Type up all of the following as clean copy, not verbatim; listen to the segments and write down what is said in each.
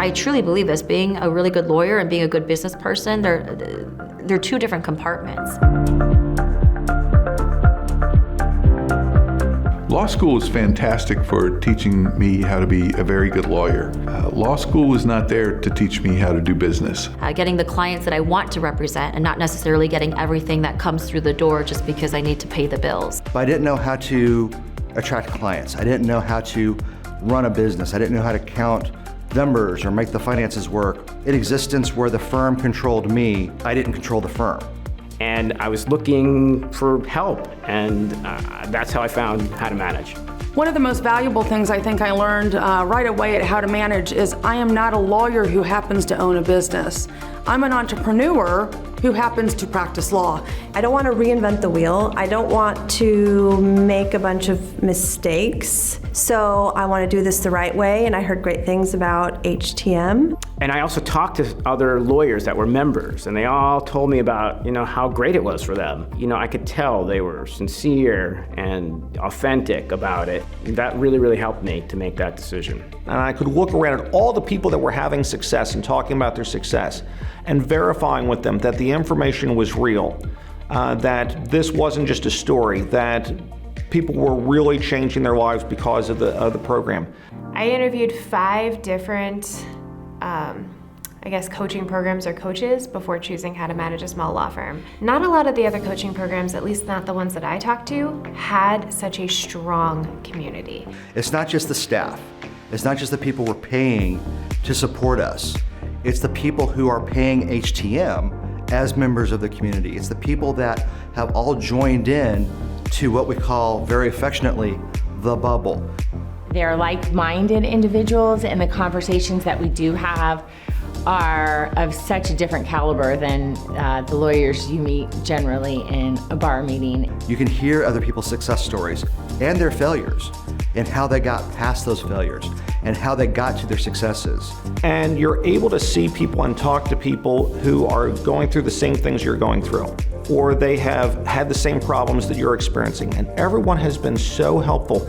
I truly believe this. Being a really good lawyer and being a good business person, they're two different compartments. Law school is fantastic for teaching me how to be a very good lawyer. Law school was not there to teach me how to do business. Getting the clients that I want to represent and not necessarily getting everything that comes through the door just because I need to pay the bills. But I didn't know how to attract clients. I didn't know how to run a business. I didn't know how to count numbers or make the finances work. In existence where the firm controlled me, I didn't control the firm. And I was looking for help, and that's how I found How to Manage. One of the most valuable things I think I learned right away at How to Manage is I am not a lawyer who happens to own a business. I'm an entrepreneur who happens to practice law. I don't want to reinvent the wheel. I don't want to make a bunch of mistakes. So I want to do this the right way, and I heard great things about HTM. And I also talked to other lawyers that were members, and they all told me about, how great it was for them. I could tell they were sincere and authentic about it. That really, really helped me to make that decision. And I could look around at all the people that were having success and talking about their success and verifying with them that the information was real, that this wasn't just a story, that people were really changing their lives because of the program. I interviewed 5 different coaching programs or coaches before choosing How to Manage a Small Law Firm. Not a lot of the other coaching programs, at least not the ones that I talked to, had such a strong community. It's not just the staff. It's not just the people we're paying to support us. It's the people who are paying HTM as members of the community. It's the people that have all joined in to what we call very affectionately the bubble. They're like-minded individuals, and the conversations that we do have are of such a different caliber than the lawyers you meet generally in a bar meeting. You can hear other people's success stories and their failures and how they got past those failures and how they got to their successes. And you're able to see people and talk to people who are going through the same things you're going through, or they have had the same problems that you're experiencing. And everyone has been so helpful.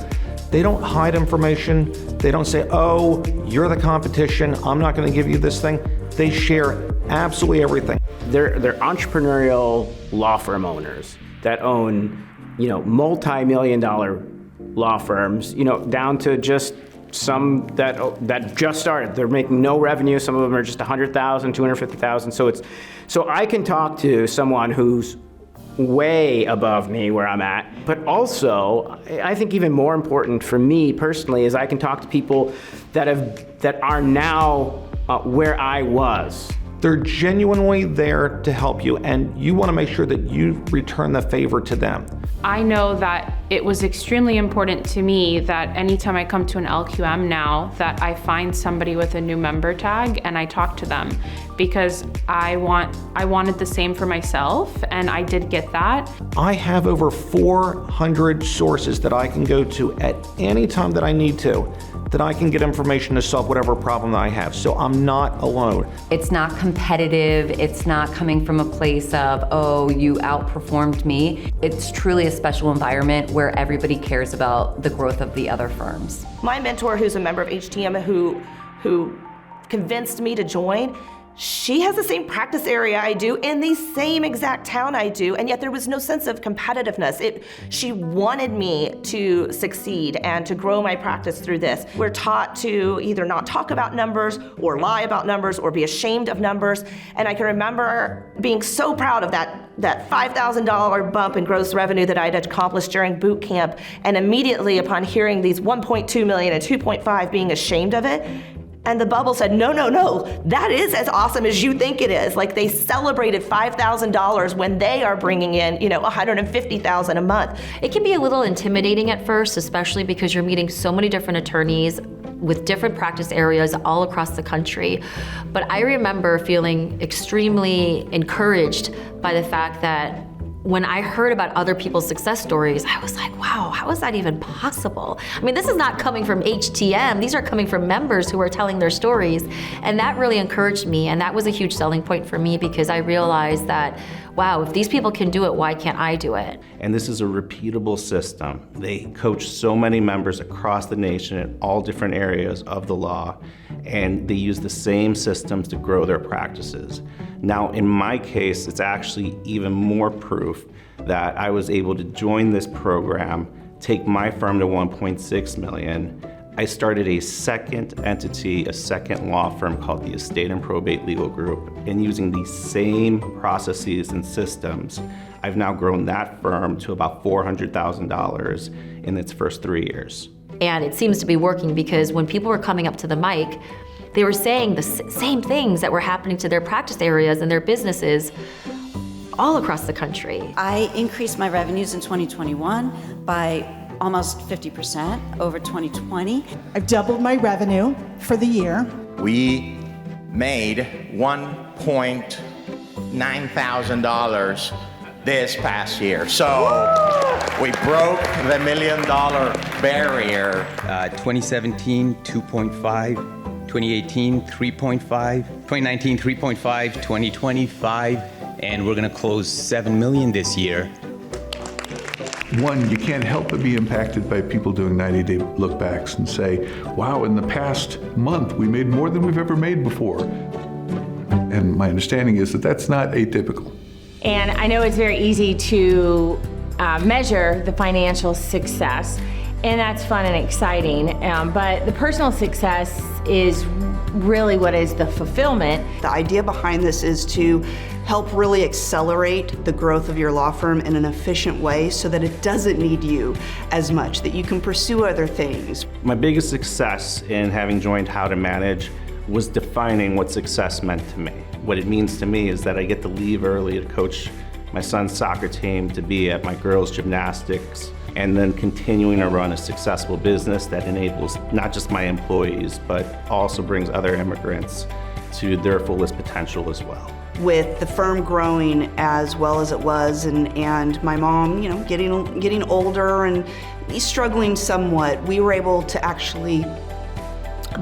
They don't hide information. They don't say, oh, you're the competition, I'm not gonna give you this thing. They share absolutely everything. They're entrepreneurial law firm owners that own, multi-million-dollar law firms, down to just some that just started. They're making no revenue. Some of them are just $100,000, $250,000. So I can talk to someone who's way above me where I'm at, but also I think even more important for me personally is I can talk to people that are now where I was. They're genuinely there to help you, and you want to make sure that you return the favor to them. I know that it was extremely important to me that anytime I come to an LQM now that I find somebody with a new member tag and I talk to them, because I wanted the same for myself, and I did get that. I have over 400 sources that I can go to at any time that I need to, that I can get information to solve whatever problem that I have. So I'm not alone. It's not competitive. It's not coming from a place of, oh, you outperformed me. It's truly a special environment where everybody cares about the growth of the other firms. My mentor, who's a member of HTM, who convinced me to join, she has the same practice area I do in the same exact town I do, and yet there was no sense of competitiveness. She wanted me to succeed and to grow my practice through this. We're taught to either not talk about numbers or lie about numbers or be ashamed of numbers, and I can remember being so proud of that $5,000 bump in gross revenue that I'd accomplished during boot camp, and immediately upon hearing these 1.2 million and 2.5 being ashamed of it. And the bubble said, no, that is as awesome as you think it is. Like, they celebrated $5,000 when they are bringing in, $150,000 a month. It can be a little intimidating at first, especially because you're meeting so many different attorneys with different practice areas all across the country. But I remember feeling extremely encouraged by the fact that when I heard about other people's success stories, I was like, wow, how is that even possible? I mean, this is not coming from HTM. These are coming from members who are telling their stories. And that really encouraged me. And that was a huge selling point for me, because I realized that, wow, if these people can do it, why can't I do it? And this is a repeatable system. They coach so many members across the nation in all different areas of the law. and they use the same systems to grow their practices. Now, in my case, it's actually even more proof that I was able to join this program, take my firm to 1.6 million. I started a second entity, a second law firm called the Estate and Probate Legal Group, and using these same processes and systems, I've now grown that firm to about $400,000 in its first 3 years. And it seems to be working because when people were coming up to the mic, they were saying the same things that were happening to their practice areas and their businesses all across the country. I increased my revenues in 2021 by almost 50% over 2020. I've doubled my revenue for the year. We made $1,900 this past year. So we broke the $1 million barrier. 2017, 2.5, 2018, 3.5, 2019, 3.5, 2020, 5, and we're gonna close 7 million this year. One, you can't help but be impacted by people doing 90-day look-backs and say, wow, in the past month, we made more than we've ever made before. And my understanding is that that's not atypical. And I know it's very easy to measure the financial success, and that's fun and exciting, but the personal success is really what is the fulfillment. The idea behind this is to help really accelerate the growth of your law firm in an efficient way so that it doesn't need you as much, that you can pursue other things. My biggest success in having joined How to Manage was defining what success meant to me. What it means to me is that I get to leave early to coach my son's soccer team, to be at my girls' gymnastics, and then continuing to run a successful business that enables not just my employees, but also brings other immigrants to their fullest potential as well. With the firm growing as well as it was, and my mom, getting older and struggling somewhat, we were able to actually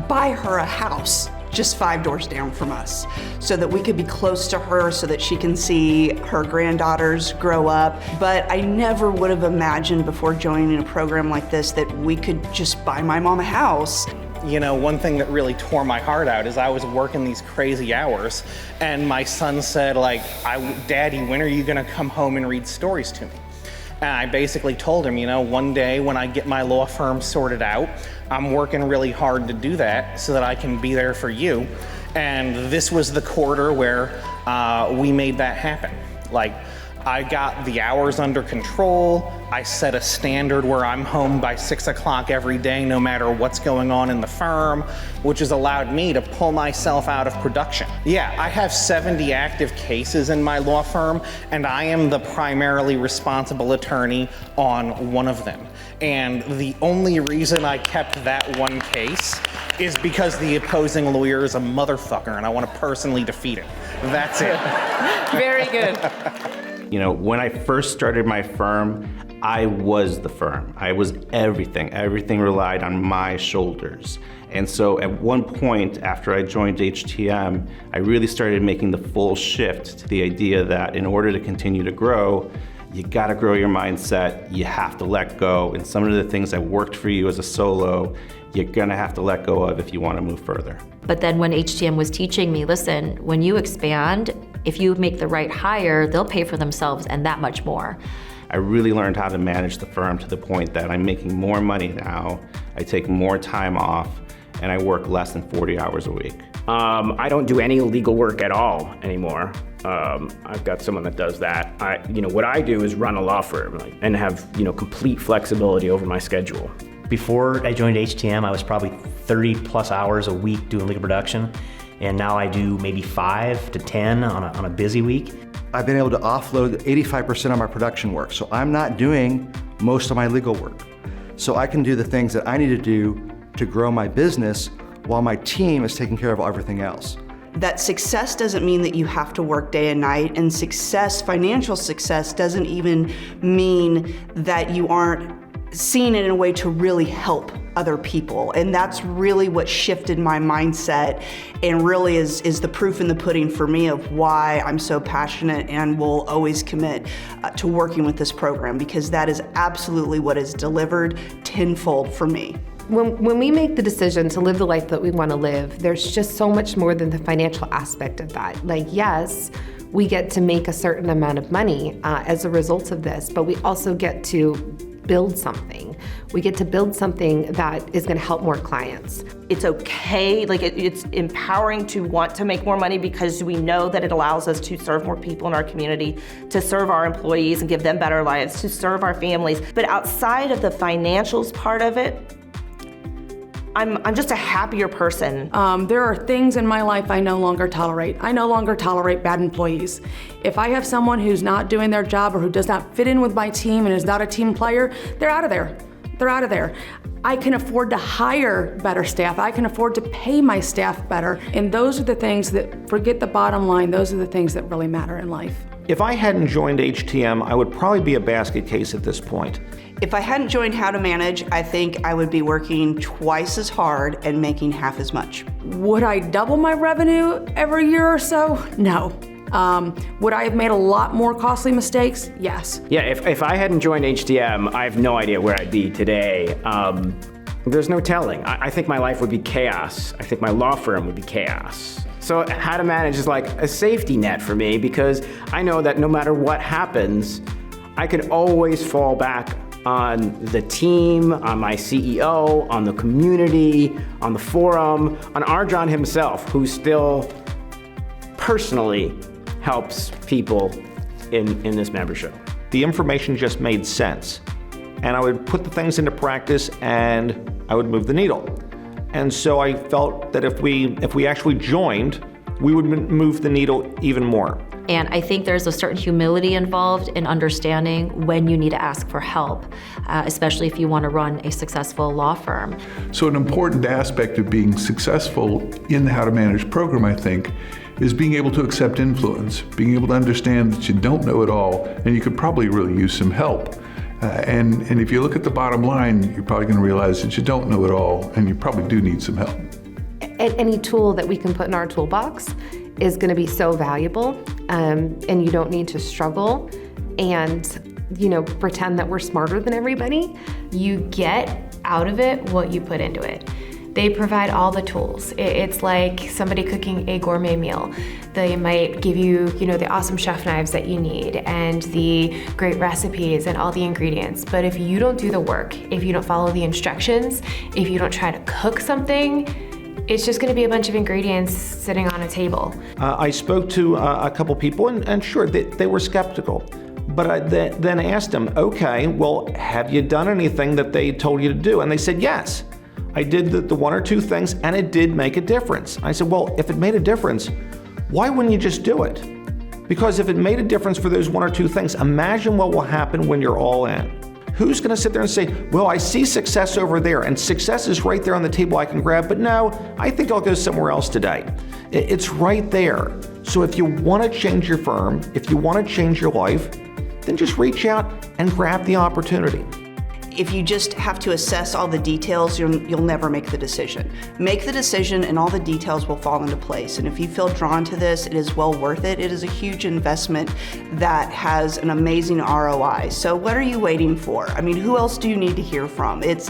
buy her a house just 5 doors down from us so that we could be close to her so that she can see her granddaughters grow up. But I never would have imagined before joining a program like this that we could just buy my mom a house. You know, one thing that really tore my heart out is I was working these crazy hours and my son said, Daddy, when are you gonna come home and read stories to me? And I basically told him, one day when I get my law firm sorted out, I'm working really hard to do that so that I can be there for you. And this was the quarter where we made that happen. I got the hours under control. I set a standard where I'm home by 6 o'clock every day, no matter what's going on in the firm, which has allowed me to pull myself out of production. Yeah, I have 70 active cases in my law firm, and I am the primarily responsible attorney on one of them. And the only reason I kept that one case is because the opposing lawyer is a motherfucker, and I want to personally defeat him. That's it. Very good. When I first started my firm, I was the firm. I was everything. Everything relied on my shoulders. And so at one point after I joined HTM, I really started making the full shift to the idea that in order to continue to grow, you gotta grow your mindset, you have to let go, and some of the things that worked for you as a solo, you're gonna have to let go of if you wanna move further. But then when HTM was teaching me, listen, when you expand, if you make the right hire, they'll pay for themselves and that much more. I really learned how to manage the firm to the point that I'm making more money now, I take more time off, and I work less than 40 hours a week. I don't do any legal work at all anymore. I've got someone that does that. What I do is run a law firm and have complete flexibility over my schedule. Before I joined HTM, I was probably 30 plus hours a week doing legal production, and now I do maybe 5 to 10 on a busy week. I've been able to offload 85% of my production work, so I'm not doing most of my legal work. So I can do the things that I need to do to grow my business while my team is taking care of everything else. That success doesn't mean that you have to work day and night, and financial success doesn't even mean that you aren't seeing it in a way to really help other people. And that's really what shifted my mindset and really is the proof in the pudding for me of why I'm so passionate and will always commit to working with this program, because that is absolutely what is delivered tenfold for me. When we make the decision to live the life that we want to live, there's just so much more than the financial aspect of that. Like, yes, we get to make a certain amount of money as a result of this, but we also get to build something. We get to build something that is going to help more clients. It's okay, like it's empowering to want to make more money because we know that it allows us to serve more people in our community, to serve our employees and give them better lives, to serve our families. But outside of the financials part of it, I'm just a happier person. There are things in my life I no longer tolerate. I no longer tolerate bad employees. If I have someone who's not doing their job or who does not fit in with my team and is not a team player, they're out of there. They're out of there. I can afford to hire better staff. I can afford to pay my staff better. And those are the things that, forget the bottom line, those are the things that really matter in life. If I hadn't joined HTM, I would probably be a basket case at this point. If I hadn't joined How to Manage, I think I would be working twice as hard and making half as much. Would I double my revenue every year or so? No. Would I have made a lot more costly mistakes? Yes. Yeah, if I hadn't joined HTM, I have no idea where I'd be today. There's no telling. I think my life would be chaos. I think my law firm would be chaos. So How to Manage is like a safety net for me because I know that no matter what happens, I can always fall back on the team, on my CEO, on the community, on the forum, on Arjan himself, who still personally helps people in this membership. The information just made sense. And I would put the things into practice and I would move the needle. And so I felt that if we actually joined, we would move the needle even more. And I think there's a certain humility involved in understanding when you need to ask for help, especially if you want to run a successful law firm. So an important aspect of being successful in the How to Manage program, I think, is being able to accept influence, being able to understand that you don't know it all and you could probably really use some help. And if you look at the bottom line, you're probably going to realize that you don't know it all and you probably do need some help. Any tool that we can put in our toolbox is going to be so valuable, and you don't need to struggle and, pretend that we're smarter than everybody. You get out of it what you put into it. They provide all the tools. It's like somebody cooking a gourmet meal. They might give you, the awesome chef knives that you need and the great recipes and all the ingredients. But if you don't do the work, if you don't follow the instructions, if you don't try to cook something, it's just going to be a bunch of ingredients sitting on a table. I spoke to a couple people, and sure, they were skeptical. But I then asked them, okay, well, have you done anything that they told you to do? And they said, yes. I did the one or two things, and it did make a difference. I said, well, if it made a difference, why wouldn't you just do it? Because if it made a difference for those one or two things, imagine what will happen when you're all in. Who's going to sit there and say, well, I see success over there, and success is right there on the table I can grab, but no, I think I'll go somewhere else today. It's right there. So if you want to change your firm, if you want to change your life, then just reach out and grab the opportunity. If you just have to assess all the details, you'll never make the decision. Make the decision and all the details will fall into place. And if you feel drawn to this, it is well worth it. It is a huge investment that has an amazing ROI. So what are you waiting for? I mean, who else do you need to hear from? It's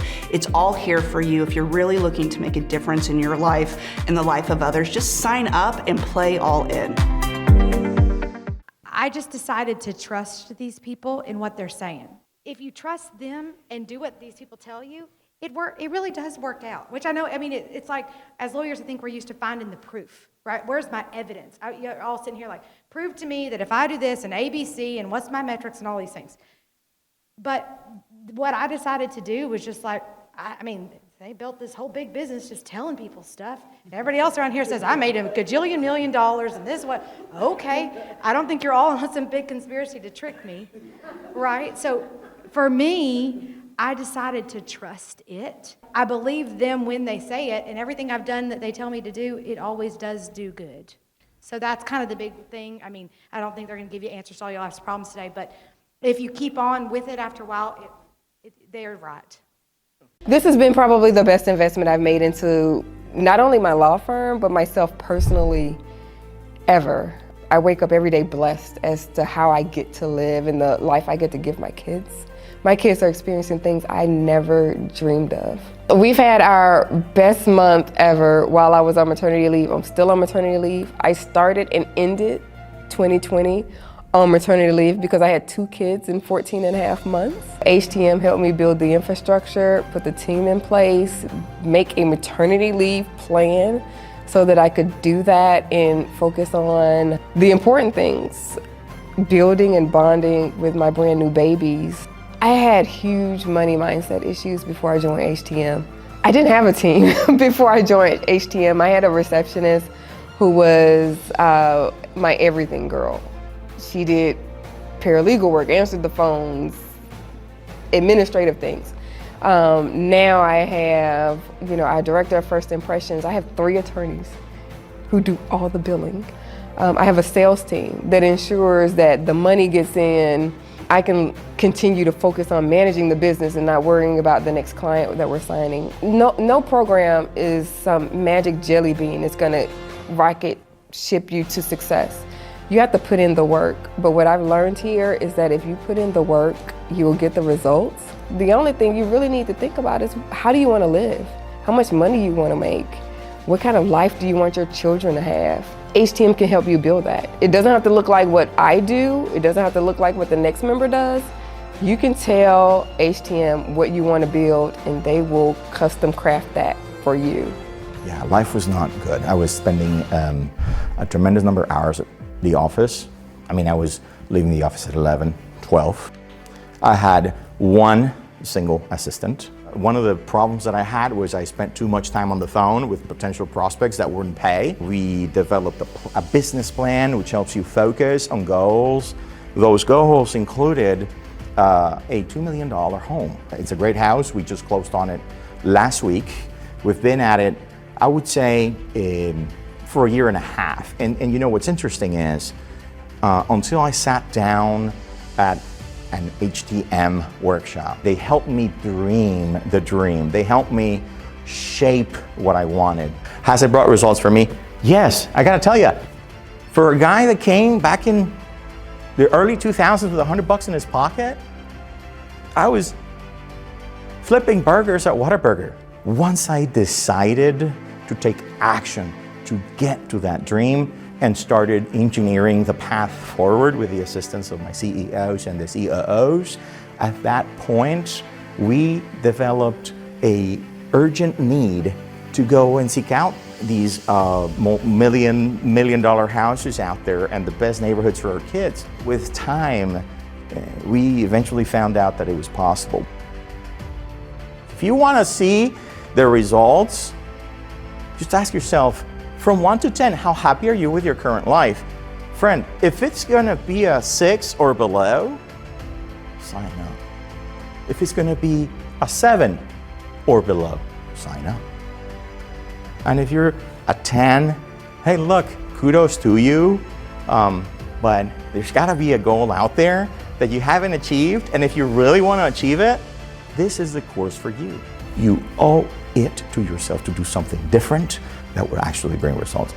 all here for you. If you're really looking to make a difference in your life and the life of others, just sign up and play all in. I just decided to trust these people in what they're saying. If you trust them and do what these people tell you, it really does work out, which I know, it's like, as lawyers, I think we're used to finding the proof, right? Where's my evidence? You're all sitting here like, prove to me that if I do this and ABC and what's my metrics and all these things. But what I decided to do was just like, they built this whole big business just telling people stuff. And everybody else around here says, I made $1 gajillion million and this what? Okay, I don't think you're all on some big conspiracy to trick me, right? So for me, I decided to trust it. I believe them when they say it, and everything I've done that they tell me to do, it always does do good. So that's kind of the big thing. I don't think they're going to give you answers to all your life's problems today, but if you keep on with it after a while, they're right. This has been probably the best investment I've made into not only my law firm, but myself personally ever. I wake up every day blessed as to how I get to live and the life I get to give my kids. My kids are experiencing things I never dreamed of. We've had our best month ever while I was on maternity leave. I'm still on maternity leave. I started and ended 2020 on maternity leave because I had 2 kids in 14 and a half months. HTM helped me build the infrastructure, put the team in place, make a maternity leave plan so that I could do that and focus on the important things, building and bonding with my brand new babies. I had huge money mindset issues before I joined HTM. I didn't have a team before I joined HTM. I had a receptionist who was my everything girl. She did paralegal work, answered the phones, administrative things. Now I have, our director of first impressions. I have 3 attorneys who do all the billing. I have a sales team that ensures that the money gets in. I can continue to focus on managing the business and not worrying about the next client that we're signing. No program is some magic jelly bean that's gonna rocket ship you to success. You have to put in the work, but what I've learned here is that if you put in the work, you will get the results. The only thing you really need to think about is how do you wanna live? How much money you wanna make? What kind of life do you want your children to have? HTM can help you build that. It doesn't have to look like what I do. It doesn't have to look like what the next member does. You can tell HTM what you want to build and they will custom craft that for you. Yeah, life was not good. I was spending a tremendous number of hours at the office. I was leaving the office at 11, 12. I had 1 single assistant. One of the problems that I had was I spent too much time on the phone with potential prospects that wouldn't pay. We developed a business plan which helps you focus on goals. Those goals included a $2 million home. It's a great house. We just closed on it last week. We've been at it, I would say, for a year and a half. And what's interesting is until I sat down at an HTM workshop, they helped me dream the dream. They helped me shape what I wanted. Has it brought results for me? Yes, I gotta tell you, for a guy that came back in the early 2000s with $100 in his pocket, I was flipping burgers at Whataburger. Once I decided to take action to get to that dream, and started engineering the path forward with the assistance of my CEOs and the COOs. At that point, we developed a urgent need to go and seek out these million dollar houses out there and the best neighborhoods for our kids. With time, we eventually found out that it was possible. If you want to see the results, just ask yourself, from 1 to 10, how happy are you with your current life? Friend, if it's gonna be a 6 or below, sign up. If it's gonna be a 7 or below, sign up. And if you're a 10, hey look, kudos to you, but there's gotta be a goal out there that you haven't achieved, and if you really wanna achieve it, this is the course for you. You owe it to yourself to do something different that will actually bring results.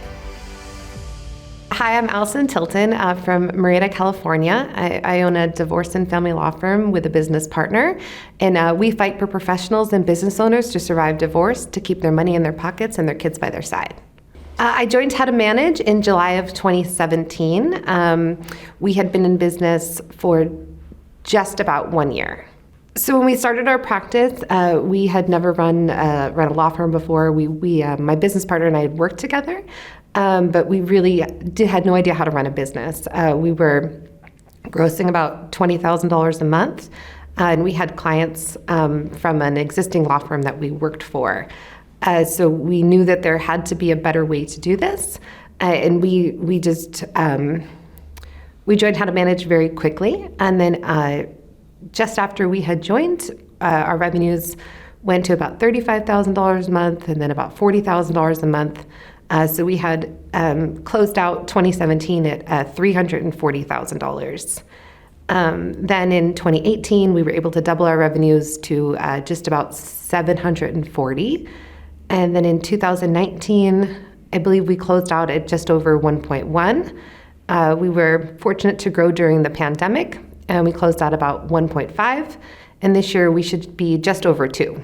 Hi, I'm Allison Tilton from Marietta, California. I own a divorce and family law firm with a business partner, and we fight for professionals and business owners to survive divorce, to keep their money in their pockets and their kids by their side. I joined How to Manage in July of 2017. We had been in business for just about 1 year. So when we started our practice, we had never run a law firm before. My business partner and I had worked together, but we really had no idea how to run a business. We were grossing about $20,000 a month, and we had clients from an existing law firm that we worked for. So we knew that there had to be a better way to do this, and we joined How to Manage very quickly, and then just after we had joined, our revenues went to about $35,000 a month and then about $40,000 a month. So we had closed out 2017 at $340,000. Then in 2018, we were able to double our revenues to just about $740,000. And then in 2019, I believe we closed out at just over 1.1. We were fortunate to grow during the pandemic, and we closed out about 1.5, and this year we should be just over 2.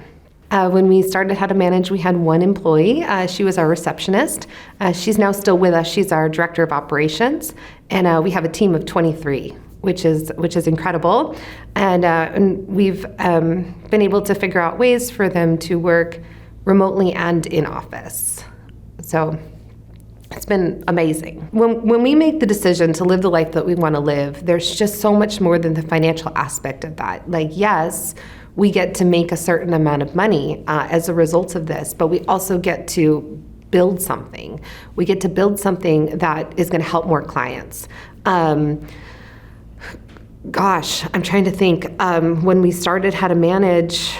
When we started How to Manage, we had one employee. She was our receptionist. She's now still with us. She's our director of operations, and we have a team of 23, which is incredible. And we've been able to figure out ways for them to work remotely and in office. So it's been amazing. When we make the decision to live the life that we want to live, there's just so much more than the financial aspect of that. Like, yes, we get to make a certain amount of money as a result of this, but we also get to build something. We get to build something that is going to help more clients. Gosh, I'm trying to think. When we started How to Manage,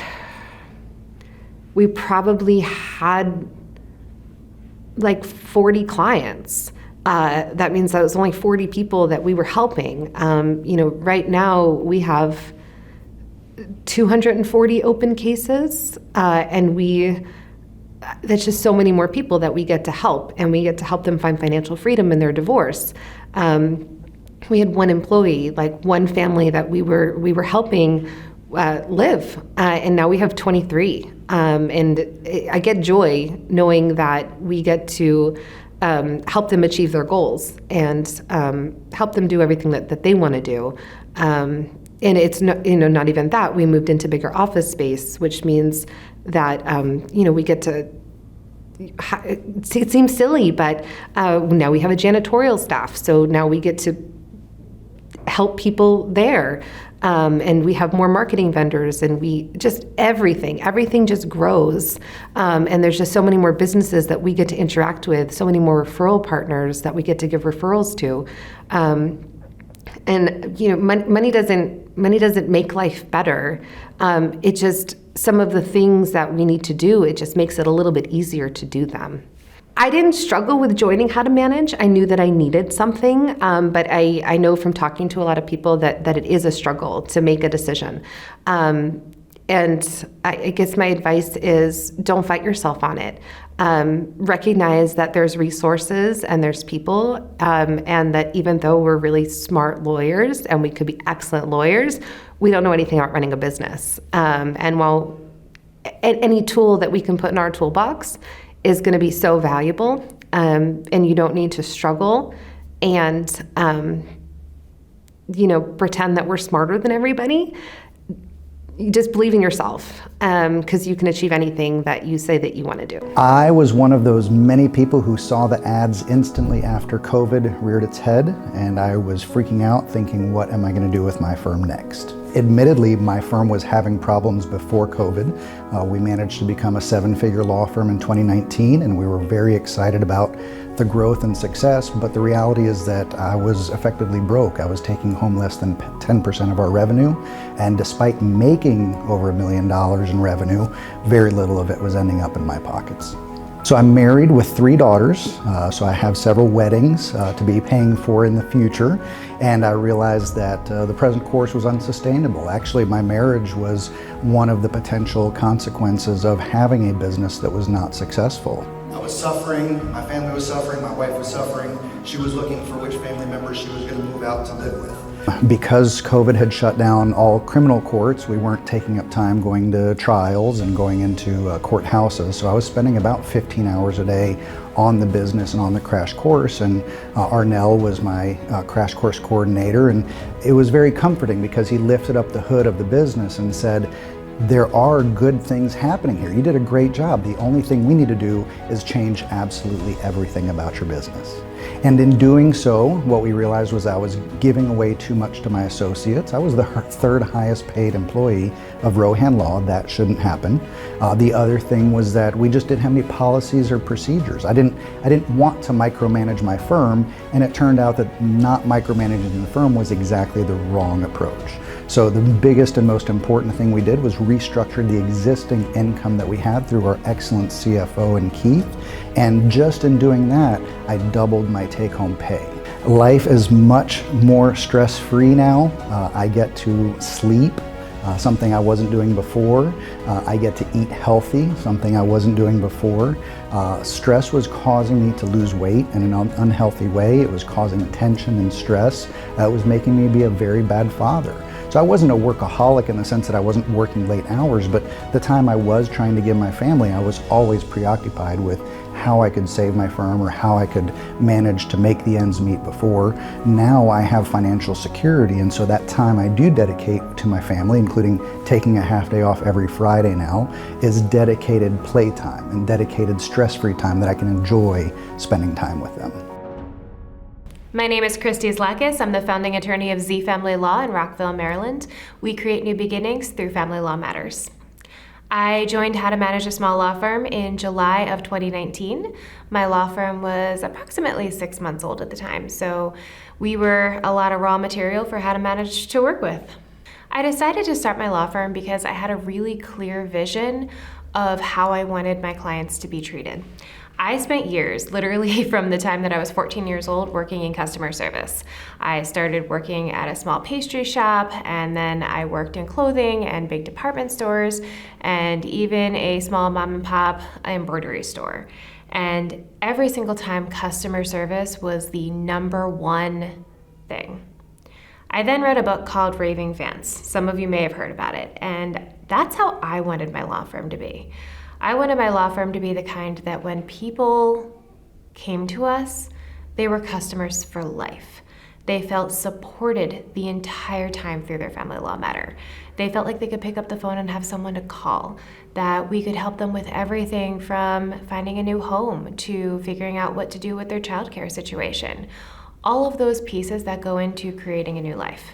we probably had like 40 clients. That means that was only 40 people that we were helping. Right now we have 240 open cases, and that's just so many more people that we get to help, and we get to help them find financial freedom in their divorce. We had one employee, like one family that we were helping live, and now we have 23. And I get joy knowing that we get to help them achieve their goals and help them do everything that they want to do. And it's not even that. We moved into bigger office space, which means that we get to. It seems silly, but now we have a janitorial staff, so now we get to help people there. And we have more marketing vendors, and everything just grows. And there's just so many more businesses that we get to interact with, so many more referral partners that we get to give referrals to. Money doesn't make life better. It just, some of the things that we need to do, it just makes it a little bit easier to do them. I didn't struggle with joining How to Manage. I knew that I needed something, but I know from talking to a lot of people that it is a struggle to make a decision. And I guess my advice is don't fight yourself on it. Recognize that there's resources and there's people, and that even though we're really smart lawyers and we could be excellent lawyers, we don't know anything about running a business. And while any tool that we can put in our toolbox is going to be so valuable, and you don't need to struggle and pretend that we're smarter than everybody. You just believe in yourself, because you can achieve anything that you say that you want to do. I was one of those many people who saw the ads instantly after COVID reared its head, and I was freaking out thinking, what am I going to do with my firm next? Admittedly, my firm was having problems before COVID. We managed to become a 7-figure law firm in 2019, and we were very excited about the growth and success, but the reality is that I was effectively broke. I was taking home less than 10% of our revenue, and despite making over $1 million in revenue, very little of it was ending up in my pockets. So I'm married with 3 daughters, so I have several weddings to be paying for in the future, and I realized that the present course was unsustainable. Actually, my marriage was one of the potential consequences of having a business that was not successful. I was suffering, my family was suffering, my wife was suffering. She was looking for which family members she was going to move out to live with. Because COVID had shut down all criminal courts, we weren't taking up time going to trials and going into courthouses, so I was spending about 15 hours a day on the business and on the crash course, and Arnell was my crash course coordinator, and it was very comforting because he lifted up the hood of the business and said, there are good things happening here. You did a great job. The only thing we need to do is change absolutely everything about your business. And in doing so, what we realized was I was giving away too much to my associates. I was the 3rd highest paid employee of Rohan Law. That shouldn't happen. The other thing was that we just didn't have any policies or procedures. I didn't want to micromanage my firm, and it turned out that not micromanaging the firm was exactly the wrong approach. So the biggest and most important thing we did was restructure the existing income that we had through our excellent CFO and Keith. And just in doing that, I doubled my take-home pay. Life is much more stress-free now. I get to sleep, something I wasn't doing before. I get to eat healthy, something I wasn't doing before. Stress was causing me to lose weight in an unhealthy way. It was causing tension and stress. It was making me be a very bad father. So I wasn't a workaholic in the sense that I wasn't working late hours, but the time I was trying to give my family, I was always preoccupied with how I could save my firm or how I could manage to make the ends meet before. Now I have financial security, and so that time I do dedicate to my family, including taking a half day off every Friday now, is dedicated playtime and dedicated stress-free time that I can enjoy spending time with them. My name is Christy Zlakis. I'm the founding attorney of Z Family Law in Rockville, Maryland. We create new beginnings through family law matters. I joined How to Manage a Small Law Firm in July of 2019. My law firm was approximately 6 months old at the time, so we were a lot of raw material for How to Manage to work with. I decided to start my law firm because I had a really clear vision of how I wanted my clients to be treated. I spent years, literally from the time that I was 14 years old, working in customer service. I started working at a small pastry shop, and then I worked in clothing and big department stores, and even a small mom and pop embroidery store. And every single time, customer service was the number one thing. I then read a book called Raving Fans. Some of you may have heard about it, and that's how I wanted my law firm to be. I wanted my law firm to be the kind that when people came to us, they were customers for life. They felt supported the entire time through their family law matter. They felt like they could pick up the phone and have someone to call, that we could help them with everything from finding a new home to figuring out what to do with their childcare situation. All of those pieces that go into creating a new life.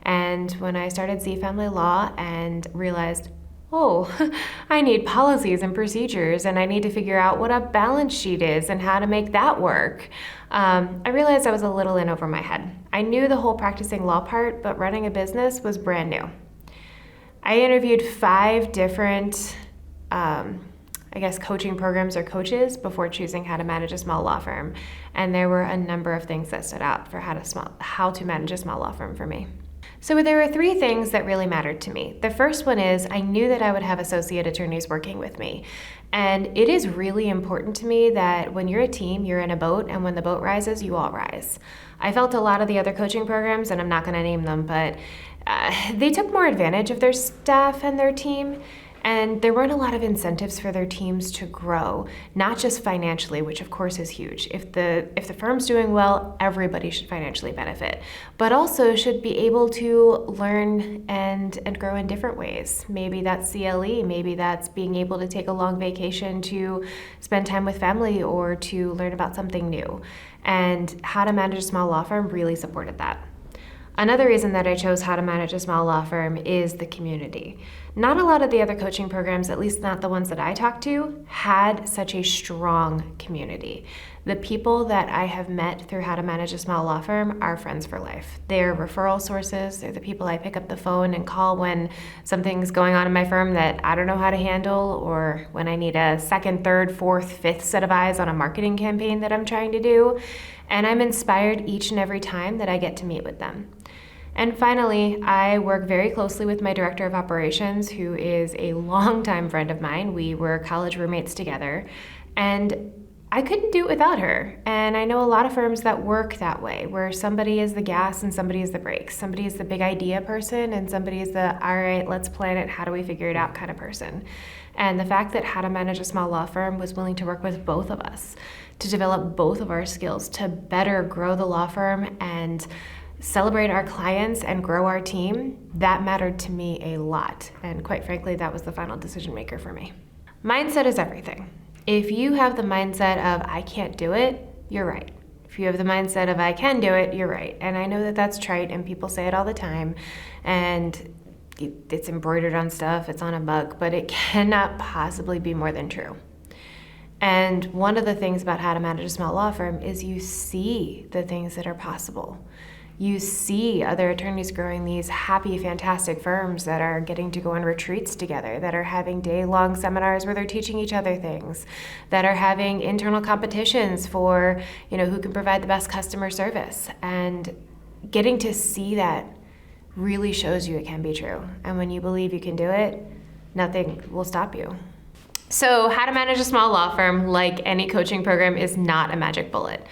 And when I started Z Family Law and realized, oh, I need policies and procedures, and I need to figure out what a balance sheet is and how to make that work. I realized I was a little in over my head. I knew the whole practicing law part, but running a business was brand new. I interviewed 5 different, coaching programs or coaches before choosing How to Manage a Small Law Firm, and there were a number of things that stood out for how to manage a small law firm for me. So there were 3 things that really mattered to me. The first one is I knew that I would have associate attorneys working with me. And it is really important to me that when you're a team, you're in a boat, and when the boat rises, you all rise. I felt a lot of the other coaching programs, and I'm not going to name them, but they took more advantage of their staff and their team. And there weren't a lot of incentives for their teams to grow, not just financially, which of course is huge. If the firm's doing well, everybody should financially benefit, but also should be able to learn and grow in different ways. Maybe that's CLE, maybe that's being able to take a long vacation to spend time with family or to learn about something new. And How to Manage a Small Law Firm really supported that. Another reason that I chose How to Manage a Small Law Firm is the community. Not a lot of the other coaching programs, at least not the ones that I talked to, had such a strong community. The people that I have met through How to Manage a Small Law Firm are friends for life. They're referral sources. They're the people I pick up the phone and call when something's going on in my firm that I don't know how to handle, or when I need a second, third, fourth, fifth set of eyes on a marketing campaign that I'm trying to do. And I'm inspired each and every time that I get to meet with them. And finally, I work very closely with my director of operations, who is a longtime friend of mine. We were college roommates together, and I couldn't do it without her. And I know a lot of firms that work that way, where somebody is the gas and somebody is the brakes. Somebody is the big idea person and somebody is the, all right, let's plan it, how do we figure it out kind of person. And the fact that How to Manage a Small Law Firm was willing to work with both of us to develop both of our skills to better grow the law firm and celebrate our clients and grow our team, that mattered to me a lot. And quite frankly, that was the final decision maker for me. Mindset is everything. If you have the mindset of, I can't do it, you're right. If you have the mindset of, I can do it, you're right. And I know that that's trite and people say it all the time. And it's embroidered on stuff, it's on a mug, but it cannot possibly be more than true. And one of the things about How to Manage a Small Law Firm is you see the things that are possible. You see other attorneys growing these happy, fantastic firms that are getting to go on retreats together, that are having day-long seminars where they're teaching each other things, that are having internal competitions for, who can provide the best customer service. And getting to see that really shows you it can be true. And when you believe you can do it, nothing will stop you. So how to manage a small law firm, like any coaching program, is not a magic bullet.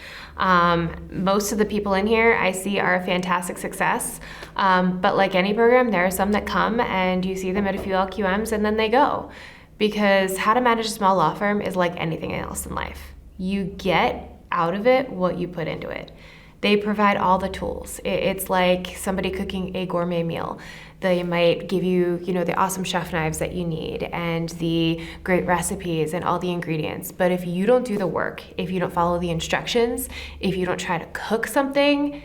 Most of the people in here I see are a fantastic success, but like any program, there are some that come and you see them at a few LQMs and then they go. Because how to manage a small law firm is like anything else in life. You get out of it what you put into it. They provide all the tools. It's like somebody cooking a gourmet meal. They might give you, the awesome chef knives that you need and the great recipes and all the ingredients. But if you don't do the work, if you don't follow the instructions, if you don't try to cook something,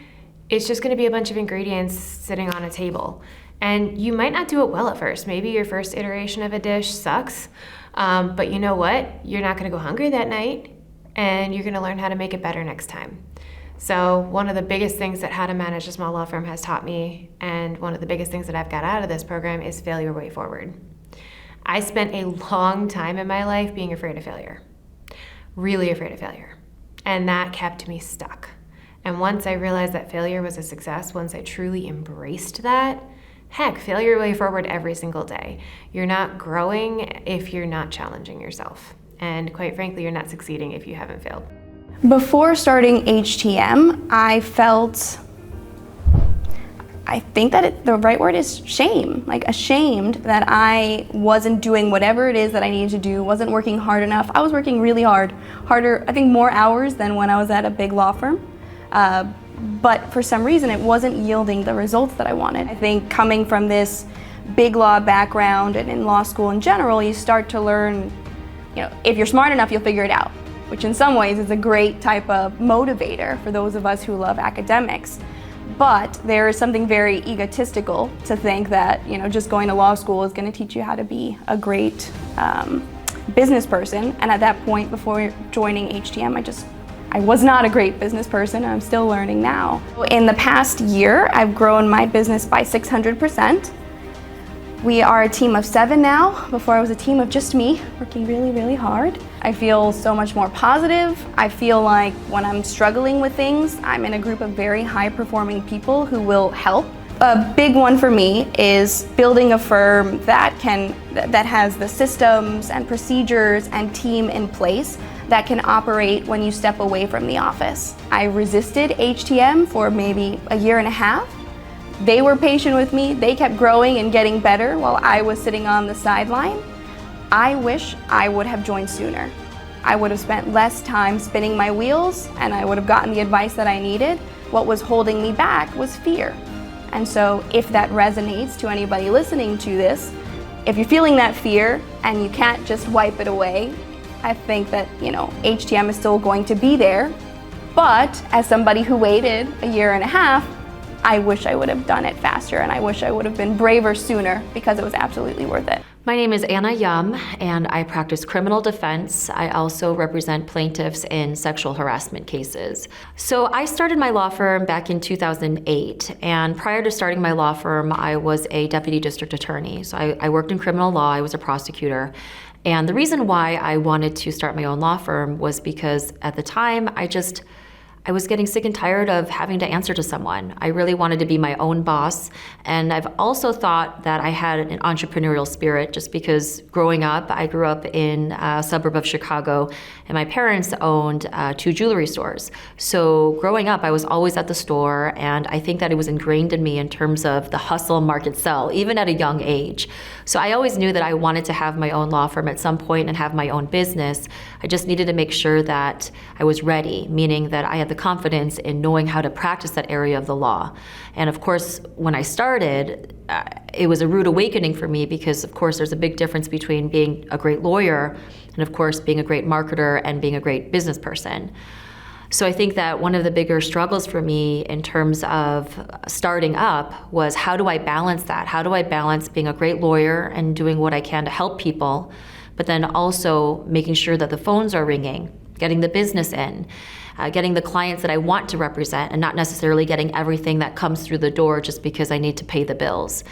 it's just gonna be a bunch of ingredients sitting on a table. And you might not do it well at first. Maybe your first iteration of a dish sucks, but you know what? You're not gonna go hungry that night, and you're gonna learn how to make it better next time. So one of the biggest things that How to Manage a Small Law Firm has taught me, and one of the biggest things that I've got out of this program, is fail your way forward. I spent a long time in my life being afraid of failure, really afraid of failure, and that kept me stuck. And once I realized that failure was a success, once I truly embraced that, heck, fail your way forward every single day. You're not growing if you're not challenging yourself. And quite frankly, you're not succeeding if you haven't failed. Before starting HTM, I think that the right word is shame, like ashamed that I wasn't doing whatever it is that I needed to do, wasn't working hard enough. I was working really hard, harder, I think more hours than when I was at a big law firm. But for some reason, it wasn't yielding the results that I wanted. I think coming from this big law background and in law school in general, you start to learn, if you're smart enough, you'll figure it out, which in some ways is a great type of motivator for those of us who love academics. But there is something very egotistical to think that, just going to law school is going to teach you how to be a great business person. And at that point, before joining HTM, I was not a great business person, and I'm still learning now. In the past year, I've grown my business by 600%. We are a team of 7 now. Before I was a team of just me, working really, really hard. I feel so much more positive. I feel like when I'm struggling with things, I'm in a group of very high-performing people who will help. A big one for me is building a firm that has the systems and procedures and team in place that can operate when you step away from the office. I resisted HTM for maybe a year and a half. They were patient with me. They kept growing and getting better while I was sitting on the sideline. I wish I would have joined sooner. I would have spent less time spinning my wheels, and I would have gotten the advice that I needed. What was holding me back was fear. And so if that resonates to anybody listening to this, if you're feeling that fear and you can't just wipe it away, I think that, HTM is still going to be there. But as somebody who waited a year and a half, I wish I would have done it faster, and I wish I would have been braver sooner, because it was absolutely worth it. My name is Anna Yum, and I practice criminal defense. I also represent plaintiffs in sexual harassment cases. So I started my law firm back in 2008, and prior to starting my law firm, I was a deputy district attorney. So I worked in criminal law, I was a prosecutor. And the reason why I wanted to start my own law firm was because at the time, I was getting sick and tired of having to answer to someone. I really wanted to be my own boss. And I've also thought that I had an entrepreneurial spirit just because growing up, I grew up in a suburb of Chicago, and my parents owned 2 jewelry stores. So growing up, I was always at the store, and I think that it was ingrained in me in terms of the hustle, market, sell, even at a young age. So I always knew that I wanted to have my own law firm at some point and have my own business. I just needed to make sure that I was ready, meaning that I had the confidence in knowing how to practice that area of the law. And of course, when I started, it was a rude awakening for me because, of course, there's a big difference between being a great lawyer and, of course, being a great marketer and being a great business person. So I think that one of the bigger struggles for me in terms of starting up was, how do I balance that? How do I balance being a great lawyer and doing what I can to help people, but then also making sure that the phones are ringing, getting the business in, getting the clients that I want to represent, and not necessarily getting everything that comes through the door just because I need to pay the bills.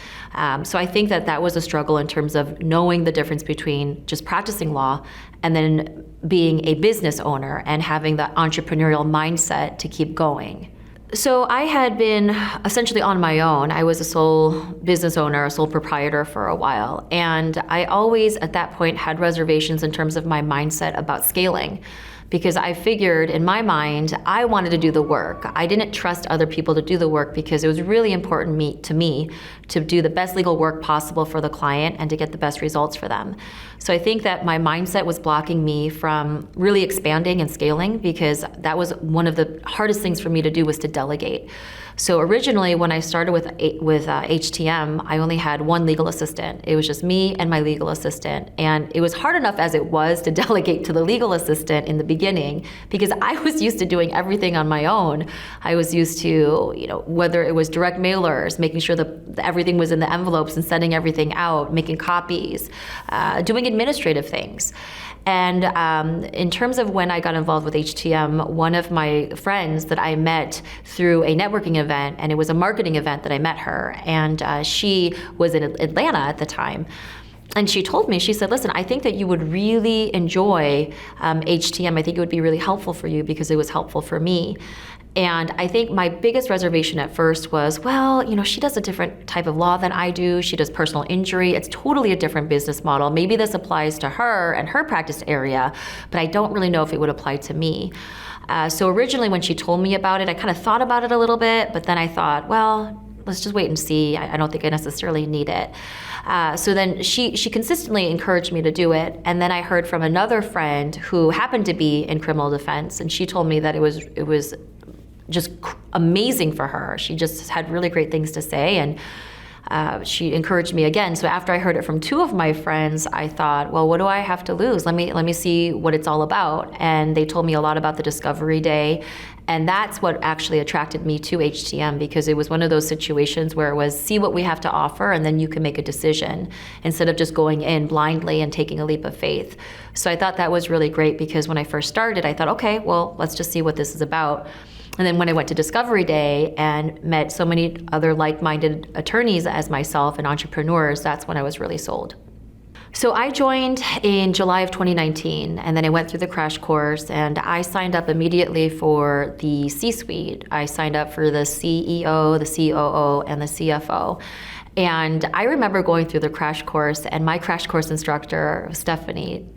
So I think that that was a struggle in terms of knowing the difference between just practicing law and then being a business owner and having the entrepreneurial mindset to keep going. So I had been essentially on my own. I was a sole business owner, a sole proprietor for a while. And I always, at that point, had reservations in terms of my mindset about scaling. Because I figured in my mind, I wanted to do the work. I didn't trust other people to do the work because it was really important to me to do the best legal work possible for the client and to get the best results for them. So I think that my mindset was blocking me from really expanding and scaling, because that was one of the hardest things for me to do, was to delegate. So originally, when I started with HTM, I only had one legal assistant. It was just me and my legal assistant. And it was hard enough as it was to delegate to the legal assistant in the beginning, because I was used to doing everything on my own. I was used to, whether it was direct mailers, making sure that everything was in the envelopes and sending everything out, making copies, doing administrative things. And in terms of when I got involved with HTM, one of my friends that I met through a networking event, and it was a marketing event that I met her, and she was in Atlanta at the time. And she told me, she said, listen, I think that you would really enjoy HTM. I think it would be really helpful for you because it was helpful for me. And I think my biggest reservation at first was, well, she does a different type of law than I do. She does personal injury. It's totally a different business model. Maybe this applies to her and her practice area, but I don't really know if it would apply to me. So originally when she told me about it, I kind of thought about it a little bit, but then I thought, well, let's just wait and see. I don't think I necessarily need it. So then she consistently encouraged me to do it. And then I heard from another friend who happened to be in criminal defense, and she told me that it was just amazing for her. She just had really great things to say, and she encouraged me again. So after I heard it from two of my friends, I thought, well, what do I have to lose? Let me see what it's all about. And they told me a lot about the Discovery Day. And that's what actually attracted me to HTM, because it was one of those situations where it was, see what we have to offer, and then you can make a decision instead of just going in blindly and taking a leap of faith. So I thought that was really great, because when I first started, I thought, okay, well, let's just see what this is about. And then when I went to Discovery Day and met so many other like-minded attorneys as myself and entrepreneurs, that's when I was really sold. So I joined in July of 2019, and then I went through the crash course, and I signed up immediately for the C-suite. I signed up for the CEO, the COO, and the CFO. And I remember going through the crash course, and my crash course instructor, Stephanie,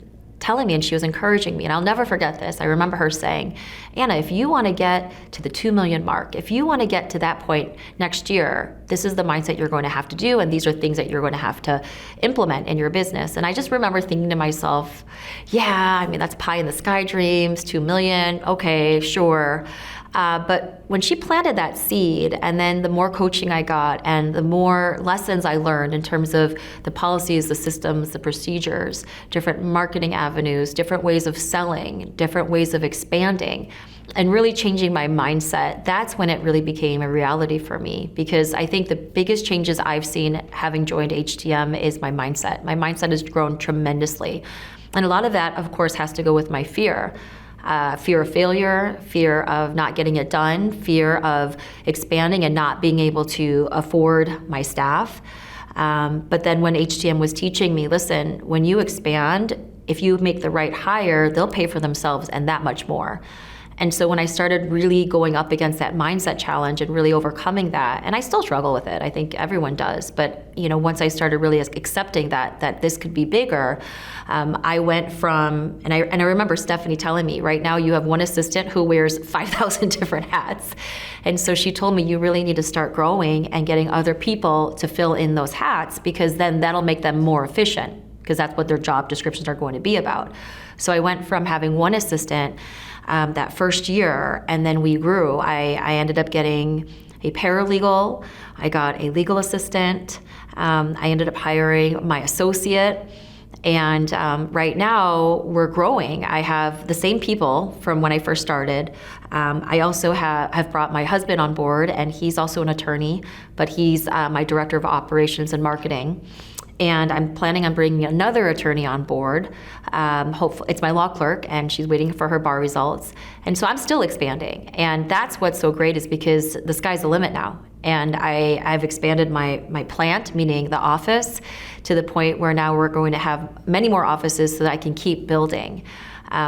telling me, and she was encouraging me, and I'll never forget this. I remember her saying, Anna, if you want to get to the 2 million mark, if you want to get to that point next year, this is the mindset you're going to have to do, and these are things that you're going to have to implement in your business. And I just remember thinking to myself, yeah, that's pie in the sky dreams, 2 million, okay, sure. But when she planted that seed, and then the more coaching I got and the more lessons I learned in terms of the policies, the systems, the procedures, different marketing avenues, different ways of selling, different ways of expanding, and really changing my mindset, that's when it really became a reality for me. Because I think the biggest changes I've seen having joined HTM is my mindset. My mindset has grown tremendously. And a lot of that, of course, has to go with my fear. Fear of failure, fear of not getting it done, fear of expanding and not being able to afford my staff. But then when HTM was teaching me, listen, when you expand, if you make the right hire, they'll pay for themselves and that much more. And so when I started really going up against that mindset challenge and really overcoming that, and I still struggle with it, I think everyone does, but once I started really accepting that this could be bigger, I went from, and I remember Stephanie telling me, right now you have one assistant who wears 5,000 different hats. And so she told me, you really need to start growing and getting other people to fill in those hats, because then that'll make them more efficient, because that's what their job descriptions are going to be about. So I went from having one assistant that first year, and then we grew. I ended up getting a paralegal, I got a legal assistant, I ended up hiring my associate, and right now we're growing. I have the same people from when I first started. I also have brought my husband on board, and he's also an attorney, but he's my director of operations and marketing. And I'm planning on bringing another attorney on board. Hopefully, it's my law clerk, and she's waiting for her bar results. And so I'm still expanding. And that's what's so great, is because the sky's the limit now. And I've expanded my plant, meaning the office, to the point where now we're going to have many more offices so that I can keep building.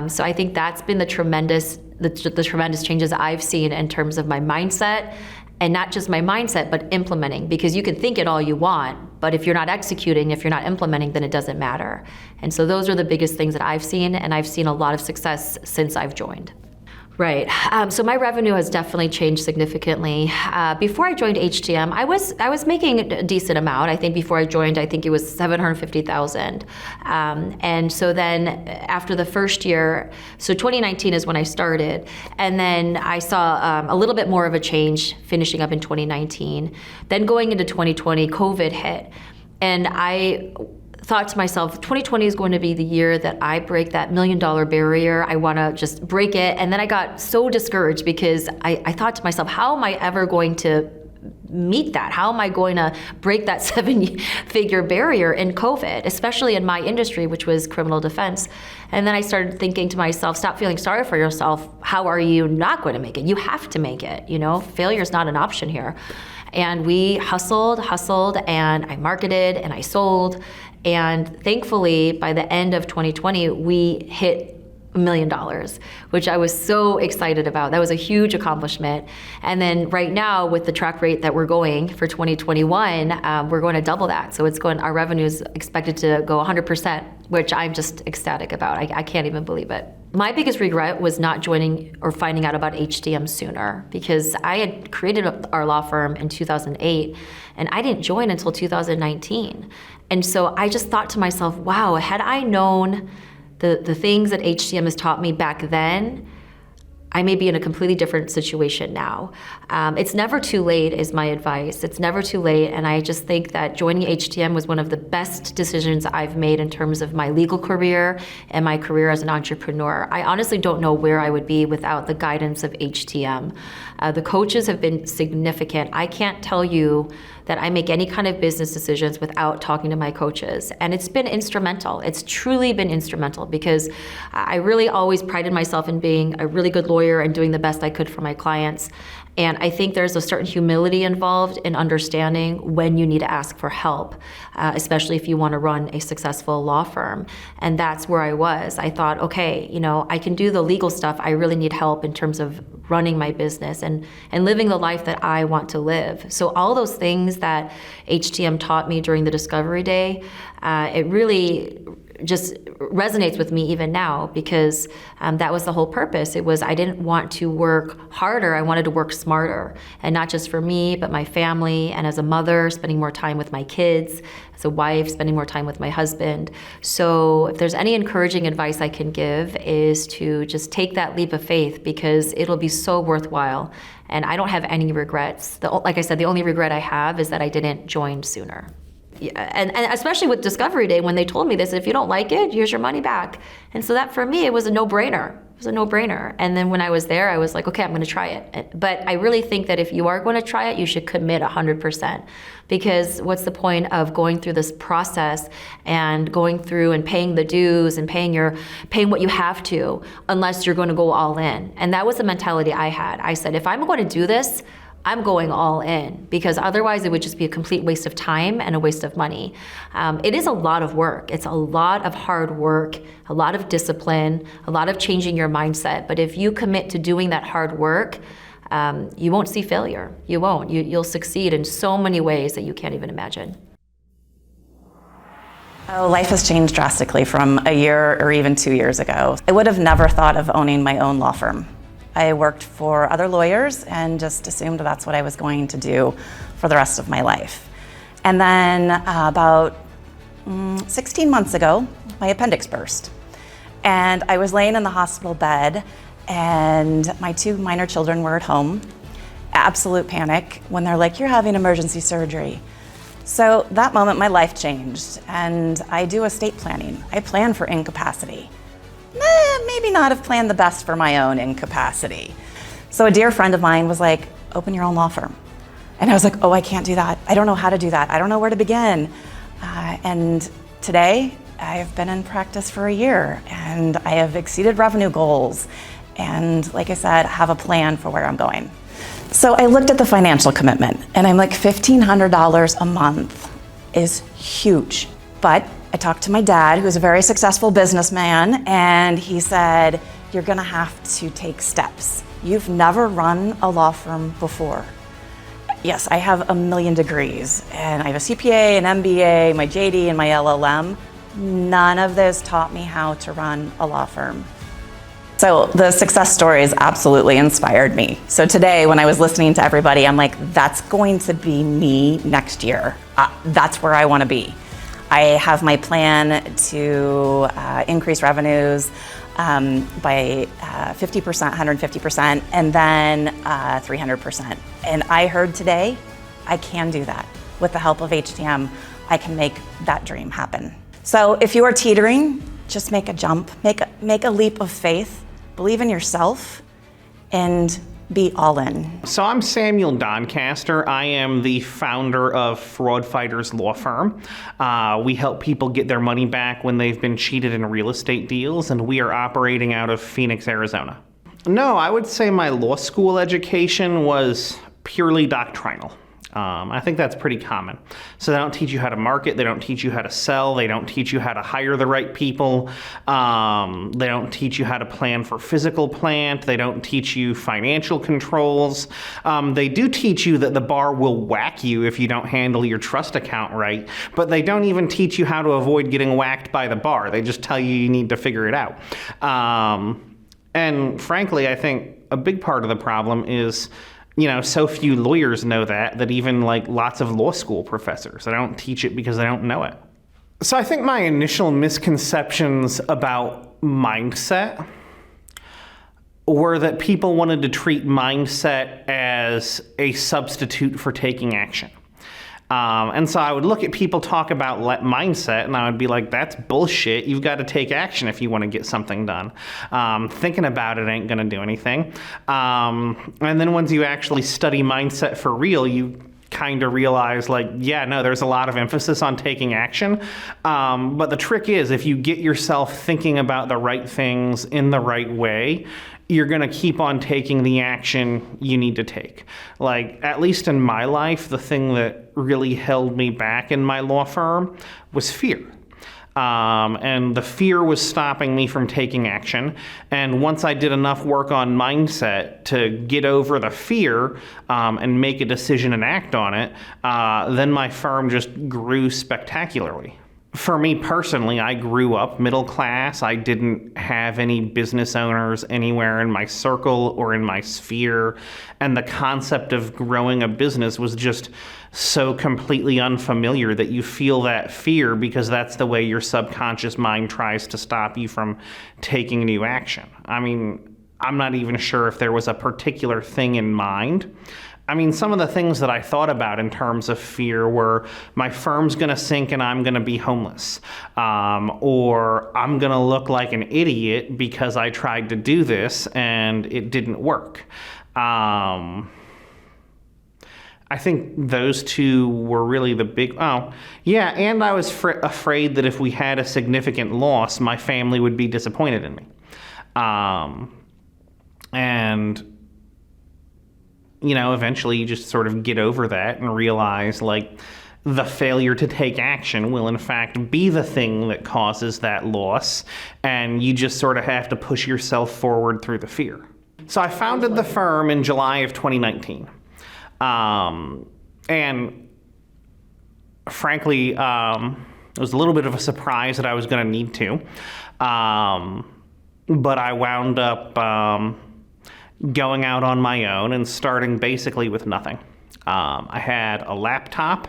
So I think that's been the tremendous the tremendous changes I've seen in terms of my mindset, and not just my mindset, but implementing, because you can think it all you want, but if you're not executing, if you're not implementing, then it doesn't matter. And so those are the biggest things that I've seen, and I've seen a lot of success since I've joined. Right. So my revenue has definitely changed significantly. Before I joined HTM, I was making a decent amount. I think before I joined, I think it was $750,000. And so then after the first year, so 2019 is when I started, and then I saw a little bit more of a change finishing up in 2019. Then going into 2020, COVID hit, and I thought to myself, 2020 is going to be the year that I break that $1 million barrier. I want to just break it. And then I got so discouraged because I thought to myself, how am I ever going to meet that? How am I going to break that 7-figure barrier in COVID, especially in my industry, which was criminal defense? And then I started thinking to myself, stop feeling sorry for yourself. How are you not going to make it? You have to make it. Failure is not an option here. And we hustled, and I marketed and I sold. And thankfully, by the end of 2020, we hit $1 million, which I was so excited about. That was a huge accomplishment. And then right now, with the track rate that we're going for 2021, we're going to double that. So our revenue is expected to go 100%, which I'm just ecstatic about. I can't even believe it. My biggest regret was not joining or finding out about HTM sooner, because I had created our law firm in 2008, and I didn't join until 2019. And so I just thought to myself, wow, had I known the things that HTM has taught me back then, I may be in a completely different situation now. It's never too late is my advice. It's never too late, and I just think that joining HTM was one of the best decisions I've made in terms of my legal career and my career as an entrepreneur. I honestly don't know where I would be without the guidance of HTM. The coaches have been significant. I can't tell you that I make any kind of business decisions without talking to my coaches. And it's been instrumental. It's truly been instrumental, because I really always prided myself in being a really good lawyer and doing the best I could for my clients. And I think there's a certain humility involved in understanding when you need to ask for help, especially if you want to run a successful law firm. And that's where I was. I thought, okay, I can do the legal stuff. I really need help in terms of running my business and living the life that I want to live. So all those things that HTM taught me during the Discovery Day, it really just resonates with me even now, because that was the whole purpose. It was, I didn't want to work harder, I wanted to work smarter. And not just for me, but my family, and as a mother, spending more time with my kids, as a wife, spending more time with my husband. So if there's any encouraging advice I can give, is to just take that leap of faith, because it'll be so worthwhile. And I don't have any regrets. Like I said, the only regret I have is that I didn't join sooner. And especially with Discovery Day, when they told me this, if you don't like it, here's your money back. And so that for me, it was a no-brainer. It was a no-brainer. And then when I was there, I was like, okay, I'm going to try it. But I really think that if you are going to try it, you should commit 100%. Because what's the point of going through this process and going through and paying the dues and paying what you have to, unless you're going to go all in? And that was the mentality I had. I said, if I'm going to do this, I'm going all in, because otherwise it would just be a complete waste of time and a waste of money. It is a lot of work. It's a lot of hard work, a lot of discipline, a lot of changing your mindset. But if you commit to doing that hard work, you won't see failure. You won't. You'll succeed in so many ways that you can't even imagine. Oh, life has changed drastically from a year or even 2 years ago. I would have never thought of owning my own law firm. I worked for other lawyers and just assumed that's what I was going to do for the rest of my life. And then about 16 months ago, my appendix burst. And I was laying in the hospital bed, and my 2 minor children were at home. Absolute panic when they're like, you're having emergency surgery. So that moment, my life changed, and I do estate planning. I plan for incapacity. Maybe not have planned the best for my own incapacity. So a dear friend of mine was like, open your own law firm. And I was like, oh, I can't do that. I don't know how to do that. I don't know where to begin. And today, I have been in practice for a year, and I have exceeded revenue goals. And like I said, have a plan for where I'm going. So I looked at the financial commitment, and I'm like, $1,500 a month is huge. But I talked to my dad, who's a very successful businessman, and he said, you're gonna have to take steps. You've never run a law firm before. Yes, I have a million degrees, and I have a CPA, an MBA, my JD, and my LLM. None of this taught me how to run a law firm. So the success stories absolutely inspired me. So today, when I was listening to everybody, I'm like, that's going to be me next year. That's where I want to be. I have my plan to increase revenues by 50%, 150%, and then 300%. And I heard today, I can do that. With the help of HTM, I can make that dream happen. So if you are teetering, just make a jump, make a leap of faith, believe in yourself, and be all in. So I'm Samuel Doncaster. I am the founder of Fraud Fighters Law Firm. We help people get their money back when they've been cheated in real estate deals, and we are operating out of Phoenix, Arizona. No, I would say my law school education was purely doctrinal. I think that's pretty common. So they don't teach you how to market, they don't teach you how to sell, they don't teach you how to hire the right people, they don't teach you how to plan for physical plant, they don't teach you financial controls. They do teach you that the bar will whack you if you don't handle your trust account right, but they don't even teach you how to avoid getting whacked by the bar. They just tell you need to figure it out. And frankly, I think a big part of the problem is so few lawyers know that even like lots of law school professors, they don't teach it because they don't know it. So I think my initial misconceptions about mindset were that people wanted to treat mindset as a substitute for taking action. And so I would look at people talk about mindset and I would be like, that's bullshit. You've got to take action if you want to get something done. Thinking about it ain't going to do anything. And then once you actually study mindset for real, you kind of realize there's a lot of emphasis on taking action. But the trick is if you get yourself thinking about the right things in the right way, you're going to keep on taking the action you need to take. At least in my life, the thing that really held me back in my law firm was fear. And the fear was stopping me from taking action. And once I did enough work on mindset to get over the fear and make a decision and act on it, then my firm just grew spectacularly. For me personally, I grew up middle class. I didn't have any business owners anywhere in my circle or in my sphere. And the concept of growing a business was just so completely unfamiliar that you feel that fear because that's the way your subconscious mind tries to stop you from taking new action. I mean, I'm not even sure if there was a particular thing in mind. I mean, some of the things that I thought about in terms of fear were my firm's going to sink and I'm going to be homeless. Or I'm going to look like an idiot because I tried to do this and it didn't work. I think those two were really the big, and I was afraid that if we had a significant loss, my family would be disappointed in me. Eventually you just sort of get over that and realize the failure to take action will in fact be the thing that causes that loss, and you just sort of have to push yourself forward through the fear. So I founded the firm in July of 2019. And frankly, it was a little bit of a surprise that I was going to need to. But I wound up going out on my own and starting basically with nothing. I had a laptop,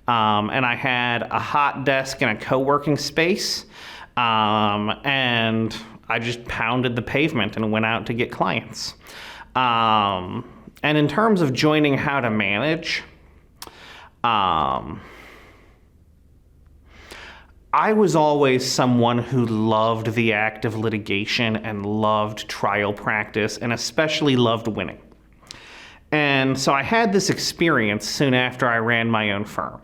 and I had a hot desk and a co-working space, and I just pounded the pavement and went out to get clients. And in terms of joining How to Manage, I was always someone who loved the act of litigation and loved trial practice and especially loved winning. And so I had this experience soon after I ran my own firm.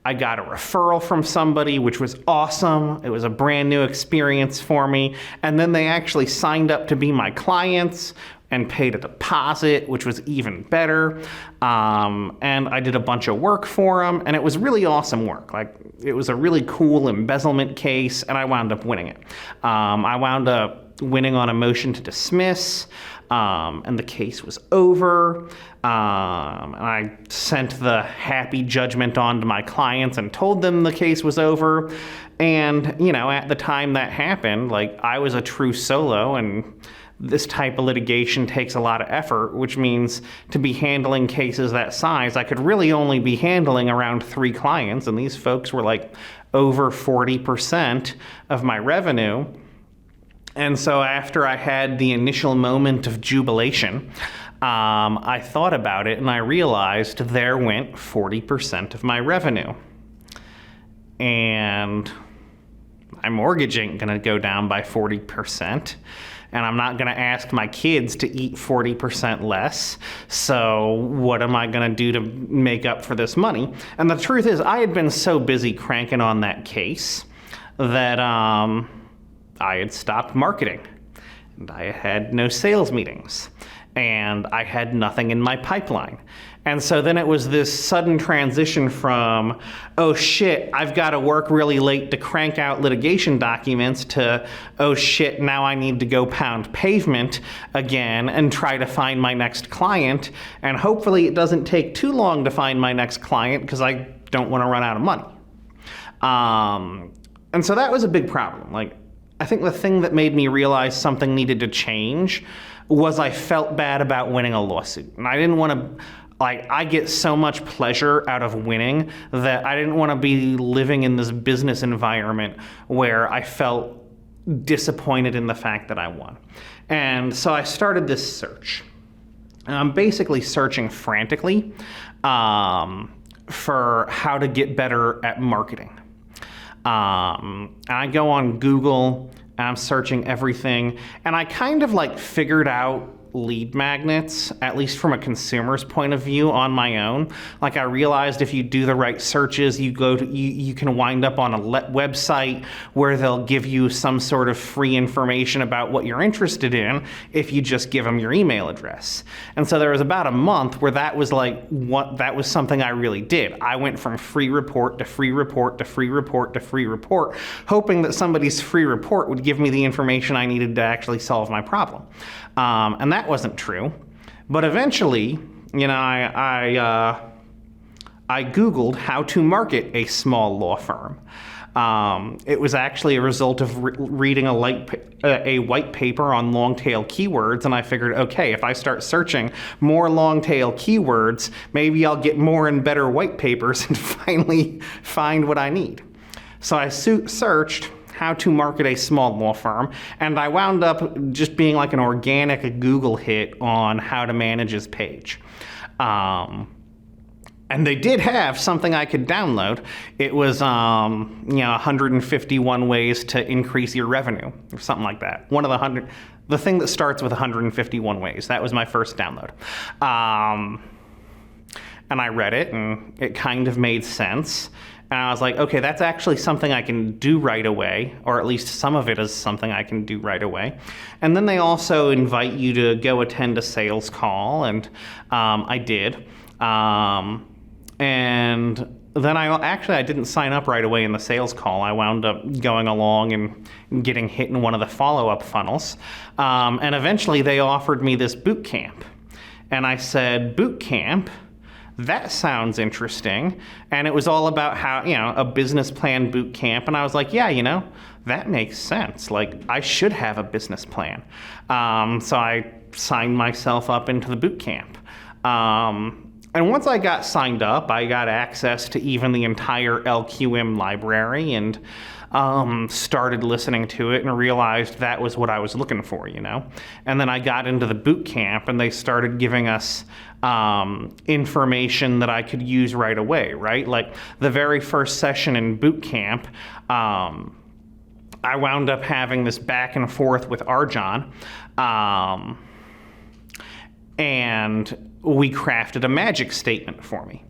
I got a referral from somebody, which was awesome. It was a brand new experience for me. And then they actually signed up to be my clients. and paid a deposit, which was even better. And I did a bunch of work for them, and it was really awesome work. Like, it was a really cool embezzlement case, and I wound up winning it. I wound up winning on a motion to dismiss, and the case was over. And I sent the happy judgment on to my clients and told them the case was over. And, you know, at the time that happened, like, I was a true solo, and this type of litigation takes a lot of effort, which means to be handling cases that size, I could really only be handling around 3 clients, and these folks were like over 40% of my revenue. And so after I had the initial moment of jubilation, I thought about it and I realized there went 40% of my revenue. And my mortgage ain't gonna go down by 40%. And I'm not gonna ask my kids to eat 40% less. So what am I gonna do to make up for this money? And the truth is, I had been so busy cranking on that case that I had stopped marketing. And I had no sales meetings. And I had nothing in my pipeline. And so then it was this sudden transition from, oh shit, I've got to work really late to crank out litigation documents, to, oh shit, now I need to go pound pavement again and try to find my next client. And hopefully it doesn't take too long to find my next client, because I don't want to run out of money. And so that was a big problem. Like, I think the thing that made me realize something needed to change was I felt bad about winning a lawsuit. And I didn't want to, like, I get so much pleasure out of winning that I didn't want to be living in this business environment where I felt disappointed in the fact that I won. And so I started this search. And I'm basically searching frantically for how to get better at marketing. And I go on Google and I'm searching everything, and I kind of like figured out lead magnets, at least from a consumer's point of view, on my own. Like, I realized if you do the right searches, you can wind up on a website where they'll give you some sort of free information about what you're interested in if you just give them your email address. And so there was about a month where that was something I really did. I went from free report to free report to free report to free report, hoping that somebody's free report would give me the information I needed to actually solve my problem. And that wasn't true. But eventually, you know, I Googled how to market a small law firm. It was actually a result of reading a white paper on long-tail keywords, and I figured, okay, if I start searching more long-tail keywords, maybe I'll get more and better white papers and finally find what I need. So I searched how to market a small law firm, and I wound up just being like an organic Google hit on how to manage his page. And they did have something I could download. It was 151 ways to increase your revenue, or something like that. The thing that starts with 151 ways. That was my first download. And I read it, and it kind of made sense. And I was like, okay, that's actually something I can do right away, or at least some of it is something I can do right away. And then they also invite you to go attend a sales call, and I did. And then I didn't sign up right away in the sales call. I wound up going along and getting hit in one of the follow-up funnels. And eventually they offered me this boot camp. And I said, boot camp? That sounds interesting. And it was all about how, you know, a business plan boot camp. And I was like, yeah, you know, that makes sense. Like, I should have a business plan. So I signed myself up into the boot camp. And once I got signed up, I got access to even the entire LQM library and started listening to it and realized that was what I was looking for, you know? And then I got into the boot camp and they started giving us information that I could use right away, right? Like the very first session in boot camp, I wound up having this back and forth with Arjan, and we crafted a magic statement for me.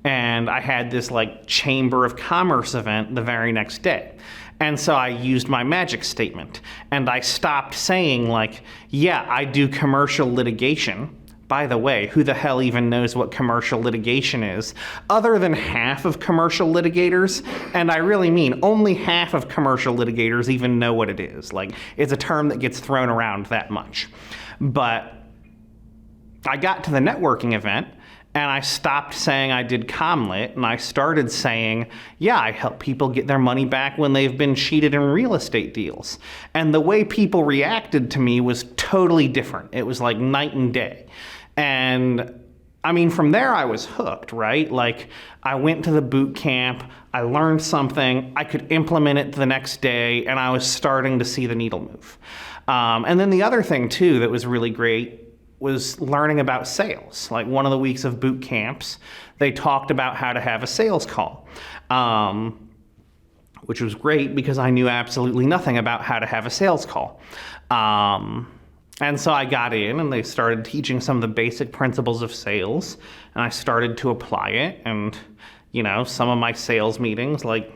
And I had this like Chamber of Commerce event the very next day. And so I used my magic statement, and I stopped saying like, yeah, I do commercial litigation. By the way, who the hell even knows what commercial litigation is? Other than half of commercial litigators, and I really mean only half of commercial litigators even know what it is. Like, it's a term that gets thrown around that much. But I got to the networking event, and I stopped saying I did CommLit, and I started saying, yeah, I help people get their money back when they've been cheated in real estate deals. And the way people reacted to me was totally different. It was like night and day. And I mean, from there I was hooked, right? Like, I went to the boot camp, I learned something, I could implement it the next day, and I was starting to see the needle move. And then the other thing too that was really great was learning about sales. Like, one of the weeks of boot camps, they talked about how to have a sales call, which was great because I knew absolutely nothing about how to have a sales call. And so I got in, and they started teaching some of the basic principles of sales, and I started to apply it. And, you know, some of my sales meetings, like,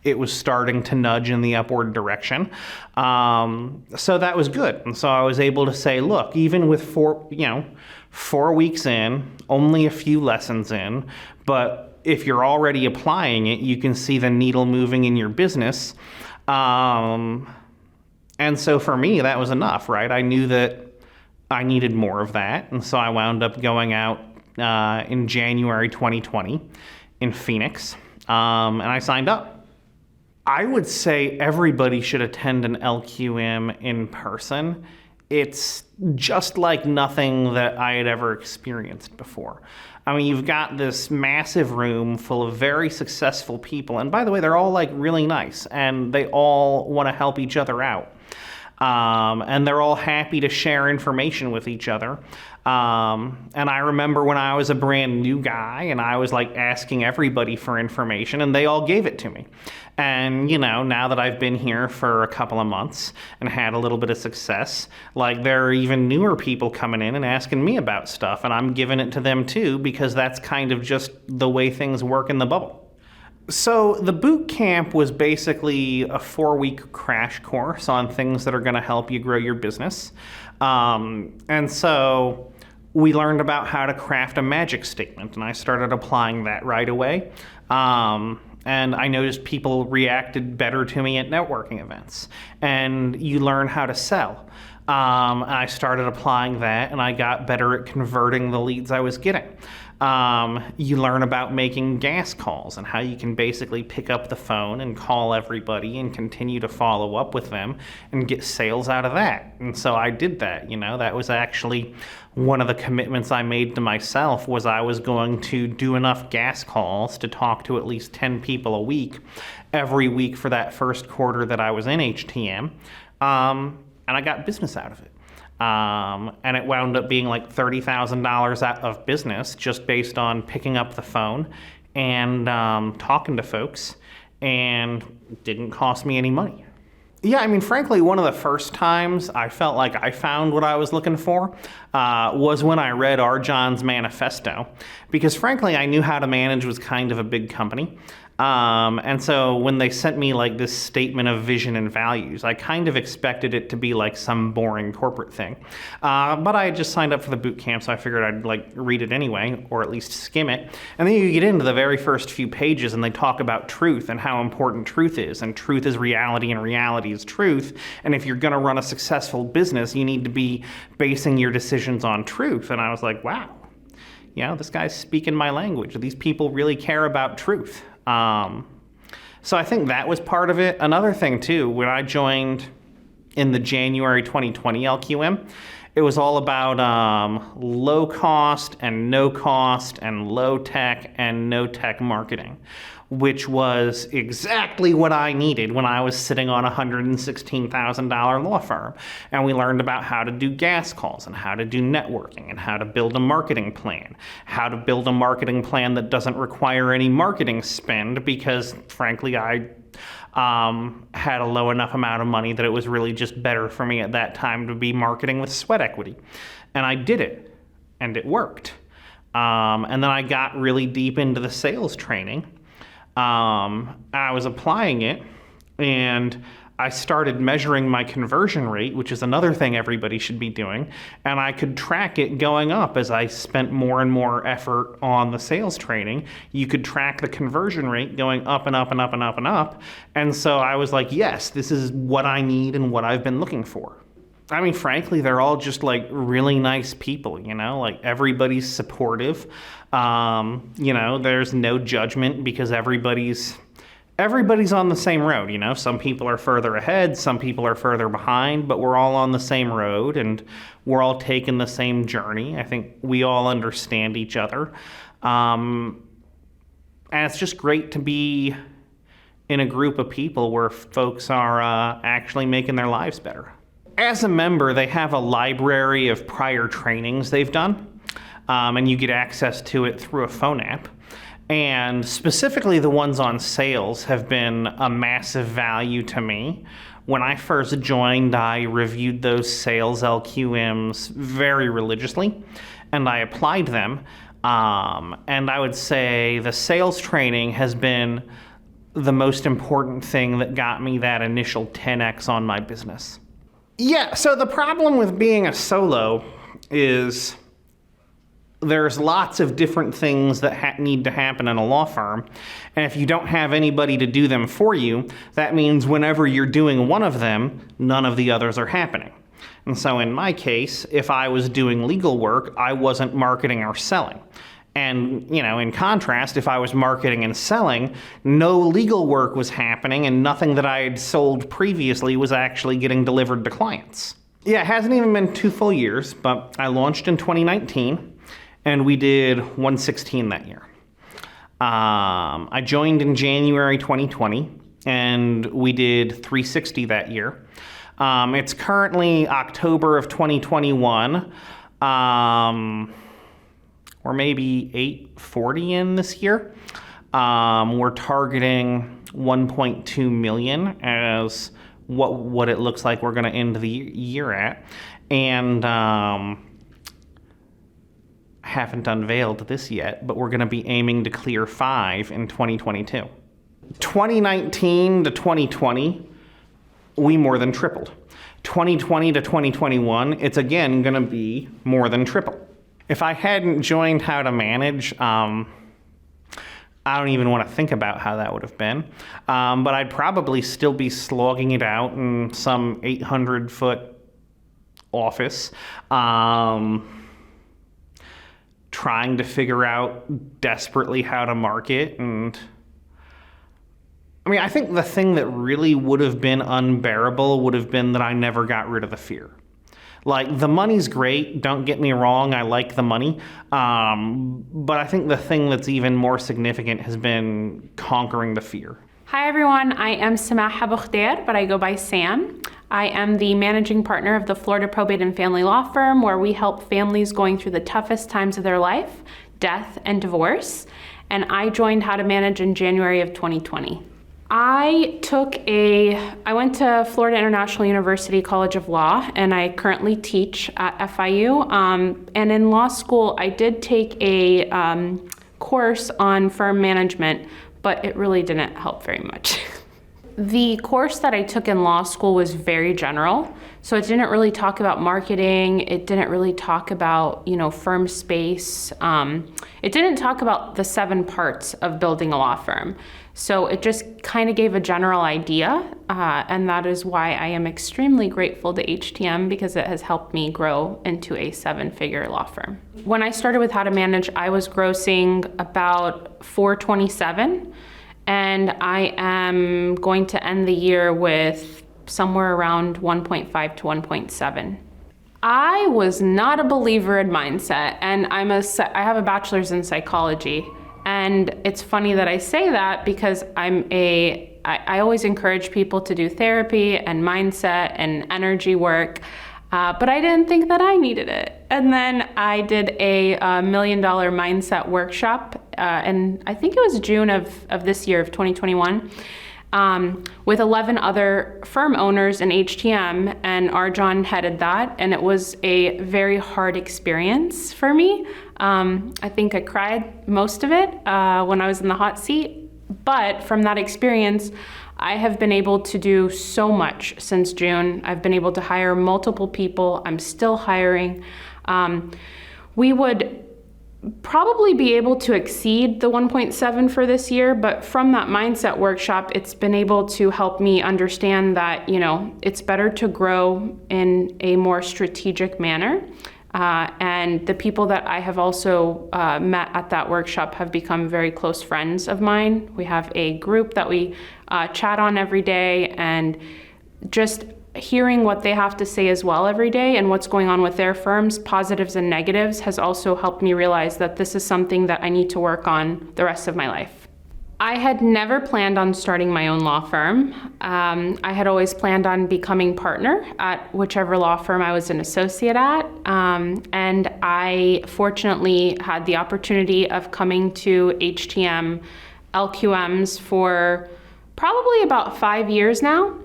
it was starting to nudge in the upward direction. So that was good. And so I was able to say, look, even with 4 weeks in, only a few lessons in, but if you're already applying it, you can see the needle moving in your business. And so for me, that was enough, right? I knew that I needed more of that. And so I wound up going out in January 2020 in Phoenix, and I signed up. I would say everybody should attend an LQM in person. It's just like nothing that I had ever experienced before. I mean, you've got this massive room full of very successful people. And by the way, they're all like really nice, and they all want to help each other out. And they're all happy to share information with each other. And I remember when I was a brand new guy and I was like asking everybody for information, and they all gave it to me. And, you know, now that I've been here for a couple of months and had a little bit of success, like, there are even newer people coming in and asking me about stuff, and I'm giving it to them too, because that's kind of just the way things work in the bubble. So the boot camp was basically a 4-week crash course on things that are going to help you grow your business. And so we learned about how to craft a magic statement, and I started applying that right away. And I noticed people reacted better to me at networking events. And you learn how to sell. And I started applying that, and I got better at converting the leads I was getting. You learn about making gas calls and how you can basically pick up the phone and call everybody and continue to follow up with them and get sales out of that. And so I did that. You know, that was actually one of the commitments I made to myself, was I was going to do enough gas calls to talk to at least 10 people a week every week for that first quarter that I was in HTM. And I got business out of it. And it wound up being like $30,000 out of business just based on picking up the phone and talking to folks, and it didn't cost me any money. Yeah, I mean, frankly, one of the first times I felt like I found what I was looking for was when I read Arjan's manifesto, because frankly, I knew How to Manage was kind of a big company. And so when they sent me like this statement of vision and values, I kind of expected it to be like some boring corporate thing. But I had just signed up for the boot camp, so I figured I'd like read it anyway, or at least skim it. And then you get into the very first few pages and they talk about truth and how important truth is. And truth is reality, and reality is truth. And if you're going to run a successful business, you need to be basing your decisions on truth. And I was like, wow, you know, this guy's speaking my language. These people really care about truth. So I think that was part of it. Another thing too, when I joined in the January 2020 LQM, it was all about low cost and no cost and low tech and no tech marketing, which was exactly what I needed when I was sitting on a $116,000 law firm. And we learned about how to do gas calls and how to do networking and how to build a marketing plan, how to build a marketing plan that doesn't require any marketing spend, because frankly, I had a low enough amount of money that it was really just better for me at that time to be marketing with sweat equity. And I did it, and it worked. And then I got really deep into the sales training. I was applying it, And I started measuring my conversion rate, which is another thing everybody should be doing, and I could track it going up as I spent more and more effort on the sales training. You could track the conversion rate going up and up and up and up and up. And so I was like, yes, this is what I need and what I've been looking for. I mean, frankly, they're all just like really nice people, you know, like everybody's supportive. You know, there's no judgment because everybody's on the same road, you know. Some people are further ahead, some people are further behind, but we're all on the same road and we're all taking the same journey. I think we all understand each other. And it's just great to be in a group of people where folks are actually making their lives better. As a member, they have a library of prior trainings they've done, and you get access to it through a phone app. And specifically the ones on sales have been a massive value to me. When I first joined, I reviewed those sales LQMs very religiously, and I applied them. And I would say the sales training has been the most important thing that got me that initial 10x on my business. Yeah, so the problem with being a solo is there's lots of different things that need to happen in a law firm. And if you don't have anybody to do them for you, that means whenever you're doing one of them, none of the others are happening. And so in my case, if I was doing legal work, I wasn't marketing or selling. And, you know, in contrast, if I was marketing and selling, no legal work was happening and nothing that I had sold previously was actually getting delivered to clients. Yeah, it hasn't even been 2 full years, but I launched in 2019. And we did 116 that year. I joined in January 2020, and we did 360 that year. It's currently October of 2021. We're maybe 840 in this year. We're targeting 1.2 million as what it looks like we're going to end the year at. And haven't unveiled this yet, but we're going to be aiming to clear 5 in 2022. 2019 to 2020, we more than tripled. 2020 to 2021, it's again going to be more than triple. If I hadn't joined How to Manage, I don't even want to think about how that would have been. But I'd probably still be slogging it out in some 800-foot office, trying to figure out desperately how to market. And I mean, I think the thing that really would have been unbearable would have been that I never got rid of the fear. Like, the money's great, don't get me wrong, I like the money. But I think the thing that's even more significant has been conquering the fear. Hi everyone, I am Samaha Boukhder, but I go by Sam. I am the managing partner of the Florida Probate and Family Law Firm, where we help families going through the toughest times of their life, death and divorce. And I joined How to Manage in January of 2020. I went to Florida International University College of Law, and I currently teach at FIU. And in law school, I did take a course on firm management, but it really didn't help very much. The course that I took in law school was very general, so it didn't really talk about marketing. It didn't really talk about, firm space. It didn't talk about the 7 parts of building a law firm. So it just kind of gave a general idea, and that is why I am extremely grateful to HTM, because it has helped me grow into a 7-figure law firm. When I started with How to Manage, I was grossing about $427. And I am going to end the year with somewhere around 1.5 to 1.7. I was not a believer in mindset, and I have a bachelor's in psychology. And it's funny that I say that because I always encourage people to do therapy and mindset and energy work, but I didn't think that I needed it. And then I did a $1 million mindset workshop, and I think it was June of this year, of 2021, with 11 other firm owners in HTM, and Arjan headed that, and it was a very hard experience for me. I think I cried most of it when I was in the hot seat, but from that experience, I have been able to do so much since June. I've been able to hire multiple people. I'm still hiring. We would probably be able to exceed the 1.7 for this year, but from that mindset workshop, it's been able to help me understand that, it's better to grow in a more strategic manner. And the people that I have also met at that workshop have become very close friends of mine. We have a group that we chat on every day, and just hearing what they have to say as well every day and what's going on with their firms, positives and negatives, has also helped me realize that this is something that I need to work on the rest of my life. I had never planned on starting my own law firm. I had always planned on becoming partner at whichever law firm I was an associate at. And I fortunately had the opportunity of coming to HTM LQMs for probably about 5 years now.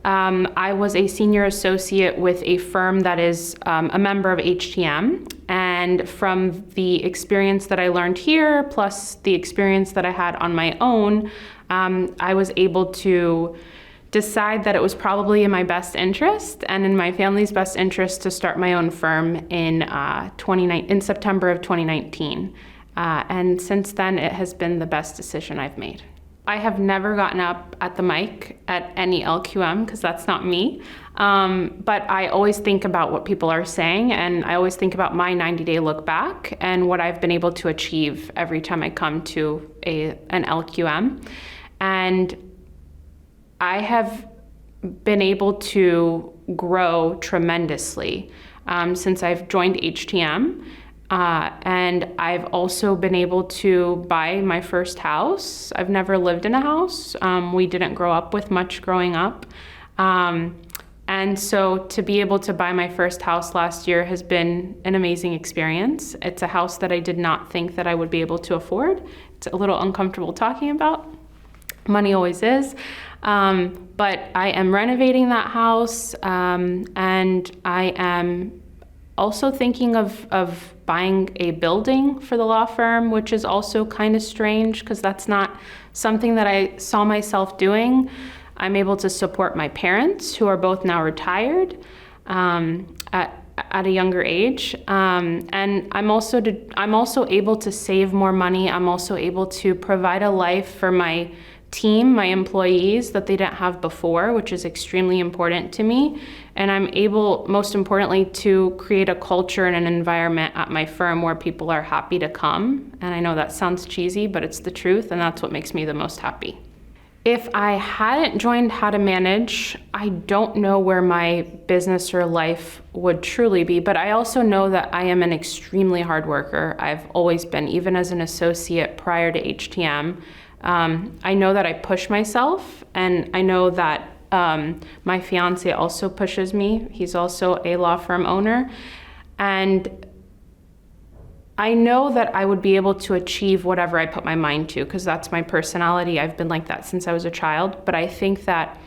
I was a senior associate with a firm that is a member of HTM. And from the experience that I learned here, plus the experience that I had on my own, I was able to decide that it was probably in my best interest and in my family's best interest to start my own firm in September of 2019. And since then, it has been the best decision I've made. I have never gotten up at the mic at any LQM because that's not me. But I always think about what people are saying, and I always think about my 90-day look back and what I've been able to achieve every time I come to an LQM. And I have been able to grow tremendously since I've joined HTM. And I've also been able to buy my first house. I've never lived in a house. We didn't grow up with much growing up. And so to be able to buy my first house last year has been an amazing experience. It's a house that I did not think that I would be able to afford. It's a little uncomfortable talking about. Money always is. But I am renovating that house, and I am also thinking of buying a building for the law firm, which is also kind of strange because that's not something that I saw myself doing. I'm able to support my parents, who are both now retired at a younger age, and I'm also able to save more money. I'm also able to provide a life for my team, my employees, that they didn't have before, which is extremely important to me. And I'm able, most importantly, to create a culture and an environment at my firm where people are happy to come. And I know that sounds cheesy, but it's the truth, and that's what makes me the most happy. If I hadn't joined How to Manage, I don't know where my business or life would truly be, but I also know that I am an extremely hard worker. I've always been, even as an associate prior to HTM. I know that I push myself, and I know that my fiance also pushes me. He's also a law firm owner. And I know that I would be able to achieve whatever I put my mind to, because that's my personality. I've been like that since I was a child. But I think that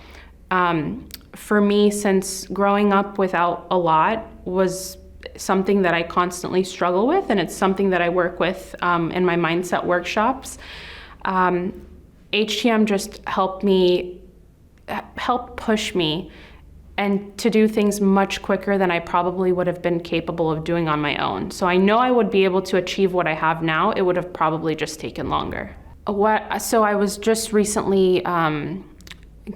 for me, since growing up without a lot was something that I constantly struggle with, and it's something that I work with in my mindset workshops, HTM just helped push me and to do things much quicker than I probably would have been capable of doing on my own. So I know I would be able to achieve what I have now. It would have probably just taken longer. So I was just recently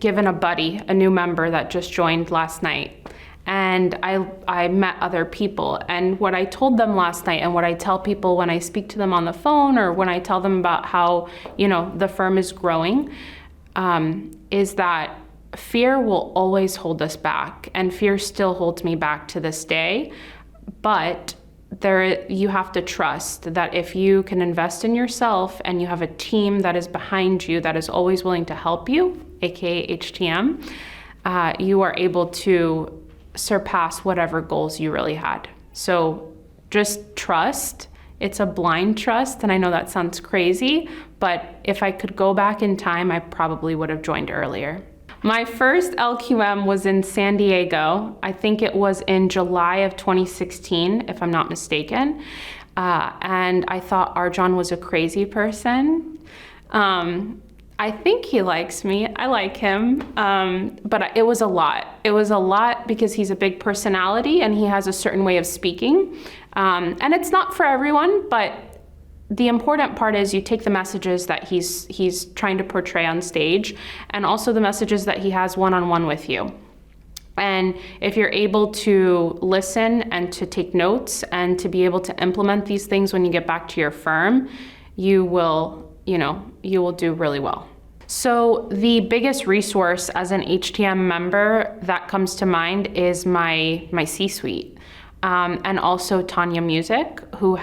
given a buddy, a new member that just joined last night. And I met other people. And what I told them last night, and what I tell people when I speak to them on the phone, or when I tell them about how, the firm is growing, is that fear will always hold us back. And fear still holds me back to this day. But you have to trust that if you can invest in yourself and you have a team that is behind you, that is always willing to help you, aka HTM, you are able to surpass whatever goals you really had. So just trust. It's a blind trust, and I know that sounds crazy, but if I could go back in time, I probably would have joined earlier. My first LQM was in San Diego. I think it was in July of 2016, if I'm not mistaken. And I thought Arjan was a crazy person. I think he likes me. I like him. But it was a lot. It was a lot because he's a big personality and he has a certain way of speaking. And it's not for everyone, but the important part is you take the messages that he's trying to portray on stage and also the messages that he has one-on-one with you. And if you're able to listen and to take notes and to be able to implement these things when you get back to your firm, you will do really well. So the biggest resource as an HTM member that comes to mind is my C-suite. And also Tanya Music, who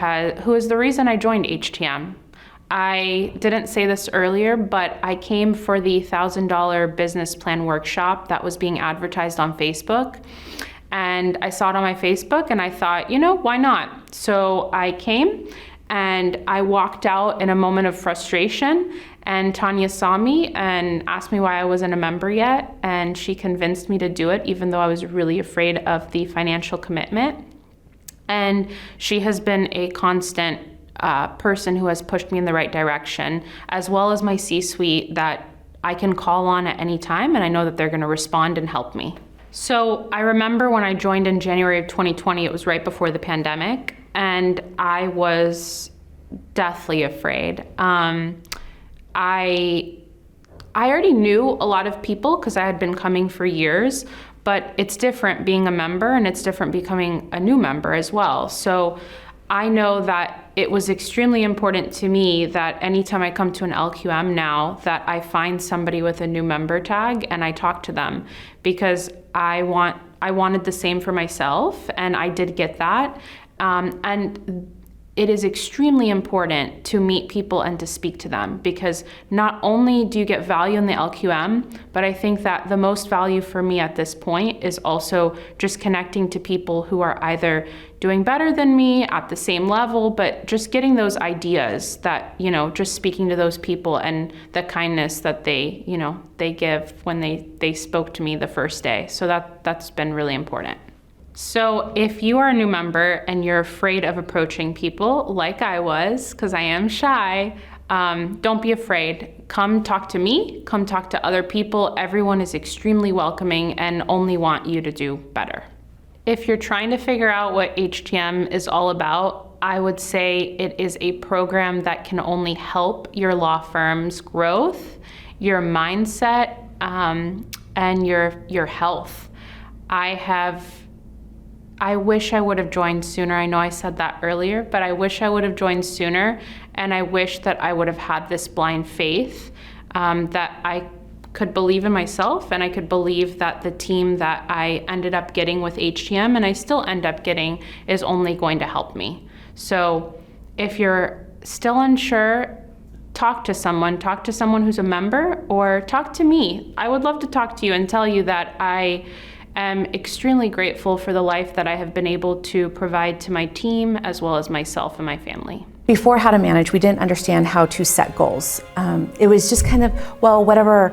is the reason I joined HTM. I didn't say this earlier, but I came for the $1,000 business plan workshop that was being advertised on Facebook. And I saw it on my Facebook and I thought, why not? So I came and I walked out in a moment of frustration, and Tanya saw me and asked me why I wasn't a member yet, and she convinced me to do it even though I was really afraid of the financial commitment. And she has been a constant person who has pushed me in the right direction, as well as my C-suite that I can call on at any time, and I know that they're going to respond and help me. So I remember when I joined in January of 2020, it was right before the pandemic, and I was deathly afraid. I already knew a lot of people because I had been coming for years, but it's different being a member and it's different becoming a new member as well. So I know that it was extremely important to me that anytime I come to an LQM now that I find somebody with a new member tag and I talk to them, because I wanted the same for myself, and I did get that. And it is extremely important to meet people and to speak to them, because not only do you get value in the LQM, but I think that the most value for me at this point is also just connecting to people who are either doing better than me at the same level, but just getting those ideas that, just speaking to those people and the kindness that they give when they spoke to me the first day. So that's been really important. So if you are a new member and you're afraid of approaching people like I was, because I am shy, don't be afraid. Come talk to me, come talk to other people. Everyone is extremely welcoming and only want you to do better. If you're trying to figure out what HTM is all about, I would say it is a program that can only help your law firm's growth, your mindset, and your health. I wish I would have joined sooner. I know I said that earlier, but I wish I would have joined sooner, and I wish that I would have had this blind faith, that I could believe in myself, and I could believe that the team that I ended up getting with HTM, and I still end up getting, is only going to help me. So if you're still unsure, talk to someone who's a member, or talk to me. I would love to talk to you and tell you that I am extremely grateful for the life that I have been able to provide to my team, as well as myself and my family. Before How to Manage, we didn't understand how to set goals. It was just kind of, well, whatever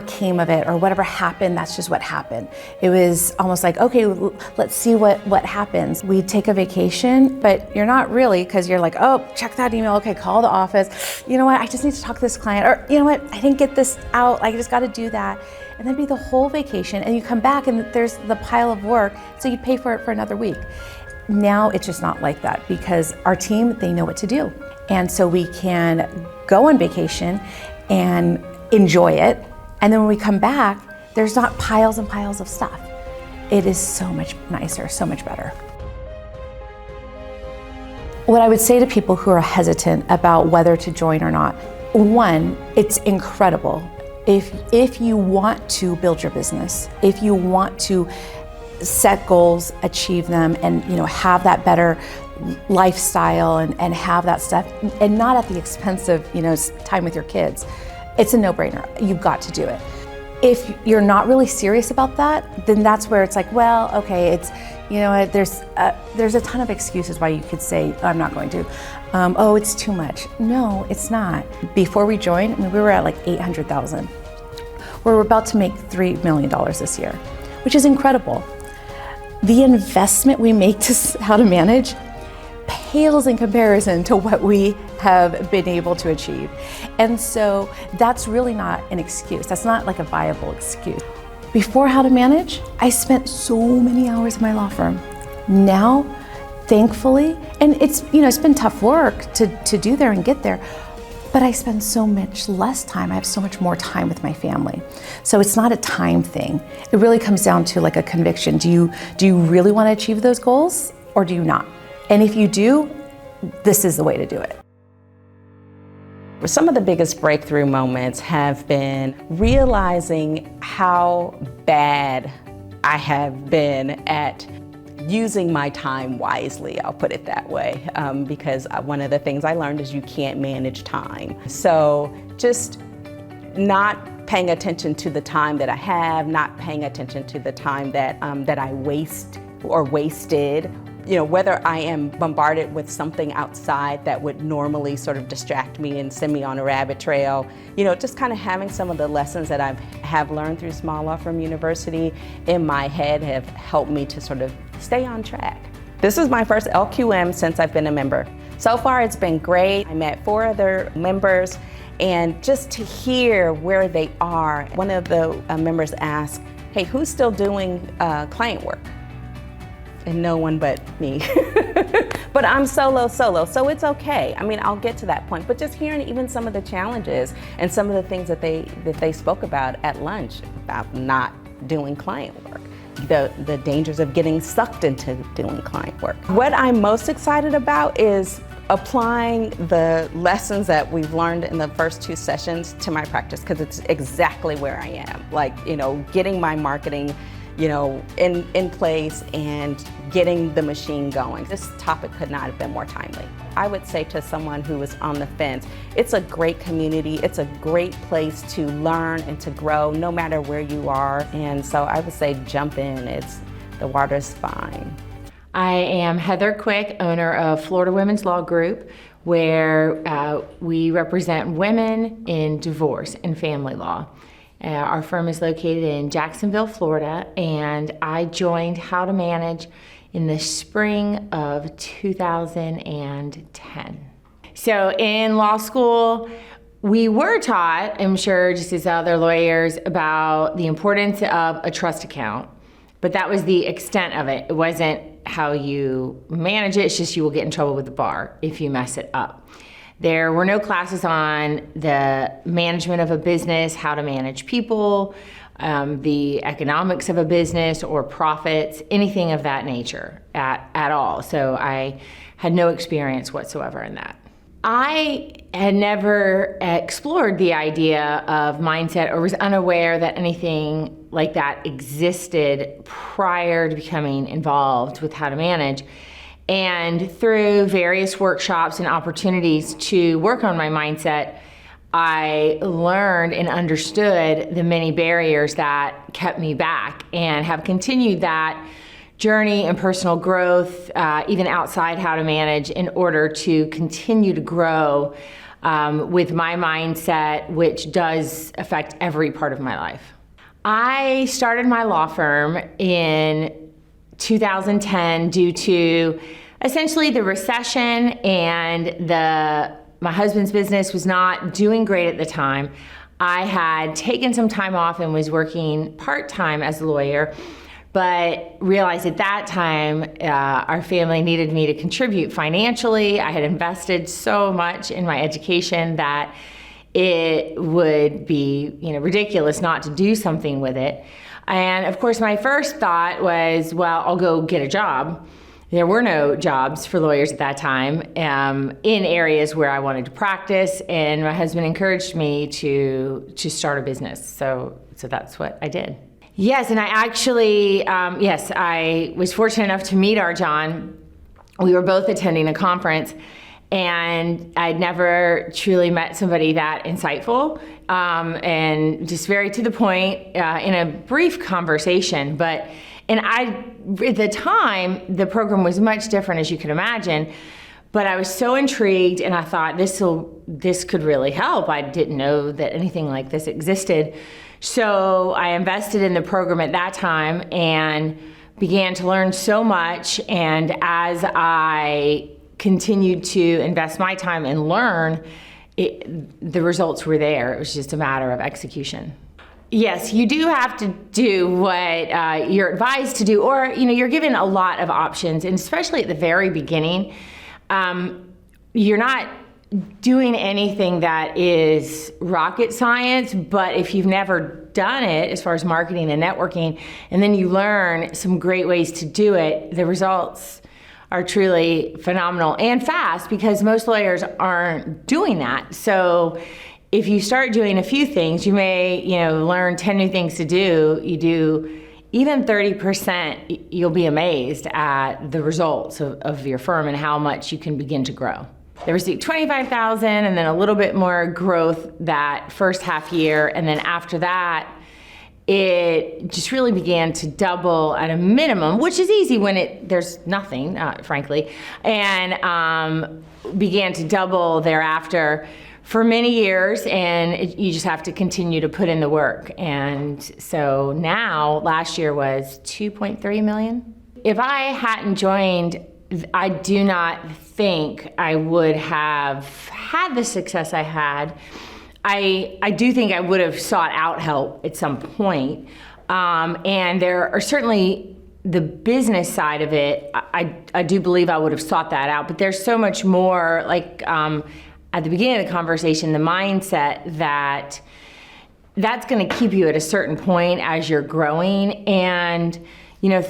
came of it or whatever happened, that's just what happened. It was almost like, okay, let's see what happens. We take a vacation, but you're not really, because you're like, oh, check that email, okay, call the office. You know what, I just need to talk to this client, or you know what, I didn't get this out, I just gotta do that. And then be the whole vacation, and you come back and there's the pile of work, so you pay for it for another week. Now it's just not like that, because our team, they know what to do. And so we can go on vacation and enjoy it. And then when we come back, there's not piles and piles of stuff. It is so much nicer, so much better. What I would say to people who are hesitant about whether to join or not, one, it's incredible. If you want to build your business, if you want to set goals, achieve them, and have that better lifestyle and have that stuff, and not at the expense of time with your kids, it's a no-brainer. You've got to do it. If you're not really serious about that, then that's where it's like, well, okay, it's there's a ton of excuses why you could say, oh, I'm not going to. Oh, it's too much. No, it's not. Before we joined, we were at like 800,000. We're about to make $3 million this year, which is incredible. The investment we make to How to Manage pales in comparison to what we have been able to achieve. And so that's really not an excuse. That's not like a viable excuse. Before How to Manage, I spent so many hours in my law firm. Now, thankfully, and it's been tough work to do there and get there, but I spend so much less time. I have so much more time with my family. So it's not a time thing. It really comes down to like a conviction. Do you really want to achieve those goals or do you not? And if you do, this is the way to do it. Some of the biggest breakthrough moments have been realizing how bad I have been at using my time wisely, I'll put it that way, because one of the things I learned is you can't manage time. So just not paying attention to the time that I have, not paying attention to the time that I waste or wasted. Whether I am bombarded with something outside that would normally sort of distract me and send me on a rabbit trail, just kind of having some of the lessons that I have learned through Small Law Firm University in my head have helped me to sort of stay on track. This is my first LQM since I've been a member. So far it's been great. I met 4 other members, and just to hear where they are, one of the members asked, hey, who's still doing client work? And no one but me. But I'm solo, so it's okay. I mean, I'll get to that point. But just hearing even some of the challenges and some of the things that they spoke about at lunch about not doing client work, the dangers of getting sucked into doing client work. What I'm most excited about is applying the lessons that we've learned in the first 2 sessions to my practice, because it's exactly where I am. Like, getting my marketing in place and getting the machine going. This topic could not have been more timely. I would say to someone who is on the fence, it's a great community, it's a great place to learn and to grow no matter where you are. And so I would say jump in, the water's fine. I am Heather Quick, owner of Florida Women's Law Group, where we represent women in divorce and family law. Our firm is located in Jacksonville, Florida, and I joined How to Manage in the spring of 2010. So in law school, we were taught, I'm sure just as other lawyers, about the importance of a trust account, but that was the extent of it. It wasn't how you manage it, it's just you will get in trouble with the bar if you mess it up. There were no classes on the management of a business, how to manage people, the economics of a business or profits, anything of that nature at all. So I had no experience whatsoever in that. I had never explored the idea of mindset or was unaware that anything like that existed prior to becoming involved with How to Manage. And through various workshops and opportunities to work on my mindset, I learned and understood the many barriers that kept me back and have continued that journey and personal growth, even outside How to Manage, in order to continue to grow with my mindset, which does affect every part of my life. I started my law firm in 2010 due to essentially the recession, and my husband's business was not doing great at the time. I had taken some time off and was working part-time as a lawyer, but realized at that time our family needed me to contribute financially. I had invested so much in my education that it would be ridiculous not to do something with it. And of course, my first thought was, well, I'll go get a job. There were no jobs for lawyers at that time in areas where I wanted to practice, and my husband encouraged me to start a business. So that's what I did. Yes, and I actually, I was fortunate enough to meet Arjan. We were both attending a conference, and I'd never truly met somebody that insightful and just very to the point in a brief conversation. At the time, the program was much different, as you can imagine, but I was so intrigued, and I thought this could really help. I didn't know that anything like this existed. So I invested in the program at that time and began to learn so much. And as I continued to invest my time and learn, the results were there. It was just a matter of execution. Yes, you do have to do what you're advised to do, or you're given a lot of options, and especially at the very beginning, you're not doing anything that is rocket science, but if you've never done it as far as marketing and networking, and then you learn some great ways to do it, the results are truly phenomenal and fast, because most lawyers aren't doing that. So if you start doing a few things, you may learn 10 new things to do. You do even 30%, you'll be amazed at the results of your firm and how much you can begin to grow. They received $25,000 and then a little bit more growth that first half year, and then after that, it just really began to double at a minimum, which is easy when there's nothing, frankly, and began to double thereafter for many years, and you just have to continue to put in the work. And so now, last year was 2.3 million. If I hadn't joined, I do not think I would have had the success I had. I do think I would have sought out help at some point. And there are certainly the business side of it. I do believe I would have sought that out, but there's so much more, like at the beginning of the conversation, the mindset that's going to keep you at a certain point as you're growing. And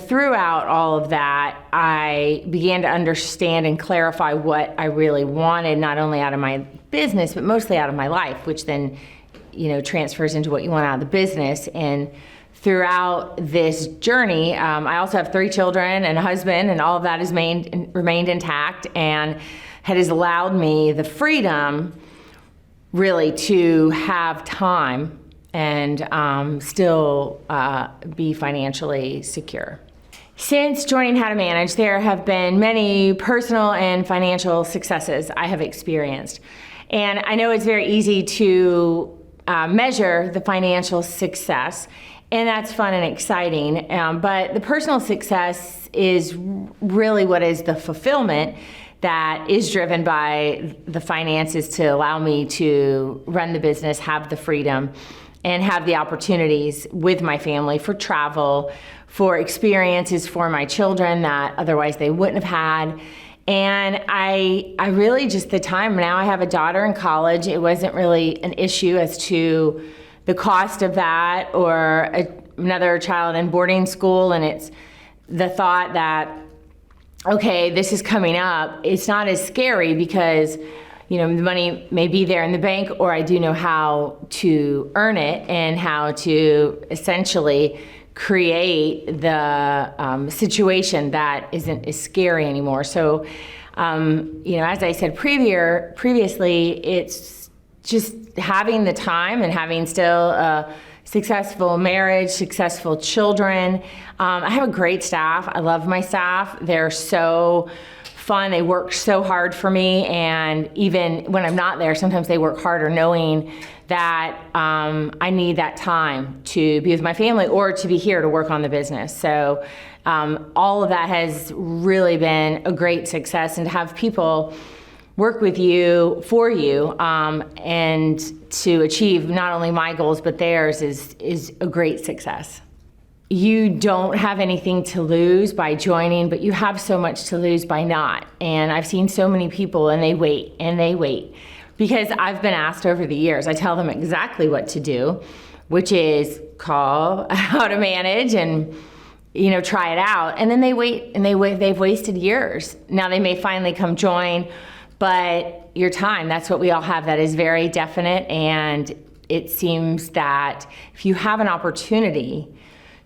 throughout all of that, I began to understand and clarify what I really wanted, not only out of my business, but mostly out of my life, which then, transfers into what you want out of the business. And throughout this journey, I also have 3 children and a husband, and all of that has remained intact, and has allowed me the freedom really to have time and still be financially secure. Since joining How to Manage, there have been many personal and financial successes I have experienced. And I know it's very easy to measure the financial success, and that's fun and exciting. But the personal success is really what is the fulfillment that is driven by the finances to allow me to run the business, have the freedom, and have the opportunities with my family for travel, for experiences for my children that otherwise they wouldn't have had. And I really just, the time, now I have a daughter in college, it wasn't really an issue as to the cost of that, or another child in boarding school, and it's the thought that, okay, this is coming up. It's not as scary because the money may be there in the bank, or I do know how to earn it and how to essentially create the situation that isn't as scary anymore. So, as I said previously, it's just having the time and having still a successful marriage, successful children. I have a great staff. I love my staff. They're so fun. They work so hard for me, and even when I'm not there, sometimes they work harder knowing that I need that time to be with my family or to be here to work on the business. So all of that has really been a great success, and to have people work with you, for you, and to achieve not only my goals but theirs is a great success. You don't have anything to lose by joining, but you have so much to lose by not. And I've seen so many people, and they wait and they wait, because I've been asked over the years. I tell them exactly what to do, which is call How to Manage and try it out. And then they wait and they've wasted years. Now they may finally come join, but your time, that's what we all have, that is very definite. And it seems that if you have an opportunity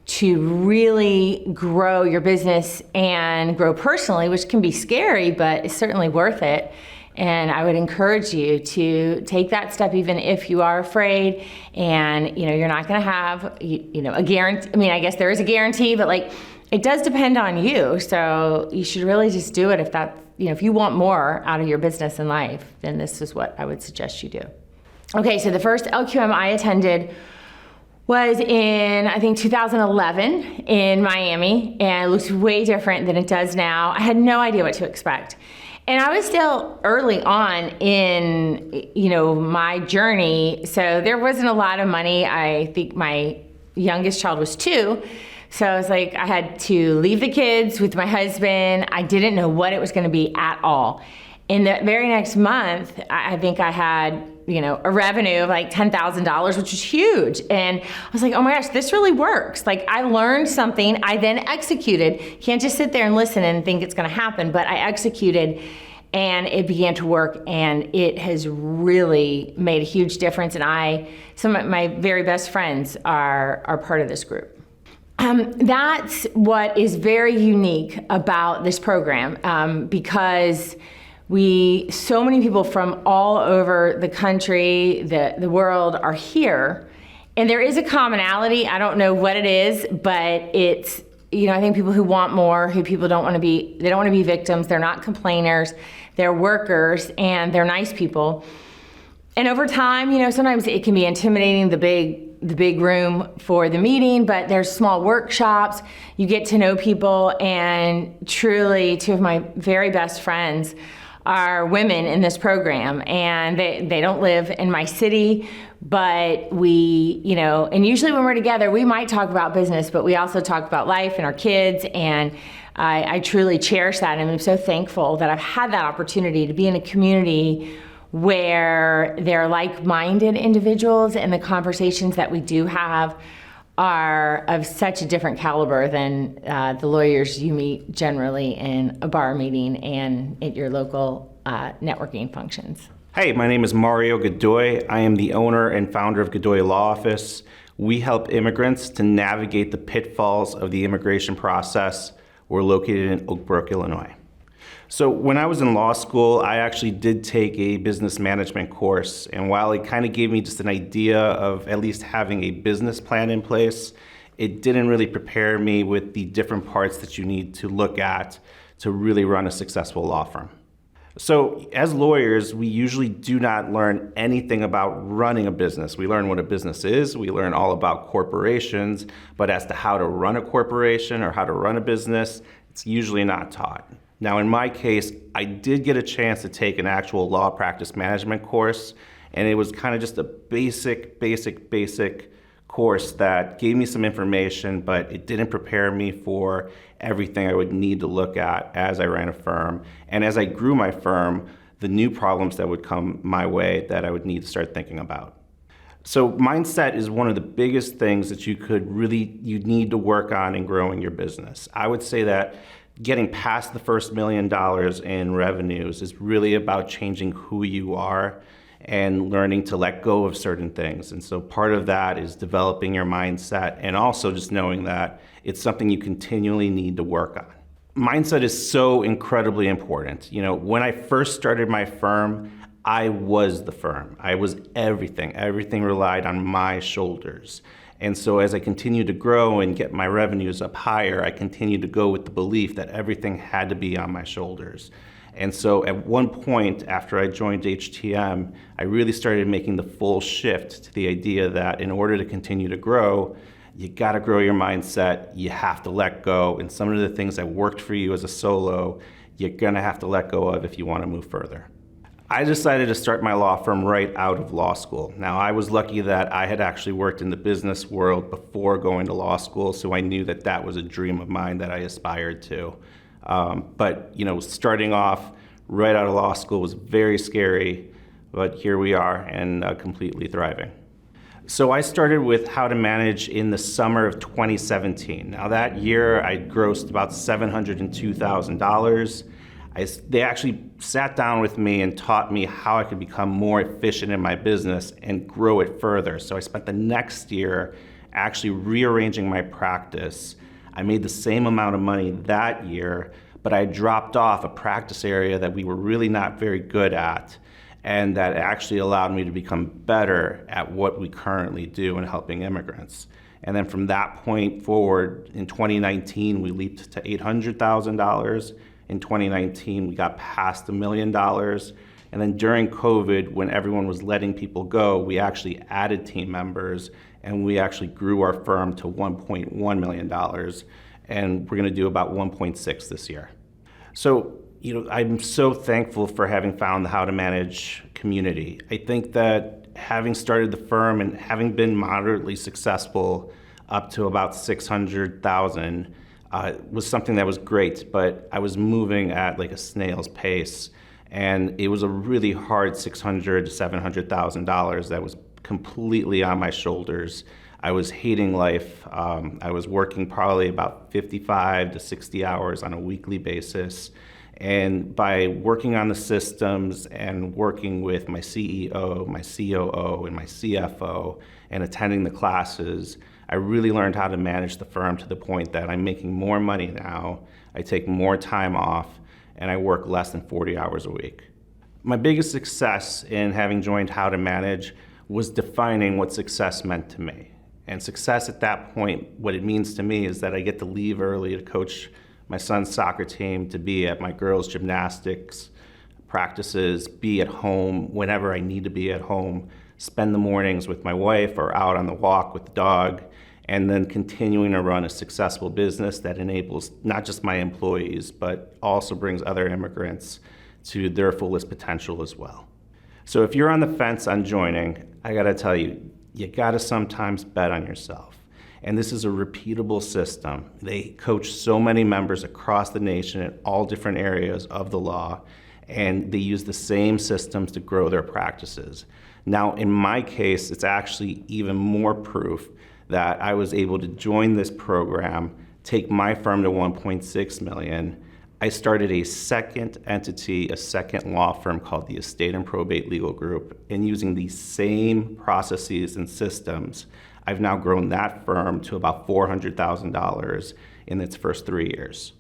to really grow your business and grow personally, which can be scary, but it's certainly worth it. And I would encourage you to take that step, even if you are afraid, and you're not going to have a guarantee. I mean, I guess there is a guarantee, but it does depend on you. So you should really just do it if that's, if you want more out of your business and life, then this is what I would suggest you do. Okay, so the first LQM I attended was in, I think, 2011 in Miami, and it looks way different than it does now. I had no idea what to expect. And I was still early on in, my journey. So there wasn't a lot of money. I think my youngest child was 2. So I was like, I had to leave the kids with my husband. I didn't know what it was going to be at all. In the very next month, I think I had, a revenue of like $10,000, which was huge. And I was like, oh my gosh, this really works. Like, I learned something, I then executed. You can't just sit there and listen and think it's gonna happen, but I executed and it began to work, and it has really made a huge difference. And some of my very best friends are part of this group. That's what is very unique about this program, because so many people from all over the country, the world are here, and there is a commonality. I don't know what it is, but it's, I think people who want more, they don't want to be victims, they're not complainers, they're workers, and they're nice people. And over time, sometimes it can be intimidating, the big room for the meeting, but there's small workshops, you get to know people, and truly 2 of my very best friends are women in this program, and they don't live in my city, but we, and usually when we're together, we might talk about business, but we also talk about life and our kids, and I truly cherish that, and I'm so thankful that I've had that opportunity to be in a community where they're like-minded individuals, and the conversations that we do have are of such a different caliber than the lawyers you meet generally in a bar meeting and at your local networking functions. Hey, my name is Mario Godoy. I am the owner and founder of Godoy Law Office. We help immigrants to navigate the pitfalls of the immigration process. We're located in Oak Brook, Illinois. So when I was in law school, I actually did take a business management course, and while it kind of gave me just an idea of at least having a business plan in place, it didn't really prepare me with the different parts that you need to look at to really run a successful law firm. So as lawyers, we usually do not learn anything about running a business. We learn what a business is, we learn all about corporations, but as to how to run a corporation or how to run a business, it's usually not taught. Now, in my case, I did get a chance to take an actual law practice management course, and it was kind of just a basic course that gave me some information, but it didn't prepare me for everything I would need to look at as I ran a firm. And as I grew my firm, the new problems that would come my way that I would need to start thinking about. So mindset is one of the biggest things that you need to work on in growing your business. I would say that getting past the first $1 million in revenues is really about changing who you are and learning to let go of certain things. And so part of that is developing your mindset, and also just knowing that it's something you continually need to work on. Mindset is so incredibly important. When I first started my firm, I was the firm. I was everything. Everything relied on my shoulders. And so as I continued to grow and get my revenues up higher, I continued to go with the belief that everything had to be on my shoulders. And so at one point after I joined HTM, I really started making the full shift to the idea that in order to continue to grow, you gotta grow your mindset, you have to let go, and some of the things that worked for you as a solo, you're gonna have to let go of if you wanna move further. I decided to start my law firm right out of law school. Now, I was lucky that I had actually worked in the business world before going to law school, so I knew that that was a dream of mine that I aspired to. But starting off right out of law school was very scary, but here we are and completely thriving. So I started with How to Manage in the summer of 2017. Now that year, I grossed about $702,000. They actually sat down with me and taught me how I could become more efficient in my business and grow it further. So I spent the next year actually rearranging my practice. I made the same amount of money that year, but I dropped off a practice area that we were really not very good at, and that actually allowed me to become better at what we currently do in helping immigrants. And then from that point forward, in 2019, we leaped to $800,000. In 2019, we got past $1 million. And then during COVID, when everyone was letting people go, we actually added team members, and we actually grew our firm to $1.1 million. And we're gonna do about 1.6 this year. So I'm so thankful for having found the How to Manage community. I think that having started the firm and having been moderately successful up to about 600,000 was something that was great, but I was moving at like a snail's pace, and it was a really hard $600,000 to $700,000 that was completely on my shoulders. I was hating life. I was working probably about 55 to 60 hours on a weekly basis. And by working on the systems and working with my CEO, my COO, and my CFO, and attending the classes, I really learned how to manage the firm to the point that I'm making more money now, I take more time off, and I work less than 40 hours a week. My biggest success in having joined How to Manage was defining what success meant to me. And success at that point, what it means to me is that I get to leave early to coach my son's soccer team, to be at my girls' gymnastics practices, be at home whenever I need to be at home, spend the mornings with my wife or out on the walk with the dog, and then continuing to run a successful business that enables not just my employees, but also brings other immigrants to their fullest potential as well. So if you're on the fence on joining, I gotta tell you, you gotta sometimes bet on yourself. And this is a repeatable system. They coach so many members across the nation in all different areas of the law, and they use the same systems to grow their practices. Now, in my case, it's actually even more proof that I was able to join this program, take my firm to 1.6 million. I started a second entity, a second law firm called the Estate and Probate Legal Group, and using these same processes and systems, I've now grown that firm to about $400,000 in its first 3 years.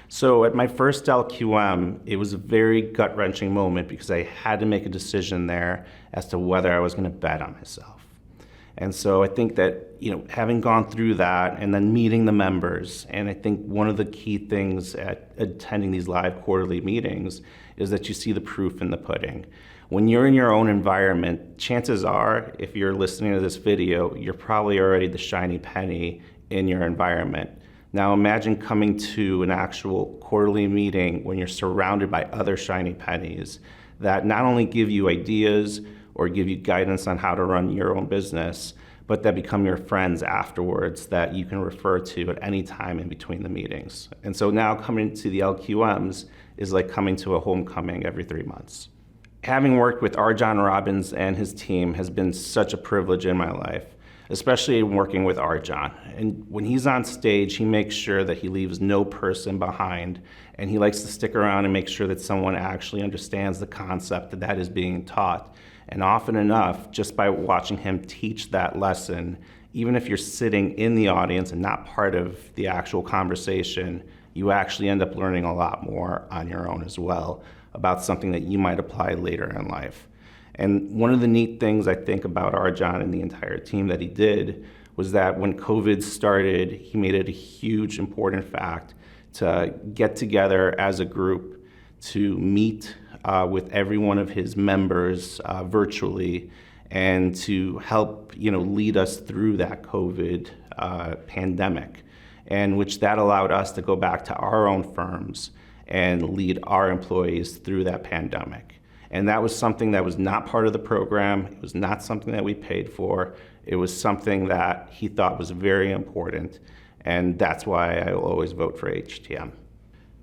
So at my first LQM, it was a very gut-wrenching moment because I had to make a decision there as to whether I was going to bet on myself. And so I think that, having gone through that and then meeting the members, and I think one of the key things at attending these live quarterly meetings is that you see the proof in the pudding. When you're in your own environment, chances are, if you're listening to this video, you're probably already the shiny penny in your environment. Now imagine coming to an actual quarterly meeting when you're surrounded by other shiny pennies that not only give you ideas or give you guidance on how to run your own business, but that become your friends afterwards that you can refer to at any time in between the meetings. And so now coming to the LQMs is like coming to a homecoming every 3 months. Having worked with Arjan Robbins and his team has been such a privilege in my life, especially working with Arjan. And when he's on stage, he makes sure that he leaves no person behind, and he likes to stick around and make sure that someone actually understands the concept that is being taught. And often enough, just by watching him teach that lesson, even if you're sitting in the audience and not part of the actual conversation, you actually end up learning a lot more on your own as well about something that you might apply later in life. And one of the neat things I think about Arjan and the entire team that he did was that when COVID started, he made it a huge, important fact to get together as a group to meet with every one of his members virtually and to help lead us through that COVID pandemic, and which that allowed us to go back to our own firms and lead our employees through that pandemic. And that was something that was not part of the program. It was not something that we paid for. It was something that he thought was very important, and that's why I will always vote for HTM.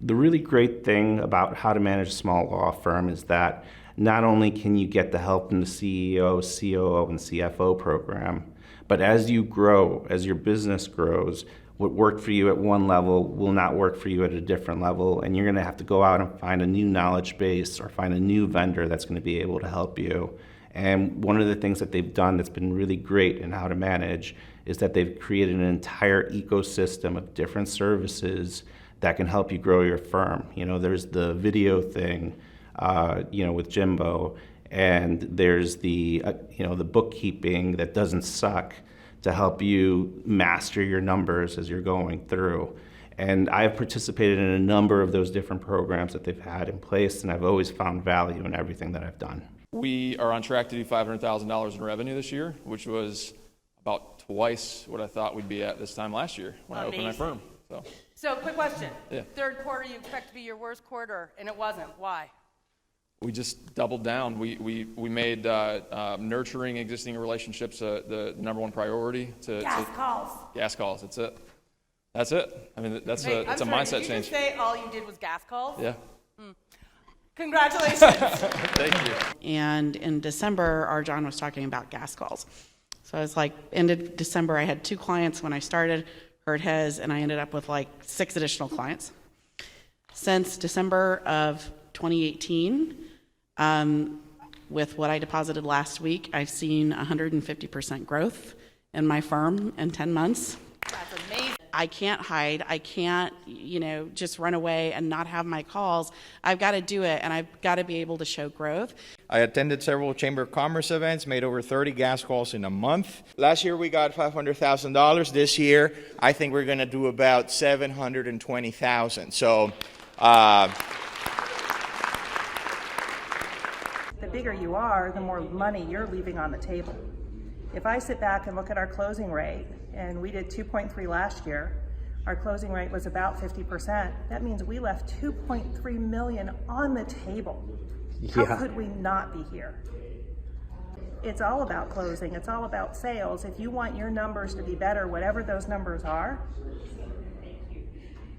The really great thing about How to Manage a Small Law Firm is that not only can you get the help from the CEO, COO, and CFO program, but as you grow, as your business grows, what worked for you at one level will not work for you at a different level, and you're going to have to go out and find a new knowledge base or find a new vendor that's going to be able to help you. And one of the things that they've done that's been really great in How to Manage is that they've created an entire ecosystem of different services that can help you grow your firm. There's the video thing, with Jimbo, and there's the bookkeeping that doesn't suck to help you master your numbers as you're going through. And I've participated in a number of those different programs that they've had in place, and I've always found value in everything that I've done. We are on track to do $500,000 in revenue this year, which was about twice what I thought we'd be at this time last year when I opened my firm. So, quick question. Yeah. Third quarter, you expect to be your worst quarter, and it wasn't. Why? We just doubled down. We made nurturing existing relationships the number one priority. Calls. Gas calls. That's it. That's it. I mean, it's a mindset Did you change. just say all you did was gas calls? Yeah. Congratulations. Thank you. And in December, our John was talking about gas calls. So I was like, end of December, I had 2 clients when I started, heard his, and I ended up with like 6 additional clients. Since December of 2018, with what I deposited last week, I've seen 150% growth in my firm in 10 months. That's amazing. I can't hide. I can't, just run away and not have my calls. I've got to do it, and I've got to be able to show growth. I attended several Chamber of Commerce events, made over 30 gas calls in a month. Last year we got $500,000. This year, I think we're going to do about $720,000. So, the bigger you are, the more money you're leaving on the table. If I sit back and look at our closing rate, and we did 2.3 last year, our closing rate was about 50%. That means we left $2.3 million on the table. How could we not be here? It's all about closing. It's all about sales. If you want your numbers to be better, whatever those numbers are,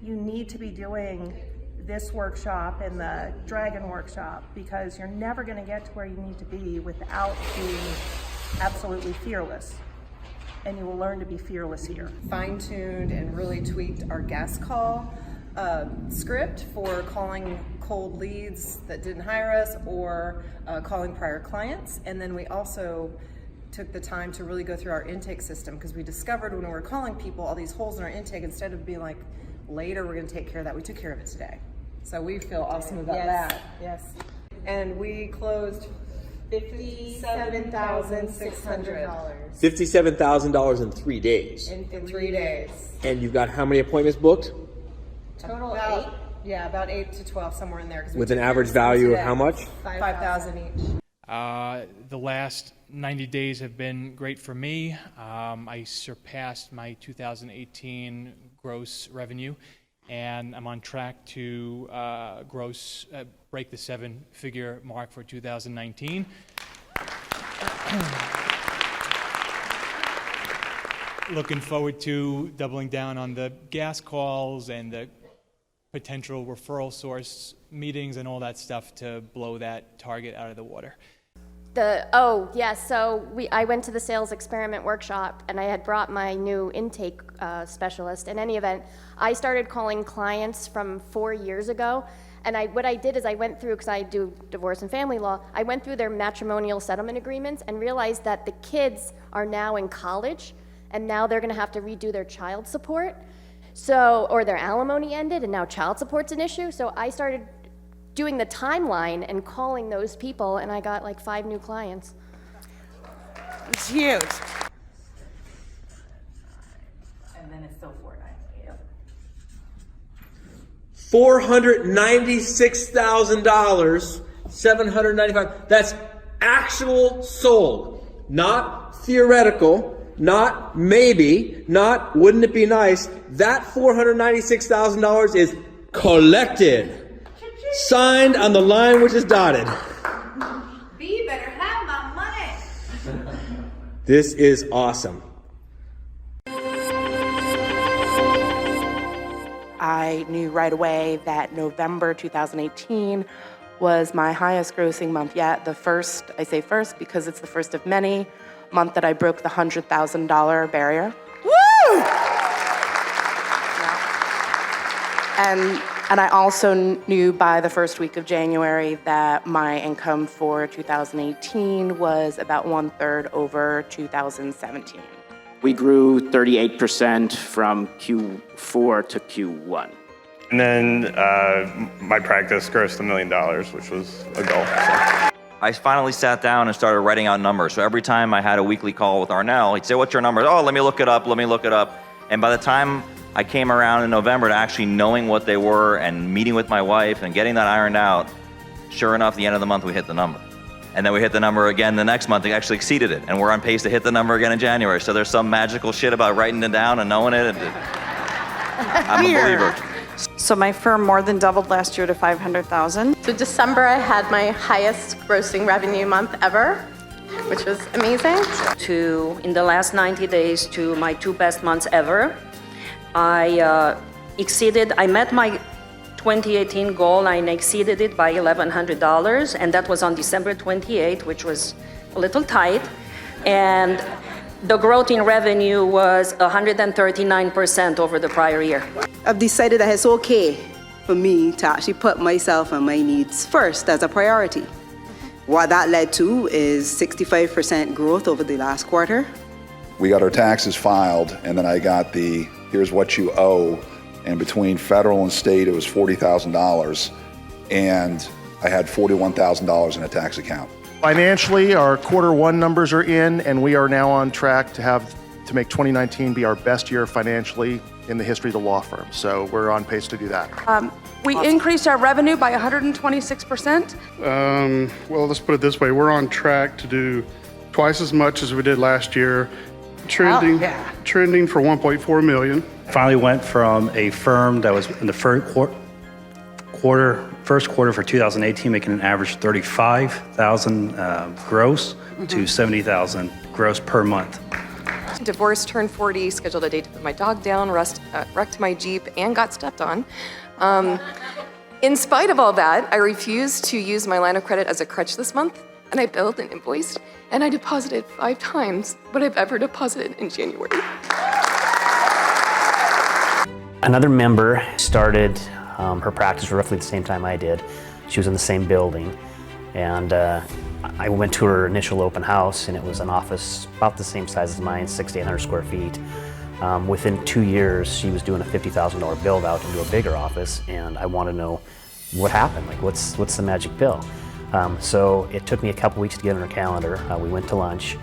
you need to be doing this workshop and the Dragon workshop, because you're never going to get to where you need to be without being absolutely fearless. And you will learn to be fearless here. Fine-tuned and really tweaked our gas call script for calling cold leads that didn't hire us or calling prior clients. And then we also took the time to really go through our intake system, because we discovered when we were calling people all these holes in our intake, instead of being like, later we're going to take care of that, we took care of it today. So we feel awesome about that. Yes. And we closed $57,600 $57,000 in 3 days. in 3 days. And you've got how many appointments booked? Total about 8. Yeah, about 8 to 12, somewhere in there. 'Cause we With took an care average of some value of today. how much? 5,000 each. The last 90 days have been great for me. I surpassed my 2018 gross revenue, and I'm on track to break the 7-figure mark for 2019. Looking forward to doubling down on the gas calls and the potential referral source meetings and all that stuff to blow that target out of the water. I went to the sales experiment workshop, and I had brought my new intake specialist. In any event, I started calling clients from 4 years ago, and what I did is I went through, because I do divorce and family law, I went through their matrimonial settlement agreements and realized that the kids are now in college, and now they're going to have to redo their child support, or their alimony ended, and now child support's an issue. So I started doing the timeline and calling those people, and I got like 5 new clients. It's huge. And then it's still 490. Yep. $496,000, $795. That's actual sold, not theoretical, not maybe, not wouldn't it be nice. That $496,000 is collected. Signed on the line which is dotted. B better have my money. This is awesome. I knew right away that November 2018 was my highest grossing month yet. I say first because it's the first of many, month that I broke the $100,000 barrier. Woo! And I also knew by the first week of January that my income for 2018 was about 1/3 over 2017. We grew 38% from Q4 to Q1. And then my practice grossed $1 million, which was a goal. So. I finally sat down and started writing out numbers. So every time I had a weekly call with Arnell, he'd say, "What's your number?" "Oh, let me look it up, let me look it up." And by the time I came around in November to actually knowing what they were and meeting with my wife and getting that ironed out, sure enough, the end of the month, we hit the number. And then we hit the number again the next month. It actually exceeded it. And we're on pace to hit the number again in January. So there's some magical shit about writing it down and knowing it. I'm a believer. So my firm more than doubled last year to 500,000. So December, I had my highest grossing revenue month ever, which was amazing. In the last 90 days to my 2 best months ever. I met my 2018 goal and exceeded it by $1,100, and that was on December 28, which was a little tight. And the growth in revenue was 139% over the prior year. I've decided that it's okay for me to actually put myself and my needs first as a priority. What that led to is 65% growth over the last quarter. We got our taxes filed, and then I got the here's what you owe, and between federal and state it was $40,000, and I had $41,000 in a tax account. Financially, our Q1 numbers are in, and we are now on track to make 2019 be our best year financially in the history of the law firm. So we're on pace to do that. We increased our revenue by 126%. Well, let's put it this way. We're on track to do twice as much as we did last year, trending for $1.4 million. Finally went from a firm that was in the first quarter for 2018 making an average $35,000 gross to $70,000 gross per month. Divorced, turned 40, scheduled a date to put my dog down, wrecked my Jeep, and got stepped on. In spite of all that, I refused to use my line of credit as a crutch this month, and I billed and invoiced, and I deposited 5 times what I've ever deposited in January. Another member started her practice roughly the same time I did. She was in the same building, and I went to her initial open house, and it was an office about the same size as mine, 6,800 square feet. Within 2 years, she was doing a $50,000 build out into a bigger office, and I want to know what happened. Like, what's the magic pill? So it took me a couple weeks to get on her calendar. We went to lunch,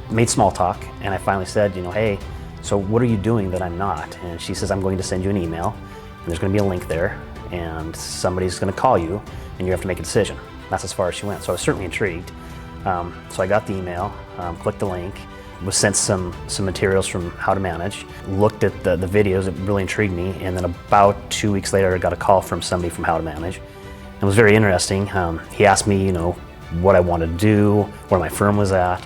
made small talk, and I finally said, hey, so what are you doing that I'm not? And she says, I'm going to send you an email, and there's going to be a link there, and somebody's going to call you, and you have to make a decision. That's as far as she went. So I was certainly intrigued. So I got the email, clicked the link, was sent some materials from How to Manage, looked at the videos, it really intrigued me, and then about 2 weeks later I got a call from somebody from How to Manage. It was very interesting. He asked me, what I wanted to do, where my firm was at,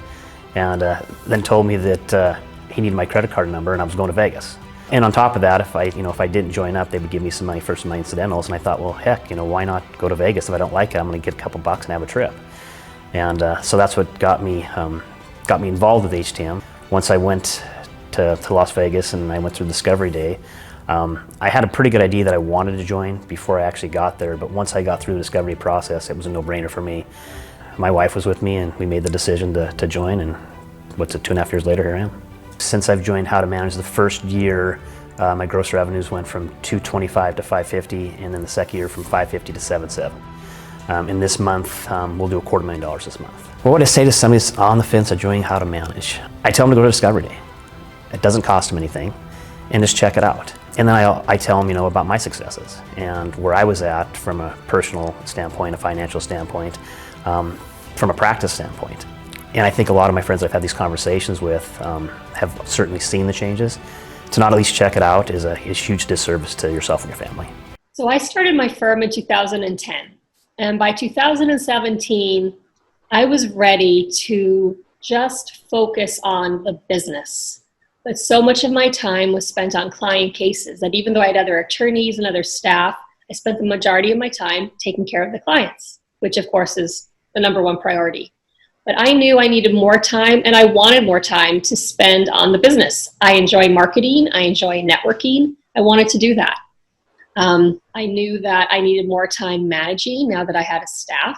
and then told me that he needed my credit card number and I was going to Vegas. And on top of that, if I didn't join up, they would give me some money for some of my incidentals, and I thought, well, heck, why not go to Vegas? If I don't like it, I'm going to get a couple bucks and have a trip. And so that's what got me involved with HTM. Once I went to Las Vegas and I went through Discovery Day, I had a pretty good idea that I wanted to join before I actually got there, but once I got through the discovery process, it was a no-brainer for me. My wife was with me, and we made the decision to join, and 2.5 years later, here I am. Since I've joined How to Manage, the first year, my gross revenues went from $225 to $550, and then the second year from $550 to $770. In this month, we'll do $250,000 this month. What would I say to somebody that's on the fence of joining How to Manage? I tell them to go to Discovery Day. It doesn't cost them anything, and just check it out. And then I tell them, about my successes and where I was at from a personal standpoint, a financial standpoint, from a practice standpoint. And I think a lot of my friends I've had these conversations with have certainly seen the changes. To not at least check it out is a huge disservice to yourself and your family. So I started my firm in 2010. And by 2017, I was ready to just focus on the business. But so much of my time was spent on client cases that even though I had other attorneys and other staff, I spent the majority of my time taking care of the clients, which of course is the #1 priority. But I knew I needed more time, and I wanted more time to spend on the business. I enjoy marketing, I enjoy networking. I wanted to do that. I knew that I needed more time managing now that I had a staff.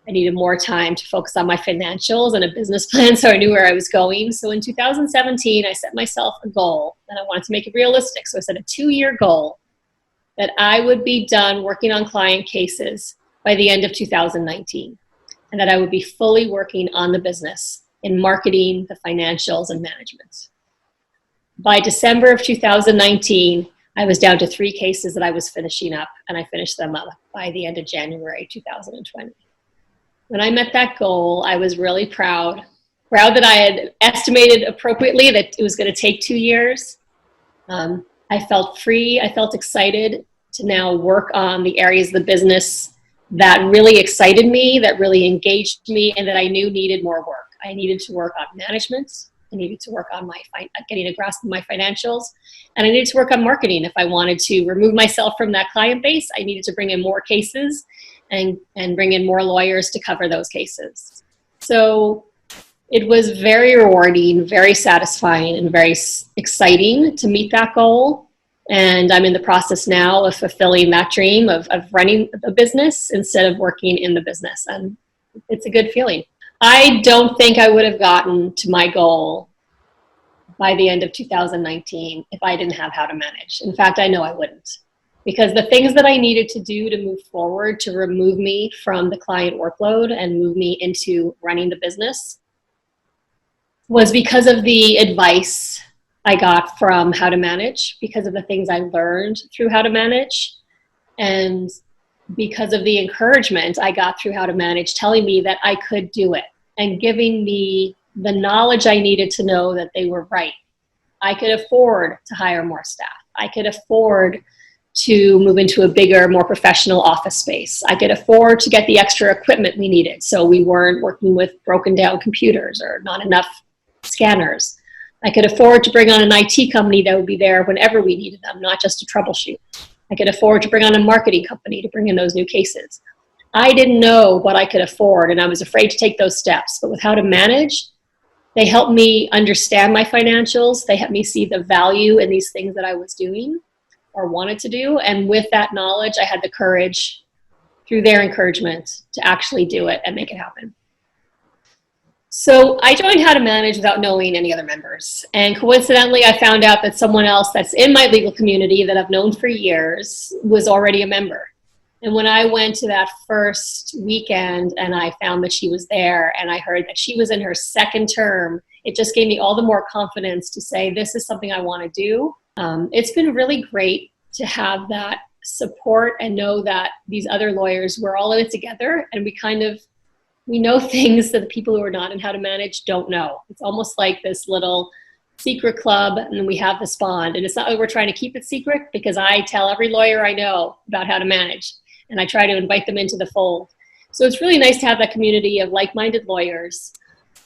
I needed more time to focus on my financials and a business plan, so I knew where I was going. So in 2017, I set myself a goal, and I wanted to make it realistic. So I set a 2-year goal that I would be done working on client cases by the end of 2019, and that I would be fully working on the business in marketing, the financials, and management. By December of 2019, I was down to 3 cases that I was finishing up, and I finished them up by the end of January 2020. When I met that goal, I was really proud that I had estimated appropriately that it was going to take 2 years. I felt free. I felt excited to now work on the areas of the business that really excited me, that really engaged me, and that I knew needed more work. I needed to work on management. I needed to work on getting a grasp of my financials, and I needed to work on marketing. If I wanted to remove myself from that client base, I needed to bring in more cases and bring in more lawyers to cover those cases. So it was very rewarding, very satisfying, and very exciting to meet that goal. And I'm in the process now of fulfilling that dream of running a business instead of working in the business. And it's a good feeling. I don't think I would have gotten to my goal by the end of 2019 if I didn't have How to Manage. In fact, I know I wouldn't. Because the things that I needed to do to move forward, to remove me from the client workload and move me into running the business, was because of the advice I got from How to Manage, because of the things I learned through How to Manage, and because of the encouragement I got through How to Manage, telling me that I could do it and giving me the knowledge I needed to know that they were right. I could afford to hire more staff. I could afford to move into a bigger, more professional office space. I could afford to get the extra equipment we needed, so we weren't working with broken down computers or not enough scanners. I could afford to bring on an IT company that would be there whenever we needed them, not just to troubleshoot. I could afford to bring on a marketing company to bring in those new cases. I didn't know what I could afford, and I was afraid to take those steps. But with How to Manage, they helped me understand my financials. They helped me see the value in these things that I was doing or wanted to do. And with that knowledge, I had the courage, through their encouragement, to actually do it and make it happen. So I joined How to Manage without knowing any other members. And coincidentally, I found out that someone else that's in my legal community that I've known for years was already a member. And when I went to that first weekend and I found that she was there and I heard that she was in her second term, it just gave me all the more confidence to say, this is something I want to do. It's been really great to have that support and know that these other lawyers, we're all in it together, and we know things that the people who are not in How to Manage don't know. It's almost like this little secret club, and we have this bond. And it's not like we're trying to keep it secret, because I tell every lawyer I know about How to Manage, and I try to invite them into the fold. So it's really nice to have that community of like-minded lawyers,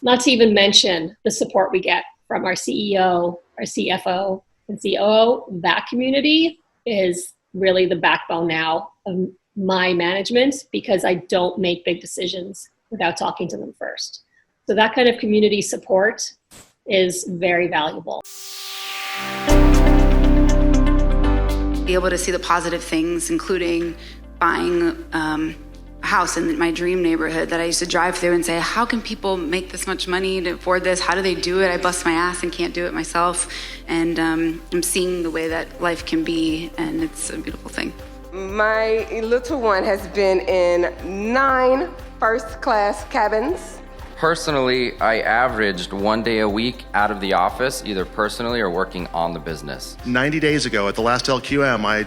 not to even mention the support we get from our CEO, our CFO, and COO. That community is really the backbone now of my management, because I don't make big decisions without talking to them first. So that kind of community support is very valuable. Be able to see the positive things, including buying a house in my dream neighborhood that I used to drive through and say, how can people make this much money to afford this? How do they do it? I bust my ass and can't do it myself. And I'm seeing the way that life can be, and it's a beautiful thing. My little one has been in 9 first-class cabins. Personally, I averaged 1 day a week out of the office, either personally or working on the business. 90 days ago at the last LQM, I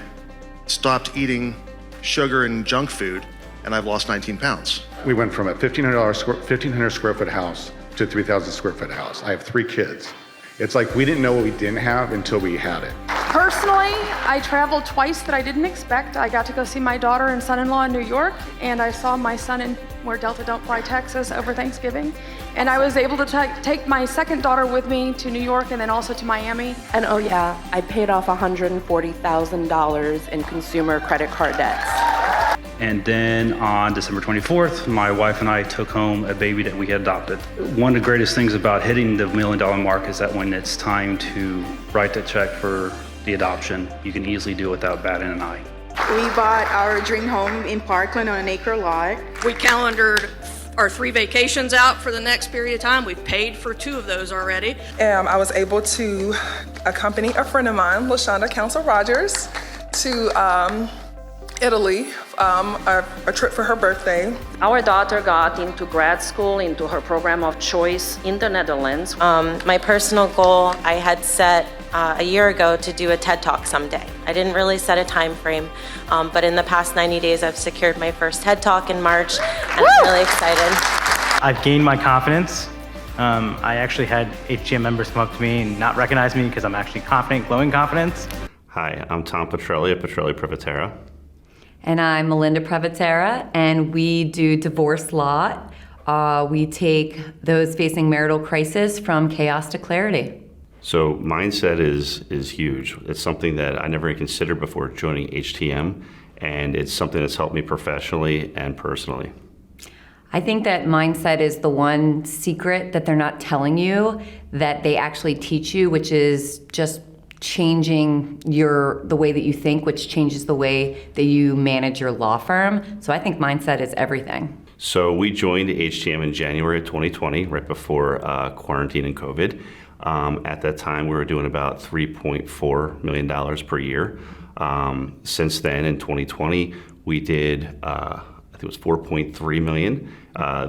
stopped eating sugar and junk food, and I've lost 19 pounds. We went from a $1,500 square foot house to a 3,000 square foot house. I have 3 kids. It's like we didn't know what we didn't have until we had it. Personally, I traveled twice that I didn't expect. I got to go see my daughter and son-in-law in New York, and I saw my son in where Delta Don't Fly, Texas over Thanksgiving. And I was able to take my second daughter with me to New York and then also to Miami. And oh yeah, I paid off $140,000 in consumer credit card debts. And then on December 24th, my wife and I took home a baby that we had adopted. One of the greatest things about hitting the $1 million mark is that when it's time to write the check for the adoption, you can easily do it without batting an eye. We bought our dream home in Parkland on an acre lot. We calendared our 3 vacations out for the next period of time. We've paid for 2 of those already. I was able to accompany a friend of mine, LaShonda Council Rogers, to Italy, a trip for her birthday. Our daughter got into grad school, into her program of choice in the Netherlands. My personal goal, I had set a year ago to do a TED Talk someday. I didn't really set a time frame, but in the past 90 days, I've secured my first TED Talk in March, and I'm really excited. I've gained my confidence I actually had HTM members come up to me and not recognize me because I'm actually confident, glowing confidence. Hi, I'm Tom Petrelli at Petrelli Privatera. And I'm Melinda Privatera, and we do divorce law. We take those facing marital crisis from chaos to clarity. So mindset is huge. It's something that I never considered before joining HTM, and it's something that's helped me professionally and personally. I think that mindset is the one secret that they're not telling you that they actually teach you, which is just changing the way that you think, which changes the way that you manage your law firm. So I think mindset is everything. So we joined HTM in January of 2020, right before quarantine and COVID. At that time, we were doing about $3.4 million per year. Since then, in 2020, we did, I think it was $4.3 million.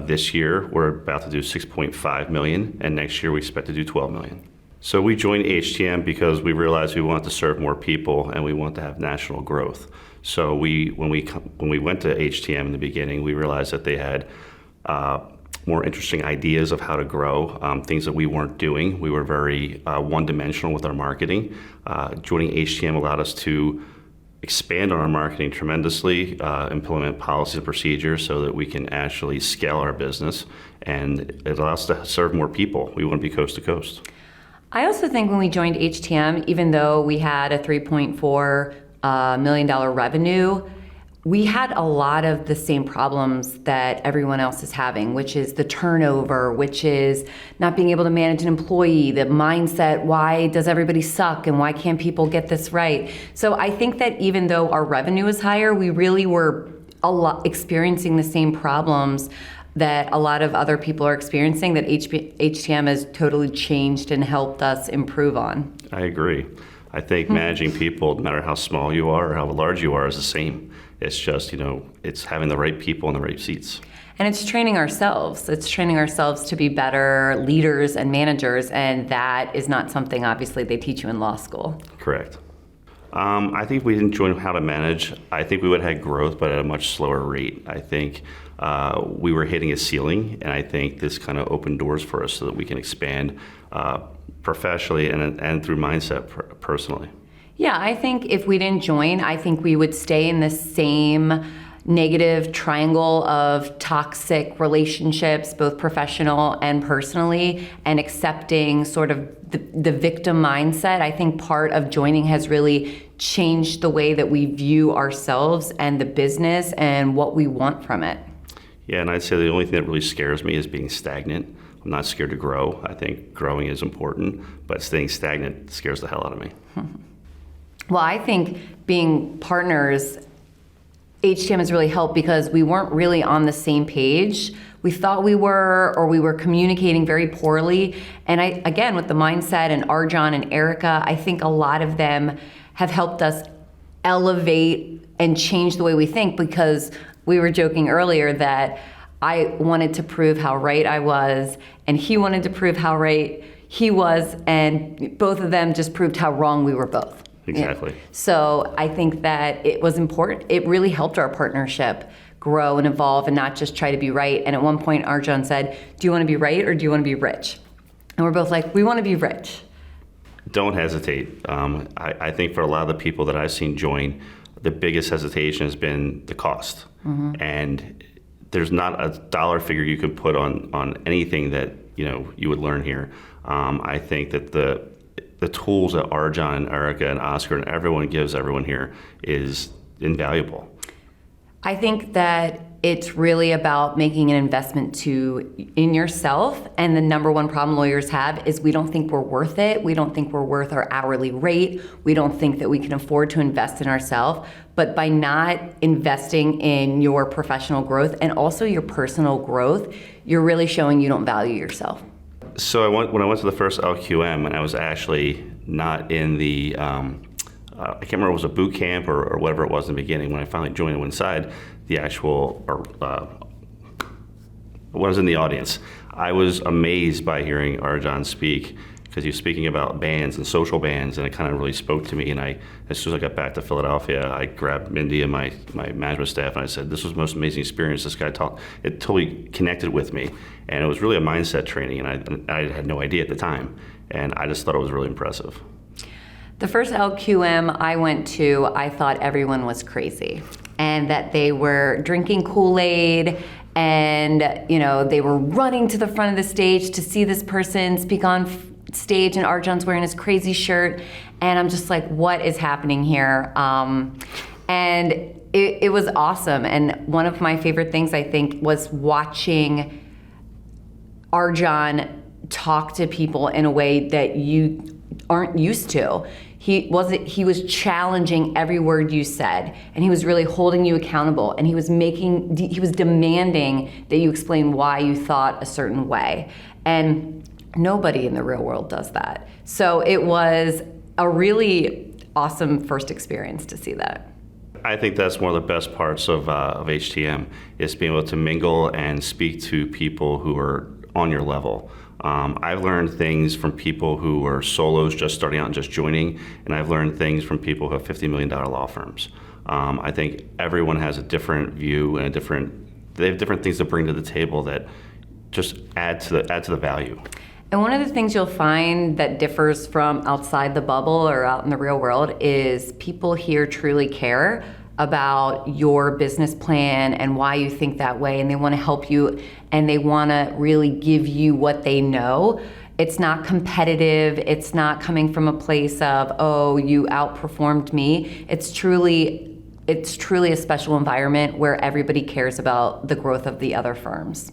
This year, we're about to do $6.5 million, and next year we expect to do $12 million. So we joined HTM because we realized we wanted to serve more people and we want to have national growth. So when we went to HTM in the beginning, we realized that they had more interesting ideas of how to grow, things that we weren't doing. We were very one-dimensional with our marketing. Joining HTM allowed us to expand on our marketing tremendously, implement policies and procedures so that we can actually scale our business, and it allows us to serve more people. We want to be coast to coast. I also think when we joined HTM, even though we had a $3.4 million revenue, we had a lot of the same problems that everyone else is having, which is the turnover, which is not being able to manage an employee, the mindset, why does everybody suck and why can't people get this right? So I think that even though our revenue is higher, we really were experiencing the same problems that a lot of other people are experiencing that HTM has totally changed and helped us improve on. I agree. I think managing people, no matter how small you are or how large you are, is the same. It's just, it's having the right people in the right seats. And it's training ourselves. It's training ourselves to be better leaders and managers, and that is not something, obviously, they teach you in law school. Correct. I think if we didn't join how to manage, I think we would have had growth, but at a much slower rate. I think we were hitting a ceiling, and I think this kind of opened doors for us so that we can expand professionally and through mindset personally. Yeah, I think if we didn't join, I think we would stay in the same negative triangle of toxic relationships, both professional and personally, and accepting sort of the victim mindset. I think part of joining has really changed the way that we view ourselves and the business and what we want from it. Yeah, and I'd say the only thing that really scares me is being stagnant. I'm not scared to grow. I think growing is important, but staying stagnant scares the hell out of me. Well, I think being partners, HTM has really helped because we weren't really on the same page. We thought we were, or we were communicating very poorly. And again, with the mindset and Arjan and Erica, I think a lot of them have helped us elevate and change the way we think, because we were joking earlier that I wanted to prove how right I was, and he wanted to prove how right he was, and both of them just proved how wrong we were both. Exactly. Yeah. So I think that it was important. It really helped our partnership grow and evolve and not just try to be right. And at one point, Arjan said, do you want to be right or do you want to be rich? And we're both like, we want to be rich. Don't hesitate. I think for a lot of the people that I've seen join, the biggest hesitation has been the cost. Mm-hmm. And there's not a dollar figure you can put on anything that you would learn here. I think that the tools that Arjan and Erica and Oscar and everyone gives everyone here is invaluable. I think that it's really about making an investment in yourself. And the number one problem lawyers have is we don't think we're worth it. We don't think we're worth our hourly rate. We don't think that we can afford to invest in ourselves. But by not investing in your professional growth and also your personal growth, you're really showing you don't value yourself. So when I went to the first LQM, and I was actually not in the, I can't remember if it was a boot camp or whatever it was in the beginning. When I finally joined and went inside the actual, when I was in the audience, I was amazed by hearing Arjan speak because he was speaking about bans and social bans, and it kind of really spoke to me. And as soon as I got back to Philadelphia, I grabbed Mindy and my management staff, and I said, "This was the most amazing experience." This guy talked. It totally connected with me, and it was really a mindset training, and I had no idea at the time, and I just thought it was really impressive. The first LQM I went to, I thought everyone was crazy and that they were drinking Kool-Aid and they were running to the front of the stage to see this person speak on stage, and Arjan's wearing his crazy shirt, and I'm just like, what is happening here? And it was awesome. And one of my favorite things, I think, was watching Arjan talk to people in a way that you aren't used to. He was challenging every word you said, and he was really holding you accountable, and he was demanding that you explain why you thought a certain way. And nobody in the real world does that. So it was a really awesome first experience to see that. I think that's one of the best parts of HTM, is being able to mingle and speak to people who are on your level. I've learned things from people who are solos just starting out and just joining, and I've learned things from people who have $50 million law firms. I think everyone has a different view and they have different things to bring to the table that just add to the value. And one of the things you'll find that differs from outside the bubble or out in the real world is people here truly care about your business plan and why you think that way, and they want to help you, and they want to really give you what they know. It's not competitive. It's not coming from a place of, oh, you outperformed me. It's truly a special environment where everybody cares about the growth of the other firms.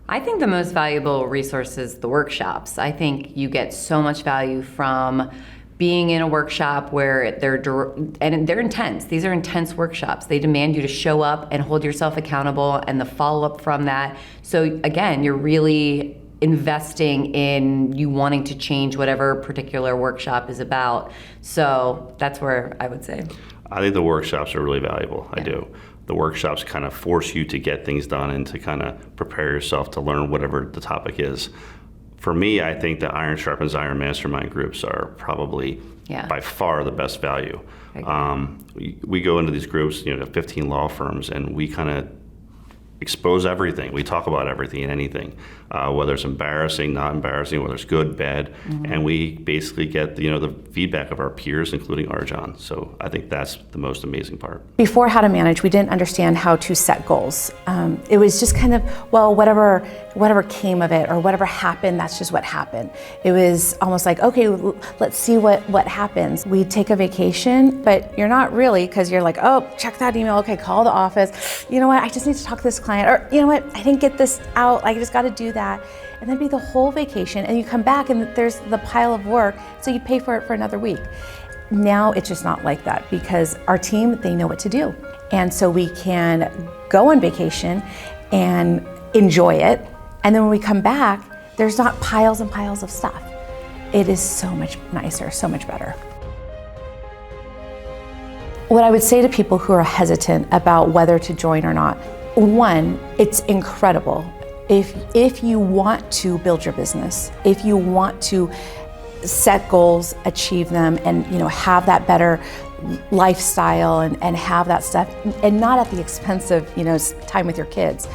I think the most valuable resource is the workshops. I think you get so much value from being in a workshop where they're intense. These are intense workshops. They demand you to show up and hold yourself accountable, and the follow-up from that. So again, you're really investing in you wanting to change whatever particular workshop is about. So that's where I would say. I think the workshops are really valuable. I do. The workshops kind of force you to get things done and to kind of prepare yourself to learn whatever the topic is. For me, I think the Iron Sharpens Iron mastermind groups are probably by far the best value. We go into these groups, 15 law firms, and we kind of expose everything. We talk about everything and anything, whether it's embarrassing, not embarrassing, whether it's good, bad, and we basically get the feedback of our peers, including Arjan. So I think that's the most amazing part. Before How to Manage, we didn't understand how to set goals. It was just kind of, well, whatever came of it or whatever happened, that's just what happened. It was almost like, okay, let's see what happens. We take a vacation, but you're not really, because you're like, oh, check that email, okay, call the office. You know what, I just need to talk to this client, or you know what, I didn't get this out, I just got to do that. And then be the whole vacation, and you come back and there's the pile of work, so you pay for it for another week. Now it's just not like that, because our team, they know what to do. And so we can go on vacation and enjoy it, and then when we come back, there's not piles and piles of stuff. It is so much nicer, so much better. What I would say to people who are hesitant about whether to join or not, one, it's incredible. If you want to build your business, if you want to set goals, achieve them, and have that better lifestyle and have that stuff, and not at the expense of time with your kids,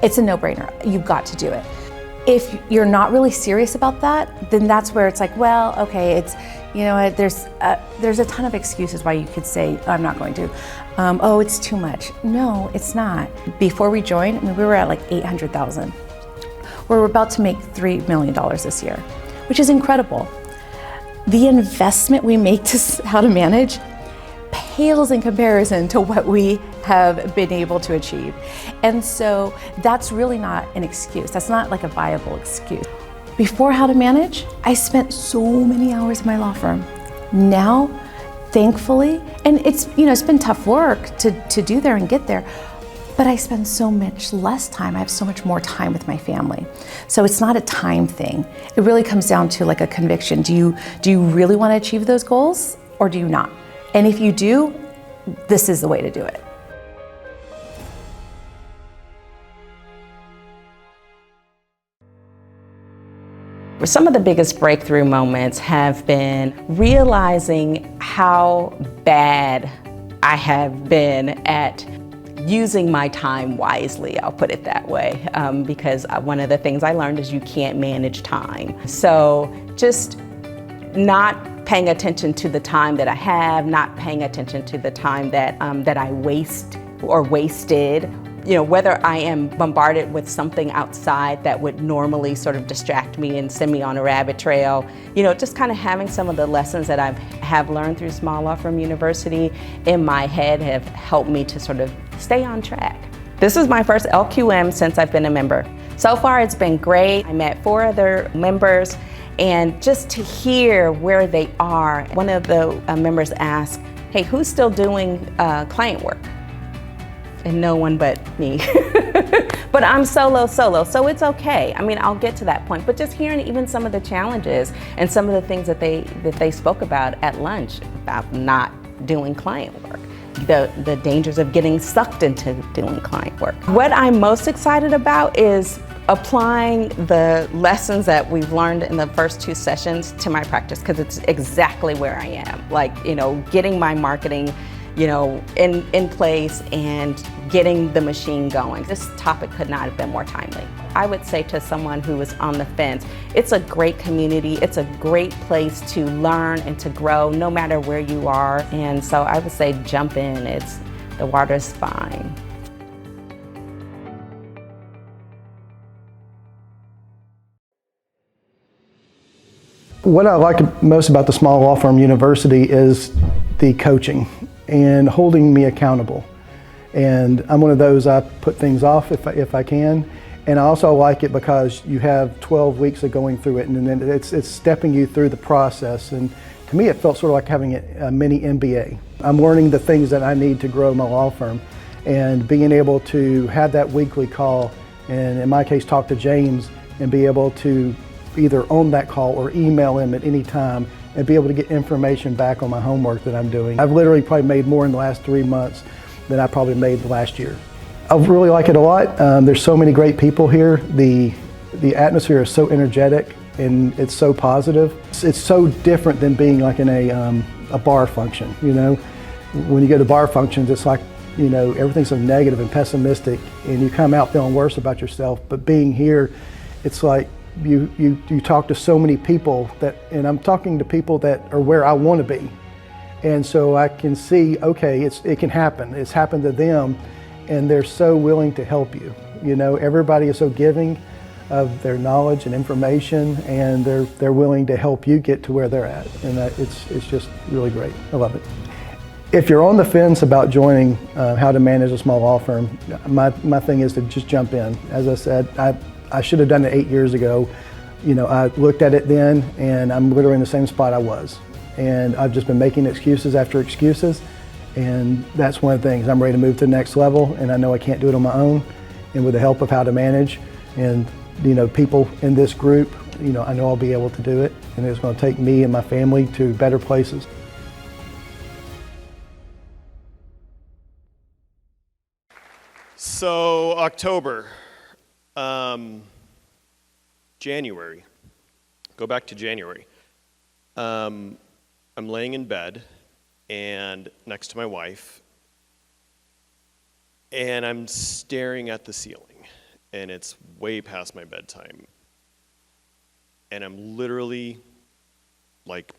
it's a no-brainer. You've got to do it. If you're not really serious about that, then that's where it's like, well, okay, it's there's a ton of excuses why you could say, I'm not going to. Oh, it's too much. No, it's not. Before we joined, we were at like 800,000. We're about to make $3 million this year, which is incredible. The investment we make to How to Manage pales in comparison to what we have been able to achieve. And so that's really not an excuse. That's not like a viable excuse. Before How to Manage, I spent so many hours in my law firm. Now, thankfully, and it's been tough work to do there and get there, but I spend so much less time. I have so much more time with my family. So it's not a time thing. It really comes down to like a conviction. Do you really want to achieve those goals, or do you not? And if you do, this is the way to do it. Some of the biggest breakthrough moments have been realizing how bad I have been at using my time wisely, I'll put it that way, because one of the things I learned is you can't manage time. So just not paying attention to the time that I have, not paying attention to the time that, that I waste or wasted. You know, whether I am bombarded with something outside that would normally sort of distract me and send me on a rabbit trail, you know, just kind of having some of the lessons that I have learned through Small Law Firm University in my head have helped me to sort of stay on track. This is my first LQM since I've been a member. So far it's been great. I met 4 other members, and just to hear where they are, one of the members asked, hey, who's still doing client work? And no one but me. But I'm solo, so it's okay. I mean, I'll get to that point. But just hearing even some of the challenges and some of the things that they spoke about at lunch about not doing client work, the dangers of getting sucked into doing client work. What I'm most excited about is applying the lessons that we've learned in the first 2 sessions to my practice, because it's exactly where I am. Like, you know, getting my marketing, you know, in place and getting the machine going. This topic could not have been more timely. I would say to someone who is on the fence, it's a great community. It's a great place to learn and to grow no matter where you are. And so I would say jump in. The water's fine. What I like most about the Small Law Firm University is the coaching and holding me accountable. And I'm one of those, I put things off if I can. And I also like it because you have 12 weeks of going through it, and then it's stepping you through the process. And to me, it felt sort of like having a mini MBA. I'm learning the things that I need to grow my law firm, and being able to have that weekly call, and in my case, talk to James and be able to either on that call or email him at any time and be able to get information back on my homework that I'm doing. I've literally probably made more in the last 3 months than I probably made the last year. I really like it a lot. There's so many great people here. The atmosphere is so energetic and it's so positive. It's so different than being like in a bar function, you know. When you go to bar functions, it's like, you know, everything's so negative and pessimistic and you come out feeling worse about yourself. But being here, it's like you talk to so many people and I'm talking to people that are where I want to be. And so I can see, okay, it can happen. It's happened to them, and they're so willing to help you. You know, everybody is so giving of their knowledge and information, and they're willing to help you get to where they're at. And it's just really great. I love it. If you're on the fence about joining How to Manage a Small Law Firm, my thing is to just jump in. As I said, I should have done it 8 years ago. You know, I looked at it then, and I'm literally in the same spot I was. And I've just been making excuses after excuses, and that's one of the things. I'm ready to move to the next level, and I know I can't do it on my own. And with the help of How to Manage and, you know, people in this group, you know, I know I'll be able to do it, and it's going to take me and my family to better places. So October, January, go back to January. I'm laying in bed and next to my wife, and I'm staring at the ceiling, and it's way past my bedtime. And I'm literally like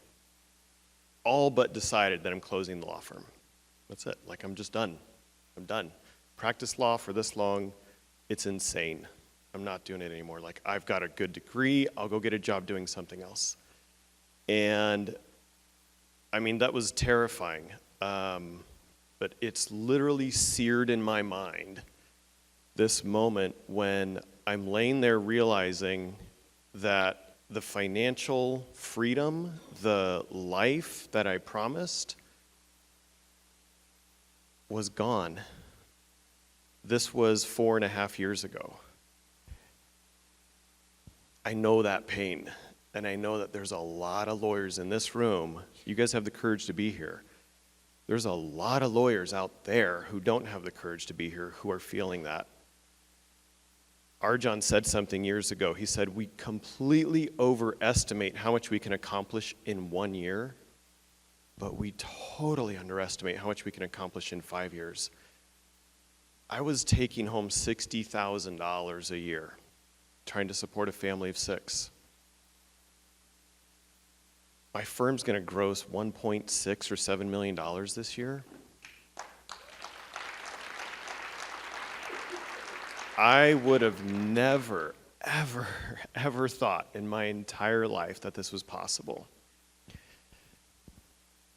all but decided that I'm closing the law firm. That's it. Like, I'm just done. I'm done. Practiced law for this long, it's insane. I'm not doing it anymore. Like, I've got a good degree, I'll go get a job doing something else. And I mean, that was terrifying, but it's literally seared in my mind, this moment when I'm laying there realizing that the financial freedom, the life that I promised was gone. This was 4.5 years ago. I know that pain. And I know that there's a lot of lawyers in this room. You guys have the courage to be here. There's a lot of lawyers out there who don't have the courage to be here, who are feeling that. Arjan said something years ago. He said, we completely overestimate how much we can accomplish in 1 year, but we totally underestimate how much we can accomplish in 5 years. I was taking home $60,000 a year, trying to support a family of 6. My firm's going to gross $1.6 or $7 million this year. I would have never, ever, ever thought in my entire life that this was possible.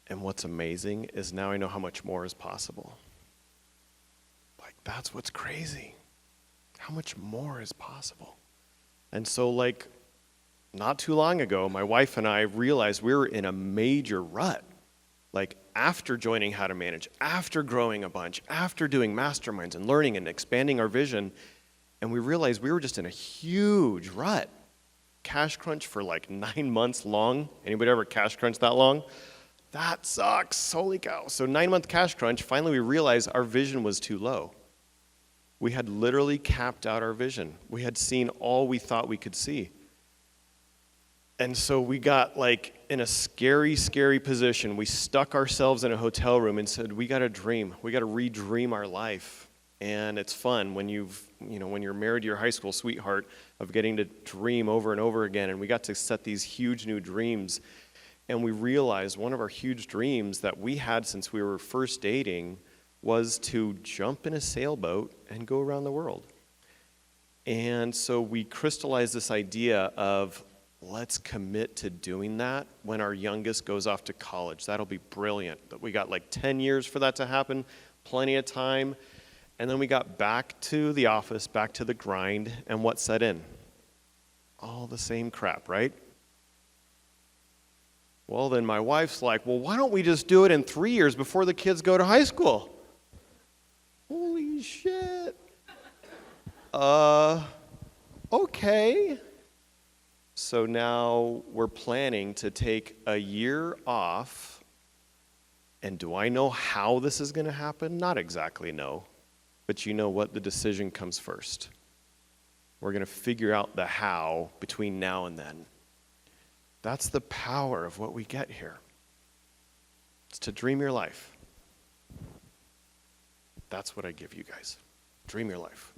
And what's amazing is now I know how much more is possible. Like, that's what's crazy. How much more is possible? And so, like, not too long ago, my wife and I realized we were in a major rut. Like, after joining How to Manage, after growing a bunch, after doing masterminds and learning and expanding our vision, and we realized we were just in a huge rut. Cash crunch for like 9 months long. Anybody ever cash crunch that long? That sucks, holy cow. So 9-month cash crunch, finally we realized our vision was too low. We had literally capped out our vision. We had seen all we thought we could see. And so we got like in a scary, scary position. We stuck ourselves in a hotel room and said, we got to dream. We got to re-dream our life. And it's fun when when you're married to your high school sweetheart of getting to dream over and over again. And we got to set these huge new dreams. And we realized one of our huge dreams that we had since we were first dating was to jump in a sailboat and go around the world. And so we crystallized this idea of, let's commit to doing that when our youngest goes off to college. That'll be brilliant. We got like 10 years for that to happen, plenty of time. And then we got back to the office, back to the grind, and what set in? All the same crap, right? Well, then my wife's like, well, why don't we just do it in 3 years before the kids go to high school? Holy shit. Okay. So now we're planning to take a year off. And do I know how this is going to happen? Not exactly no. But you know what? The decision comes first. We're going to figure out the how between now and then. That's the power of what we get here. It's to dream your life. That's what I give you guys. Dream your life.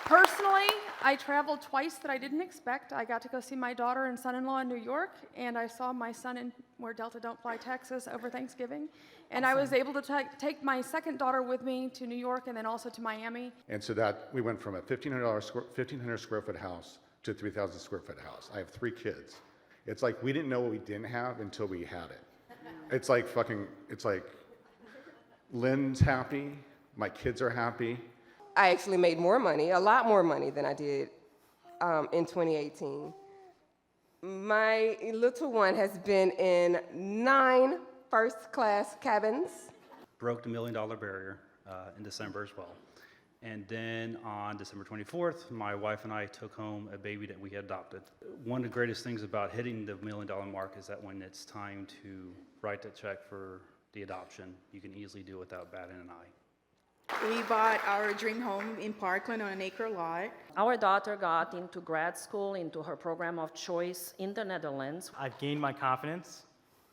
Personally, I traveled twice that I didn't expect. I got to go see my daughter and son-in-law in New York, and I saw my son in where Delta Don't Fly, Texas, over Thanksgiving. And I was able to take my second daughter with me to New York and then also to Miami. And so that we went from a $1,500 square foot house to a 3,000 square foot house. I have 3 kids. It's like we didn't know what we didn't have until we had it. It's like Lynn's happy, my kids are happy. I actually made more money, a lot more money than I did in 2018. My little one has been in 9 first-class cabins. Broke the $1 million barrier in December as well. And then on December 24th, my wife and I took home a baby that we had adopted. One of the greatest things about hitting the $1 million mark is that when it's time to write the check for the adoption, you can easily do it without batting an eye. We bought our dream home in Parkland on an acre lot. Our daughter got into grad school, into her program of choice in the Netherlands. I've gained my confidence.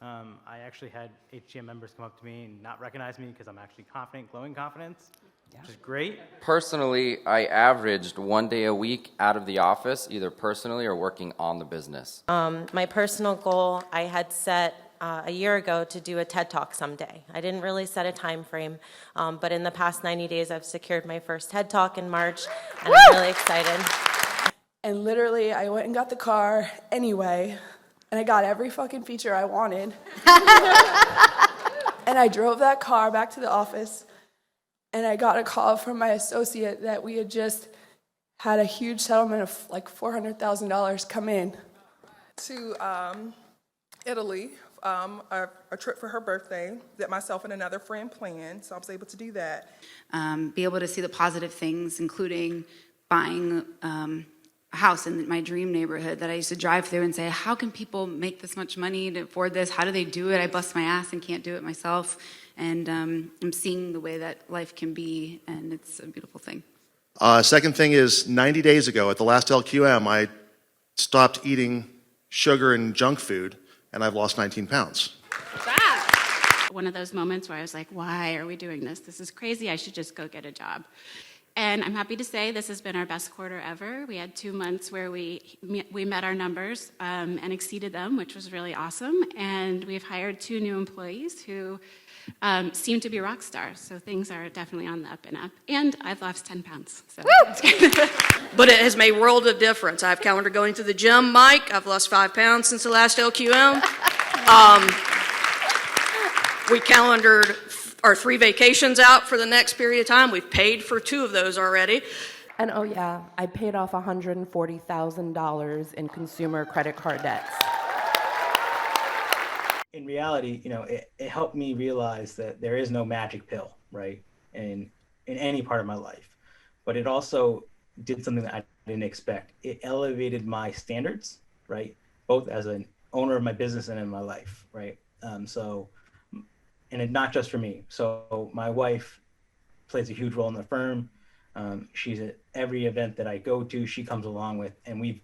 I actually had HTM members come up to me and not recognize me because I'm actually confident, glowing confidence, which is great. Personally, I averaged 1 day a week out of the office, either personally or working on the business. My personal goal I had set a year ago to do a TED Talk someday. I didn't really set a time frame, but in the past 90 days, I've secured my first TED Talk in March, and I'm really excited. And literally, I went and got the car anyway, and I got every fucking feature I wanted. And I drove that car back to the office, and I got a call from my associate that we had just had a huge settlement of like $400,000 come in. To Italy, a trip for her birthday that myself and another friend planned, so I was able to do that. Be able to see the positive things, including buying a a house in my dream neighborhood that I used to drive through and say, how can people make this much money to afford this? How do they do it? I bust my ass and can't do it myself. And I'm seeing the way that life can be, and it's a beautiful thing. Second thing is 90 days ago at the last LQM, I stopped eating sugar and junk food, and I've lost 19 pounds. One of those moments where I was like, why are we doing this? This is crazy. I should just go get a job. And I'm happy to say this has been our best quarter ever. We had 2 months where we met our numbers and exceeded them, which was really awesome. And we've hired 2 new employees who seem to be rock stars. So things are definitely on the up and up. And I've lost 10 pounds. So. But it has made a world of difference. I've calendared going to the gym, Mike. I've lost 5 pounds since the last LQM. We calendared our 3 vacations out for the next period of time. We've paid for 2 of those already. And oh yeah, I paid off $140,000 in consumer credit card debts. In reality, it helped me realize that there is no magic pill, right? In any part of my life. But it also did something that I didn't expect. It elevated my standards, right? Both as an owner of my business and in my life, right? And it, not just for me. So my wife plays a huge role in the firm. She's at every event that I go to, she comes along with, and we've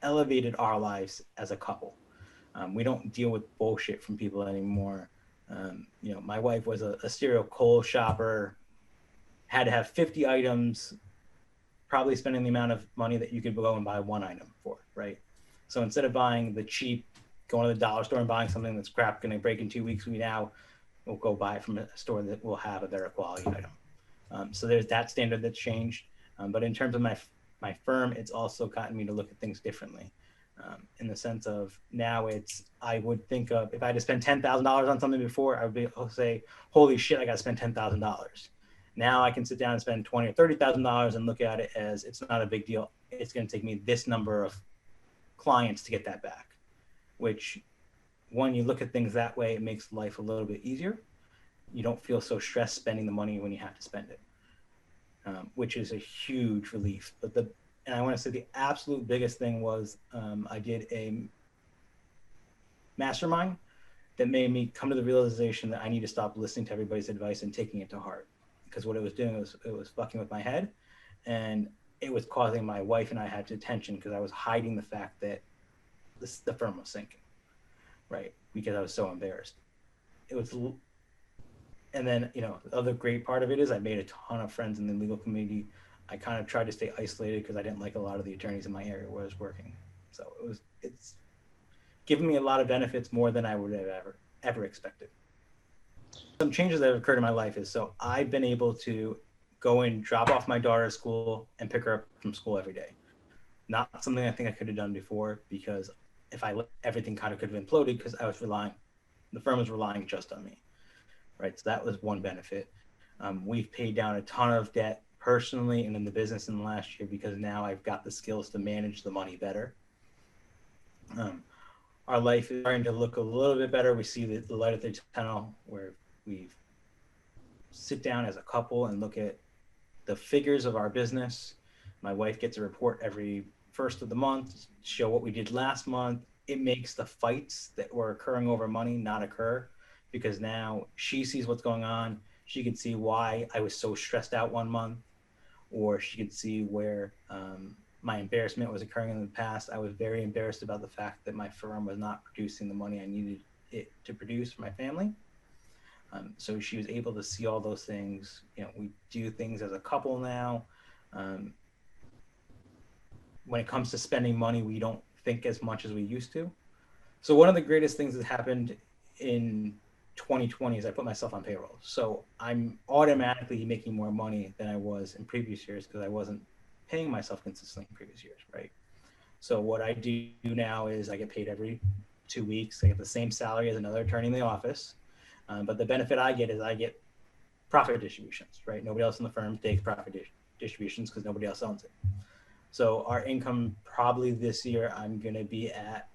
elevated our lives as a couple. We don't deal with bullshit from people anymore. My wife was a serial coal shopper, had to have 50 items, probably spending the amount of money that you could go and buy 1 item for, right? So instead of buying the cheap, going to the dollar store and buying something that's crap, going to break in 2 weeks, we'll go buy it from a store that will have a better quality item. So there's that standard that's changed. But in terms of my firm, it's also gotten me to look at things differently. In the sense of now I would think of, if I had to spend $10,000 on something before, I would say, holy shit, I got to spend $10,000. Now I can sit down and spend $20,000 or $30,000 and look at it as it's not a big deal. It's going to take me this number of clients to get that back, which when you look at things that way, it makes life a little bit easier. You don't feel so stressed spending the money when you have to spend it, which is a huge relief. And I want to say the absolute biggest thing was I did a mastermind that made me come to the realization that I need to stop listening to everybody's advice and taking it to heart. Because what it was doing was it was fucking with my head, and it was causing my wife and I had tension because I was hiding the fact that the firm was sinking. Right, because I was so embarrassed. And then, the other great part of it is I made a ton of friends in the legal community. I kind of tried to stay isolated because I didn't like a lot of the attorneys in my area where I was working. So it's given me a lot of benefits, more than I would have ever expected. Some changes that have occurred in my life is, so I've been able to go and drop off my daughter at school and pick her up from school every day. Not something I think I could have done before, because if I let everything kind of could have imploded, because the firm was relying just on me, right? So that was one benefit. We've paid down a ton of debt personally and in the business in the last year, because now I've got the skills to manage the money better. Our life is starting to look a little bit better. We see the light at the tunnel, where we sit down as a couple and look at the figures of our business. My wife gets a report every first of the month, show what we did last month. It makes the fights that were occurring over money not occur, because now she sees what's going on. She could see why I was so stressed out one month, or she could see where my embarrassment was occurring in the past. I was very embarrassed about the fact that my firm was not producing the money I needed it to produce for my family. So she was able to see all those things. We do things as a couple now. When it comes to spending money, we don't think as much as we used to. So one of the greatest things that happened in 2020 is I put myself on payroll. So I'm automatically making more money than I was in previous years, because I wasn't paying myself consistently in previous years, right? So what I do now is I get paid every 2 weeks. I get the same salary as another attorney in the office. But the benefit I get is I get profit distributions, right? Nobody else in the firm takes profit distributions because nobody else owns it. So our income probably this year, I'm going to be at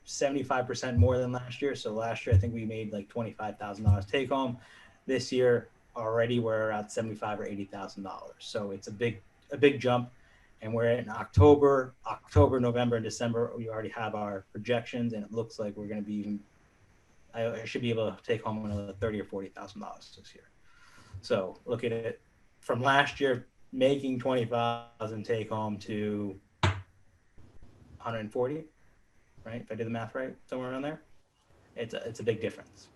75% more than last year. So last year, I think we made like $25,000 take home. This year already we're at $75,000 or $80,000. So it's a big jump. And we're in October, November, and December. We already have our projections, and it looks like we're going to be even. I should be able to take home another $30,000 or $40,000 this year. So look at it from last year, making 25,000 take home to 140, right? If I did the math right, somewhere around there. It's a big difference.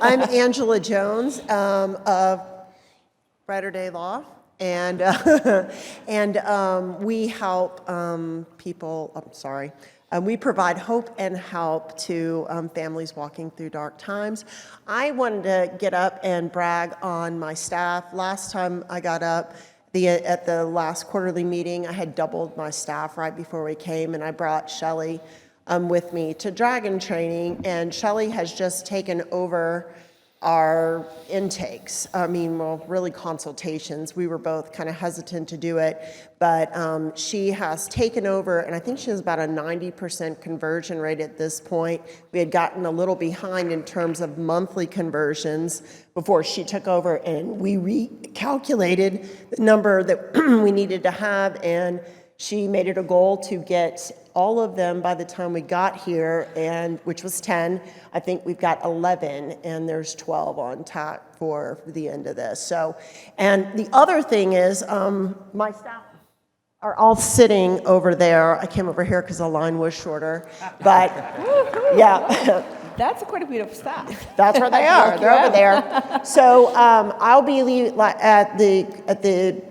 I'm Angela Jones of Brighter Day Law, and we help people. We provide hope and help to families walking through dark times. I wanted to get up and brag on my staff. Last time I got up, at the last quarterly meeting, I had doubled my staff right before we came, and I brought Shelley with me to Dragon Training, and Shelley has just taken over our intakes. Really consultations. We were both kind of hesitant to do it, but she has taken over, and I think she has about a 90% conversion rate at this point. We had gotten a little behind in terms of monthly conversions before she took over, and we recalculated the number that we needed to have, and she made it a goal to get all of them by the time we got here, and which was 10. I think we've got 11, and there's 12 on tap for the end of this. So, and the other thing is, my staff are all sitting over there. I came over here because the line was shorter, but yeah. That's quite a bit of staff. That's where they are. They're over there. So I'll be at the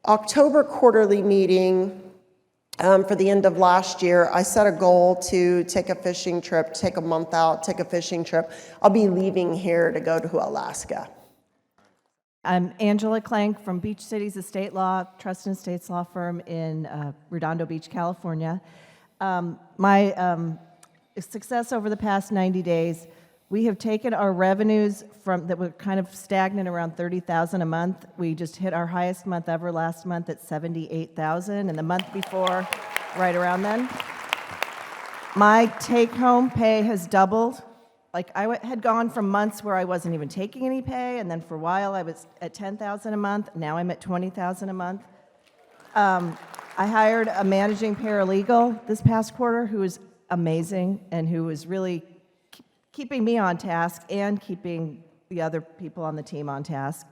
October quarterly meeting. For the end of last year, I set a goal to take a fishing trip, take a month out, take a fishing trip. I'll be leaving here to go to Alaska. I'm Angela Clank from Beach Cities Estate Law, Trust and Estates Law Firm in Redondo Beach, California. My success over the past 90 days, we have taken our revenues that were kind of stagnant around $30,000 a month. We just hit our highest month ever last month at $78,000, and the month before, right around then. My take-home pay has doubled. Like, I had gone from months where I wasn't even taking any pay, and then for a while I was at $10,000 a month. Now I'm at $20,000 a month. I hired a managing paralegal this past quarter who is amazing and who is really keeping me on task and keeping the other people on the team on task.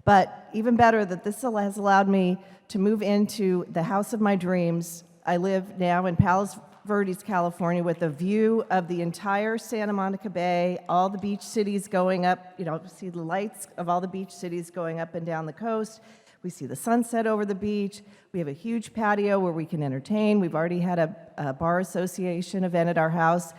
But even better, that this has allowed me to move into the house of my dreams. I live now in Palos Verdes, California, with a view of the entire Santa Monica Bay, all the beach cities going up, see the lights of all the beach cities going up and down the coast. We see the sunset over the beach. We have a huge patio where we can entertain. We've already had a bar association event at our house.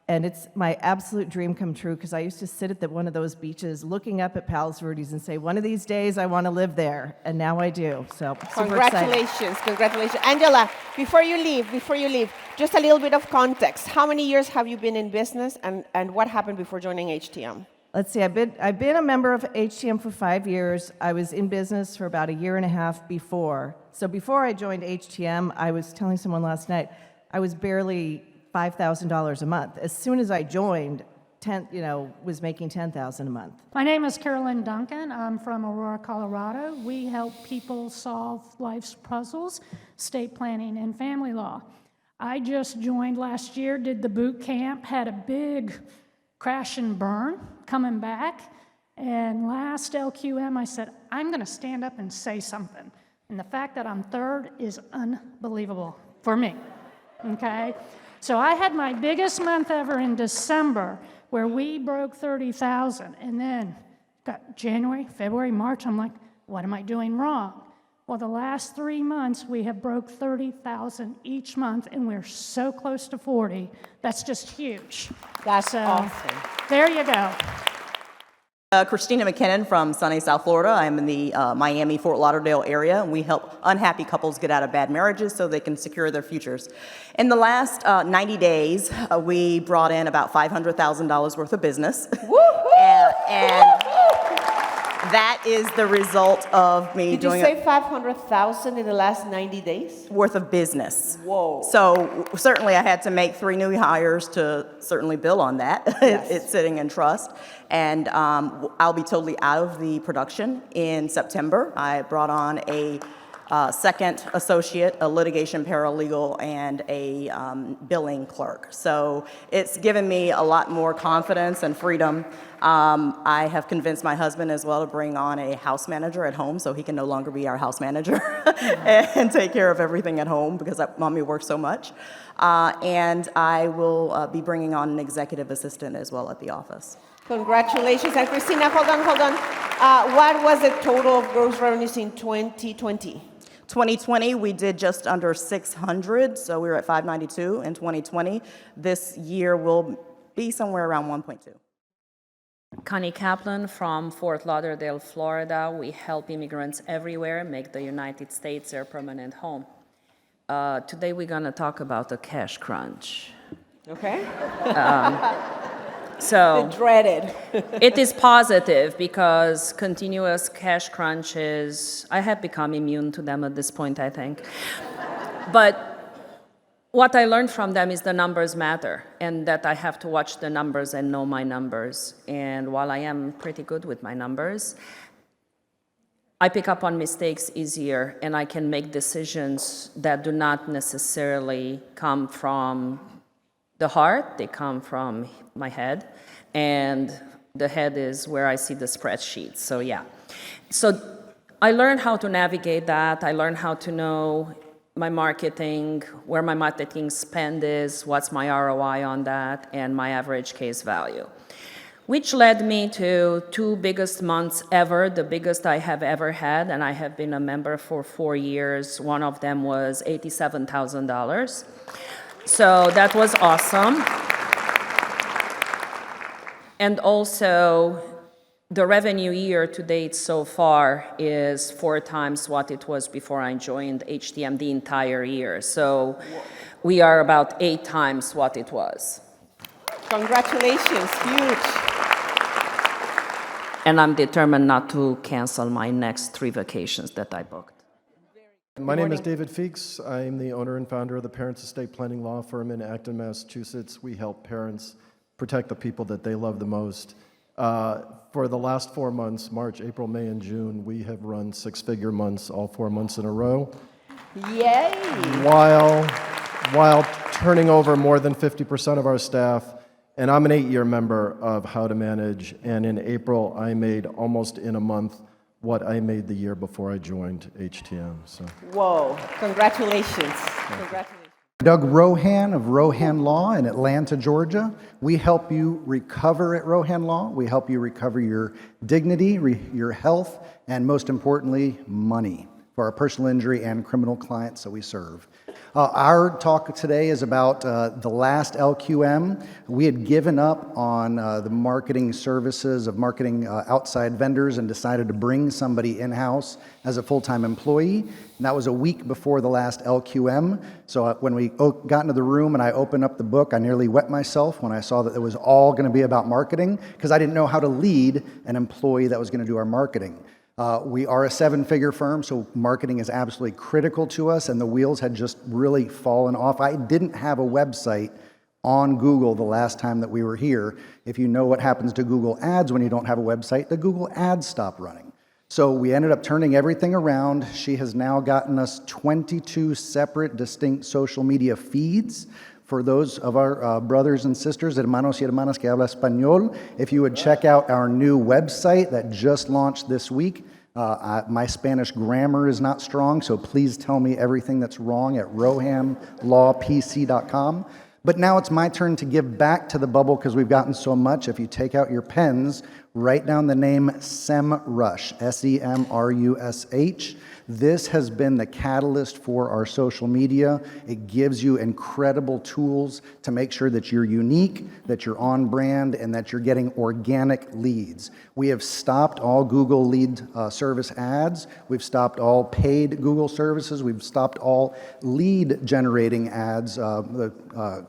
And it's my absolute dream come true, because I used to sit at one of those beaches looking up at Palos Verdes and say, one of these days I want to live there. And now I do. So super excited. Congratulations. Angela, before you leave, just a little bit of context. How many years have you been in business, and what happened before joining HTM? Let's see, I've been a member of HTM for 5 years. I was in business for about a year and a half before. So before I joined HTM, I was telling someone last night, I was barely $5,000 a month. As soon as I joined, was making $10,000 a month. My name is Carolyn Duncan. I'm from Aurora, Colorado. We help people solve life's puzzles, estate planning, and family law. I just joined last year, did the boot camp, had a big crash and burn coming back, and last LQM I said, I'm going to stand up and say something. And the fact that I'm third is unbelievable for me, okay? So I had my biggest month ever in December where we broke 30,000, and then got January, February, March, I'm like, what am I doing wrong? Well, the last 3 months we have broke 30,000 each month, and we're so close to 40. That's just huge. That's awesome. There you go. Christina McKinnon from sunny South Florida. I'm in the Miami, Fort Lauderdale area, and we help unhappy couples get out of bad marriages so they can secure their futures. In the last 90 days, we brought in about $500,000 worth of business. and that is the result of me doing. Did you say 500,000 in the last 90 days? Worth of business. Whoa. So certainly I had to make 3 new hires to certainly bill on that. Yes. It's sitting in trust. And I'll be totally out of the production in September. I brought on a second associate, a litigation paralegal, and a billing clerk. So it's given me a lot more confidence and freedom. I have convinced my husband as well to bring on a house manager at home so he can no longer be our house manager and take care of everything at home because mommy works so much. And I will be bringing on an executive assistant as well at the office. Congratulations. And Christina, hold on. What was the total of gross revenues in 2020? 2020, we did just under 600, so we were at 592 in 2020. This year will be somewhere around 1.2. Connie Kaplan from Fort Lauderdale, Florida. We help immigrants everywhere make the United States their permanent home. Today we're going to talk about the cash crunch. Okay. So the dreaded. It is positive because continuous cash crunches, I have become immune to them at this point, I think. But what I learned from them is the numbers matter and that I have to watch the numbers and know my numbers. And while I am pretty good with my numbers, I pick up on mistakes easier and I can make decisions that do not necessarily come from the heart, they come from my head, and the head is where I see the spreadsheet. So yeah. So I learned how to navigate that. I learned how to know my marketing, where my marketing spend is, what's my ROI on that, and my average case value. Which led me to 2 biggest months ever, the biggest I have ever had, and I have been a member for 4 years. One of them was $87,000. So that was awesome. And also, the revenue year to date so far is 4 times what it was before I joined HTM the entire year. So we are about 8 times what it was. Congratulations, huge. And I'm determined not to cancel my next 3 vacations that I booked. My name is David Feeks. I'm the owner and founder of the Parents Estate Planning Law Firm in Acton, Massachusetts. We help parents protect the people that they love the most. For the last 4 months, March, April, May, and June, we have run 6-figure months all 4 months in a row. Yay! While turning over more than 50% of our staff. And I'm an 8-year member of How to Manage. And in April, I made almost in a month what I made the year before I joined HTM. So. Whoa, congratulations. Congratulations. Doug Rohan of Rohan Law in Atlanta, Georgia. We help you recover at Rohan Law. We help you recover your dignity, your health, and most importantly, money for our personal injury and criminal clients that we serve. Our talk today is about the last LQM. We had given up on the marketing services of marketing outside vendors and decided to bring somebody in-house as a full-time employee. And that was a week before the last LQM. So when we got into the room and I opened up the book, I nearly wet myself when I saw that it was all going to be about marketing because I didn't know how to lead an employee that was going to do our marketing. We are a 7-figure firm, so marketing is absolutely critical to us, and the wheels had just really fallen off. I didn't have a website on Google the last time that we were here. If you know what happens to Google Ads when you don't have a website, the Google Ads stop running. So we ended up turning everything around. She has now gotten us 22 separate, distinct social media feeds. For those of our brothers and sisters, hermanos y hermanas que habla español, if you would check out our new website that just launched this week. My Spanish grammar is not strong, so please tell me everything that's wrong at rohanlawpc.com. But now it's my turn to give back to the bubble because we've gotten so much. If you take out your pens, write down the name SEMrush, SEMRUSH. This has been the catalyst for our social media. It gives you incredible tools to make sure that you're unique, that you're on brand, and that you're getting organic leads. We have stopped all Google lead service ads. We've stopped all paid Google services. We've stopped all lead generating ads,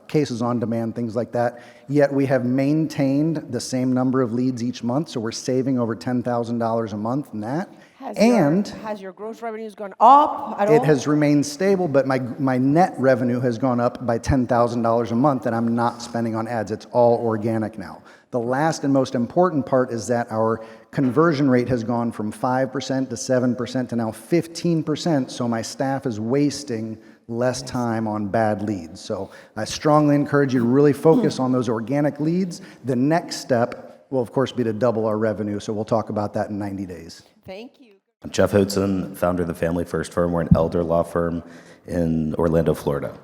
cases on demand, things like that. Yet we have maintained the same number of leads each month, so we're saving over $10,000 a month in that. Has your gross revenues gone up at all? It has remained stable, but my net revenue has gone up by $10,000 a month, and I'm not spending on ads. It's all organic now. The last and most important part is that our conversion rate has gone from 5% to 7% to now 15%, so my staff is wasting less time on bad leads. So I strongly encourage you to really focus on those organic leads. The next step will, of course, be to double our revenue, so we'll talk about that in 90 days. Thank you. Jeff Hodson, founder of the Family First Firm. We're an elder law firm in Orlando, Florida.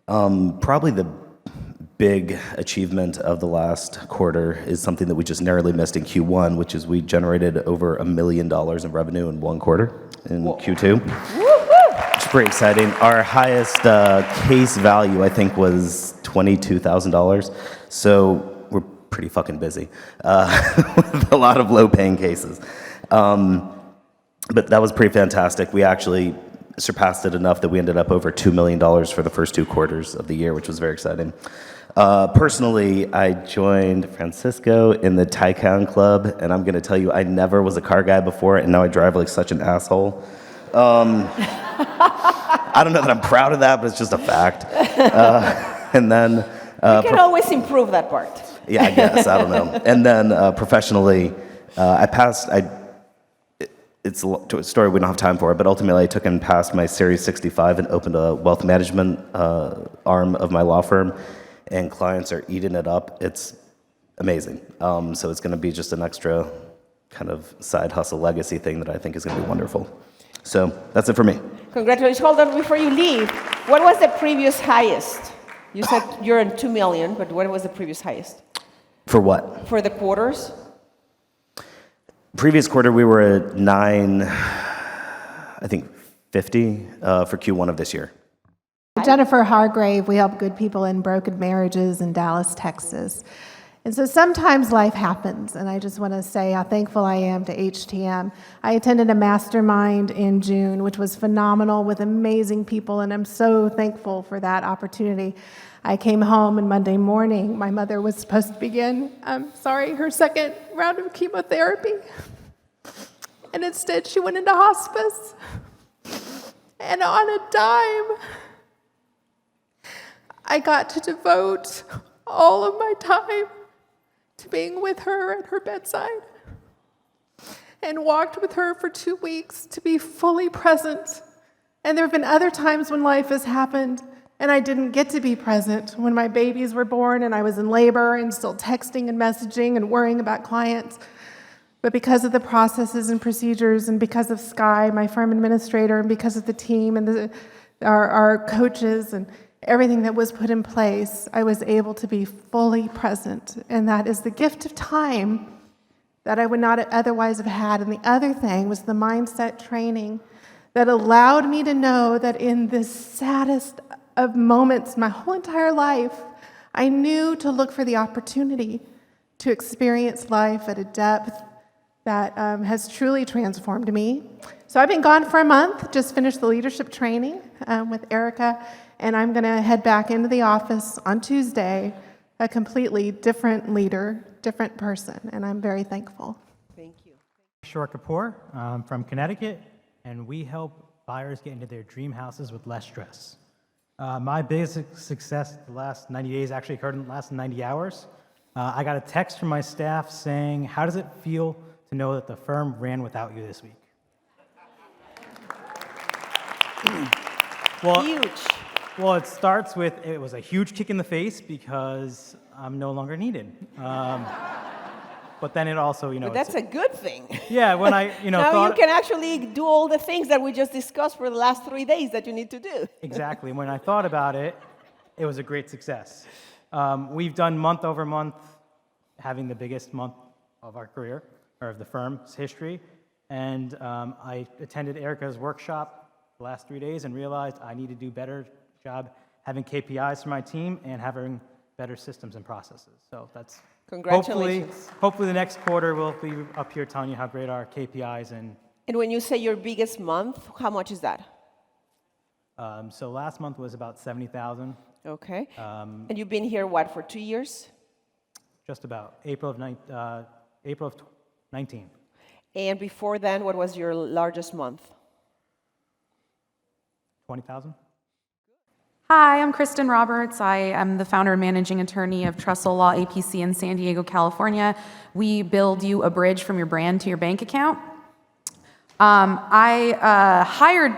Probably the big achievement of the last quarter is something that we just narrowly missed in Q1, which is we generated over $1 million in revenue in one quarter in Q2. Which is pretty exciting. Our highest case value, I think, was $22,000. So we're pretty fucking busy with a lot of low-paying cases. But that was pretty fantastic. We actually surpassed it enough that we ended up over $2 million for the first 2 quarters of the year, which was very exciting. Personally, I joined Francisco in the Taycan Club, and I'm going to tell you, I never was a car guy before, and now I drive like such an asshole. I don't know that I'm proud of that, but it's just a fact. And then You can always improve that part. yeah, I guess. I don't know. And then professionally, I passed. It's a story we don't have time for, but ultimately I took and passed my Series 65 and opened a wealth management arm of my law firm, and clients are eating it up. It's amazing. So it's going to be just an extra kind of side hustle legacy thing that I think is going to be wonderful. So that's it for me. Congratulations. Hold on, before you leave, what was the previous highest? You said you're in 2 million, but what was the previous highest? For what? For the quarters? Previous quarter, we were at 950 for Q1 of this year. Jennifer Hargrave, we help good people in broken marriages in Dallas, Texas. And so sometimes life happens, and I just want to say how thankful I am to HTM. I attended a mastermind in June, which was phenomenal with amazing people, and I'm so thankful for that opportunity. I came home, and Monday morning, my mother was supposed to begin, her second round of chemotherapy. And instead, she went into hospice. And on a dime, I got to devote all of my time to being with her at her bedside and walked with her for 2 weeks to be fully present. And there have been other times when life has happened and I didn't get to be present, when my babies were born and I was in labor and still texting and messaging and worrying about clients. But because of the processes and procedures, and because of Sky, my firm administrator, and because of the team and our coaches and everything that was put in place, I was able to be fully present. And that is the gift of time that I would not otherwise have had. And the other thing was the mindset training that allowed me to know that in this saddest of moments my whole entire life, I knew to look for the opportunity to experience life at a depth that has truly transformed me. So I've been gone for a month, just finished the leadership training with Erica, and I'm going to head back into the office on Tuesday, a completely different leader, different person, and I'm very thankful. Thank you. Shor Kapoor from Connecticut, and we help buyers get into their dream houses with less stress. My biggest success the last 90 days actually occurred in the last 90 hours. I got a text from my staff saying, "How does it feel to know that the firm ran without you this week?" Well, huge. Well, it starts with, it was a huge kick in the face because I'm no longer needed. But then it also, But that's a good thing. Yeah, when I, now thought... you can actually do all the things that we just discussed for the last 3 days that you need to do. Exactly. When I thought about it, it was a great success. We've done month over month, having the biggest month of our career, or of the firm's history. And I attended Erica's workshop the last 3 days and realized I need to do a better job having KPIs for my team and having better systems and processes. So that's Congratulations. Hopefully the next quarter we'll be up here telling you how great our KPIs and. And when you say your biggest month, how much is that? So last month was about 70,000. Okay. And you've been here, what, for 2 years? Just about. April of 19. And before then, what was your largest month? 20,000. Hi, I'm Kristen Roberts. I am the founder and managing attorney of Trussell Law APC in San Diego, California. We build you a bridge from your brand to your bank account. I hired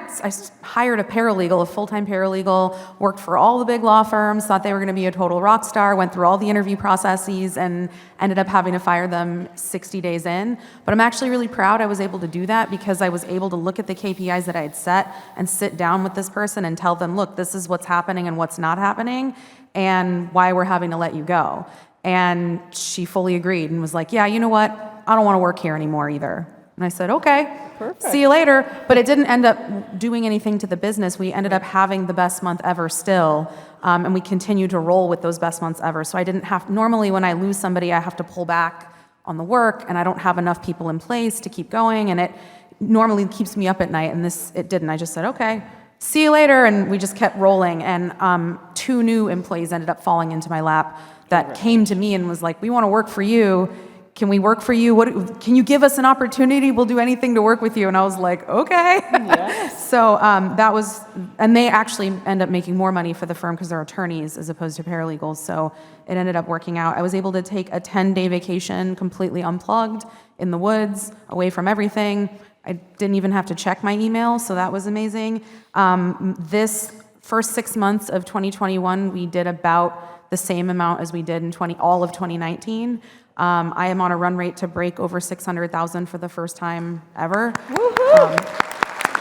a paralegal, a full-time paralegal, worked for all the big law firms, thought they were going to be a total rock star, went through all the interview processes, and ended up having to fire them 60 days in. But I'm actually really proud I was able to do that because I was able to look at the KPIs that I had set and sit down with this person and tell them, look, this is what's happening and what's not happening and why we're having to let you go. And she fully agreed and was like, yeah, you know what? I don't want to work here anymore either. And I said, okay, see you later. But it didn't end up doing anything to the business. We ended up having the best month ever still, and we continue to roll with those best months ever. So I didn't have, normally when I lose somebody, I have to pull back on the work, and I don't have enough people in place to keep going, and it normally keeps me up at night, and it didn't. I just said, okay, see you later, and we just kept rolling, and 2 new employees ended up falling into my lap that came to me and was like, we want to work for you. Can we work for you? Can you give us an opportunity? We'll do anything to work with you. And I was like, okay. Yes. So that was, and they actually end up making more money for the firm because they're attorneys as opposed to paralegals. So it ended up working out. I was able to take a 10-day vacation completely unplugged in the woods, away from everything. I didn't even have to check my email, so that was amazing. This first 6 months of 2021, we did about the same amount as we did in all of 2019. I am on a run rate to break over 600,000 for the first time ever.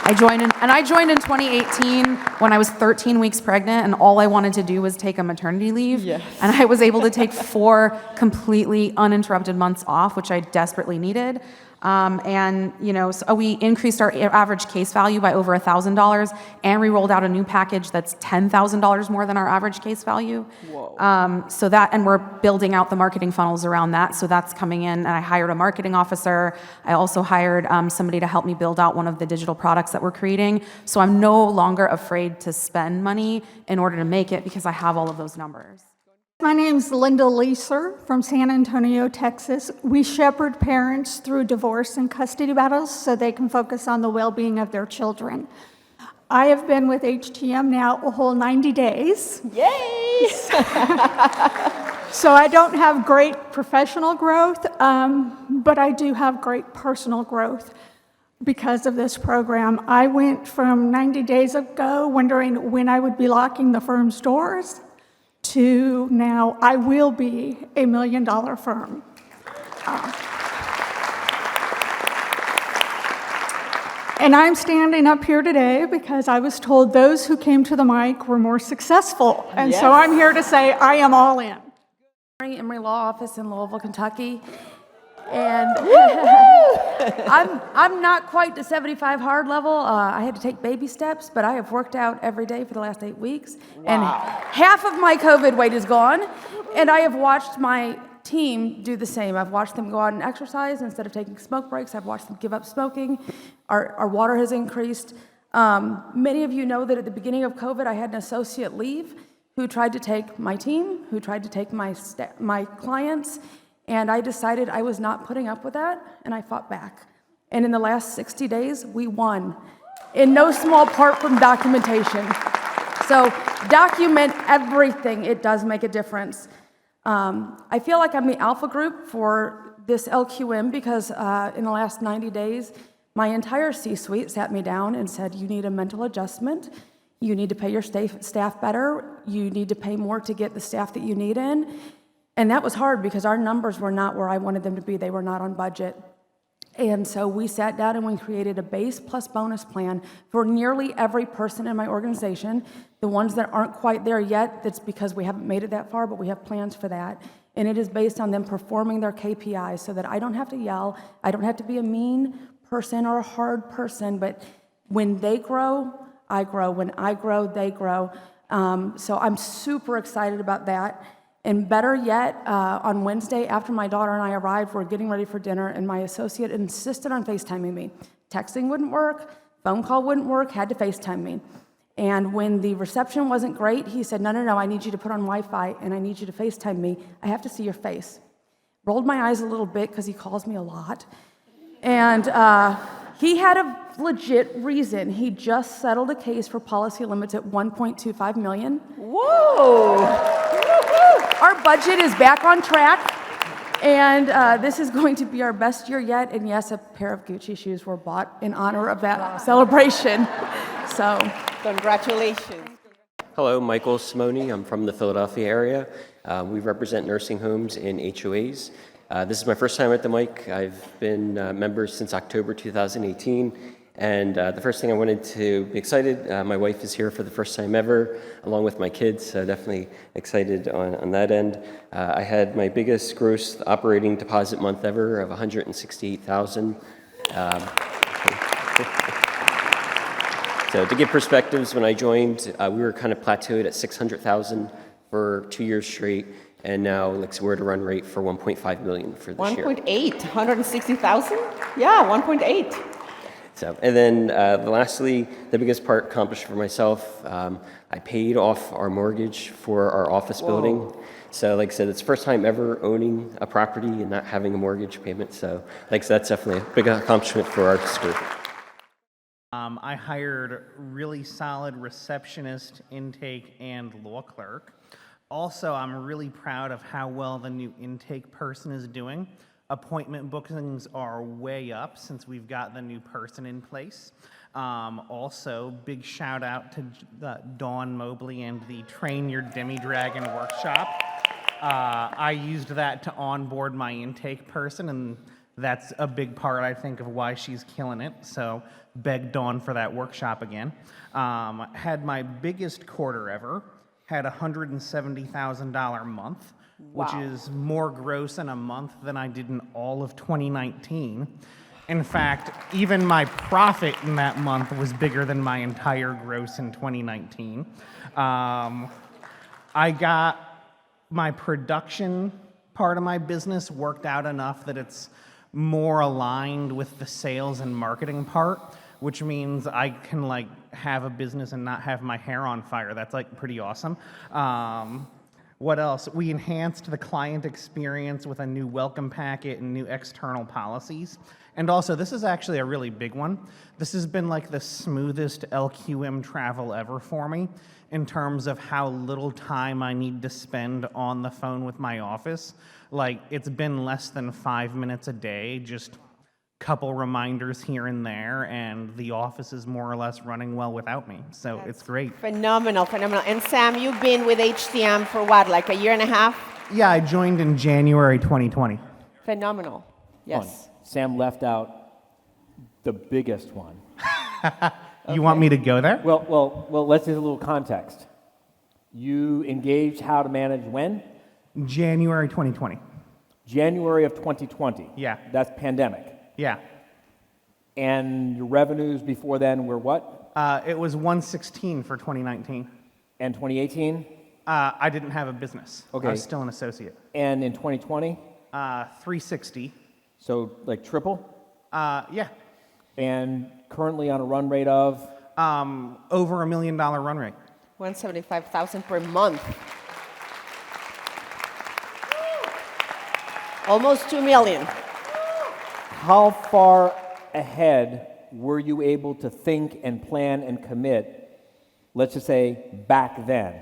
I joined in 2018 when I was 13 weeks pregnant, and all I wanted to do was take a maternity leave. Yes. And I was able to take 4 completely uninterrupted months off, which I desperately needed. And so we increased our average case value by over $1,000, and we rolled out a new package that's $10,000 more than our average case value. Whoa. And we're building out the marketing funnels around that. So that's coming in, and I hired a marketing officer. I also hired somebody to help me build out one of the digital products that we're creating. So I'm no longer afraid to spend money in order to make it because I have all of those numbers. My name's Linda Leeser from San Antonio, Texas. We shepherd parents through divorce and custody battles so they can focus on the well-being of their children. I have been with HTM now a whole 90 days. Yay! So I don't have great professional growth, but I do have great personal growth because of this program. I went from 90 days ago wondering when I would be locking the firm's doors to now I will be a $1 million firm. And I'm standing up here today because I was told those who came to the mic were more successful. And so I'm here to say I am all in. Emory Law Office in Louisville, Kentucky. And I'm not quite to 75 hard level. I had to take baby steps, but I have worked out every day for the last 8 weeks. Wow. And half of my COVID weight is gone. And I have watched my team do the same. I've watched them go out and exercise instead of taking smoke breaks. I've watched them give up smoking. Our water has increased. Many of you know that at the beginning of COVID, I had an associate leave who tried to take my team, who tried to take my clients. And I decided I was not putting up with that, and I fought back. And in the last 60 days, we won, in no small part from documentation. So document everything. It does make a difference. I feel like I'm the alpha group for this LQM because in the last 90 days, my entire C-suite sat me down and said, you need a mental adjustment. You need to pay your staff better. You need to pay more to get the staff that you need in. And that was hard because our numbers were not where I wanted them to be. They were not on budget. And so we sat down and we created a base plus bonus plan for nearly every person in my organization. The ones that aren't quite there yet, that's because we haven't made it that far, but we have plans for that. And it is based on them performing their KPIs so that I don't have to yell. I don't have to be a mean person or a hard person, but when they grow, I grow. When I grow, they grow. So I'm super excited about that. And better yet, on Wednesday, after my daughter and I arrived, we're getting ready for dinner, and my associate insisted on FaceTiming me. Texting wouldn't work, phone call wouldn't work, had to FaceTime me. And when the reception wasn't great, he said, no, I need you to put on Wi-Fi, and I need you to FaceTime me. I have to see your face. Rolled my eyes a little bit, because he calls me a lot. And He had a legit reason. He just settled a case for policy limits at $1.25 million. Whoa! Our budget is back on track, and this is going to be our best year yet. And yes, a pair of Gucci shoes were bought in honor of that celebration. So, Congratulations. Hello, Michael Simone. I'm from the Philadelphia area. We represent nursing homes and HOAs. This is my first time at the mic. I've been a member since October 2018. And the first thing I wanted to be excited, my wife is here for the first time ever, along with my kids, so definitely excited on that end. I had my biggest gross operating deposit month ever of $168,000. So to give perspectives, when I joined, we were kind of plateaued at $600,000 for 2 years straight, and now we're at a run rate for $1.5 million for this year. 1.8, 160,000? Yeah, 1.8. So, and then lastly, the biggest part accomplished for myself, I paid off our mortgage for our office building. So like I said, it's the first time ever owning a property and not having a mortgage payment. So like I said, that's definitely a big accomplishment for our group. I hired really solid receptionist, intake, and law clerk. Also, I'm really proud of how well the new intake person is doing. Appointment bookings are way up since we've got the new person in place. Also, big shout out to Dawn Mobley and the Train Your Demi-Dragon workshop. I used that to onboard my intake person, and that's a big part, I think, of why she's killing it. So, beg Dawn for that workshop again. Had my biggest quarter ever. Had a $170,000 month, which is more gross in a month than I did in all of 2019. In fact, even my profit in that month was bigger than my entire gross in 2019. I got my production part of my business worked out enough that it's more aligned with the sales and marketing part, which means I can like have a business and not have my hair on fire. That's like pretty awesome. What else? We enhanced the client experience with a new welcome packet and new external policies. And also, this is actually a really big one. This has been like the smoothest LQM travel ever for me in terms of how little time I need to spend on the phone with my office. Like, it's been less than 5 minutes a day, just couple reminders here and there, and the office is more or less running well without me. So it's great. Phenomenal, phenomenal. And Sam, you've been with HTM for what, like a year and a half? Yeah, I joined in January 2020. Phenomenal. Yes. Sam left out the biggest one. You want me to go there? Well, let's get a little context. You engaged How to Manage when? January 2020. January of 2020. Yeah. That's pandemic. Yeah. And your revenues before then were what? It was 116 for 2019. And 2018? I didn't have a business. Okay. I was still an associate. And in 2020? 360. So like triple? Yeah. And currently on a run rate of? Over $1 million run rate. 175,000 per month. Almost 2 million. How far ahead were you able to think and plan and commit, let's just say, back then?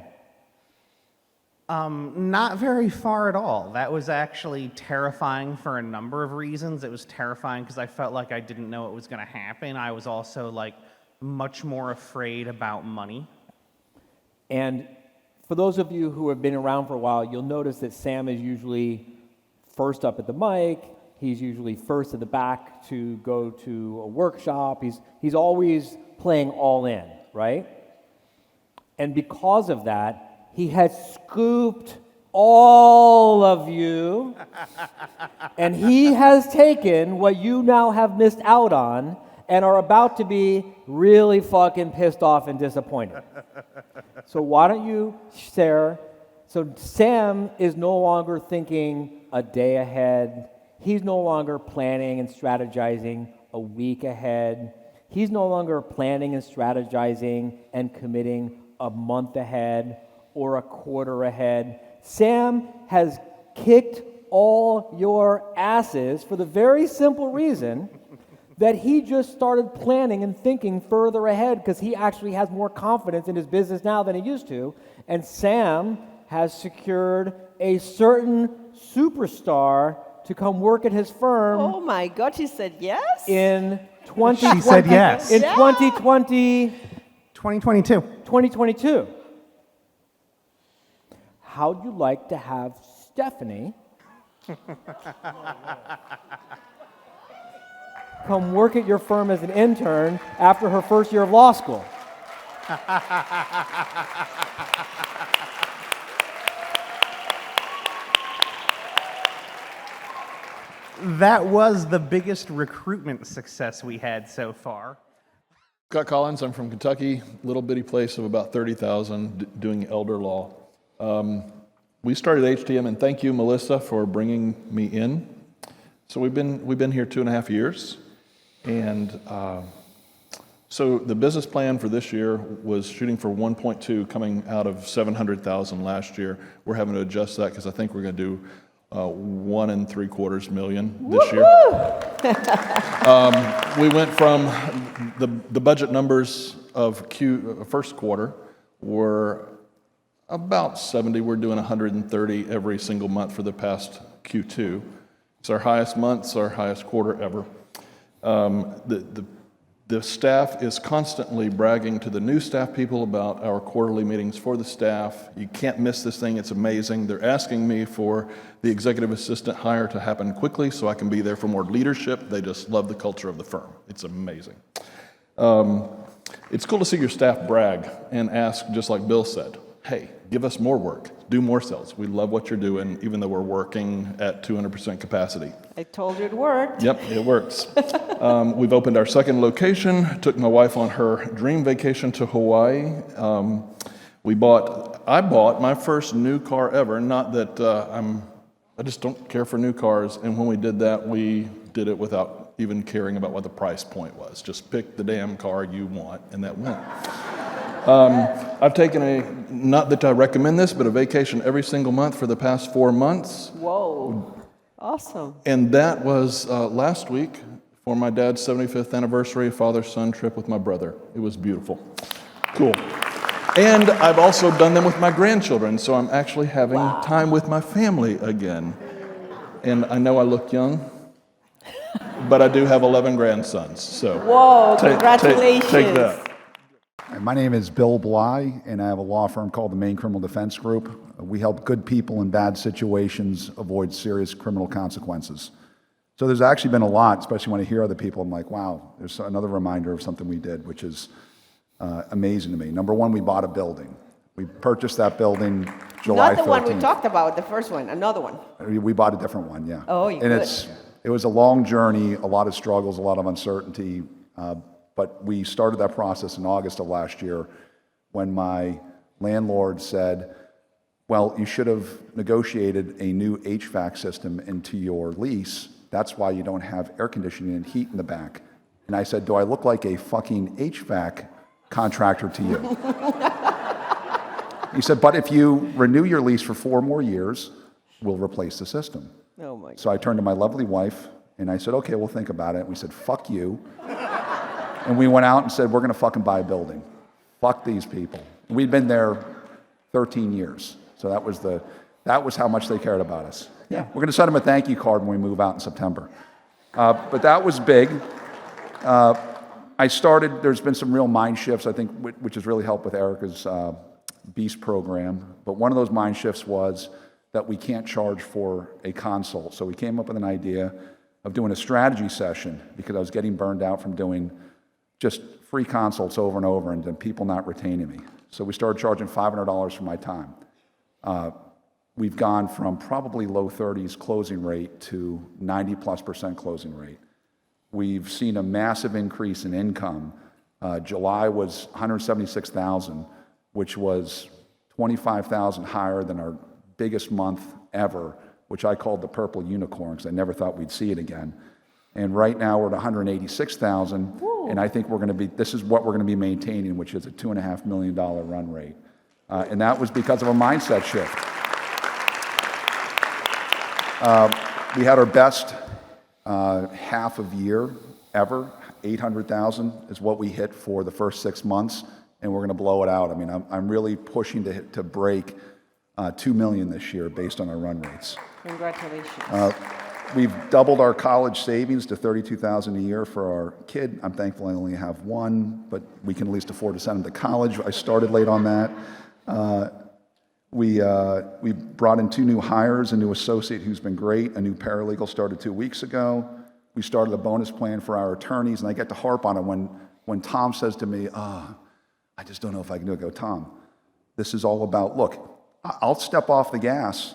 Not very far at all. That was actually terrifying for a number of reasons. It was terrifying because I felt like I didn't know what was going to happen. I was also like much more afraid about money. And for those of you who have been around for a while, you'll notice that Sam is usually first up at the mic. He's usually first at the back to go to a workshop. He's always playing all in, right? And because of that, he has scooped all of you, and he has taken what you now have missed out on and are about to be really fucking pissed off and disappointed. So why don't you share? So Sam is no longer thinking a day ahead. He's no longer planning and strategizing a week ahead. He's no longer planning and strategizing and committing a month ahead or a quarter ahead. Sam has kicked all your asses for the very simple reason that he just started planning and thinking further ahead because he actually has more confidence in his business now than he used to. And Sam has secured a certain superstar to come work at his firm. Oh my God, she said yes? In 2020. She said yes. In 2020. 2022. 2022. How'd you like to have Stephanie come work at your firm as an intern after her first year of law school? That was the biggest recruitment success we had so far. Scott Collins, I'm from Kentucky, little bitty place of about 30,000 doing elder law. We started HTM, and thank you, Melissa, for bringing me in. So we've been here 2.5 years, and so the business plan for this year was shooting for 1.2, coming out of 700,000 last year. We're having to adjust that because I think we're going to do 1.75 million this year. We went from the budget numbers of first quarter were about 70. We're doing 130 every single month for the past Q2. It's our highest month, it's our highest quarter ever. The staff is constantly bragging to the new staff people about our quarterly meetings for the staff. You can't miss this thing, it's amazing. They're asking me for the executive assistant hire to happen quickly so I can be there for more leadership. They just love the culture of the firm. It's amazing. It's cool to see your staff brag and ask, just like Bill said, hey, give us more work, do more sales. We love what you're doing, even though we're working at 200% capacity. I told you it worked. Yep, it works. We've opened our second location, took my wife on her dream vacation to Hawaii. I bought my first new car ever, not that I just don't care for new cars, and when we did that, we did it without even caring about what the price point was. Just pick the damn car you want, and that went. I've taken not that I recommend this, but a vacation every single month for the past 4 months. Whoa, awesome. And that was last week for my dad's 75th anniversary father-son trip with my brother. It was beautiful. Cool. And I've also done them with my grandchildren, so I'm actually having time with my family again. And I know I look young, but I do have 11 grandsons, so. Whoa, congratulations. Take that. My name is Bill Bly, and I have a law firm called the Maine Criminal Defense Group. We help good people in bad situations avoid serious criminal consequences. So there's actually been a lot, especially when I hear other people, I'm like, wow, there's another reminder of something we did, which is amazing to me. Number one, we bought a building. We purchased that building July 13th. Not the one we talked about, the first one, another one. We bought a different one, yeah. Oh, you And good. it was a long journey, a lot of struggles, a lot of uncertainty. But we started that process in August of last year when my landlord said, well, you should have negotiated a new HVAC system into your lease. That's why you don't have air conditioning and heat in the back. And I said, do I look like a fucking HVAC contractor to you? He said, but if you renew your lease for 4 more years, we'll replace the system. Oh my God. So I turned to my lovely wife and I said, okay, we'll think about it. We said, fuck you. And we went out and said, we're going to fucking buy a building. Fuck these people. We'd been there 13 years. So that was how much they cared about us. Yeah, we're going to send them a thank you card when we move out in September. But that was big. There's been some real mind shifts, I think, which has really helped with Erica's Beast program. But one of those mind shifts was that we can't charge for a consult. So we came up with an idea of doing a strategy session because I was getting burned out from doing just free consults over and over and then people not retaining me. So we started charging $500 for my time. We've gone from probably low 30s closing rate to 90+% closing rate. We've seen a massive increase in income. July was $176,000, which was $25,000 higher than our biggest month ever, which I called the purple unicorn because I never thought we'd see it again. And right now we're at $186,000, and I think this is what we're going to be maintaining, which is a $2.5 million run rate. And that was because of a mindset shift. We had our best half of year ever. 800,000 is what we hit for the first 6 months, and we're going to blow it out. I mean, I'm really pushing to break 2 million this year based on our run rates. Congratulations. We've doubled our college savings to $32,000 a year for our kid. I'm thankful I only have one, but we can at least afford to send him to college. I started late on that. We brought in 2 new hires, a new associate who's been great, a new paralegal started 2 weeks ago. We started a bonus plan for our attorneys, and I get to harp on it when Tom says to me, I just don't know if I can do it. I go, Tom, this is all about, look, I'll step off the gas,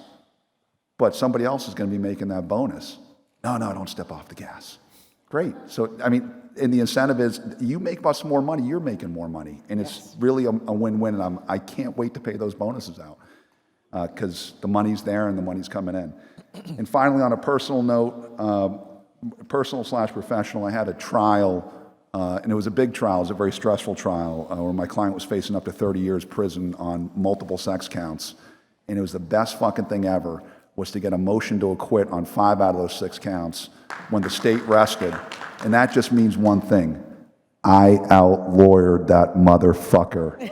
but somebody else is going to be making that bonus. No, don't step off the gas. Great. So, I mean, and the incentive is you make us more money, you're making more money. And it's really a win-win, and I can't wait to pay those bonuses out because the money's there and the money's coming in. And finally, on a personal note, personal/professional, I had a trial, and it was a big trial. It was a very stressful trial where my client was facing up to 30 years prison on multiple sex counts. And it was the best fucking thing ever was to get a motion to acquit on 5 out of those 6 counts when the state rested. And that just means one thing. I out-lawyered that motherfucker.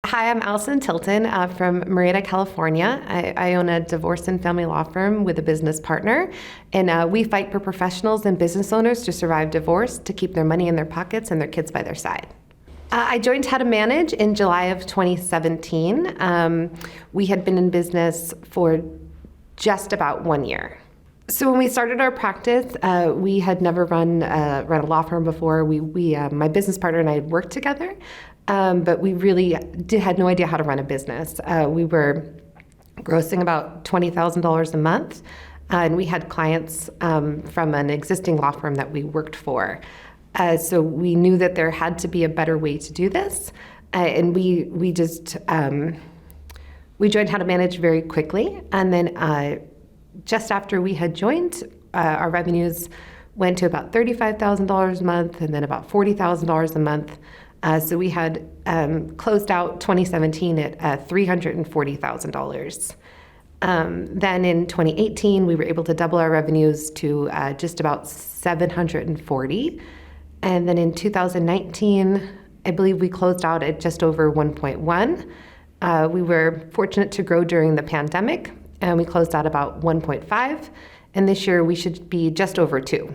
Hi, I'm Allison Tilton from Murrieta, California. I own a divorce and family law firm with a business partner, and we fight for professionals and business owners to survive divorce, to keep their money in their pockets and their kids by their side. I joined How to Manage in July of 2017. We had been in business for just about 1 year. So when we started our practice, we had never run a law firm before. My business partner and I had worked together, but we really had no idea how to run a business. We were grossing about $20,000 a month, and we had clients from an existing law firm that we worked for. So we knew that there had to be a better way to do this, and we joined How to Manage very quickly, and then just after we had joined, our revenues went to about $35,000 a month, and then about $40,000 a month. So we had closed out 2017 at $340,000. Then in 2018, we were able to double our revenues to just about $740,000. And then in 2019, I believe we closed out at just over 1.1. We were fortunate to grow during the pandemic, and we closed out about 1.5. And this year we should be just over 2.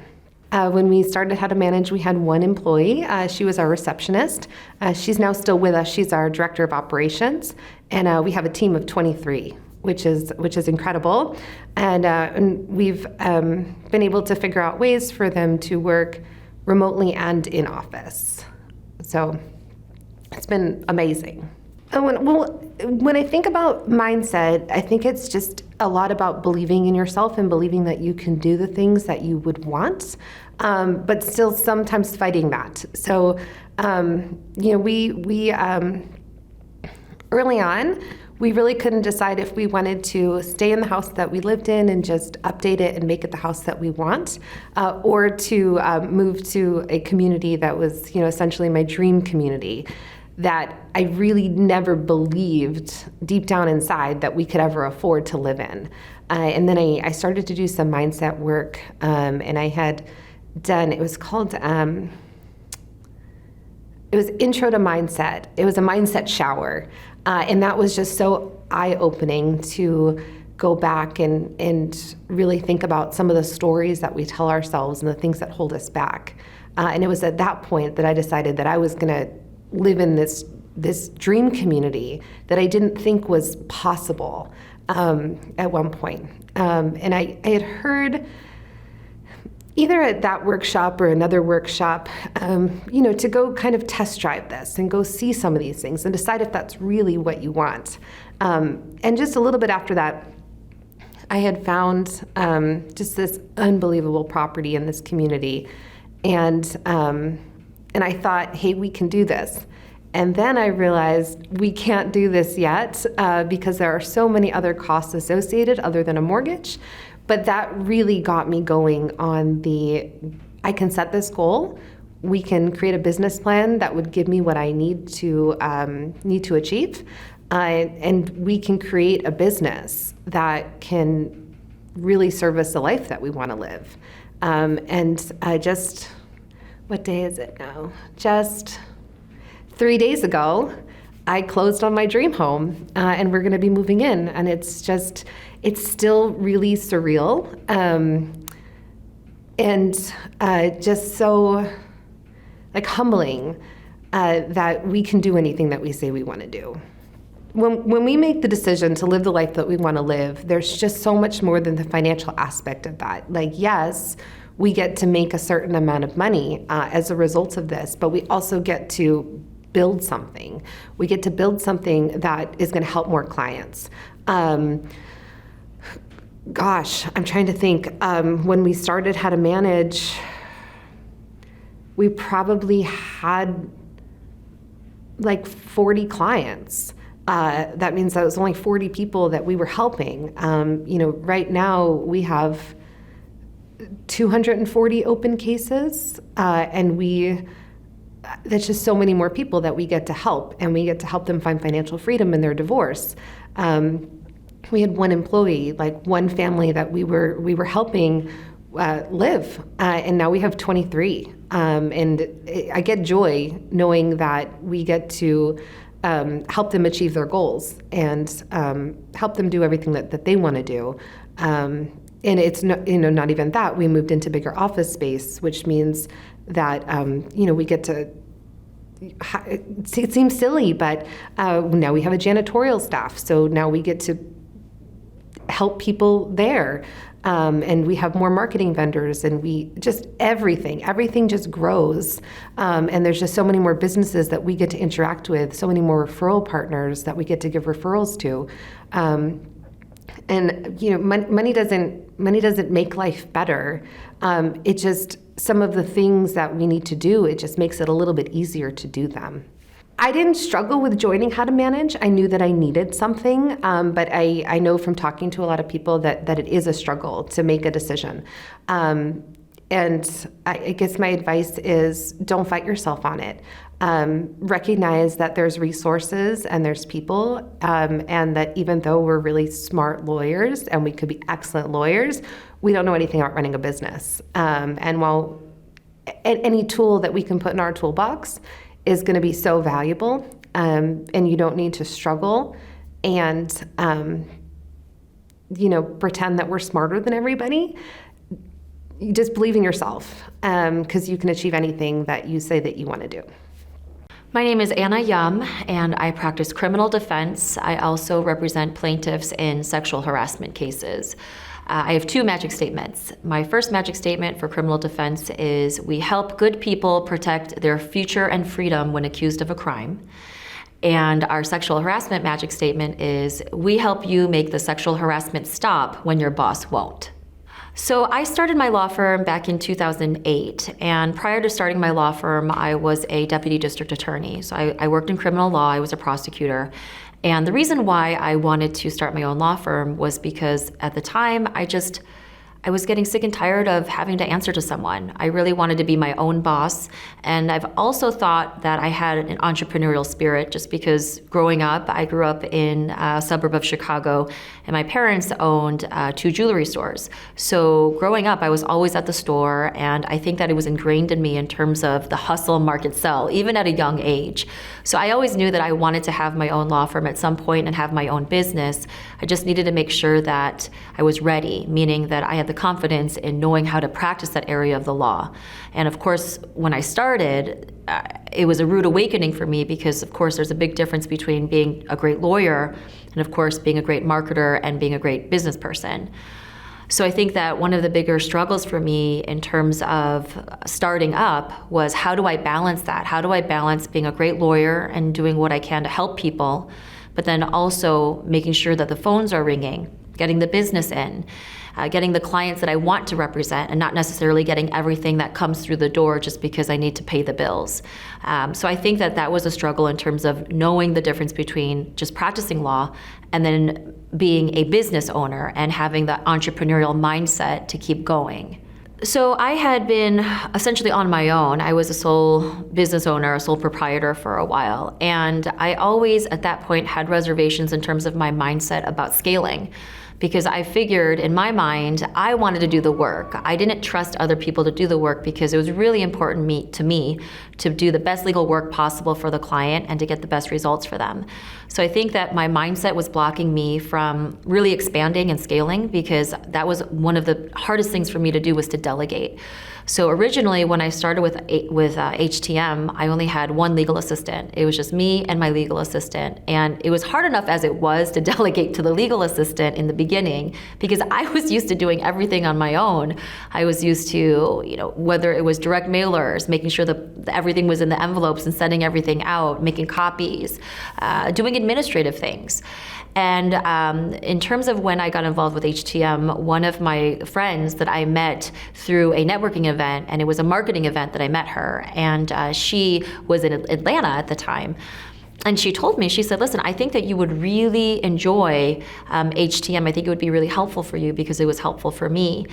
When we started How to Manage, we had 1 employee. She was our receptionist. She's now still with us. She's our director of operations. And we have a team of 23, which is incredible. And we've been able to figure out ways for them to work remotely and in office. So it's been amazing. And when I think about mindset, I think it's just a lot about believing in yourself and believing that you can do the things that you would want, but still sometimes fighting that. So, we early on, we really couldn't decide if we wanted to stay in the house that we lived in and just update it and make it the house that we want, or to move to a community that was, essentially my dream community that I really never believed deep down inside that we could ever afford to live in. And then I started to do some mindset work, and I had done, it was called, it was Intro to Mindset. It was a mindset shower. And that was just so eye-opening to go back and really think about some of the stories that we tell ourselves and the things that hold us back. And it was at that point that I decided that I was gonna live in this dream community that I didn't think was possible at one point. And I had heard either at that workshop or another workshop, to go kind of test drive this and go see some of these things and decide if that's really what you want. And just a little bit after that, I had found just this unbelievable property in this community. And I thought, hey, we can do this. And then I realized we can't do this yet because there are so many other costs associated other than a mortgage. But that really got me going on I can set this goal. We can create a business plan that would give me what I need to achieve. And we can create a business that can really service the life that we want to live. And what day is it now? Just 3 days ago, I closed on my dream home, and we're going to be moving in. And it's still really surreal, and just so humbling that we can do anything that we say we want to do. When we make the decision to live the life that we want to live, there's just so much more than the financial aspect of that. Yes, we get to make a certain amount of money as a result of this, but we also get to build something. We get to build something that is going to help more clients. Gosh, I'm trying to think. When we started How to Manage, we probably had 40 clients. That means that was only 40 people that we were helping. Right now we have 240 open cases, and that's just so many more people that we get to help, and we get to help them find financial freedom in their divorce. We had one employee, one family that we were helping live, and now we have 23. And I get joy knowing that we get to help them achieve their goals and help them do everything that they want to do. And it's not even that. We moved into bigger office space, which means that we get to. It seems silly, but now we have a janitorial staff, so now we get to help people there. And we have more marketing vendors, and everything just grows. And there's just so many more businesses that we get to interact with, so many more referral partners that we get to give referrals to. And money doesn't make life better. It just, some of the things that we need to do, it just makes it a little bit easier to do them. I didn't struggle with joining How to Manage. I knew that I needed something, but I know from talking to a lot of people that it is a struggle to make a decision. And I guess my advice is don't fight yourself on it. Recognize that there's resources and there's people, and that even though we're really smart lawyers and we could be excellent lawyers, we don't know anything about running a business. And while any tool that we can put in our toolbox is going to be so valuable, and you don't need to struggle and pretend that we're smarter than everybody. You just believe in yourself, because you can achieve anything that you say that you want to do. My name is Anna Yum, and I practice criminal defense. I also represent plaintiffs in sexual harassment cases. I have two magic statements. My first magic statement for criminal defense is we help good people protect their future and freedom when accused of a crime. And our sexual harassment magic statement is we help you make the sexual harassment stop when your boss won't. So I started my law firm back in 2008, and prior to starting my law firm, I was a deputy district attorney. So I worked in criminal law, I was a prosecutor. And the reason why I wanted to start my own law firm was because at the time, I was getting sick and tired of having to answer to someone. I really wanted to be my own boss. And I've also thought that I had an entrepreneurial spirit just because growing up, I grew up in a suburb of Chicago, and my parents owned 2 jewelry stores. So growing up, I was always at the store, and I think that it was ingrained in me in terms of the hustle, market, sell, even at a young age. So I always knew that I wanted to have my own law firm at some point and have my own business. I just needed to make sure that I was ready, meaning that I had the confidence in knowing how to practice that area of the law. And of course, when I started, it was a rude awakening for me because, of course, there's a big difference between being a great lawyer and, of course, being a great marketer and being a great business person. So I think that one of the bigger struggles for me in terms of starting up was how do I balance that? How do I balance being a great lawyer and doing what I can to help people, but then also making sure that the phones are ringing, getting the business in, getting the clients that I want to represent, and not necessarily getting everything that comes through the door just because I need to pay the bills. So I think that that was a struggle in terms of knowing the difference between just practicing law and then being a business owner and having the entrepreneurial mindset to keep going. So I had been essentially on my own. I was a sole business owner, a sole proprietor for a while. And I always, at that point, had reservations in terms of my mindset about scaling, because I figured in my mind, I wanted to do the work. I didn't trust other people to do the work because it was really important to me to do the best legal work possible for the client and to get the best results for them. So I think that my mindset was blocking me from really expanding and scaling, because that was one of the hardest things for me to do, was to delegate. So originally, when I started with HTM, I only had one legal assistant. It was just me and my legal assistant. And it was hard enough as it was to delegate to the legal assistant in the beginning, because I was used to doing everything on my own. I was used to, whether it was direct mailers, making sure that everything was in the envelopes and sending everything out, making copies, doing administrative things. And in terms of when I got involved with HTM, one of my friends that I met through a networking event, and it was a marketing event that I met her, and she was in Atlanta at the time. And she told me, she said, listen, I think that you would really enjoy HTM. I think it would be really helpful for you because it was helpful for me.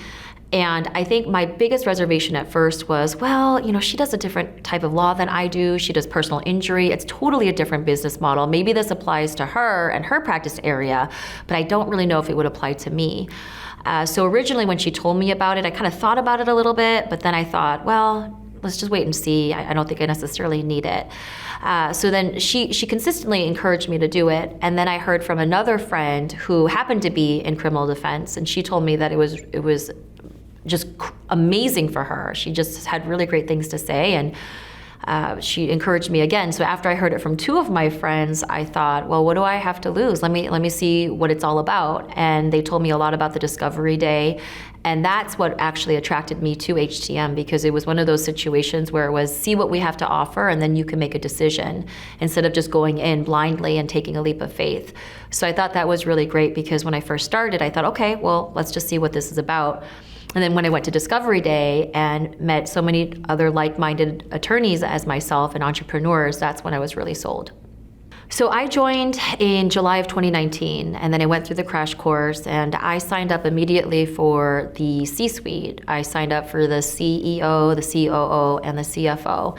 And I think my biggest reservation at first was, well, she does a different type of law than I do. She does personal injury. It's totally a different business model. Maybe this applies to her and her practice area, but I don't really know if it would apply to me. So originally when she told me about it, I kind of thought about it a little bit, but then I thought, well, let's just wait and see. I don't think I necessarily need it. So then she consistently encouraged me to do it. And then I heard from another friend who happened to be in criminal defense, and she told me that it was just amazing for her. She just had really great things to say, and she encouraged me again. So after I heard it from two of my friends, I thought, well, what do I have to lose? Let me see what it's all about. And they told me a lot about the Discovery Day. And that's what actually attracted me to HTM, because it was one of those situations where it was, see what we have to offer, and then you can make a decision instead of just going in blindly and taking a leap of faith. So I thought that was really great, because when I first started, I thought, okay, well, let's just see what this is about. And then when I went to Discovery Day and met so many other like-minded attorneys as myself and entrepreneurs, that's when I was really sold. So I joined in July of 2019, and then I went through the crash course, and I signed up immediately for the C-suite. I signed up for the CEO, the COO, and the CFO.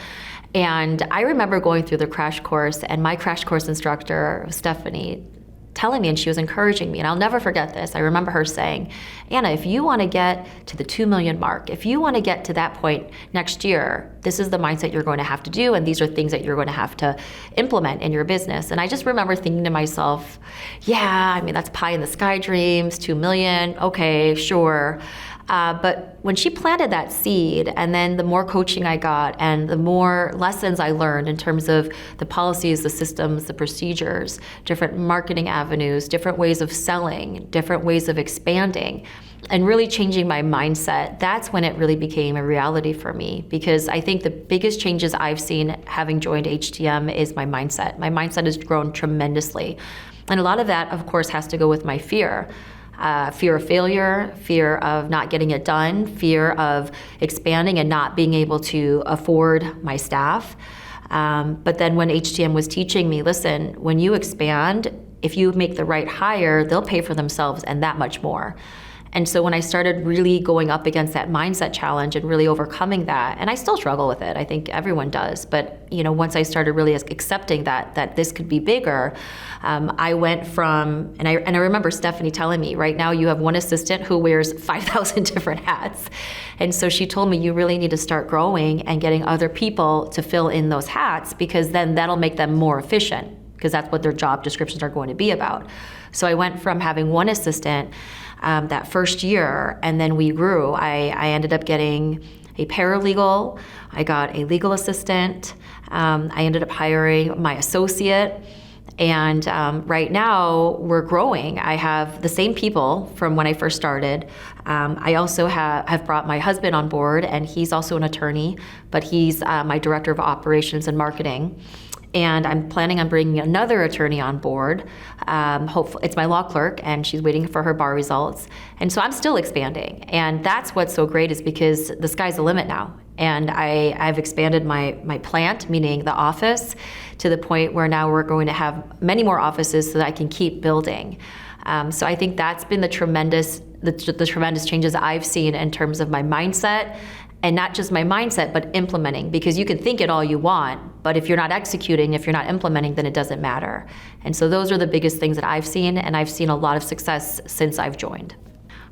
And I remember going through the crash course, and my crash course instructor, Stephanie, telling me, and she was encouraging me, and I'll never forget this. I remember her saying, Anna, if you want to get to the 2 million mark, if you want to get to that point next year, this is the mindset you're going to have to do, and these are things that you're going to have to implement in your business. And I just remember thinking to myself, yeah, that's pie in the sky dreams, 2 million, okay, sure. But when she planted that seed, and then the more coaching I got and the more lessons I learned in terms of the policies, the systems, the procedures, different marketing avenues, different ways of selling, different ways of expanding, and really changing my mindset, that's when it really became a reality for me. Because I think the biggest changes I've seen having joined HTM is my mindset. My mindset has grown tremendously. And a lot of that, of course, has to go with my fear. Fear of failure, fear of not getting it done, fear of expanding and not being able to afford my staff. But then when HTM was teaching me, listen, when you expand, if you make the right hire, they'll pay for themselves and that much more. And so when I started really going up against that mindset challenge and really overcoming that, and I still struggle with it, I think everyone does, but once I started really accepting that this could be bigger, I went from, and I remember Stephanie telling me, right now you have one assistant who wears 5,000 different hats. And so she told me, you really need to start growing and getting other people to fill in those hats, because then that'll make them more efficient, because that's what their job descriptions are going to be about. So I went from having one assistant that first year, and then we grew. I ended up getting a paralegal, I got a legal assistant, I ended up hiring my associate, and right now we're growing. I have the same people from when I first started. I also have brought my husband on board, and he's also an attorney, but he's my director of operations and marketing. And I'm planning on bringing another attorney on board. Hopefully, it's my law clerk, and she's waiting for her bar results. And so I'm still expanding. And that's what's so great, is because the sky's the limit now. And I've expanded my plant, meaning the office, to the point where now we're going to have many more offices so that I can keep building. So I think that's been the tremendous changes I've seen in terms of my mindset. And not just my mindset, but implementing, because you can think it all you want, But if you're not executing, if you're not implementing, then it doesn't matter. And so those are the biggest things that I've seen, and I've seen a lot of success since I've joined.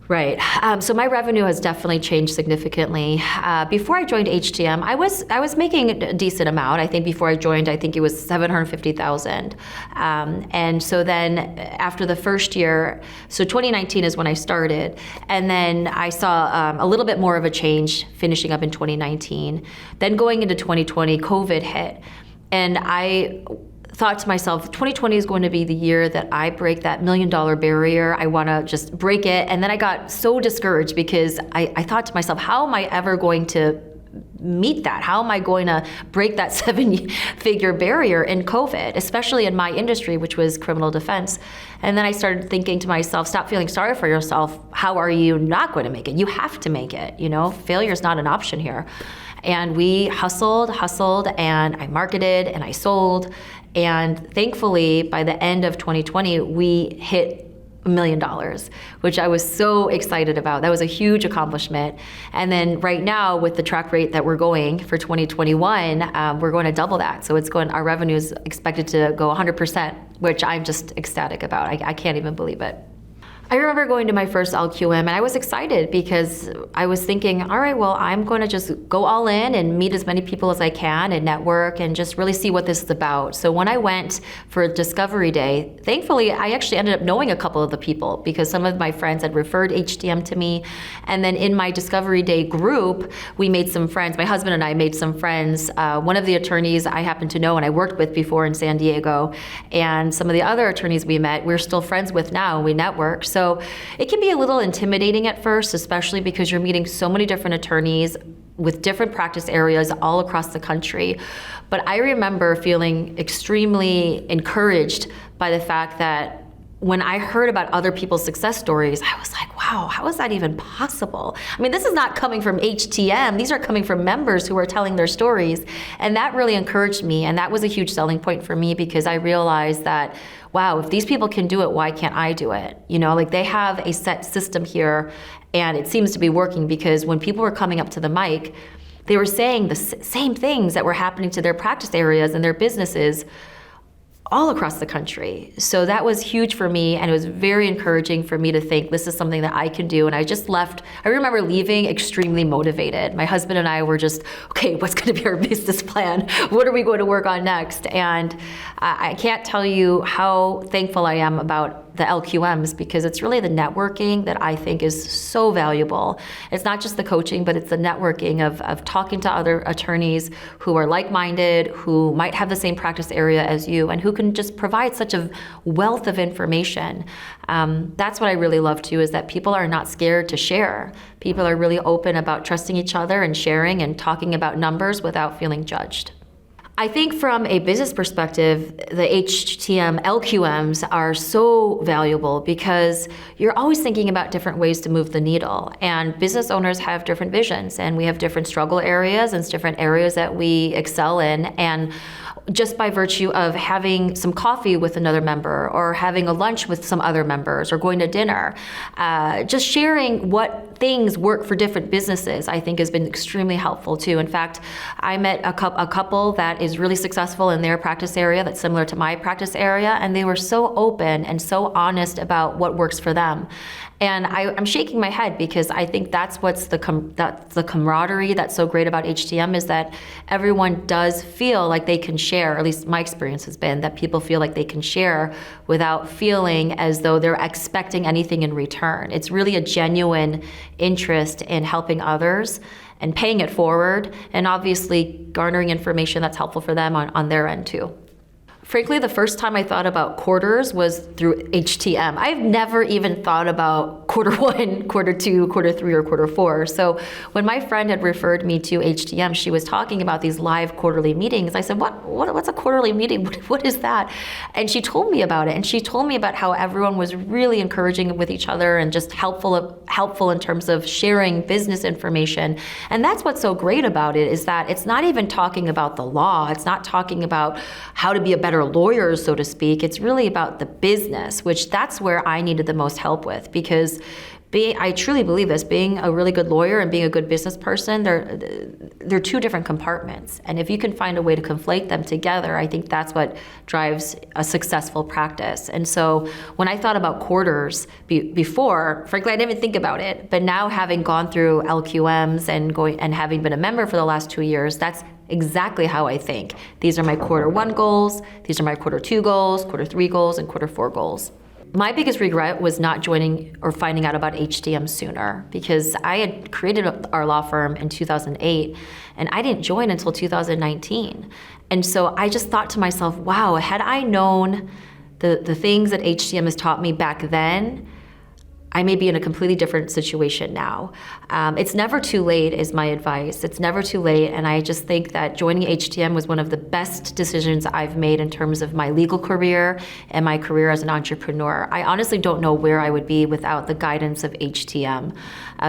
Right. So my revenue has definitely changed significantly. Before I joined HTM, I was making a decent amount. I think before I joined, I think it was $750,000. And so then after the first year, so 2019 is when I started, and then I saw a little bit more of a change finishing up in 2019. Then going into 2020, COVID hit, and I thought to myself, 2020 is going to be the year that I break that $1 million barrier. I want to just break it. And then I got so discouraged because I thought to myself, how am I ever going to meet that? How am I going to break that 7-figure barrier in COVID, especially in my industry, which was criminal defense? And then I started thinking to myself, stop feeling sorry for yourself. How are you not going to make it? You have to make it. Failure is not an option here. And we hustled, and I marketed and I sold. And thankfully, by the end of 2020, we hit $1 million, which I was so excited about. That was a huge accomplishment. And then right now, with the track rate that we're going for 2021, we're going to double that. So our revenue is expected to go 100%, which I'm just ecstatic about. I can't even believe it. I remember going to my first LQM, and I was excited because I was thinking, all right, well, I'm going to just go all in and meet as many people as I can and network and just really see what this is about. So when I went for Discovery Day, thankfully, I actually ended up knowing a couple of the people because some of my friends had referred HTM to me. And then in my Discovery Day group, we made some friends. My husband and I made some friends. One of the attorneys I happened to know and I worked with before in San Diego. And some of the other attorneys we met, we're still friends with now, and we network. So it can be a little intimidating at first, especially because you're meeting so many different attorneys with different practice areas all across the country. But I remember feeling extremely encouraged by the fact that when I heard about other people's success stories, I was like, wow, how is that even possible? I mean, this is not coming from HTM. These are coming from members who are telling their stories. And that really encouraged me. And that was a huge selling point for me because I realized that, wow, if these people can do it, why can't I do it? They have a set system here, and it seems to be working because when people were coming up to the mic, they were saying the same things that were happening to their practice areas and their businesses all across the country. So that was huge for me, and it was very encouraging for me to think this is something that I can do. And I just left, I remember leaving extremely motivated. My husband and I were just, okay, what's going to be our business plan? What are we going to work on next? And I can't tell you how thankful I am about the LQMs because it's really the networking that I think is so valuable. It's not just the coaching, but it's the networking of talking to other attorneys who are like-minded, who might have the same practice area as you, and who can just provide such a wealth of information. That's what I really love too, is that people are not scared to share. People are really open about trusting each other and sharing and talking about numbers without feeling judged. I think from a business perspective, the HTM LQMs are so valuable because you're always thinking about different ways to move the needle. And business owners have different visions, and we have different struggle areas and different areas that we excel in. And just by virtue of having some coffee with another member or having a lunch with some other members or going to dinner, just sharing what things work for different businesses, I think has been extremely helpful too. In fact, I met a couple that is really successful in their practice area that's similar to my practice area, and they were so open and so honest about what works for them. And I'm shaking my head because I think that's what's the camaraderie that's so great about HTM, is that everyone does feel like they can share. At least my experience has been that people feel like they can share without feeling as though they're expecting anything in return. It's really a genuine interest in helping others and paying it forward, and obviously garnering information that's helpful for them on their end too. Frankly, the first time I thought about quarters was through HTM. I've never even thought about quarter one, quarter two, quarter three, or quarter four. So when my friend had referred me to HTM, she was talking about these live quarterly meetings. I said, what's a quarterly meeting? What is that? And she told me about it. And she told me about how everyone was really encouraging with each other and just helpful in terms of sharing business information. And that's what's so great about it, is that it's not even talking about the law. It's not talking about how to be a better lawyer, so to speak. It's really about the business, which that's where I needed the most help with, because I truly believe this, being a really good lawyer and being a good business person, they're two different compartments. And if you can find a way to conflate them together, I think that's what drives a successful practice. And so when I thought about quarters before, frankly, I didn't even think about it. But now having gone through LQMs and having been a member for the last 2 years, that's exactly how I think. These are my quarter 1 goals, these are my quarter 2 goals, quarter 3 goals, and quarter 4 goals. My biggest regret was not joining or finding out about HTM sooner, because I had created our law firm in 2008 and I didn't join until 2019. And so I just thought to myself, wow, had I known the things that HTM has taught me back then, I may be in a completely different situation now. It's never too late is my advice. It's never too late, and I just think that joining HTM was one of the best decisions I've made in terms of my legal career and my career as an entrepreneur. I honestly don't know where I would be without the guidance of HTM.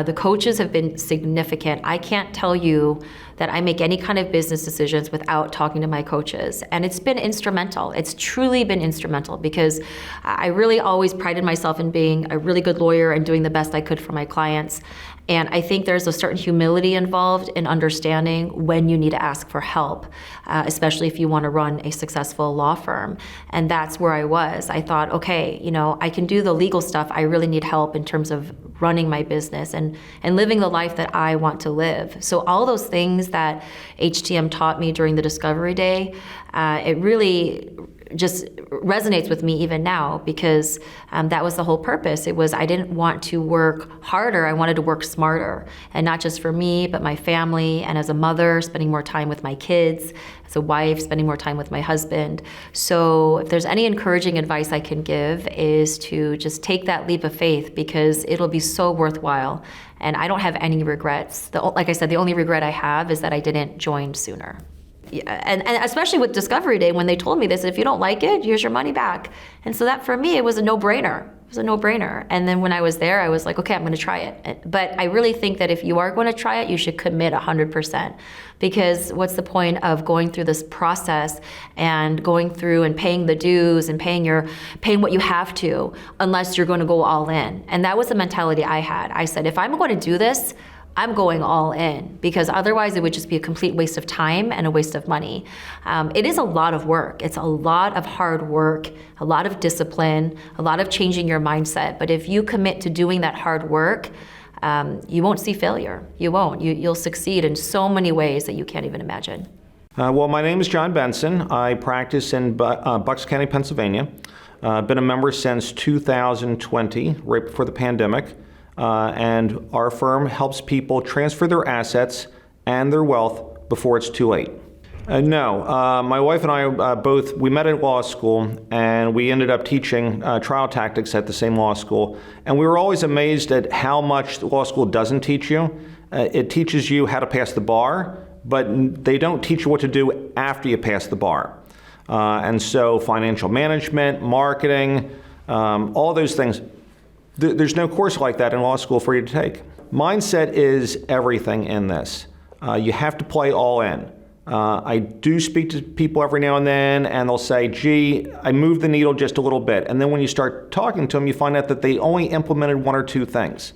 The coaches have been significant. I can't tell you that I make any kind of business decisions without talking to my coaches. And it's been instrumental. It's truly been instrumental, because I really always prided myself in being a really good lawyer and doing the best I could for my clients. And I think there's a certain humility involved in understanding when you need to ask for help, especially if you want to run a successful law firm. And that's where I was. I thought, okay, I can do the legal stuff. I really need help in terms of running my business and living the life that I want to live. So all those things that HTM taught me during the Discovery Day, it really just resonates with me even now, because that was the whole purpose. It was, I didn't want to work harder, I wanted to work smarter. And not just for me, but my family, and as a mother, spending more time with my kids, as a wife, spending more time with my husband. So if there's any encouraging advice I can give, is to just take that leap of faith, because it'll be so worthwhile. And I don't have any regrets. Like I said, the only regret I have is that I didn't join sooner. And especially with Discovery Day, when they told me this, if you don't like it, here's your money back. And so that for me, it was a no-brainer. It was a no-brainer. And then when I was there, I was like, okay, I'm going to try it. But I really think that if you are going to try it, you should commit 100%. Because what's the point of going through this process and going through and paying the dues and paying what you have to, unless you're going to go all in? And that was the mentality I had. I said, if I'm going to do this, I'm going all in, because otherwise it would just be a complete waste of time and a waste of money. It is a lot of work. It's a lot of hard work, a lot of discipline, a lot of changing your mindset. But if you commit to doing that hard work, you won't see failure. You won't. You'll succeed in so many ways that you can't even imagine. Well, my name is John Benson. I practice in Bucks County, Pennsylvania. Been a member since 2020, right before the pandemic. And our firm helps people transfer their assets and their wealth before it's too late. No, my wife and I we met at law school, and we ended up teaching trial tactics at the same law school. And we were always amazed at how much law school doesn't teach you. It teaches you how to pass the bar, but they don't teach you what to do after you pass the bar. And so financial management, marketing, all those things. There's no course like that in law school for you to take. Mindset is everything in this. You have to play all in. I do speak to people every now and then, and they'll say, gee, I moved the needle just a little bit. And then when you start talking to them, you find out that they only implemented 1 or 2 things.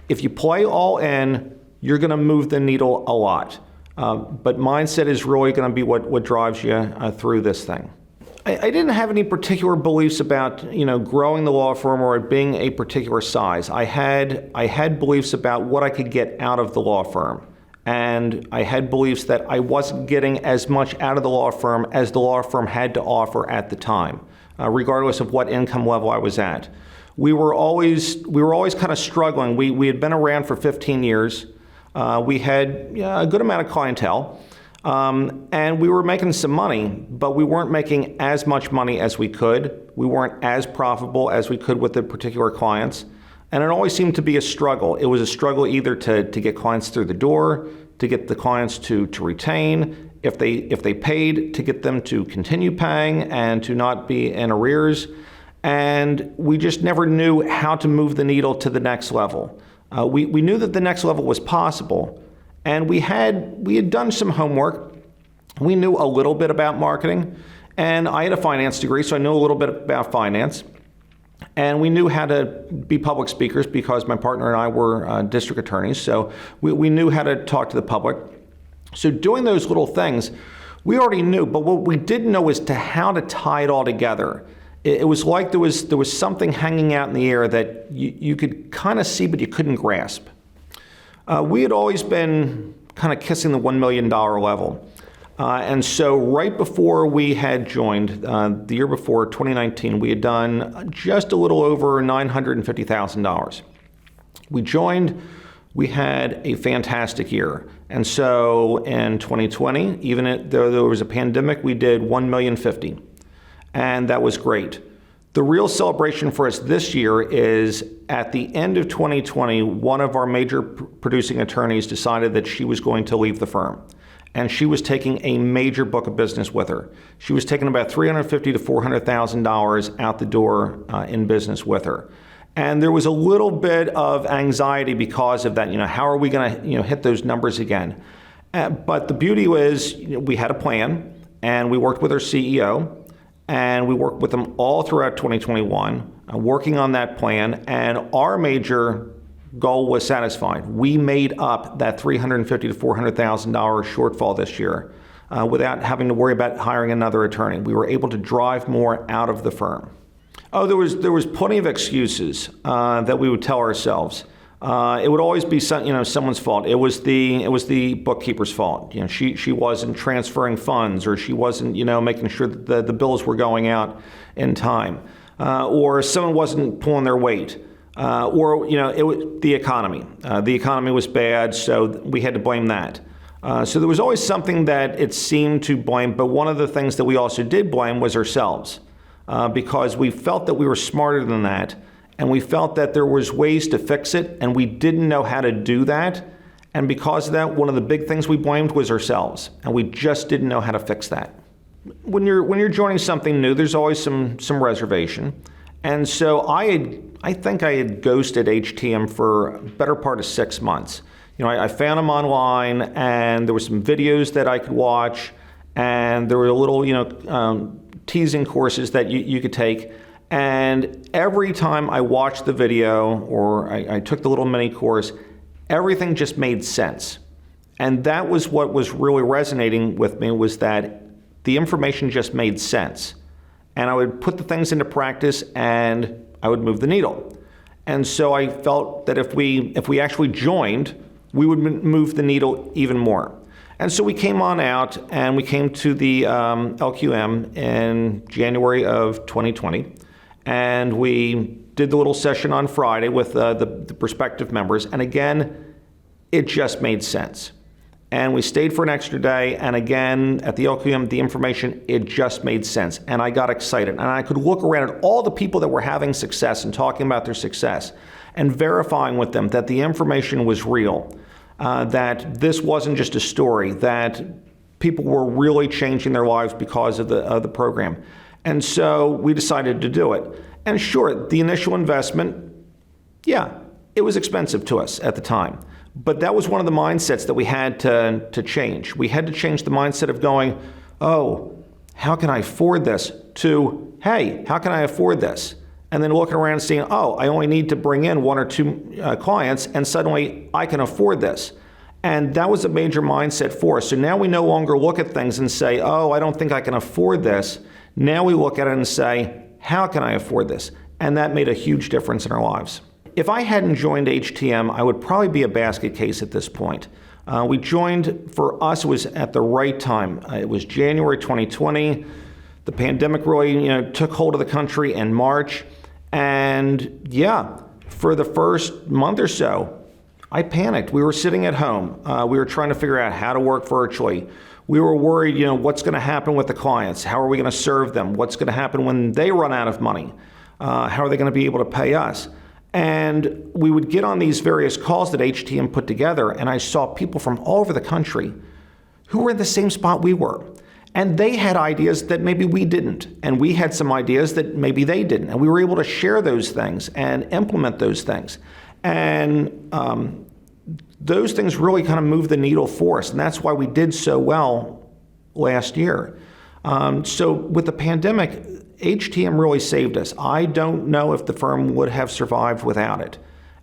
If you play all in, you're going to move the needle a lot. But mindset is really going to be what drives you through this thing. I didn't have any particular beliefs about, growing the law firm or it being a particular size. I had beliefs about what I could get out of the law firm. And I had beliefs that I wasn't getting as much out of the law firm as the law firm had to offer at the time, regardless of what income level I was at. We were always kind of struggling. We had been around for 15 years. We had a good amount of clientele. And we were making some money, but we weren't making as much money as we could. We weren't as profitable as we could with the particular clients. And it always seemed to be a struggle. It was a struggle either to get clients through the door, to get the clients to retain, if they paid, to get them to continue paying and to not be in arrears. And we just never knew how to move the needle to the next level. We knew that the next level was possible. And we had done some homework. We knew a little bit about marketing, and I had a finance degree, so I knew a little bit about finance. And we knew how to be public speakers because my partner and I were district attorneys, so we knew how to talk to the public. So doing those little things, we already knew, but what we didn't know is how to tie it all together. It was like there was something hanging out in the air that you could kind of see, but you couldn't grasp. We had always been kind of kissing the $1 million level. And so right before we had joined, the year before, 2019, we had done just a little over $950,000. We joined, we had a fantastic year. And so in 2020, even though there was a pandemic, we did $1,050,000. And that was great. The real celebration for us this year is at the end of 2020, one of our major producing attorneys decided that she was going to leave the firm. And she was taking a major book of business with her. She was taking about $350,000 to $400,000 out the door in business with her. And there was a little bit of anxiety because of that. How are we going to hit those numbers again? But the beauty is we had a plan, and we worked with our CEO, and we worked with them all throughout 2021, working on that plan, and our major goal was satisfied. We made up that $350,000 to $400,000 shortfall this year without having to worry about hiring another attorney. We were able to drive more out of the firm. Oh, there was plenty of excuses that we would tell ourselves. It would always be someone's fault. It was the bookkeeper's fault. She wasn't transferring funds, or she wasn't making sure that the bills were going out in time, or someone wasn't pulling their weight. Or it was the economy. The economy was bad, so we had to blame that. So there was always something that it seemed to blame, but one of the things that we also did blame was ourselves, because we felt that we were smarter than that, and we felt that there was ways to fix it, and we didn't know how to do that. And because of that, one of the big things we blamed was ourselves, and we just didn't know how to fix that. When you're joining something new, there's always some reservation. And so I think I had ghosted HTM for a better part of 6 months. I found them online, and there were some videos that I could watch, and there were little, teasing courses that you could take. And every time I watched the video or I took the little mini course, everything just made sense. And that was what was really resonating with me, was that the information just made sense. And I would put the things into practice, and I would move the needle. And so I felt that if we actually joined, we would move the needle even more. And so we came on out, and we came to the LQM in January of 2020, and we did the little session on Friday with the prospective members. And again, it just made sense. And we stayed for an extra day, and again, at the LQM, the information, it just made sense. And I got excited, and I could look around at all the people that were having success and talking about their success and verifying with them that the information was real, that this wasn't just a story, that people were really changing their lives because of the program. And so we decided to do it. And sure, the initial investment, yeah, it was expensive to us at the time. But that was one of the mindsets that we had to change. We had to change the mindset of going, oh, how can I afford this? To, hey, how can I afford this? And then looking around and seeing, oh, I only need to bring in 1 or 2 clients, and suddenly I can afford this. And that was a major mindset for us. So now we no longer look at things and say, oh, I don't think I can afford this. Now we look at it and say, how can I afford this? And that made a huge difference in our lives. If I hadn't joined HTM, I would probably be a basket case at this point. We joined, for us, it was at the right time. It was January 2020. The pandemic really took hold of the country in March. And yeah, for the first month or so, I panicked. We were sitting at home. We were trying to figure out how to work virtually. We were worried, what's going to happen with the clients? How are we going to serve them? What's going to happen when they run out of money? How are they going to be able to pay us? And we would get on these various calls that HTM put together, and I saw people from all over the country who were in the same spot we were. And they had ideas that maybe we didn't, and we had some ideas that maybe they didn't. And we were able to share those things and implement those things. And those things really kind of moved the needle for us, and that's why we did so well last year. So with the pandemic, HTM really saved us. I don't know if the firm would have survived without it.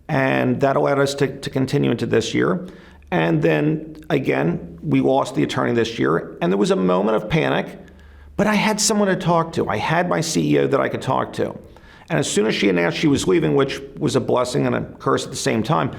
And that allowed us to continue into this year. And then again, we lost the attorney this year, and there was a moment of panic, but I had someone to talk to. I had my CEO that I could talk to. And as soon as she announced she was leaving, which was a blessing and a curse at the same time,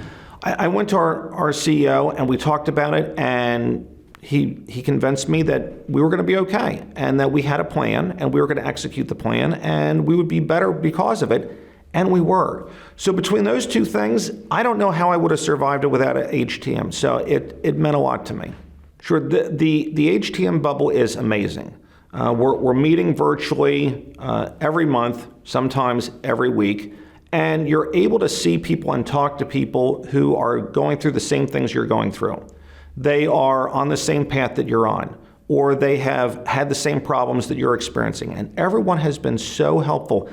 I went to our CEO and we talked about it, and he convinced me that we were going to be okay and that we had a plan and we were going to execute the plan and we would be better because of it. And we were. So between those two things, I don't know how I would have survived it without a HTM. So it meant a lot to me. Sure, the HTM bubble is amazing. We're meeting virtually every month, sometimes every week, and you're able to see people and talk to people who are going through the same things you're going through. They are on the same path that you're on, or they have had the same problems that you're experiencing, and everyone has been so helpful.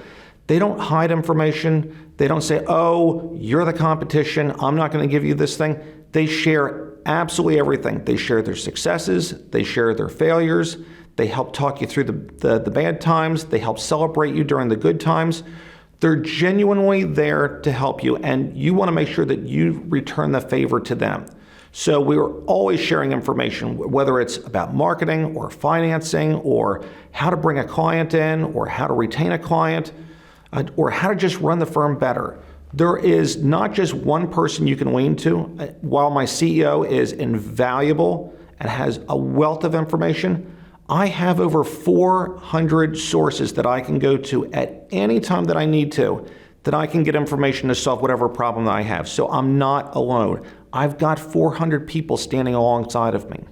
They don't hide information. They don't say, oh, you're the competition, I'm not going to give you this thing. They share absolutely everything. They share their successes. They share their failures. They help talk you through the bad times. They help celebrate you during the good times. They're genuinely there to help you, and you want to make sure that you return the favor to them. So we are always sharing information, whether it's about marketing or financing or how to bring a client in or how to retain a client, or how to just run the firm better. There is not just one person you can lean to. While my CEO is invaluable and has a wealth of information, I have over 400 sources that I can go to at any time that I need to, that I can get information to solve whatever problem that I have. So I'm not alone. I've got 400 people standing alongside of me.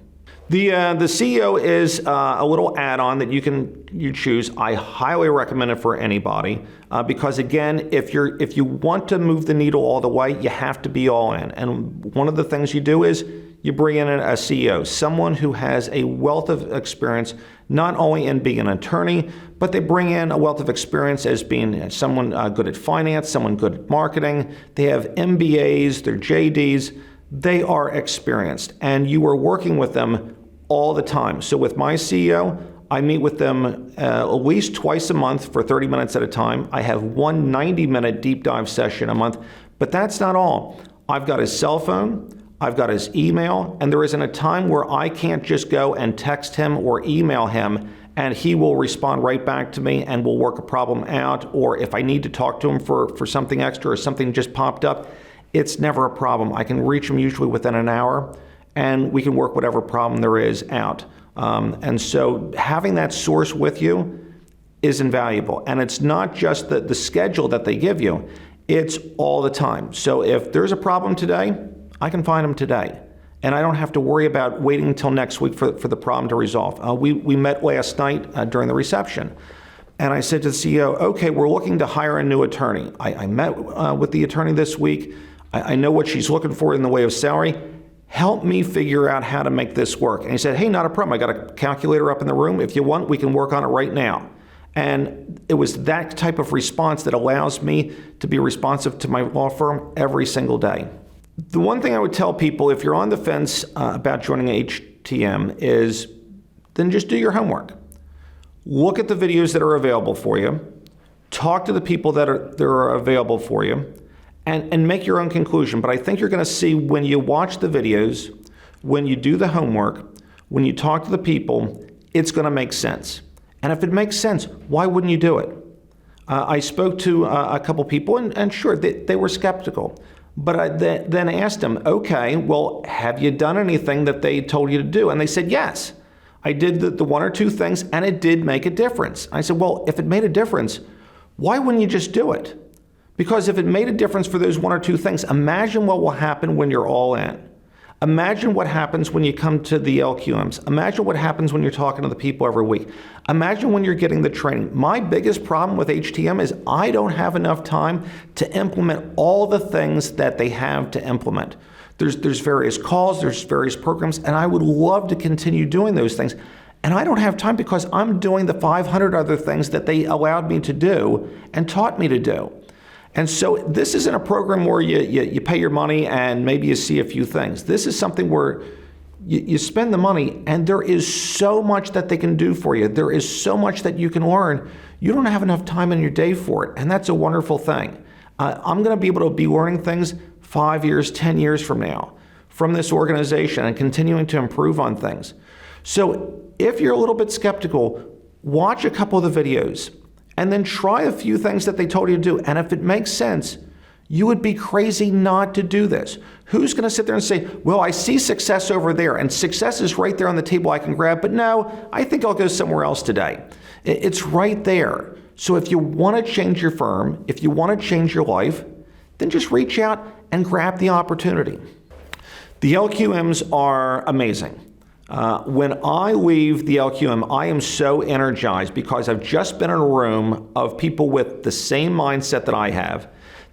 The CEO is a little add-on that you choose. I highly recommend it for anybody because again, if you want to move the needle all the way, you have to be all in. And one of the things you do is you bring in a CEO, someone who has a wealth of experience, not only in being an attorney, but they bring in a wealth of experience as being someone good at finance, someone good at marketing. They have MBAs, they're JDs. They are experienced, and you are working with them all the time. So with my CEO, I meet with them at least twice a month for 30 minutes at a time. I have one 90-minute deep dive session a month, but that's not all. I've got his cell phone, I've got his email, and there isn't a time where I can't just go and text him or email him, and he will respond right back to me and we'll work a problem out, or if I need to talk to him for something extra or something just popped up, it's never a problem. I can reach him usually within an hour, and we can work whatever problem there is out. And so having that source with you is invaluable. And it's not just the schedule that they give you, it's all the time. So if there's a problem today, I can find them today. And I don't have to worry about waiting until next week for the problem to resolve. We met last night during the reception. And I said to the CEO, okay, we're looking to hire a new attorney. I met with the attorney this week. I know what she's looking for in the way of salary. Help me figure out how to make this work. And he said, hey, not a problem. I got a calculator up in the room. If you want, we can work on it right now. And it was that type of response that allows me to be responsive to my law firm every single day. The one thing I would tell people if you're on the fence about joining HTM is then just do your homework. Look at the videos that are available for you. Talk to the people that are available for you. And make your own conclusion. But I think you're going to see when you watch the videos, when you do the homework, when you talk to the people, it's going to make sense. And if it makes sense, why wouldn't you do it? I spoke to a couple people, and sure, they were skeptical. But I then asked them, okay, well, have you done anything that they told you to do? And they said, yes. I did the one or two things, and it did make a difference. I said, well, if it made a difference, why wouldn't you just do it? Because if it made a difference for those one or two things, imagine what will happen when you're all in. Imagine what happens when you come to the LQMs. Imagine what happens when you're talking to the people every week. Imagine when you're getting the training. My biggest problem with HTM is I don't have enough time to implement all the things that they have to implement. There's various calls, there's various programs, and I would love to continue doing those things. And I don't have time because I'm doing the 500 other things that they allowed me to do and taught me to do. And so this isn't a program where you pay your money and maybe you see a few things. This is something where you spend the money, and there is so much that they can do for you. There is so much that you can learn. You don't have enough time in your day for it, and that's a wonderful thing. I'm going to be able to be learning things 5 years, 10 years from now from this organization and continuing to improve on things. So if you're a little bit skeptical, watch a couple of the videos and then try a few things that they told you to do. And if it makes sense, you would be crazy not to do this. Who's going to sit there and say, well, I see success over there, and success is right there on the table I can grab, but no, I think I'll go somewhere else today. It's right there. So if you want to change your firm, if you want to change your life, then just reach out and grab the opportunity. The LQMs are amazing. When I leave the LQM, I am so energized because I've just been in a room of people with the same mindset that I have,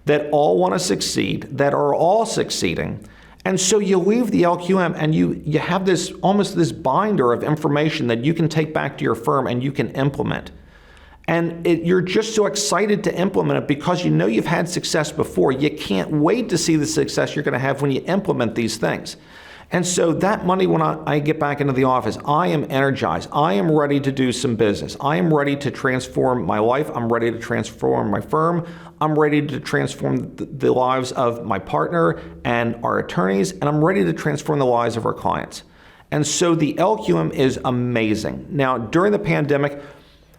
that all want to succeed, that are all succeeding. And so you leave the LQM and you have this almost this binder of information that you can take back to your firm and you can implement. And you're just so excited to implement it because you know you've had success before. You can't wait to see the success you're going to have when you implement these things. And so that Monday when I get back into the office, I am energized. I am ready to do some business. I am ready to transform my life. I'm ready to transform my firm. I'm ready to transform the lives of my partner and our attorneys, and I'm ready to transform the lives of our clients. And so the LQM is amazing. Now, during the pandemic,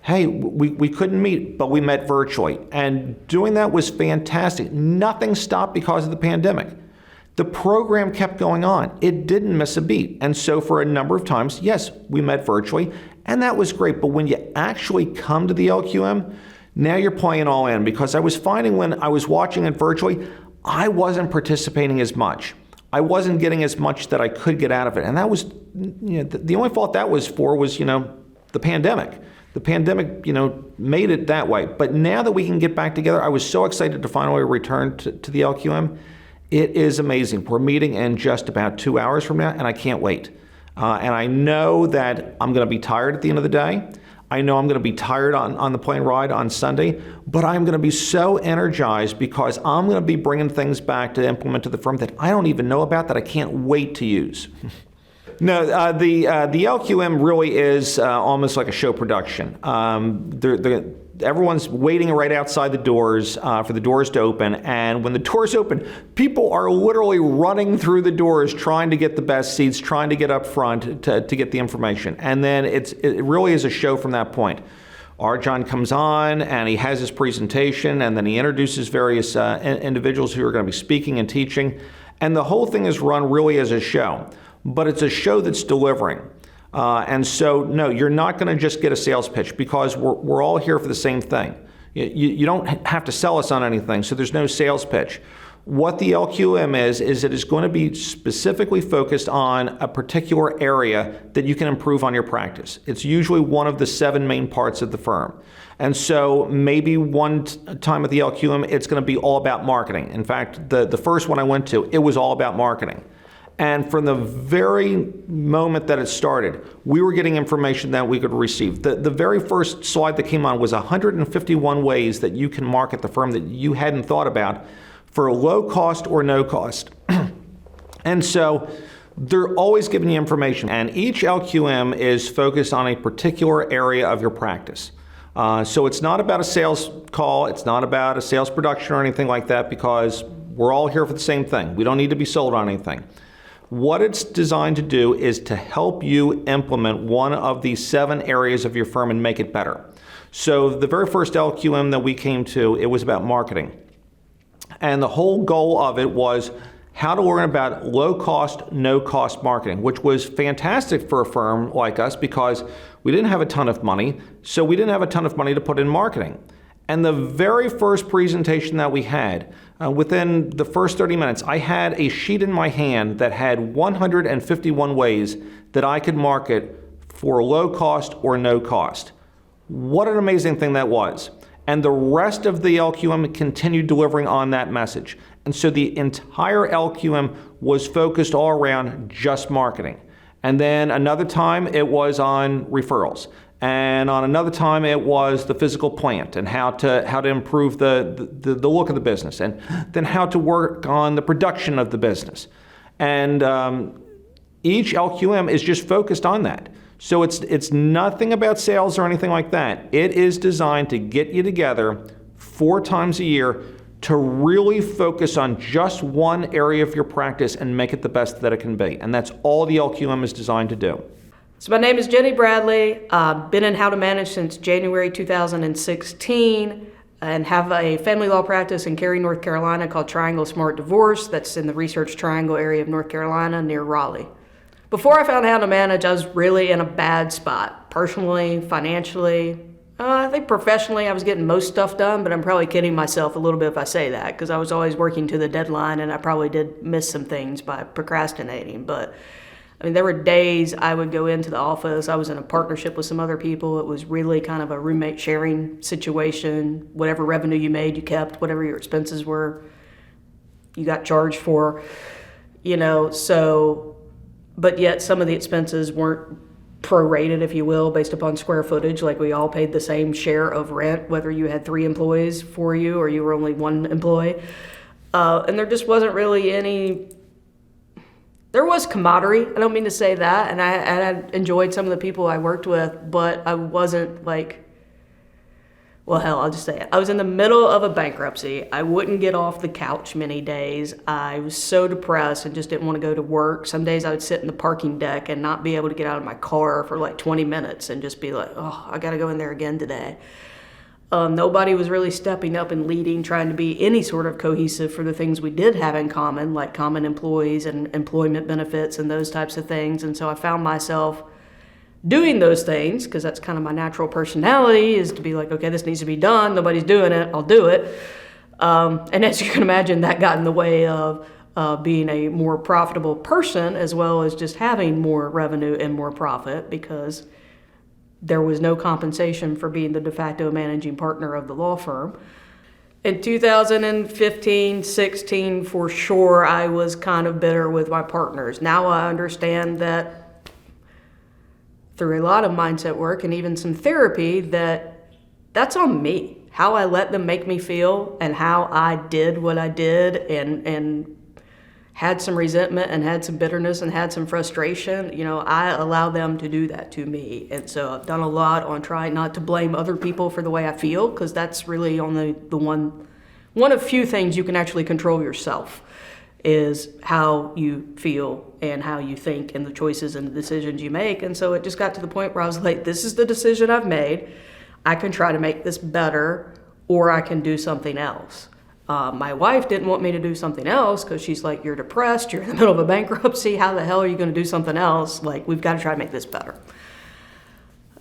hey, we couldn't meet, but we met virtually. And doing that was fantastic. Nothing stopped because of the pandemic. The program kept going on. It didn't miss a beat. And so for a number of times, yes, we met virtually, and that was great. But when you actually come to the LQM, now you're playing all in, because I was finding when I was watching it virtually, I wasn't participating as much. I wasn't getting as much that I could get out of it. And that was, the only fault that was for was, the pandemic. The pandemic, made it that way. But now that we can get back together, I was so excited to finally return to the LQM. It is amazing. We're meeting in just about 2 hours from now, and I can't wait. And I know that I'm going to be tired at the end of the day. I know I'm going to be tired on the plane ride on Sunday, but I'm going to be so energized because I'm going to be bringing things back to implement to the firm that I don't even know about, that I can't wait to use. No, the LQM really is almost like a show production. Everyone's waiting right outside the doors for the doors to open, and when the doors open, people are literally running through the doors trying to get the best seats, trying to get up front to get the information. And then it really is a show from that point. Arjan comes on and he has his presentation, and then he introduces various individuals who are going to be speaking and teaching, and the whole thing is run really as a show. But it's a show that's delivering. And so, no, you're not going to just get a sales pitch, because we're all here for the same thing. You don't have to sell us on anything, so there's no sales pitch. What the LQM is it is going to be specifically focused on a particular area that you can improve on your practice. It's usually one of the 7 main parts of the firm. And so maybe one time at the LQM, it's going to be all about marketing. In fact, the first one I went to, it was all about marketing. And from the very moment that it started, we were getting information that we could receive. The very first slide that came on was 151 ways that you can market the firm that you hadn't thought about for low cost or no cost. And so they're always giving you information. And each LQM is focused on a particular area of your practice. So it's not about a sales call. It's not about a sales production or anything like that, because we're all here for the same thing. We don't need to be sold on anything. What it's designed to do is to help you implement one of these 7 areas of your firm and make it better. So the very first LQM that we came to, it was about marketing. And the whole goal of it was how to learn about low cost, no cost marketing, which was fantastic for a firm like us because we didn't have a ton of money, so we didn't have a ton of money to put in marketing. And the very first presentation that we had, within the first 30 minutes, I had a sheet in my hand that had 151 ways that I could market for low cost or no cost. What an amazing thing that was. And the rest of the LQM continued delivering on that message. And so the entire LQM was focused all around just marketing. And then another time it was on referrals. And on another time, it was the physical plant and how to improve the look of the business, and then how to work on the production of the business. And Each LQM is just focused on that. So it's nothing about sales or anything like that. It is designed to get you together 4 times a year to really focus on just one area of your practice and make it the best that it can be. And that's all the LQM is designed to do. So my name is Jenny Bradley. I've been in How to Manage since January 2016 and have a family law practice in Cary, North Carolina called Triangle Smart Divorce. That's in the Research Triangle area of North Carolina near Raleigh. Before I found How to Manage, I was really in a bad spot, personally, financially. I think professionally I was getting most stuff done, but I'm probably kidding myself a little bit if I say that, because I was always working to the deadline and I probably did miss some things by procrastinating. But I mean, there were days I would go into the office. I was in a partnership with some other people. It was really kind of a roommate sharing situation. Whatever revenue you made, you kept. Whatever your expenses were, you got charged for. So, but yet some of the expenses weren't prorated, if you will, based upon square footage. Like we all paid the same share of rent, whether you had 3 employees for you or you were only 1 employee. And there just wasn't really any. There was camaraderie. I don't mean to say that, and I enjoyed some of the people I worked with, but I wasn't like, well, hell, I'll just say it. I was in the middle of a bankruptcy. I wouldn't get off the couch many days. I was so depressed and just didn't want to go to work. Some days I would sit in the parking deck and not be able to get out of my car for like 20 minutes and just be like, oh, I got to go in there again today. Nobody was really stepping up and leading, trying to be any sort of cohesive for the things we did have in common, like common employees and employment benefits and those types of things. And so I found myself doing those things, because that's kind of my natural personality, is to be like, okay, this needs to be done. Nobody's doing it. I'll do it. And as you can imagine, that got in the way of being a more profitable person, as well as just having more revenue and more profit, because there was no compensation for being the de facto managing partner of the law firm. In 2015, 16, for sure, I was kind of bitter with my partners. Now I understand that through a lot of mindset work and even some therapy, that's on me. How I let them make me feel and how I did what I did and had some resentment and had some bitterness and had some frustration, I allow them to do that to me. And so I've done a lot on trying not to blame other people for the way I feel, because that's really only the one of few things you can actually control yourself, is how you feel and how you think and the choices and the decisions you make. And so it just got to the point where I was like, this is the decision I've made. I can try to make this better, or I can do something else. My wife didn't want me to do something else, because she's like, you're depressed, you're in the middle of a bankruptcy, how the hell are you going to do something else? Like, we've got to try to make this better.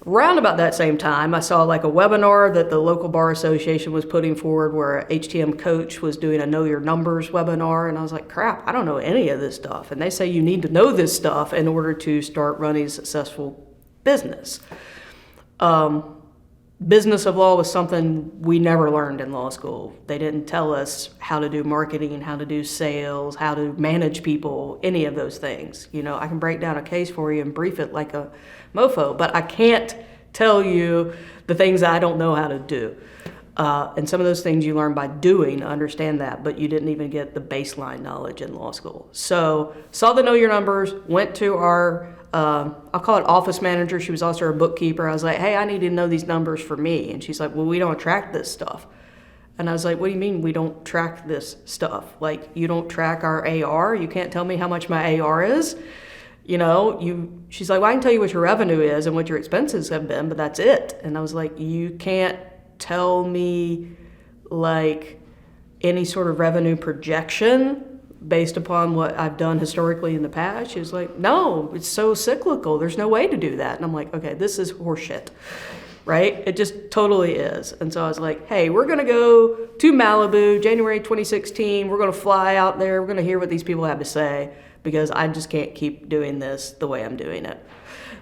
Around about that same time, I saw like a webinar that the local bar association was putting forward, where HTM Coach was doing a Know Your Numbers webinar, and I was like, crap, I don't know any of this stuff. And they say you need to know this stuff in order to start running a successful business. Business of law was something we never learned in law school. They didn't tell us how to do marketing, how to do sales, how to manage people, any of those things. I can break down a case for you and brief it like a mofo, but I can't tell you the things I don't know how to do. And some of those things you learn by doing, understand that, but you didn't even get the baseline knowledge in law school. So saw the Know Your Numbers, went to our I'll call it office manager. She was also a bookkeeper. I was like, hey, I need to know these numbers for me. And she's like, well, we don't track this stuff. And I was like, what do you mean we don't track this stuff? Like, you don't track our AR? You can't tell me how much my AR is? She's like, well, I can tell you what your revenue is and what your expenses have been, but that's it. And I was like, you can't tell me like any sort of revenue projection based upon what I've done historically in the past? She was like, no, it's so cyclical. There's no way to do that. And I'm like, okay, this is horseshit, right? It just totally is. And so I was like, hey, we're going to go to Malibu, January 2016. We're going to fly out there. We're going to hear what these people have to say, because I just can't keep doing this the way I'm doing it.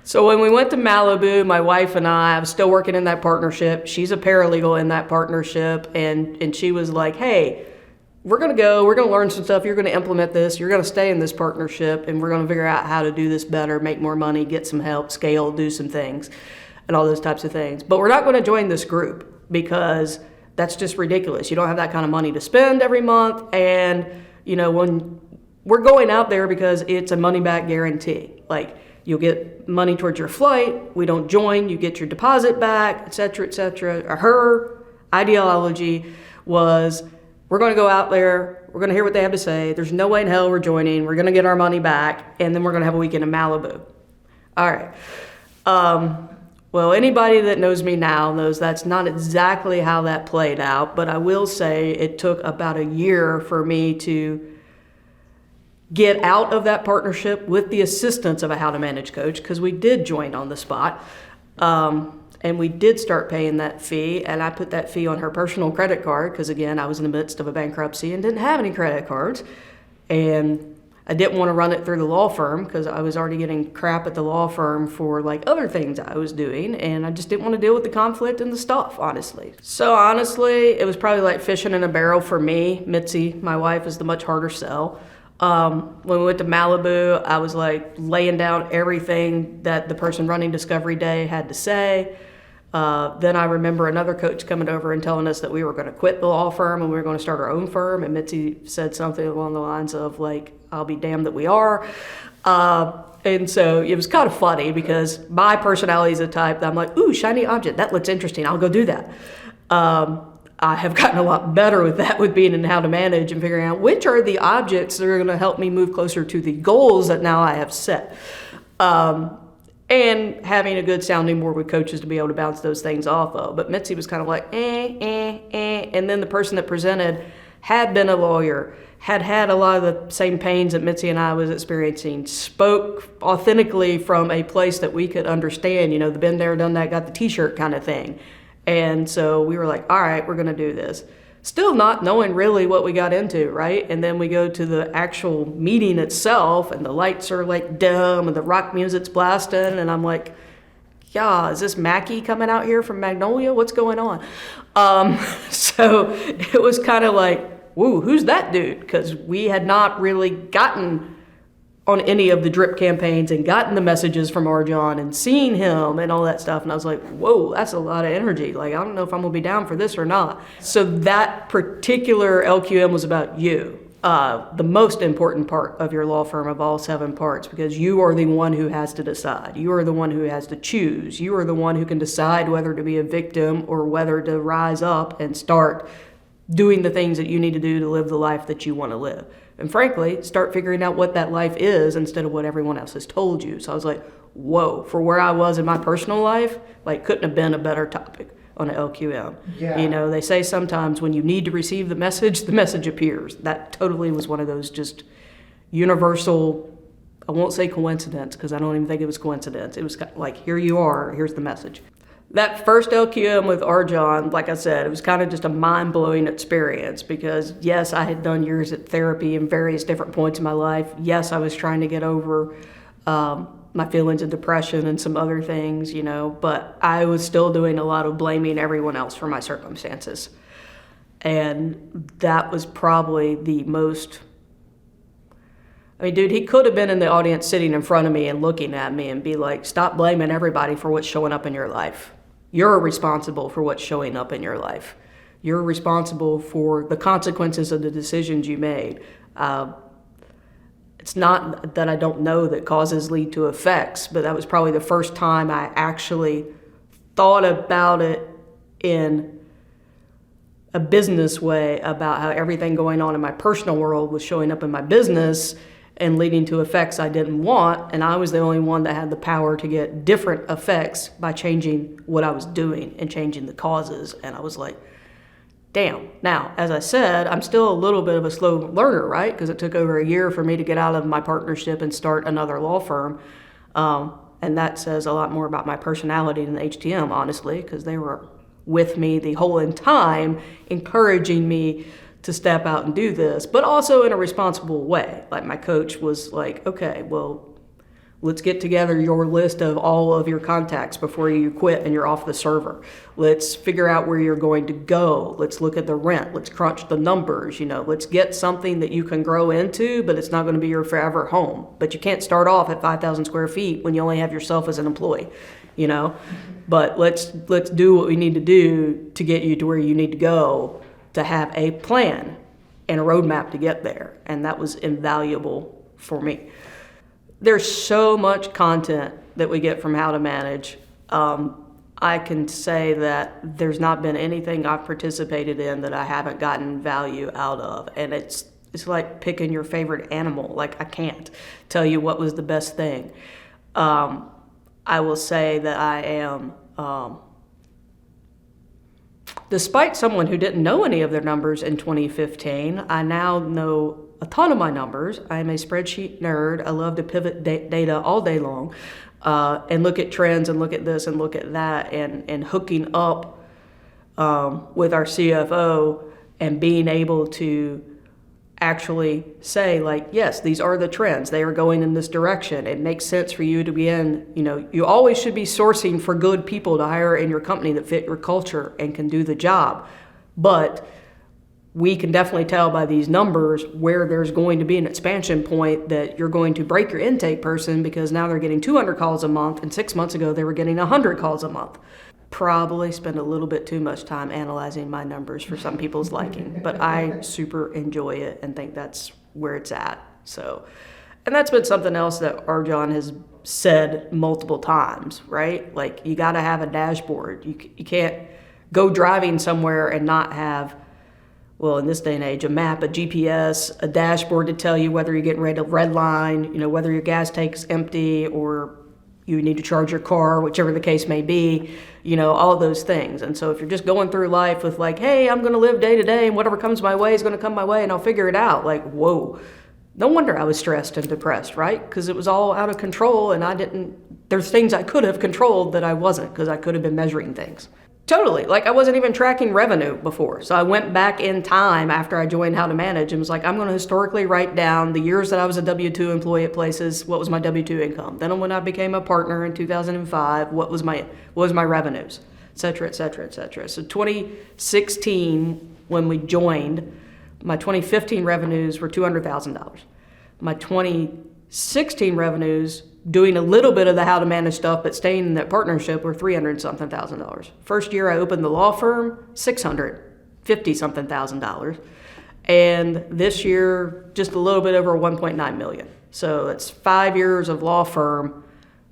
So when we went to Malibu, my wife and I was still working in that partnership. She's a paralegal in that partnership. And she was like, hey, we're going to go, we're going to learn some stuff, you're going to implement this, you're going to stay in this partnership, and we're going to figure out how to do this better, make more money, get some help, scale, do some things, and all those types of things. But we're not going to join this group, because that's just ridiculous. You don't have that kind of money to spend every month, and when we're going out there because it's a money back guarantee. Like, you'll get money towards your flight. We don't join. You get your deposit back, et cetera, et cetera. Her ideology was, we're going to go out there. We're going to hear what they have to say. There's no way in hell we're joining. We're going to get our money back, and then we're going to have a weekend in Malibu. All right. Well, anybody that knows me now knows that's not exactly how that played out, but I will say it took about a year for me to get out of that partnership with the assistance of a How to Manage coach, because we did join on the spot. And we did start paying that fee, and I put that fee on her personal credit card because, again, I was in the midst of a bankruptcy and didn't have any credit cards. And I didn't want to run it through the law firm because I was already getting crap at the law firm for like other things I was doing, and I just didn't want to deal with the conflict and the stuff, honestly. So honestly, it was probably like fishing in a barrel for me. Mitzi, my wife, is the much harder sell. When we went to Malibu, I was like laying down everything that the person running Discovery Day had to say. Then I remember another coach coming over and telling us that we were going to quit the law firm and we were going to start our own firm. And Mitzi said something along the lines of like, I'll be damned that we are. And so it was kind of funny because my personality is a type that I'm like, ooh, shiny object, that looks interesting, I'll go do that. I have gotten a lot better with that, with being in How to Manage and figuring out which are the objects that are going to help me move closer to the goals that now I have set. And having a good sounding board with coaches to be able to bounce those things off of. But Mitzi was kind of like, And then the person that presented had been a lawyer, had a lot of the same pains that Mitzi and I was experiencing, spoke authentically from a place that we could understand, you know, the been there, done that, got the t-shirt kind of thing. And so we were like, all right, we're going to do this. Still not knowing really what we got into, right? And then we go to the actual meeting itself, and the lights are like dim, and the rock music's blasting, and I'm like, yeah, is this Mackie coming out here from Magnolia? What's going on? So it was kind of like, woo, who's that dude? Because we had not really gotten on any of the drip campaigns and gotten the messages from Arjan and seen him and all that stuff. And I was like, whoa, that's a lot of energy. Like, I don't know if I'm gonna be down for this or not. So that particular LQM was about you. The most important part of your law firm of all 7 parts, because you are the one who has to decide. You are the one who has to choose. You are the one who can decide whether to be a victim or whether to rise up and start doing the things that you need to do to live the life that you want to live. And frankly, start figuring out what that life is instead of what everyone else has told you. So I was like, whoa, for where I was in my personal life, like, couldn't have been a better topic on an LQM. Yeah. You know, they say sometimes when you need to receive the message appears. That totally was one of those just universal, I won't say coincidence, because I don't even think it was coincidence. It was like, here you are, here's the message. That first LQM with Arjan, like I said, it was kind of just a mind-blowing experience because, yes, I had done years at therapy in various different points in my life. Yes, I was trying to get over my feelings of depression and some other things, you know, but I was still doing a lot of blaming everyone else for my circumstances. And that was probably the most... I mean, dude, he could have been in the audience sitting in front of me and looking at me and be like, stop blaming everybody for what's showing up in your life. You're responsible for what's showing up in your life. You're responsible for the consequences of the decisions you made. It's not that I don't know that causes lead to effects, but that was probably the first time I actually thought about it in a business way, about how everything going on in my personal world was showing up in my business and leading to effects I didn't want, and I was the only one that had the power to get different effects by changing what I was doing and changing the causes. And I was like, damn. Now, as I said, I'm still a little bit of a slow learner, right? Because it took over a year for me to get out of my partnership and start another law firm. And that says a lot more about my personality than HTM, honestly, because they were with me the whole time, encouraging me to step out and do this, but also in a responsible way. Like, my coach was like, okay, well, let's get together your list of all of your contacts before you quit and you're off the server. Let's figure out where you're going to go. Let's look at the rent. Let's crunch the numbers. You know, let's get something that you can grow into, but it's not going to be your forever home. But you can't start off at 5,000 square feet when you only have yourself as an employee, you know? But let's do what we need to do to get you to where you need to go, to have a plan. and a roadmap to get there. And that was invaluable for me. There's so much content that we get from How to Manage. I can say that there's not been anything I've participated in that I haven't gotten value out of. And it's like picking your favorite animal. Like, I can't tell you what was the best thing. I will say that I am, despite someone who didn't know any of their numbers in 2015, I now know a ton of my numbers. I'm a spreadsheet nerd. I love to pivot data all day long and look at trends and look at this and look at that, and hooking up with our CFO and being able to actually say, like, yes, these are the trends. They are going in this direction. It makes sense for you to be in, you always should be sourcing for good people to hire in your company that fit your culture and can do the job. But we can definitely tell by these numbers where there's going to be an expansion point that you're going to break your intake person, because now they're getting 200 calls a month, and 6 months ago they were getting 100 calls a month. Probably spend a little bit too much time analyzing my numbers for some people's liking, but I super enjoy it and think that's where it's at. So, and that's been something else that Arjan has said multiple times, right? Like, you got to have a dashboard. You can't go driving somewhere and not have, well, in this day and age, a map, a GPS, a dashboard to tell you whether you're getting ready to red line, whether your gas tank's empty or you need to charge your car, whichever the case may be, all those things. And so if you're just going through life with like, hey, I'm going to live day to day and whatever comes my way is going to come my way and I'll figure it out, like, whoa, no wonder I was stressed and depressed, right? Because it was all out of control, and there's things I could have controlled that I wasn't, because I could have been measuring things. Totally. Like, I wasn't even tracking revenue before. So I went back in time after I joined How to Manage and was like, I'm going to historically write down the years that I was a W-2 employee at places, what was my W-2 income. Then when I became a partner in 2005, what was my revenues, et cetera, et cetera, et cetera. So 2016, when we joined, my 2015 revenues were $200,000. My 2016 revenues, doing a little bit of the How to Manage stuff, but staying in that partnership, were $300-something thousand. First year I opened the law firm, $650-something thousand. And this year, just a little bit over 1.9 million. So it's 5 years of law firm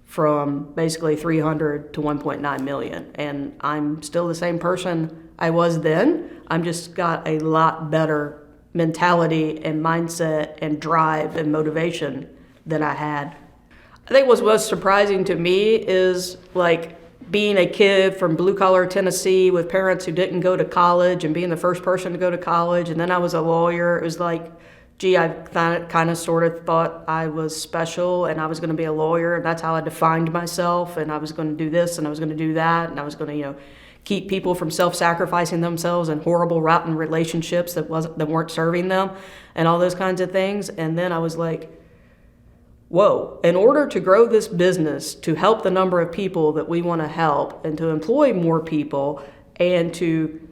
from basically 300 to 1.9 million. And I'm still the same person I was then. I'm just got a lot better mentality and mindset and drive and motivation than I had. I think what's most surprising to me is, like, being a kid from blue-collar Tennessee with parents who didn't go to college and being the first person to go to college, and then I was a lawyer. It was like, gee, I kind of sort of thought I was special and I was going to be a lawyer, and that's how I defined myself, and I was going to do this and I was going to do that, and I was going to, keep people from self-sacrificing themselves in horrible, rotten relationships that weren't serving them and all those kinds of things. And then I was like, whoa, in order to grow this business, to help the number of people that we want to help and to employ more people and to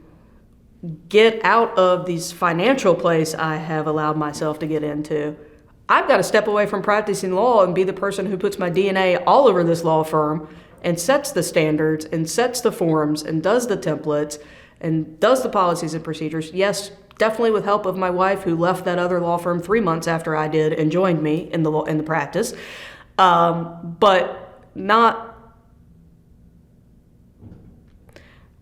get out of these financial place I have allowed myself to get into, I've got to step away from practicing law and be the person who puts my DNA all over this law firm and sets the standards and sets the forms and does the templates and does the policies and procedures. Yes, definitely with help of my wife, who left that other law firm 3 months after I did and joined me in the practice, but not,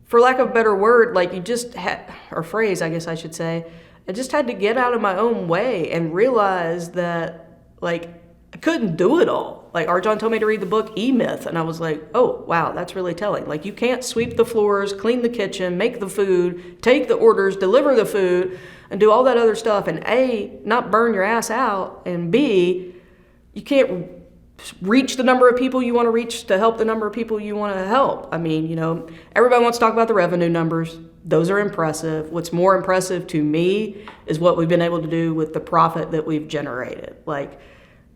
for lack of a better word, like, you just had, or phrase, I guess I should say, I just had to get out of my own way and realize that, like, I couldn't do it all. Like, Arjan told me to read the book E-Myth, and I was like, oh, wow, that's really telling. Like, you can't sweep the floors, clean the kitchen, make the food, take the orders, deliver the food, and do all that other stuff, and A, not burn your ass out, and B, you can't reach the number of people you want to reach to help the number of people you want to help. I mean, everybody wants to talk about the revenue numbers. Those are impressive. What's more impressive to me is what we've been able to do with the profit that we've generated. Like,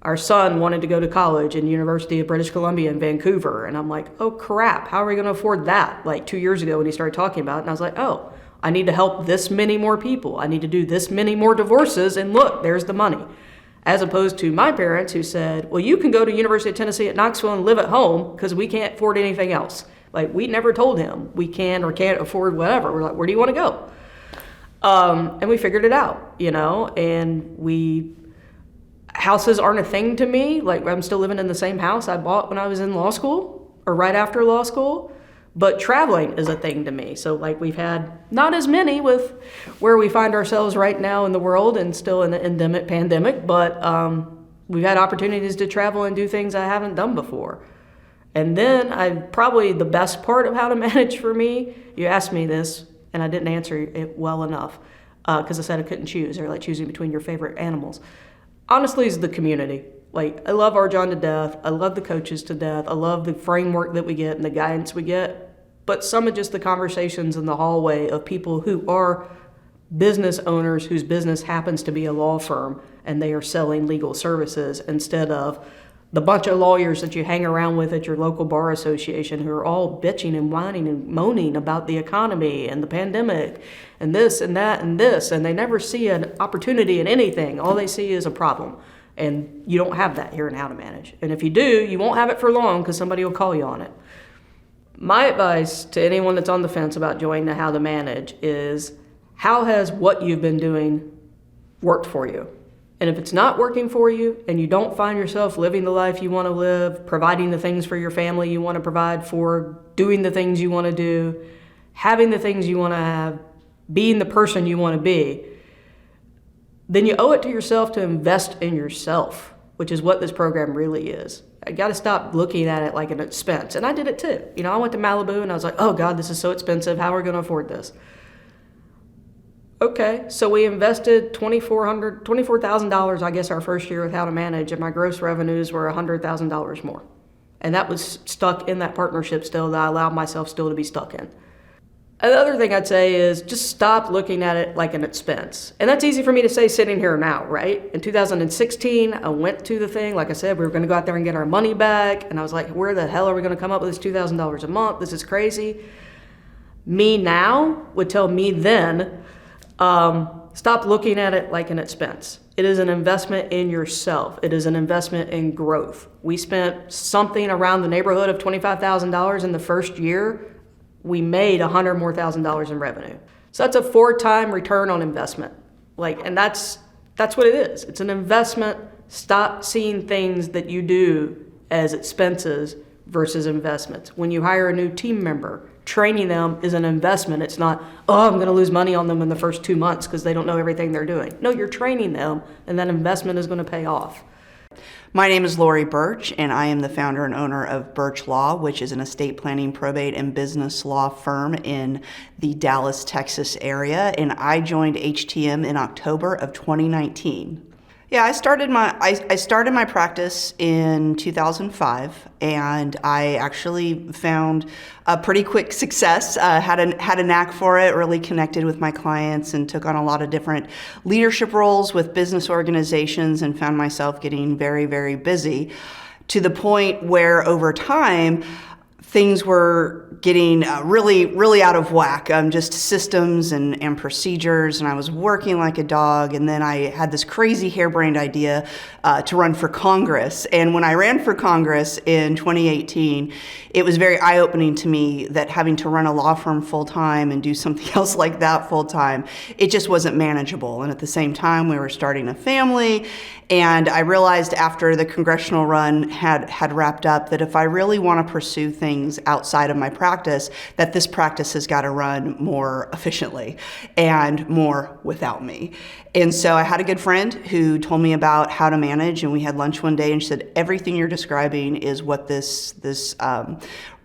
our son wanted to go to college in the University of British Columbia in Vancouver. And I'm like, oh crap, how are we going to afford that? Like 2 years ago when he started talking about it. And I was like, oh, I need to help this many more people. I need to do this many more divorces. And look, there's the money. As opposed to my parents who said, well, you can go to University of Tennessee at Knoxville and live at home because we can't afford anything else. Like, we never told him we can or can't afford whatever. We're like, where do you want to go? And we figured it out, and houses aren't a thing to me. Like, I'm still living in the same house I bought when I was in law school or right after law school. But traveling is a thing to me. So, like, we've had not as many with where we find ourselves right now in the world and still in the endemic pandemic, but we've had opportunities to travel and do things I haven't done before. And then probably the best part of how to manage for me, you asked me this and I didn't answer it well enough because I said I couldn't choose, or like choosing between your favorite animals. Honestly, is the community. Like, I love Our John to death. I love the coaches to death. I love the framework that we get and the guidance we get. But some of just the conversations in the hallway of people who are business owners whose business happens to be a law firm and they are selling legal services instead of the bunch of lawyers that you hang around with at your local bar association who are all bitching and whining and moaning about the economy and the pandemic and this and that and this, and they never see an opportunity in anything. All they see is a problem. And you don't have that here in How to Manage. And if you do, you won't have it for long because somebody will call you on it. My advice to anyone that's on the fence about joining the How to Manage is, how has what you've been doing worked for you? And if it's not working for you and you don't find yourself living the life you want to live, providing the things for your family you want to provide for, doing the things you want to do, having the things you want to have, being the person you want to be, then you owe it to yourself to invest in yourself, which is what this program really is. I got to stop looking at it like an expense. And I did it too. I went to Malibu and I was like, oh God, this is so expensive. How are we going to afford this? Okay, so we invested $24,000, I guess, our first year with How to Manage, and my gross revenues were $100,000 more. And that was stuck in that partnership still that I allowed myself still to be stuck in. Another thing I'd say is just stop looking at it like an expense. And that's easy for me to say sitting here now, right? In 2016, I went to the thing. Like I said, we were going to go out there and get our money back. And I was like, where the hell are we going to come up with this $2,000 a month? This is crazy. Me now would tell me then, stop looking at it like an expense. It is an investment in yourself. It is an investment in growth. We spent something around the neighborhood of $25,000 in the first year. We made $100,000 more in revenue. So that's a 4-time return on investment. And that's what it is. It's an investment. Stop seeing things that you do as expenses versus investments. When you hire a new team member, training them is an investment. It's not, oh, I'm going to lose money on them in the first 2 months because they don't know everything they're doing. No, you're training them, and that investment is going to pay off. My name is Lori Birch, and I am the founder and owner of Birch Law, which is an estate planning, probate, and business law firm in the Dallas, Texas area. And I joined HTM in October of 2019. Yeah, I started my practice in 2005, and I actually found a pretty quick success. Had a knack for it, really connected with my clients, and took on a lot of different leadership roles with business organizations, and found myself getting very, very busy, to the point where over time things were getting really, really out of whack, just systems and procedures, and I was working like a dog. And then I had this crazy harebrained idea to run for Congress. And when I ran for Congress in 2018, it was very eye-opening to me that having to run a law firm full-time and do something else like that full-time, it just wasn't manageable. And at the same time, we were starting a family, and I realized after the congressional run had wrapped up that if I really want to pursue things outside of my practice, that this practice has got to run more efficiently and more without me. And so I had a good friend who told me about How to Manage, and we had lunch one day, and she said, everything you're describing is what this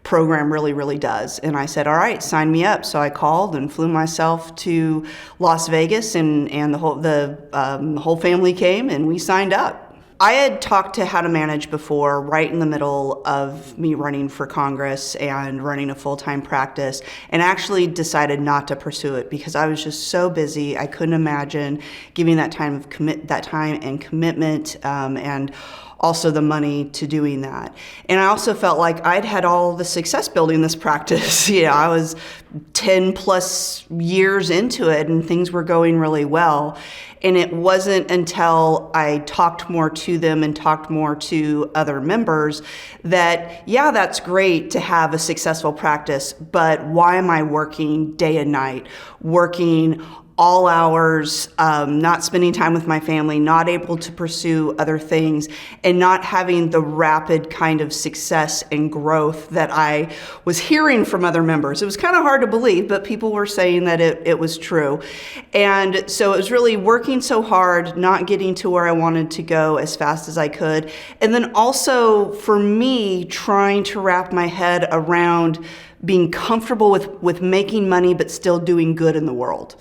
program really, really does. And I said, all right, sign me up. So I called and flew myself to Las Vegas, and the whole family came, and we signed up. I had talked to How to Manage before, right in the middle of me running for Congress and running a full-time practice, and actually decided not to pursue it because I was just so busy. I couldn't imagine giving that time and commitment, and also the money to doing that. And I also felt like I'd had all the success building this practice. I was 10 plus years into it, and things were going really well. And it wasn't until I talked more to them and talked more to other members that, yeah, that's great to have a successful practice, but why am I working day and night, working all hours, not spending time with my family, not able to pursue other things, and not having the rapid kind of success and growth that I was hearing from other members. It was kind of hard to believe, but people were saying that it was true. And so it was really working so hard, not getting to where I wanted to go as fast as I could. And then also for me, trying to wrap my head around being comfortable with making money, but still doing good in the world.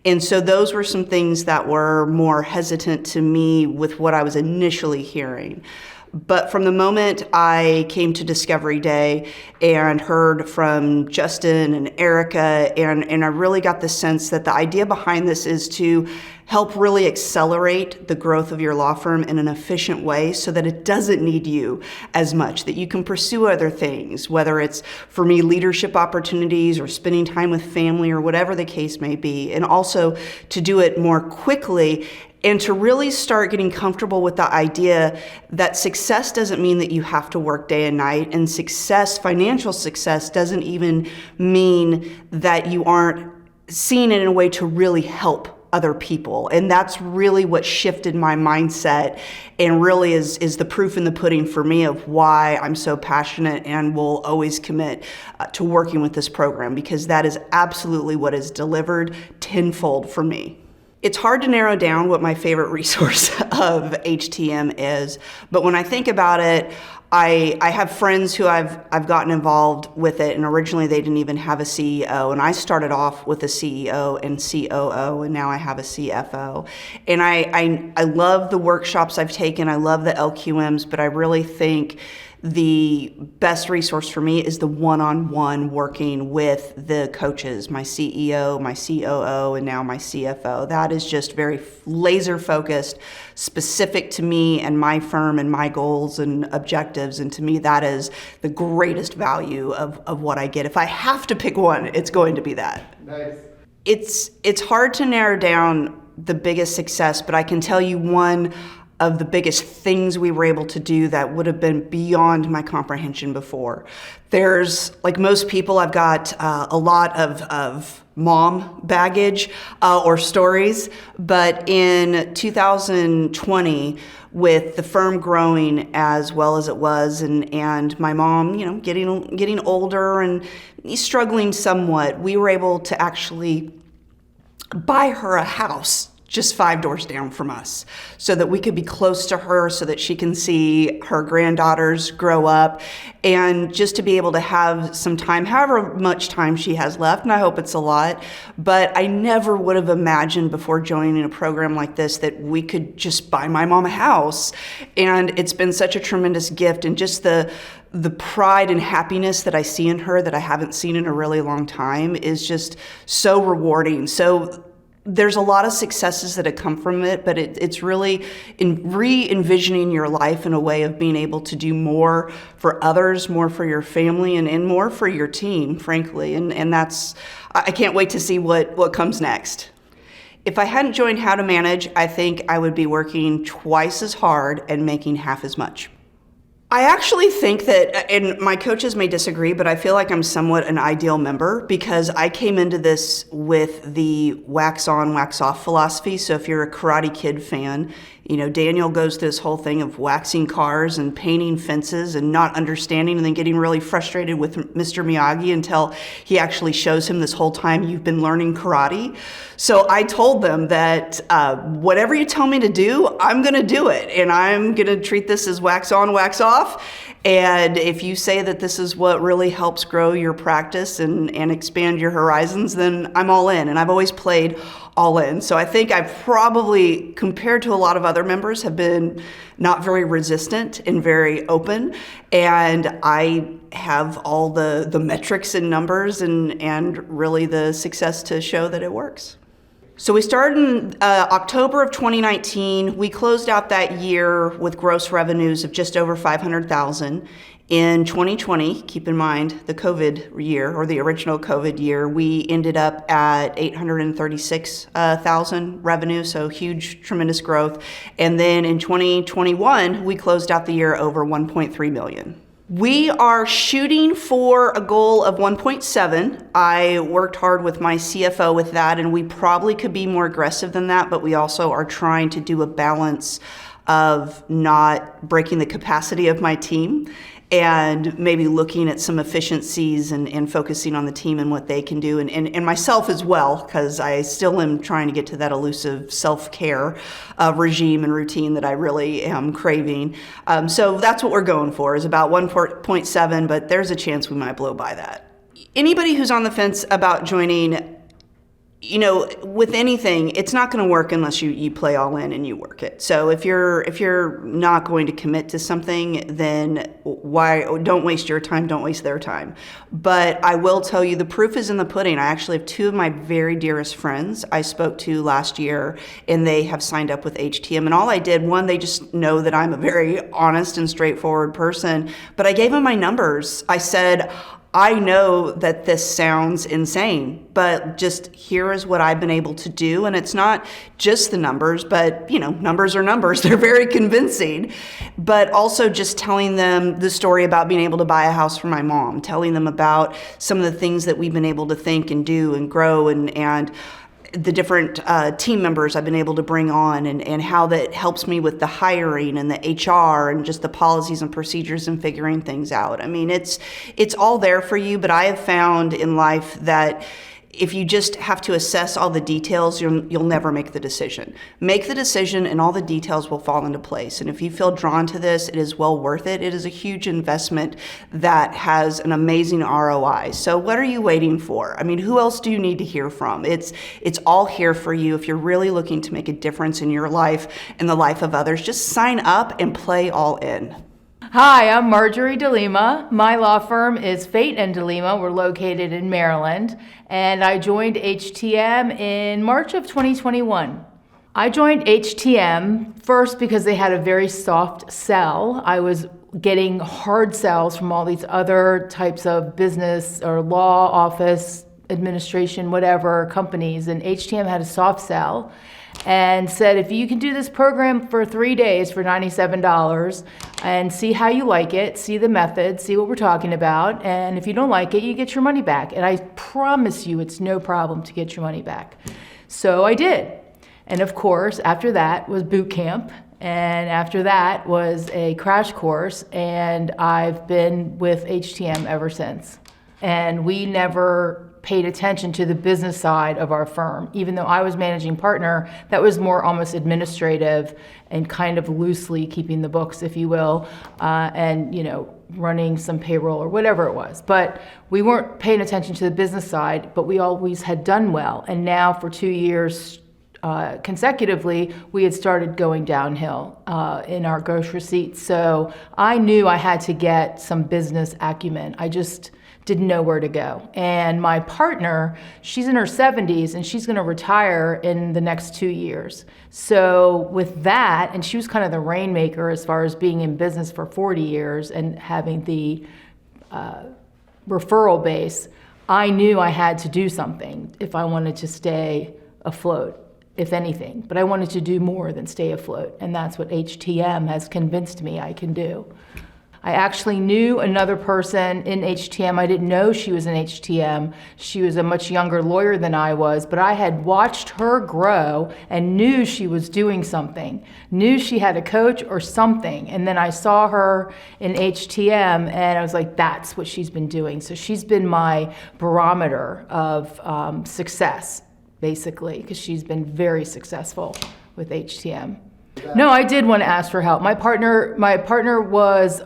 And so those were some things that were more hesitant to me with what I was initially hearing. But from the moment I came to Discovery Day and heard from Justin and Erica, and I really got the sense that the idea behind this is to help really accelerate the growth of your law firm in an efficient way so that it doesn't need you as much, that you can pursue other things, whether it's, for me, leadership opportunities or spending time with family or whatever the case may be, and also to do it more quickly and to really start getting comfortable with the idea that success doesn't mean that you have to work day and night, and success, financial success, doesn't even mean that you aren't seen in a way to really help other people. And that's really what shifted my mindset and really is the proof in the pudding for me of why I'm so passionate and will always commit to working with this program, because that is absolutely what is delivered tenfold for me. It's hard to narrow down what my favorite resource of HTM is, but when I think about it, I have friends who I've gotten involved with it, and originally they didn't even have a CEO, and I started off with a CEO and COO, and now I have a CFO. And I love the workshops I've taken, I love the LQMs, but I really think the best resource for me is the one-on-one working with the coaches, my CEO, my COO, and now my CFO. That is just very laser focused, specific to me and my firm and my goals and objectives. And to me, that is the greatest value of what I get. If I have to pick one, it's going to be that. Nice. It's hard to narrow down the biggest success, but I can tell you one of the biggest things we were able to do that would have been beyond my comprehension before. There's, like most people, I've got a lot of mom baggage or stories, but in 2020, with the firm growing as well as it was, and my mom, getting older and struggling somewhat, we were able to actually buy her a house just 5 doors down from us, so that we could be close to her, so that she can see her granddaughters grow up, and just to be able to have some time, however much time she has left, and I hope it's a lot. But I never would have imagined before joining a program like this that we could just buy my mom a house. And it's been such a tremendous gift, and just the pride and happiness that I see in her that I haven't seen in a really long time is just so rewarding. So there's a lot of successes that have come from it, but it's really re-envisioning your life in a way of being able to do more for others, more for your family, and more for your team, frankly. And that's, I can't wait to see what comes next. If I hadn't joined How to Manage, I think I would be working twice as hard and making half as much. I actually think that, and my coaches may disagree, but I feel like I'm somewhat an ideal member, because I came into this with the wax on, wax off philosophy. So if you're a Karate Kid fan, Daniel goes through this whole thing of waxing cars and painting fences and not understanding, and then getting really frustrated with Mr. Miyagi until he actually shows him this whole time you've been learning karate. So I told them that whatever you tell me to do, I'm going to do it. And I'm going to treat this as wax on, wax off. And if you say that this is what really helps grow your practice and expand your horizons, then I'm all in. And I've always played all in. So I think I've probably, compared to a lot of other members, have been not very resistant and very open. And I have all the metrics and numbers and really the success to show that it works. So we started in October of 2019. We closed out that year with gross revenues of just over $500,000. In 2020, keep in mind the COVID year, or the original COVID year, we ended up at $836,000 revenue, so huge, tremendous growth. And then in 2021, we closed out the year over $1.3 million. We are shooting for a goal of 1.7. I worked hard with my CFO with that, and we probably could be more aggressive than that, but we also are trying to do a balance of not breaking the capacity of my team and maybe looking at some efficiencies and focusing on the team and what they can do, and myself as well, because I still am trying to get to that elusive self-care regime and routine that I really am craving. So that's what we're going for, is about 1.7, but there's a chance we might blow by that. Anybody who's on the fence about joining, you know, with anything, it's not going to work unless you play all in and you work it. So if you're not going to commit to something, then don't waste your time, don't waste their time. But I will tell you, the proof is in the pudding. I actually have two of my very dearest friends I spoke to last year, and they have signed up with HTM. And all I did, one, they just know that I'm a very honest and straightforward person, but I gave them my numbers. I said, I know that this sounds insane, but just here is what I've been able to do. And it's not just the numbers, but you know, numbers are numbers. They're very convincing. But also just telling them the story about being able to buy a house for my mom, telling them about some of the things that we've been able to think and do and grow, and the different team members I've been able to bring on, and how that helps me with the hiring and the HR and just the policies and procedures and figuring things out. I mean, it's all there for you, but I have found in life that if you just have to assess all the details, you'll never make the decision. Make the decision and all the details will fall into place. And if you feel drawn to this, it is well worth it. It is a huge investment that has an amazing ROI. So what are you waiting for? I mean, who else do you need to hear from? It's all here for you. If you're really looking to make a difference in your life and the life of others, just sign up and play all in. Hi, I'm Marjorie DeLima. My law firm is Fate and DeLima. We're located in Maryland, and I joined HTM in March of 2021. I joined HTM first because they had a very soft sell. I was getting hard sells from all these other types of business or law office, administration, whatever companies, and HTM had a soft sell and said, if you can do this program for 3 days for $97 and see how you like it, see the method, see what we're talking about, and if you don't like it, you get your money back. And I promise you it's no problem to get your money back. So I did. And of course, after that was boot camp, and after that was a crash course, and I've been with HTM ever since. And we never paid attention to the business side of our firm. Even though I was managing partner, that was more almost administrative and kind of loosely keeping the books, if you will, and running some payroll or whatever it was. But we weren't paying attention to the business side, but we always had done well. And now for 2 years consecutively, we had started going downhill in our gross receipts. So I knew I had to get some business acumen. I just didn't know where to go. And my partner, she's in her 70s and she's gonna retire in the next 2 years. So with that, and she was kind of the rainmaker as far as being in business for 40 years and having the referral base, I knew I had to do something if I wanted to stay afloat, if anything. But I wanted to do more than stay afloat, and that's what HTM has convinced me I can do. I actually knew another person in HTM. I didn't know she was in HTM. She was a much younger lawyer than I was, but I had watched her grow and knew she was doing something, knew she had a coach or something. And then I saw her in HTM and I was like, that's what she's been doing. So she's been my barometer of success, basically, because she's been very successful with HTM. No, I did want to ask for help. My partner was,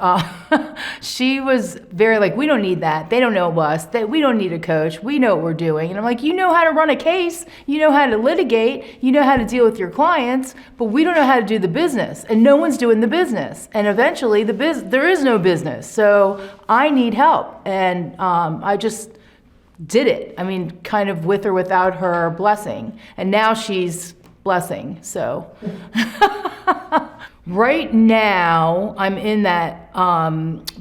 she was very like, we don't need that. They don't know us. We don't need a coach. We know what we're doing. And I'm like, you know how to run a case. You know how to litigate. You know how to deal with your clients, but we don't know how to do the business. And no one's doing the business. And eventually there is no business. So I need help. And I just did it. I mean, kind of with or without her blessing. And now she's blessing, so. Right now, I'm in that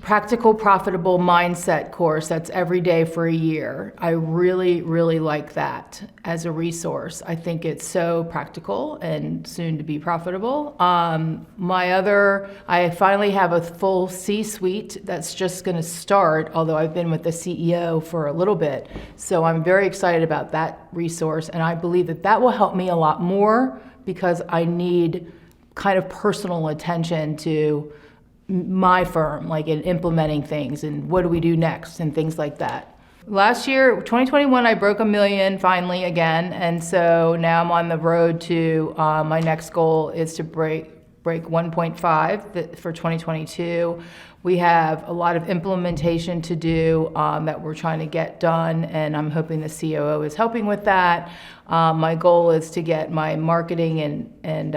practical, profitable mindset course that's every day for a year. I really, really like that as a resource. I think it's so practical and soon to be profitable. I finally have a full C-suite that's just going to start, although I've been with the CEO for a little bit. So I'm very excited about that resource, and I believe that that will help me a lot more because I need kind of personal attention to my firm, like in implementing things and what do we do next and things like that. Last year, 2021, I broke $1 million finally again, and so now I'm on the road to my next goal is to break 1.5 for 2022. We have a lot of implementation to do that we're trying to get done, and I'm hoping the COO is helping with that. My goal is to get my marketing and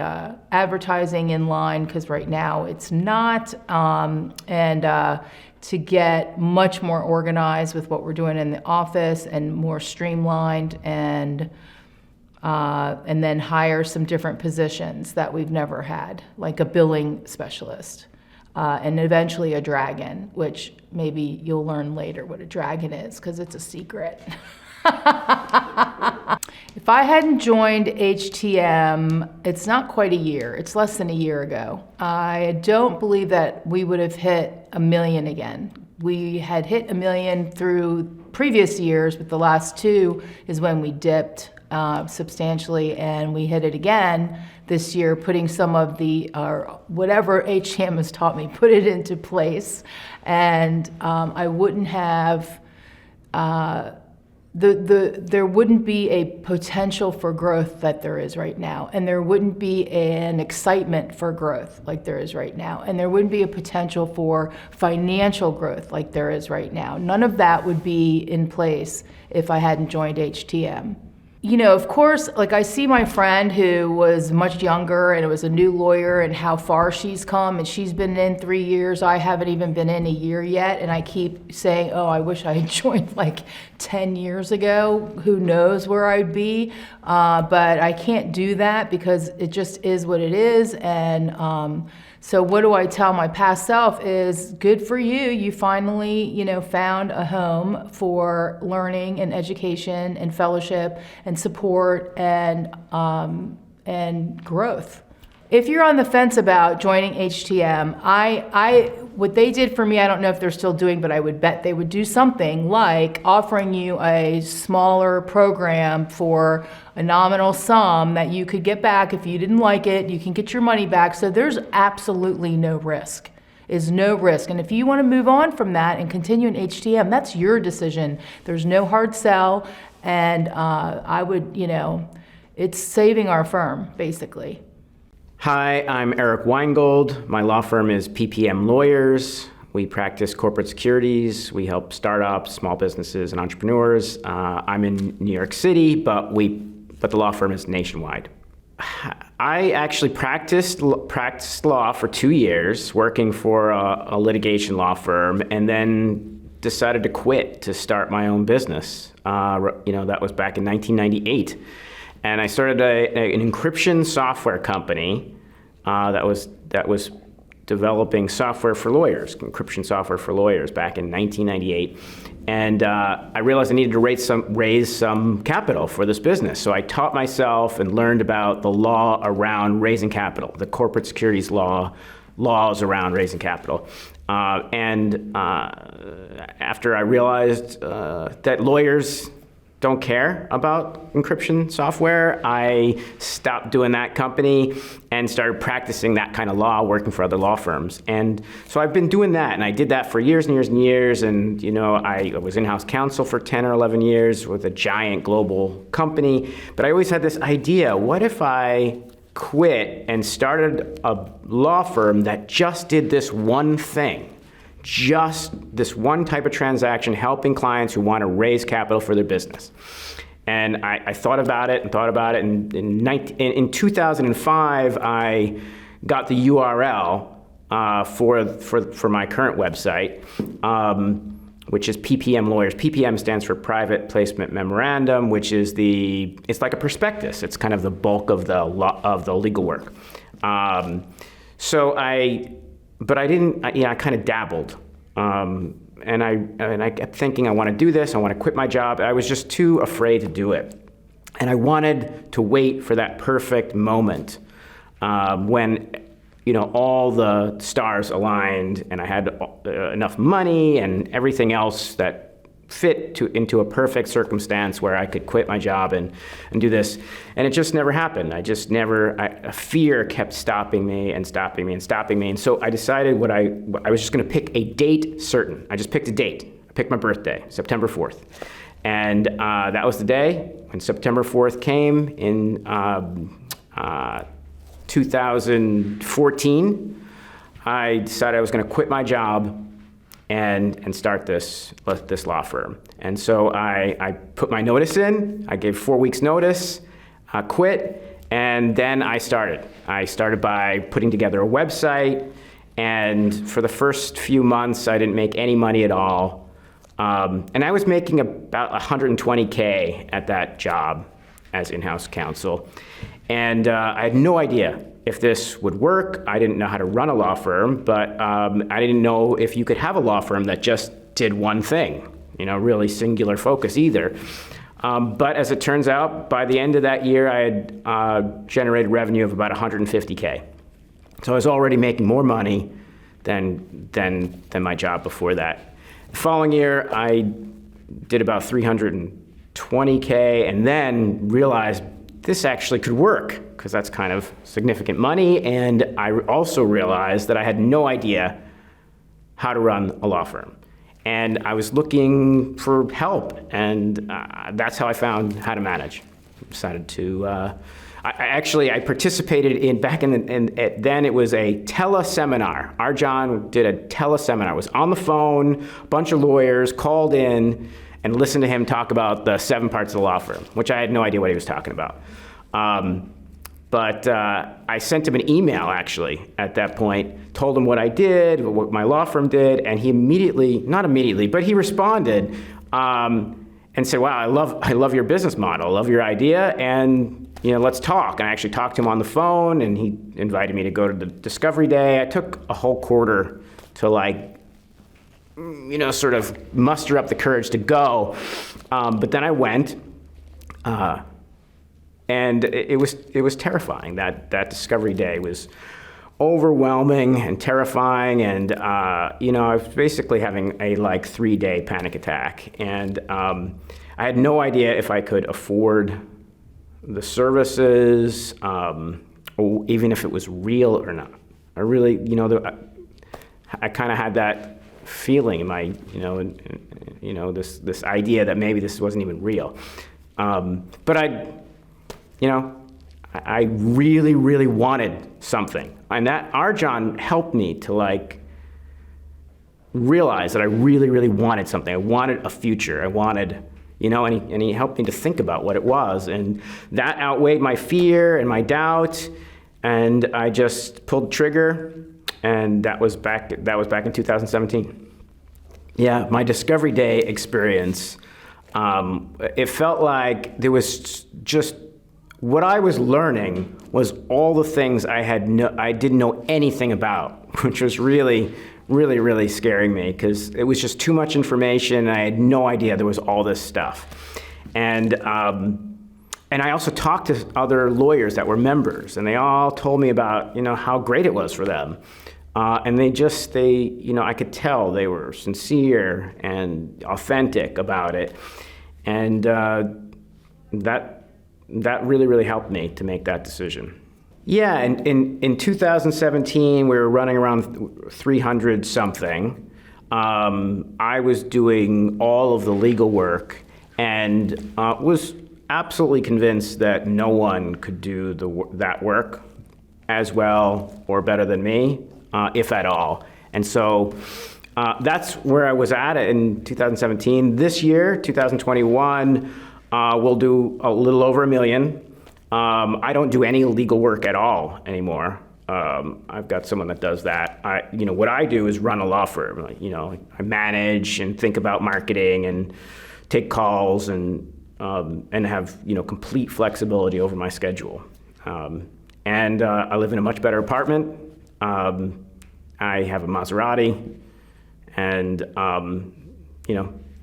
advertising in line, because right now it's not, and to get much more organized with what we're doing in the office and more streamlined, and then hire some different positions that we've never had, like a billing specialist. And eventually a dragon, which maybe you'll learn later what a dragon is, because it's a secret. If I hadn't joined HTM, it's not quite a year, it's less than a year ago, I don't believe that we would have hit $1 million again. We had hit $1 million through previous years, but the last two is when we dipped substantially, and we hit it again this year, putting some of the, whatever HTM has taught me, put it into place. And I wouldn't have, there wouldn't be a potential for growth that there is right now. And there wouldn't be an excitement for growth like there is right now. And there wouldn't be a potential for financial growth like there is right now. None of that would be in place if I hadn't joined HTM. You know, of course, like I see my friend who was much younger and was a new lawyer and how far she's come, and she's been in 3 years. I haven't even been in a year yet, and I keep saying, oh, I wish I had joined like 10 years ago. Who knows where I'd be? But I can't do that because it just is what it is. And so what do I tell my past self is, good for you. You finally, you know, found a home for learning and education and fellowship and support and growth. If you're on the fence about joining HTM, what they did for me, I don't know if they're still doing, but I would bet they would do something like offering you a smaller program for a nominal sum that you could get back if you didn't like it. You can get your money back. So there's absolutely no risk. Is no risk. And if you want to move on from that and continue in HTM, that's your decision. There's no hard sell. And I would, you know, it's saving our firm, basically. Hi, I'm Eric Weingold. My law firm is PPM Lawyers. We practice corporate securities. We help startups, small businesses, and entrepreneurs. I'm in New York City, but the law firm is nationwide. I actually practiced law for 2 years, working for a litigation law firm, and then decided to quit to start my own business. That was back in 1998. And I started an encryption software company that was developing software for lawyers, encryption software for lawyers back in 1998. And I realized I needed to raise some capital for this business. So I taught myself and learned about the law around raising capital, the corporate securities laws around raising capital. After I realized that lawyers don't care about encryption software, I stopped doing that company and started practicing that kind of law, working for other law firms. And so I've been doing that, and I did that for years and years and years. And I was in-house counsel for 10 or 11 years with a giant global company. But I always had this idea: what if I quit and started a law firm that just did this one thing? Just this one type of transaction, helping clients who want to raise capital for their business. And I thought about it. And in 2005, I got the URL for my current website, which is PPM Lawyers. PPM stands for Private Placement Memorandum, which is it's like a prospectus. It's kind of the bulk of the legal work. But I didn't, I kind of dabbled. And I kept thinking, I want to do this, I want to quit my job. I was just too afraid to do it. And I wanted to wait for that perfect moment when, all the stars aligned and I had enough money and everything else that fit into a perfect circumstance where I could quit my job and do this. And it just never happened. A fear kept stopping me. And so I decided I was just going to pick a date certain. I just picked a date. I picked my birthday, September 4th. And that was the day when September 4th came in 2014. I decided I was going to quit my job and start this law firm. And so I put my notice in, I gave 4 weeks notice, quit, and then I started. I started by putting together a website, and for the first few months, I didn't make any money at all. And I was making about $120K at that job as in-house counsel. And I had no idea if this would work. I didn't know how to run a law firm, but I didn't know if you could have a law firm that just did one thing, really singular focus either. But as it turns out, by the end of that year, I had generated revenue of about $150K. So I was already making more money than my job before that. The following year, I did about $320K and then realized this actually could work, because that's kind of significant money. And I also realized that I had no idea how to run a law firm. And I was looking for help, and that's how I found How to Manage. I decided to, I participated in, then it was a teleseminar. Our John did a teleseminar. It was on the phone, a bunch of lawyers called in and listened to him talk about the 7 parts of the law firm, which I had no idea what he was talking about. But I sent him an email, actually, at that point, told him what I did, what my law firm did, and he not immediately, but he responded and said, wow, I love your business model, I love your idea, and let's talk. And I actually talked to him on the phone, and he invited me to go to the Discovery Day. I took a whole quarter to sort of muster up the courage to go. But then I went, and it was terrifying. That Discovery Day was overwhelming and terrifying, and I was basically having a 3-day panic attack, and I had no idea if I could afford the services, or even if it was real or not. I really, I kind of had that feeling in my, this idea that maybe this wasn't even real. But I really, really wanted something. And that Arjan helped me to realize that I really, really wanted something. I wanted a future. I wanted, and he helped me to think about what it was. And that outweighed my fear and my doubt. And I just pulled the trigger, and that was back in 2017. Yeah, my Discovery Day experience, it felt like there was just, what I was learning was all the things I didn't know anything about, which was really, really, really scaring me, because it was just too much information, and I had no idea there was all this stuff. And I also talked to other lawyers that were members, and they all told me about, how great it was for them. And I could tell they were sincere and authentic about it. And that really, really helped me to make that decision. Yeah, and in 2017, we were running around 300 something. I was doing all of the legal work, and was absolutely convinced that no one could do that work as well or better than me, if at all. And so that's where I was at in 2017. This year, 2021, we'll do a little over $1 million. I don't do any legal work at all anymore. I've got someone that does that. What I do is run a law firm. I manage and think about marketing and take calls and have complete flexibility over my schedule. And I live in a much better apartment. I have a Maserati, and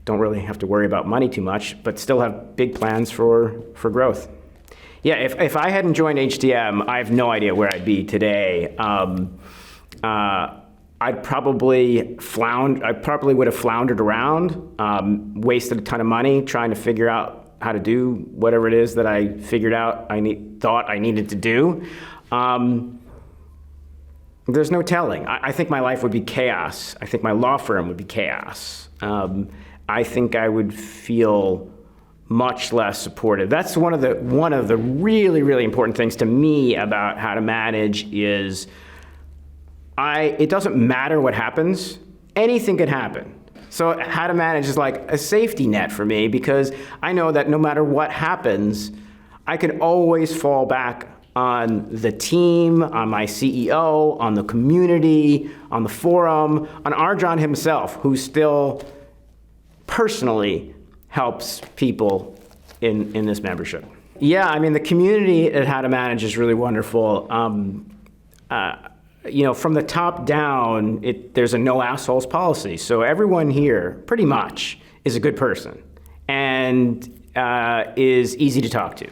don't really have to worry about money too much, but still have big plans for growth. Yeah, if I hadn't joined HTM, I have no idea where I'd be today. I'd probably would have floundered around, wasted a ton of money trying to figure out how to do whatever it is that I figured out thought I needed to do. There's no telling. I think my life would be chaos. I think my law firm would be chaos. I think I would feel much less supported. That's one of the really, really important things to me about how to manage is it doesn't matter what happens. Anything could happen. So how to manage is like a safety net for me because I know that no matter what happens, I can always fall back on the team, on my CEO, on the community, on the forum, on Arjan himself, who still personally helps people in this membership. Yeah, I mean, the community at How to Manage is really wonderful. From the top down, there's a no assholes policy. So everyone here, pretty much, is a good person and is easy to talk to.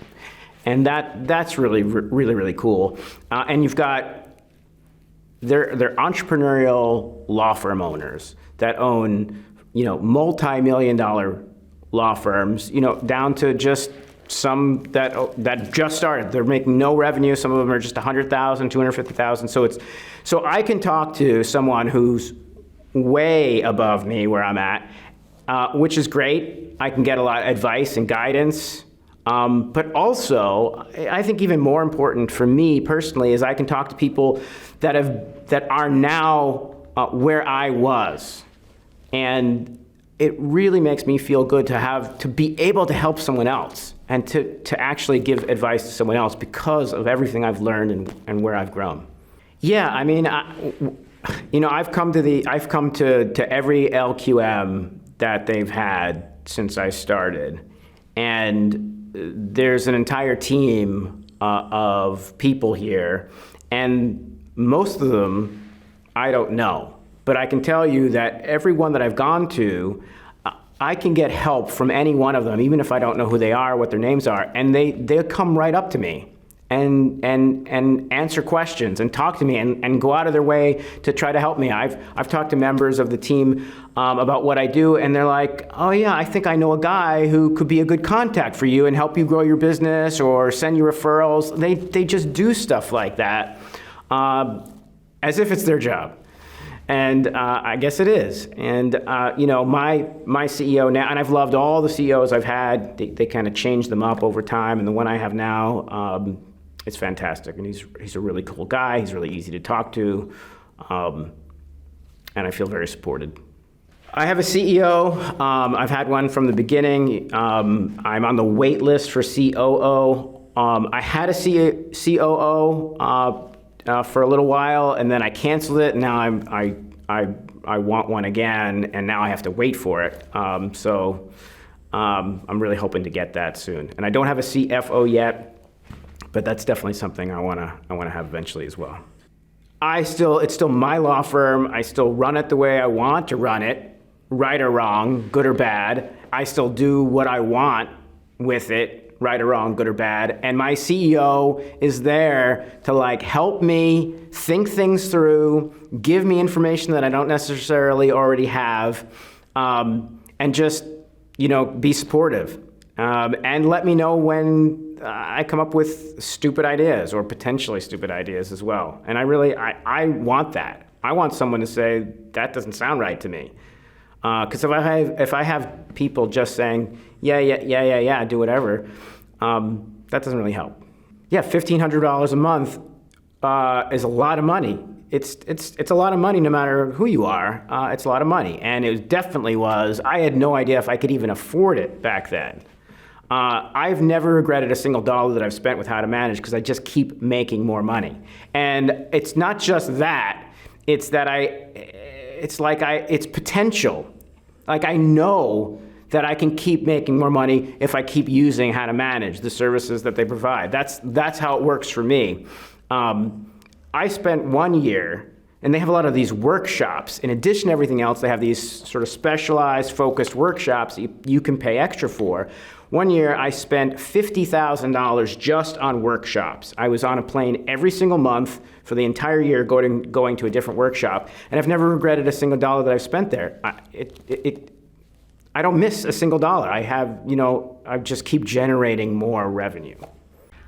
And that's really, really, really cool. And you've got, they're entrepreneurial law firm owners that own, multi-million-dollar law firms, down to just some that just started. They're making no revenue. Some of them are just 100,000, 250,000. So I can talk to someone who's way above me where I'm at, which is great. I can get a lot of advice and guidance. But also, I think even more important for me personally is I can talk to people that are now where I was, and it really makes me feel good to be able to help someone else and to actually give advice to someone else because of everything I've learned and where I've grown. Yeah, I mean, I've come to every LQM that they've had since I started, and there's an entire team of people here, and most of them I don't know. But I can tell you that everyone that I've gone to, I can get help from any one of them, even if I don't know who they are, what their names are, and they'll come right up to me and answer questions and talk to me and go out of their way to try to help me. I've talked to members of the team about what I do, and they're like, oh yeah, I think I know a guy who could be a good contact for you and help you grow your business or send you referrals. They just do stuff like that as if it's their job. And I guess it is. And my CEO now, and I've loved all the CEOs I've had. They kind of changed them up over time, and the one I have now, it's fantastic. And he's a really cool guy. He's really easy to talk to, and I feel very supported. I have a CEO. I've had one from the beginning. I'm on the wait list for COO. I had a COO. For a little while, and then I canceled it. And now I want one again, and now I have to wait for it. So I'm really hoping to get that soon. And I don't have a CFO yet, but that's definitely something I wanna have eventually as well. It's still my law firm. I still run it the way I want to run it, right or wrong, good or bad. I still do what I want with it, right or wrong, good or bad. And my CEO is there to help me think things through, give me information that I don't necessarily already have, and just, be supportive. And let me know when I come up with stupid ideas or potentially stupid ideas as well. And I want that. I want someone to say, that doesn't sound right to me. Because if I have people just saying, yeah, do whatever, that doesn't really help. Yeah, $1,500 a month is a lot of money. It's a lot of money no matter who you are. It's a lot of money. And it definitely was. I had no idea if I could even afford it back then. I've never regretted a single dollar that I've spent with How to Manage because I just keep making more money. And it's not just that. It's that it's potential. I know that I can keep making more money if I keep using How to Manage, the services that they provide. That's how it works for me. I spent 1 year, and they have a lot of these workshops. In addition to everything else, they have these sort of specialized, focused workshops you can pay extra for. 1 year, I spent $50,000 just on workshops. I was on a plane every single month for the entire year going to a different workshop, and I've never regretted a single dollar that I've spent there. I don't miss a single dollar. I just keep generating more revenue.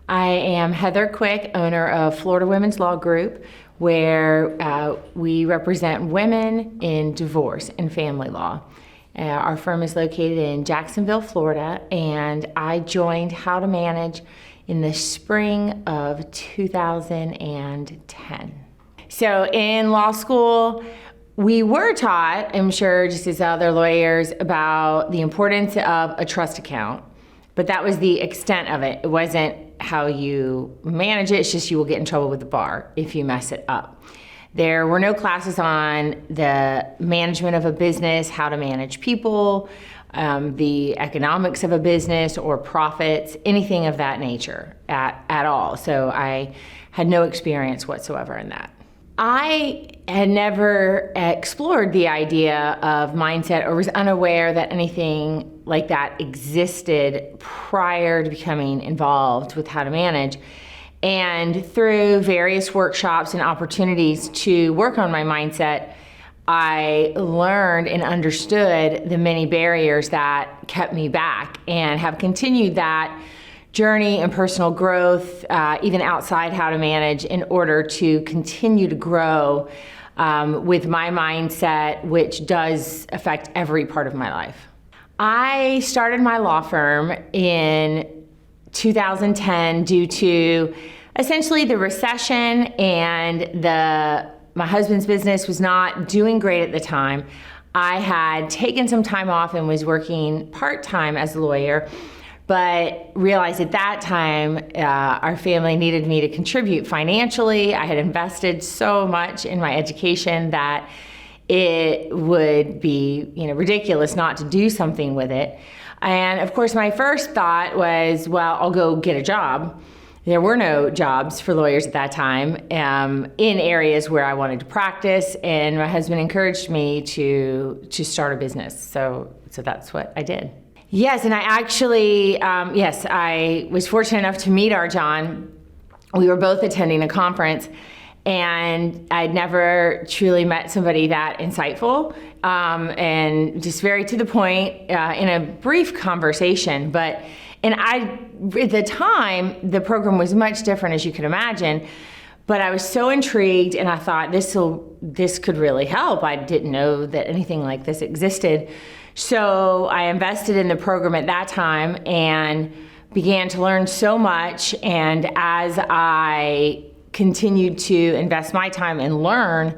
I am Heather Quick, owner of Florida Women's Law Group, where we represent women in divorce and family law. Our firm is located in Jacksonville, Florida, and I joined How to Manage in the spring of 2010. So in law school, we were taught, I'm sure just as other lawyers, about the importance of a trust account, but that was the extent of it. It wasn't how you manage it, it's just you will get in trouble with the bar if you mess it up. There were no classes on the management of a business, how to manage people, the economics of a business or profits, anything of that nature at all. So I had no experience whatsoever in that. I had never explored the idea of mindset or was unaware that anything like that existed prior to becoming involved with How to Manage. And through various workshops and opportunities to work on my mindset, I learned and understood the many barriers that kept me back and have continued that journey and personal growth, even outside How to Manage, in order to continue to grow with my mindset, which does affect every part of my life. I started my law firm in 2010 due to essentially the recession and my husband's business was not doing great at the time. I had taken some time off and was working part-time as a lawyer, but realized at that time our family needed me to contribute financially. I had invested so much in my education that it would be ridiculous not to do something with it. And of course, my first thought was, well, I'll go get a job. There were no jobs for lawyers at that time in areas where I wanted to practice, and my husband encouraged me to start a business. So that's what I did. Yes, and I actually, I was fortunate enough to meet our John. We were both attending a conference, and I'd never truly met somebody that insightful and just very to the point in a brief conversation. At the time, the program was much different, as you can imagine, but I was so intrigued and I thought this could really help. I didn't know that anything like this existed. So I invested in the program at that time and began to learn so much. And as I continued to invest my time and learn,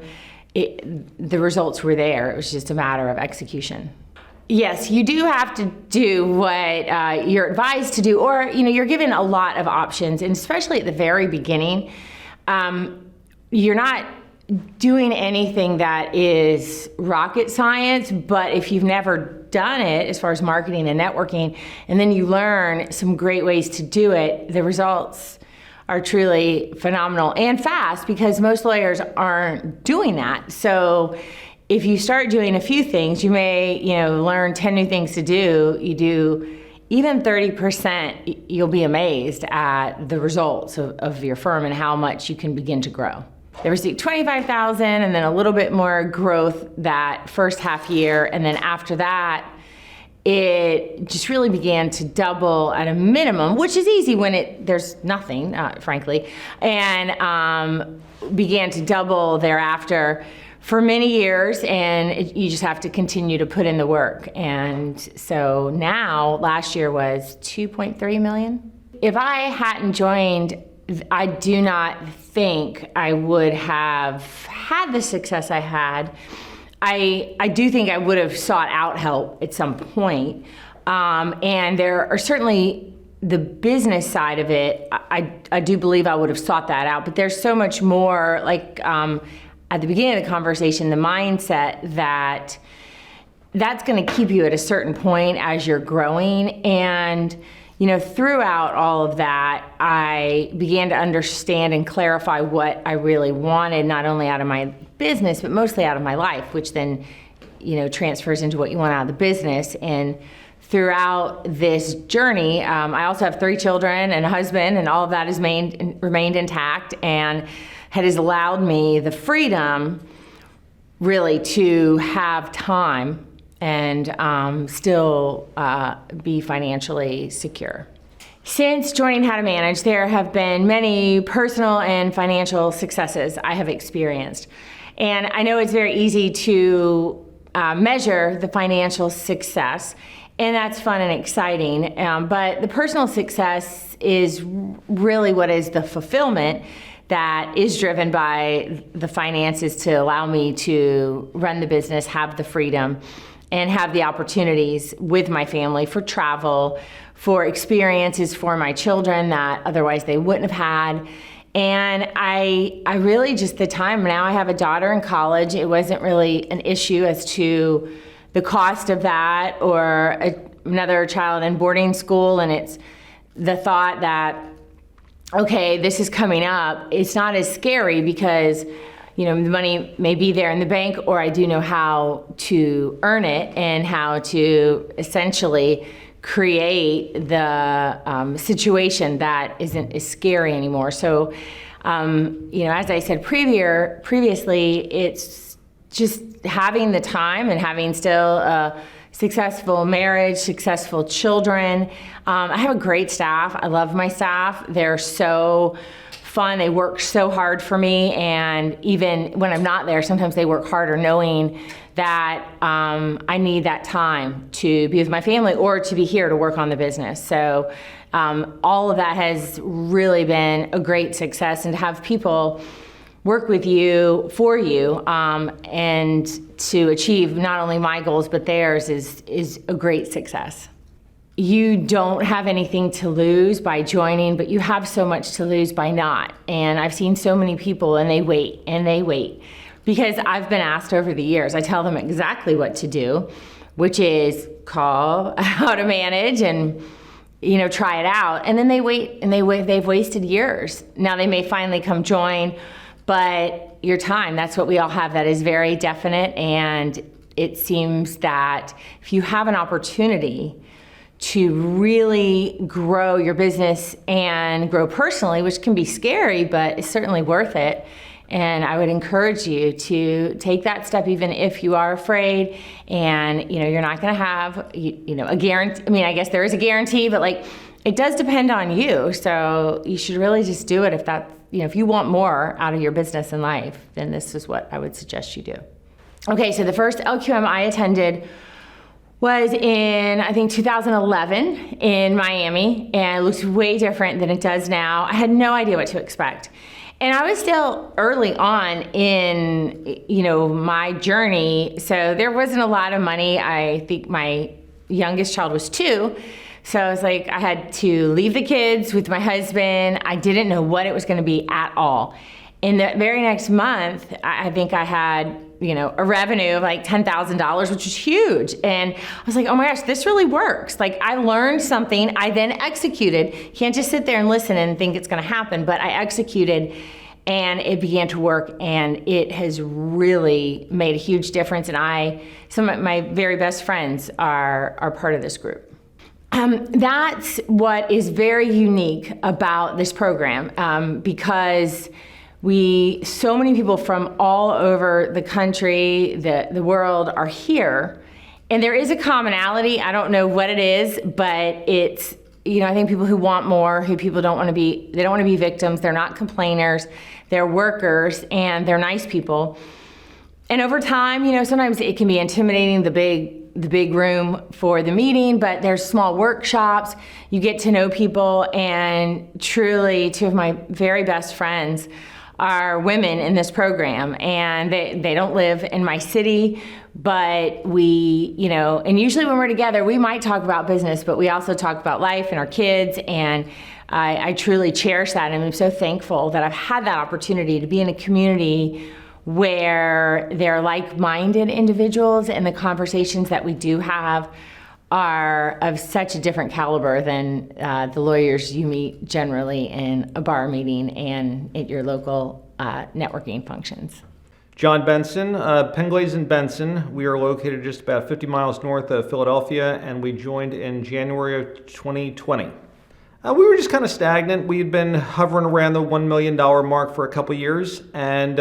the results were there. It was just a matter of execution. Yes, you do have to do what you're advised to do, or you're given a lot of options, and especially at the very beginning, you're not doing anything that is rocket science, but if you've never done it as far as marketing and networking, and then you learn some great ways to do it, the results are truly phenomenal and fast because most lawyers aren't doing that. So if you start doing a few things, you may, learn 10 new things to do. You do even 30%, you'll be amazed at the results of your firm and how much you can begin to grow. They received $25,000 and then a little bit more growth that first half year. And then after that, it just really began to double at a minimum, which is easy when there's nothing, frankly, and began to double thereafter for many years, and you just have to continue to put in the work. And so now, last year was 2.3 million. If I hadn't joined, I do not think I would have had the success I had. I do think I would have sought out help at some point. And there are certainly the business side of it, I do believe I would have sought that out, but there's so much more, like at the beginning of the conversation, the mindset that's going to keep you at a certain point as you're growing. And throughout all of that, I began to understand and clarify what I really wanted, not only out of my business, but mostly out of my life, which then, transfers into what you want out of the business. And throughout this journey, I also have 3 children and a husband, and all of that has remained intact and has allowed me the freedom really to have time and still be financially secure. Since joining How to Manage, there have been many personal and financial successes I have experienced. And I know it's very easy to measure the financial success, and that's fun and exciting. But the personal success is really what is the fulfillment that is driven by the finances to allow me to run the business, have the freedom, and have the opportunities with my family for travel, for experiences for my children that otherwise they wouldn't have had. And I really just the time, now I have a daughter in college, it wasn't really an issue as to the cost of that or another child in boarding school. And it's the thought that, okay, this is coming up. It's not as scary because the money may be there in the bank, or I do know how to earn it and how to essentially create the situation that isn't as scary anymore. So, as I said previously, it's just having the time and having still a successful marriage, successful children. I have a great staff. I love my staff. They're so fun. They work so hard for me, and even when I'm not there, sometimes they work harder knowing that I need that time to be with my family or to be here to work on the business. So all of that has really been a great success, and to have people work with you, for you, and to achieve not only my goals but theirs is a great success. You don't have anything to lose by joining, but you have so much to lose by not. And I've seen so many people, and they wait and they wait. Because I've been asked over the years, I tell them exactly what to do, which is call How to Manage and try it out. And then they wait and they've wasted years. Now they may finally come join, but your time, that's what we all have that is very definite. And it seems that if you have an opportunity to really grow your business and grow personally, which can be scary, but it's certainly worth it. And I would encourage you to take that step, even if you are afraid and you're not going to have a guarantee. I mean, I guess there is a guarantee, but it does depend on you. So you should really just do it if that's if you want more out of your business and life, then this is what I would suggest you do. Okay, so the first LQM I attended was in, I think, 2011 in Miami, and it looks way different than it does now. I had no idea what to expect. And I was still early on in, my journey, so there wasn't a lot of money. I think my youngest child was 2, so I was like, I had to leave the kids with my husband. I didn't know what it was going to be at all. In the very next month, I think I had, a revenue of like $10,000, which was huge. And I was like, oh my gosh, this really works. I learned something, I then executed. You can't just sit there and listen and think it's gonna happen, but I executed and it began to work, and it has really made a huge difference. And some of my very best friends are part of this group. That's what is very unique about this program, because so many people from all over the country, the world are here, and there is a commonality. I don't know what it is, but it's, I think people who want more, they don't want to be victims, they're not complainers, they're workers, and they're nice people. And over time, sometimes it can be intimidating, the big room for the meeting, but there's small workshops, you get to know people, and truly 2 of my very best friends are women in this program, and they don't live in my city, but we, and usually when we're together, we might talk about business, but we also talk about life and our kids, and I truly cherish that, and I'm so thankful that I've had that opportunity to be in a community where they're like-minded individuals, and the conversations that we do have are of such a different caliber than the lawyers you meet generally in a bar meeting and at your local networking functions. John Benson, Penglase and Benson. We are located just about 50 miles north of Philadelphia, and we joined in January of 2020. We were just kind of stagnant. We had been hovering around the $1 million mark for a couple years, and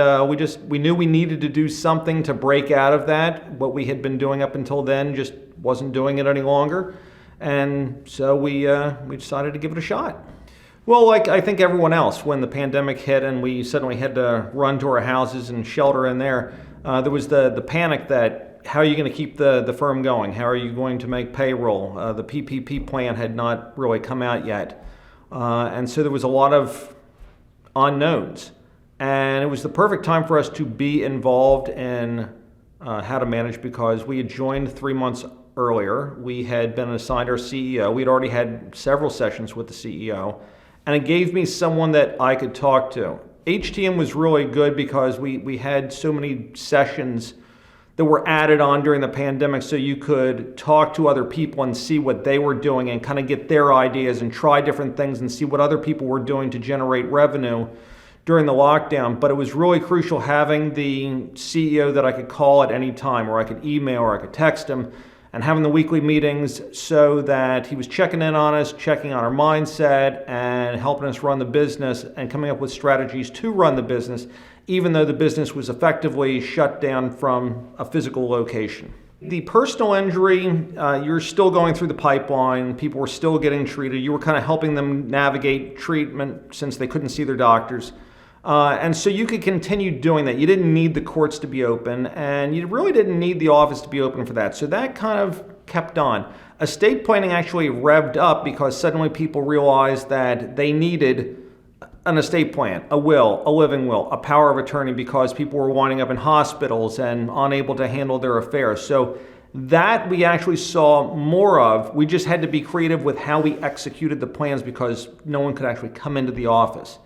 we knew we needed to do something to break out of that. What we had been doing up until then just wasn't doing it any longer, and so we decided to give it a shot. Well, like I think everyone else, when the pandemic hit and we suddenly had to run to our houses and shelter in there, there was the panic that how are you going to keep the firm going? How are you going to make payroll? The PPP plan had not really come out yet. And so there was a lot of unknowns. And it was the perfect time for us to be involved in how to manage, because we had joined 3 months earlier. We had been assigned our CEO. We'd already had several sessions with the CEO. And it gave me someone that I could talk to. HTM was really good because we had so many sessions that were added on during the pandemic, so you could talk to other people and see what they were doing and kind of get their ideas and try different things and see what other people were doing to generate revenue during the lockdown. But it was really crucial having the CEO that I could call at any time, or I could email, or I could text him, and having the weekly meetings so that he was checking in on us, checking on our mindset, and helping us run the business and coming up with strategies to run the business, even though the business was effectively shut down from a physical location. The personal injury, you're still going through the pipeline. People were still getting treated. You were kind of helping them navigate treatment since they couldn't see their doctors. And so you could continue doing that. You didn't need the courts to be open, and you really didn't need the office to be open for that. So that kind of kept on. Estate planning actually revved up because suddenly people realized that they needed an estate plan, a will, a living will, a power of attorney, because people were winding up in hospitals and unable to handle their affairs. So that we actually saw more of. We just had to be creative with how we executed the plans because no one could actually come into the office.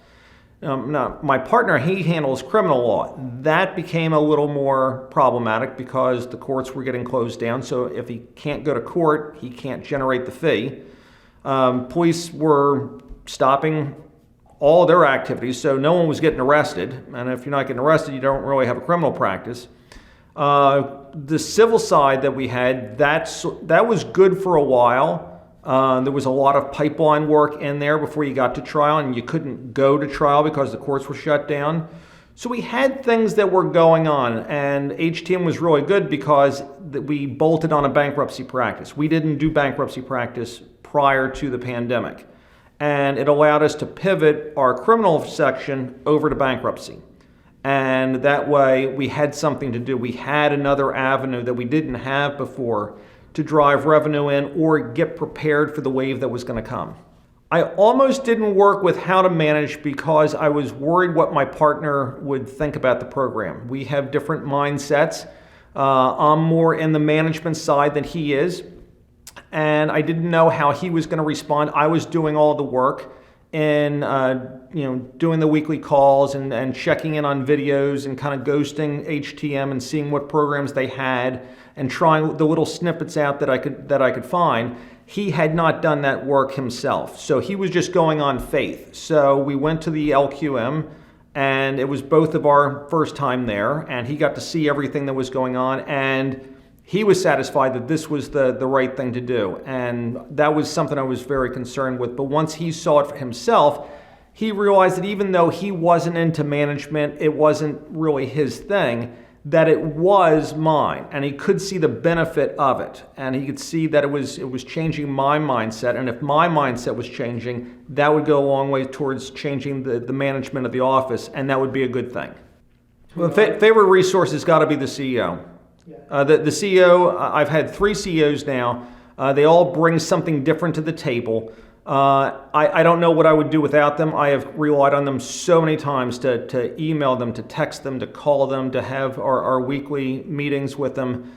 Now, my partner, he handles criminal law. That became a little more problematic because the courts were getting closed down. So if he can't go to court, he can't generate the fee. Police were stopping all their activities, so no one was getting arrested. And if you're not getting arrested, you don't really have a criminal practice. The civil side that we had, that was good for a while. There was a lot of pipeline work in there before you got to trial, and you couldn't go to trial because the courts were shut down. So we had things that were going on, and HTM was really good because we bolted on a bankruptcy practice. We didn't do bankruptcy practice prior to the pandemic, and it allowed us to pivot our criminal section over to bankruptcy. And that way we had something to do. We had another avenue that we didn't have before to drive revenue in or get prepared for the wave that was going to come. I almost didn't work with how to manage because I was worried what my partner would think about the program. We have different mindsets. I'm more in the management side than he is, and I didn't know how he was going to respond. I was doing all the work in doing the weekly calls and checking in on videos and kind of ghosting HTM and seeing what programs they had and trying the little snippets out that I could find. He had not done that work himself, so he was just going on faith. So we went to the LQM, and it was both of our first time there, and he got to see everything that was going on, and he was satisfied that this was the right thing to do. And that was something I was very concerned with. But once he saw it for himself, he realized that even though he wasn't into management, it wasn't really his thing, that it was mine. And he could see the benefit of it. And he could see that it was changing my mindset. And if my mindset was changing, that would go a long way towards changing the management of the office. And that would be a good thing. Well, favorite resource has got to be the CEO. The CEO, I've had 3 CEOs now. They all bring something different to the table. I don't know what I would do without them. I have relied on them so many times to email them, to text them, to call them, to have our weekly meetings with them.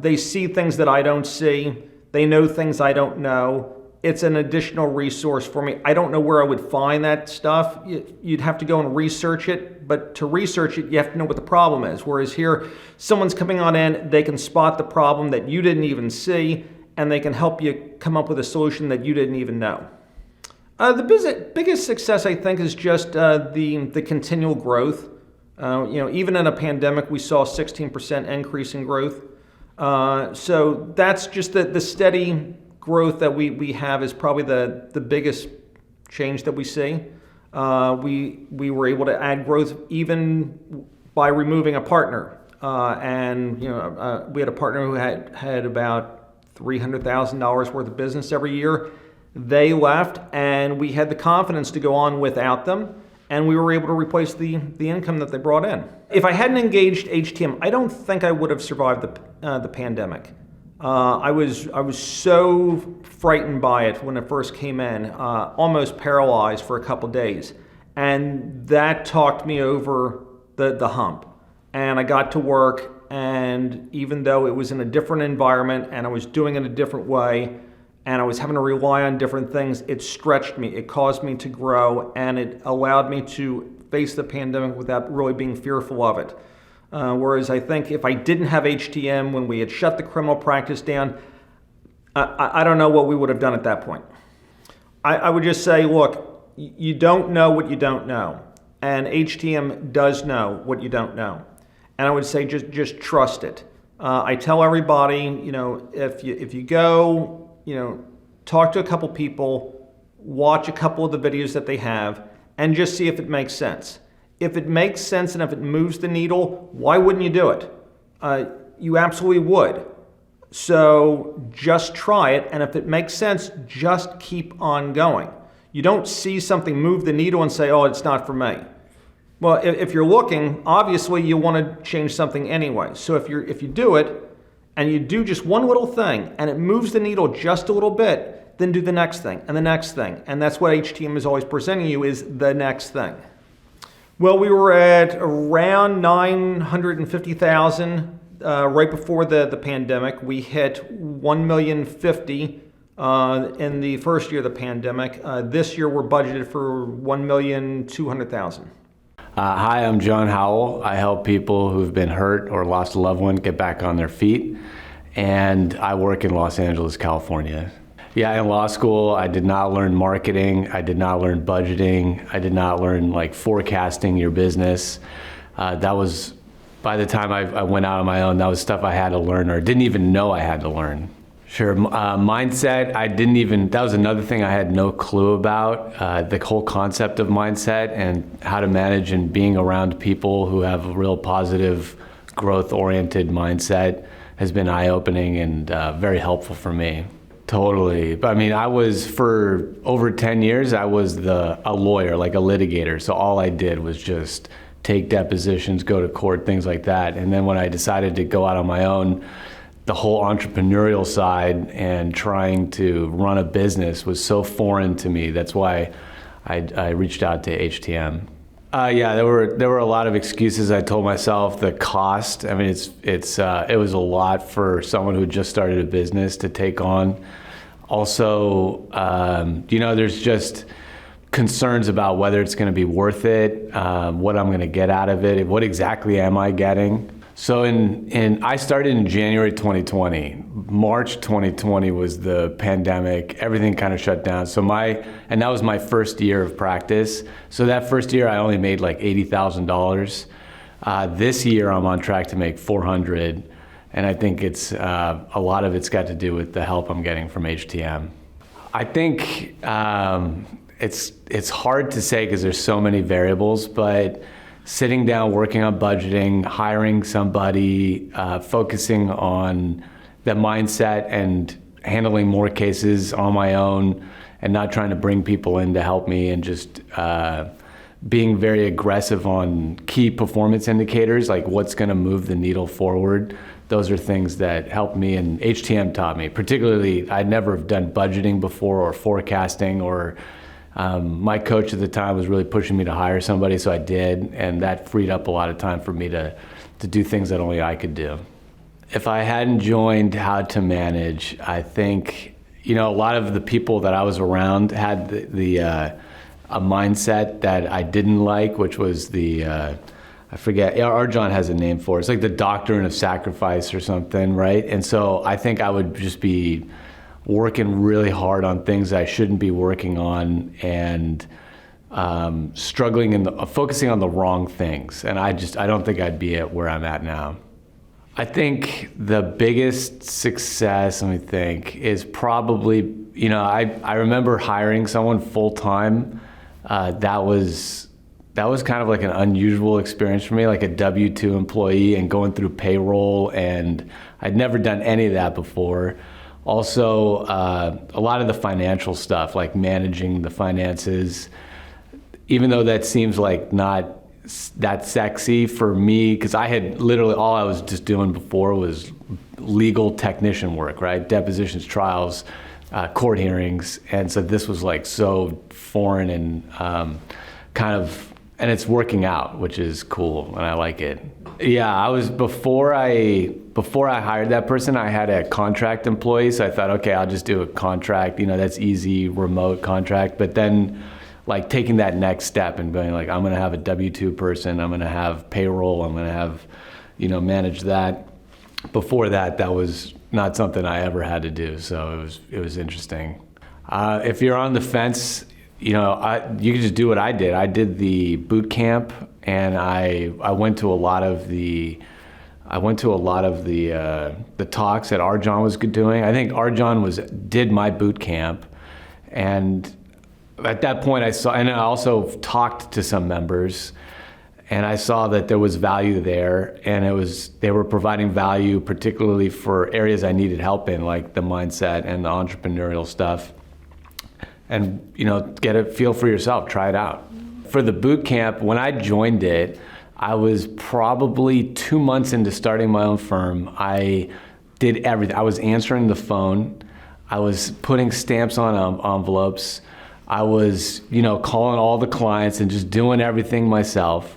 They see things that I don't see. They know things I don't know. It's an additional resource for me. I don't know where I would find that stuff. You'd have to go and research it, but to research it, you have to know what the problem is. Whereas here, someone's coming on in, they can spot the problem that you didn't even see, and they can help you come up with a solution that you didn't even know. The biggest success, I think, is just the continual growth. Even in a pandemic, we saw a 16% increase in growth. So that's just the steady growth that we have is probably the biggest change that we see. We were able to add growth even by removing a partner. We had a partner who had about $300,000 worth of business every year. They left, and we had the confidence to go on without them, and we were able to replace the income that they brought in. If I hadn't engaged HTM, I don't think I would have survived the pandemic. I was so frightened by it when it first came in, almost paralyzed for a couple days, and that talked me over the hump. And I got to work, and even though it was in a different environment and I was doing it a different way, and I was having to rely on different things, it stretched me, it caused me to grow, and it allowed me to face the pandemic without really being fearful of it. Whereas I think if I didn't have HTM when we had shut the criminal practice down, I don't know what we would have done at that point. I would just say, look, you don't know what you don't know, and HTM does know what you don't know. And I would say just trust it. I tell everybody, if you go, talk to a couple people, watch a couple of the videos that they have, and just see if it makes sense. If it makes sense and if it moves the needle, why wouldn't you do it? You absolutely would. So just try it, and if it makes sense, just keep on going. You don't see something move the needle and say, oh, it's not for me. Well, if you're looking, obviously you want to change something anyway. So if you do it, and you do just one little thing, and it moves the needle just a little bit, then do the next thing, and the next thing. And that's what HTM is always presenting you, is the next thing. Well, we were at around 950,000 right before the pandemic. We hit 1,050,000 in the first year of the pandemic. This year we're budgeted for 1,200,000. Hi, I'm John Howell. I help people who've been hurt or lost a loved one get back on their feet, and I work in Los Angeles, California. Yeah, in law school, I did not learn marketing. I did not learn budgeting. I did not learn forecasting your business. That was, by the time I went out on my own, that was stuff I had to learn or didn't even know I had to learn. Sure, mindset, that was another thing I had no clue about, the whole concept of mindset and how to manage and being around people who have a real positive, growth-oriented mindset has been eye-opening and very helpful for me. Totally. I mean, for over 10 years, I was a lawyer, like a litigator. So all I did was just take depositions, go to court, things like that. And then when I decided to go out on my own, the whole entrepreneurial side and trying to run a business was so foreign to me. That's why I reached out to HTM. Yeah, there were a lot of excuses I told myself. The cost, I mean, it was a lot for someone who just started a business to take on. Also, there's just concerns about whether it's going to be worth it, what I'm going to get out of it, what exactly am I getting. So I started in January 2020. March 2020 was the pandemic. Everything kind of shut down. And that was my first year of practice. So that first year I only made like $80,000. This year I'm on track to make $400,000. And I think it's a lot of it's got to do with the help I'm getting from HTM. I think it's hard to say because there's so many variables, but sitting down, working on budgeting, hiring somebody, focusing on the mindset and handling more cases on my own and not trying to bring people in to help me, and just being very aggressive on key performance indicators, like what's going to move the needle forward. Those are things that helped me, and HTM taught me. Particularly, I'd never done budgeting before or forecasting, or my coach at the time was really pushing me to hire somebody, so I did, and that freed up a lot of time for me to do things that only I could do. If I hadn't joined How to Manage, I think, a lot of the people that I was around had a mindset that I didn't like, which was I forget, Arjan has a name for it. It's like the doctrine of sacrifice or something, right? And so I think I would just be working really hard on things I shouldn't be working on, and struggling and focusing on the wrong things. And I don't think I'd be at where I'm at now. I think the biggest success, let me think, is probably, I remember hiring someone full time. That was kind of like an unusual experience for me, like a W-2 employee and going through payroll, and I'd never done any of that before. Also, a lot of the financial stuff, like managing the finances, even though that seems like not that sexy for me, because I had literally all I was just doing before was legal technician work, right? Depositions, trials, court hearings. And so this was like so foreign and and it's working out, which is cool, and I like it. Yeah, before I hired that person, I had a contract employee, so I thought, okay, I'll just do a contract, that's easy, remote contract. But then like taking that next step and being like, I'm gonna have a W-2 person, I'm gonna have payroll, I'm gonna have, manage that. Before that was not something I ever had to do, so it was interesting. If you're on the fence, you can just do what I did. I did the boot camp, and I went to a lot of the talks that Arjan was doing. I think Arjan did my boot camp, and at that point I also talked to some members, and I saw that there was value there, and they were providing value particularly for areas I needed help in, like the mindset and the entrepreneurial stuff. And get a feel for yourself, try it out. For the boot camp, when I joined it, I was probably 2 months into starting my own firm. I did everything. I was answering the phone. I was putting stamps on envelopes. I was, calling all the clients and just doing everything myself.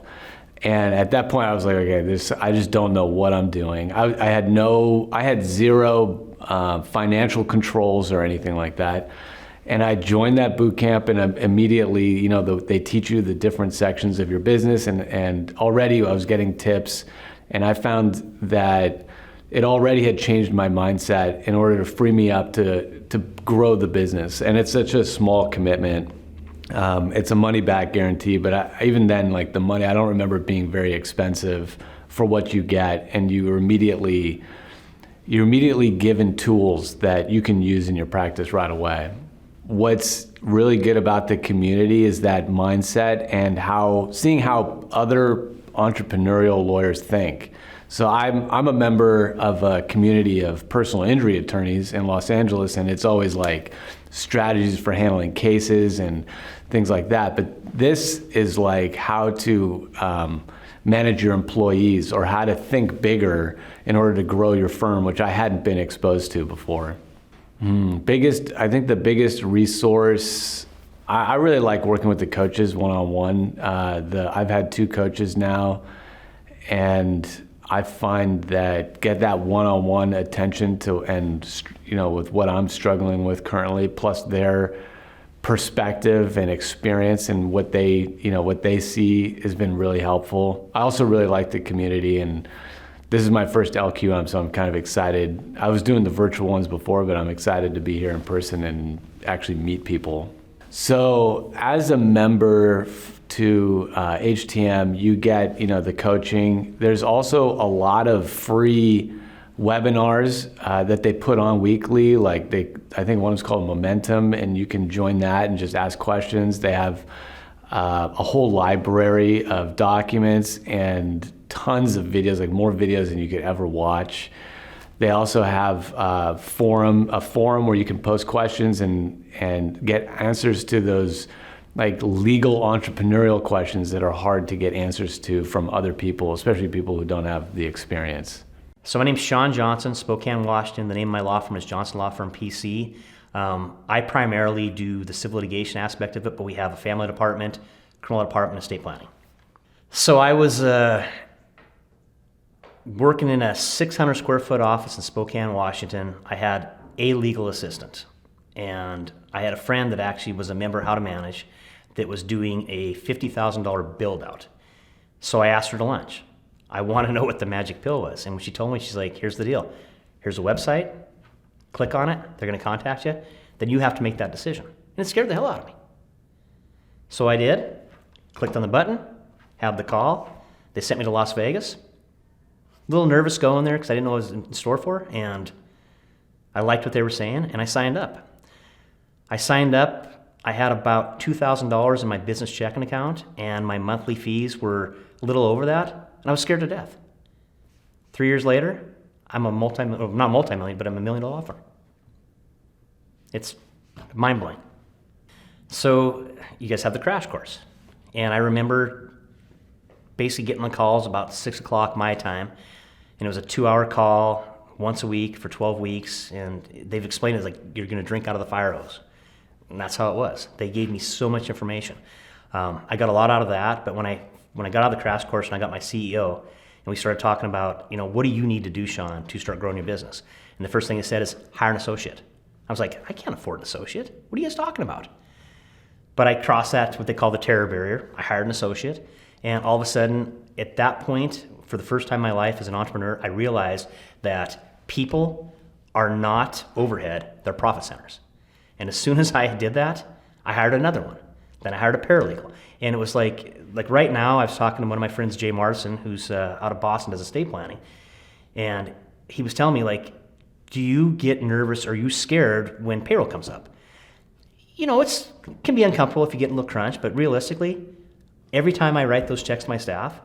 And at that point, I was like, okay, I just don't know what I'm doing. I had zero financial controls or anything like that. And I joined that boot camp, and immediately, they teach you the different sections of your business, and already I was getting tips, and I found that it already had changed my mindset in order to free me up to grow the business. And it's such a small commitment. It's a money back guarantee, but even then, like the money, I don't remember it being very expensive for what you get, and you're immediately given tools that you can use in your practice right away. What's really good about the community is that mindset and seeing how other entrepreneurial lawyers think. So I'm a member of a community of personal injury attorneys in Los Angeles, and it's always like strategies for handling cases and things like that. But this is like how to manage your employees, or how to think bigger in order to grow your firm, which I hadn't been exposed to before. I think the biggest resource, I really like working with the coaches one-on-one. I've had 2 coaches now, and I find that get that one-on-one attention with what I'm struggling with currently, plus their perspective and experience and what they see has been really helpful. I also really like the community, and this is my first LQM, so I'm kind of excited. I was doing the virtual ones before, but I'm excited to be here in person and actually meet people. So as a member to HTM, you get the coaching. There's also a lot of free webinars that they put on weekly. I think one is called Momentum, and you can join that and just ask questions. They have a whole library of documents and tons of videos, like more videos than you could ever watch. They also have a forum where you can post questions and get answers to those like legal entrepreneurial questions that are hard to get answers to from other people, especially people who don't have the experience. So my name's Sean Johnson, Spokane, Washington. The name of my law firm is Johnson Law Firm PC. I primarily do the civil litigation aspect of it, but we have a family department, criminal department, estate planning. So I was working in a 600 square foot office in Spokane, Washington. I had a legal assistant, and I had a friend that actually was a member of How to Manage that was doing a $50,000 build out. So I asked her to lunch. I want to know what the magic pill was. And when she told me, she's like, here's the deal. Here's a website. click on it, they're going to contact you, then you have to make that decision. And it scared the hell out of me. So I did, clicked on the button, had the call. They sent me to Las Vegas. A little nervous going there because I didn't know what was in store for, and I liked what they were saying, and I signed up. I had about $2,000 in my business checking account, and my monthly fees were a little over that, and I was scared to death. 3 years later, I'm a not multi-million, but I'm $1 million law firm. It's mind-blowing. So you guys have the crash course. And I remember basically getting the calls about 6 o'clock my time, and it was a 2-hour call once a week for 12 weeks, and they've explained it like you're going to drink out of the fire hose. And that's how it was. They gave me so much information. I got a lot out of that, but when I got out of the crash course and I got my CEO, and we started talking about, what do you need to do, Sean, to start growing your business? And the first thing he said is, hire an associate. I was like, I can't afford an associate. What are you guys talking about? But I crossed that, what they call the terror barrier. I hired an associate, and all of a sudden, at that point, for the first time in my life as an entrepreneur, I realized that people are not overhead, they're profit centers. And as soon as I did that, I hired another one. Then I hired a paralegal. And it was like right now, I was talking to one of my friends, Jay Marson, who's out of Boston, does estate planning. And he was telling me, do you get nervous or are you scared when payroll comes up? It can be uncomfortable if you get in a little crunch, but realistically, every time I write those checks to my staff,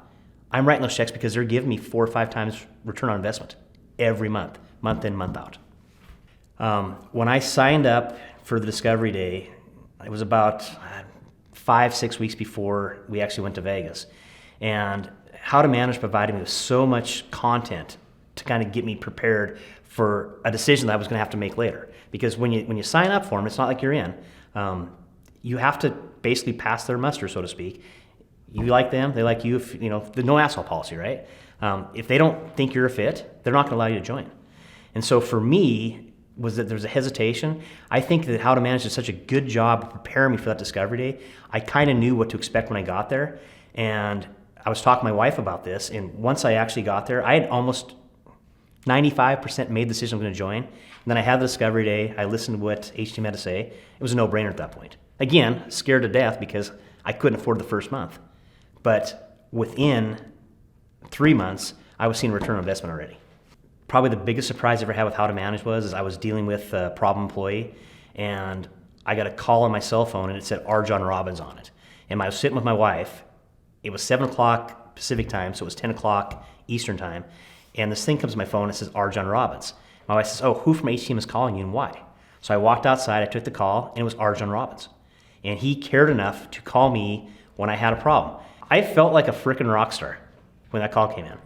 I'm writing those checks because they're giving me 4 or 5 times return on investment every month, month in, month out. When I signed up for the Discovery Day, it was about 5-6 weeks before we actually went to Vegas. And How to Manage provided me with so much content to kind of get me prepared for a decision that I was going to have to make later. Because when you sign up for them, it's not like you're in. You have to basically pass their muster, so to speak. You like them, they like you. If, the no asshole policy, right? If they don't think you're a fit, they're not going to allow you to join. And so for me, was that there was a hesitation. I think that How to Manage did such a good job of preparing me for that Discovery Day. I kind of knew what to expect when I got there. And I was talking to my wife about this. And once I actually got there, I had almost 95% made the decision I'm going to join. And then I had the Discovery Day. I listened to what HTM had to say. It was a no-brainer at that point. Again, scared to death because I couldn't afford the first month. But within 3 months, I was seeing return on investment already. Probably the biggest surprise I ever had with How to Manage was I was dealing with a problem employee, and I got a call on my cell phone, and it said R. John Robbins on it. And I was sitting with my wife. It was 7 o'clock Pacific time, so it was 10 o'clock Eastern time. And this thing comes to my phone, and it says R. John Robbins. My wife says, oh, who from HTM is calling you and why? So I walked outside, I took the call, and it was R. John Robbins. And he cared enough to call me when I had a problem. I felt like a frickin' rock star when that call came in.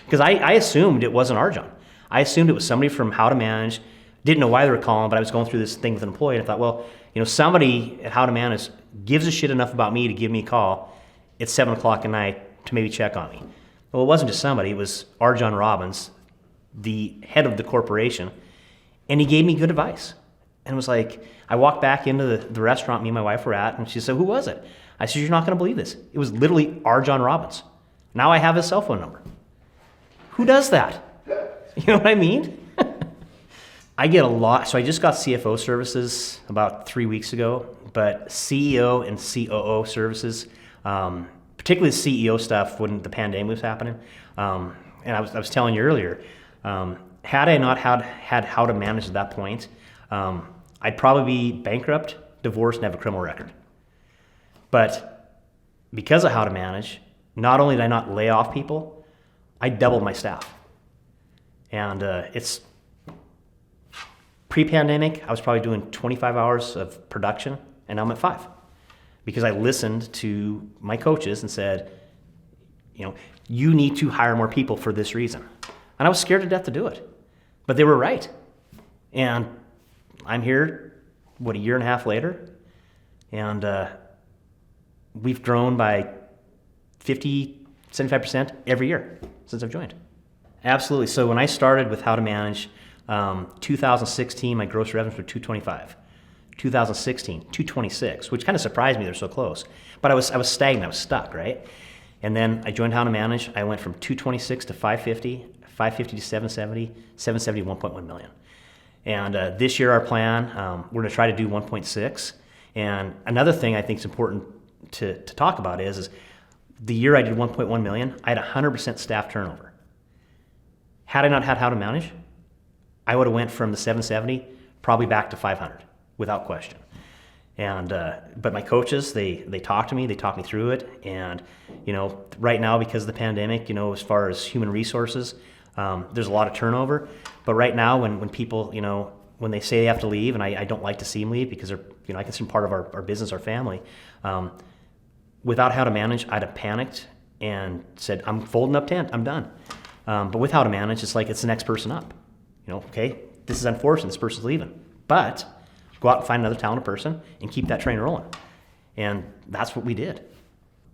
Because I assumed it wasn't R. John. I assumed it was somebody from How to Manage. Didn't know why they were calling, but I was going through this thing with an employee, and I thought, well, somebody at How to Manage gives a shit enough about me to give me a call at 7 o'clock at night to maybe check on me. Well, it wasn't just somebody. It was R. John Robbins, the head of the corporation, and he gave me good advice. And it was like, I walked back into the restaurant me and my wife were at, and she said, who was it? I said, you're not going to believe this. It was literally R. John Robbins. Now I have his cell phone number. Who does that? You know what I mean? I get a lot. So I just got CFO services about 3 weeks ago, but CEO and COO services, particularly the CEO stuff when the pandemic was happening. And I was telling you earlier, had I not had How to Manage at that point, I'd probably be bankrupt, divorced, and have a criminal record. But because of How to Manage, not only did I not lay off people, I doubled my staff. And it's pre-pandemic, I was probably doing 25 hours of production, and now I'm at 5. Because I listened to my coaches and said, you need to hire more people for this reason. And I was scared to death to do it. But they were right. And I'm here, a year and a half later, and we've grown by 50, 75% every year since I've joined. Absolutely. So when I started with How to Manage, 2016, my gross revenues were 225. 2016, 226, which kind of surprised me. They're so close. But I was stagnant. I was stuck, right? And then I joined How to Manage. I went from 226 to 550, 550 to 770, 770 to 1.1 million. And this year, our plan, we're going to try to do 1.6. And another thing I think is important to talk about is the year I did 1.1 million, I had 100% staff turnover. Had I not had How to Manage, I would have went from the 770 probably back to 500 without question. And but my coaches, they talked to me, they talked me through it. And right now, because of the pandemic, as far as human resources, there's a lot of turnover. But right now, when people, when they say they have to leave, and I don't like to see them leave because they're, I consider them part of our business, our family. Without How to Manage, I'd have panicked and said, I'm folding up tent, I'm done. But with How to Manage, it's like it's the next person up. Okay, this is unfortunate, this person's leaving. But go out and find another talented person and keep that train rolling. And that's what we did.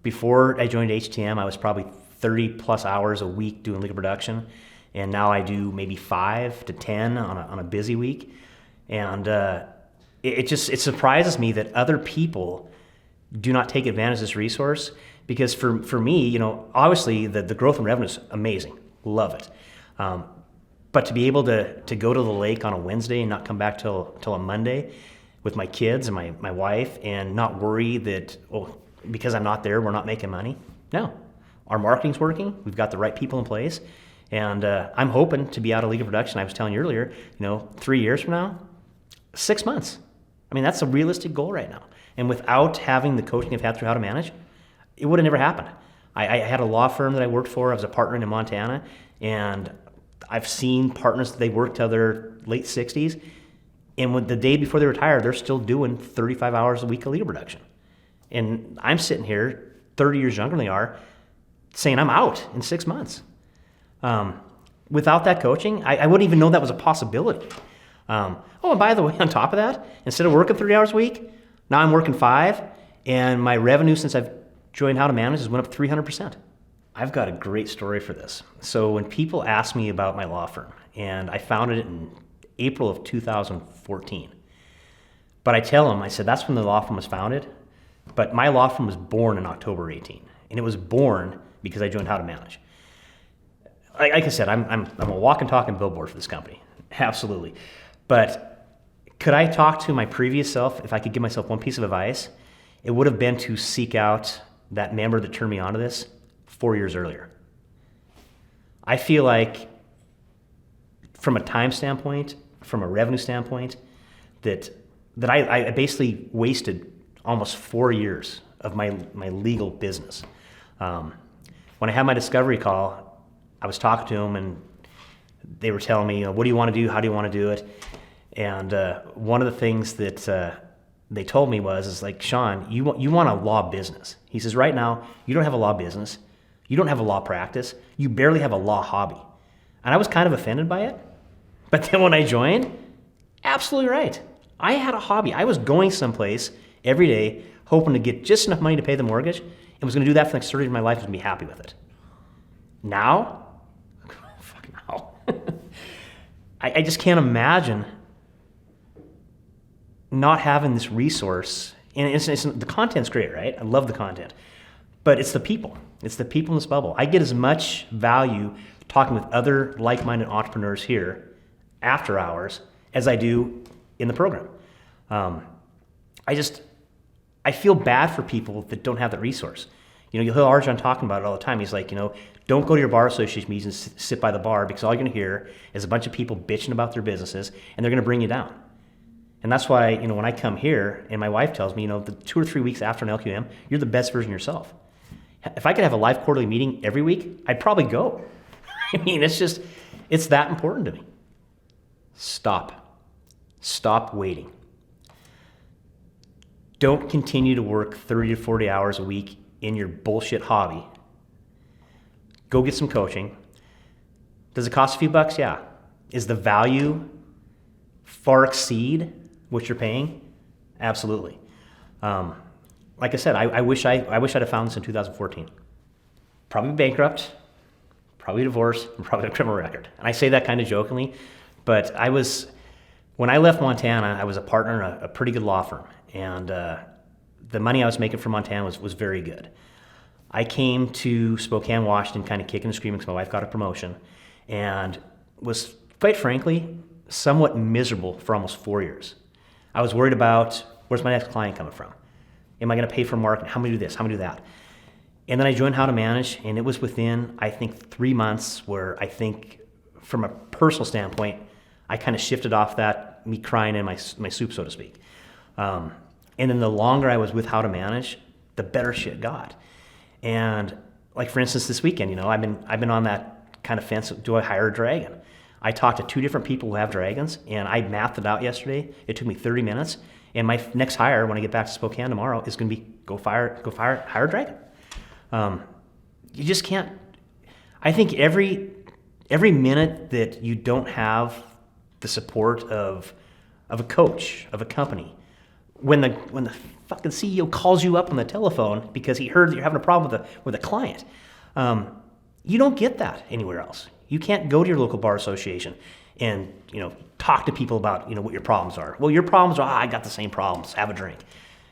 Before I joined HTM, I was probably 30 plus hours a week doing legal production. And now I do maybe 5 to 10 on a busy week. And it surprises me that other people do not take advantage of this resource. Because for me, obviously the growth in revenue is amazing. Love it. But to be able to go to the lake on a Wednesday and not come back till a Monday with my kids and my wife and not worry that, because I'm not there, we're not making money. No, our marketing's working. We've got the right people in place. And I'm hoping to be out of legal production. I was telling you earlier, 3 years from now, 6 months. I mean, that's a realistic goal right now. And without having the coaching I've had through How to Manage, it would have never happened. I had a law firm that I worked for. I was a partner in Montana. And I've seen partners, they work till their late 60s, and when the day before they retire, they're still doing 35 hours a week of legal production. And I'm sitting here, 30 years younger than they are, saying I'm out in 6 months. Without that coaching, I wouldn't even know that was a possibility. And by the way, on top of that, instead of working 30 hours a week, now I'm working 5, and my revenue since I've joined How to Manage has went up 300%. I've got a great story for this. So when people ask me about my law firm, and I founded it in April of 2014, but I tell them, I said, that's when the law firm was founded, but my law firm was born in October 18, and it was born because I joined How to Manage. Like I said, I'm a walk and talking billboard for this company, absolutely. But could I talk to my previous self, if I could give myself one piece of advice, it would have been to seek out that member that turned me onto this 4 years earlier. I feel like from a time standpoint, from a revenue standpoint, that I basically wasted almost 4 years of my legal business. When I had my discovery call, I was talking to them and they were telling me, what do you want to do? How do you want to do it? And one of the things that they told me was like, Sean, you want a law business. He says, right now, you don't have a law business. You don't have a law practice. You barely have a law hobby. And I was kind of offended by it. But then when I joined, absolutely right. I had a hobby. I was going someplace every day, hoping to get just enough money to pay the mortgage, and was going to do that for the next 30 years of my life and be happy with it. Now, fuck now. I just can't imagine not having this resource. And the content's great, right? I love the content. But it's the people. It's the people in this bubble. I get as much value talking with other like-minded entrepreneurs here after hours as I do in the program. I feel bad for people that don't have that resource. You'll hear Arjun talking about it all the time. He's like, don't go to your bar association meetings and sit by the bar because all you're going to hear is a bunch of people bitching about their businesses and they're going to bring you down. And that's why, when I come here and my wife tells me, the 2 or 3 weeks after an LQM, you're the best version of yourself. If I could have a live quarterly meeting every week, I'd probably go. I mean, it's that important to me. Stop. Stop waiting. Don't continue to work 30 to 40 hours a week in your bullshit hobby. Go get some coaching. Does it cost a few bucks? Yeah. Is the value far exceed what you're paying? Absolutely. Like I said, I wish I'd have found this in 2014. Probably bankrupt, probably divorced, and probably a criminal record. And I say that kind of jokingly, but when I left Montana, I was a partner in a pretty good law firm, and the money I was making from Montana was very good. I came to Spokane, Washington, kind of kicking and screaming because my wife got a promotion, and was, quite frankly, somewhat miserable for almost 4 years. I was worried about, where's my next client coming from? Am I going to pay for marketing? How am I going to do this? How am I going to do that? And then I joined How to Manage, and it was within, I think, 3 months where I think, from a personal standpoint, I kind of shifted off that, me crying in my soup, so to speak. And then the longer I was with How to Manage, the better shit got. And like, for instance, this weekend, you know, I've been on that kind of fence. Do I hire a dragon? I talked to 2 different people who have dragons, and I mapped it out yesterday. It took me 30 minutes. And my next hire, when I get back to Spokane tomorrow, is going to be hire a dragon. You just can't. I think every minute that you don't have the support of a coach, of a company, when the fucking CEO calls you up on the telephone because he heard that you're having a problem with a client, you don't get that anywhere else. You can't go to your local bar association and, you know, talk to people about, you know, what your problems are. Well, your problems are, I got the same problems, have a drink.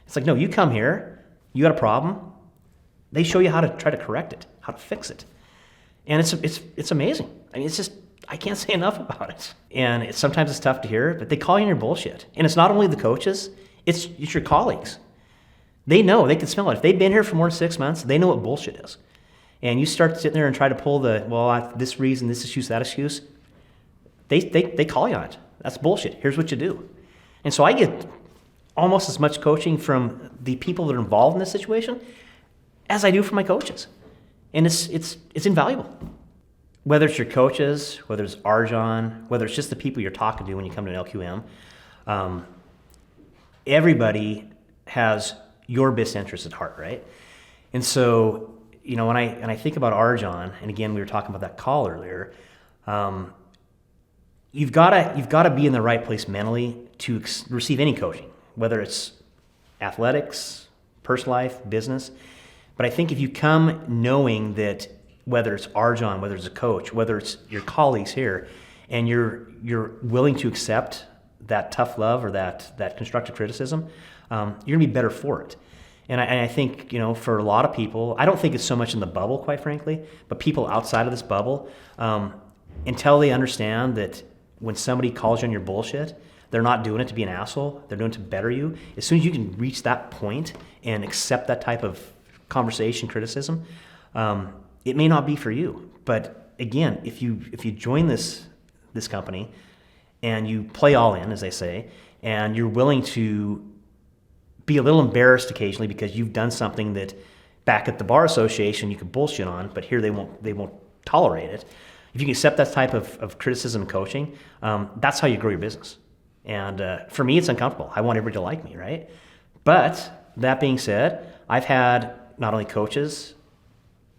It's like, no, you come here, you got a problem, they show you how to try to correct it, how to fix it. And it's amazing. I mean, it's just, I can't say enough about it. And sometimes it's tough to hear, but they call you on your bullshit. And it's not only the coaches, it's your colleagues. They know, they can smell it. If they've been here for more than 6 months, they know what bullshit is. And you start sitting there and try to pull this reason, this excuse, that excuse, they call you on it. That's bullshit. Here's what you do. And so I get almost as much coaching from the people that are involved in this situation as I do from my coaches. And it's invaluable. Whether it's your coaches, whether it's Arjan, whether it's just the people you're talking to when you come to an LQM, everybody has your best interest at heart, right? And so, you know, when I think about Arjan, and again, we were talking about that call earlier, you've got to be in the right place mentally to receive any coaching, whether it's athletics, personal life, business. But I think if you come knowing that whether it's Arjan, whether it's a coach, whether it's your colleagues here, and you're willing to accept that tough love or that constructive criticism, you're gonna be better for it. And I think, you know, for a lot of people, I don't think it's so much in the bubble, quite frankly, but people outside of this bubble, until they understand that when somebody calls you on your bullshit, they're not doing it to be an asshole, they're doing it to better you. As soon as you can reach that point and accept that type of conversation, criticism, it may not be for you. But again, if you join this company and you play all in, as they say, and you're willing to be a little embarrassed occasionally because you've done something that back at the bar association you could bullshit on, but here they won't tolerate it. If you can accept that type of criticism and coaching, that's how you grow your business. And for me, it's uncomfortable. I want everybody to like me, right? But that being said, I've had not only coaches,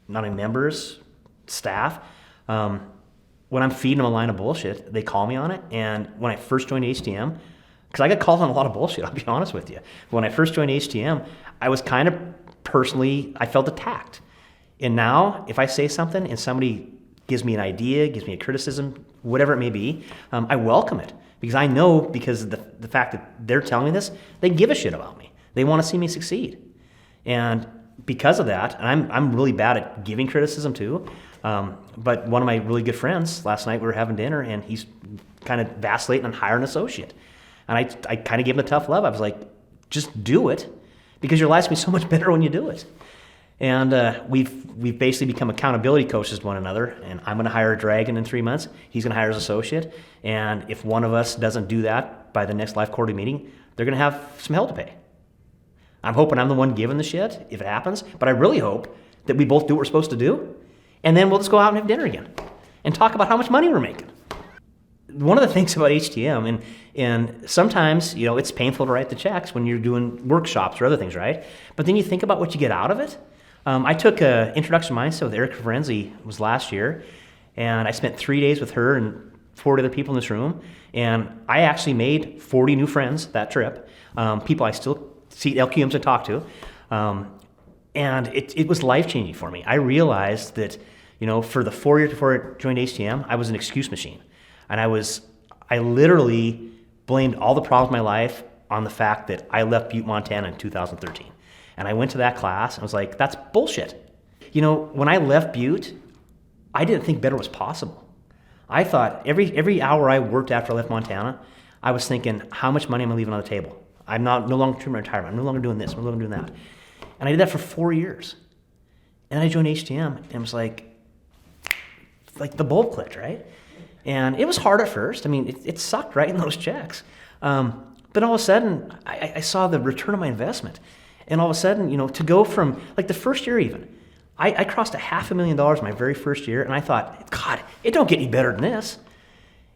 not only members, staff, when I'm feeding them a line of bullshit, they call me on it. And when I first joined HTM, because I got called on a lot of bullshit, I'll be honest with you. When I first joined HTM, I was kind of personally, I felt attacked. And now, if I say something and somebody gives me an idea, gives me a criticism, whatever it may be, I welcome it. Because I know, because of the fact that they're telling me this, they give a shit about me. They want to see me succeed. And because of that, and I'm really bad at giving criticism too, but one of my really good friends, last night we were having dinner, and he's kind of vacillating on hiring an associate. And I kind of gave him the tough love. I was like, just do it, because your life's going to be so much better when you do it. And we've basically become accountability coaches to one another, and I'm going to hire a dragon in 3 months. He's going to hire his associate. And if one of us doesn't do that by the next life quarterly meeting, they're going to have some hell to pay. I'm hoping I'm the one giving the shit if it happens, but I really hope that we both do what we're supposed to do, and then we'll just go out and have dinner again and talk about how much money we're making. One of the things about HTM, and sometimes, you know, it's painful to write the checks when you're doing workshops or other things, right? But then you think about what you get out of it. I took an introduction to mindset with Erica Ferenzi, it was last year, and I spent 3 days with her and 40 other people in this room, and I actually made 40 new friends that trip, people I still see at LQMs I talk to, and it was life-changing for me. I realized that, you know, for the 4 years before I joined HTM, I was an excuse machine. And I literally blamed all the problems in my life on the fact that I left Butte, Montana in 2013. And I went to that class and I was like, that's bullshit. You know, when I left Butte, I didn't think better was possible. I thought every hour I worked after I left Montana, I was thinking, how much money am I leaving on the table? I'm no longer doing my retirement. I'm no longer doing this. I'm no longer doing that. And I did that for 4 years. And then I joined HTM, and it was like the bulb clicked, right? And it was hard at first. I mean, it sucked writing those checks. But all of a sudden, I saw the return on my investment. And all of a sudden, to go from, like the first year even, I crossed $500,000 my very first year, and I thought, God, it don't get any better than this.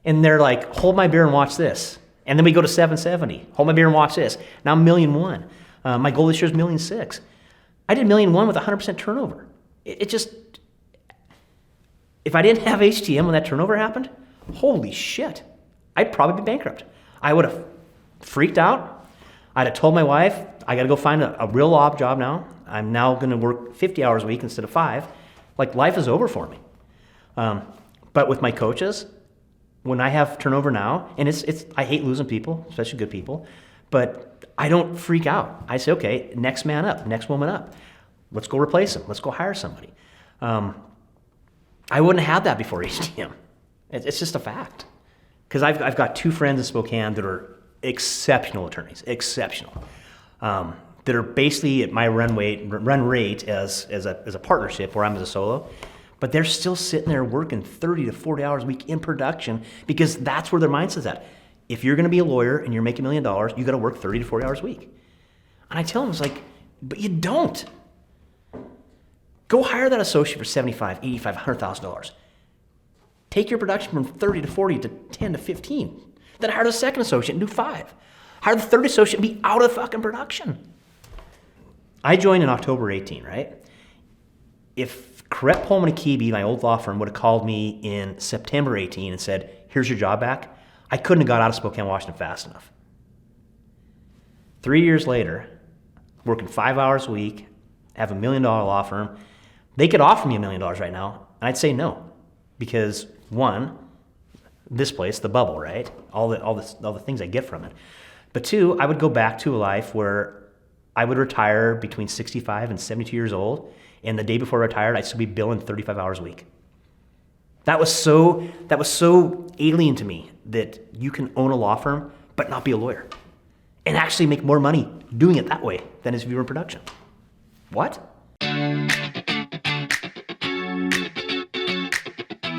And they're like, hold my beer and watch this. And then we go to 770. Hold my beer and watch this. Now $1.1 million. My goal this year is $1.6 million. I did $1.1 million with 100% turnover. It just, if I didn't have HTM when that turnover happened, holy shit, I'd probably be bankrupt. I would have freaked out. I'd have told my wife, I got to go find a real law job now. I'm now going to work 50 hours a week instead of 5. Like, life is over for me. But with my coaches, when I have turnover now, and I hate losing people, especially good people, but I don't freak out. I say, okay, next man up, next woman up. Let's go replace them. Let's go hire somebody. I wouldn't have had that before HTM. It's just a fact. Because I've got 2 friends in Spokane that are exceptional attorneys, exceptional. That are basically at my run rate as a partnership where I'm as a solo. But they're still sitting there working 30 to 40 hours a week in production because that's where their mindset's at. If you're going to be a lawyer and you're making $1 million, you got to work 30 to 40 hours a week. And I tell them, it's like, but you don't. Go hire that associate for $75,000, $85,000, $100,000. Take your production from 30 to 40 to 10 to 15. Then hire the second associate and do 5. Hire the third associate and be out of fucking production. I joined in October 18, right? If Correct Pullman Akebe, my old law firm, would have called me in September 18 and said, here's your job back, I couldn't have got out of Spokane, Washington fast enough. 3 years later, working 5 hours a week, have $1 million law firm, they could offer me $1 million right now, and I'd say no. Because one, this place, the bubble, right? All the things I get from it. But 2, I would go back to a life where I would retire between 65 and 72 years old, and the day before I retired, I'd still be billing 35 hours a week. That was so alien to me, that you can own a law firm but not be a lawyer and actually make more money doing it that way than if you were in production. What?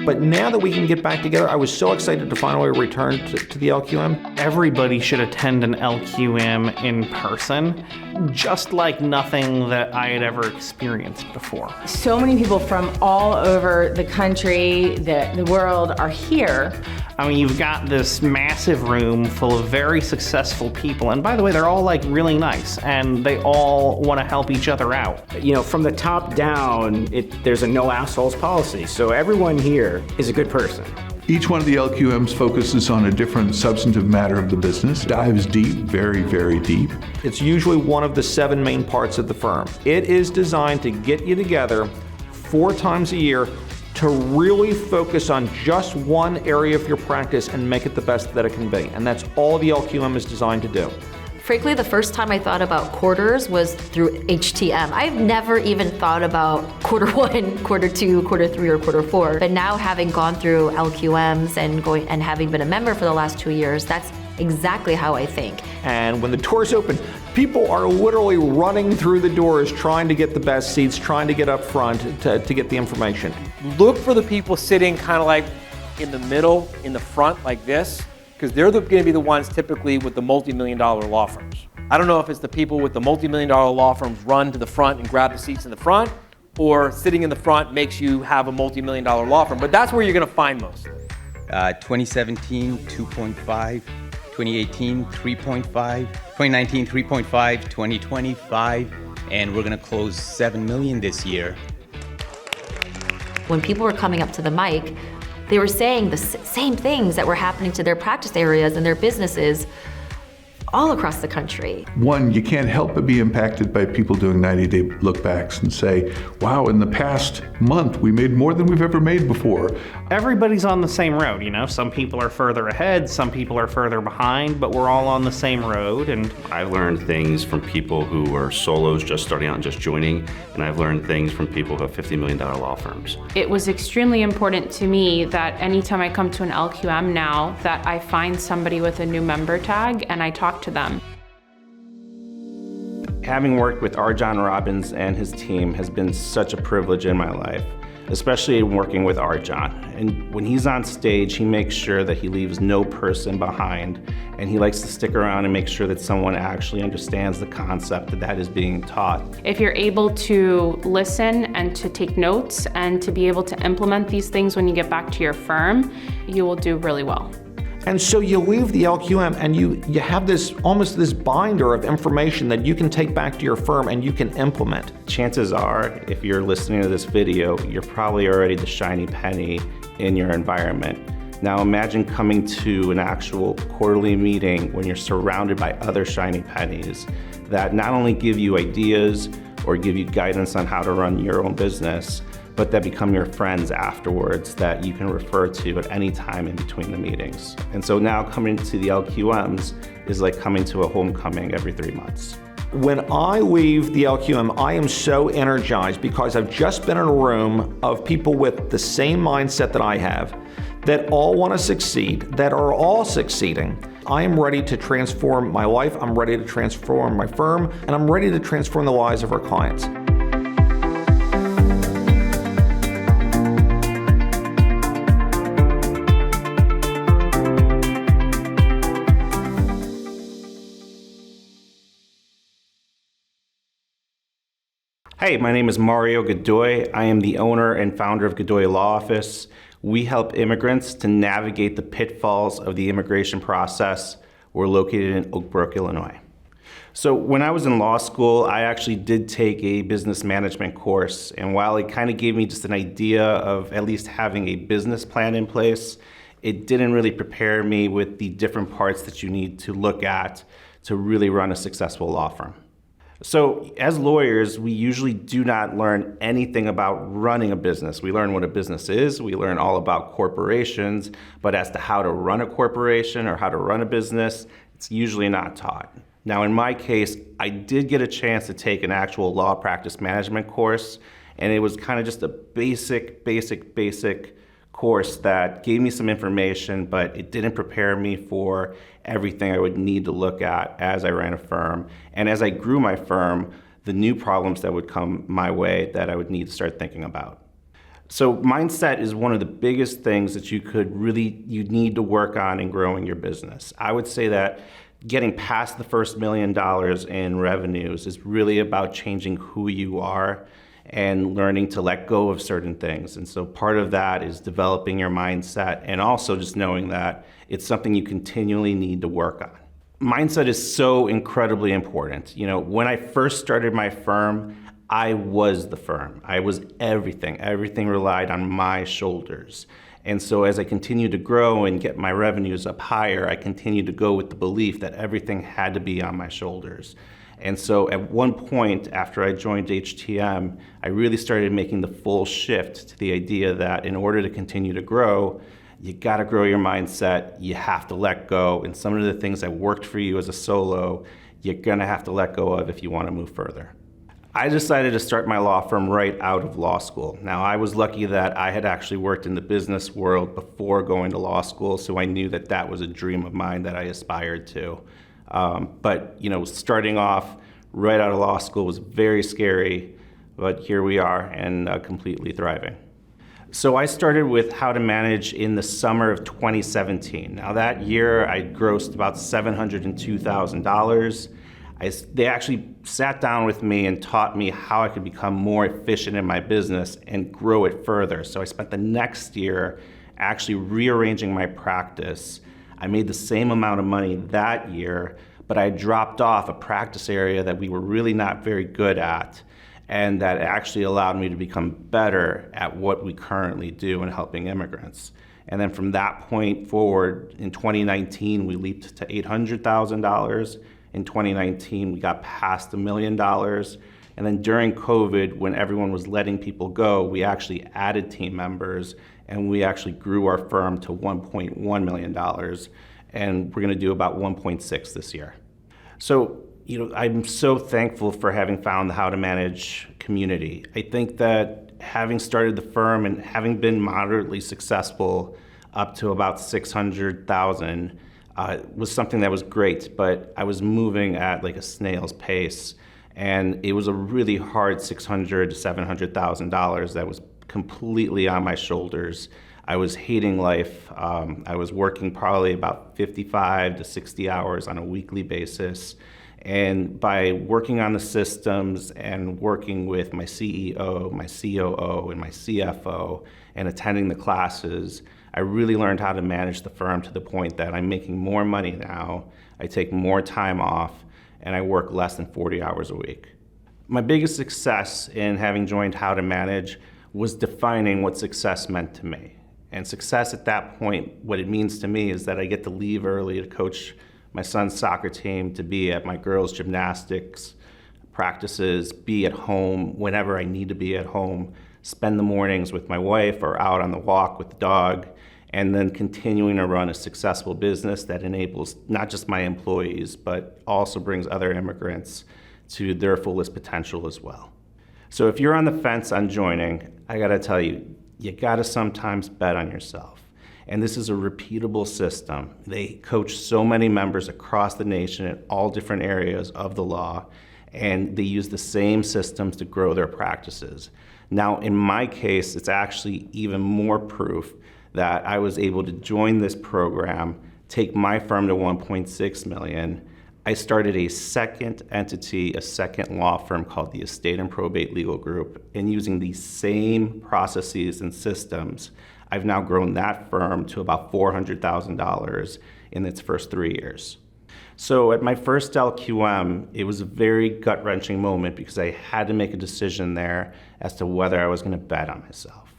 But now that we can get back together, I was so excited to finally return to the LQM. Everybody should attend an LQM in person, just like nothing that I had ever experienced before. So many people from all over the country, the world are here. I mean, you've got this massive room full of very successful people, and by the way, they're all like really nice, and they all want to help each other out. From the top down, there's a no assholes policy, so everyone here is a good person. Each one of the LQMs focuses on a different substantive matter of the business, dives deep, very, very deep. It's usually one of the 7 main parts of the firm. It is designed to get you together 4 times a year to really focus on just one area of your practice and make it the best that it can be. And that's all the LQM is designed to do. Frankly, the first time I thought about quarters was through HTM. I've never even thought about quarter 1, quarter 2, quarter 3, or quarter 4. But now, having gone through LQMs and having been a member for the last 2 years, that's exactly how I think. And when the doors open, people are literally running through the doors trying to get the best seats, trying to get up front to get the information. Look for the people sitting kind of like in the middle, in the front like this, because they're going to be the ones typically with the multi-million-dollar law firms. I don't know if it's the people with the multi-million-dollar law firms run to the front and grab the seats in the front, or sitting in the front makes you have a multi-million-dollar law firm, but that's where you're going to find most. 2017, 2.5, 2018, 3.5, 2019, 3.5, 2020, 5, and we're going to close 7 million this year. When people were coming up to the mic, they were saying the same things that were happening to their practice areas and their businesses all across the country. One, you can't help but be impacted by people doing 90-day look-backs and say, wow, in the past month, we made more than we've ever made before. Everybody's on the same road, Some people are further ahead, some people are further behind, but we're all on the same road. And I've learned things from people who are solos just starting out and just joining, and I've learned things from people who have $50 million law firms. It was extremely important to me that anytime I come to an LQM now, that I find somebody with a new member tag and I talk to them. Having worked with R. John Robbins and his team has been such a privilege in my life, especially working with R. John. And when he's on stage, he makes sure that he leaves no person behind, and he likes to stick around and make sure that someone actually understands the concept that is being taught. If you're able to listen and to take notes and to be able to implement these things when you get back to your firm, you will do really well. And so you leave the LQM and you have this almost this binder of information that you can take back to your firm and you can implement. Chances are, if you're listening to this video, you're probably already the shiny penny in your environment. Now imagine coming to an actual quarterly meeting when you're surrounded by other shiny pennies that not only give you ideas or give you guidance on how to run your own business, but that become your friends afterwards that you can refer to at any time in between the meetings. And so now coming to the LQMs is like coming to a homecoming every 3 months. When I leave the LQM, I am so energized because I've just been in a room of people with the same mindset that I have, that all want to succeed, that are all succeeding. I am ready to transform my life, I'm ready to transform my firm, and I'm ready to transform the lives of our clients. Hey, my name is Mario Godoy. I am the owner and founder of Godoy Law Office. We help immigrants to navigate the pitfalls of the immigration process. We're located in Oak Brook, Illinois. So when I was in law school, I actually did take a business management course. And while it kind of gave me just an idea of at least having a business plan in place, it didn't really prepare me with the different parts that you need to look at to really run a successful law firm. So as lawyers, we usually do not learn anything about running a business. We learn what a business is, we learn all about corporations, but as to how to run a corporation or how to run a business, it's usually not taught. Now in my case, I did get a chance to take an actual law practice management course, and it was kind of just a basic course that gave me some information, but it didn't prepare me for everything I would need to look at as I ran a firm. And as I grew my firm, the new problems that would come my way that I would need to start thinking about. So mindset is one of the biggest things that you need to work on in growing your business. I would say that getting past the first $1 million in revenues is really about changing who you are and learning to let go of certain things. And so part of that is developing your mindset and also just knowing that it's something you continually need to work on. Mindset is so incredibly important. When I first started my firm, I was the firm. I was everything. Everything relied on my shoulders. And so as I continued to grow and get my revenues up higher, I continued to go with the belief that everything had to be on my shoulders. And so at one point after I joined HTM, I really started making the full shift to the idea that in order to continue to grow, you gotta grow your mindset, you have to let go, and some of the things that worked for you as a solo, you're gonna have to let go of if you wanna move further. I decided to start my law firm right out of law school. Now, I was lucky that I had actually worked in the business world before going to law school, so I knew that that was a dream of mine that I aspired to. But starting off right out of law school was very scary, but here we are and completely thriving. So I started with How to Manage in the summer of 2017. Now that year I grossed about $702,000. They actually sat down with me and taught me how I could become more efficient in my business and grow it further. So I spent the next year actually rearranging my practice. I made the same amount of money that year, but I dropped off a practice area that we were really not very good at, and that actually allowed me to become better at what we currently do in helping immigrants. And then from that point forward, in 2019, we leaped to $800,000. In 2019, we got past $1 million. And then during COVID, when everyone was letting people go, we actually added team members, and we actually grew our firm to $1.1 million. And we're going to do about 1.6 this year. So, I'm so thankful for having found the How to Manage community. I think that having started the firm and having been moderately successful up to about 600,000 was something that was great, but I was moving at like a snail's pace, and it was a really hard $600,000 to $700,000 that was completely on my shoulders. I was hating life. I was working probably about 55 to 60 hours on a weekly basis. And by working on the systems and working with my CEO, my COO, and my CFO, and attending the classes, I really learned how to manage the firm to the point that I'm making more money now, I take more time off, and I work less than 40 hours a week. My biggest success in having joined How to Manage was defining what success meant to me. And success at that point, what it means to me is that I get to leave early to coach my son's soccer team, to be at my girls' gymnastics practices, be at home whenever I need to be at home, spend the mornings with my wife or out on the walk with the dog, and then continuing to run a successful business that enables not just my employees, but also brings other immigrants to their fullest potential as well. So if you're on the fence on joining, I gotta tell you, you gotta sometimes bet on yourself. And this is a repeatable system. They coach so many members across the nation in all different areas of the law, and they use the same systems to grow their practices. Now, in my case, it's actually even more proof that I was able to join this program, take my firm to 1.6 million. I started a second entity, a second law firm called the Estate and Probate Legal Group, and using these same processes and systems, I've now grown that firm to about $400,000 in its first 3 years. So at my first LQM, it was a very gut-wrenching moment because I had to make a decision there as to whether I was going to bet on myself.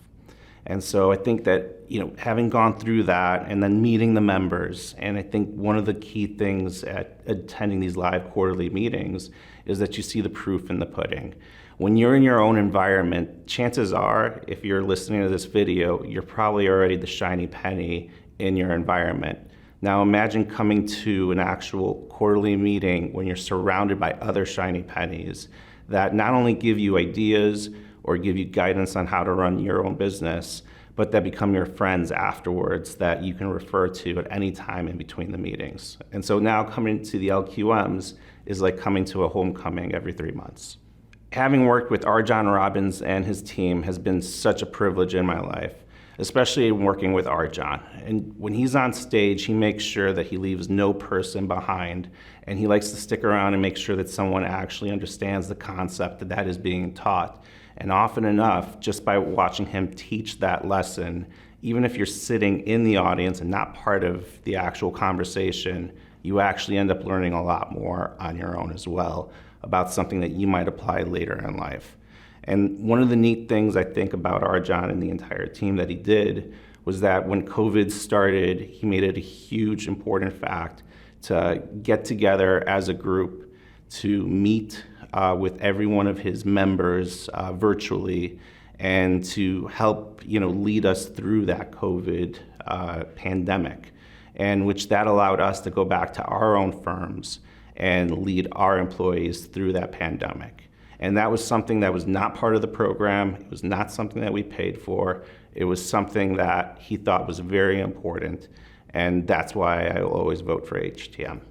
And so I think that, having gone through that and then meeting the members, and I think one of the key things at attending these live quarterly meetings is that you see the proof in the pudding. When you're in your own environment, chances are, if you're listening to this video, you're probably already the shiny penny in your environment. Now imagine coming to an actual quarterly meeting when you're surrounded by other shiny pennies that not only give you ideas or give you guidance on how to run your own business, but that become your friends afterwards that you can refer to at any time in between the meetings. And so now coming to the LQMs is like coming to a homecoming every 3 months. Having worked with R. John Robbins and his team has been such a privilege in my life, especially in working with R. John. And when he's on stage, he makes sure that he leaves no person behind, and he likes to stick around and make sure that someone actually understands the concept that is being taught. And often enough, just by watching him teach that lesson, even if you're sitting in the audience and not part of the actual conversation, you actually end up learning a lot more on your own as well about something that you might apply later in life. And one of the neat things I think about R. John and the entire team that he did was that when COVID started, he made it a huge important fact to get together as a group to meet with every one of his members virtually and to help lead us through that COVID pandemic, and which that allowed us to go back to our own firms and lead our employees through that pandemic. And that was something that was not part of the program. It was not something that we paid for. It was something that he thought was very important, and that's why I will always vote for HTM.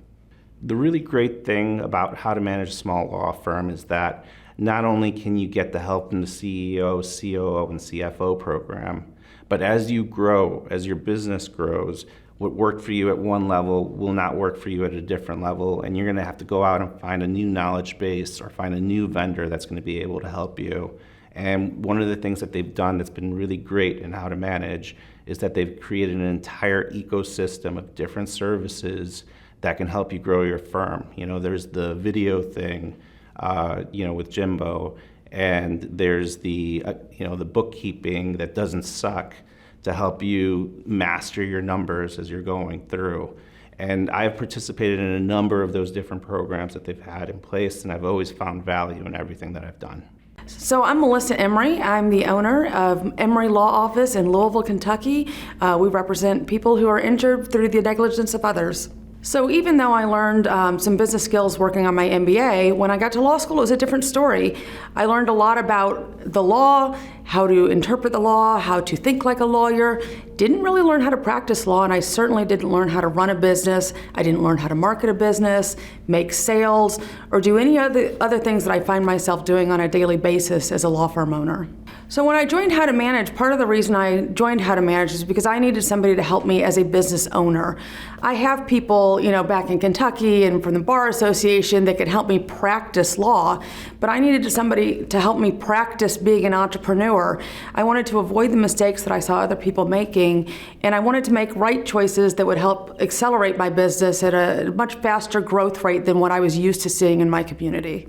The really great thing about How to Manage a Small Law Firm is that not only can you get the help in the CEO, COO, and CFO program, but as you grow, as your business grows, what worked for you at one level will not work for you at a different level, and you're going to have to go out and find a new knowledge base or find a new vendor that's going to be able to help you. And one of the things that they've done that's been really great in How to Manage is that they've created an entire ecosystem of different services that can help you grow your firm. There's the video thing, with Jimbo, and there's the, the bookkeeping that doesn't suck. to help you master your numbers as you're going through. And I've participated in a number of those different programs that they've had in place, and I've always found value in everything that I've done. So I'm Melissa Emery. I'm the owner of Emery Law Office in Louisville, Kentucky. We represent people who are injured through the negligence of others. So even though I learned some business skills working on my MBA, when I got to law school, it was a different story. I learned a lot about the law, how to interpret the law, how to think like a lawyer. Didn't really learn how to practice law, and I certainly didn't learn how to run a business. I didn't learn how to market a business, make sales, or do any other things that I find myself doing on a daily basis as a law firm owner. So when I joined How to Manage, part of the reason I joined How to Manage is because I needed somebody to help me as a business owner. I have people, back in Kentucky and from the Bar Association that could help me practice law, but I needed somebody to help me practice being an entrepreneur. I wanted to avoid the mistakes that I saw other people making, and I wanted to make right choices that would help accelerate my business at a much faster growth rate than what I was used to seeing in my community.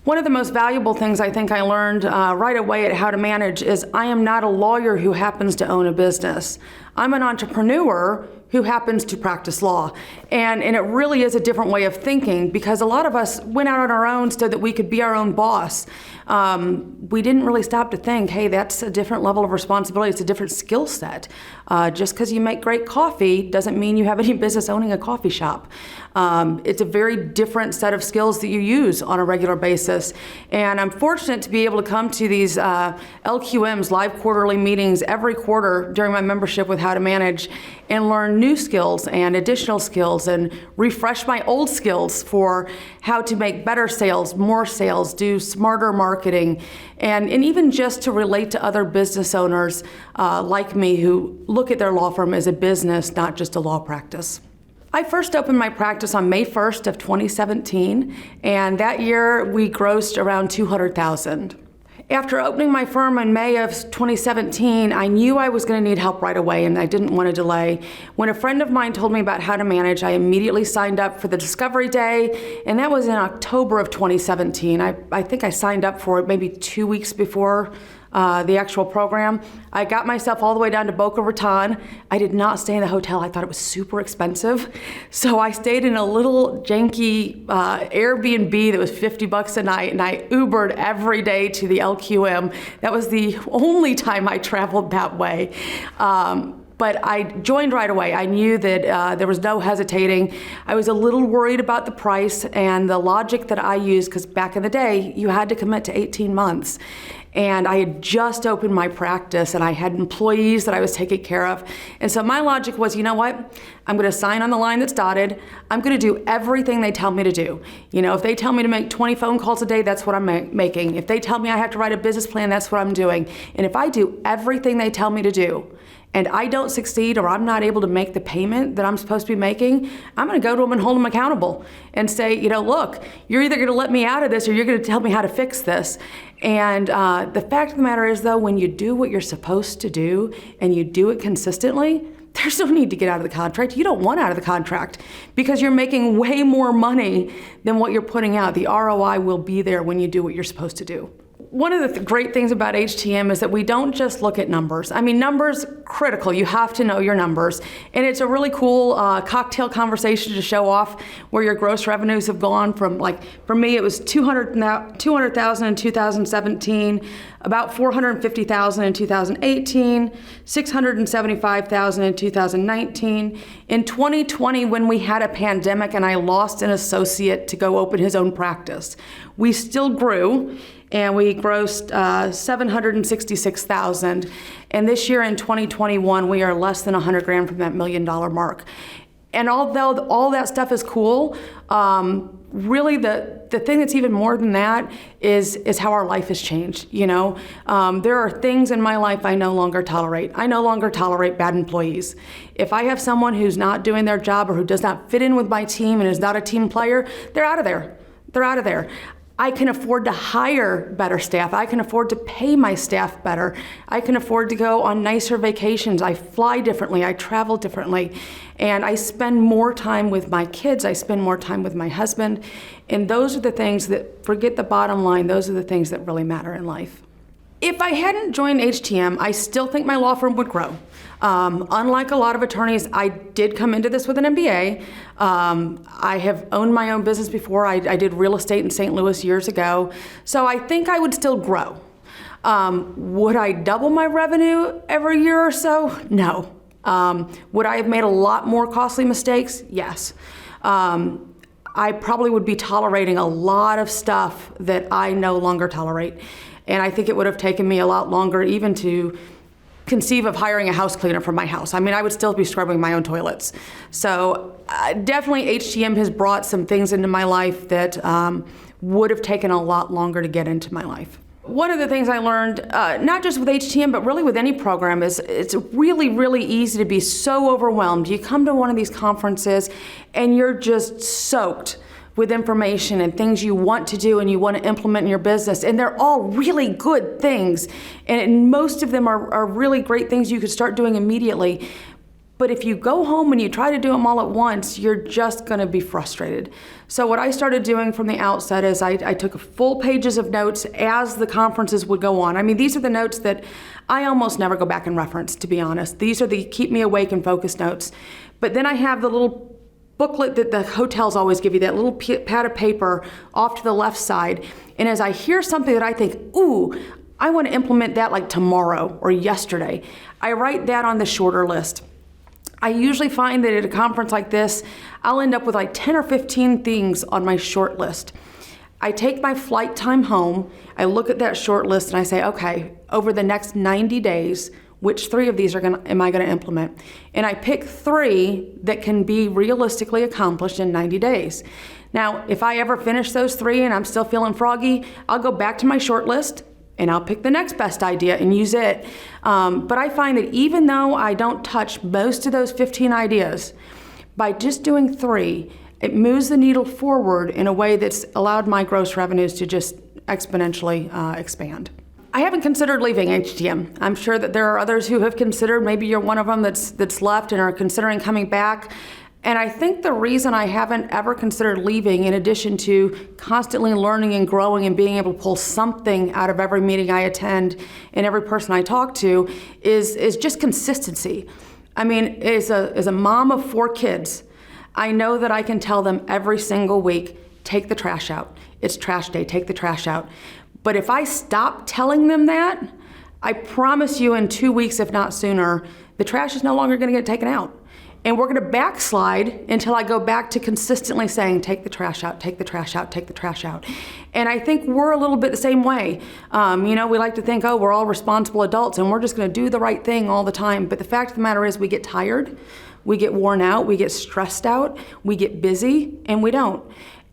One of the most valuable things I think I learned right away at How to Manage is I am not a lawyer who happens to own a business. I'm an entrepreneur who happens to practice law. And it really is a different way of thinking, because a lot of us went out on our own so that we could be our own boss. We didn't really stop to think, hey, that's a different level of responsibility, it's a different skill set. Just because you make great coffee doesn't mean you have any business owning a coffee shop. It's a very different set of skills that you use on a regular basis. And I'm fortunate to be able to come to these LQMs, live quarterly meetings, every quarter during my membership with How to Manage, and learn new skills and additional skills and refresh my old skills for how to make better sales, more sales, do smarter marketing, and even just to relate to other business owners like me who look at their law firm as a business, not just a law practice. I first opened my practice on May 1st of 2017, and that year we grossed around $200,000. After opening my firm in May of 2017, I knew I was going to need help right away, and I didn't want to delay. When a friend of mine told me about How to Manage, I immediately signed up for the Discovery Day, and that was in October of 2017. I think I signed up for it maybe 2 weeks before the actual program. I got myself all the way down to Boca Raton. I did not stay in the hotel. I thought it was super expensive. So I stayed in a little janky Airbnb that was $50 a night, and I Ubered every day to the LQM. That was the only time I traveled that way. But I joined right away. I knew that there was no hesitating. I was a little worried about the price and the logic that I used, because back in the day, you had to commit to 18 months. And I had just opened my practice, and I had employees that I was taking care of. And so my logic was, you know what? I'm going to sign on the line that's dotted. I'm going to do everything they tell me to do. If they tell me to make 20 phone calls a day, that's what I'm making. If they tell me I have to write a business plan, that's what I'm doing. And if I do everything they tell me to do, and I don't succeed, or I'm not able to make the payment that I'm supposed to be making, I'm going to go to them and hold them accountable and say, look, you're either going to let me out of this or you're going to tell me how to fix this. And the fact of the matter is, though, when you do what you're supposed to do and you do it consistently, there's no need to get out of the contract. You don't want out of the contract because you're making way more money than what you're putting out. The ROI will be there when you do what you're supposed to do. One of the great things about HTM is that we don't just look at numbers. I mean, numbers, critical. You have to know your numbers. And it's a really cool cocktail conversation to show off where your gross revenues have gone from, for me, it was $200,000 in 2017, about $450,000 in 2018, $675,000 in 2019. In 2020, when we had a pandemic and I lost an associate to go open his own practice, we still grew. And we grossed $766,000. And this year in 2021, we are less than $100,000 from that $1 million mark. And although all that stuff is cool, really the thing that's even more than that is how our life has changed. There are things in my life I no longer tolerate. I no longer tolerate bad employees. If I have someone who's not doing their job or who does not fit in with my team and is not a team player, they're out of there. They're out of there. I can afford to hire better staff. I can afford to pay my staff better. I can afford to go on nicer vacations. I fly differently. I travel differently. And I spend more time with my kids. I spend more time with my husband. And those are the things that, forget the bottom line, those are the things that really matter in life. If I hadn't joined HTM, I still think my law firm would grow. Unlike a lot of attorneys, I did come into this with an MBA. I have owned my own business before. I did real estate in St. Louis years ago. So I think I would still grow. Would I double my revenue every year or so? No. Would I have made a lot more costly mistakes? Yes. I probably would be tolerating a lot of stuff that I no longer tolerate. And I think it would have taken me a lot longer even to conceive of hiring a house cleaner for my house. I mean, I would still be scrubbing my own toilets. So definitely HTM has brought some things into my life that would have taken a lot longer to get into my life. One of the things I learned, not just with HTM, but really with any program, is it's really, really easy to be so overwhelmed. You come to one of these conferences and you're just soaked with information and things you want to do and you want to implement in your business. And they're all really good things. And most of them are really great things you could start doing immediately. But if you go home and you try to do them all at once, you're just going to be frustrated. So what I started doing from the outset is I took full pages of notes as the conferences would go on. I mean, these are the notes that I almost never go back and reference, to be honest. These are the keep me awake and focused notes. But then I have the little booklet that the hotels always give you, that little pad of paper off to the left side. And as I hear something that I think, ooh, I want to implement that like tomorrow or yesterday, I write that on the shorter list. I usually find that at a conference like this, I'll end up with like 10 or 15 things on my short list. I take my flight time home, I look at that short list and I say, okay, over the next 90 days, which 3 of these am I going to implement? And I pick 3 that can be realistically accomplished in 90 days. Now, if I ever finish those 3 and I'm still feeling froggy, I'll go back to my short list and I'll pick the next best idea and use it. But I find that even though I don't touch most of those 15 ideas, by just doing 3, it moves the needle forward in a way that's allowed my gross revenues to just exponentially expand. I haven't considered leaving HTM. I'm sure that there are others who have considered. Maybe you're one of them that's left and are considering coming back. And I think the reason I haven't ever considered leaving, in addition to constantly learning and growing and being able to pull something out of every meeting I attend and every person I talk to, is just consistency. I mean, as a mom of 4 kids, I know that I can tell them every single week, take the trash out. It's trash day, take the trash out. But if I stop telling them that, I promise you in 2 weeks, if not sooner, the trash is no longer going to get taken out. And we're going to backslide until I go back to consistently saying, take the trash out, take the trash out, take the trash out. And I think we're a little bit the same way. We like to think, oh, we're all responsible adults and we're just going to do the right thing all the time. But the fact of the matter is we get tired, we get worn out, we get stressed out, we get busy, and we don't.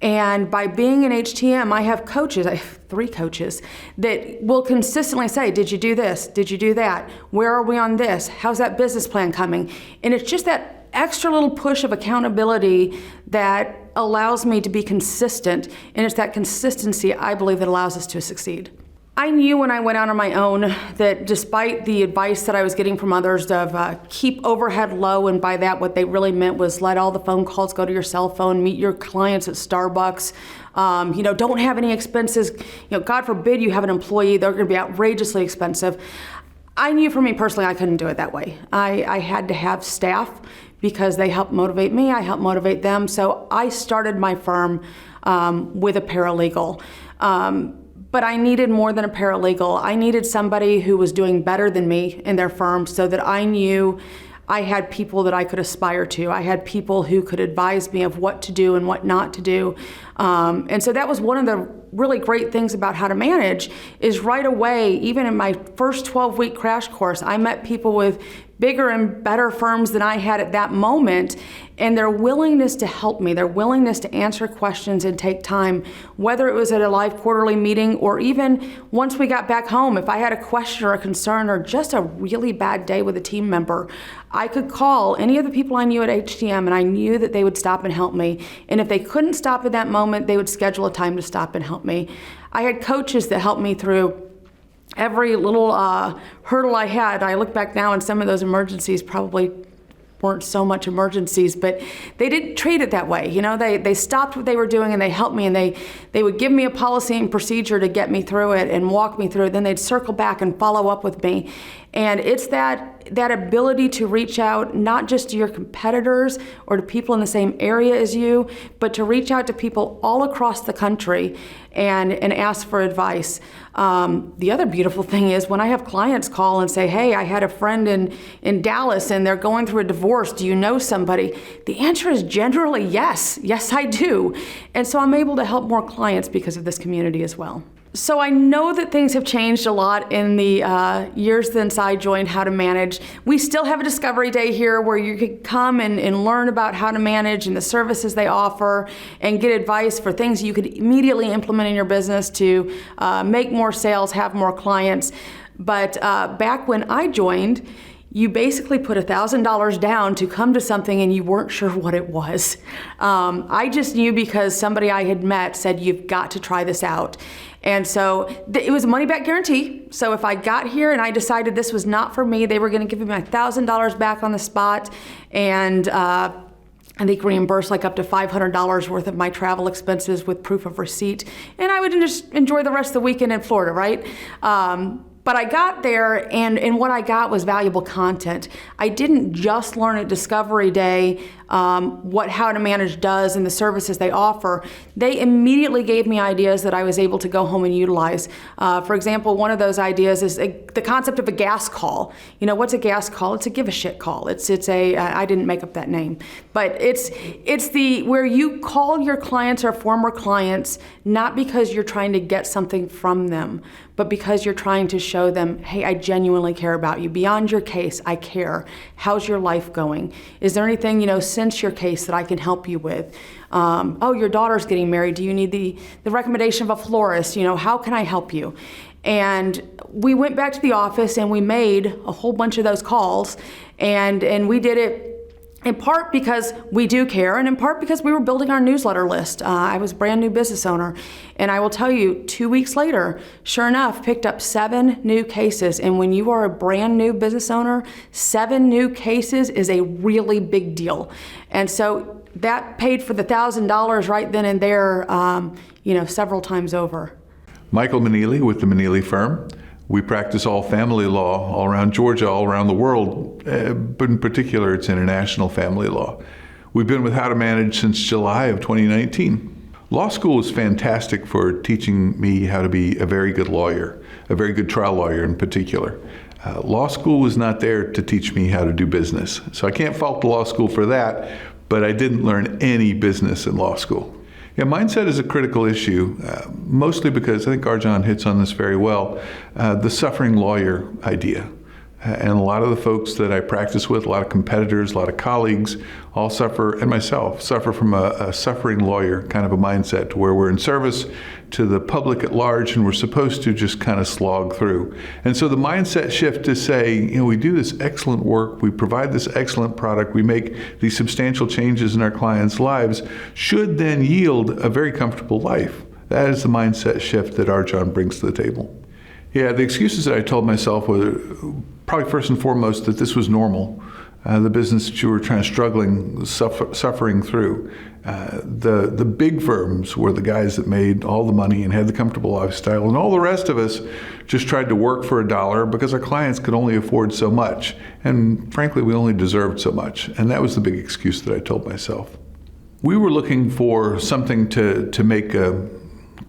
And by being in HTM, I have coaches, I have 3 coaches, that will consistently say, did you do this? Did you do that? Where are we on this? How's that business plan coming? And it's just that extra little push of accountability that allows me to be consistent. And it's that consistency, I believe, that allows us to succeed. I knew when I went out on my own that despite the advice that I was getting from others of keep overhead low, and by that what they really meant was let all the phone calls go to your cell phone, meet your clients at Starbucks, don't have any expenses. God forbid you have an employee, they're going to be outrageously expensive. I knew for me personally I couldn't do it that way. I had to have staff because they help motivate me, I help motivate them. So I started my firm with a paralegal. But I needed more than a paralegal. I needed somebody who was doing better than me in their firm so that I knew I had people that I could aspire to. I had people who could advise me of what to do and what not to do. And so that was one of the really great things about how to manage is right away, even in my first 12-week crash course, I met people with bigger and better firms than I had at that moment, and their willingness to help me, their willingness to answer questions and take time, whether it was at a live quarterly meeting or even once we got back home, if I had a question or a concern or just a really bad day with a team member, I could call any of the people I knew at HTM and I knew that they would stop and help me. And if they couldn't stop at that moment, they would schedule a time to stop and help me. I had coaches that helped me through every little hurdle I had. I look back now and some of those emergencies probably weren't so much emergencies, but they didn't treat it that way. You know, they stopped what they were doing and they helped me, and they would give me a policy and procedure to get me through it and walk me through it. Then they'd circle back and follow up with me. And it's that ability to reach out, not just to your competitors or to people in the same area as you, but to reach out to people all across the country and ask for advice. The other beautiful thing is when I have clients call and say, hey, I had a friend in Dallas and they're going through a divorce. Do you know somebody? The answer is generally yes. Yes, I do. And so I'm able to help more clients because of this community as well. So I know that things have changed a lot in the years since I joined How to Manage. We still have a discovery day here where you could come and learn about how to manage and the services they offer and get advice for things you could immediately implement in your business to make more sales, have more clients. But back when I joined, you basically put $1,000 down to come to something and you weren't sure what it was. I just knew because somebody I had met said, you've got to try this out. And so it was a money-back guarantee. So if I got here and I decided this was not for me, they were going to give me my $1,000 back on the spot, and they reimbursed like up to $500 worth of my travel expenses with proof of receipt. And I would just enjoy the rest of the weekend in Florida, right? But I got there, and what I got was valuable content. I didn't just learn at Discovery Day what How to Manage does and the services they offer. They immediately gave me ideas that I was able to go home and utilize. For example, one of those ideas is the concept of a gas call. You know, what's a gas call? It's a give a shit call. It's a I didn't make up that name, but it's the where you call your clients or former clients not because you're trying to get something from them, but because you're trying to show them, hey, I genuinely care about you. Beyond your case, I care. How's your life going? Is there anything, since your case that I can help you with? Oh, your daughter's getting married. Do you need the recommendation of a florist? How can I help you? And we went back to the office and we made a whole bunch of those calls, and we did it in part because we do care, and in part because we were building our newsletter list. I was a brand new business owner, and I will tell you, 2 weeks later, sure enough, picked up 7 new cases. And when you are a brand new business owner, 7 new cases is a really big deal. And so that paid for the $1,000 right then and there, several times over. Michael Maneely with the Maneely Firm. We practice all family law all around Georgia, all around the world, but in particular, it's international family law. We've been with How to Manage since July of 2019. Law school is fantastic for teaching me how to be a very good lawyer, a very good trial lawyer in particular. Law school was not there to teach me how to do business. So I can't fault the law school for that, but I didn't learn any business in law school. Yeah, mindset is a critical issue, mostly because I think Arjan hits on this very well, the suffering lawyer idea. And a lot of the folks that I practice with, a lot of competitors, a lot of colleagues, all suffer, and myself, suffer from a suffering lawyer kind of a mindset, to where we're in service to the public at large and we're supposed to just kind of slog through. And so the mindset shift to say, we do this excellent work, we provide this excellent product, we make these substantial changes in our clients' lives, should then yield a very comfortable life. That is the mindset shift that Arjan brings to the table. Yeah, the excuses that I told myself were probably first and foremost that this was normal. The business that you were suffering through. The big firms were the guys that made all the money and had the comfortable lifestyle, and all the rest of us just tried to work for $1 because our clients could only afford so much. And frankly, we only deserved so much. And that was the big excuse that I told myself. We were looking for something to make a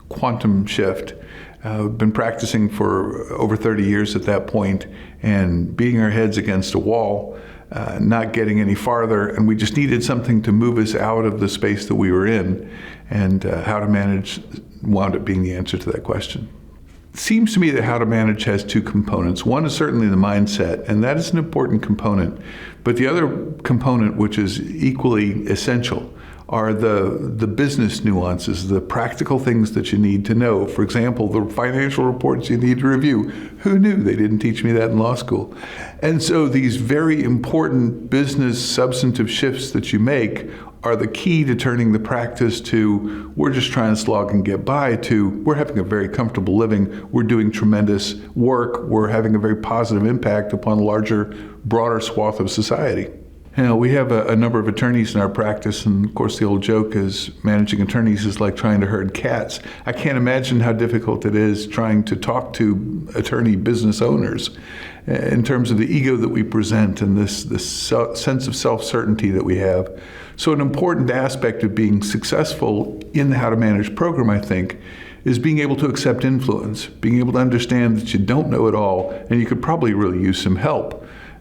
quantum shift. Been practicing for over 30 years at that point and beating our heads against a wall, not getting any farther, and we just needed something to move us out of the space that we were in, and How to Manage wound up being the answer to that question. It seems to me that How to Manage has 2 components. One is certainly the mindset, and that is an important component, but the other component, which is equally essential, are the business nuances, the practical things that you need to know. For example, the financial reports you need to review. Who knew? They didn't teach me that in law school. And so these very important business substantive shifts that you make are the key to turning the practice to we're just trying to slog and get by to we're having a very comfortable living, we're doing tremendous work, we're having a very positive impact upon a larger, broader swath of society. You know, we have a number of attorneys in our practice, and of course the old joke is managing attorneys is like trying to herd cats. I can't imagine how difficult it is trying to talk to attorney business owners in terms of the ego that we present and this sense of self-certainty that we have. So an important aspect of being successful in the How to Manage program, I think, is being able to accept influence, being able to understand that you don't know it all, and you could probably really use some help.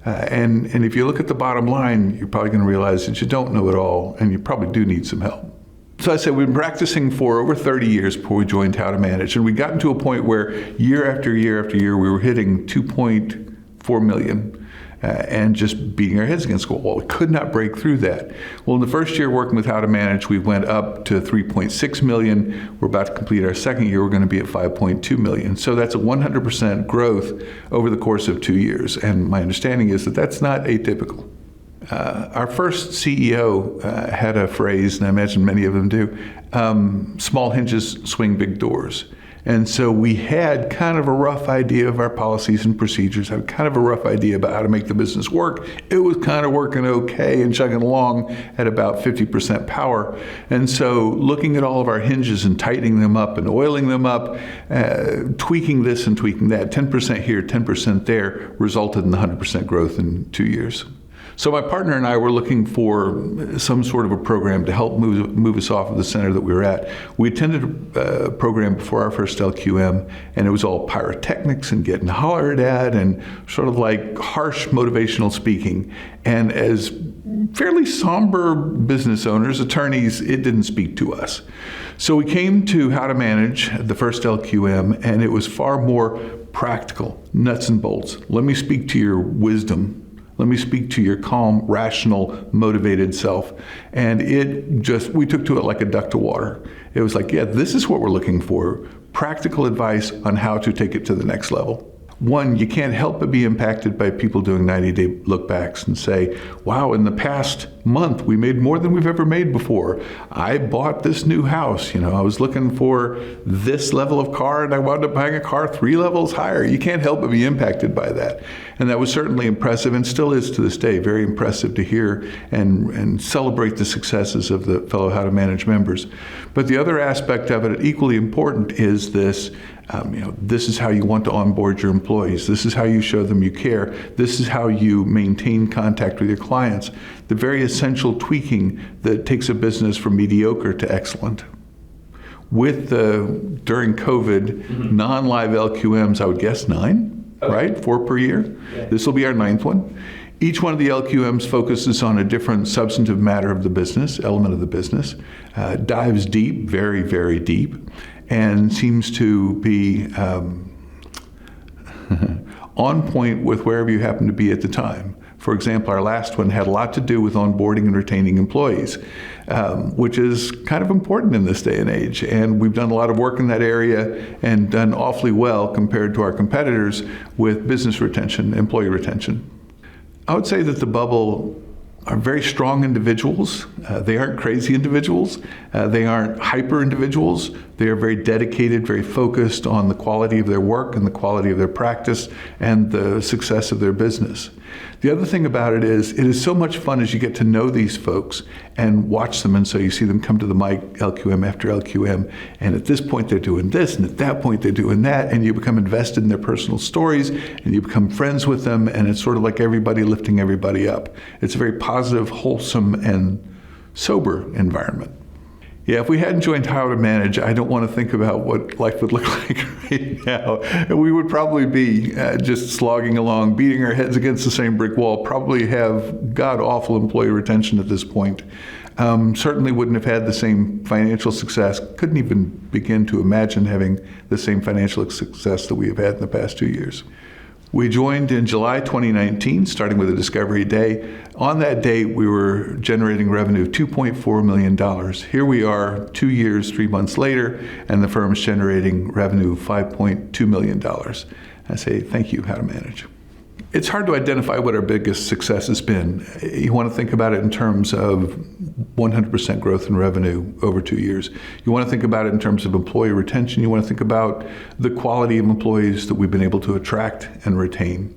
And if you look at the bottom line, you're probably going to realize that you don't know it all, and you probably do need some help. So I said we've been practicing for over 30 years before we joined How to Manage, and we got to a point where year after year after year we were hitting 2.4 million. And just beating our heads against the wall. We could not break through that. Well, in the first year working with How to Manage, we went up to 3.6 million. We're about to complete our second year. We're going to be at 5.2 million. So that's a 100% growth over the course of 2 years. And my understanding is that that's not atypical. Our first CEO had a phrase, and I imagine many of them do, small hinges swing big doors. And so we had kind of a rough idea of our policies and procedures, had kind of a rough idea about how to make the business work. It was kind of working okay and chugging along at about 50% power. And so looking at all of our hinges and tightening them up and oiling them up, tweaking this and tweaking that, 10% here, 10% there, resulted in the 100% growth in 2 years. So my partner and I were looking for some sort of a program to help move us off of the center that we were at. We attended a program before our first LQM, and it was all pyrotechnics and getting hollered at and sort of like harsh motivational speaking. And as fairly somber business owners, attorneys, it didn't speak to us. So we came to How to Manage, the first LQM, and it was far more practical, nuts and bolts. Let me speak to your wisdom. Let me speak to your calm, rational, motivated self. And we took to it like a duck to water. It was like, yeah, this is what we're looking for. Practical advice on how to take it to the next level. One, you can't help but be impacted by people doing 90-day look-backs and say, wow, in the past month, we made more than we've ever made before. I bought this new house. You know, I was looking for this level of car, and I wound up buying a car 3 levels higher. You can't help but be impacted by that. And that was certainly impressive, and still is to this day, very impressive to hear and celebrate the successes of the fellow How to Manage members. But the other aspect of it, equally important, is this, this is how you want to onboard your employees. This is how you show them you care. This is how you maintain contact with your clients. The very essential tweaking that takes a business from mediocre to excellent. With during COVID, non-live LQMs, I would guess 9, right? 4 per year. Yeah. This will be our 9th one. Each one of the LQMs focuses on a different substantive matter of the business, element of the business, dives deep, very, very deep, and seems to be on point with wherever you happen to be at the time. For example, our last one had a lot to do with onboarding and retaining employees, which is kind of important in this day and age. And we've done a lot of work in that area and done awfully well compared to our competitors with business retention, employee retention. I would say that the bubble are very strong individuals. They aren't crazy individuals. They aren't hyper individuals. They are very dedicated, very focused on the quality of their work and the quality of their practice and the success of their business. The other thing about it is so much fun as you get to know these folks and watch them, and so you see them come to the mic LQM after LQM, and at this point they're doing this, and at that point they're doing that, and you become invested in their personal stories, and you become friends with them, and it's sort of like everybody lifting everybody up. It's a very positive, wholesome, and sober environment. Yeah, if we hadn't joined How to Manage, I don't want to think about what life would look like right now. We would probably be just slogging along, beating our heads against the same brick wall, probably have god-awful employee retention at this point. Certainly wouldn't have had the same financial success, couldn't even begin to imagine having the same financial success that we have had in the past 2 years. We joined in July 2019, starting with a discovery day. On that day, we were generating revenue of $2.4 million. Here we are 2 years, 3 months later, and the firm's generating revenue of $5.2 million. I say, thank you, How to Manage. It's hard to identify what our biggest success has been. You want to think about it in terms of 100% growth in revenue over 2 years. You want to think about it in terms of employee retention. You want to think about the quality of employees that we've been able to attract and retain.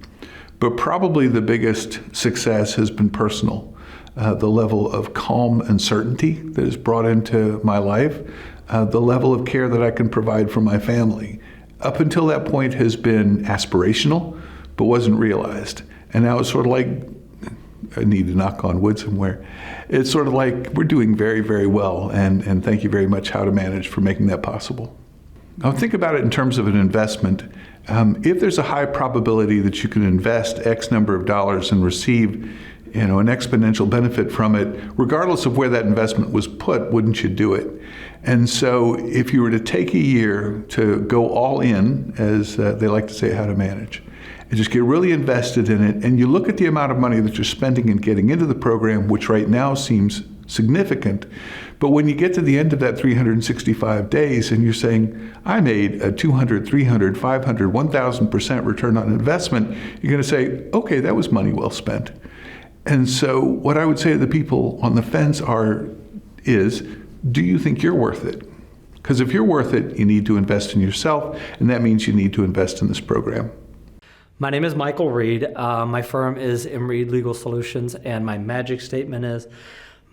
But probably the biggest success has been personal. the level of calm and certainty that is brought into my life, the level of care that I can provide for my family. Up until that point has been aspirational, but wasn't realized. And now it's sort of like, I need to knock on wood somewhere. It's sort of like we're doing very, very well, and thank you very much, How to Manage, for making that possible. Now think about it in terms of an investment. If there's a high probability that you can invest X number of dollars and receive an exponential benefit from it, regardless of where that investment was put, wouldn't you do it? And so if you were to take a year to go all in, as they like to say, How to Manage, and just get really invested in it, and you look at the amount of money that you're spending and getting into the program, which right now seems significant, but when you get to the end of that 365 days and you're saying, I made a 200, 300, 500, 1,000% return on investment, you're going to say, okay, that was money well spent. And so what I would say to the people on the fence is, do you think you're worth it? Because if you're worth it, you need to invest in yourself, and that means you need to invest in this program. My name is Michael Reed. My firm is M. Reed Legal Solutions, and my magic statement is,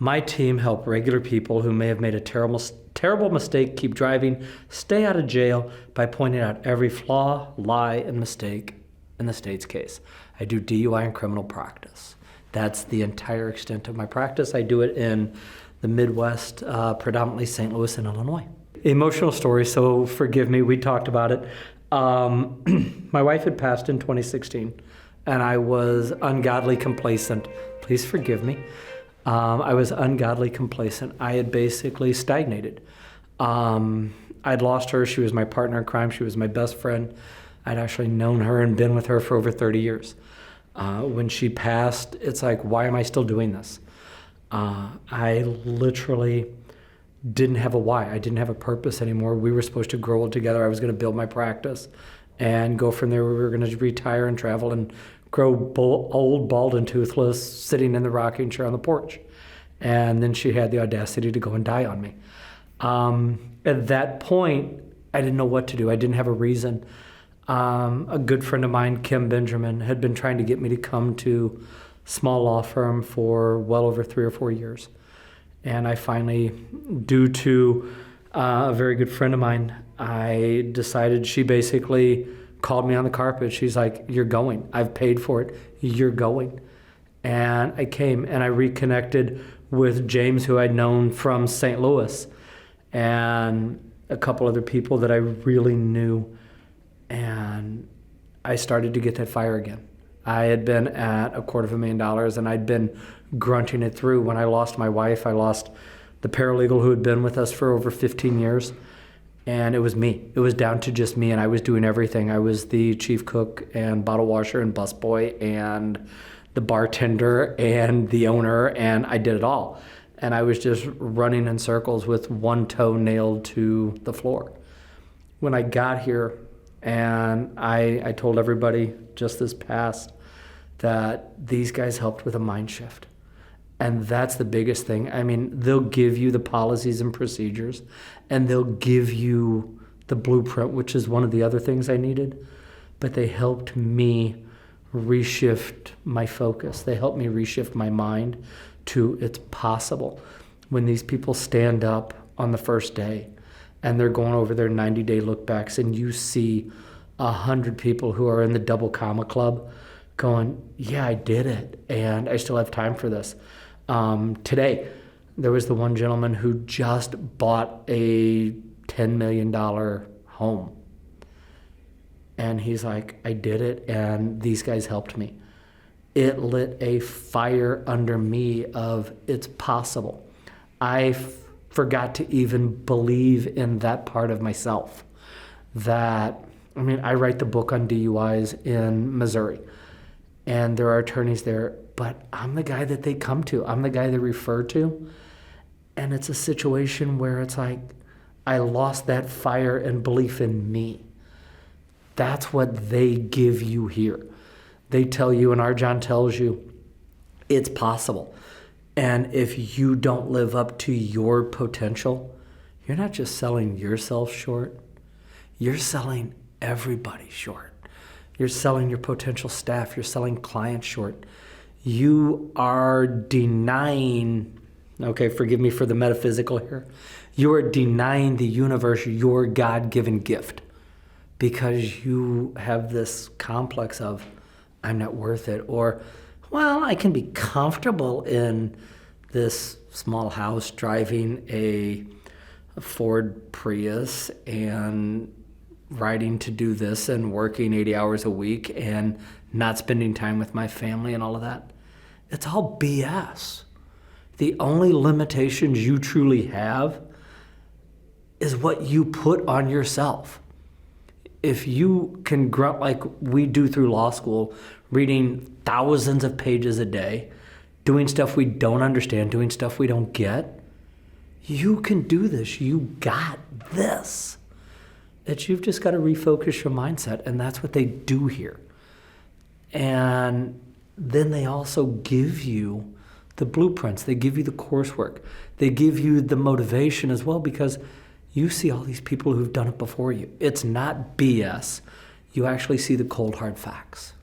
my team help regular people who may have made a terrible mistake keep driving, stay out of jail by pointing out every flaw, lie, and mistake in the state's case. I do DUI and criminal practice. That's the entire extent of my practice. I do it in the Midwest, predominantly St. Louis and Illinois. Emotional story, so forgive me, we talked about it. My wife had passed in 2016, and I was ungodly complacent. Please forgive me. I was ungodly complacent. I had basically stagnated. I'd lost her. She was my partner in crime. She was my best friend. I'd actually known her and been with her for over 30 years. When she passed, it's like, why am I still doing this? I literally didn't have a why. I didn't have a purpose anymore. We were supposed to grow old together. I was going to build my practice and go from there. We were going to retire and travel and grow old, bald, and toothless, sitting in the rocking chair on the porch. And then she had the audacity to go and die on me. At that point, I didn't know what to do. I didn't have a reason. A good friend of mine, Kim Benjamin, had been trying to get me to come to a small law firm for well over 3 or 4 years. And I finally, due to a very good friend of mine, I decided, she basically called me on the carpet. She's like, you're going. I've paid for it. You're going. And I came and I reconnected with James, who I'd known from St. Louis, and a couple other people that I really knew. And I started to get that fire again. I had been at $250,000 and I'd been grunting it through. When I lost my wife, I lost the paralegal who had been with us for over 15 years. And it was me. It was down to just me, and I was doing everything. I was the chief cook and bottle washer and busboy and the bartender and the owner, and I did it all. And I was just running in circles with one toe nailed to the floor. When I got here, and I told everybody just this past that these guys helped with a mind shift. And that's the biggest thing. I mean, they'll give you the policies and procedures, and they'll give you the blueprint, which is one of the other things I needed. But they helped me reshift my focus. They helped me reshift my mind to it's possible. When these people stand up on the first day and they're going over their 90-day look backs, and you see 100 people who are in the double comma club going, yeah, I did it, and I still have time for this. Today, there was the one gentleman who just bought a $10 million home. And he's like, I did it, and these guys helped me. It lit a fire under me of it's possible. I forgot to even believe in that part of myself. That, I mean, I write the book on DUIs in Missouri, and there are attorneys there, but I'm the guy that they come to. I'm the guy they refer to. And it's a situation where it's like, I lost that fire and belief in me. That's what they give you here. They tell you, and our John tells you, it's possible. And if you don't live up to your potential, you're not just selling yourself short, you're selling everybody short. You're selling your potential staff, you're selling clients short. you are denying, okay, forgive me for the metaphysical here, you are denying the universe your God-given gift because you have this complex of, I'm not worth it, or, well, I can be comfortable in this small house driving a Ford Prius and riding to do this and working 80 hours a week and not spending time with my family and all of that. It's all BS. The only limitations you truly have is what you put on yourself. If you can grunt like we do through law school, reading thousands of pages a day, doing stuff we don't understand, doing stuff we don't get, you can do this. You got this. That you've just got to refocus your mindset, and that's what they do here. And then they also give you the blueprints. They give you the coursework. They give you the motivation as well, because you see all these people who've done it before you. It's not BS. You actually see the cold, hard facts.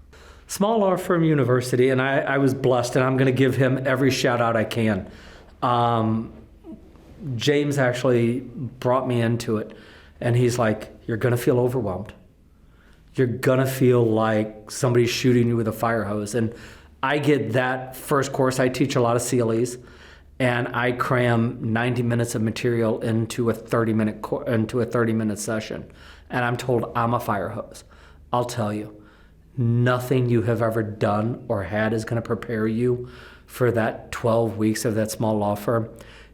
Small Law Firm University, and I was blessed, and I'm going to give him every shout out I can. James actually brought me into it, and he's like, you're going to feel overwhelmed. You're going to feel like somebody's shooting you with a fire hose. And I get that first course. I teach a lot of CLEs, and I cram 90 minutes of material into a 30-minute session. And I'm told I'm a fire hose. I'll tell you, nothing you have ever done or had is going to prepare you for that 12 weeks of that small law firm.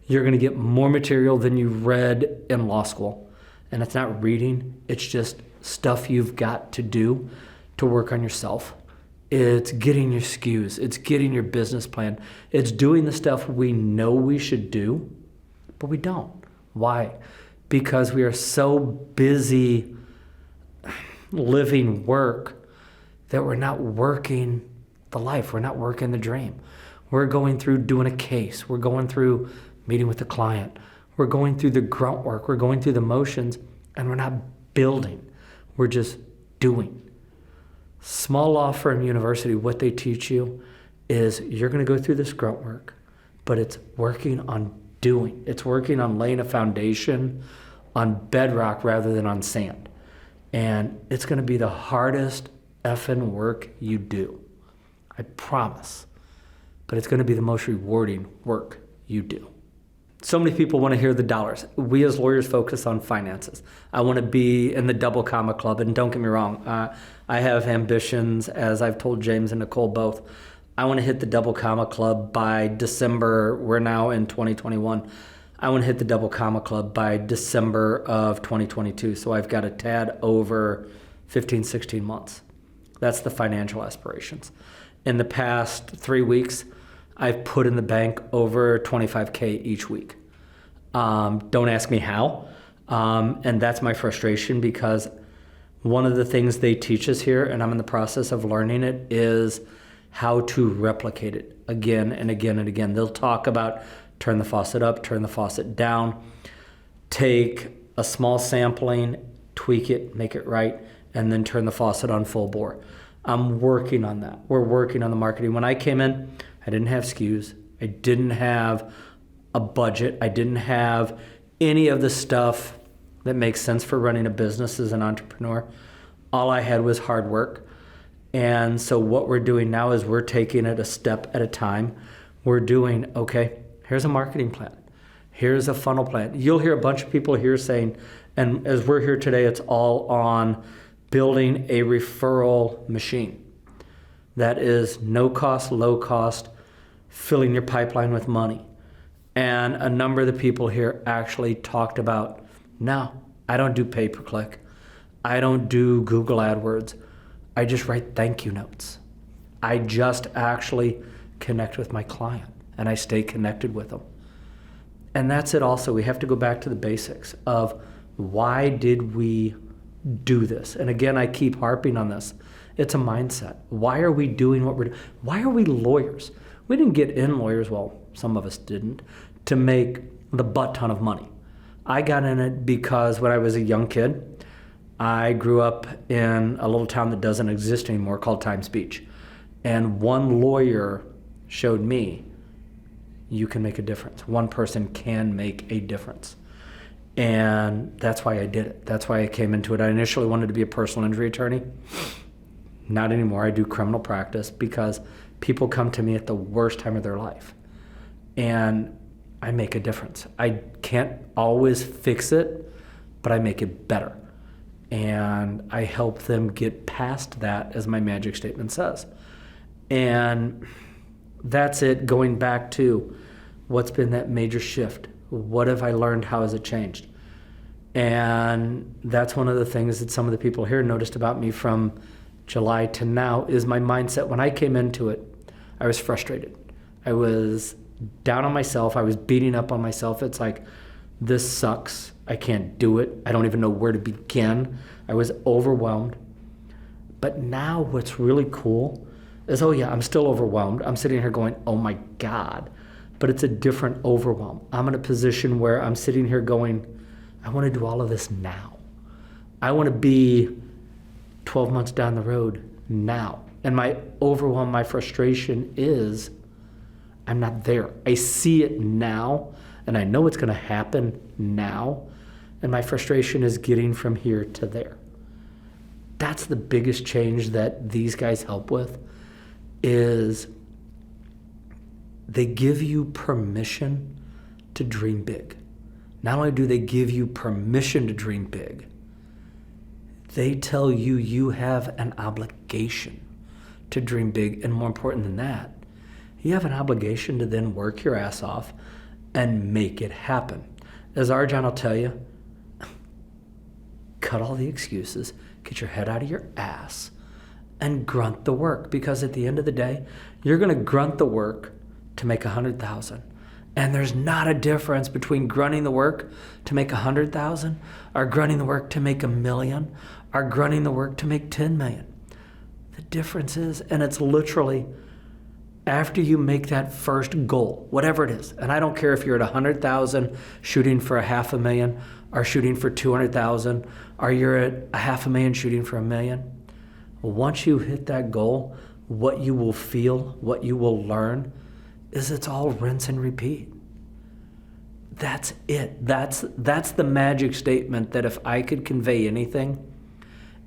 You're going to get more material than you read in law school. And it's not reading, it's just stuff you've got to do to work on yourself. It's getting your SKUs, it's getting your business plan. It's doing the stuff we know we should do, but we don't. Why? Because we are so busy living work that we're not working the life, we're not working the dream. We're going through doing a case, we're going through meeting with the client, we're going through the grunt work, we're going through the motions, and we're not building, we're just doing. Small Law Firm University, what they teach you is you're going to go through this grunt work, but it's working on doing. It's working on laying a foundation on bedrock rather than on sand. And it's going to be the hardest effing work you do. I promise. But it's going to be the most rewarding work you do. So many people want to hear the dollars. We as lawyers focus on finances. I want to be in the double comma club, and don't get me wrong, I have ambitions, as I've told James and Nicole both. I want to hit the double comma club by December. We're now in 2021. I want to hit the double comma club by December of 2022. So I've got a tad over 15, 16 months. That's the financial aspirations. In the past 3 weeks, I've put in the bank over $25K each week. Don't ask me how. And that's my frustration, because one of the things they teach us here, and I'm in the process of learning it, is how to replicate it again and again and again. They'll talk about turn the faucet up, turn the faucet down, take a small sampling, tweak it, make it right, and then turn the faucet on full bore. I'm working on that. We're working on the marketing. When I came in, I didn't have SKUs. I didn't have a budget. I didn't have any of the stuff that makes sense for running a business as an entrepreneur. All I had was hard work. And so what we're doing now is we're taking it a step at a time. We're doing, okay, here's a marketing plan. Here's a funnel plan. You'll hear a bunch of people here saying, and as we're here today, it's all on building a referral machine. That is no cost, low cost, filling your pipeline with money. And a number of the people here actually talked about, no, I don't do pay-per-click. I don't do Google AdWords. I just write thank you notes. I just actually connect with my client, and I stay connected with them. And that's it also. We have to go back to the basics of why did we do this? And again, I keep harping on this. It's a mindset. Why are we doing what we're doing? Why are we lawyers? We didn't get in lawyers, well, some of us didn't, to make the butt ton of money. I got in it because when I was a young kid, I grew up in a little town that doesn't exist anymore called Times Beach. And one lawyer showed me you can make a difference. One person can make a difference. And that's why I did it. That's why I came into it. I initially wanted to be a personal injury attorney. Not anymore. I do criminal practice because people come to me at the worst time of their life. And I make a difference. I can't always fix it, but I make it better. And I help them get past that, as my magic statement says. And that's it, going back to what's been that major shift. What have I learned? How has it changed? And that's one of the things that some of the people here noticed about me from July to now is my mindset. When I came into it, I was frustrated. I was down on myself. I was beating up on myself. It's like, this sucks. I can't do it. I don't even know where to begin. I was overwhelmed. But now what's really cool is, oh yeah, I'm still overwhelmed. I'm sitting here going, oh my God. But it's a different overwhelm. I'm in a position where I'm sitting here going, I want to do all of this now. I want to be 12 months down the road now. And my overwhelm, my frustration is I'm not there. I see it now, and I know it's going to happen now. And my frustration is getting from here to there. That's the biggest change that these guys help with, is they give you permission to dream big. Not only do they give you permission to dream big, they tell you you have an obligation to dream big. And more important than that, you have an obligation to then work your ass off and make it happen. As Arjan will tell you, cut all the excuses, get your head out of your ass, and grunt the work. Because at the end of the day, you're gonna grunt the work to make 100,000. And there's not a difference between grunting the work to make 100,000 or grunting the work to make $1 million or grunting the work to make 10 million. The difference is, and it's literally after you make that first goal, whatever it is, and I don't care if you're at 100,000 shooting for $500,000 or shooting for 200,000 or you're at $500,000 shooting for $1 million. Once you hit that goal, what you will feel, what you will learn, is it's all rinse and repeat. That's it. That's the magic statement that if I could convey anything,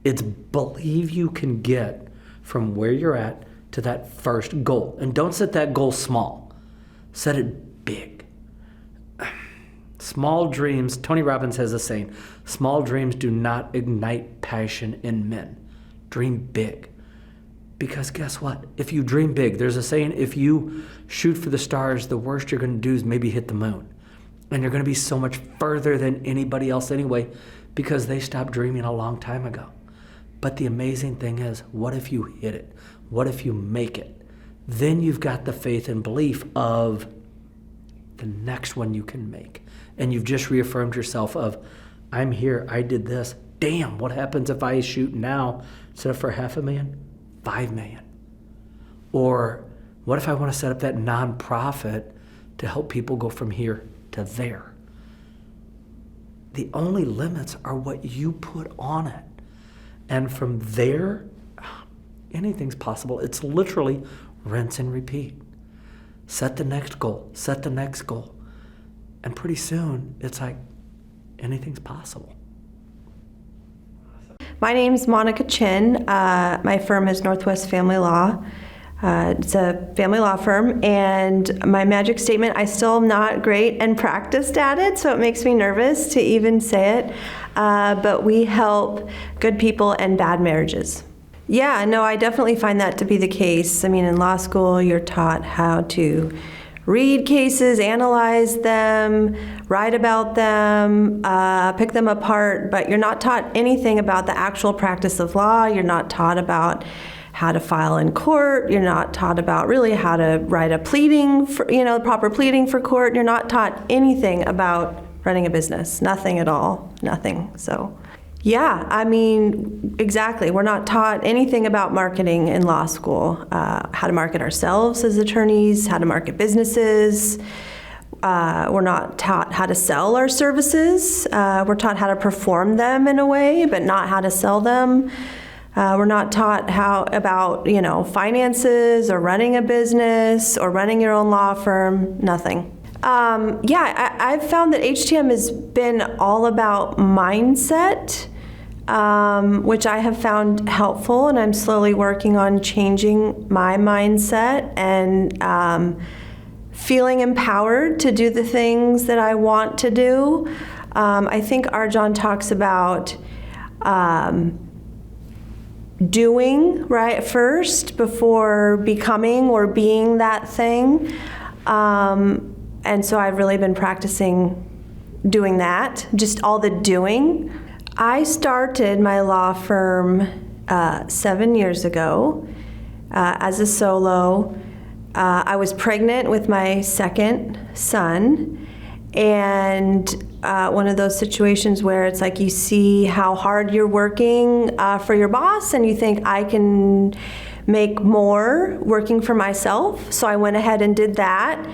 it's believe you can get from where you're at to that first goal. And don't set that goal small. Set it big. Small dreams, Tony Robbins has a saying, small dreams do not ignite passion in men. Dream big. Because guess what? If you dream big, there's a saying, if you shoot for the stars, the worst you're going to do is maybe hit the moon. And you're going to be so much further than anybody else anyway, because they stopped dreaming a long time ago. But the amazing thing is, what if you hit it? What if you make it? Then you've got the faith and belief of the next one you can make. And you've just reaffirmed yourself of, I'm here, I did this. Damn, what happens if I shoot now instead of for $500,000? 5 million. Or what if I want to set up that nonprofit to help people go from here to there? The only limits are what you put on it. And from there, anything's possible. It's literally rinse and repeat. Set the next goal, set the next goal. And pretty soon, it's like anything's possible. My name's Monica Chin. My firm is Northwest Family Law. It's a family law firm, and my magic statement, I still am not great and practiced at it, so it makes me nervous to even say it, but we help good people and bad marriages. Yeah, no, I definitely find that to be the case. I mean, in law school, you're taught how to read cases, analyze them, write about them, pick them apart, but you're not taught anything about the actual practice of law. You're not taught about how to file in court. You're not taught about really how to write a pleading, for, proper pleading for court. You're not taught anything about running a business. Nothing at all. Nothing. So, yeah, I mean, exactly. We're not taught anything about marketing in law school. How to market ourselves as attorneys, how to market businesses. We're not taught how to sell our services. We're taught how to perform them in a way, but not how to sell them. We're not taught about finances or running a business or running your own law firm, nothing. I've found that HTM has been all about mindset, which I have found helpful, and I'm slowly working on changing my mindset and feeling empowered to do the things that I want to do. I think Arjan talks about doing right first before becoming or being that thing. And so I've really been practicing doing that, just all the doing. I started my law firm 7 years ago as a solo. I was pregnant with my second son, and one of those situations where it's like you see how hard you're working for your boss and you think, I can make more working for myself. So I went ahead and did that,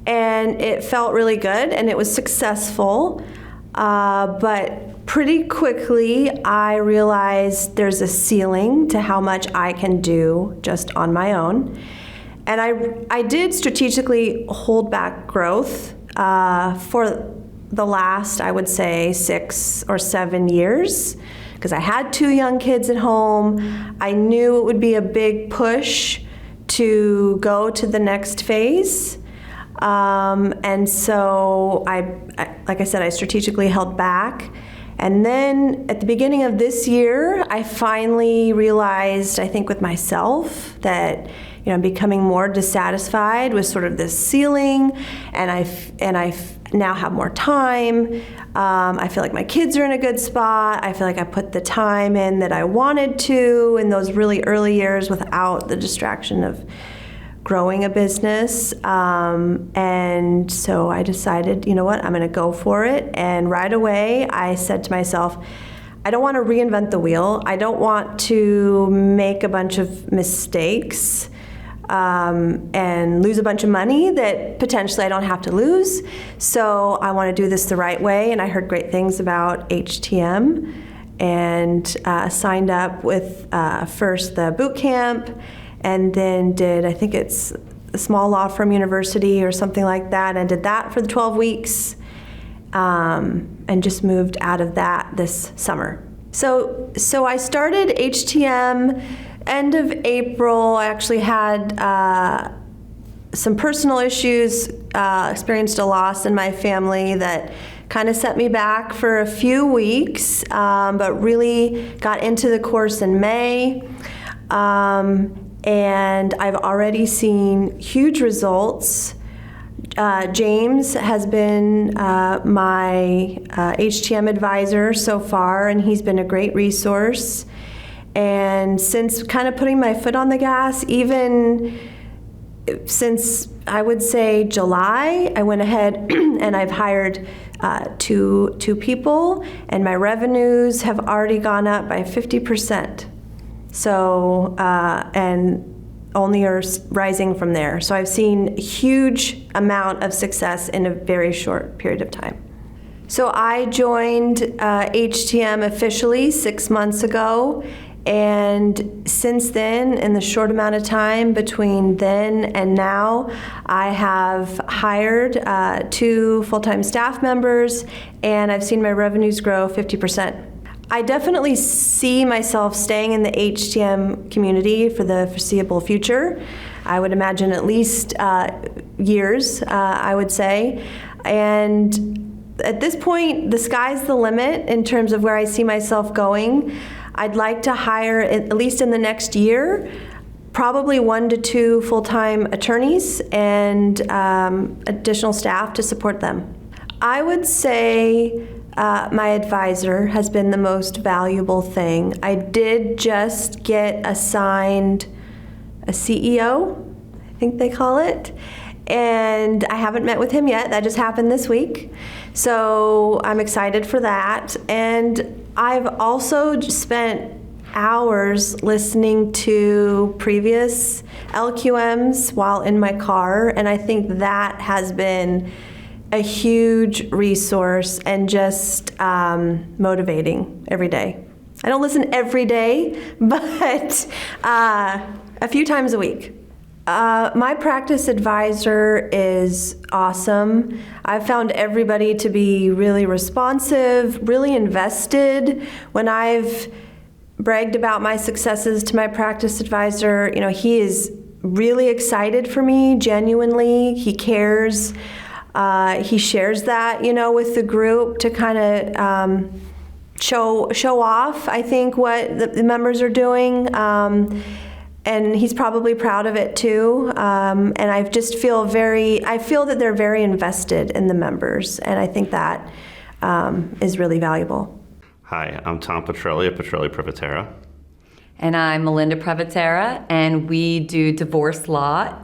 and it felt really good and it was successful. But pretty quickly I realized there's a ceiling to how much I can do just on my own. And I did strategically hold back growth for the last, I would say, 6 or 7 years, because I had 2 young kids at home. I knew it would be a big push to go to the next phase. And so like I said, I strategically held back. And then at the beginning of this year, I finally realized, I think with myself, that I'm becoming more dissatisfied with sort of this ceiling, and I now have more time. I feel like my kids are in a good spot. I feel like I put the time in that I wanted to in those really early years without the distraction of growing a business. And so I decided, you know what, I'm gonna go for it. And right away, I said to myself, I don't want to reinvent the wheel. I don't want to make a bunch of mistakes and lose a bunch of money that potentially I don't have to lose. So I want to do this the right way. And I heard great things about HTM and signed up with first the boot camp, and then did, I think it's a small law firm university or something like that, and did that for the 12 weeks and just moved out of that this summer. So I started HTM end of April. I actually had some personal issues, experienced a loss in my family that kind of set me back for a few weeks, but really got into the course in May. And I've already seen huge results. James has been my HTM advisor so far, and he's been a great resource. And since kind of putting my foot on the gas, even since I would say July, I went ahead and I've hired two people, and my revenues have already gone up by 50%. So, and only are rising from there. So I've seen a huge amount of success in a very short period of time. So I joined HTM officially 6 months ago, and since then, in the short amount of time between then and now, I have hired 2 full-time staff members, and I've seen my revenues grow 50%. I definitely see myself staying in the HTM community for the foreseeable future. I would imagine at least years, I would say. And at this point, the sky's the limit in terms of where I see myself going. I'd like to hire, at least in the next year, probably 1 to 2 full-time attorneys and additional staff to support them. I would say my advisor has been the most valuable thing. I did just get assigned a CEO, I think they call it, and I haven't met with him yet. That just happened this week. So I'm excited for that. And I've also spent hours listening to previous LQMs while in my car, and I think that has been a huge resource and just motivating every day. I don't listen every day, but a few times a week. My practice advisor is awesome. I've found everybody to be really responsive, really invested. When I've bragged about my successes to my practice advisor, he is really excited for me, genuinely. He cares. He shares that, with the group to kind of show off, I think, what the members are doing. And he's probably proud of it too. And I just feel that they're very invested in the members. And I think that is really valuable. Hi, I'm Tom Petrelli of Petrelli Privatera. And I'm Melinda Privatera, and we do divorce law.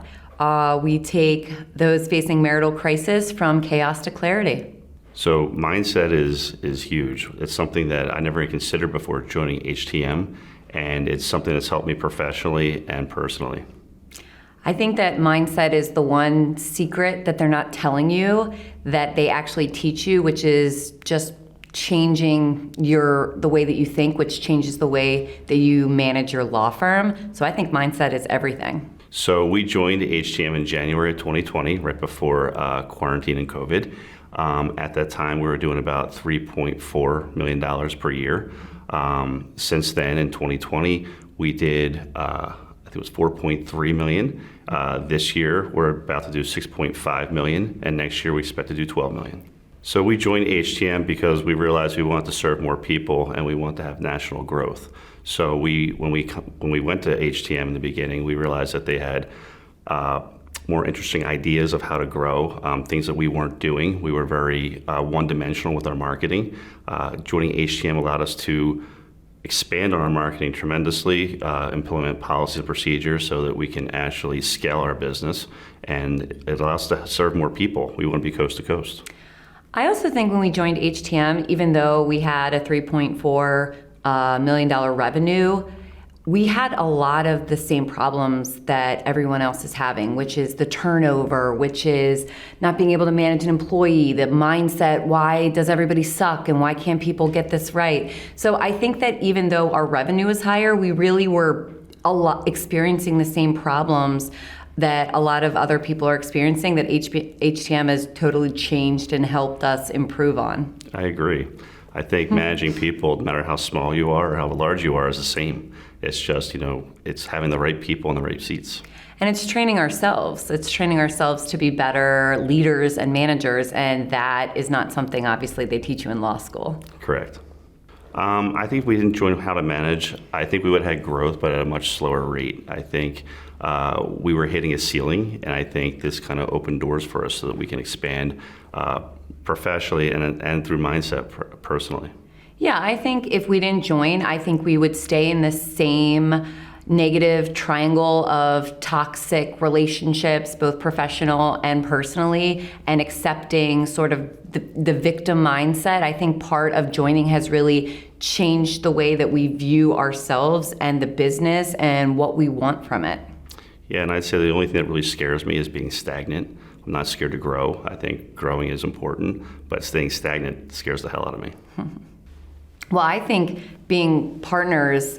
We take those facing marital crisis from chaos to clarity. So mindset is huge. It's something that I never considered before joining HTM. And it's something that's helped me professionally and personally. I think that mindset is the one secret that they're not telling you that they actually teach you, which is just changing the way that you think, which changes the way that you manage your law firm. So I think mindset is everything. So we joined HTM in January of 2020, right before quarantine and COVID. At that time, we were doing about $3.4 million per year. Since then, in 2020, we did, I think it was 4.3 million. This year, we're about to do 6.5 million, and next year we expect to do 12 million. So we joined HTM because we realized we wanted to serve more people and we want to have national growth. So when we went to HTM in the beginning, we realized that they had more interesting ideas of how to grow, things that we weren't doing. We were very one-dimensional with our marketing. Joining HTM allowed us to expand on our marketing tremendously, implement policies and procedures so that we can actually scale our business, and it allows us to serve more people. We want to be coast to coast. I also think when we joined HTM, even though we had a $3.4 million revenue, we had a lot of the same problems that everyone else is having, which is the turnover, which is not being able to manage an employee, the mindset, why does everybody suck and why can't people get this right? So I think that even though our revenue is higher, we really were experiencing the same problems that a lot of other people are experiencing that HTM has totally changed and helped us improve on. I agree. I think managing people, no matter how small you are or how large you are, is the same. It's just, it's having the right people in the right seats. And it's training ourselves. It's training ourselves to be better leaders and managers, and that is not something, obviously, they teach you in law school. Correct. I think if we didn't join how to manage, I think we would have had growth, but at a much slower rate. I think we were hitting a ceiling, and I think this kind of opened doors for us so that we can expand professionally and through mindset personally. Yeah, I think if we didn't join, I think we would stay in the same negative triangle of toxic relationships, both professional and personally, and accepting sort of the victim mindset. I think part of joining has really changed the way that we view ourselves and the business and what we want from it. Yeah, and I'd say the only thing that really scares me is being stagnant. I'm not scared to grow. I think growing is important, but staying stagnant scares the hell out of me. Well, I think being partners,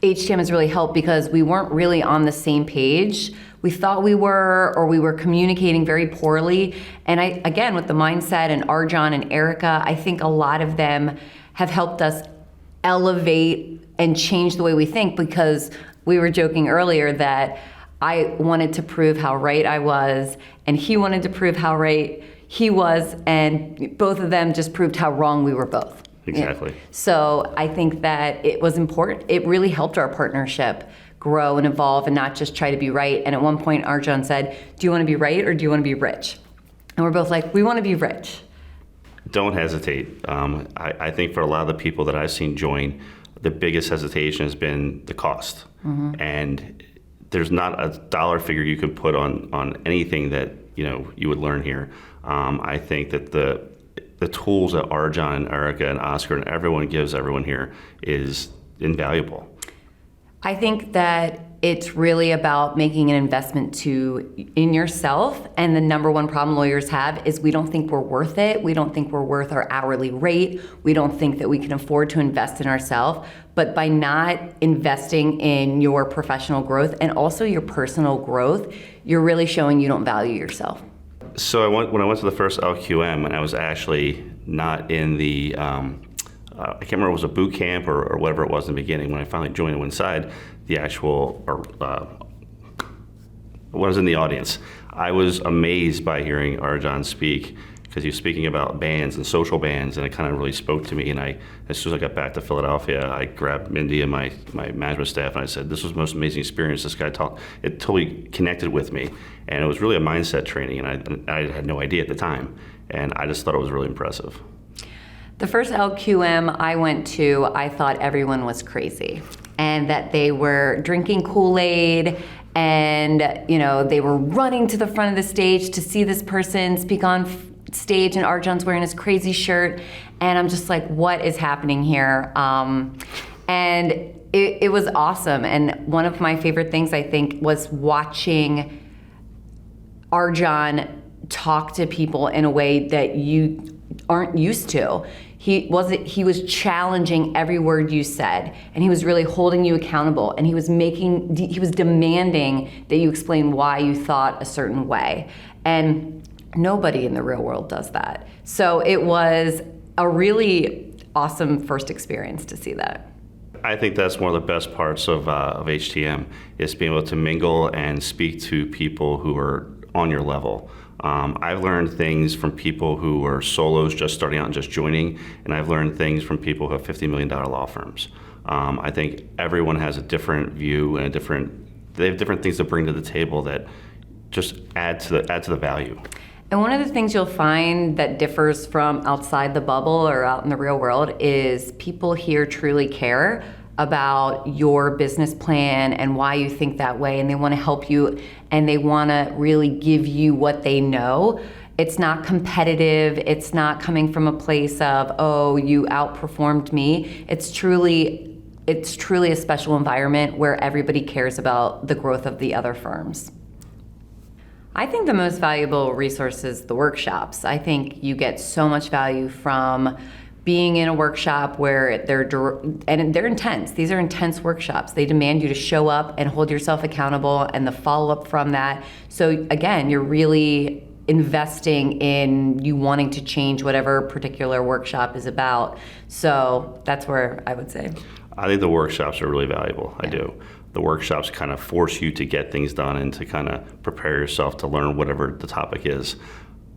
HTM has really helped because we weren't really on the same page. We thought we were, or we were communicating very poorly. And again, with the mindset and Arjan and Erica, I think a lot of them have helped us elevate and change the way we think, because we were joking earlier that I wanted to prove how right I was, and he wanted to prove how right he was, and both of them just proved how wrong we were both. Exactly. Yeah. So I think that it was important. It really helped our partnership grow and evolve and not just try to be right. And at one point, Arjan said, do you want to be right or do you want to be rich? And we're both like, we want to be rich. Don't hesitate. I think for a lot of the people that I've seen join, the biggest hesitation has been the cost. Mm-hmm. And there's not a dollar figure you can put on anything that you would learn here. I think that the tools that Arjan and Erica and Oscar and everyone gives everyone here is invaluable. I think that it's really about making an investment in yourself. And the number one problem lawyers have is we don't think we're worth it. We don't think we're worth our hourly rate. We don't think that we can afford to invest in ourselves. But by not investing in your professional growth and also your personal growth, you're really showing you don't value yourself. So when I went to the first LQM, and I was actually not in the, I can't remember if it was a boot camp or whatever it was in the beginning. When I finally joined and went inside the actual, when I was in the audience, I was amazed by hearing Arjan speak, because he was speaking about bands and social bands, and it kind of really spoke to me. And as soon as I got back to Philadelphia, I grabbed Mindy and my management staff, and I said, this was the most amazing experience. This guy talked, it totally connected with me. And it was really a mindset training, and I had no idea at the time. And I just thought it was really impressive. The first LQM I went to, I thought everyone was crazy and that they were drinking Kool-Aid and they were running to the front of the stage to see this person speak on stage, and Arjan's wearing his crazy shirt, and I'm just like, what is happening here? And it was awesome. And one of my favorite things, I think, was watching Arjan talk to people in a way that you aren't used to. He was challenging every word you said, and he was really holding you accountable, and he was demanding that you explain why you thought a certain way. And nobody in the real world does that. So it was a really awesome first experience to see that. I think that's one of the best parts of HTM, is being able to mingle and speak to people who are on your level. I've learned things from people who are solos just starting out and just joining, and I've learned things from people who have $50 million law firms. I think everyone has a different view and they have different things to bring to the table that just add to the value. And one of the things you'll find that differs from outside the bubble or out in the real world is people here truly care about your business plan and why you think that way, and they want to help you, and they want to really give you what they know. It's not competitive. It's not coming from a place of, oh, you outperformed me. It's truly a special environment where everybody cares about the growth of the other firms. I think the most valuable resource is the workshops. I think you get so much value from being in a workshop where they're intense. These are intense workshops. They demand you to show up and hold yourself accountable, and the follow-up from that. So again, you're really investing in you wanting to change whatever particular workshop is about. So that's where I would say. I think the workshops are really valuable. I do. The workshops kind of force you to get things done and to kind of prepare yourself to learn whatever the topic is.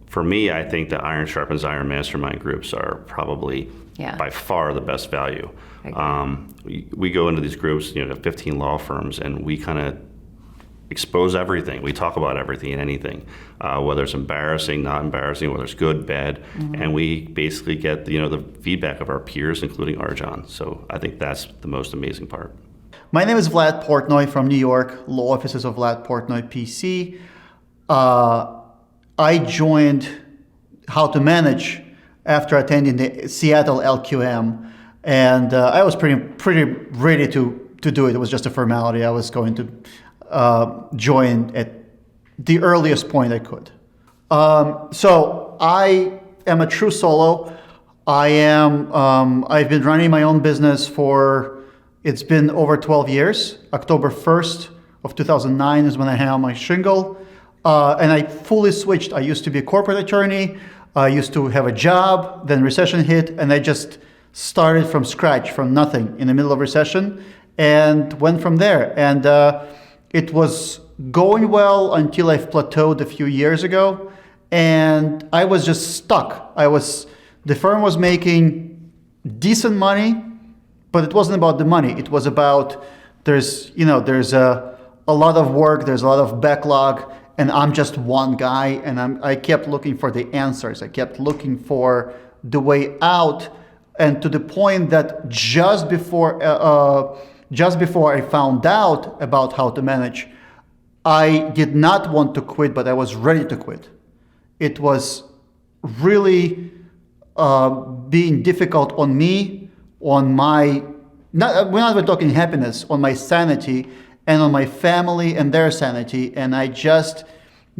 For me, I think the Iron Sharpens Iron mastermind groups are probably by far the best value. We go into these groups, 15 law firms, and we kind of expose everything. We talk about everything and anything, whether it's embarrassing, not embarrassing, whether it's good, bad, and we basically get the feedback of our peers, including Arjan. So I think that's the most amazing part. My name is Vlad Portnoy from New York, law offices of Vlad Portnoy PC. I joined How to Manage after attending the Seattle LQM, and I was pretty ready to do it. It was just a formality. I was going to join at the earliest point I could. So I am a true solo. I've been running my own business it's been over 12 years. October 1st of 2009 is when I hung out my shingle. And I fully switched. I used to be a corporate attorney. I used to have a job. Then recession hit, and I just started from scratch, from nothing, in the middle of recession, and went from there. And it was going well until I plateaued a few years ago, and I was just stuck. The firm was making decent money, but it wasn't about the money. It was about there's a lot of work, there's a lot of backlog, and I'm just one guy, and I kept looking for the answers. I kept looking for the way out, and to the point that just before I found out about How to Manage, I did not want to quit, but I was ready to quit. It was really being difficult on me, on my, we're not even talking happiness, on my sanity, and on my family and their sanity. And I just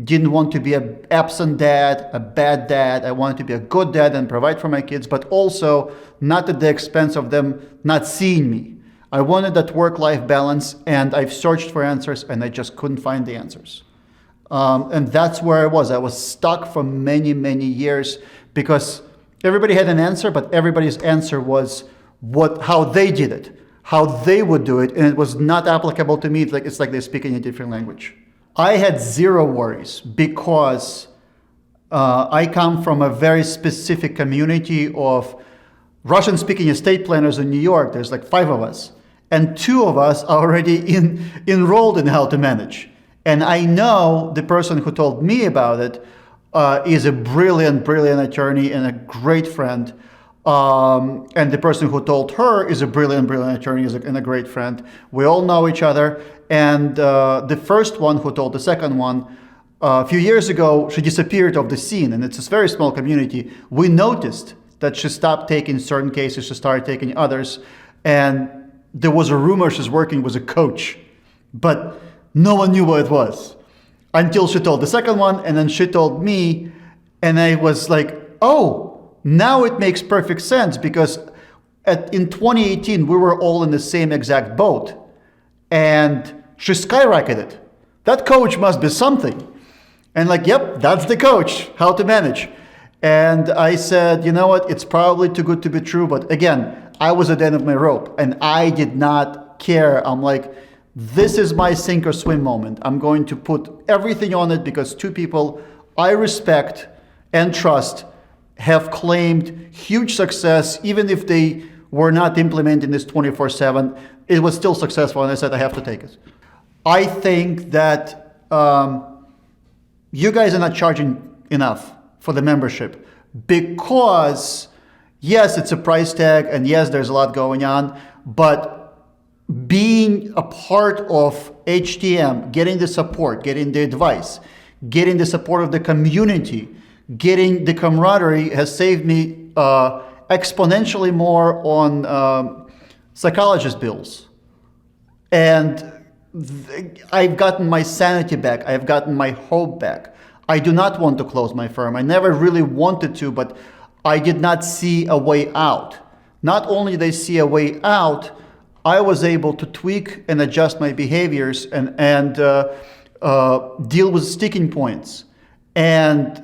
didn't want to be an absent dad, a bad dad. I wanted to be a good dad and provide for my kids, but also not at the expense of them not seeing me. I wanted that work-life balance, and I've searched for answers, and I just couldn't find the answers. And that's where I was. I was stuck for many, many years because everybody had an answer, but everybody's answer was how they did it, how they would do it, and it was not applicable to me. It's like they're speaking a different language. I had zero worries because I come from a very specific community of Russian-speaking estate planners in New York. There's like 5 of us, and 2 of us are already enrolled in How to Manage. And I know the person who told me about it is a brilliant attorney and a great friend. And the person who told her is a brilliant attorney and a great friend. We all know each other. And the first one who told the second one, a few years ago, she disappeared off the scene. And it's a very small community. We noticed that she stopped taking certain cases, she started taking others. And there was a rumor she's working with a coach. But no one knew what it was until she told the second one, and then she told me, and I was like, oh, now it makes perfect sense, because in 2018, we were all in the same exact boat, and she skyrocketed. That coach must be something. And like, yep, that's the coach, How to Manage. And I said, you know what, it's probably too good to be true, but again, I was at the end of my rope, and I did not care. I'm like, this is my sink or swim moment. I'm going to put everything on it because 2 people I respect and trust have claimed huge success. Even if they were not implementing this 24/7, it was still successful, and I said I have to take it. I think that you guys are not charging enough for the membership because, yes, it's a price tag, and yes, there's a lot going on, but being a part of HTM, getting the support, getting the advice, getting the support of the community, getting the camaraderie has saved me exponentially more on psychologist bills. And I've gotten my sanity back. I've gotten my hope back. I do not want to close my firm. I never really wanted to, but I did not see a way out. Not only did I see a way out, I was able to tweak and adjust my behaviors and deal with sticking points. And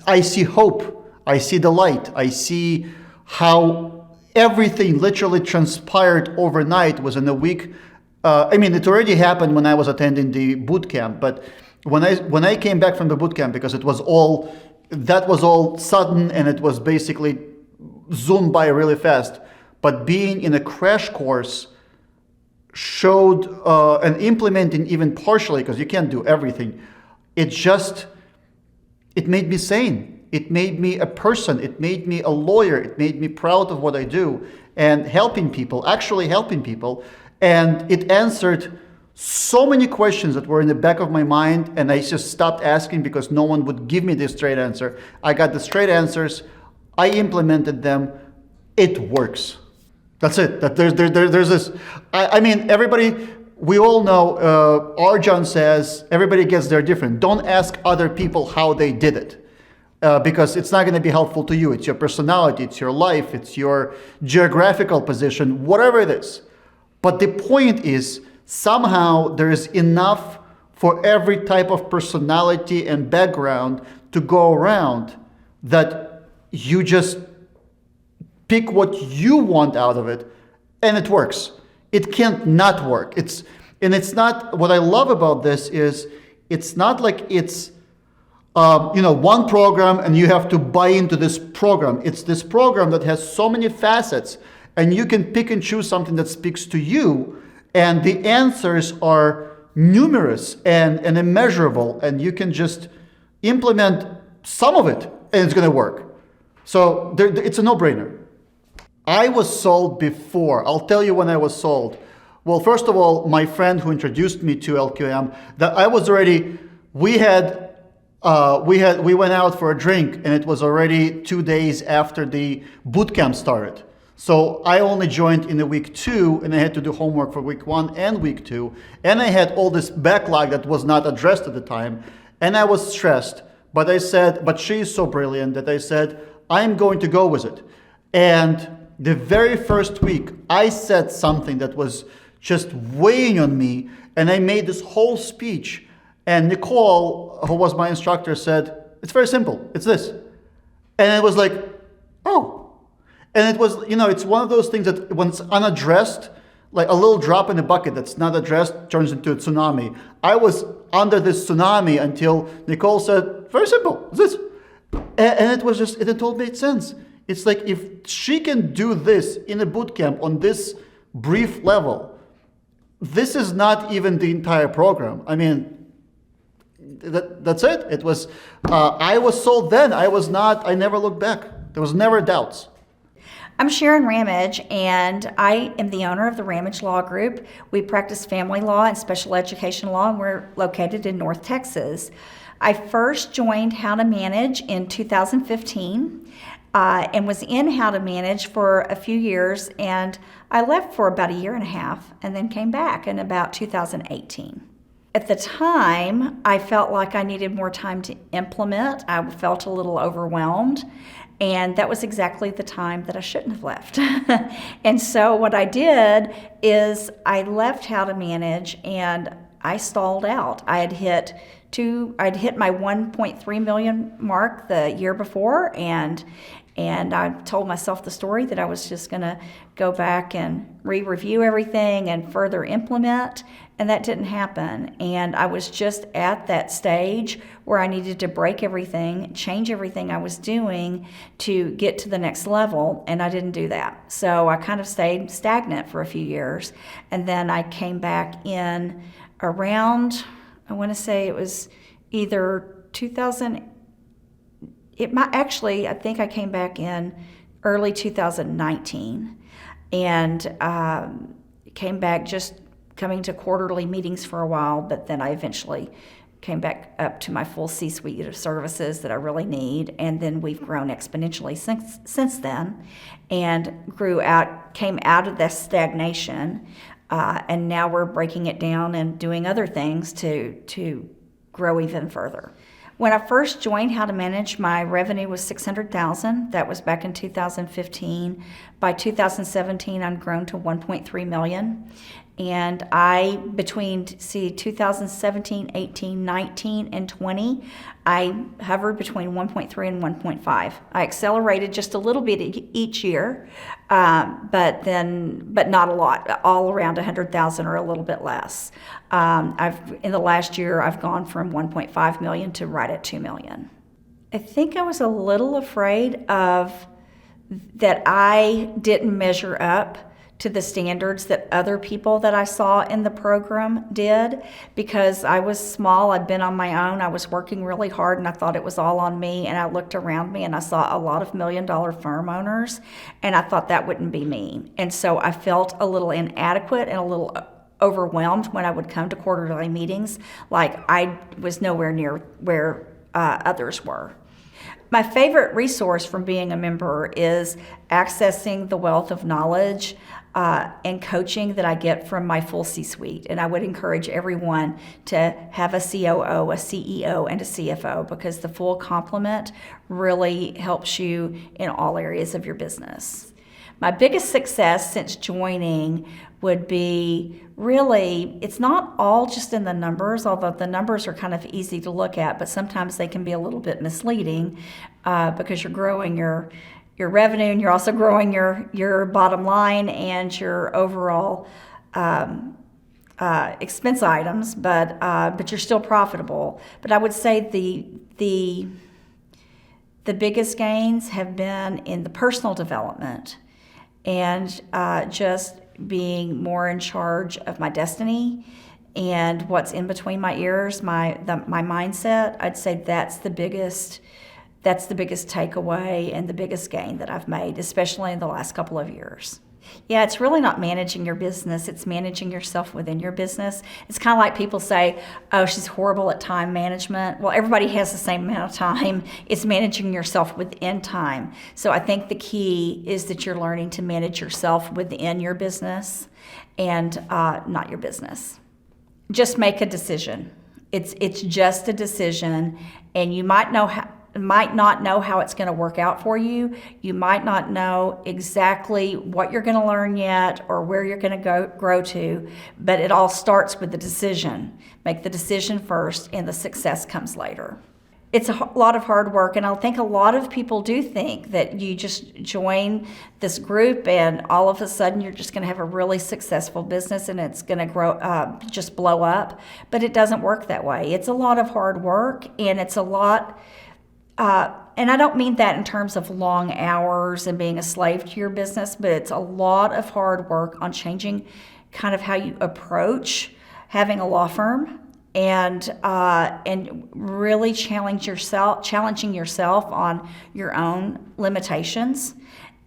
I see hope. I see the light. I see how everything literally transpired overnight within a week. It already happened when I was attending the boot camp, but when I came back from the boot camp, because that was all sudden and it was basically zoomed by really fast. But being in a crash course showed, and implementing even partially, because you can't do everything, it made me sane. It made me a person. It made me a lawyer. It made me proud of what I do and actually helping people. And it answered so many questions that were in the back of my mind, and I just stopped asking because no one would give me the straight answer. I got the straight answers. I implemented them. It works. That's it. That there's this. Everybody. We all know. Arjun says everybody gets there different. Don't ask other people how they did it, because it's not going to be helpful to you. It's your personality. It's your life. It's your geographical position. Whatever it is. But the point is, somehow there is enough for every type of personality and background to go around that you just pick what you want out of it, and it works. It can't not work. It's not, what I love about this is, it's not like it's, one program and you have to buy into this program. It's this program that has so many facets, and you can pick and choose something that speaks to you, and the answers are numerous and immeasurable, and you can just implement some of it, and it's going to work. So it's a no-brainer. I was sold before. I'll tell you when I was sold. Well, first of all, my friend who introduced me to LQM, that I was already, we went out for a drink, and it was already 2 days after the boot camp started. So I only joined in the week 2, and I had to do homework for week 1 and week 2. And I had all this backlog that was not addressed at the time. And I was stressed. But I said, but she is so brilliant that I said, I'm going to go with it. And the very first week, I said something that was just weighing on me. And I made this whole speech. And Nicole, who was my instructor, said, it's very simple. It's this. And it was like, oh. And it was, it's one of those things that when it's unaddressed, like a little drop in the bucket that's not addressed turns into a tsunami. I was under this tsunami until Nicole said, very simple, it's this. And it was just, it all made sense. It's like, if she can do this in a boot camp on this brief level, this is not even the entire program. I mean, that's it. It was, I was sold then. I never looked back. There was never doubts. I'm Sharon Ramage, and I am the owner of the Ramage Law Group. We practice family law and special education law, and we're located in North Texas. I first joined How to Manage in 2015 and was in How to Manage for a few years, and I left for about a year and a half and then came back in about 2018. At the time, I felt like I needed more time to implement. I felt a little overwhelmed. And that was exactly the time that I shouldn't have left. And so what I did is I left How to Manage and I stalled out. I'd hit my 1.3 million mark the year before, and I told myself the story that I was just gonna go back and re-review everything and further implement, and that didn't happen. And I was just at that stage where I needed to break everything, change everything I was doing to get to the next level, and I didn't do that. So I kind of stayed stagnant for a few years, and then I came back in around, I want to say it was either 2000, I think I came back in early 2019, and came back just coming to quarterly meetings for a while, but then I eventually came back up to my full C-suite of services that I really need, and then we've grown exponentially since then, and came out of that stagnation, and now we're breaking it down and doing other things to grow even further. When I first joined How to Manage, my revenue was $600,000. That was back in 2015. By 2017, I'd grown to $1.3 million. And between 2017, 18, 19, and 20, I hovered between 1.3 and 1.5. I accelerated just a little bit each year, but not a lot, all around 100,000 or a little bit less. In the last year, I've gone from 1.5 million to right at 2 million. I think I was a little afraid of that I didn't measure up to the standards that other people that I saw in the program did, because I was small, I'd been on my own, I was working really hard, and I thought it was all on me, and I looked around me and I saw a lot of million-dollar firm owners, and I thought that wouldn't be me. And so I felt a little inadequate and a little overwhelmed when I would come to quarterly meetings, like I was nowhere near where others were. My favorite resource from being a member is accessing the wealth of knowledge and coaching that I get from my full C-suite. And I would encourage everyone to have a COO, a CEO, and a CFO, because the full complement really helps you in all areas of your business. My biggest success since joining would be really, it's not all just in the numbers, although the numbers are kind of easy to look at, but sometimes they can be a little bit misleading because you're growing your revenue, and you're also growing your bottom line and your overall expense items, but you're still profitable. But I would say the biggest gains have been in the personal development and just being more in charge of my destiny and what's in between my ears, my mindset. I'd say that's the biggest takeaway and the biggest gain that I've made, especially in the last couple of years. Yeah, it's really not managing your business. It's managing yourself within your business. It's kind of like people say, oh, she's horrible at time management. Well, everybody has the same amount of time. It's managing yourself within time. So I think the key is that you're learning to manage yourself within your business and not your business. Just make a decision. It's just a decision, and you might not know how it's going to work out for you. You might not know exactly what you're going to learn yet or where you're going to grow to, but it all starts with the decision. Make the decision first, and the success comes later. It's a lot of hard work, and I think a lot of people do think that you just join this group and all of a sudden you're just going to have a really successful business and it's going to grow, just blow up. But it doesn't work that way. It's a lot of hard work, and it's a lot. And I don't mean that in terms of long hours and being a slave to your business, but it's a lot of hard work on changing kind of how you approach having a law firm, and really challenging yourself on your own limitations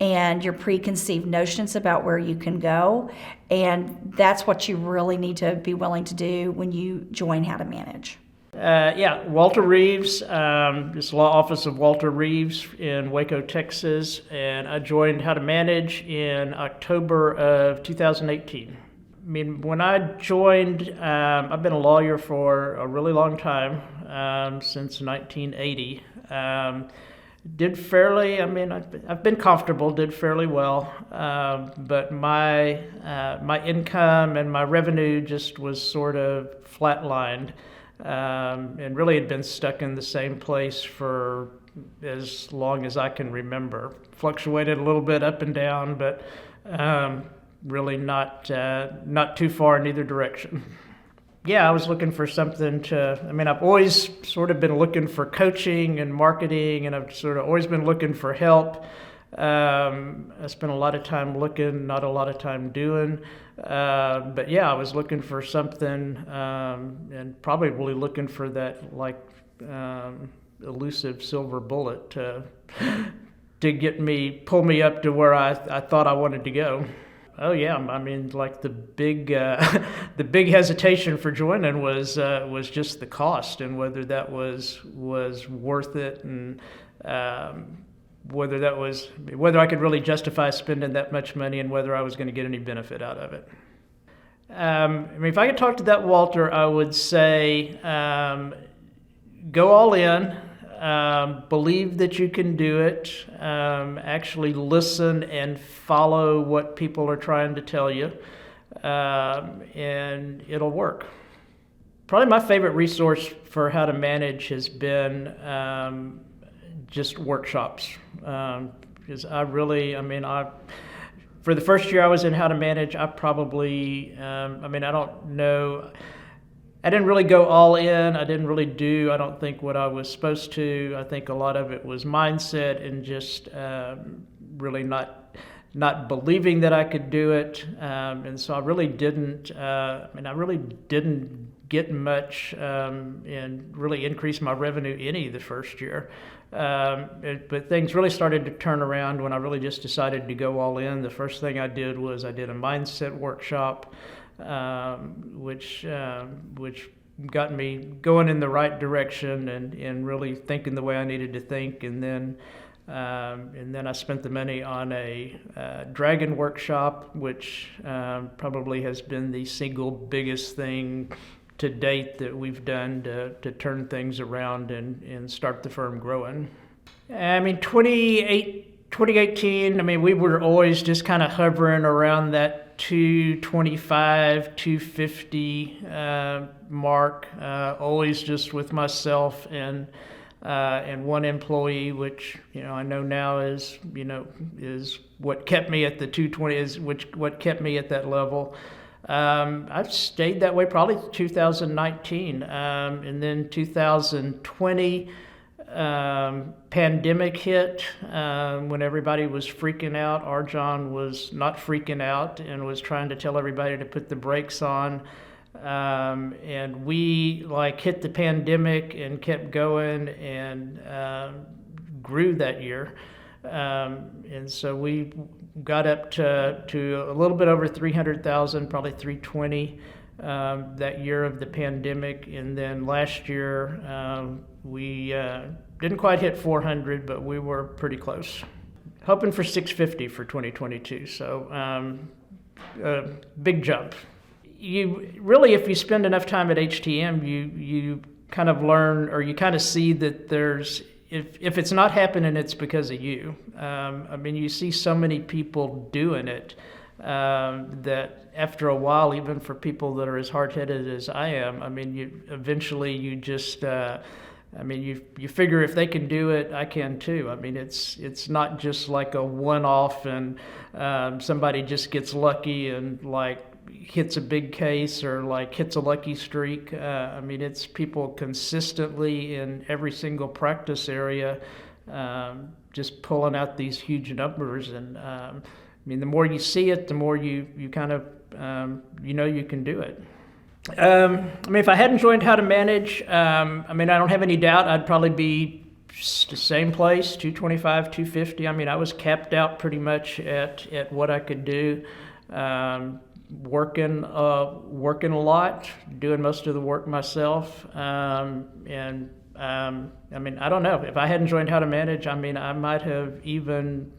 and your preconceived notions about where you can go. And that's what you really need to be willing to do when you join How to Manage. Walter Reeves, this law office of Walter Reeves in Waco, Texas, and I joined How to Manage in October of 2018. I mean, when I joined, I've been a lawyer for a really long time, since 1980. Did fairly, I've been comfortable, did fairly well, but my income and my revenue just was sort of flatlined. And really had been stuck in the same place for as long as I can remember. Fluctuated a little bit up and down, but really not too far in either direction. Yeah, I was looking for something I've always sort of been looking for coaching and marketing, and I've sort of always been looking for help. I spent a lot of time looking, not a lot of time doing. But yeah, I was looking for something, and probably looking for that elusive silver bullet to pull me up to where I thought I wanted to go. Oh yeah, the big hesitation for joining was just the cost and whether that was worth it, and whether I could really justify spending that much money and whether I was going to get any benefit out of it. If I could talk to that Walter, I would say go all in, believe that you can do it, actually listen and follow what people are trying to tell you, and it'll work. Probably my favorite resource for How to Manage has been just workshops, because for the first year I was in How to Manage, I probably, I don't know, I didn't really go all in. I didn't really do, I don't think, what I was supposed to. I think a lot of it was mindset and just really not believing that I could do it, and so I really didn't. I really didn't get much and really increase my revenue any the first year. But things really started to turn around when I really just decided to go all in. The first thing I did was I did a mindset workshop, which got me going in the right direction and really thinking the way I needed to think. And then I spent the money on a Dragon workshop, which probably has been the single biggest thing to date that we've done to turn things around and start the firm growing. 2018, we were always just kind of hovering around that 225, 250 mark, always just with myself and one employee, which I know now is what kept me at the 220, what kept me at that level. I've stayed that way probably 2019, and then 2020, pandemic hit, when everybody was freaking out. Arjan was not freaking out and was trying to tell everybody to put the brakes on, and we hit the pandemic and kept going and grew that year. And so we got up to a little bit over 300,000, probably 320 that year of the pandemic. And then last year, we didn't quite hit 400, but we were pretty close. Hoping for 650 for 2022, so big jump. You really, if you spend enough time at HTM, you kind of learn, or you kind of see that there's, if it's not happening, it's because of you. I mean, you see so many people doing it that after a while, even for people that are as hard-headed as I am, I mean, you just, I mean, you figure if they can do it, I can too. I mean, it's not just like a one-off and somebody just gets lucky and like hits a big case or like hits a lucky streak. I mean, it's people consistently in every single practice area just pulling out these huge numbers. And I mean, the more you see it, the more you kind of, you can do it. I mean, if I hadn't joined How to Manage, I mean, I don't have any doubt I'd probably be the same place, 225, 250. I mean, I was capped out pretty much at what I could do. Working a lot, doing most of the work myself, and I mean, I don't know. If I hadn't joined How to Manage, I mean, I might have even.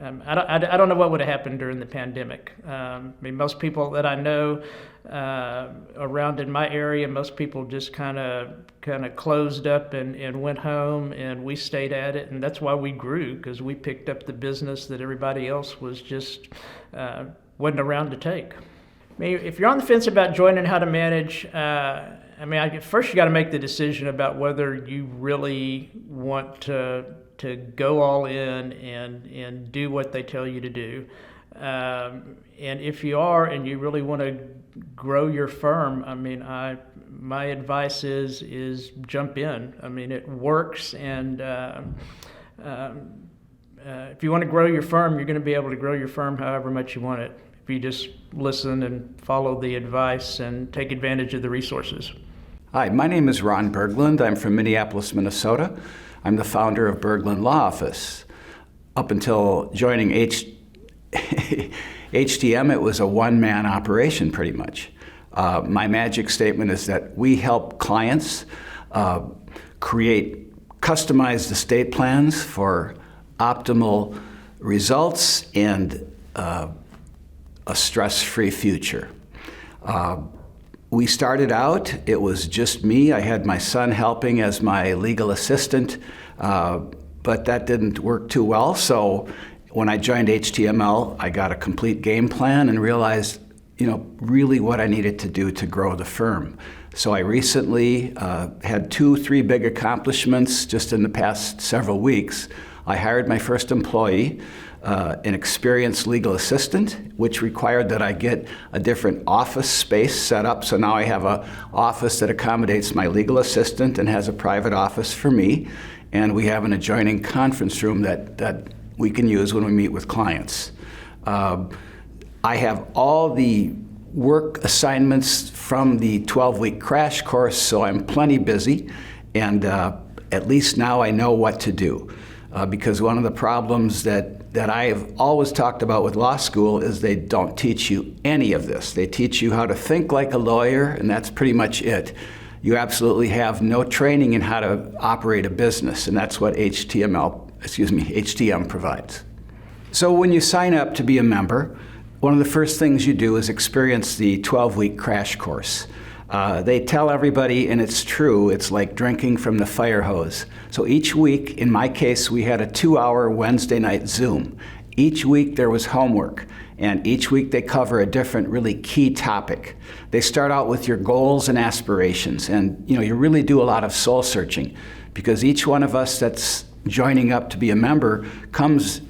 I don't know what would have happened during the pandemic. I mean, most people that I know around in my area, most people just kind of closed up and went home, and we stayed at it, and that's why we grew, because we picked up the business that everybody else was just wasn't around to take. I mean, if you're on the fence about joining How to Manage, I mean, first you got to make the decision about whether you really want to go all in and do what they tell you to do. And if you are and you really want to grow your firm, I mean, my advice is jump in. I mean, it works, and if you want to grow your firm, you're going to be able to grow your firm however much you want it, if you just listen and follow the advice and take advantage of the resources. Hi, my name is Ron Berglund. I'm from Minneapolis, Minnesota. I'm the founder of Berglund Law Office. Up until joining HTM, it was a one-man operation pretty much. My magic statement is that we help clients create customized estate plans for optimal results and a stress-free future. We started out, it was just me. I had my son helping as my legal assistant, but that didn't work too well. So when I joined HTML, I got a complete game plan and realized, really what I needed to do to grow the firm. So I recently had 2-3 big accomplishments just in the past several weeks. I hired my first employee, an experienced legal assistant, which required that I get a different office space set up. So now I have an office that accommodates my legal assistant and has a private office for me. And we have an adjoining conference room that we can use when we meet with clients. I have all the work assignments from the 12-week crash course, so I'm plenty busy. And at least now I know what to do. Because one of the problems that I have always talked about with law school is they don't teach you any of this. They teach you how to think like a lawyer, and that's pretty much it. You absolutely have no training in how to operate a business, and that's what HTM provides. So when you sign up to be a member, one of the first things you do is experience the 12-week crash course. They tell everybody, and it's true, it's like drinking from the fire hose. So each week, in my case, we had a 2-hour Wednesday night Zoom. Each week there was homework, and each week they cover a different really key topic. They start out with your goals and aspirations, and you really do a lot of soul searching, because each one of us that's joining up to be a member comes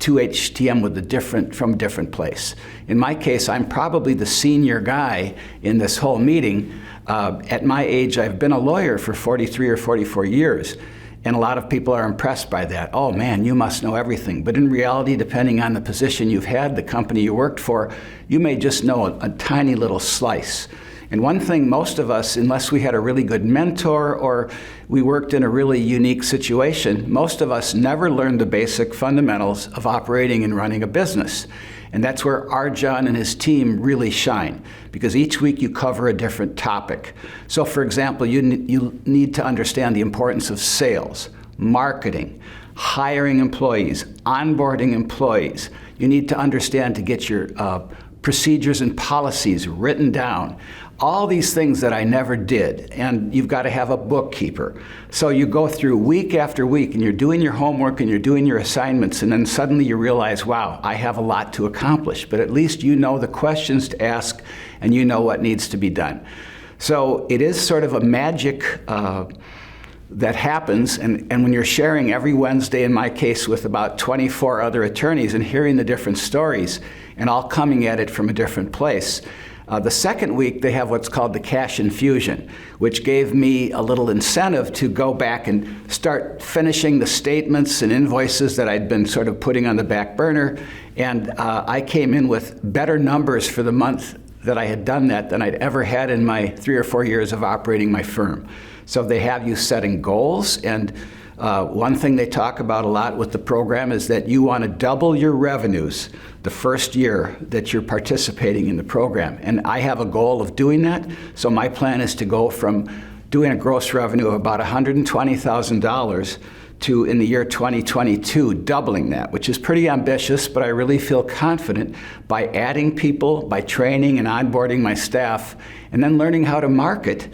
to HTM from a different place. In my case, I'm probably the senior guy in this whole meeting. At my age, I've been a lawyer for 43 or 44 years, and a lot of people are impressed by that. Oh man, you must know everything. But in reality, depending on the position you've had, the company you worked for, you may just know a tiny little slice. And one thing most of us, unless we had a really good mentor or we worked in a really unique situation, most of us never learned the basic fundamentals of operating and running a business. And that's where Arjan and his team really shine, because each week you cover a different topic. So for example, you need to understand the importance of sales, marketing, hiring employees, onboarding employees. You need to understand to get your procedures and policies written down. All these things that I never did, and you've got to have a bookkeeper. So you go through week after week and you're doing your homework and you're doing your assignments, and then suddenly you realize, wow, I have a lot to accomplish, but at least you know the questions to ask and you know what needs to be done. So it is sort of a magic that happens, and when you're sharing every Wednesday, in my case, with about 24 other attorneys and hearing the different stories and all coming at it from a different place. The second week, they have what's called the cash infusion, which gave me a little incentive to go back and start finishing the statements and invoices that I'd been sort of putting on the back burner. And I came in with better numbers for the month that I had done that than I'd ever had in my 3 or 4 years of operating my firm. So they have you setting goals, and one thing they talk about a lot with the program is that you want to double your revenues the first year that you're participating in the program. And I have a goal of doing that, so my plan is to go from doing a gross revenue of about $120,000 to, in the year 2022, doubling that, which is pretty ambitious, but I really feel confident by adding people, by training and onboarding my staff, and then learning how to market,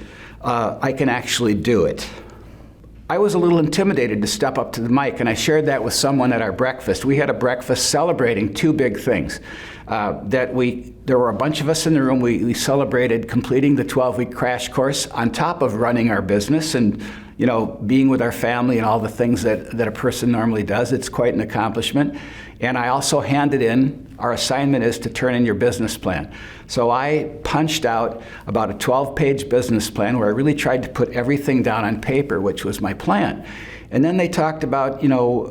I can actually do it. I was a little intimidated to step up to the mic, and I shared that with someone at our breakfast. We had a breakfast celebrating two big things. There were a bunch of us in the room. We celebrated completing the 12-week crash course on top of running our business and, you know, being with our family and all the things that a person normally does. It's quite an accomplishment. And I also handed in, our assignment is to turn in your business plan. So I punched out about a 12-page business plan where I really tried to put everything down on paper, which was my plan. And then they talked about, you know,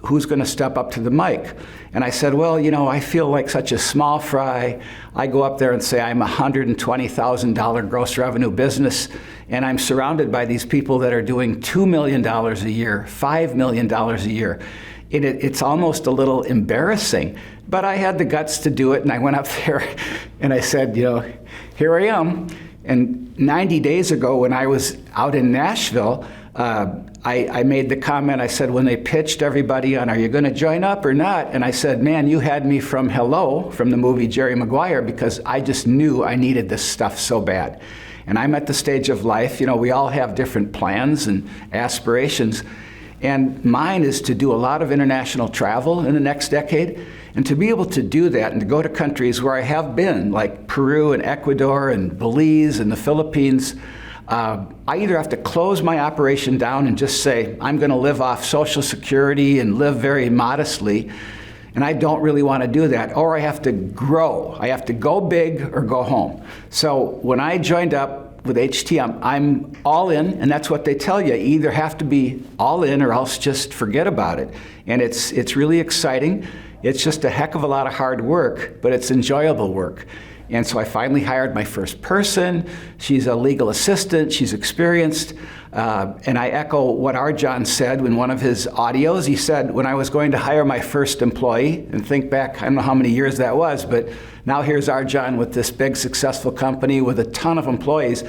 who's going to step up to the mic. And I said, well, you know, I feel like such a small fry. I go up there and say I'm a $120,000 gross revenue business, and I'm surrounded by these people that are doing $2 million a year, $5 million a year. It's almost a little embarrassing, but I had the guts to do it, and I went up there and I said, you know, here I am. And 90 days ago when I was out in Nashville, I made the comment, I said, when they pitched everybody on, are you going to join up or not? And I said, man, you had me from Hello, from the movie Jerry Maguire, because I just knew I needed this stuff so bad. And I'm at the stage of life, you know, we all have different plans and aspirations. And mine is to do a lot of international travel in the next decade. And to be able to do that and to go to countries where I have been, like Peru and Ecuador and Belize and the Philippines, I either have to close my operation down and just say, I'm going to live off Social Security and live very modestly, and I don't really want to do that, or I have to grow. I have to go big or go home. So when I joined up with HTM, I'm all in, and that's what they tell you. You either have to be all in or else just forget about it. And it's really exciting. It's just a heck of a lot of hard work, but it's enjoyable work. And so I finally hired my first person. She's a legal assistant. She's experienced. And I echo what Arjan said in one of his audios. He said, when I was going to hire my first employee, and think back, I don't know how many years that was, but now here's Arjan with this big successful company with a ton of employees.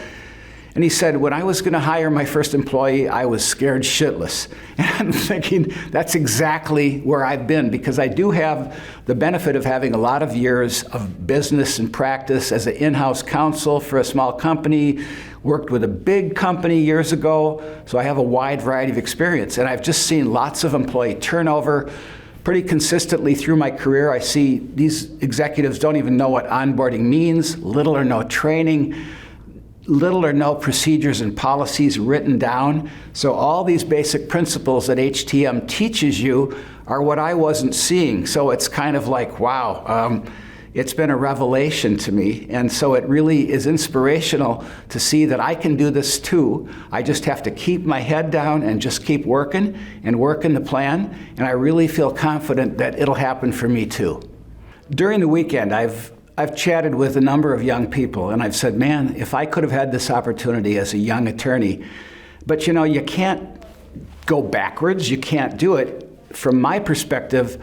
And he said, when I was going to hire my first employee, I was scared shitless. And I'm thinking, that's exactly where I've been, because I do have the benefit of having a lot of years of business and practice as an in-house counsel for a small company, worked with a big company years ago, so I have a wide variety of experience. And I've just seen lots of employee turnover. Pretty consistently through my career, I see these executives don't even know what onboarding means, little or no training, little or no procedures and policies written down. So all these basic principles that HTM teaches you are what I wasn't seeing. So it's kind of like, wow, it's been a revelation to me. And so it really is inspirational to see that I can do this too. I just have to keep my head down and just keep working and working the plan. And I really feel confident that it'll happen for me too. During the weekend, I've I've chatted with a number of young people, and I've said, man, if I could have had this opportunity as a young attorney, but you know, you can't go backwards, you can't do it. From my perspective,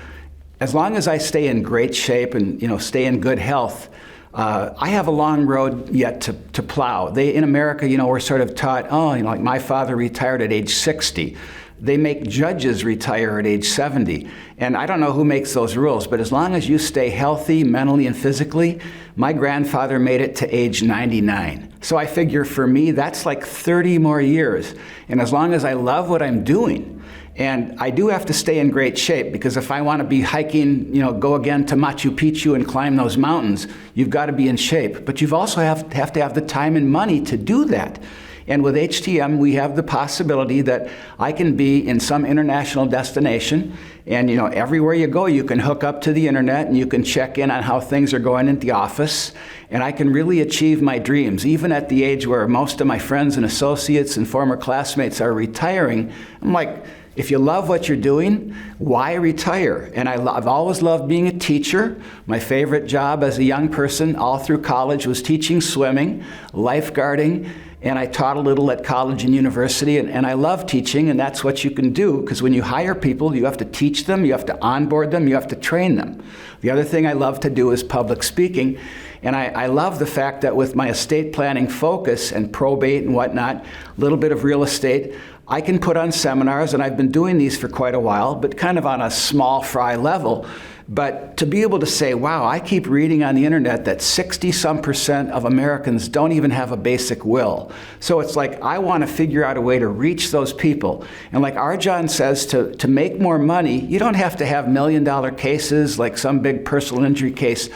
as long as I stay in great shape and, you know, stay in good health, I have a long road yet to plow. In America, you know, we're sort of taught, oh, you know, like my father retired at age 60. They make judges retire at age 70. And I don't know who makes those rules, but as long as you stay healthy mentally and physically, my grandfather made it to age 99. So I figure for me, that's like 30 more years. And as long as I love what I'm doing, and I do have to stay in great shape, because if I want to be hiking, you know, go again to Machu Picchu and climb those mountains, you've got to be in shape. But you've also have to have the time and money to do that. And with HTM, we have the possibility that I can be in some international destination, and you know, everywhere you go, you can hook up to the internet and you can check in on how things are going at the office, and I can really achieve my dreams. Even at the age where most of my friends and associates and former classmates are retiring, I'm like, if you love what you're doing, why retire? And I've always loved being a teacher. My favorite job as a young person all through college was teaching swimming, lifeguarding, and I taught a little at college and university, and I love teaching, and that's what you can do, because when you hire people, you have to teach them, you have to onboard them, you have to train them. The other thing I love to do is public speaking, and I love the fact that with my estate planning focus and probate and whatnot, a little bit of real estate, I can put on seminars, and I've been doing these for quite a while, but kind of on a small fry level. But to be able to say, wow, I keep reading on the internet that 60-some% of Americans don't even have a basic will. So it's like, I want to figure out a way to reach those people. And like Arjan says, to make more money, you don't have to have million-dollar cases like some big personal injury case.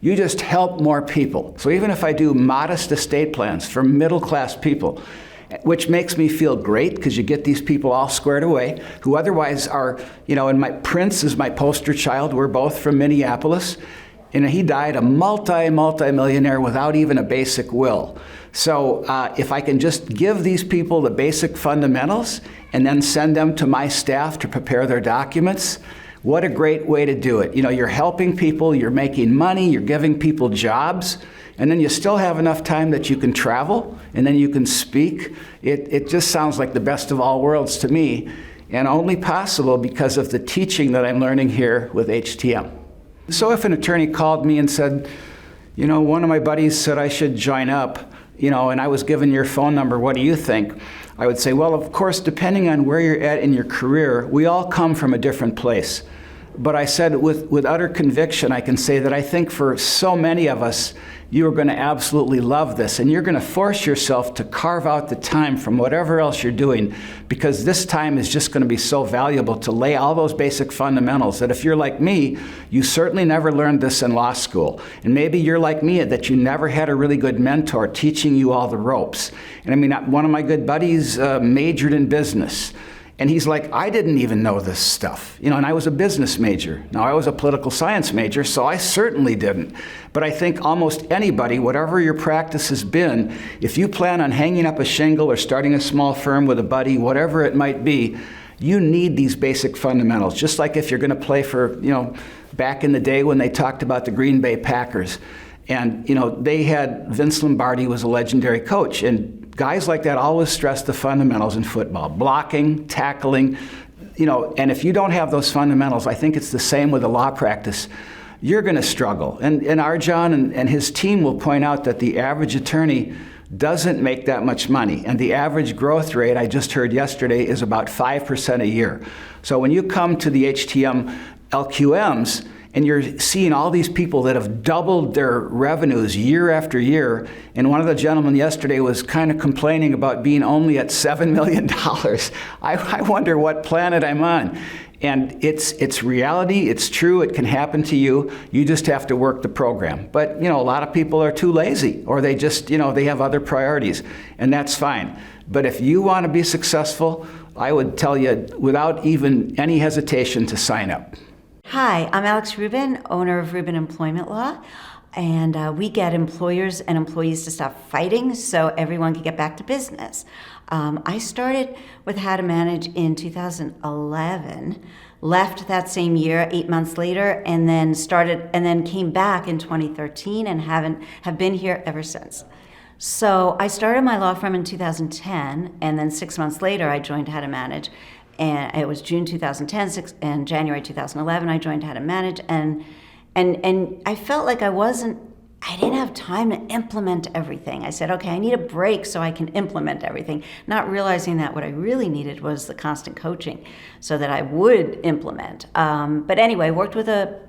You just help more people. So even if I do modest estate plans for middle-class people, which makes me feel great, because you get these people all squared away who otherwise are, you know, and Prince is my poster child. We're both from Minneapolis, and he died a multi-millionaire without even a basic will. So if I can just give these people the basic fundamentals and then send them to my staff to prepare their documents, what a great way to do it. You know, you're helping people, you're making money, you're giving people jobs, and then you still have enough time that you can travel, and then you can speak. It just sounds like the best of all worlds to me, and only possible because of the teaching that I'm learning here with HTM. So if an attorney called me and said, you know, one of my buddies said I should join up, you know, and I was given your phone number, what do you think? I would say, well, of course, depending on where you're at in your career, we all come from a different place. But I said with utter conviction, I can say that I think for so many of us, you are going to absolutely love this, and you're going to force yourself to carve out the time from whatever else you're doing, because this time is just going to be so valuable to lay all those basic fundamentals that if you're like me, you certainly never learned this in law school. And maybe you're like me, that you never had a really good mentor teaching you all the ropes. And I mean, one of my good buddies majored in business. And he's like, I didn't even know this stuff. You know, and I was a business major. Now, I was a political science major, so I certainly didn't. But I think almost anybody, whatever your practice has been, if you plan on hanging up a shingle or starting a small firm with a buddy, whatever it might be, you need these basic fundamentals. Just like if you're going to play for, you know, back in the day when they talked about the Green Bay Packers. And, you know, they had, Vince Lombardi was a legendary coach. And guys like that always stress the fundamentals in football, blocking, tackling, you know, and if you don't have those fundamentals, I think it's the same with a law practice, you're going to struggle. And Arjan and his team will point out that the average attorney doesn't make that much money. And the average growth rate, I just heard yesterday, is about 5% a year. So when you come to the HTM LQMs, and you're seeing all these people that have doubled their revenues year after year. And one of the gentlemen yesterday was kind of complaining about being only at $7 million. I wonder what planet I'm on. And it's reality, it's true, it can happen to you. You just have to work the program. But, you know, a lot of people are too lazy, or they just, you know, they have other priorities, and that's fine. But if you want to be successful, I would tell you without even any hesitation to sign up. Hi, I'm Alex Rubin, owner of Rubin Employment Law. and we get employers and employees to stop fighting so everyone can get back to business. I started with How to Manage in 2011, left that same year, 8 months later, and then came back in 2013 and have been here ever since. So I started my law firm in 2010, and then 6 months later I joined How to Manage, and it was June 2010, and January 2011 I joined How to Manage, and I felt like I didn't have time to implement everything. I said, okay, I need a break so I can implement everything, not realizing that what I really needed was the constant coaching so that I would implement. But anyway, worked with a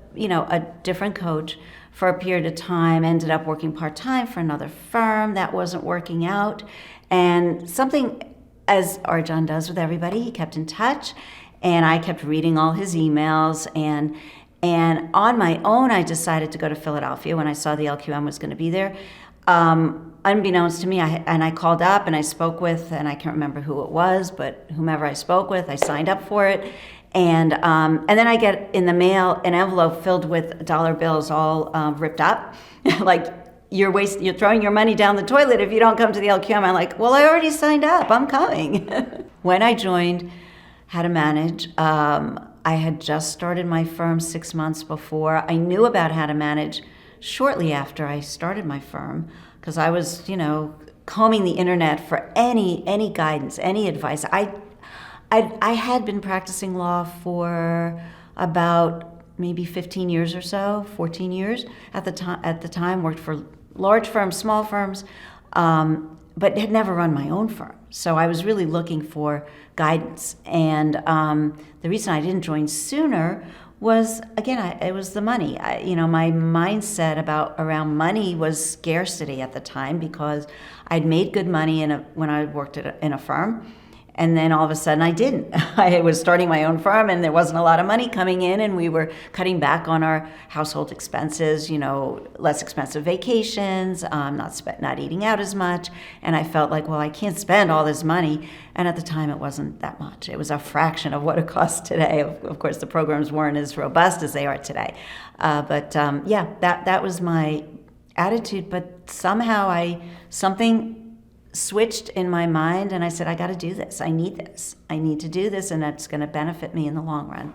different coach for a period of time, ended up working part-time for another firm that wasn't working out. And something, as Arjan does with everybody, he kept in touch, and I kept reading all his emails, and on my own, I decided to go to Philadelphia when I saw the LQM was going to be there. Unbeknownst to me, I called up and I spoke with, and I can't remember who it was, but whomever I spoke with, I signed up for it. And then I get in the mail an envelope filled with dollar bills all ripped up. Like, you're throwing your money down the toilet if you don't come to the LQM. I'm like, well, I already signed up. I'm coming. When I joined How to Manage, I had just started my firm 6 months before. I knew about How to Manage shortly after I started my firm because I was, combing the internet for any guidance, any advice. I had been practicing law for about maybe 15 years or so, 14 years at the time. Worked for large firms, small firms, but had never run my own firm. So I was really looking for guidance. And the reason I didn't join sooner was, again, it was the money. My mindset around money was scarcity at the time because I'd made good money when I worked in a firm. And then all of a sudden I didn't. I was starting my own firm and there wasn't a lot of money coming in, and we were cutting back on our household expenses, less expensive vacations, not eating out as much. And I felt like, well, I can't spend all this money. And at the time it wasn't that much. It was a fraction of what it costs today. Of course, the programs weren't as robust as they are today. That was my attitude. But somehow something switched in my mind, and I said, I got to do this. I need this. I need to do this, and that's going to benefit me in the long run.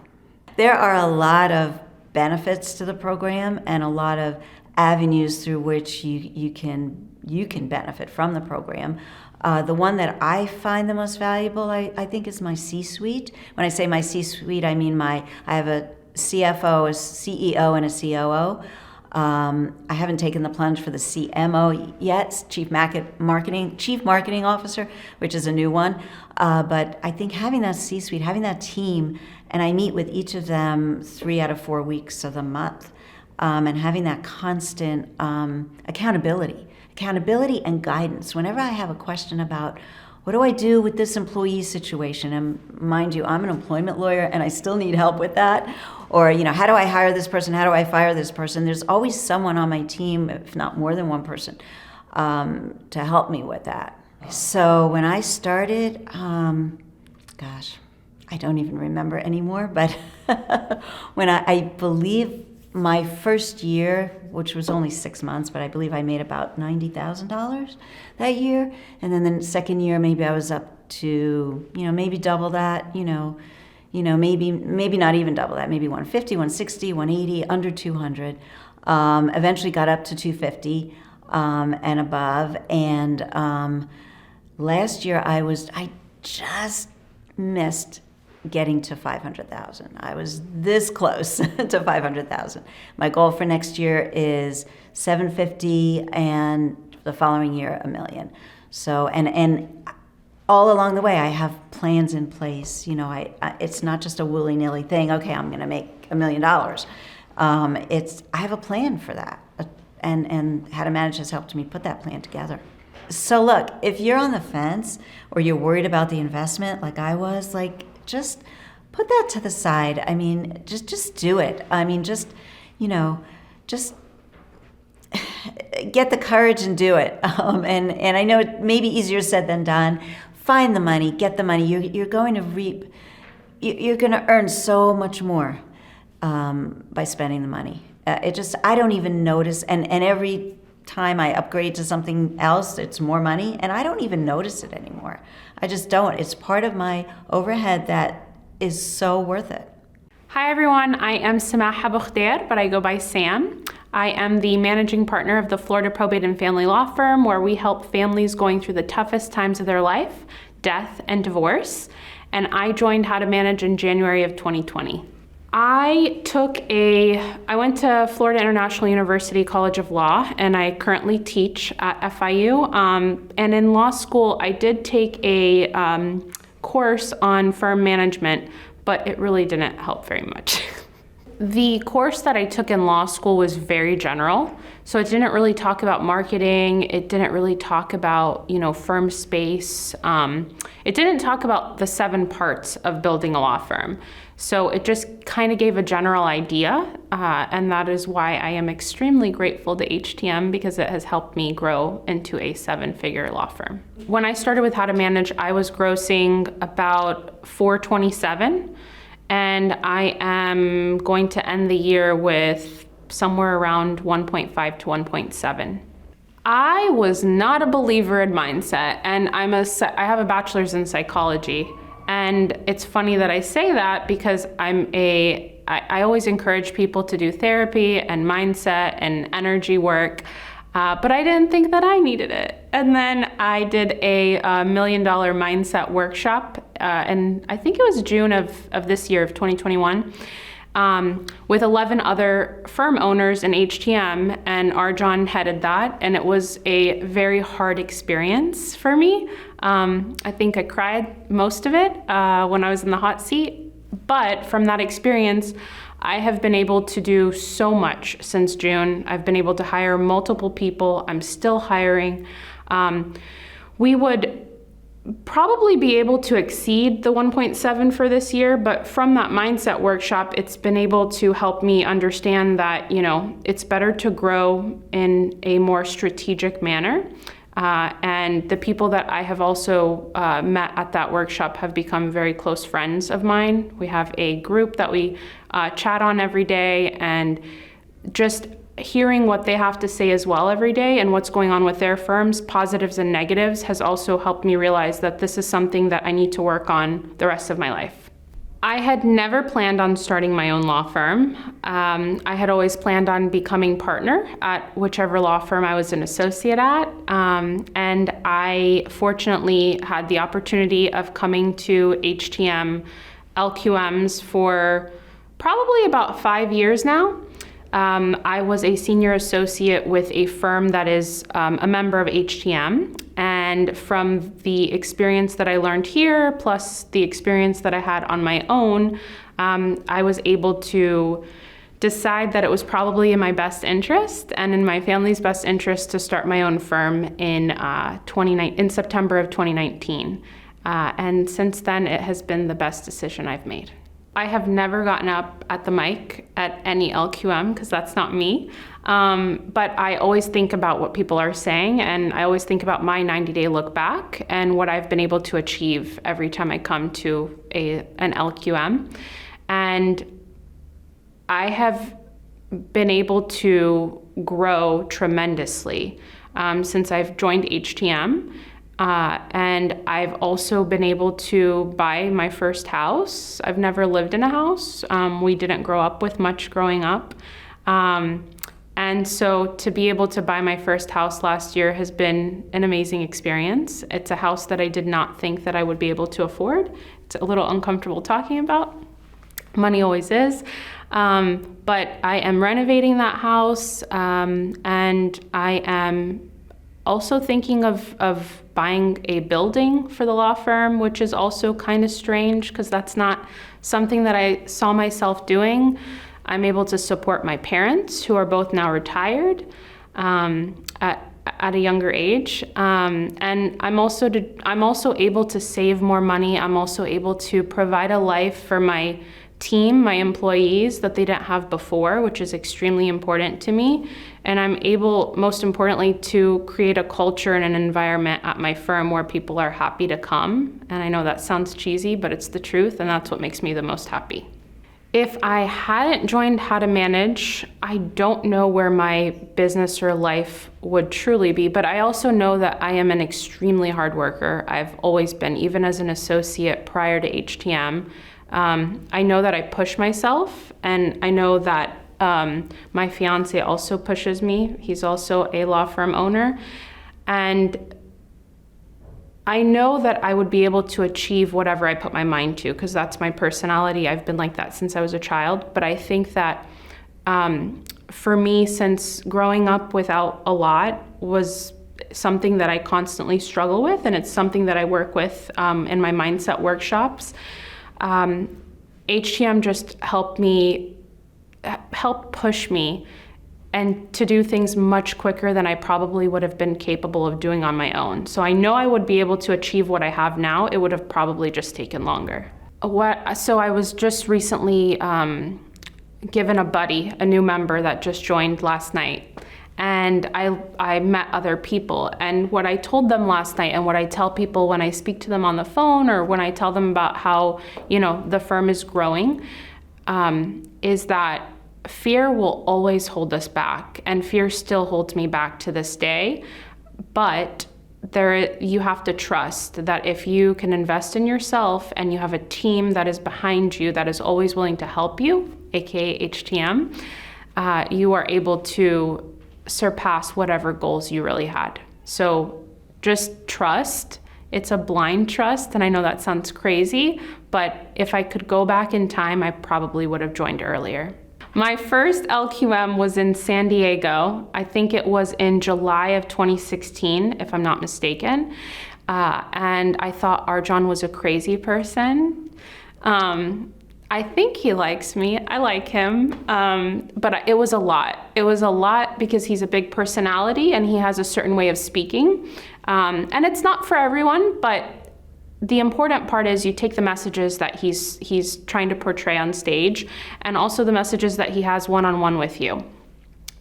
There are a lot of benefits to the program and a lot of avenues through which you can benefit from the program. The one that I find the most valuable, I think, is my C-suite. When I say my C-suite, I mean I have a CFO, a CEO, and a COO. I haven't taken the plunge for the CMO yet, Chief Marketing Officer, which is a new one. But I think having that C-suite, having that team, and I meet with each of them 3 out of 4 weeks of the month, and having that constant accountability and guidance. Whenever I have a question about what do I do with this employee situation, and mind you, I'm an employment lawyer and I still need help with that. Or, how do I hire this person? How do I fire this person? There's always someone on my team, if not more than one person, to help me with that. So when I started, I don't even remember anymore, but when I believe my first year, which was only 6 months, but I believe I made about $90,000 that year. And then the second year, maybe I was up to, maybe double that, maybe not even double that, maybe 150, 160, 180, under 200. Eventually got up to 250 and above. And last year I just missed getting to 500,000. I was this close to 500,000. My goal for next year is 750, and the following year, $1 million. So, and all along the way, I have plans in place. It's not just a willy-nilly thing. Okay, I'm going to make $1 million. I have a plan for that, and How to Manage has helped me put that plan together. So look, if you're on the fence or you're worried about the investment, like I was, just put that to the side. I mean, just do it. I mean, just get the courage and do it. And I know it may be easier said than done. Find the money, get the money. You're going to earn so much more by spending the money. I don't even notice, and every time I upgrade to something else, it's more money, and I don't even notice it anymore. I just don't. It's part of my overhead that is so worth it. Hi everyone, I am Samaha Boukhder, but I go by Sam. I am the managing partner of the Florida Probate and Family Law Firm, where we help families going through the toughest times of their life, death and divorce. And I joined How to Manage in January of 2020. I went to Florida International University College of Law, and I currently teach at FIU. And in law school, I did take a course on firm management, but it really didn't help very much. The course that I took in law school was very general, so it didn't really talk about marketing. It didn't really talk about, firm space. It didn't talk about the 7 parts of building a law firm. So it just kind of gave a general idea, and that is why I am extremely grateful to HTM, because it has helped me grow into a 7-figure law firm. When I started with How to Manage, I was grossing about $427. And I am going to end the year with somewhere around 1.5 to 1.7. I was not a believer in mindset, and I have a bachelor's in psychology. And it's funny that I say that because I always encourage people to do therapy and mindset and energy work. But I didn't think that I needed it. And then I did a $1 million mindset workshop, and I think it was June of this year, of 2021, with 11 other firm owners in HTM, and Arjan headed that, and it was a very hard experience for me. I think I cried most of it when I was in the hot seat, but from that experience, I have been able to do so much since June. I've been able to hire multiple people. I'm still hiring. We would probably be able to exceed the 1.7 for this year, but from that mindset workshop, it's been able to help me understand that, it's better to grow in a more strategic manner. And the people that I have also met at that workshop have become very close friends of mine. We have a group that we chat on every day, and just hearing what they have to say as well every day and what's going on with their firms, positives and negatives, has also helped me realize that this is something that I need to work on the rest of my life. I had never planned on starting my own law firm. I had always planned on becoming partner at whichever law firm I was an associate at. And I fortunately had the opportunity of coming to HTM LQMs for probably about 5 years now. I was a senior associate with a firm that is a member of HTM. And from the experience that I learned here, plus the experience that I had on my own, I was able to decide that it was probably in my best interest and in my family's best interest to start my own firm in September of 2019. And since then, it has been the best decision I've made. I have never gotten up at the mic at any LQM because that's not me. But I always think about what people are saying, and I always think about my 90-day look back and what I've been able to achieve every time I come to an LQM. And I have been able to grow tremendously since I've joined HTM. And I've also been able to buy my first house. I've never lived in a house. We didn't grow up with much growing up. And so to be able to buy my first house last year has been an amazing experience. It's a house that I did not think that I would be able to afford. It's a little uncomfortable talking about. Money always is. But I am renovating that house, and I am also thinking of buying a building for the law firm, which is also kind of strange because that's not something that I saw myself doing. I'm able to support my parents, who are both now retired at a younger age, and I'm also able to save more money. I'm also able to provide a life for my team, my employees, that they didn't have before, which is extremely important to me. And I'm able, most importantly, to create a culture and an environment at my firm where people are happy to come. And I know that sounds cheesy, but it's the truth, and that's what makes me the most happy. If I hadn't joined How to Manage, I don't know where my business or life would truly be, but I also know that I am an extremely hard worker. I've always been, even as an associate prior to HTM. I know that I push myself, and I know that my fiance also pushes me. He's also a law firm owner. And I know that I would be able to achieve whatever I put my mind to, because that's my personality. I've been like that since I was a child. But I think that for me, since growing up without a lot was something that I constantly struggle with, and it's something that I work with in my mindset workshops, HTM just helped push me and to do things much quicker than I probably would have been capable of doing on my own. So I know I would be able to achieve what I have now. It would have probably just taken longer. So I was just recently given a buddy, a new member that just joined last night. And I met other people. And what I told them last night, and what I tell people when I speak to them on the phone, or when I tell them about how, the firm is growing, is that fear will always hold us back, and fear still holds me back to this day. But you have to trust that if you can invest in yourself and you have a team that is behind you, that is always willing to help you, aka HTM, you are able to surpass whatever goals you really had. So just trust. It's a blind trust, and I know that sounds crazy, but if I could go back in time, I probably would have joined earlier. My first LQM was in San Diego. I think it was in July of 2016, if I'm not mistaken. And I thought Arjan was a crazy person. I think he likes me. I like him. But it was a lot. It was a lot because he's a big personality and he has a certain way of speaking. And it's not for everyone, but the important part is you take the messages that he's trying to portray on stage, and also the messages that he has one-on-one with you.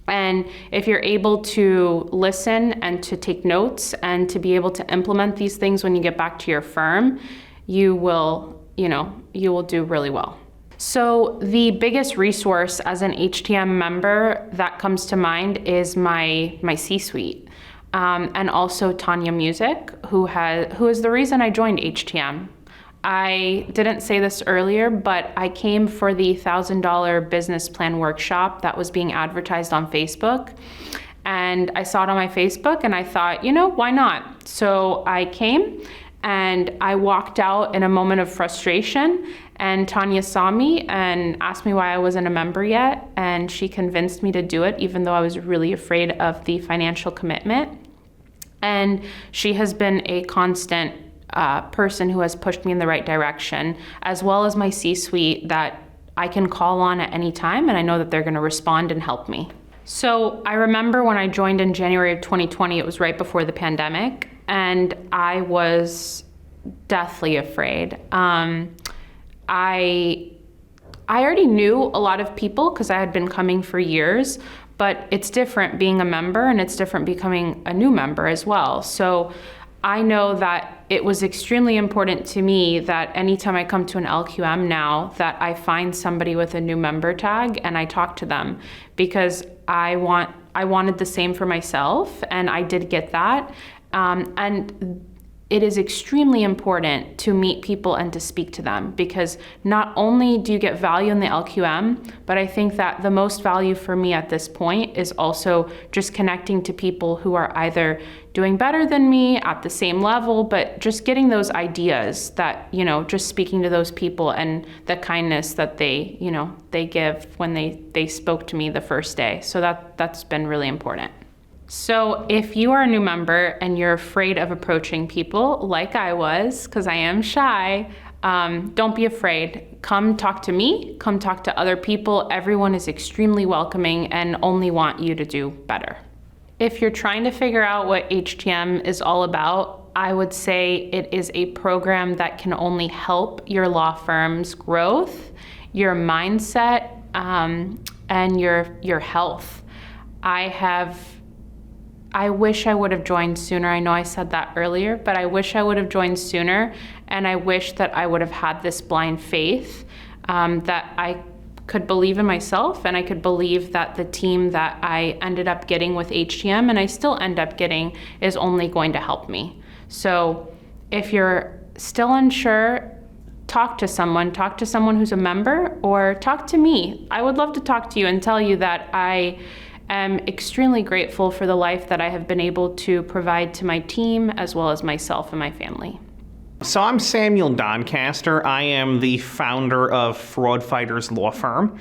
And if you're able to listen and to take notes and to be able to implement these things when you get back to your firm, you will do really well. So the biggest resource as an HTM member that comes to mind is my C-suite. And also Tanya Music, who is the reason I joined HTM. I didn't say this earlier, but I came for the $1,000 business plan workshop that was being advertised on Facebook. And I saw it on my Facebook and I thought, why not? So I came and I walked out in a moment of frustration, and Tanya saw me and asked me why I wasn't a member yet. And she convinced me to do it, even though I was really afraid of the financial commitment. And she has been a constant person who has pushed me in the right direction, as well as my C-suite that I can call on at any time, and I know that they're going to respond and help me. So I remember when I joined in January of 2020, it was right before the pandemic, and I was deathly afraid. I already knew a lot of people because I had been coming for years, but it's different being a member and it's different becoming a new member as well. So I know that it was extremely important to me that anytime I come to an LQM now, that I find somebody with a new member tag and I talk to them, because I wanted the same for myself, and I did get that. And it is extremely important to meet people and to speak to them, because not only do you get value in the LQM, but I think that the most value for me at this point is also just connecting to people who are either doing better than me at the same level, but just getting those ideas that, just speaking to those people and the kindness that they give when they spoke to me the first day. So that's been really important. So if you are a new member and you're afraid of approaching people like I was, because I am shy, don't be afraid. Come talk to me, come talk to other people. Everyone is extremely welcoming and only want you to do better. If you're trying to figure out what HTM is all about, I would say it is a program that can only help your law firm's growth, your mindset, and your health. I wish I would have joined sooner. I know I said that earlier, but I wish I would have joined sooner, and I wish that I would have had this blind faith, that I could believe in myself, and I could believe that the team that I ended up getting with HTM, and I still end up getting, is only going to help me. So if you're still unsure, talk to someone who's a member, or talk to me. I would love to talk to you and tell you that I am extremely grateful for the life that I have been able to provide to my team as well as myself and my family. So I'm Samuel Doncaster. I am the founder of Fraud Fighters Law Firm.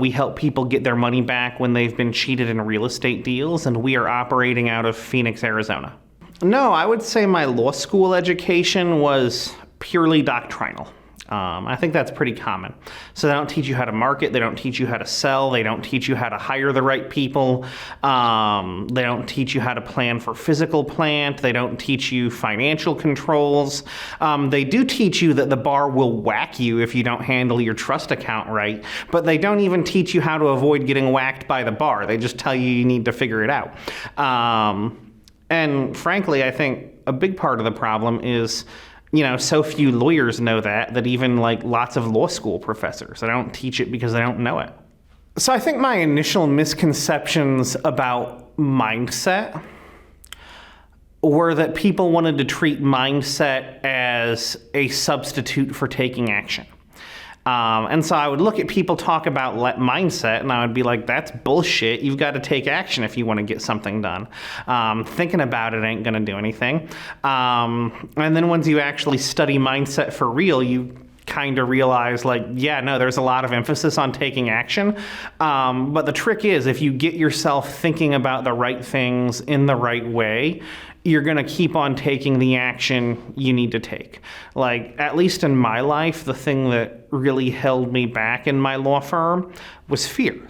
We help people get their money back when they've been cheated in real estate deals, and we are operating out of Phoenix, Arizona. No, I would say my law school education was purely doctrinal. I think that's pretty common. So they don't teach you how to market, they don't teach you how to sell, they don't teach you how to hire the right people, they don't teach you how to plan for physical plant, they don't teach you financial controls. They do teach you that the bar will whack you if you don't handle your trust account right, but they don't even teach you how to avoid getting whacked by the bar. They just tell you need to figure it out. And frankly, I think a big part of the problem is, so few lawyers know that even like lots of law school professors, they don't teach it because they don't know it. So I think my initial misconceptions about mindset were that people wanted to treat mindset as a substitute for taking action. And so I would look at people talk about mindset, and I would be like, that's bullshit. You've got to take action if you want to get something done. Thinking about it ain't going to do anything. And then once you actually study mindset for real, you kind of realize there's a lot of emphasis on taking action. But the trick is, if you get yourself thinking about the right things in the right way, you're going to keep on taking the action you need to take. Like, at least in my life, the thing that really held me back in my law firm was fear.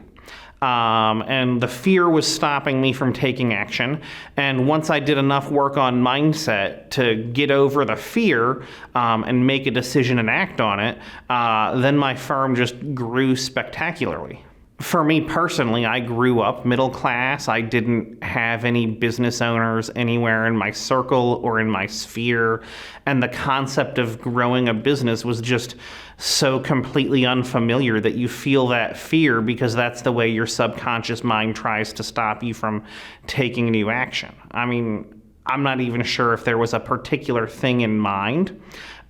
And the fear was stopping me from taking action. And once I did enough work on mindset to get over the fear and make a decision and act on it, then my firm just grew spectacularly. For me personally, I grew up middle class. I didn't have any business owners anywhere in my circle or in my sphere. And the concept of growing a business was just so completely unfamiliar that you feel that fear because that's the way your subconscious mind tries to stop you from taking new action. I mean, I'm not even sure if there was a particular thing in mind.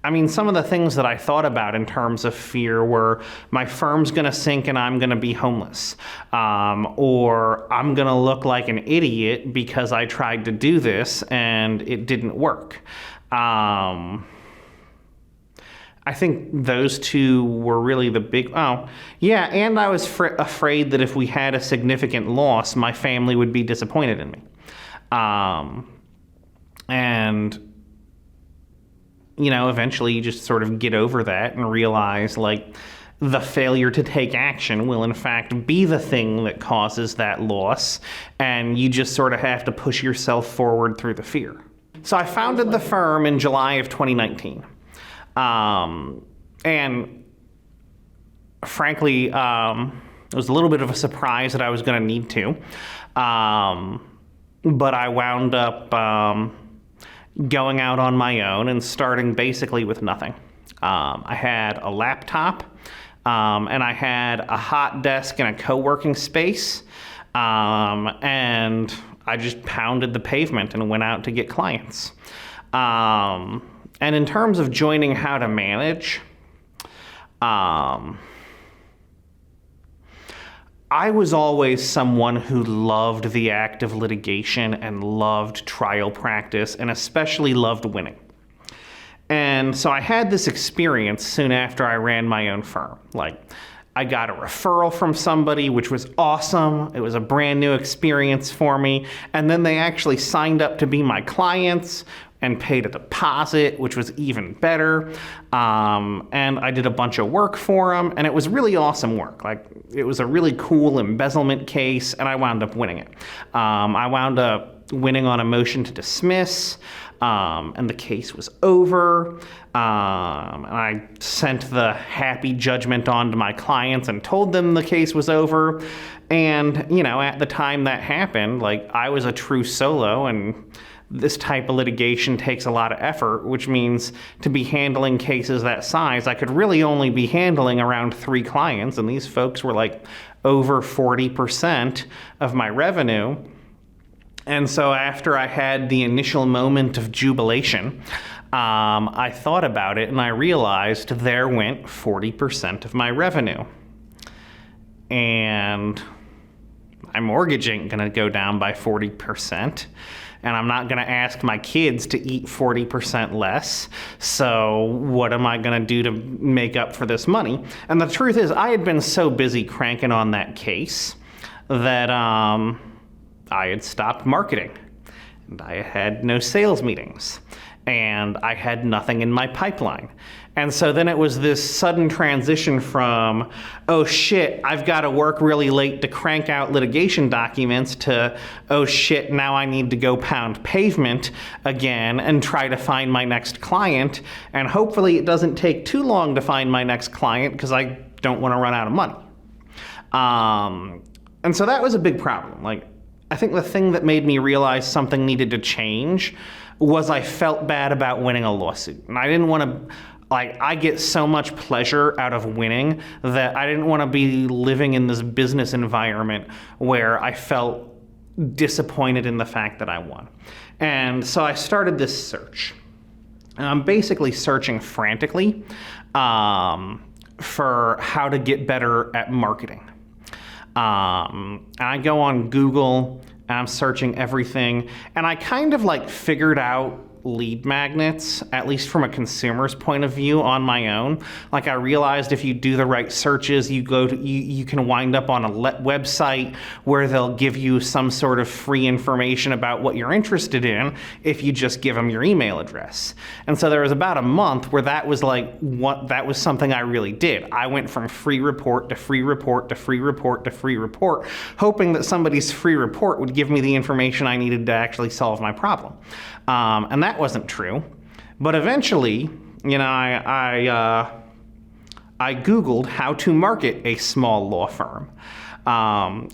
I mean, some of the things that I thought about in terms of fear were my firm's going to sink and I'm going to be homeless. Or I'm going to look like an idiot because I tried to do this and it didn't work. I think those two were really the big... and I was afraid that if we had a significant loss, my family would be disappointed in me. Eventually you just sort of get over that and realize, the failure to take action will in fact be the thing that causes that loss, and you just sort of have to push yourself forward through the fear. So I founded the firm in July of 2019. And frankly, it was a little bit of a surprise that I was going to need to. But I wound up going out on my own and starting basically with nothing. I had a laptop, and I had a hot desk and a co-working space, and I just pounded the pavement and went out to get clients. And in terms of joining How to Manage, I was always someone who loved the act of litigation and loved trial practice and especially loved winning. And so I had this experience soon after I ran my own firm. I got a referral from somebody, which was awesome. It was a brand new experience for me. And then they actually signed up to be my clients and paid a deposit, which was even better. And I did a bunch of work for them, and it was really awesome work. It was a really cool embezzlement case, and I wound up winning it. I wound up winning on a motion to dismiss, and the case was over. And I sent the happy judgment on to my clients and told them the case was over. And, at the time that happened, I was a true solo, and this type of litigation takes a lot of effort, which means to be handling cases that size, I could really only be handling around 3 clients, and these folks were like over 40% of my revenue. And so after I had the initial moment of jubilation, I thought about it and I realized there went 40% of my revenue. And my mortgage ain't gonna go down by 40%. And I'm not gonna ask my kids to eat 40% less. So what am I gonna do to make up for this money? And the truth is, I had been so busy cranking on that case that I had stopped marketing. And I had no sales meetings. And I had nothing in my pipeline. And so then it was this sudden transition from, oh shit, I've got to work really late to crank out litigation documents, to, oh shit, now I need to go pound pavement again and try to find my next client. And hopefully it doesn't take too long to find my next client because I don't want to run out of money. And so that was a big problem. Like, I think the thing that made me realize something needed to change was I felt bad about winning a lawsuit. And I didn't want to, like, I get so much pleasure out of winning that I didn't want to be living in this business environment where I felt disappointed in the fact that I won. And so I started this search. And I'm basically searching frantically for how to get better at marketing. And I go on Google and I'm searching everything, and I kind of like figured out lead magnets, at least from a consumer's point of view, on my own. Like, I realized if you do the right searches, you can wind up on a website where they'll give you some sort of free information about what you're interested in if you just give them your email address. And so there was about a month where that was something I really did. I went from free report to free report to free report to free report, hoping that somebody's free report would give me the information I needed to actually solve my problem. And that wasn't true. But eventually, you know, I Googled how to market a small law firm.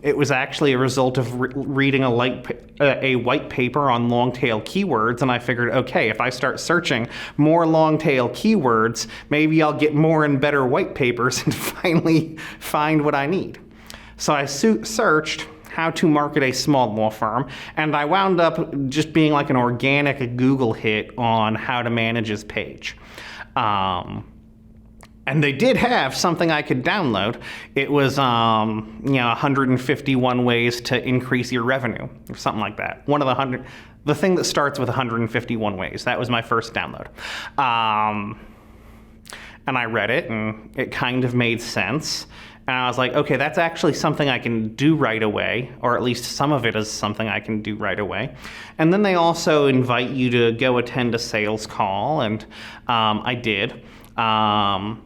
It was actually a result of reading a white paper on long-tail keywords, and I figured, okay, if I start searching more long-tail keywords, maybe I'll get more and better white papers and finally find what I need. So I searched how to market a small law firm, and I wound up just being like an organic Google hit on How to Manage's page. And they did have something I could download. It was 151 ways to increase your revenue, or something like that. The thing that starts with 151 ways. That was my first download. And I read it, and it kind of made sense. And I was like, okay, that's actually something I can do right away, or at least some of it is something I can do right away. And then they also invite you to go attend a sales call, and I did. And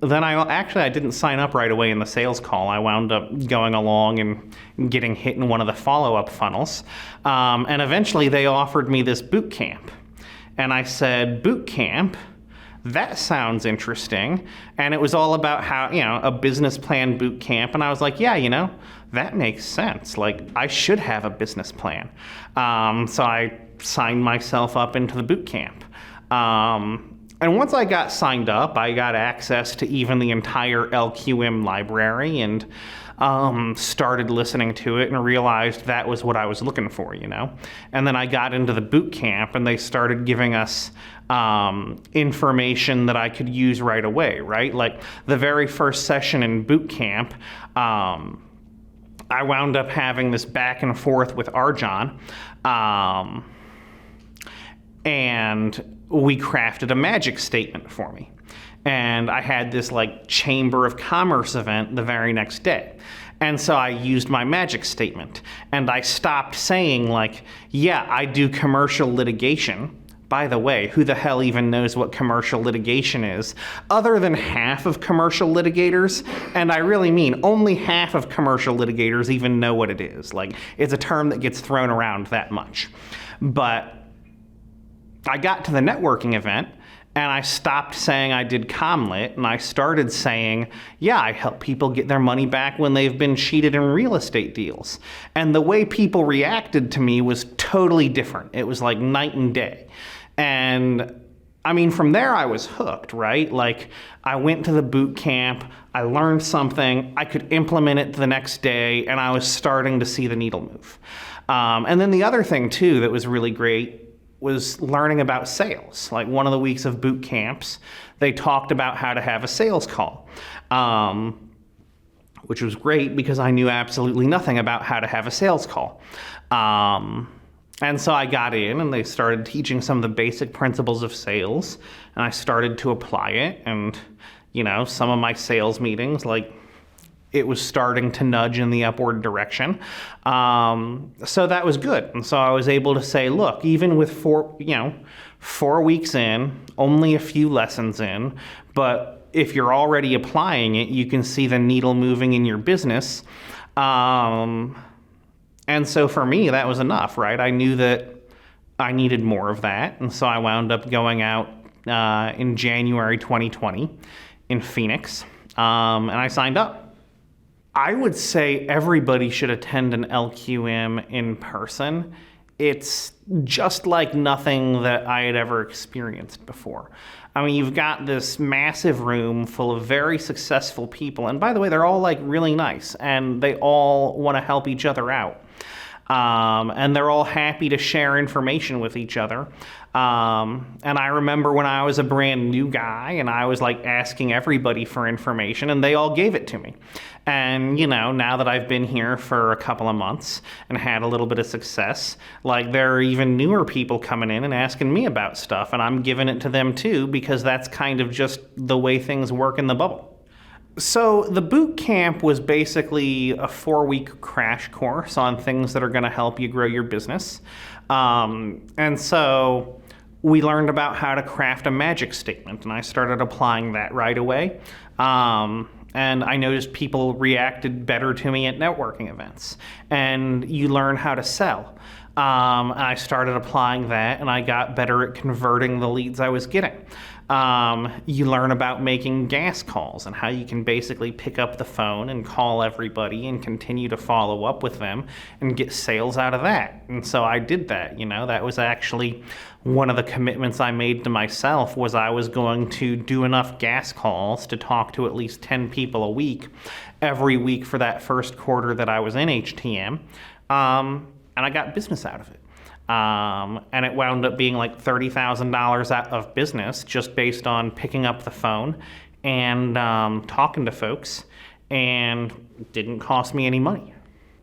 then I didn't sign up right away in the sales call. I wound up going along and getting hit in one of the follow-up funnels. And eventually they offered me this boot camp. And I said, boot camp? That sounds interesting. And it was all about how, a business plan boot camp. And I was like, yeah, that makes sense. Like, I should have a business plan. So I signed myself up into the boot camp. And once I got signed up, I got access to even the entire LQM library and started listening to it and realized that was what I was looking for, And then I got into the boot camp and they started giving us information that I could use right away, right? Like the very first session in boot camp, I wound up having this back and forth with Arjan, and we crafted a magic statement for me. And I had this Chamber of Commerce event the very next day. And so I used my magic statement and I stopped saying yeah, I do commercial litigation. By the way, who the hell even knows what commercial litigation is? Other than half of commercial litigators, and I really mean only half of commercial litigators even know what it is. It's a term that gets thrown around that much. But I got to the networking event And I stopped saying I did ComLit, and I started saying, yeah, I help people get their money back when they've been cheated in real estate deals. And the way people reacted to me was totally different. It was like night and day. And I mean, from there I was hooked, right? Like, I went to the boot camp, I learned something, I could implement it the next day, and I was starting to see the needle move. And then the other thing, too, that was really great was learning about sales. Like, one of the weeks of boot camps, they talked about how to have a sales call, which was great because I knew absolutely nothing about how to have a sales call. And so I got in, and they started teaching some of the basic principles of sales, and I started to apply it. And, you know, some of my sales meetings, like, it was starting to nudge in the upward direction. So that was good. And so I was able to say, look, even with 4 weeks in, only a few lessons in, but if you're already applying it, you can see the needle moving in your business. And so for me, that was enough, right? I knew that I needed more of that. And so I wound up going out in January 2020 in Phoenix, and I signed up. I would say everybody should attend an LQM in person. It's just like nothing that I had ever experienced before. I mean, you've got this massive room full of very successful people. And by the way, they're all like really nice, and they all want to help each other out. And they're all happy to share information with each other. And I remember when I was a brand new guy and I was like asking everybody for information, and they all gave it to me. And, you know, now that I've been here for a couple of months and had a little bit of success, like, there are even newer people coming in and asking me about stuff, and I'm giving it to them too, because that's kind of just the way things work in the bubble. So the boot camp was basically a 4-week crash course on things that are going to help you grow your business. And so we learned about how to craft a magic statement, and I started applying that right away. And I noticed people reacted better to me at networking events. And you learn how to sell. And I started applying that, and I got better at converting the leads I was getting. You learn about making gas calls and how you can basically pick up the phone and call everybody and continue to follow up with them and get sales out of that. And so I did that. You know, that was actually one of the commitments I made to myself, was I was going to do enough gas calls to talk to at least 10 people a week every week for that first quarter that I was in HTM. And I got business out of it. And it wound up being like $30,000 out of business just based on picking up the phone and talking to folks, and it didn't cost me any money.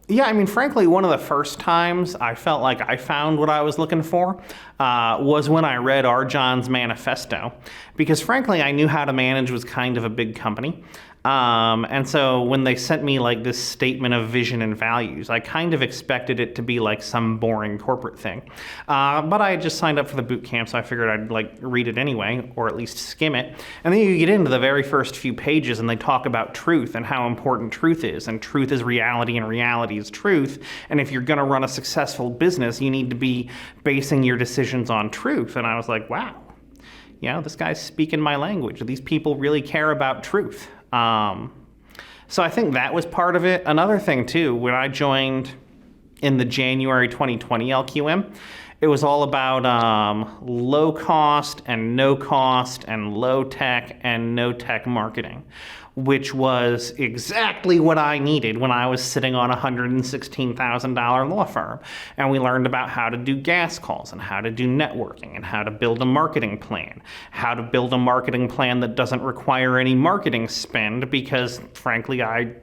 Yeah, I mean, frankly, one of the first times I felt like I found what I was looking for was when I read Arjan's manifesto, because frankly, I knew How to Manage was kind of a big company. And so when they sent me like this statement of vision and values, I kind of expected it to be like some boring corporate thing. But I had just signed up for the boot camp, so I figured I'd like read it anyway, or at least skim it. And then you get into the very first few pages and they talk about truth and how important truth is. And truth is reality, and reality is truth. And if you're going to run a successful business, you need to be basing your decisions on truth. And I was like, wow, you know, this guy's speaking my language. These people really care about truth. So I think that was part of it. Another thing too, when I joined in the January 2020 LQM, it was all about low cost and no cost and low tech and no tech marketing, which was exactly what I needed when I was sitting on a $116,000 law firm. And we learned about how to do gas calls and how to do networking and how to build a marketing plan, how to build a marketing plan that doesn't require any marketing spend, because frankly, I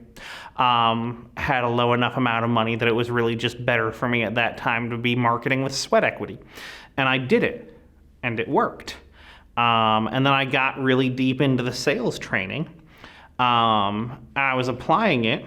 had a low enough amount of money that it was really just better for me at that time to be marketing with sweat equity. And I did it, and it worked. And then I got really deep into the sales training. I was applying it,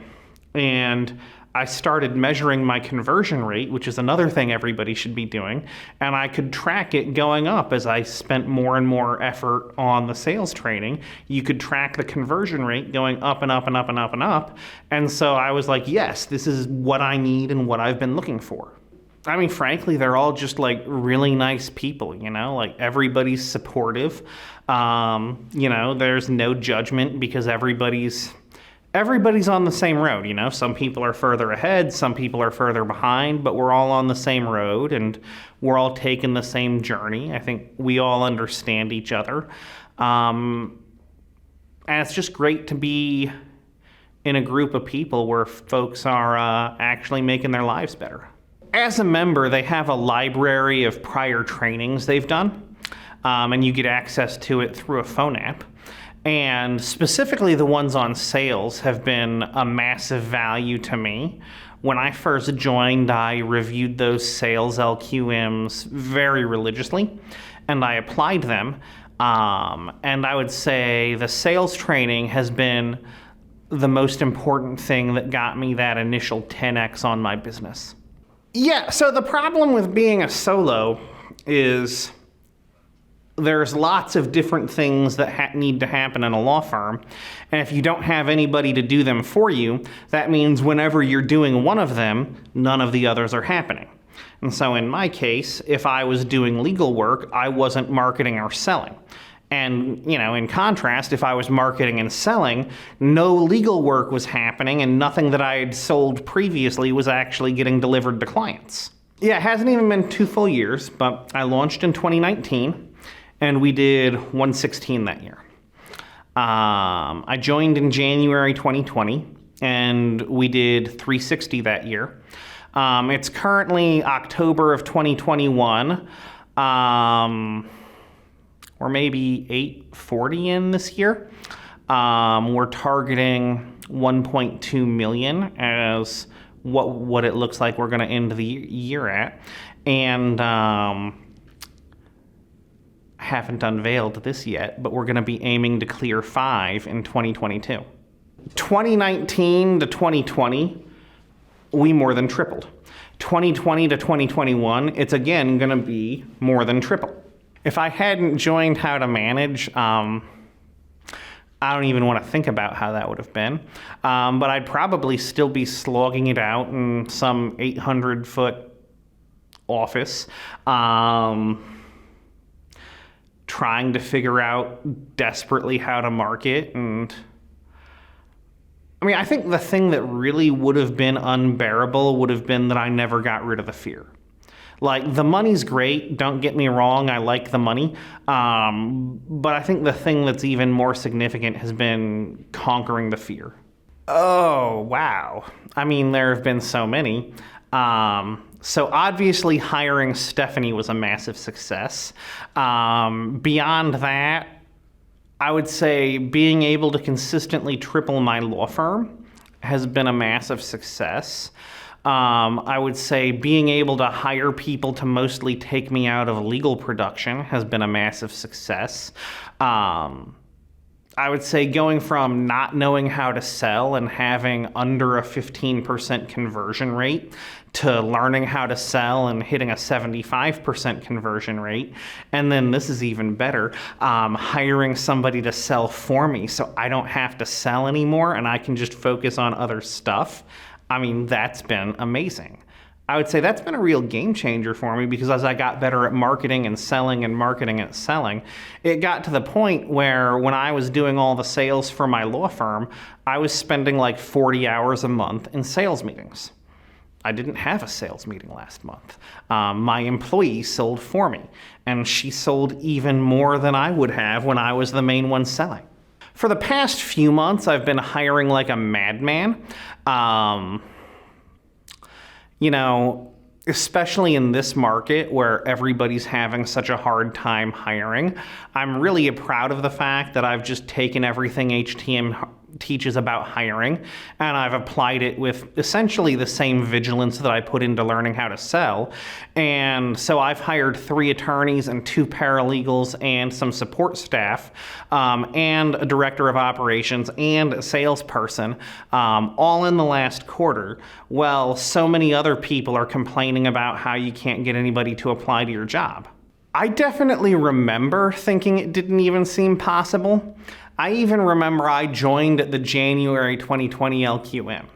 and I started measuring my conversion rate, which is another thing everybody should be doing, and I could track it going up as I spent more and more effort on the sales training. You could track the conversion rate going up and up and up and up and up, and so I was like, yes, this is what I need and what I've been looking for. I mean, frankly, they're all just like really nice people, you know, like everybody's supportive. You know, there's no judgment because everybody's on the same road, you know. Some people are further ahead, some people are further behind, but we're all on the same road and we're all taking the same journey. I think we all understand each other. And it's just great to be in a group of people where folks are actually making their lives better. As a member, they have a library of prior trainings they've done, and you get access to it through a phone app. And specifically the ones on sales have been a massive value to me. When I first joined, I reviewed those sales LQMs very religiously, and I applied them. And I would say the sales training has been the most important thing that got me that initial 10x on my business. Yeah, so the problem with being a solo is there's lots of different things that need to happen in a law firm. And if you don't have anybody to do them for you, that means whenever you're doing one of them, none of the others are happening. And so in my case, if I was doing legal work, I wasn't marketing or selling. And, you know, in contrast, if I was marketing and selling, no legal work was happening and nothing that I had sold previously was actually getting delivered to clients. Yeah, it hasn't even been 2 full years, but I launched in 2019 and we did 116 that year. I joined in January 2020 and we did 360 that year. It's currently October of 2021. Or maybe 840 in this year. We're targeting 1.2 million as what it looks like we're going to end the year at. And haven't unveiled this yet, but we're going to be aiming to clear 5 in 2022. 2019 to 2020, we more than tripled. 2020 to 2021, it's again going to be more than triple. If I hadn't joined How to Manage, I don't even want to think about how that would have been. But I'd probably still be slogging it out in some 800-foot office, trying to figure out desperately how to market. And I mean, I think the thing that really would have been unbearable would have been that I never got rid of the fear. Like, the money's great, don't get me wrong, I like the money, but I think the thing that's even more significant has been conquering the fear. Oh, wow. I mean, there have been so many. So obviously hiring Stephanie was a massive success. Beyond that, I would say being able to consistently triple my law firm has been a massive success. I would say being able to hire people to mostly take me out of legal production has been a massive success. I would say going from not knowing how to sell and having under a 15% conversion rate to learning how to sell and hitting a 75% conversion rate. And then this is even better, hiring somebody to sell for me so I don't have to sell anymore and I can just focus on other stuff. I mean, that's been amazing. I would say that's been a real game changer for me because as I got better at marketing and selling and marketing and selling, it got to the point where when I was doing all the sales for my law firm, I was spending like 40 hours a month in sales meetings. I didn't have a sales meeting last month. My employee sold for me, and she sold even more than I would have when I was the main one selling. For the past few months, I've been hiring like a madman. You know, especially in this market where everybody's having such a hard time hiring, I'm really proud of the fact that I've just taken everything HTM teaches about hiring and I've applied it with essentially the same vigilance that I put into learning how to sell. And so I've hired 3 attorneys and 2 paralegals and some support staff and a director of operations and a salesperson all in the last quarter. Well, so many other people are complaining about how you can't get anybody to apply to your job. I definitely remember thinking it didn't even seem possible. I even remember I joined at the January 2020 LQM.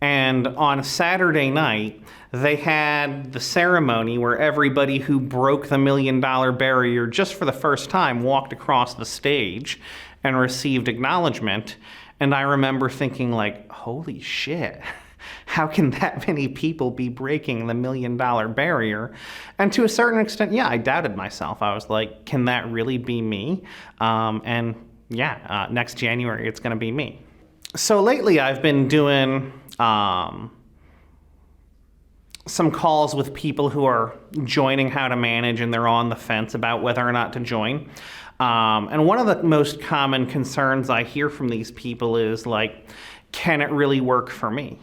And on Saturday night, they had the ceremony where everybody who broke the $1 million barrier just for the first time walked across the stage and received acknowledgement. And I remember thinking, like, holy shit, how can that many people be breaking the $1 million barrier? And to a certain extent, yeah, I doubted myself. I was like, can that really be me? Next January, it's going to be me. So lately, I've been doing some calls with people who are joining How to Manage, and they're on the fence about whether or not to join. And one of the most common concerns I hear from these people is, like, can it really work for me?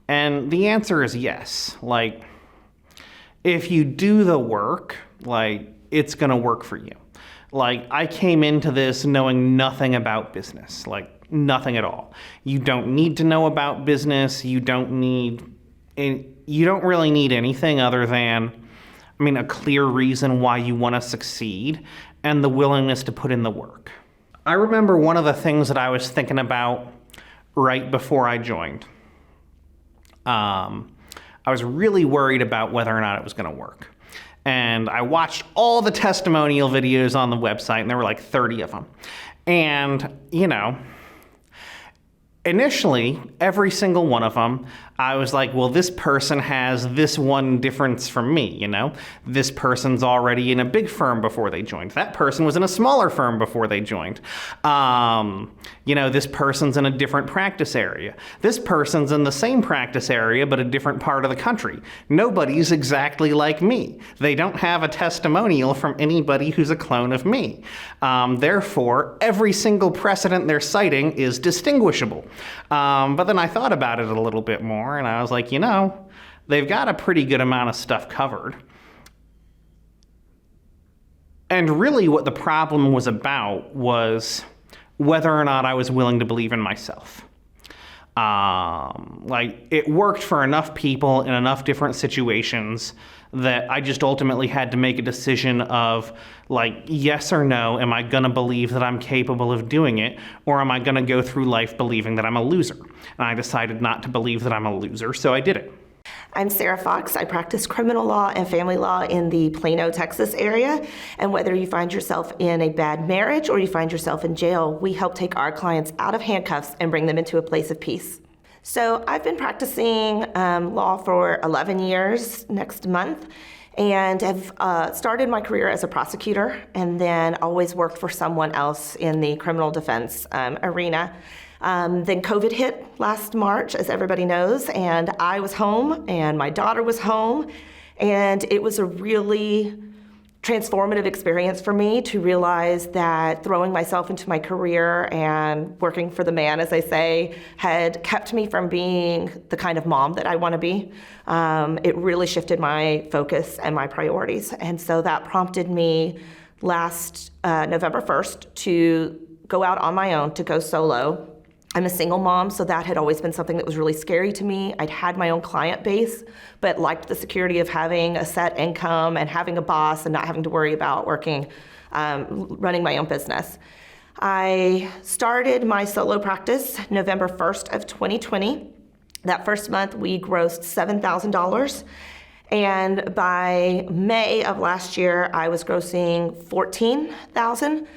And the answer is yes. Like, if you do the work, like, it's gonna work for you. Like, I came into this knowing nothing about business, like nothing at all. You don't need to know about business. You don't really need anything other than, a clear reason why you want to succeed and the willingness to put in the work. I remember one of the things that I was thinking about right before I joined. I was really worried about whether or not it was going to work. And I watched all the testimonial videos on the website, and there were like 30 of them. And, initially, every single one of them, I was like, well, this person has this one difference from me, This person's already in a big firm before they joined. That person was in a smaller firm before they joined. This person's in a different practice area. This person's in the same practice area, but a different part of the country. Nobody's exactly like me. They don't have a testimonial from anybody who's a clone of me. Therefore, every single precedent they're citing is distinguishable. But then I thought about it a little bit more, and I was like, they've got a pretty good amount of stuff covered. And really what the problem was about was whether or not I was willing to believe in myself. It worked for enough people in enough different situations that I just ultimately had to make a decision of, yes or no, am I going to believe that I'm capable of doing it, or am I going to go through life believing that I'm a loser? And I decided not to believe that I'm a loser, so I did it. I'm Sarah Fox. I practice criminal law and family law in the Plano, Texas area. And whether you find yourself in a bad marriage or you find yourself in jail, we help take our clients out of handcuffs and bring them into a place of peace. So I've been practicing law for 11 years next month, and have started my career as a prosecutor and then always worked for someone else in the criminal defense arena. Then COVID hit last March, as everybody knows, and I was home and my daughter was home, and it was a really transformative experience for me to realize that throwing myself into my career and working for the man, as I say, had kept me from being the kind of mom that I want to be. It really shifted my focus and my priorities, and so that prompted me last November 1st to go out on my own, to go solo. I'm a single mom, so that had always been something that was really scary to me. I'd had my own client base, but liked the security of having a set income and having a boss and not having to worry about working, running my own business. I started my solo practice November 1st of 2020. That first month, we grossed $7,000. And by May of last year, I was grossing $14,000.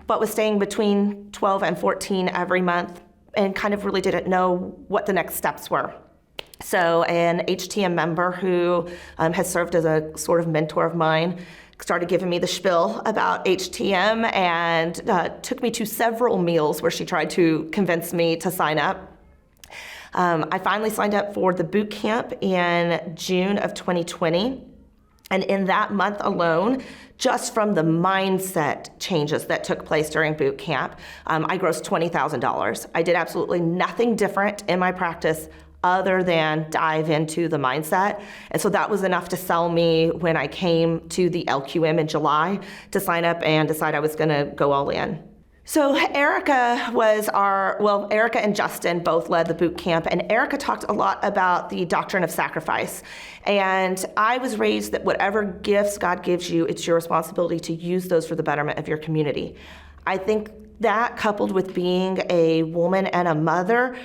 But was staying between 12 and 14 every month and kind of really didn't know what the next steps were. So an HTM member who has served as a sort of mentor of mine started giving me the spiel about HTM and took me to several meals where she tried to convince me to sign up. I finally signed up for the boot camp in June of 2020. And in that month alone, just from the mindset changes that took place during boot camp, I grossed $20,000. I did absolutely nothing different in my practice other than dive into the mindset. And so that was enough to sell me when I came to the LQM in July to sign up and decide I was gonna go all in. So Erica and Justin both led the boot camp, and Erica talked a lot about the doctrine of sacrifice. And I was raised that whatever gifts God gives you, it's your responsibility to use those for the betterment of your community. I think that, coupled with being a woman and a mother,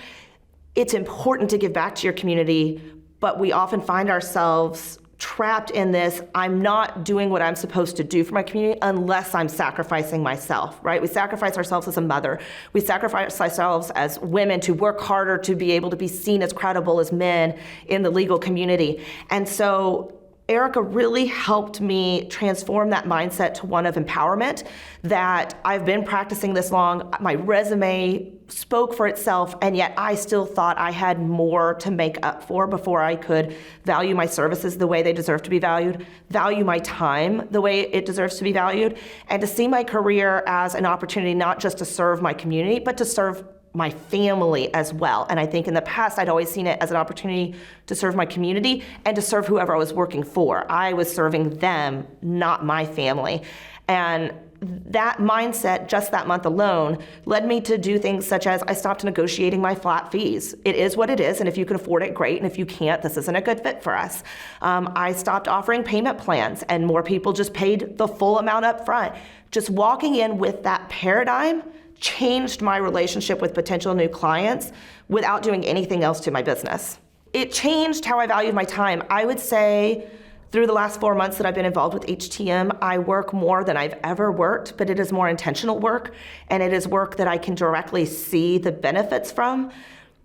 it's important to give back to your community, but we often find ourselves trapped in this, I'm not doing what I'm supposed to do for my community unless I'm sacrificing myself, right? We sacrifice ourselves as a mother. We sacrifice ourselves as women to work harder to be able to be seen as credible as men in the legal community. And so Erica really helped me transform that mindset to one of empowerment, that I've been practicing this long, my resume spoke for itself, and yet I still thought I had more to make up for before I could value my services the way they deserve to be valued, value my time the way it deserves to be valued, and to see my career as an opportunity not just to serve my community, but to serve my family as well. And I think in the past, I'd always seen it as an opportunity to serve my community and to serve whoever I was working for. I was serving them, not my family. And that mindset, just that month alone, led me to do things such as I stopped negotiating my flat fees. It is what it is, and if you can afford it, great, and if you can't, this isn't a good fit for us. I stopped offering payment plans, and more people just paid the full amount up front. Just walking in with that paradigm changed my relationship with potential new clients without doing anything else to my business. It changed how I valued my time. I would say through the last 4 months that I've been involved with HTM, I work more than I've ever worked, but it is more intentional work, and it is work that I can directly see the benefits from.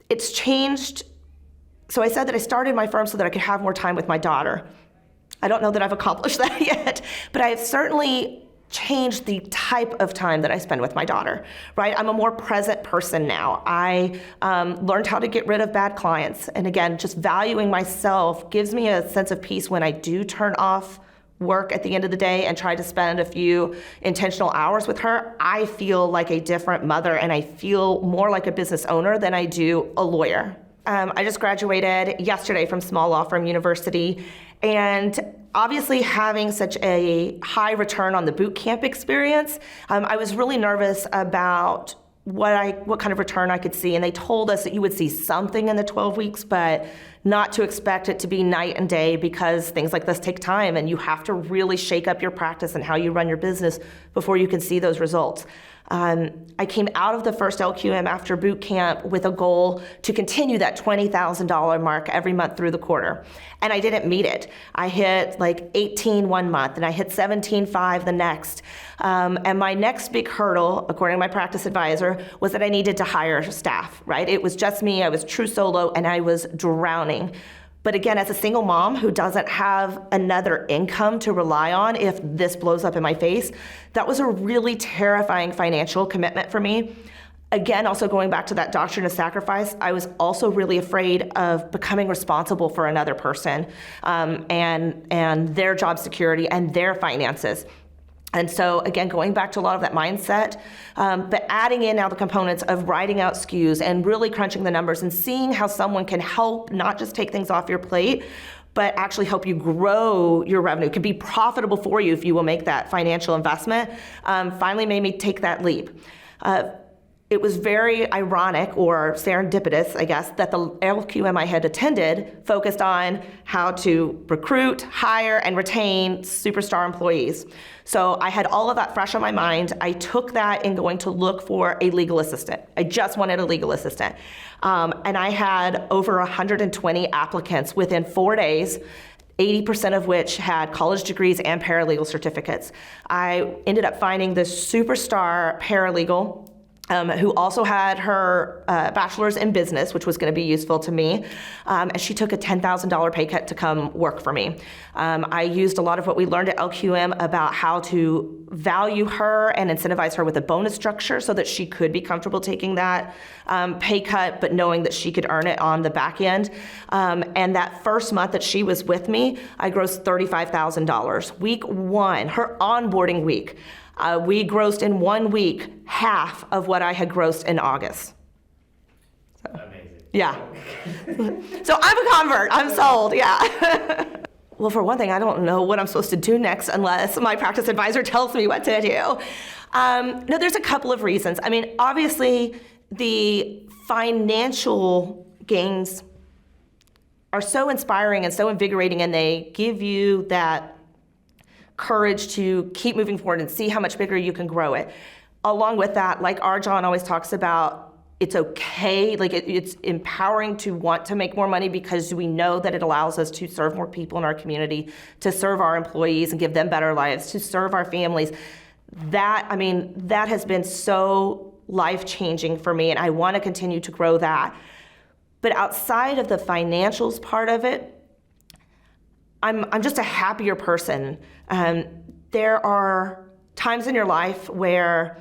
It's changed. So I said that I started my firm so that I could have more time with my daughter. I don't know that I've accomplished that yet, but I have certainly changed the type of time that I spend with my daughter, right? I'm a more present person now. I learned how to get rid of bad clients. And again, just valuing myself gives me a sense of peace when I do turn off work at the end of the day and try to spend a few intentional hours with her. I feel like a different mother, and I feel more like a business owner than I do a lawyer. I just graduated yesterday from Small Law Firm University, and obviously having such a high return on the boot camp experience, I was really nervous about what kind of return I could see. And they told us that you would see something in the 12 weeks, but not to expect it to be night and day, because things like this take time and you have to really shake up your practice and how you run your business before you can see those results. I came out of the first LQM after boot camp with a goal to continue that $20,000 mark every month through the quarter. And I didn't meet it. I hit like 18 one month and I hit 17.5 the next. And my next big hurdle, according to my practice advisor, was that I needed to hire staff, right? It was just me, I was true solo, and I was drowning. But again, as a single mom who doesn't have another income to rely on if this blows up in my face, that was a really terrifying financial commitment for me. Again, also going back to that doctrine of sacrifice, I was also really afraid of becoming responsible for another person and their job security and their finances. And so again, going back to a lot of that mindset, but adding in now the components of writing out SKUs and really crunching the numbers and seeing how someone can help not just take things off your plate, but actually help you grow your revenue, can be profitable for you if you will make that financial investment, finally made me take that leap. It was very ironic or serendipitous, I guess, that the LQM I had attended focused on how to recruit, hire, and retain superstar employees. So I had all of that fresh on my mind. I took that in going to look for a legal assistant. I just wanted a legal assistant. And I had over 120 applicants within 4 days, 80% of which had college degrees and paralegal certificates. I ended up finding this superstar paralegal who also had her bachelor's in business, which was going to be useful to me. And she took a $10,000 pay cut to come work for me. I used a lot of what we learned at LQM about how to value her and incentivize her with a bonus structure so that she could be comfortable taking that pay cut, but knowing that she could earn it on the back end. And that first month that she was with me, I grossed $35,000. Week one, her onboarding week, we grossed in 1 week half of what I had grossed in August. So, amazing. Yeah. So I'm a convert. I'm sold. Yeah. Well, for one thing, I don't know what I'm supposed to do next unless my practice advisor tells me what to do. No, there's a couple of reasons. I mean, obviously, the financial gains are so inspiring and so invigorating, and they give you that courage to keep moving forward and see how much bigger you can grow it. Along with that, like Arjan always talks about, it's okay, like it's empowering to want to make more money because we know that it allows us to serve more people in our community, to serve our employees and give them better lives, to serve our families. That has been so life-changing for me, and I want to continue to grow that. But outside of the financials part of it, I'm just a happier person. There are times in your life where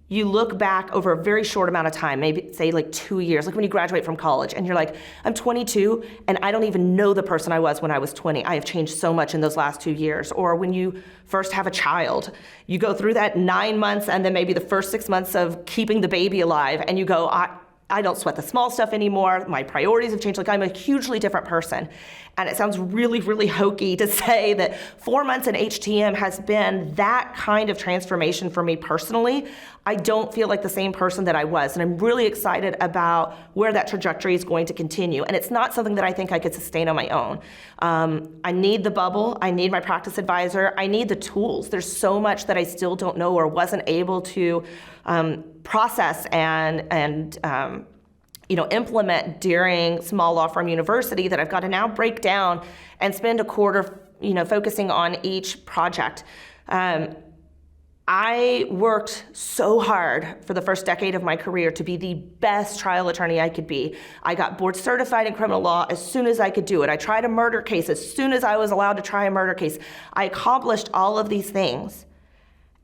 you look back over a very short amount of time, maybe say like 2 years, like when you graduate from college and you're like, I'm 22 and I don't even know the person I was when I was 20. I have changed so much in those last 2 years. Or when you first have a child, you go through that 9 months and then maybe the first 6 months of keeping the baby alive and you go, I don't sweat the small stuff anymore. My priorities have changed. Like I'm a hugely different person. And it sounds really, really hokey to say that 4 months in HTM has been that kind of transformation for me personally. I don't feel like the same person that I was. And I'm really excited about where that trajectory is going to continue. And it's not something that I think I could sustain on my own. I need the bubble. I need my practice advisor. I need the tools. There's so much that I still don't know or wasn't able to process and implement during Small Law Firm University that I've got to now break down and spend a quarter, focusing on each project. I worked so hard for the first decade of my career to be the best trial attorney I could be. I got board certified in criminal law as soon as I could do it. I tried a murder case as soon as I was allowed to try a murder case. I accomplished all of these things.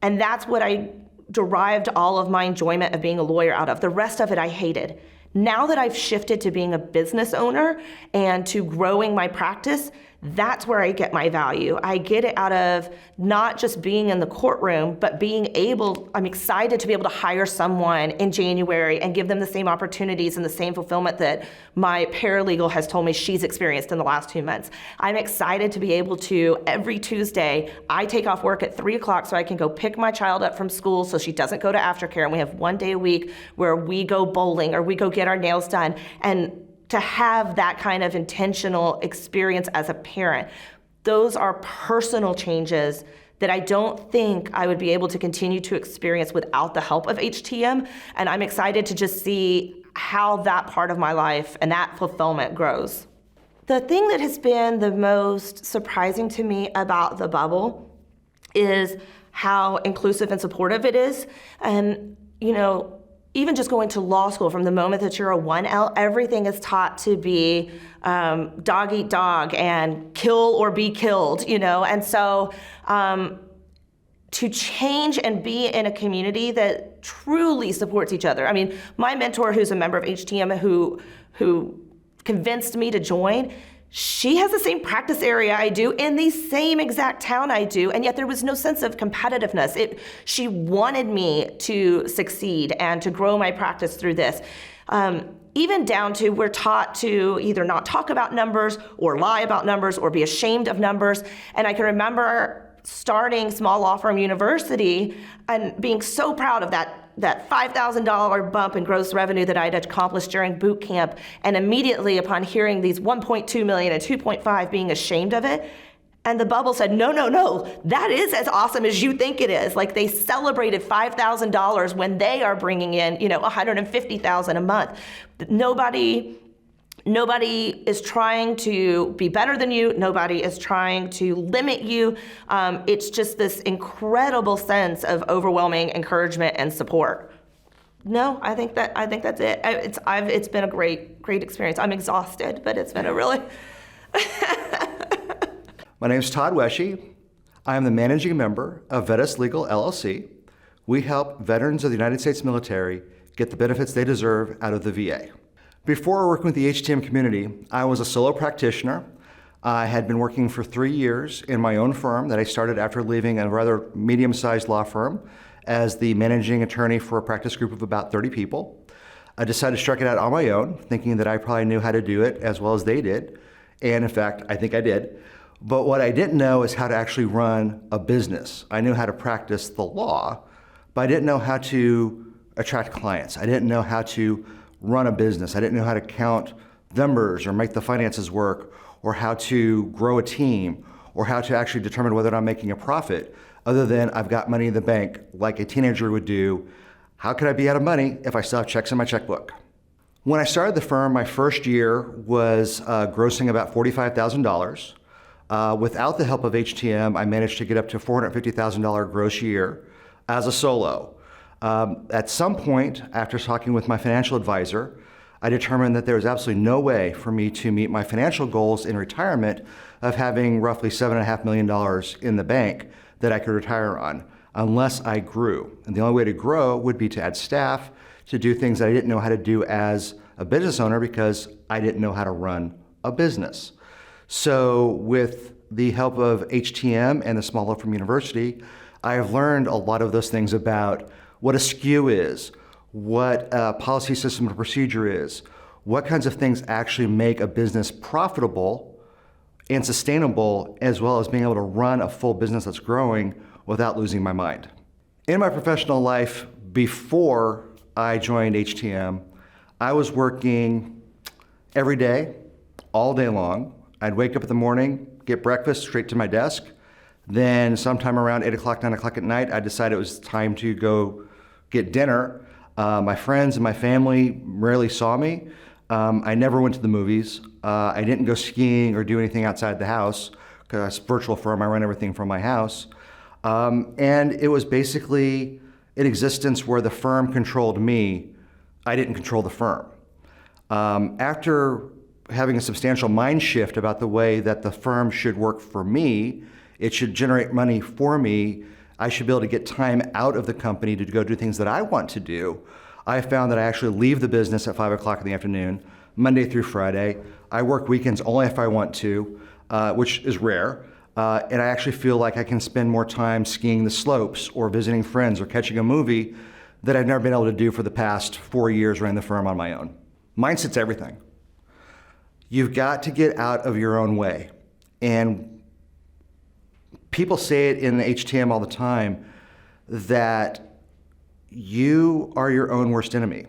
And that's what I derived all of my enjoyment of being a lawyer out of. The rest of it I hated. Now that I've shifted to being a business owner and to growing my practice, that's where I get my value. I get it out of not just being in the courtroom, but I'm excited to be able to hire someone in January and give them the same opportunities and the same fulfillment that my paralegal has told me she's experienced in the last 2 months. I'm excited to be able to, every Tuesday, I take off work at 3 o'clock so I can go pick my child up from school so she doesn't go to aftercare. And we have 1 day a week where we go bowling or we go get our nails done. And to have that kind of intentional experience as a parent, those are personal changes that I don't think I would be able to continue to experience without the help of HTM. And I'm excited to just see how that part of my life and that fulfillment grows. The thing that has been the most surprising to me about the bubble is how inclusive and supportive it is. And, even just going to law school, from the moment that you're a 1L, everything is taught to be dog eat dog and kill or be killed, And so to change and be in a community that truly supports each other. I mean, my mentor, who's a member of HTM, who convinced me to join, she has the same practice area I do in the same exact town I do, and yet there was no sense of competitiveness. She wanted me to succeed and to grow my practice through this. Even down to we're taught to either not talk about numbers or lie about numbers or be ashamed of numbers. And I can remember starting Small Law Firm University and being so proud of that $5,000 bump in gross revenue that I'd accomplished during boot camp, and immediately upon hearing these 1.2 million and 2.5 being ashamed of it. And the bubble said, no, that is as awesome as you think it is. Like, they celebrated $5,000 when they are bringing in, $150,000 a month. Nobody is trying to be better than you. Nobody is trying to limit you. It's just this incredible sense of overwhelming encouragement and support. No, I think that's it. It's been a great experience. I'm exhausted, but it's been a really. My name is Todd Wesche. I am the managing member of Vetis Legal LLC. We help veterans of the United States military get the benefits they deserve out of the VA. Before working with the HTM community, I was a solo practitioner. I had been working for 3 years in my own firm that I started after leaving a rather medium-sized law firm as the managing attorney for a practice group of about 30 people. I decided to strike it out on my own, thinking that I probably knew how to do it as well as they did. And in fact, I think I did. But what I didn't know is how to actually run a business. I knew how to practice the law, but I didn't know how to attract clients. I didn't know how to run a business. I didn't know how to count numbers or make the finances work, or how to grow a team, or how to actually determine whether or not I'm making a profit, other than I've got money in the bank like a teenager would do. How could I be out of money if I still have checks in my checkbook? When I started the firm, my first year was grossing about $45,000. Without the help of HTM, I managed to get up to $450,000 gross year as a solo. At some point, after talking with my financial advisor, I determined that there was absolutely no way for me to meet my financial goals in retirement of having roughly $7.5 million in the bank that I could retire on unless I grew. And the only way to grow would be to add staff, to do things that I didn't know how to do as a business owner because I didn't know how to run a business. So with the help of HTM and the Small Law Firm University, I have learned a lot of those things about what a SKU is, what a policy system and procedure is, what kinds of things actually make a business profitable and sustainable, as well as being able to run a full business that's growing without losing my mind. In my professional life, before I joined HTM, I was working every day, all day long. I'd wake up in the morning, get breakfast, straight to my desk. Then sometime around 8 o'clock, 9 o'clock at night, I decided it was time to go get dinner. My friends and my family rarely saw me. I never went to the movies. I didn't go skiing or do anything outside the house because it's a virtual firm. I run everything from my house. And it was basically an existence where the firm controlled me. I didn't control the firm. After having a substantial mind shift about the way that the firm should work for me, it should generate money for me, I should be able to get time out of the company to go do things that I want to do. I found that I actually leave the business at 5 o'clock in the afternoon, Monday through Friday. I work weekends only if I want to, which is rare. And I actually feel like I can spend more time skiing the slopes or visiting friends or catching a movie that I've never been able to do for the past 4 years running the firm on my own. Mindset's everything. You've got to get out of your own way. And people say it in the HTM all the time that you are your own worst enemy.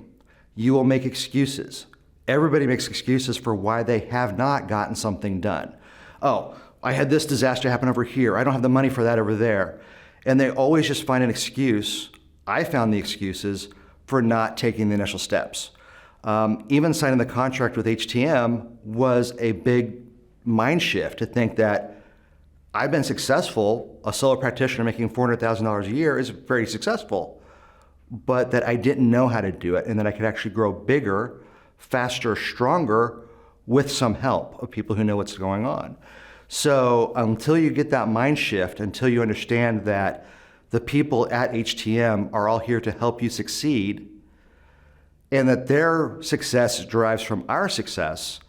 You will make excuses. Everybody makes excuses for why they have not gotten something done. Oh, I had this disaster happen over here. I don't have the money for that over there. And they always just find an excuse. I found the excuses for not taking the initial steps. Even signing the contract with HTM was a big mind shift to think that I've been successful. A solo practitioner making $400,000 a year is very successful, but that I didn't know how to do it and that I could actually grow bigger, faster, stronger with some help of people who know what's going on. So until you get that mind shift, until you understand that the people at HTM are all here to help you succeed and that their success derives from our success,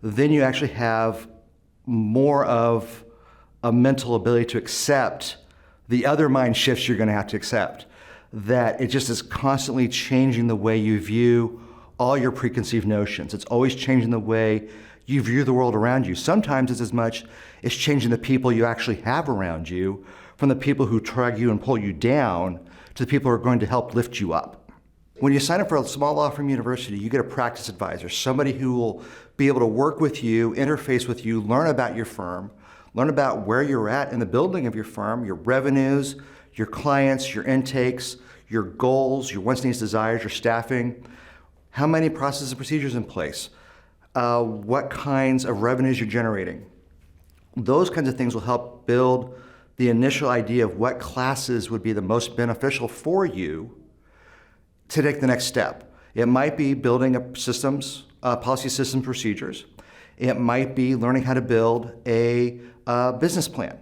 then you actually have more of a mental ability to accept the other mind shifts you're going to have to accept. That it just is constantly changing the way you view all your preconceived notions. It's always changing the way you view the world around you. Sometimes it's as much as changing the people you actually have around you, from the people who drag you and pull you down to the people who are going to help lift you up. When you sign up for a Small Law Firm University, you get a practice advisor, somebody who will be able to work with you, interface with you, learn about your firm, learn about where you're at in the building of your firm, your revenues, your clients, your intakes, your goals, your wants, needs, desires, your staffing, how many processes and procedures in place, what kinds of revenues you're generating. Those kinds of things will help build the initial idea of what classes would be the most beneficial for you to take the next step. It might be building a systems, policy systems procedures. It might be learning how to build a business plan.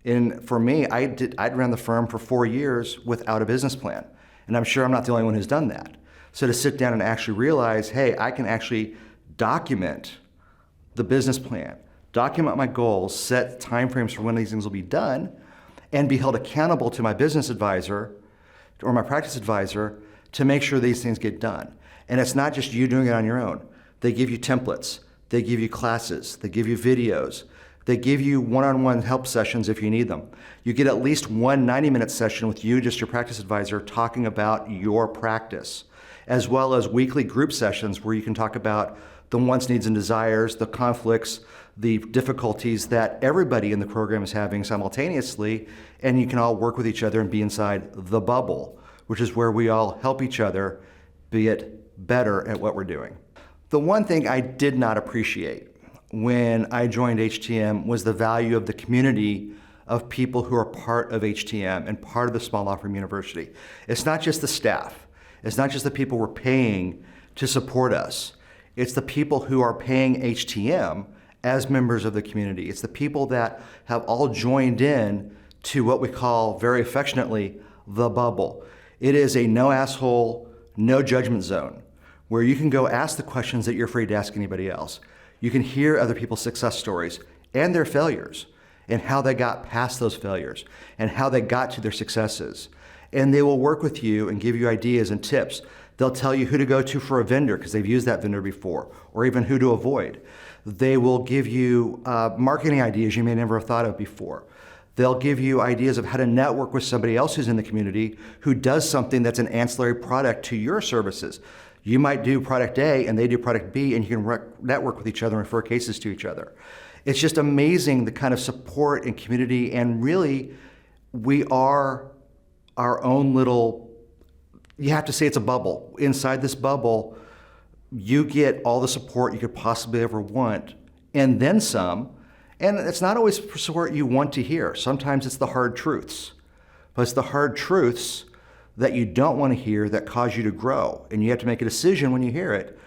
And for me, I'd ran the firm for 4 years without a business plan. And I'm sure I'm not the only one who's done that. So to sit down and actually realize, hey, I can actually document the business plan, document my goals, set timeframes for when these things will be done, and be held accountable to my business advisor or my practice advisor to make sure these things get done. And it's not just you doing it on your own. They give you templates, they give you classes, they give you videos, they give you one-on-one help sessions if you need them. You get at least one 90-minute session with you, just your practice advisor, talking about your practice, as well as weekly group sessions where you can talk about the wants, needs, and desires, the conflicts, the difficulties that everybody in the program is having simultaneously, and you can all work with each other and be inside the bubble, which is where we all help each other get better at what we're doing. The one thing I did not appreciate when I joined HTM was the value of the community of people who are part of HTM and part of the Small Law Firm University. It's not just the staff. It's not just the people we're paying to support us. It's the people who are paying HTM as members of the community. It's the people that have all joined in to what we call very affectionately the bubble. It is a no asshole, no judgment zone where you can go ask the questions that you're afraid to ask anybody else. You can hear other people's success stories and their failures and how they got past those failures and how they got to their successes. And they will work with you and give you ideas and tips. They'll tell you who to go to for a vendor because they've used that vendor before, or even who to avoid. They will give you marketing ideas you may never have thought of before. They'll give you ideas of how to network with somebody else who's in the community who does something that's an ancillary product to your services. You might do product A and they do product B, and you can network with each other and refer cases to each other. It's just amazing the kind of support and community, and really, we are our own little, you have to say it's a bubble. Inside this bubble, you get all the support you could possibly ever want, and then some. And it's not always support you want to hear. Sometimes it's the hard truths. But it's the hard truths that you don't want to hear that cause you to grow. And you have to make a decision when you hear it.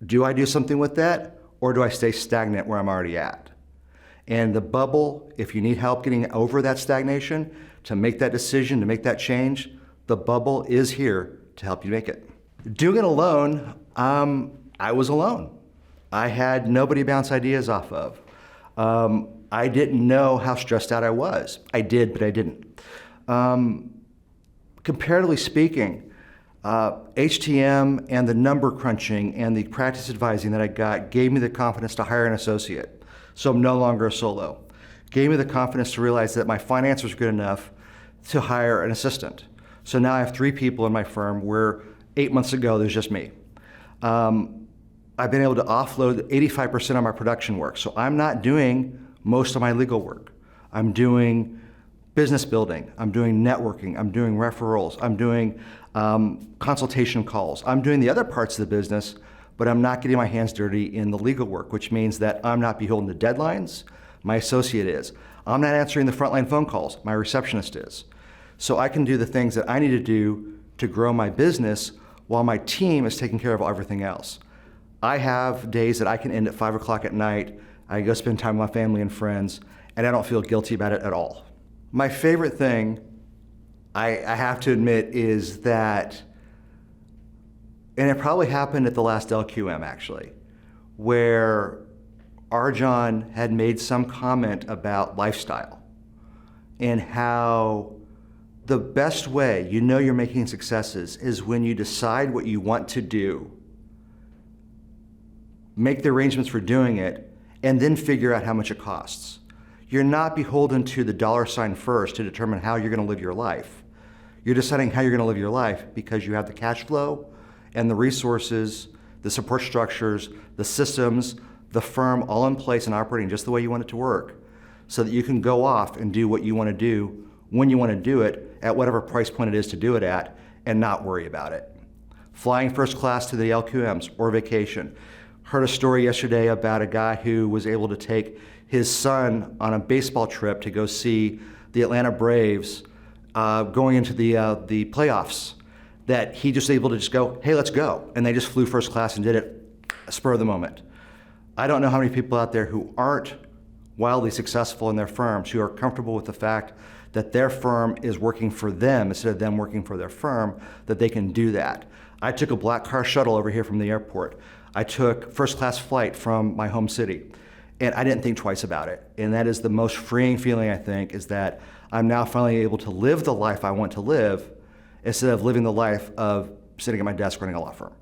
Do I do something with that, or do I stay stagnant where I'm already at? And the bubble, if you need help getting over that stagnation, to make that decision, to make that change, the bubble is here to help you make it. Doing it alone, I was alone. I had nobody to bounce ideas off of. I didn't know how stressed out I was. I did, but I didn't. Comparatively speaking, HTM and the number crunching and the practice advising that I got gave me the confidence to hire an associate. So I'm no longer a solo. Gave me the confidence to realize that my finance was good enough to hire an assistant. So now I have 3 people in my firm where 8 months ago there's just me. I've been able to offload 85% of my production work. So I'm not doing most of my legal work. I'm doing business building, I'm doing networking, I'm doing referrals, I'm doing consultation calls. I'm doing the other parts of the business, but I'm not getting my hands dirty in the legal work, which means that I'm not beholden to deadlines. My associate is. I'm not answering the frontline phone calls. My receptionist is. So I can do the things that I need to do to grow my business while my team is taking care of everything else. I have days that I can end at 5 o'clock at night. I go spend time with my family and friends, and I don't feel guilty about it at all. My favorite thing, I have to admit, is that, and it probably happened at the last LQM actually, where Arjan had made some comment about lifestyle and how the best way you know you're making successes is when you decide what you want to do, make the arrangements for doing it, and then figure out how much it costs. You're not beholden to the dollar sign first to determine how you're going to live your life. You're deciding how you're going to live your life because you have the cash flow and the resources, the support structures, the systems, the firm all in place and operating just the way you want it to work, so that you can go off and do what you want to do when you want to do it at whatever price point it is to do it at, and not worry about it. Flying first class to the LQMs or vacation. Heard a story yesterday about a guy who was able to take his son on a baseball trip to go see the Atlanta Braves going into the playoffs, that he just able to just go, hey, let's go. And they just flew first class and did it spur of the moment. I don't know how many people out there who aren't wildly successful in their firms, who are comfortable with the fact that their firm is working for them instead of them working for their firm, that they can do that. I took a black car shuttle over here from the airport. I took first class flight from my home city, and I didn't think twice about it. And that is the most freeing feeling, I think, is that I'm now finally able to live the life I want to live instead of living the life of sitting at my desk running a law firm.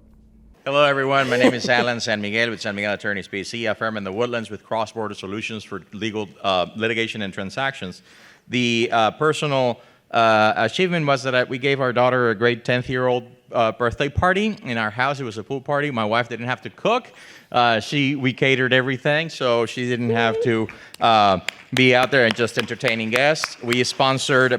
Hello, everyone. My name is Alan San Miguel with San Miguel Attorneys PC, a firm in the Woodlands with cross-border solutions for legal litigation and transactions. The personal achievement was that we gave our daughter a great 10th-year-old birthday party in our house. It was a pool party. My wife didn't have to cook. We catered everything, so she didn't have to be out there and just entertaining guests. We sponsored a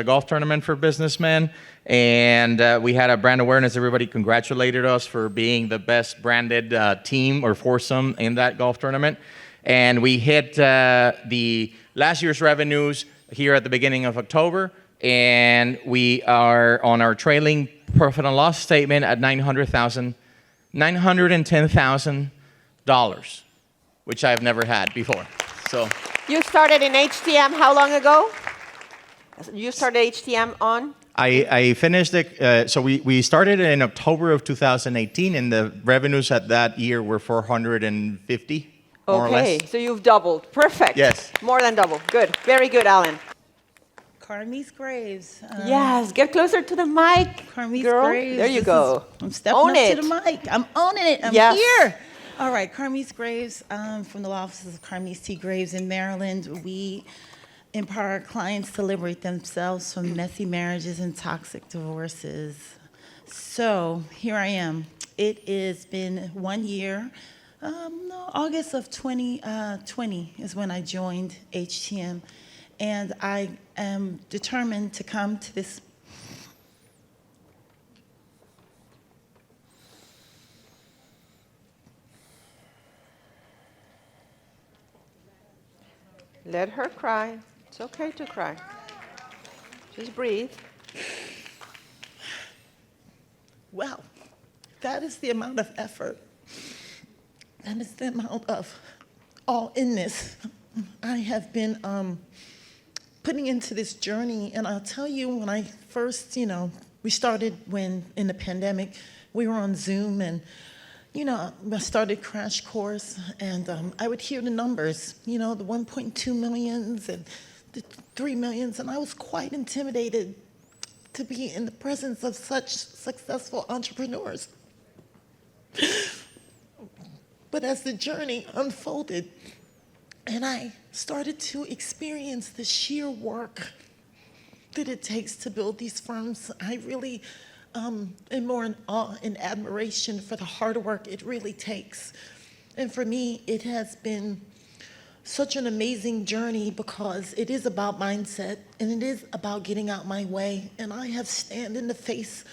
golf tournament for businessmen, and we had a brand awareness. Everybody congratulated us for being the best branded team or foursome in that golf tournament. And we hit the last year's revenues here at the beginning of October, and we are on our trailing profit and loss statement at $910,000, which I've never had before. So You started in HTM how long ago? You started HTM on? I finished it. So we started in October of 2018, and the revenues at that year were 450. More or Okay, less. so you've doubled. Perfect. Yes. More than double. Good. Very good, Alan. Carmise Graves. Yes, get closer to the mic, Carmise girl. Graves. There you This go. I'm stepping Own up it. to the mic. I'm owning it. I'm Yes. here. All right, Carmise Graves from the law offices of Carmise T. Graves in Maryland. We empower our clients to liberate themselves from messy marriages and toxic divorces. So here I am. It has been 1 year. August of 2020 is when I joined HTM, and I am determined to come to this. Let her cry. It's okay to cry. Just breathe. Well, that is the amount of effort. That is the amount of all inness I have been putting into this journey. And I'll tell you, when I first, we started when in the pandemic, we were on Zoom, and I started Crash Course, and I would hear the numbers, the 1.2 millions and the 3 millions, and I was quite intimidated to be in the presence of such successful entrepreneurs. But as the journey unfolded and I started to experience the sheer work that it takes to build these firms, I really am more in awe and admiration for the hard work it really takes. And for me, it has been such an amazing journey because it is about mindset and it is about getting out my way. And I have stand in the face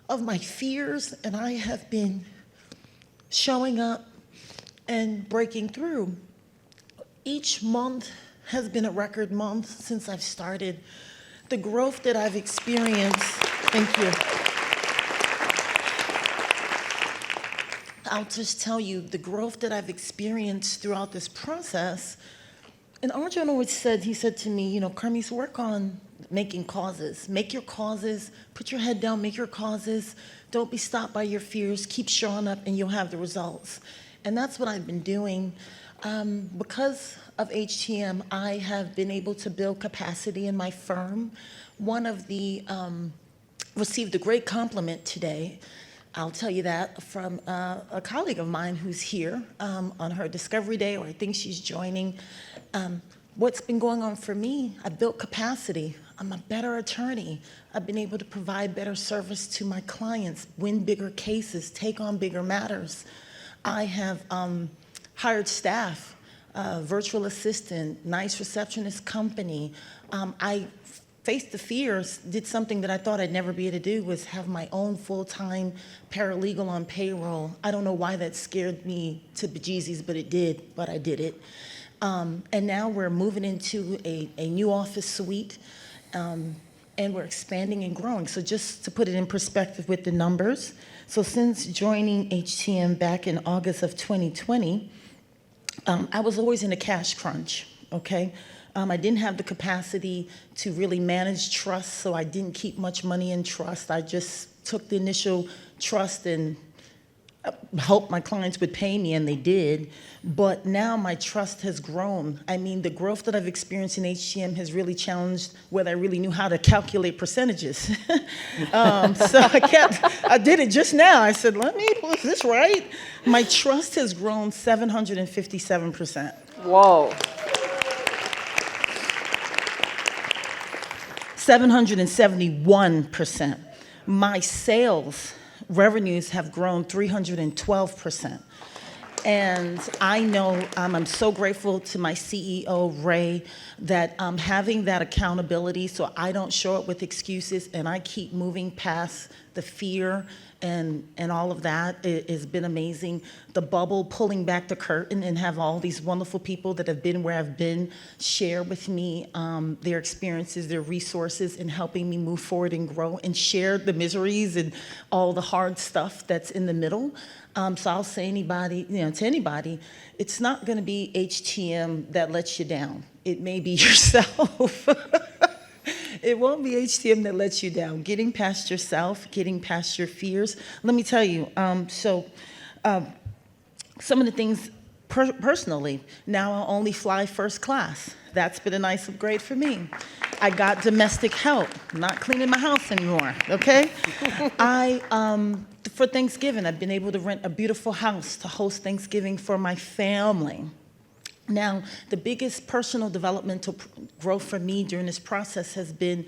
of my fears, and I have been showing up and breaking through. Each month has been a record month since I've started. The growth that I've experienced, thank you. I'll just tell you, the growth that I've experienced throughout this process, and Arjun always said, he said to me, Carmise, work on making causes. Make your causes, put your head down, make your causes. Don't be stopped by your fears, keep showing up, and you'll have the results. And that's what I've been doing. Because of HTM, I have been able to build capacity in my firm. One of the, received a great compliment today, I'll tell you that, from a colleague of mine who's here on her Discovery Day, or I think she's joining. What's been going on for me, I built capacity. I'm a better attorney. I've been able to provide better service to my clients, win bigger cases, take on bigger matters. I have hired staff, virtual assistant, nice receptionist company. I faced the fears, did something that I thought I'd never be able to do, was have my own full-time paralegal on payroll. I don't know why that scared me to bejesus, but it did, but I did it. And now we're moving into a new office suite, and we're expanding and growing. So just to put it in perspective with the numbers, so since joining HTM back in August of 2020, I was always in a cash crunch, okay? I didn't have the capacity to really manage trust, so I didn't keep much money in trust. I just took the initial trust and hoped my clients would pay me, and they did. But now my trust has grown. I mean, the growth that I've experienced in HTM has really challenged whether I really knew how to calculate percentages. So I did it just now. I said, was this right? My trust has grown 757%. Whoa. 771%. my sales revenues have grown 312%. And I know I'm so grateful to my CEO, Ray, that I'm having that accountability so I don't show up with excuses and I keep moving past the fear and all of that. It has been amazing. The bubble, pulling back the curtain and have all these wonderful people that have been where I've been share with me their experiences, their resources, and helping me move forward and grow and share the miseries and all the hard stuff that's in the middle. So I'll say to anybody, it's not going to be HTM that lets you down. It may be yourself. It won't be HTM that lets you down. Getting past yourself, getting past your fears. Let me tell you, some of the things personally, now I'll only fly first class. That's been a nice upgrade for me. I got domestic help. I'm not cleaning my house anymore, okay? For Thanksgiving, I've been able to rent a beautiful house to host Thanksgiving for my family. Now, the biggest personal developmental growth for me during this process has been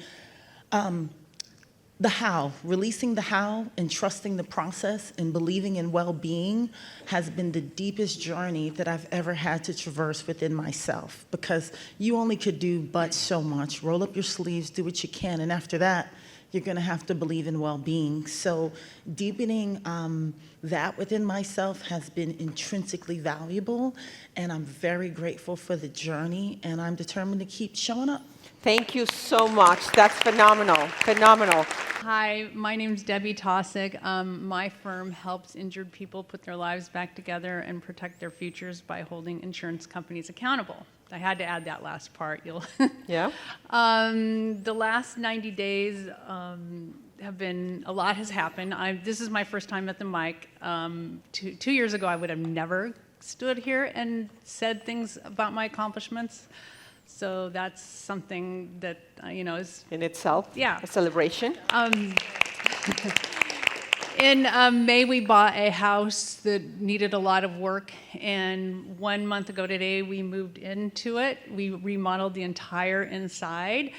the how. Releasing the how and trusting the process and believing in well-being has been the deepest journey that I've ever had to traverse within myself, because you only could do but so much. Roll up your sleeves, do what you can, and after that, you're going to have to believe in well-being. So deepening that within myself has been intrinsically valuable, and I'm very grateful for the journey, and I'm determined to keep showing up. Thank you so much. That's phenomenal. Phenomenal. Hi, my name's Debbie Tosick. My firm helps injured people put their lives back together and protect their futures by holding insurance companies accountable. I had to add that last part. Yeah. The last 90 days have been, a lot has happened. This is my first time at the mic. 2 years ago, I would have never stood here and said things about my accomplishments. So that's something that, is... In itself? Yeah. A celebration? In May, we bought a house that needed a lot of work, and 1 month ago today, we moved into it. We remodeled the entire inside,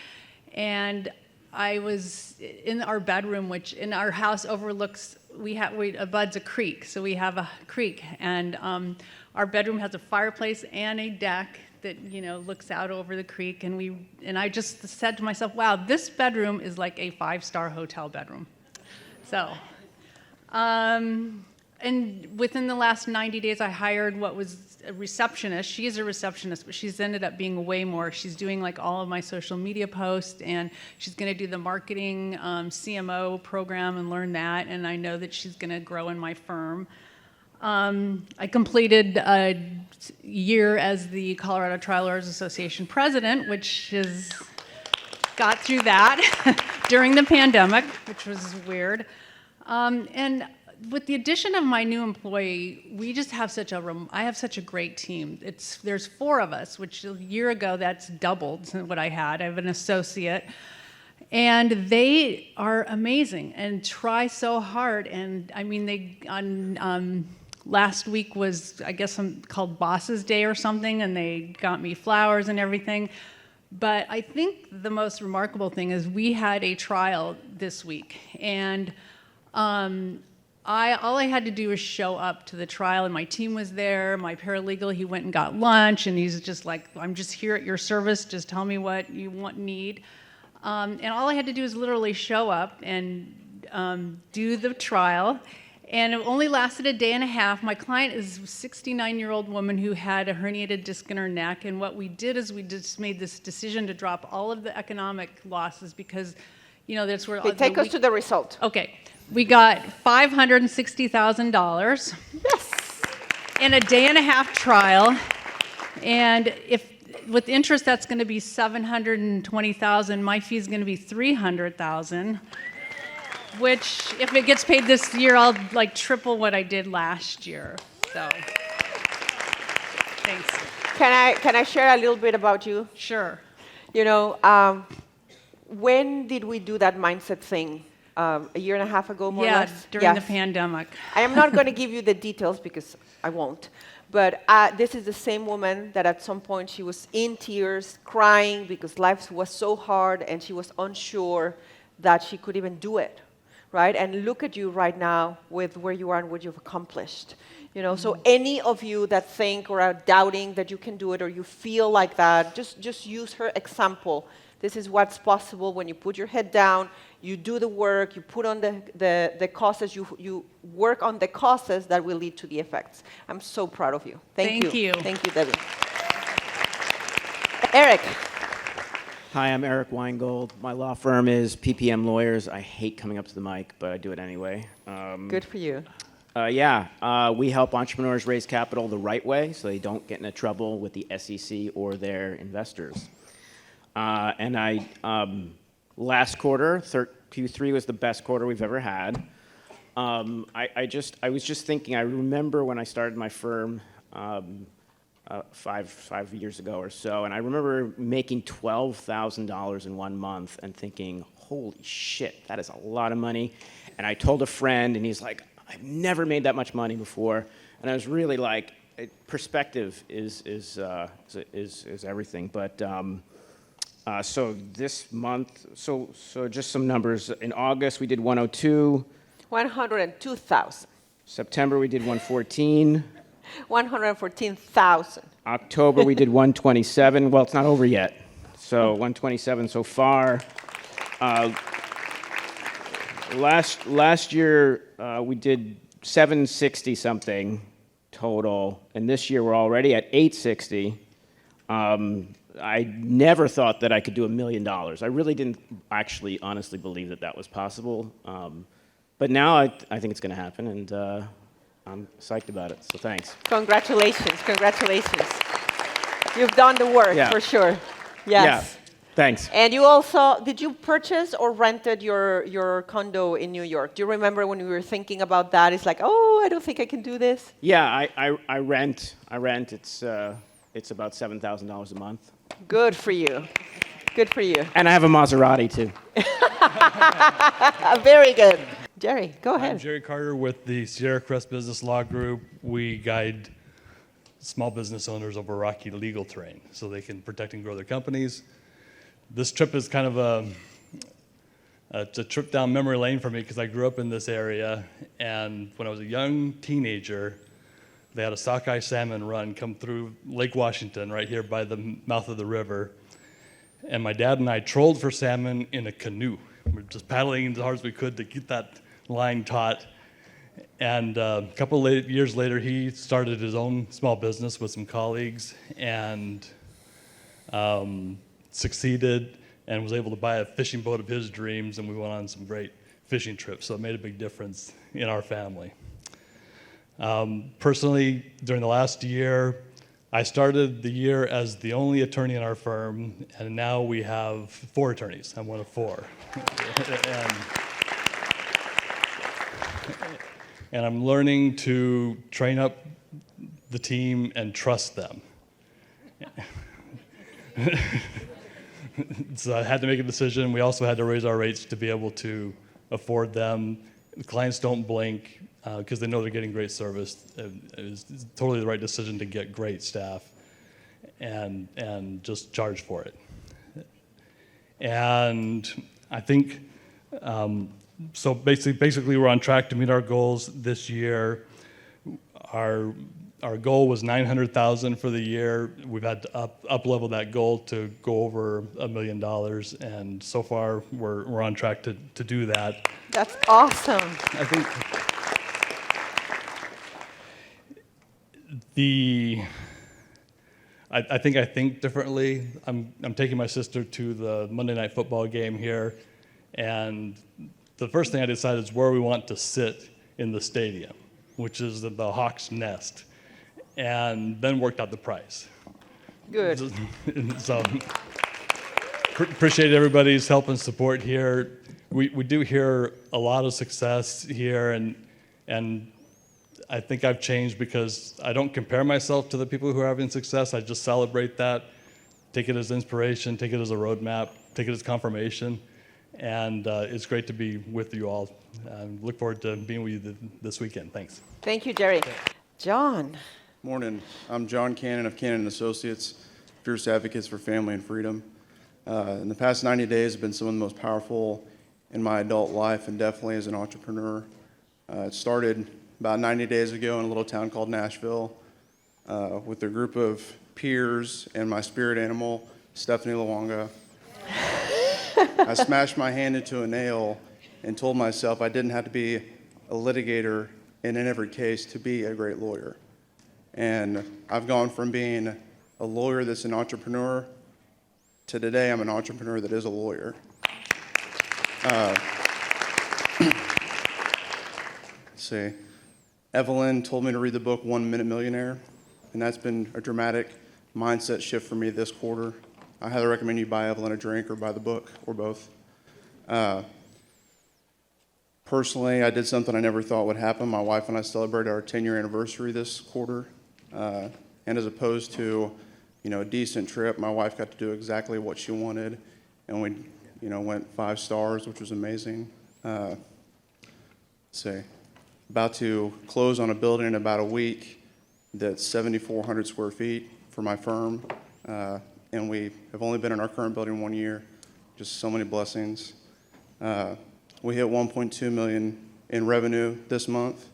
and I was in our bedroom, which in our house overlooks, abuts a creek, so we have a creek, and our bedroom has a fireplace and a deck that looks out over the creek, and I just said to myself, wow, this bedroom is like a 5-star hotel bedroom. So. And within the last 90 days, I hired what was a receptionist. She is a receptionist, but she's ended up being way more. She's doing like all of my social media posts, and she's going to do the marketing CMO program and learn that, and I know that she's going to grow in my firm. I completed a year as the Colorado Trial Lawyers Association president, which has got through that during the pandemic, which was weird. And with the addition of my new employee, we just have I have such a great team. There's 4 of us, which a year ago, that's doubled what I had. I have an associate, and they are amazing and try so hard. And I mean, last week was, I guess, called Bosses Day or something, and they got me flowers and everything. But I think the most remarkable thing is we had a trial this week, and all I had to do was show up to the trial, and my team was there. My paralegal, he went and got lunch, and he's just like, I'm just here at your service. Just tell me what you need. And all I had to do is literally show up and do the trial. And it only lasted a day and a half. My client is a 69-year-old woman who had a herniated disc in her neck. And what we did is we just made this decision to drop all of the economic losses because, that's where... Take us to the result. Okay. We got $560,000 in a day and a half trial, and with interest that's going to be $720,000. My fee is going to be $300,000, which if it gets paid this year, I'll triple what I did last year. So, thanks. Can I share a little bit about you? Sure. When did we do that mindset thing? A year and a half ago, more or less? During the pandemic. I am not going to give you the details because I won't. But this is the same woman that at some point she was in tears, crying because life was so hard and she was unsure that she could even do it. right? And look at you right now with where you are and what you've accomplished. You know, so any of you that think or are doubting that you can do it or you feel like that, just use her example. This is what's possible when you put your head down, you do the work, you put on the causes, you work on the causes that will lead to the effects. I'm so proud of you. Thank you. Thank you, Debbie. Eric. Hi, I'm Eric Weingold. My law firm is PPM Lawyers. I hate coming up to the mic, but I do it anyway. Good for you. We help entrepreneurs raise capital the right way so they don't get into trouble with the SEC or their investors. Last quarter, Q3 was the best quarter we've ever had. I was just thinking, I remember when I started my firm five years ago or so, and I remember making $12,000 in 1 month and thinking, holy shit, that is a lot of money. And I told a friend, and he's like, I've never made that much money before. And I was really like, perspective is everything. But so this month, so just some numbers. In August, we did 102. 102,000. September, we did 114. 114,000. October, we did 127. Well, it's not over yet. So 127 so far. Last year, we did 760 something total, and this year we're already at 860. I never thought that I could do $1 million. I really didn't actually honestly believe that was possible. But now I think it's going to happen, and I'm psyched about it, so thanks. Congratulations, congratulations. You've done the work, for sure. Yes. Yeah, thanks. And you also, did you purchase or rented your condo in New York? Do you remember when we were thinking about that? It's like, oh, I don't think I can do this. Yeah, I rent. It's about $7,000 a month. Good for you. Good for you. And I have a Maserati, too. Very good. Jerry, go ahead. I'm Jerry Carter with the Sierra Crest Business Law Group. We guide small business owners over rocky legal terrain so they can protect and grow their companies. This trip is kind of it's a trip down memory lane for me because I grew up in this area, and when I was a young teenager, they had a sockeye salmon run come through Lake Washington right here by the mouth of the river, and my dad and I trolled for salmon in a canoe. We were just paddling as hard as we could to get that line taut. And a couple of years later, he started his own small business with some colleagues and succeeded and was able to buy a fishing boat of his dreams, and we went on some great fishing trips, so it made a big difference in our family. Personally, during the last year, I started the year as the only attorney in our firm, and now we have 4 attorneys. I'm one of 4. And I'm learning to train up the team and trust them. So I had to make a decision. We also had to raise our rates to be able to afford them. The clients don't blink because they know they're getting great service. It was totally the right decision to get great staff and just charge for it. And I think, so basically we're on track to meet our goals this year. Our goal was $900,000 for the year. We've had to up level that goal to go over $1 million, and so far we're on track to do that. That's awesome. I think I think differently. I'm taking my sister to the Monday Night Football game here, and the first thing I decided is where we want to sit in the stadium, which is the Hawks' Nest, and then worked out the price. Good. So appreciate everybody's help and support here. We do hear a lot of success here, and I think I've changed because I don't compare myself to the people who are having success. I just celebrate that, take it as inspiration, take it as a roadmap, take it as confirmation. And it's great to be with you all. Look forward to being with you this weekend. Thanks. Thank you, Jerry. John. Morning. I'm John Cannon of Cannon & Associates, fierce advocates for family and freedom. In the past 90 days have been some of the most powerful in my adult life and definitely as an entrepreneur. It started about 90 days ago in a little town called Nashville with a group of peers and my spirit animal, Stephanie Lawanga. I smashed my hand into a nail and told myself I didn't have to be a litigator and in every case to be a great lawyer. And I've gone from being a lawyer that's an entrepreneur to today I'm an entrepreneur that is a lawyer. Let's see. Evelyn told me to read the book 1 Minute Millionaire, and that's been a dramatic mindset shift for me this quarter. I highly recommend you buy Evelyn a drink or buy the book, or both. Personally, I did something I never thought would happen. My wife and I celebrated our 10-year anniversary this quarter, and as opposed to, a decent trip, my wife got to do exactly what she wanted, and we, went 5 stars, which was amazing. Let's see, about to close on a building in about a week that's 7,400 square feet for my firm, and we have only been in our current building 1 year. Just so many blessings. We hit 1.2 million in revenue this month,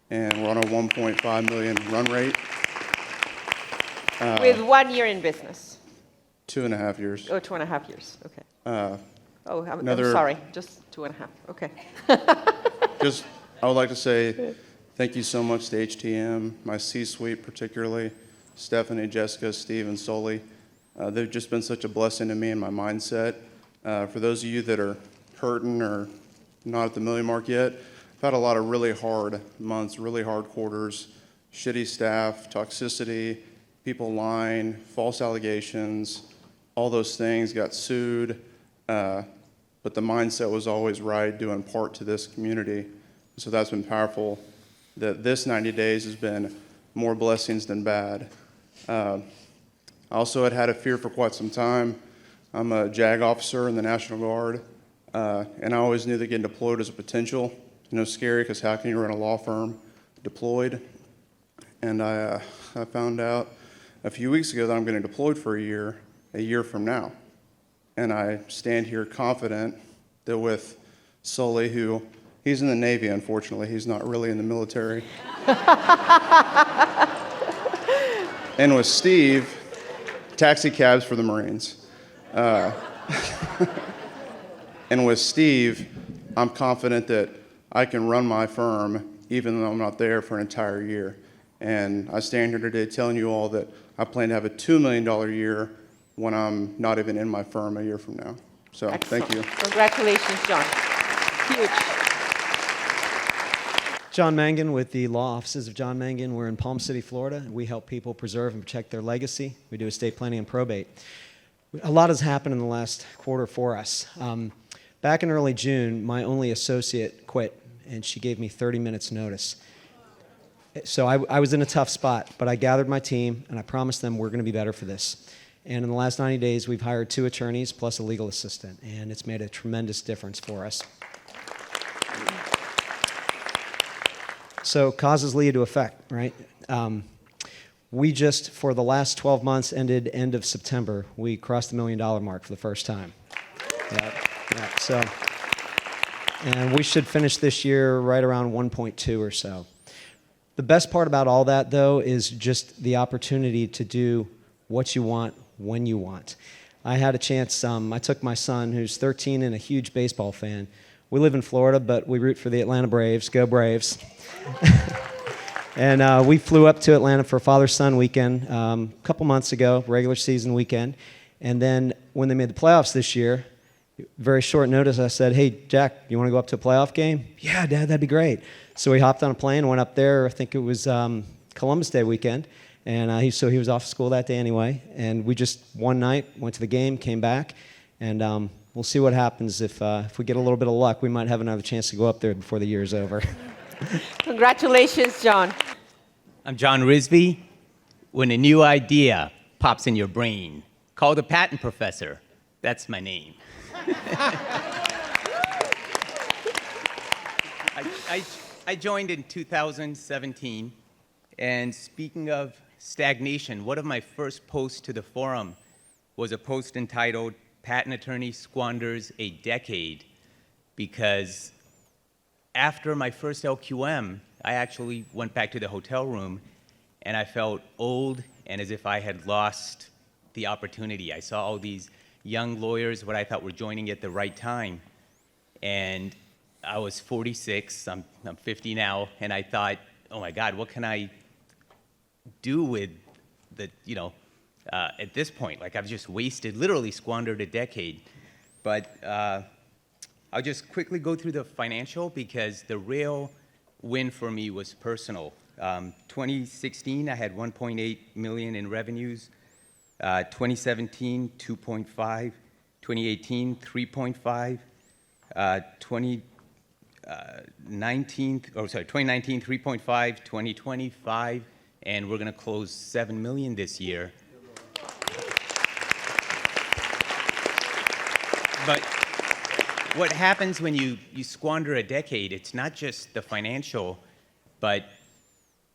and we're on a 1.5 million run rate. With 1 year in business. 2.5 years. Oh, 2.5 years. Okay. I'm Another- sorry. Just 2.5. Okay. I would like to say thank you so much to HTM, my C-suite particularly, Stephanie, Jessica, Steve, and Sully. They've just been such a blessing to me and my mindset. For those of you that are hurting or not at the million mark yet, I've had a lot of really hard months, really hard quarters, shitty staff, toxicity, people lying, false allegations, all those things, got sued. But the mindset was always right, due in part to this community. So that's been powerful. That this 90 days has been more blessings than bad. I also had a fear for quite some time. I'm a JAG officer in the National Guard, and I always knew that getting deployed was a potential. Scary, because how can you run a law firm deployed? And I found out a few weeks ago that I'm getting deployed for a year from now. And I stand here confident that with Sully, he's in the Navy, unfortunately, he's not really in the military. And with Steve, taxi cabs for the Marines. And with Steve, I'm confident that I can run my firm even though I'm not there for an entire year. And I stand here today telling you all that I plan to have a $2 million year when I'm not even in my firm a year from now. So Excellent. Thank you. Congratulations, John. Huge. John Mangan with the law offices of John Mangan. We're in Palm City, Florida. We help people preserve and protect their legacy. We do estate planning and probate. A lot has happened in the last quarter for us. Back in early June, my only associate quit, and she gave me 30 minutes notice. So I was in a tough spot, but I gathered my team, and I promised them we're going to be better for this. And in the last 90 days, we've hired 2 attorneys plus a legal assistant, and it's made a tremendous difference for us. So causes lead to effect, right? We just, for the last 12 months, ended end of September, we crossed the $1 million mark for the first time. So, and we should finish this year right around 1.2 or so. The best part about all that, though, is just the opportunity to do what you want, when you want. I had a chance, I took my son, who's 13 and a huge baseball fan. We live in Florida, but we root for the Atlanta Braves. Go Braves. And we flew up to Atlanta for Father-Son weekend a couple months ago, regular season weekend. And then when they made the playoffs this year, very short notice, I said, hey, Jack, you want to go up to a playoff game? Yeah, Dad, that'd be great. So we hopped on a plane, went up there. I think it was Columbus Day weekend. And he was off school that day anyway. And we just one night went to the game, came back, and we'll see what happens. If we get a little bit of luck, we might have another chance to go up there before the year's over. Congratulations, John. I'm John Risby. When a new idea pops in your brain, call the patent professor. That's my name. I joined in 2017, and speaking of stagnation, one of my first posts to the forum was a post entitled "Patent Attorney Squanders a Decade." because after my first LQM, I actually went back to the hotel room and I felt old and as if I had lost the opportunity. I saw all these young lawyers, what I thought were joining at the right time. And I was 46, I'm 50 now, and I thought, oh my God, what can I do with the, at this point? Like I've just wasted, literally squandered a decade. But I'll just quickly go through the financial because the real win for me was personal. 2016, I had 1.8 million in revenues. 2017, 2.5. 2018, 3.5. 2019, 3.5. 2020, 5. And we're going to close 7 million this year. But what happens when you squander a decade, it's not just the financial, but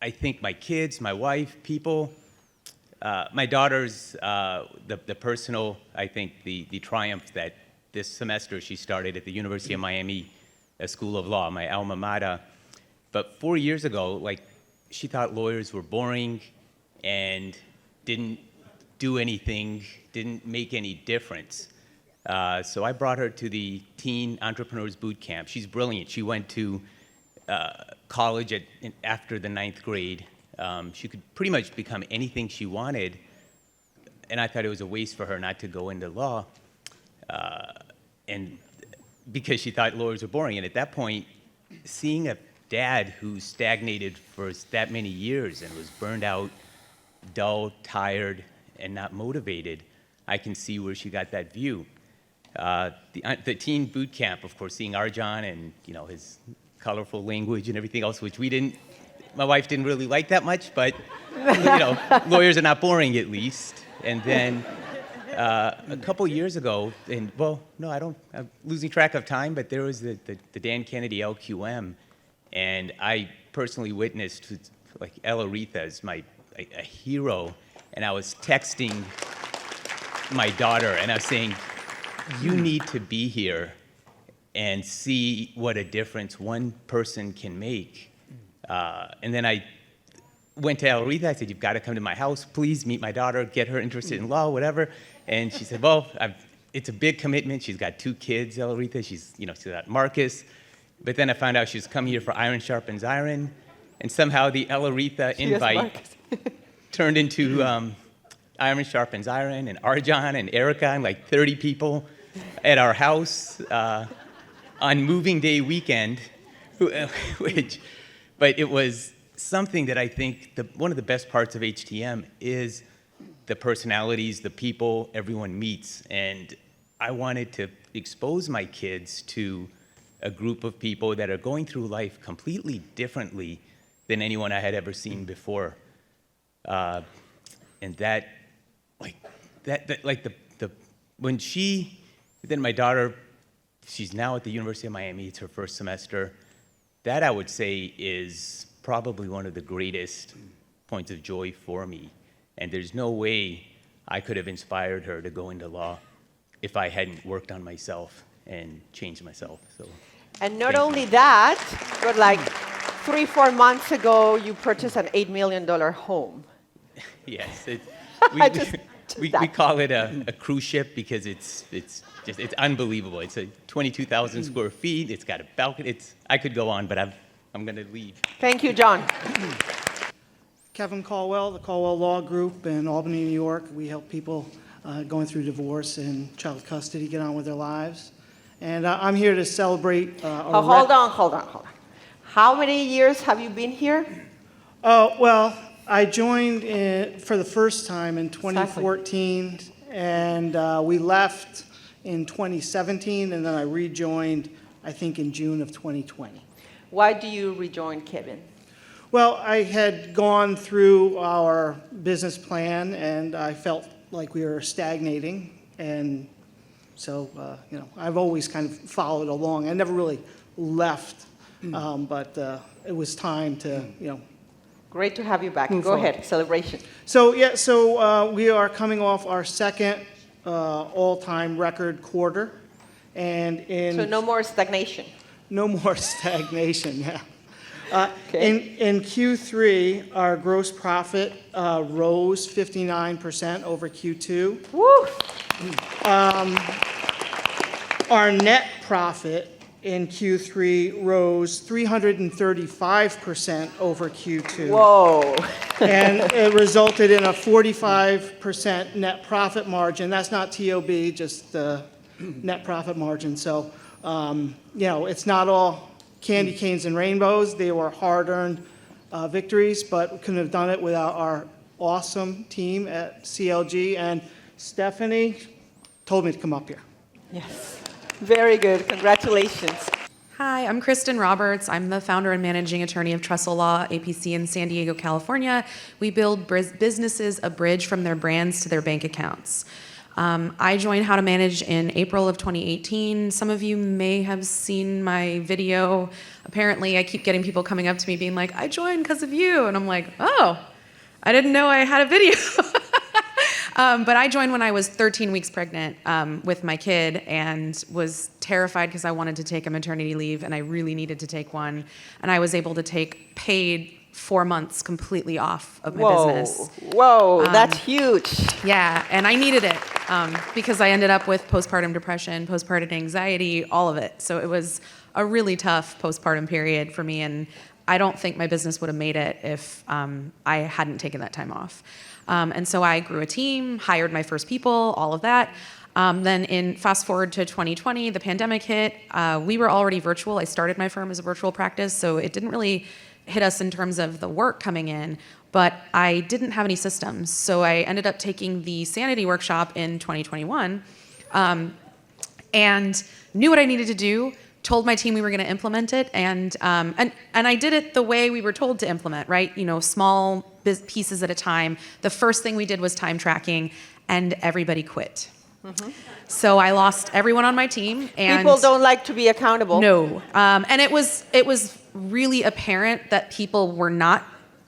I think my kids, my wife, people, my daughter's, the personal, I think the triumph that this semester she started at the University of Miami, a School of Law, my alma mater. But 4 years ago, like, she thought lawyers were boring and didn't do anything, didn't make any difference. So I brought her to the Teen Entrepreneurs Boot Camp. She's brilliant. She went to college after the 9th grade. She could pretty much become anything she wanted, and I thought it was a waste for her not to go into law, and because she thought lawyers were boring. And at that point, seeing a dad who stagnated for that many years and was burned out, dull, tired, and not motivated, I can see where she got that view. The teen boot camp, of course, seeing Arjan and his colorful language and everything else, which my wife didn't really like that much, but lawyers are not boring at least. And then a couple years ago, I'm losing track of time, but there was the Dan Kennedy LQM, and I personally witnessed, like, Ella Retha is a hero, and I was texting my daughter, and I was saying, you need to be here and see what a difference one person can make. And then I went to Ella Retha. I said, you've got to come to my house. Please meet my daughter, get her interested in law, whatever. And she said, well, it's a big commitment. She's got 2 kids, Ella Retha. She's got Marcus. But then I found out she was coming here for Iron Sharpens Iron. And somehow the Ella Retha invite turned into Iron Sharpens Iron and Arjan and Erica and like 30 people at our house on moving day weekend, but it was something that I think one of the best parts of HTM is the personalities, the people everyone meets. And I wanted to expose my kids to a group of people that are going through life completely differently than anyone I had ever seen before. And then my daughter, she's now at the University of Miami, it's her first semester. That, I would say, is probably one of the greatest points of joy for me. And there's no way I could have inspired her to go into law if I hadn't worked on myself and changed myself. So. And not only that, but like 3-4 months ago, you purchased an $8 million home. Yes, we call it a cruise ship because it's unbelievable. It's a 22,000 square feet. It's got a balcony. I could go on, but I'm going to leave. Thank you, John. Kevin Caldwell, the Caldwell Law Group in Albany, New York. We help people going through divorce and child custody get on with their lives. And I'm here to celebrate. Hold on. How many years have you been here? Well, I joined for the first time in 2014, exactly. And we left in 2017, and then I rejoined, I think, in June of 2020. Why do you rejoin, Kevin? Well, I had gone through our business plan, and I felt like we were stagnating, and so, I've always kind of followed along. I never really left, but it was time to, Great to have you back. Go ahead, celebration. So we are coming off our second all-time record quarter, And in So no more stagnation. no more stagnation, yeah. In Q3, our gross profit rose 59% over Q2. Woo! Our net profit in Q3 rose 335% over Q2. Whoa. And it resulted in a 45% net profit margin. That's not TOB, just the net profit margin. So, it's not all candy canes and rainbows. They were hard-earned victories, but we couldn't have done it without our awesome team at CLG. And Stephanie told me to come up here. Yes. Very good. Congratulations. Hi, I'm Kristen Roberts. I'm the founder and managing attorney of Trestle Law, APC in San Diego, California. We build businesses a bridge from their brands to their bank accounts. I joined How to Manage in April of 2018. Some of you may have seen my video. Apparently, I keep getting people coming up to me being like, I joined because of you. And I'm like, oh, I didn't know I had a video. But I joined when I was 13 weeks pregnant with my kid and was terrified because I wanted to take a maternity leave and I really needed to take one. And I was able to take paid 4 months completely off of my business. Whoa, that's huge. Yeah, and I needed it because I ended up with postpartum depression, postpartum anxiety, all of it. So it was a really tough postpartum period for me, and I don't think my business would have made it if I hadn't taken that time off. And so I grew a team, hired my first people, all of that. Then fast forward to 2020, the pandemic hit. We were already virtual. I started my firm as a virtual practice, so it didn't really hit us in terms of the work coming in, but I didn't have any systems. So I ended up taking the Sanity workshop in 2021 and knew what I needed to do, told my team we were going to implement it, and I did it the way we were told to implement, right? Small pieces at a time. The first thing we did was time tracking, and everybody quit. Mm-hmm. So I lost everyone on my team. And people don't like to be accountable. No, and it was really apparent that people were not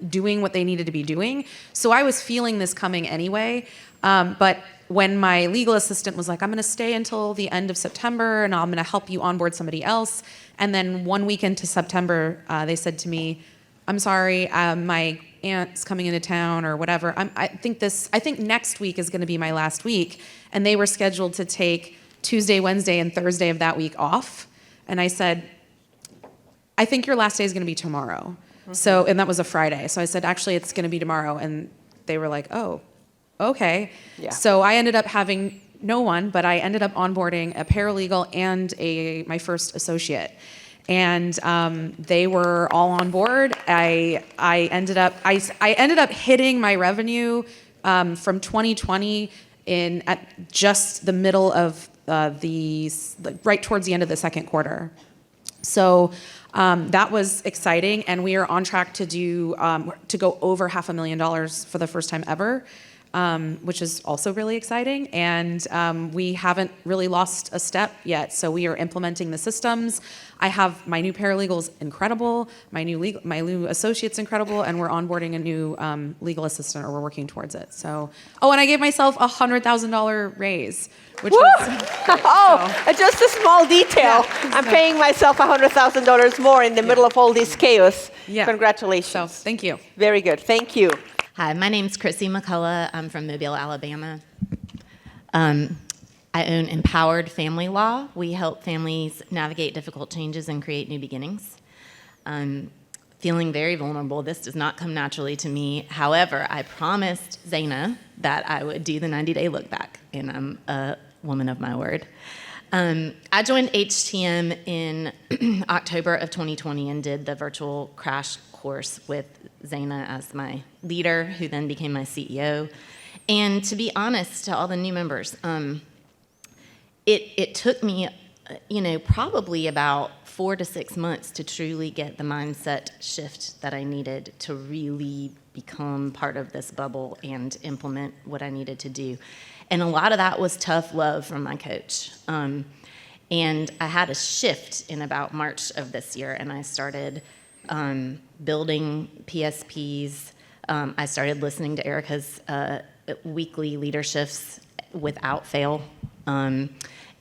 doing what they needed to be doing. So I was feeling this coming anyway. But when my legal assistant was like, I'm going to stay until the end of September and I'm going to help you onboard somebody else. And then 1 week into September, they said to me, I'm sorry, my aunt's coming into town or whatever. I think next week is going to be my last week. And they were scheduled to take Tuesday, Wednesday, and Thursday of that week off. And I said, I think your last day is going to be tomorrow. Mm-hmm. And that was a Friday. So I said, actually, it's going to be tomorrow. And they were like, oh, okay. Yeah. So I ended up having no one, but I ended up onboarding a paralegal and my first associate. And they were all on board. I ended up hitting my revenue from 2020 at just the middle of right towards the end of the second quarter. So that was exciting, and we are on track to go over $500,000 for the first time ever, which is also really exciting. And we haven't really lost a step yet. So we are implementing the systems. I have my new paralegal's incredible, my new associate's incredidible, and we're onboarding a new legal assistant, or we're working towards it. So, and I gave myself a $100,000 raise, which was just a small detail. Yeah. I'm paying myself $100,000 more in the middle of all this chaos. Yeah. Congratulations. So, thank you. Very good. Thank you. Hi, my name's Chrissy McCullough. I'm from Mobile, Alabama. I own Empowered Family Law. We help families navigate difficult changes and create new beginnings. Feeling very vulnerable. This does not come naturally to me. However, I promised Zaina that I would do the 90-day look back, and I'm a woman of my word. I joined HTM in October of 2020 and did the virtual crash course with Zaina as my leader, who then became my CEO. And to be honest, to all the new members, it took me, probably about 4 to 6 months to truly get the mindset shift that I needed to really become part of this bubble and implement what I needed to do. And a lot of that was tough love from my coach. And I had a shift in about March of this year, and I started building PSPs. I started listening to Erica's weekly leaderships without fail.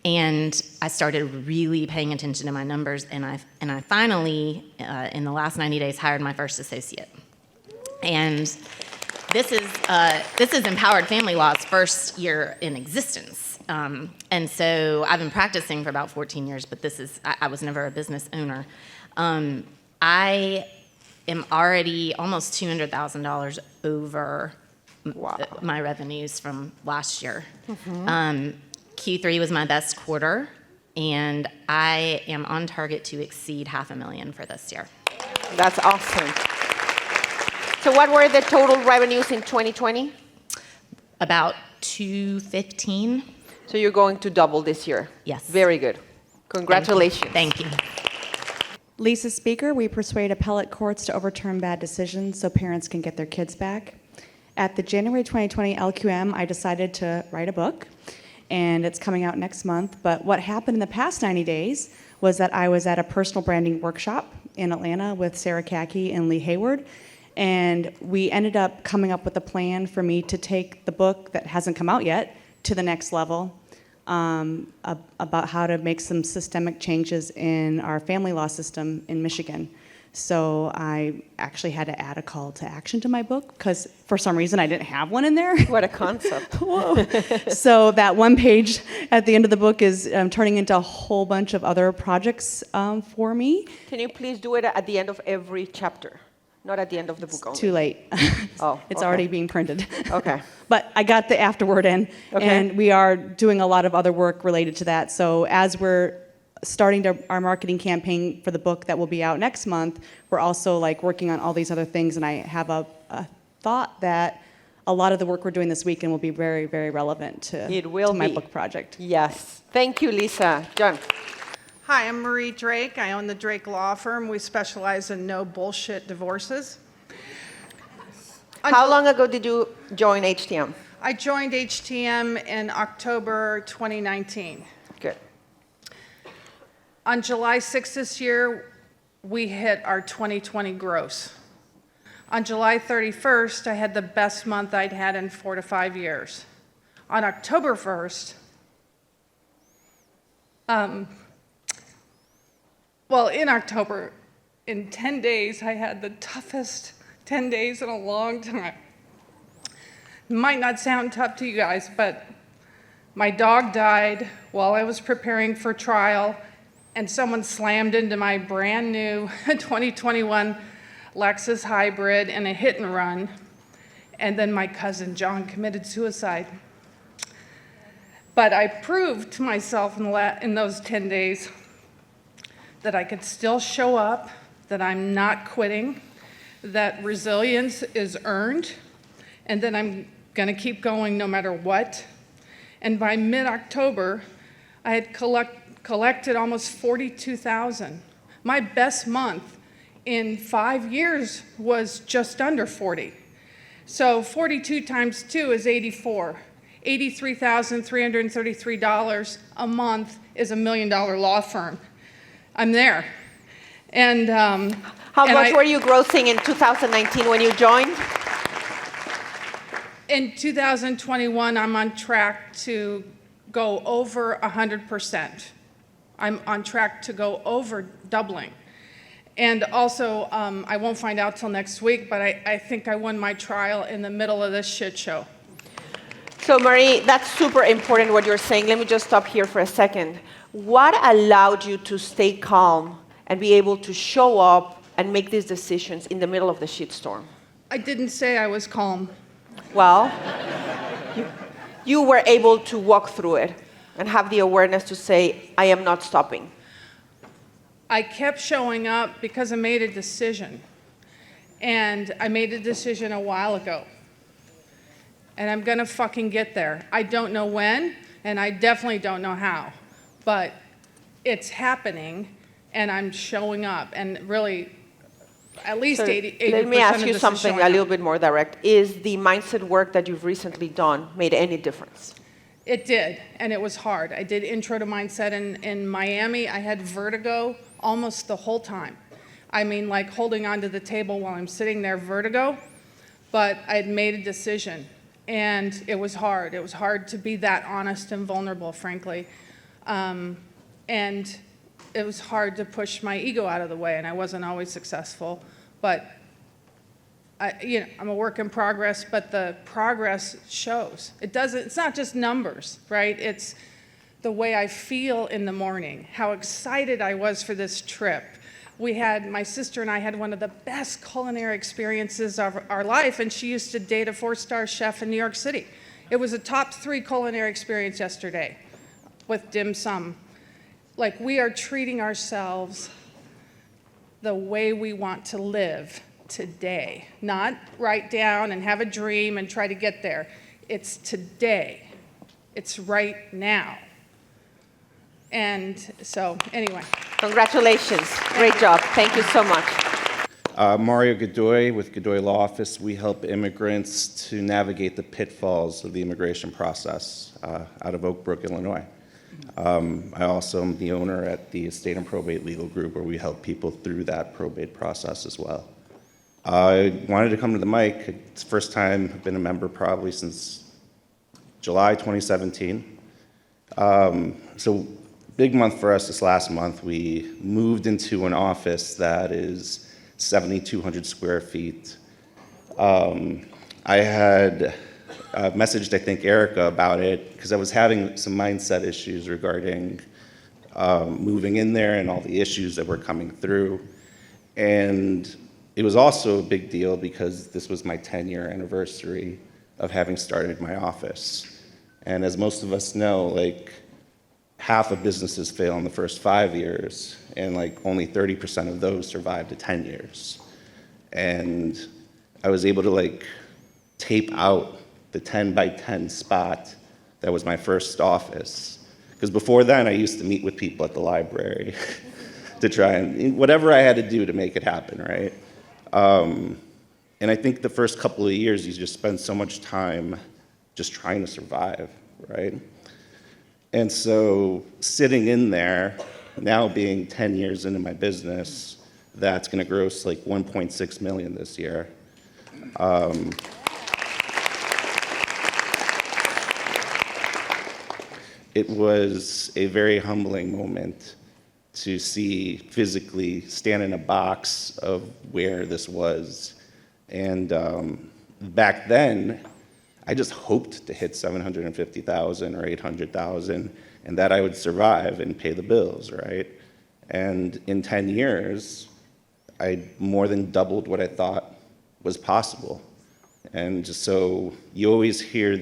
And I started really paying attention to my numbers, and I finally, in the last 90 days, hired my first associate. And this is Empowered Family Law's first year in existence. And so I've been practicing for about 14 years, but I was never a business owner. I am already almost $200,000 over my revenues from last year. Q3 was my best quarter, and I am on target to exceed $500,000 for this year. That's awesome. So what were the total revenues in 2020? About 215. So you're going to double this year? Yes. Very good. Congratulations. Thank you. Lisa Speaker, we persuade appellate courts to overturn bad decisions so parents can get their kids back. At the January 2020 LQM, I decided to write a book, and it's coming out next month. But what happened in the past 90 days was that I was at a personal branding workshop in Atlanta with Sarah Kaki and Lee Hayward, and we ended up coming up with a plan for me to take the book that hasn't come out yet to the next level, about how to make some systemic changes in our family law system in Michigan. So I actually had to add a call to action to my book because for some reason I didn't have one in there. What a concept. Whoa. So that one page at the end of the book is turning into a whole bunch of other projects for me. Can you please do it at the end of every chapter? Not at the end of the book only. Too late. Oh, It's okay. already being printed. Okay. But I got the afterword in, Okay. and we are doing a lot of other work related to that. So as we're starting our marketing campaign for the book that will be out next month, we're also like working on all these other things, and I have a thought that a lot of the work we're doing this weekend will be very, very relevant to my book project. Yes. Thank you, Lisa. John. Hi, I'm Marie Drake. I own the Drake Law Firm. We specialize in no bullshit divorces. How long ago did you join HTM? I joined HTM in October 2019. Good. On July 6th this year, we hit our 2020 gross. On July 31st, I had the best month I'd had in 4 to 5 years. On October 1st, in October, in 10 days, I had the toughest 10 days in a long time. It might not sound tough to you guys, but my dog died while I was preparing for trial, and someone slammed into my brand new 2021 Lexus Hybrid in a hit and run, and then my cousin John committed suicide. But I proved to myself in those 10 days that I could still show up, that I'm not quitting, that resilience is earned, and that I'm gonna keep going no matter what. And by mid-October, I had collected almost $42,000. My best month in 5 years was just under 40. So 42 times 2 is 84. $83,333 a month is $1 million law firm. I'm there. And how much were you grossing in 2019 when you joined? In 2021, I'm on track to go over 100%. I'm on track to go over doubling. And also, I won't find out till next week, but I think I won my trial in the middle of this shit show. So Marie, that's super important what you're saying. Let me just stop here for a second. What allowed you to stay calm and be able to show up and make these decisions in the middle of the shitstorm? I didn't say I was calm. Well, you were able to walk through it and have the awareness to say, I am not stopping. I kept showing up because I made a decision. And I made a decision a while ago. And I'm gonna fucking get there. I don't know when, and I definitely don't know how. But it's happening, and I'm showing up. And really, at least 80% let me ask of you this is something showing a little up. bit more direct. Is the mindset work that you've recently done made any difference? It did, and it was hard. I did Intro to Mindset in Miami. I had vertigo almost the whole time. I mean, like holding onto the table while I'm sitting there, vertigo. But I had made a decision, and it was hard. It was hard to be that honest and vulnerable, frankly. And it was hard to push my ego out of the way, and I wasn't always successful. But I'm a work in progress, but the progress shows. It's not just numbers, right? It's the way I feel in the morning, how excited I was for this trip. My sister and I had one of the best culinary experiences of our life, and she used to date a 4-star chef in New York City. It was a top 3 culinary experience yesterday with dim sum. Like, we are treating ourselves the way we want to live today, not write down and have a dream and try to get there. It's today. It's right now. And so, anyway. Congratulations. Great job. Thank you so much. Mario Godoy with Godoy Law Office. We help immigrants to navigate the pitfalls of the immigration process out of Oak Brook, Illinois. I also am the owner at the Estate and Probate Legal Group, where we help people through that probate process as well. I wanted to come to the mic. It's the first time I've been a member probably since July 2017. So big month for us this last month. We moved into an office that is 7,200 square feet. I had messaged, I think, Erica about it because I was having some mindset issues regarding moving in there and all the issues that were coming through. And it was also a big deal because this was my 10-year anniversary of having started my office. And as most of us know, like, half of businesses fail in the first 5 years, and like only 30% of those survive to 10 years. And I was able to like tape out the 10 by 10 spot that was my first office. Because before then, I used to meet with people at the library to try and, whatever I had to do to make it happen, right? And I think the first couple of years, you just spend so much time just trying to survive, right? And so sitting in there, now being 10 years into my business, that's going to gross like 1.6 million this year. It was a very humbling moment to see physically stand in a box of where this was. And back then, I just hoped to hit 750,000 or 800,000 and that I would survive and pay the bills, right? And in 10 years, I more than doubled what I thought was possible. And just so you always hear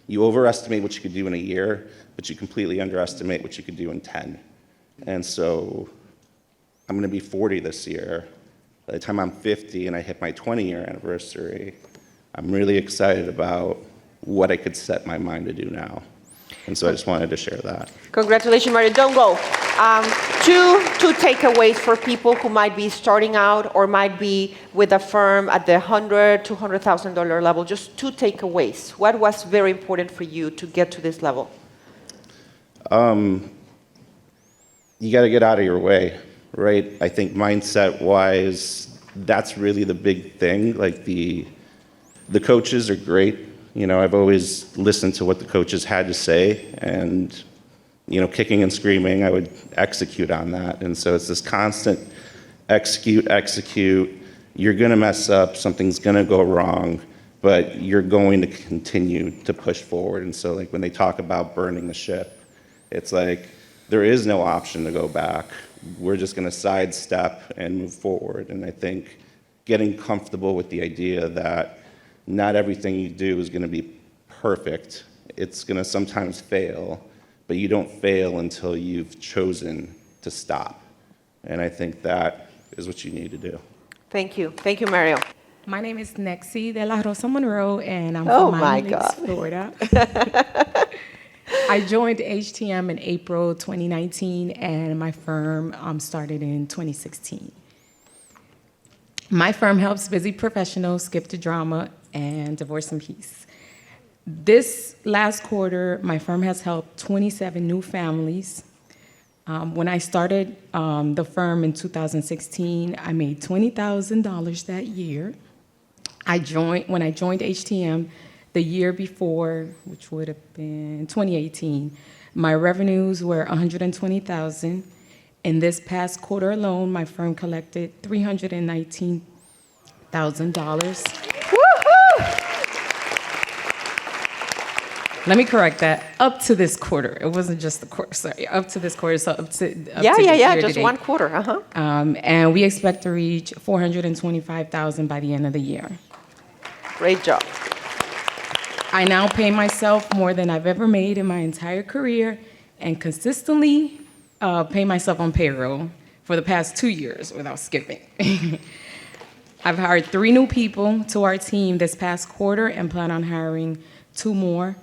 you overestimate what you could do in a year, but you completely underestimate what you could do in 10. And so I'm gonna be 40 this year. By the time I'm 50 and I hit my 20-year anniversary, I'm really excited about what I could set my mind to do now. And so I just wanted to share that. Congratulations, Mario. Don't go. Two takeaways for people who might be starting out or might be with a firm at the $100,000, $200,000 level. Just 2 takeaways. What was very important for you to get to this level? You got to get out of your way, right? I think mindset-wise, that's really the big thing. Like the coaches are great. You know, I've always listened to what the coaches had to say, and, you know, kicking and screaming, I would execute on that. And so it's this constant execute. You're going to mess up, something's going to go wrong, but you're going to continue to push forward. And so, like, when they talk about burning the ship, it's like there is no option to go back. We're just going to sidestep and move forward. And I think getting comfortable with the idea that not everything you do is going to be perfect. It's going to sometimes fail, but you don't fail until you've chosen to stop. And I think that is what you need to do. Thank you. Thank you, Mario. My name is Nexie de la Rosa Monroe, and I'm Oh from my Miami Lakes, God. Florida. I joined HTM in April 2019, and my firm started in 2016. My firm helps busy professionals skip the drama and divorce in peace. This last quarter, my firm has helped 27 new families. When I started the firm in 2016, I made $20,000 that year. When I joined HTM, The year before, which would have been 2018, my revenues were $120,000. In this past quarter alone, my firm collected $319,000. Let me correct that. Up to this quarter. It wasn't just the quarter, sorry. Up to this quarter, so up to Yeah, the year to just date. one quarter, uh-huh. And we expect to reach $425,000 by the end of the year. Great job. I now pay myself more than I've ever made in my entire career and consistently pay myself on payroll for the past 2 years without skipping. I've hired 3 new people to our team this past quarter and plan on hiring 2 more.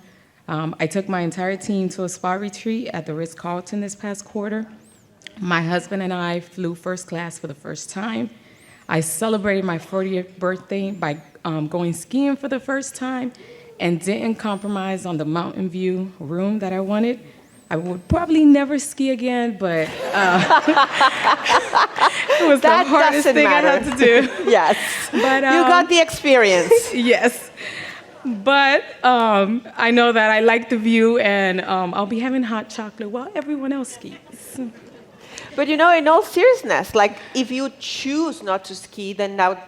I took my entire team to a spa retreat at the Ritz-Carlton this past quarter. My husband and I flew first class for the first time. I celebrated my 40th birthday by going skiing for the first time and didn't compromise on the mountain view room that I wanted. I would probably never ski again, but it was the hardest thing I had to do. Yes, but you got the experience. Yes. But I know that I like the view, and I'll be having hot chocolate while everyone else skis. But you know, in all seriousness, like if you choose not to ski, then that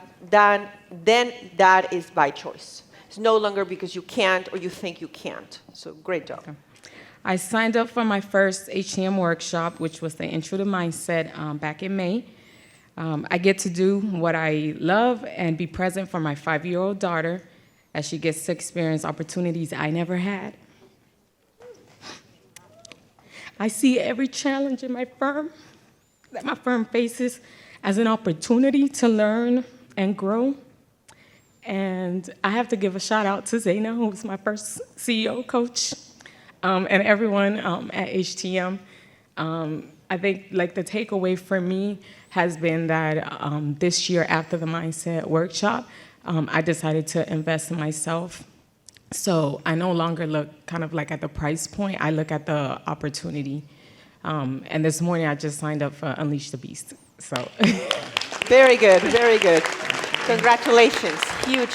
is by choice. It's no longer because you can't or you think you can't. So great job. I signed up for my first HTM workshop, which was the Intro to Mindset back in May. I get to do what I love and be present for my 5-year-old daughter as she gets to experience opportunities I never had. I see every challenge in my firm that my firm faces as an opportunity to learn and grow. And I have to give a shout out to Zaina, who was my first CEO coach, and everyone at HTM. I think like the takeaway for me has been that this year after the Mindset Workshop, I decided to invest in myself. So I no longer look kind of like at the price point, I look at the opportunity. And this morning I just signed up for Unleash the Beast, so. Very good, very good. Congratulations, huge,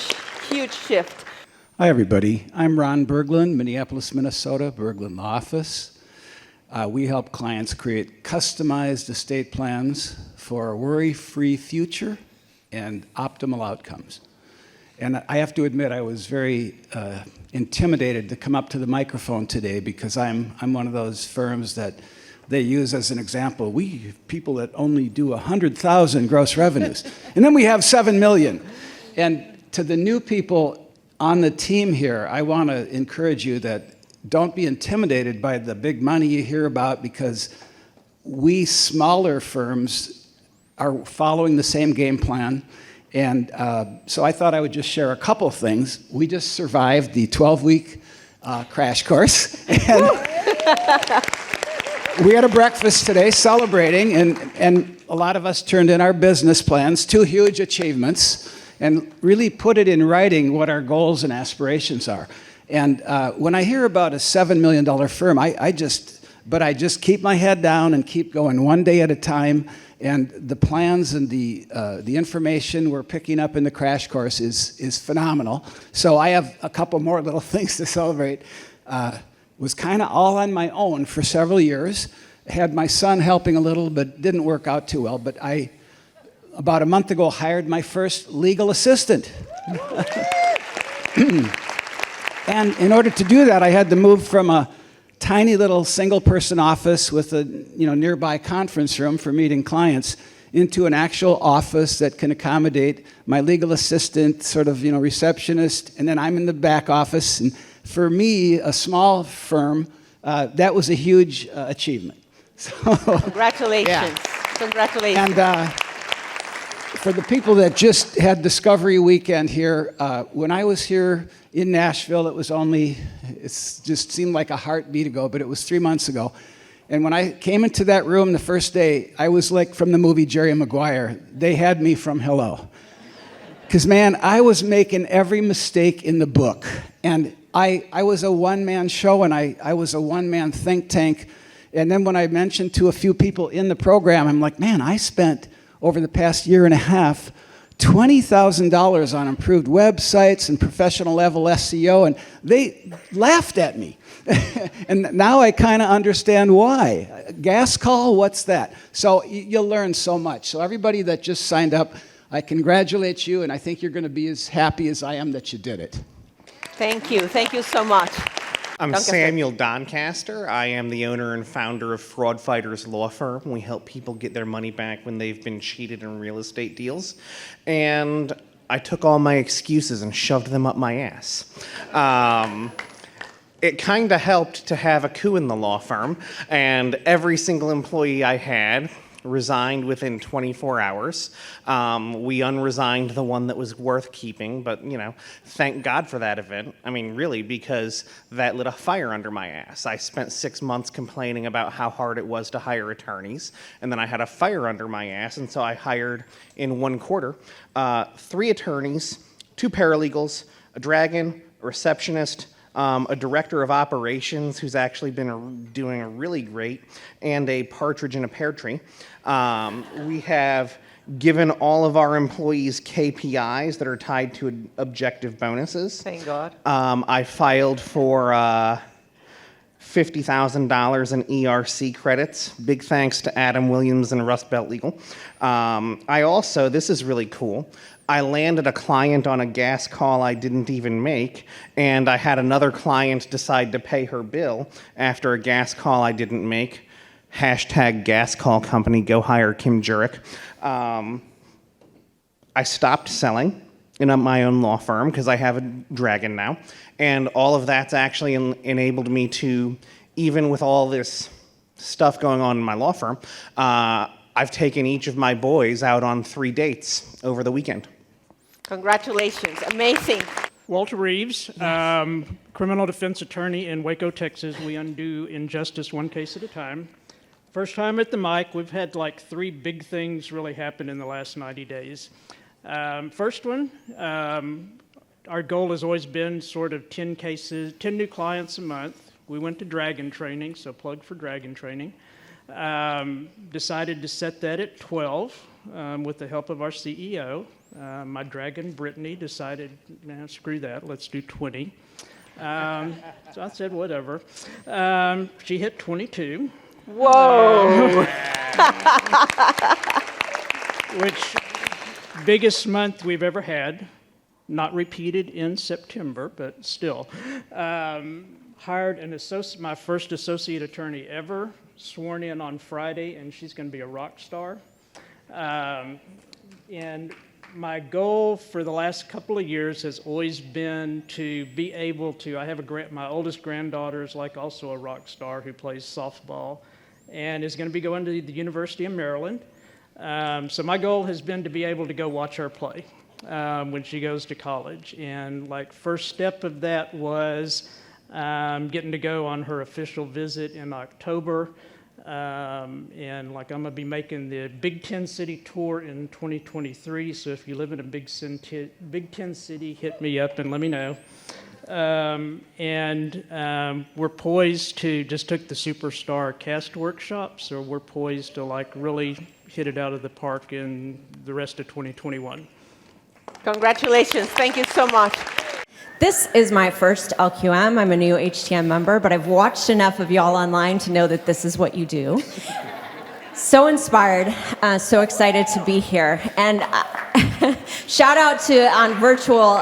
huge shift. Hi, everybody. I'm Ron Berglund, Minneapolis, Minnesota, Berglund Law Office. We help clients create customized estate plans for a worry-free future and optimal outcomes. And I have to admit, I was very intimidated to come up to the microphone today because I'm one of those firms that they use as an example. We have people that only do 100,000 gross revenues, and then we have 7 million. And to the new people on the team here, I want to encourage you that don't be intimidated by the big money you hear about, because we smaller firms are following the same game plan. And so I thought I would just share a couple things. We just survived the 12-week crash course. And we had a breakfast today celebrating, and a lot of us turned in our business plans, 2 huge achievements, and really put it in writing what our goals and aspirations are. And when I hear about a $7 million firm, I just keep my head down and keep going one day at a time. And the plans and the information we're picking up in the crash course is phenomenal. So I have a couple more little things to celebrate. Was kind of all on my own for several years. Had my son helping a little, but didn't work out too well. But I, about a month ago, hired my first legal assistant. And in order to do that, I had to move from a tiny little single-person office with a nearby conference room for meeting clients into an actual office that can accommodate my legal assistant, sort of receptionist, and then I'm in the back office. And for me, a small firm, that was a huge achievement. So, Congratulations. Yeah. Congratulations. And for the people that just had Discovery Weekend here, when I was here in Nashville, it just seemed like a heartbeat ago, but it was 3 months ago. And when I came into that room the first day, I was like from the movie Jerry Maguire. They had me from Hello. Because, man, I was making every mistake in the book. And I was a one-man show, and I was a one-man think tank. And then when I mentioned to a few people in the program, I'm like, man, I spent over the past year and a half $20,000 on improved websites and professional level SEO, and they laughed at me. And now I kind of understand why. Gas call, what's that? So you'll learn so much. So everybody that just signed up, I congratulate you, and I think you're going to be as happy as I am that you did it. Thank you. Thank you so much. I'm Doncaster. Samuel Doncaster. I am the owner and founder of Fraud Fighters Law Firm. We help people get their money back when they've been cheated in real estate deals. And I took all my excuses and shoved them up my ass. It kind of helped to have a coup in the law firm, and every single employee I had resigned within 24 hours. We unresigned the one that was worth keeping, but, you know, thank God for that event. I mean, really, because that lit a fire under my ass. I spent 6 months complaining about how hard it was to hire attorneys, and then I had a fire under my ass, and so I hired, in 1 quarter, 3 attorneys, 2 paralegals, a dragon, a receptionist, a director of operations who's actually been doing really great, and a partridge in a pear tree. We have given all of our employees KPIs that are tied to objective bonuses. Thank God. I filed for $50,000 in ERC credits. Big thanks to Adam Williams and Rust Belt Legal. I also, this is really cool, I landed a client on a gas call I didn't even make, and I had another client decide to pay her bill after a gas call I didn't make. Hashtag gas call company, go hire Kim Jurek. I stopped selling in my own law firm because I have a dragon now, and all of that's actually enabled me to, even with all this stuff going on in my law firm, I've taken each of my boys out on 3 dates over the weekend. Congratulations. Amazing. Walter Reeves, criminal defense attorney in Waco, Texas. We undo injustice one case at a time. First time at the mic. We've had like 3 big things really happen in the last 90 days. First one, our goal has always been sort of 10 cases, 10 new clients a month. We went to Dragon training, so plug for Dragon training. Decided to set that at 12 with the help of our CEO. My dragon, Brittany, decided, nah, screw that, let's do 20. So I said, whatever. She hit 22. Whoa! Which, biggest month we've ever had. Not repeated in September, but still. Hired my first associate attorney ever, sworn in on Friday, and she's going to be a rock star. And my goal for the last couple of years has always been to be able to, I have my oldest granddaughter is like also a rock star who plays softball and is going to be going to the University of Maryland. So my goal has been to be able to go watch her play when she goes to college. And like first step of that was getting to go on her official visit in October. And like I'm gonna be making the Big Ten City tour in 2023. So if you live in a Big Ten city, hit me up and let me know. We're poised to just took the Superstar Cast Workshop, so we're poised to like really hit it out of the park in the rest of 2021. Congratulations. Thank you so much. This is my first LQM. I'm a new HTM member, but I've watched enough of y'all online to know that this is what you do. So inspired, so excited to be here. And shout out to, on virtual,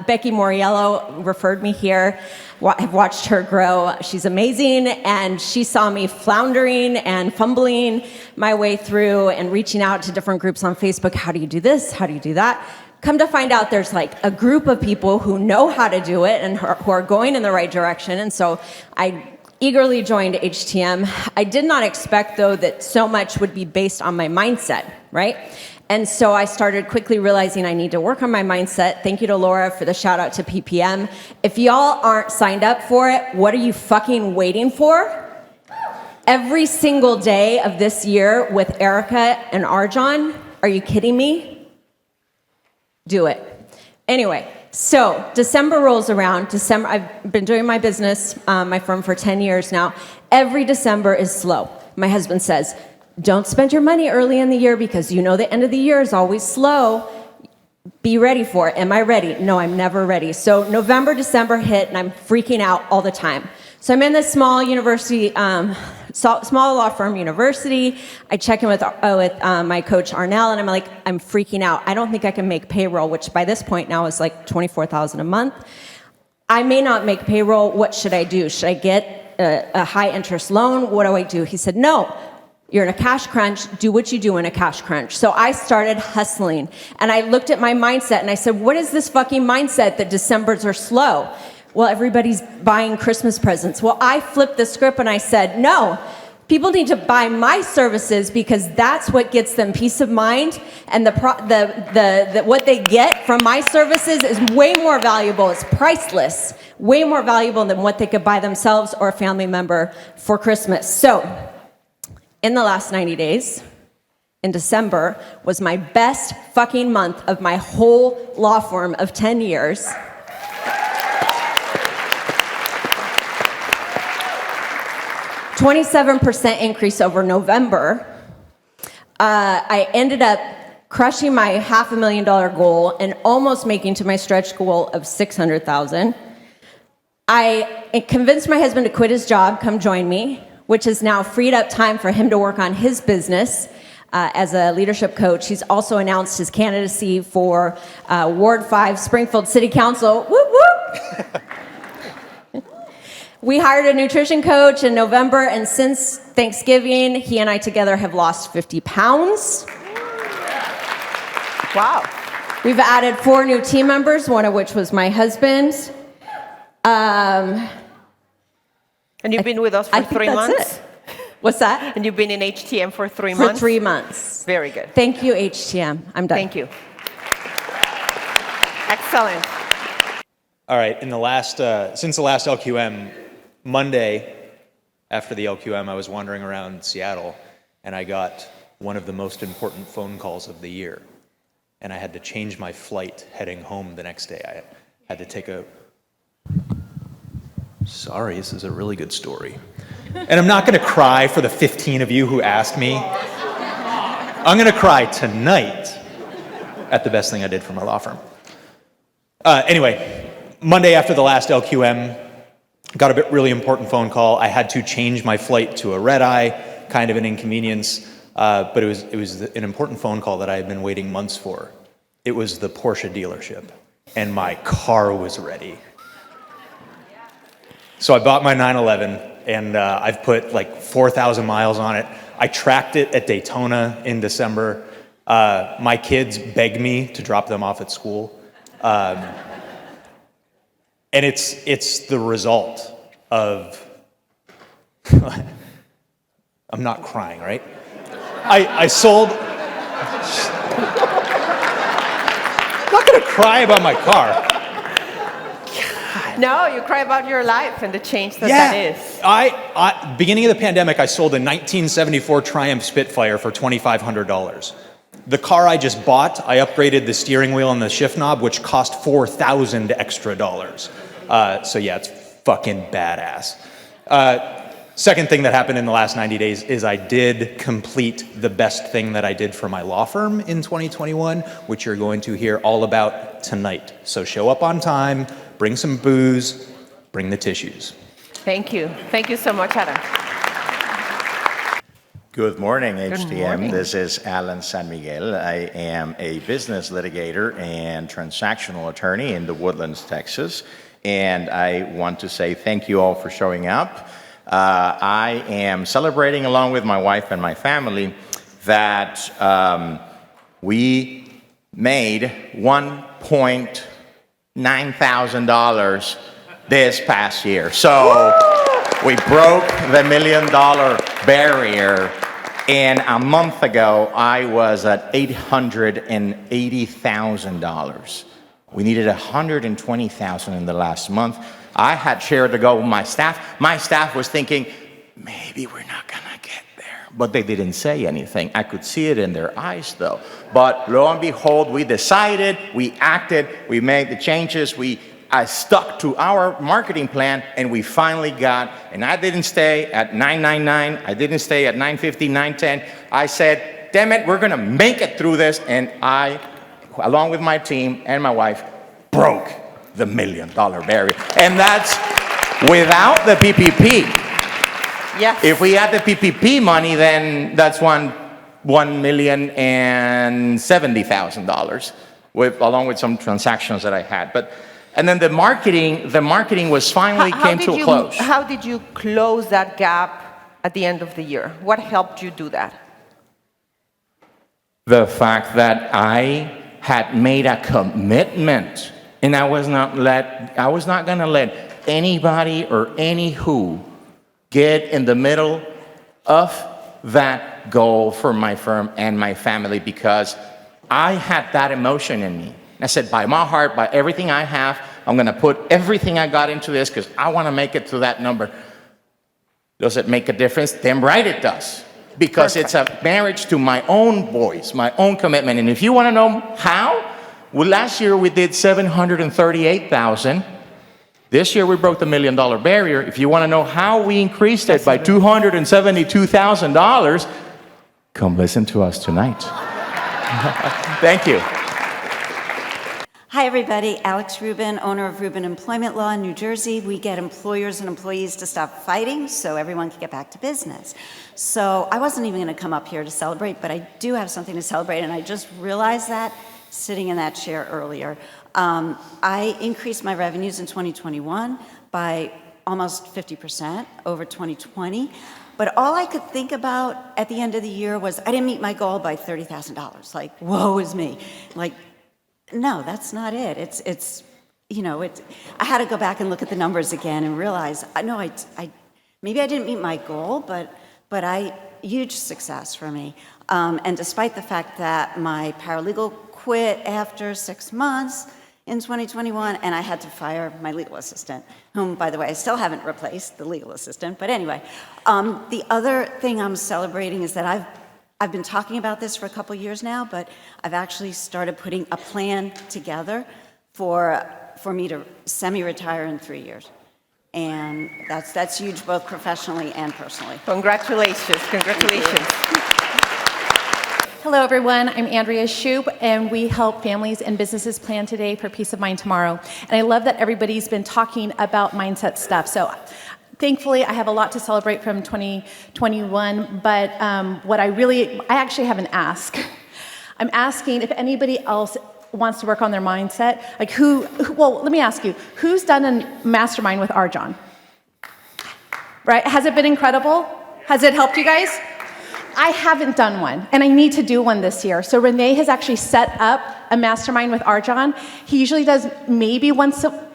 Becky Moriello referred me here. I've watched her grow. She's amazing, and she saw me floundering and fumbling my way through and reaching out to different groups on Facebook. How do you do this? How do you do that? Come to find out there's like a group of people who know how to do it and who are going in the right direction. And so I eagerly joined HTM. I did not expect, though, that so much would be based on my mindset, right? And so I started quickly realizing I need to work on my mindset. Thank you to Laura for the shout out to PPM. If y'all aren't signed up for it, what are you fucking waiting for? Every single day of this year with Erica and Arjan. Are you kidding me? Do it. Anyway, so December rolls around. I've been doing my business, my firm, for 10 years now. Every December is slow. My husband says, don't spend your money early in the year because you know the end of the year is always slow. Be ready for it. Am I ready? No, I'm never ready. So November, December hit, and I'm freaking out all the time. So I'm in this small university, small law firm university. I check in with my coach Arnell, and I'm like, I'm freaking out. I don't think I can make payroll, which by this point now is like $24,000 a month. I may not make payroll. What should I do? Should I get a high interest loan? What do I do? He said, no. You're in a cash crunch, do what you do in a cash crunch. So I started hustling, and I looked at my mindset, and I said, what is this fucking mindset that Decembers are slow? Well, everybody's buying Christmas presents. Well, I flipped the script, and I said, no, people need to buy my services because that's what gets them peace of mind, and what they get from my services is way more valuable. It's priceless, way more valuable than what they could buy themselves or a family member for Christmas. So, in the last 90 days, in December, was my best fucking month of my whole law firm of 10 years. %27 increase over November. I ended up crushing my $500,000 goal and almost making to my stretch goal of $600,000. I convinced my husband to quit his job, come join me, which has now freed up time for him to work on his business as a leadership coach. He's also announced his candidacy for Ward 5 Springfield City Council. Whoop, whoop. We hired a nutrition coach in November, and since Thanksgiving, he and I together have lost 50 pounds. Wow. We've added 4 new team members, one of which was my husband. And you've been with us for 3 months? What's that? And you've been in HTM for 3 months? For 3 months. Very good. Thank you, HTM. I'm done. Thank you. Excellent. All right, since the last LQM, Monday after the LQM, I was wandering around Seattle, and I got one of the most important phone calls of the year. And I had to change my flight heading home the next day. I had to take a... Sorry, this is a really good story. And I'm not going to cry for the 15 of you who asked me. I'm going to cry tonight at the best thing I did for my law firm. Anyway, Monday after the last LQM, got a really important phone call. I had to change my flight to a red-eye, kind of an inconvenience, but it was an important phone call that I had been waiting months for. It was the Porsche dealership, and my car was ready. So I bought my 911, and I've put like 4,000 miles on it. I tracked it at Daytona in December. My kids begged me to drop them off at school. And it's the result of... I'm not crying, right? I sold... I'm not going to cry about my car. No, you cry about your life and the change that is. Beginning of the pandemic, I sold a 1974 Triumph Spitfire for $2,500. The car I just bought, I upgraded the steering wheel and the shift knob, which cost $4,000 extra. So yeah, it's fucking badass. Second thing that happened in the last 90 days is I did complete the best thing that I did for my law firm in 2021, which you're going to hear all about tonight. So show up on time, bring some booze, bring the tissues. Thank you. Thank you so much, Adam. Good morning, HTM. Good morning. This is Alan San Miguel. I am a business litigator and transactional attorney in the Woodlands, Texas. And I want to say thank you all for showing up. I am celebrating along with my wife and my family that we made $1,900 this past year. So we broke the $1 million barrier. And a month ago, I was at $880,000. We needed $120,000 in the last month. I had shared the goal with my staff. My staff was thinking, maybe we're not gonna get there. But they didn't say anything. I could see it in their eyes though. But lo and behold, we decided, we acted, we made the changes, I stuck to our marketing plan, and we finally got, and I didn't stay at 999, I didn't stay at 950, 910. I said, damn it, we're gonna make it through this, and I along with my team and my wife, broke the $1 million barrier. And that's without the PPP. Yes. If we had the PPP money, then that's $1,070,000, along with some transactions that I had. And then the marketing was finally came to a close. How did you close that gap at the end of the year? What helped you do that? The fact that I had made a commitment, and I was not going to let anybody or anywho get in the middle of that goal for my firm and my family, because I had that emotion in me. I said, by my heart, by everything I have, I'm going to put everything I got into this because I want to make it to that number. Does it make a difference? Damn right it does. Because it's a marriage to my own boys, my own commitment. And if you want to know how, well, last year we did $738,000. This year we broke the $1 million barrier. If you want to know how we increased it by $272,000, come listen to us tonight. Thank you. Hi, everybody. Alex Rubin, owner of Rubin Employment Law in New Jersey. We get employers and employees to stop fighting so everyone can get back to business. So I wasn't even going to come up here to celebrate, but I do have something to celebrate, and I just realized that sitting in that chair earlier. I increased my revenues in 2021 by almost 50% over 2020. But all I could think about at the end of the year was I didn't meet my goal by $30,000. Like, woe is me. Like, no, that's not it. It's I had to go back and look at the numbers again and realize, maybe I didn't meet my goal, but huge success for me. And despite the fact that my paralegal quit after 6 months in 2021, and I had to fire my legal assistant, whom, by the way, I still haven't replaced, the legal assistant. But anyway, the other thing I'm celebrating is that I've been talking about this for a couple years now, but I've actually started putting a plan together for me to semi-retire in 3 years. And that's huge, both professionally and personally. Congratulations, congratulations. Hello, everyone. I'm Andrea Shoup, and we help families and businesses plan today for peace of mind tomorrow. And I love that everybody's been talking about mindset stuff. So thankfully, I have a lot to celebrate from 2021, but I actually have an ask. I'm asking if anybody else wants to work on their mindset. Like well, let me ask you, who's done a mastermind with Arjan? Right? Has it been incredible? Has it helped you guys? I haven't done one, and I need to do one this year. So Renee has actually set up a mastermind with Arjan. He usually does maybe once a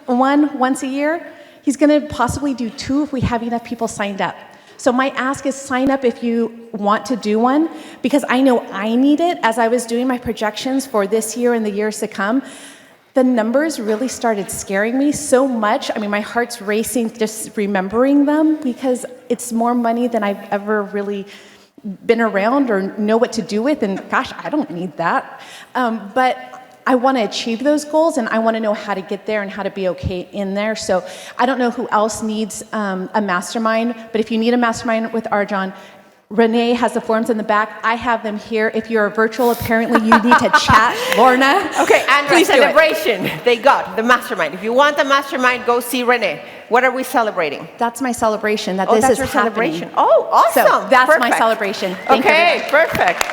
year. He's going to possibly do 2 if we have enough people signed up. So my ask is sign up if you want to do one, because I know I need it. As I was doing my projections for this year and the years to come, the numbers really started scaring me so much. I mean, my heart's racing just remembering them, because it's more money than I've ever really been around or know what to do with, and gosh, I don't need that. But I want to achieve those goals, and I want to know how to get there and how to be okay in there. So I don't know who else needs a mastermind, but if you need a mastermind with Arjan, Renee has the forms in the back. I have them here. If you're virtual, apparently you need to chat, Lorna. Okay, Andrea, Please do it. celebration. They got the mastermind. If you want the mastermind, go see Renee. What are we celebrating? That's my celebration, that Oh, this that's is your happening. celebration. Oh, awesome. So that's my Perfect. celebration. Thank you, Okay, everybody. perfect.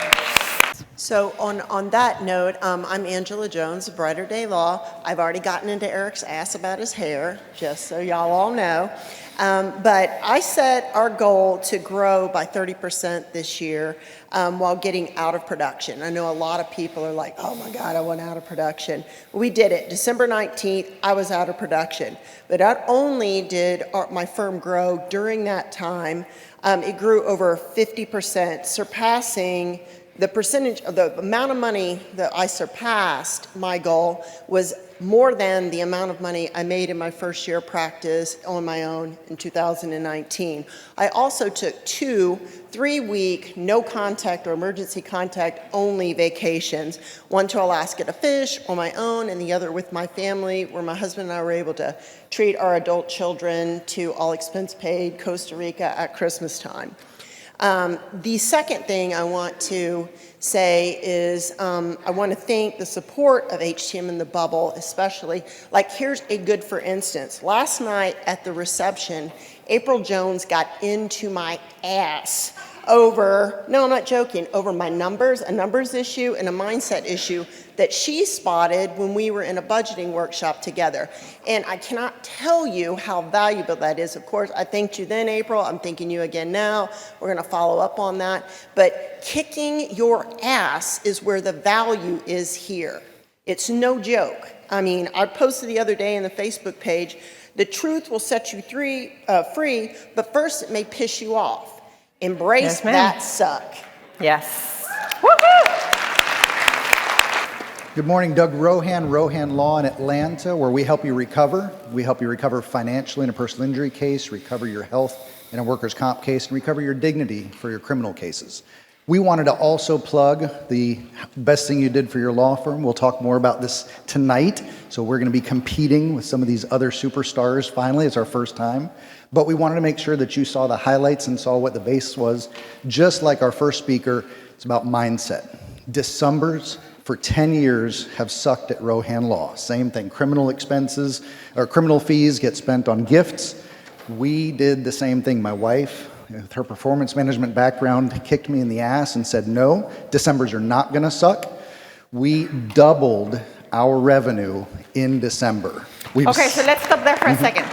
So on that note, I'm Angela Jones of Brighter Day Law. I've already gotten into Eric's ass about his hair, just so y'all all know. But I set our goal to grow by 30% this year while getting out of production. I know a lot of people are like, oh my God, I went out of production. We did it. December 19th, I was out of production. But not only did my firm grow during that time, it grew over 50%, surpassing the percentage of the amount of money that I surpassed my goal was more than the amount of money I made in my first year of practice on my own in 2019. I also took 2 3-week no contact or emergency contact only vacations, one to Alaska to fish on my own and the other with my family, where my husband and I were able to treat our adult children to all expense paid Costa Rica at Christmas time. The second thing I want to say is I want to thank the support of HTM in the bubble, especially. Like, here's a good for instance. Last night at the reception, April Jones got into my ass over, no, I'm not joking, over my numbers, a numbers issue and a mindset issue that she spotted when we were in a budgeting workshop together. And I cannot tell you how valuable that is. Of course, I thanked you then, April. I'm thanking you again now. We're going to follow up on that. But kicking your ass is where the value is here. It's no joke. I mean, I posted the other day in the Facebook page, the truth will set you free, but first it may piss you off. Embrace Yes, ma'am. that suck. Yes. Good morning, Doug Rohan, Rohan Law in Atlanta, where we help you recover. We help you recover financially in a personal injury case, recover your health in a workers' comp case, and recover your dignity for your criminal cases. We wanted to also plug the best thing you did for your law firm. We'll talk more about this tonight. So we're going to be competing with some of these other superstars finally. It's our first time. But we wanted to make sure that you saw the highlights and saw what the base was. Just like our first speaker, it's about mindset. Decembers for 10 years have sucked at Rohan Law. Same thing, criminal expenses or criminal fees get spent on gifts. We did the same thing. My wife, with her performance management background, kicked me in the ass and said, no, Decembers are not gonna suck. We doubled our revenue in December. Okay, so let's stop there for a second.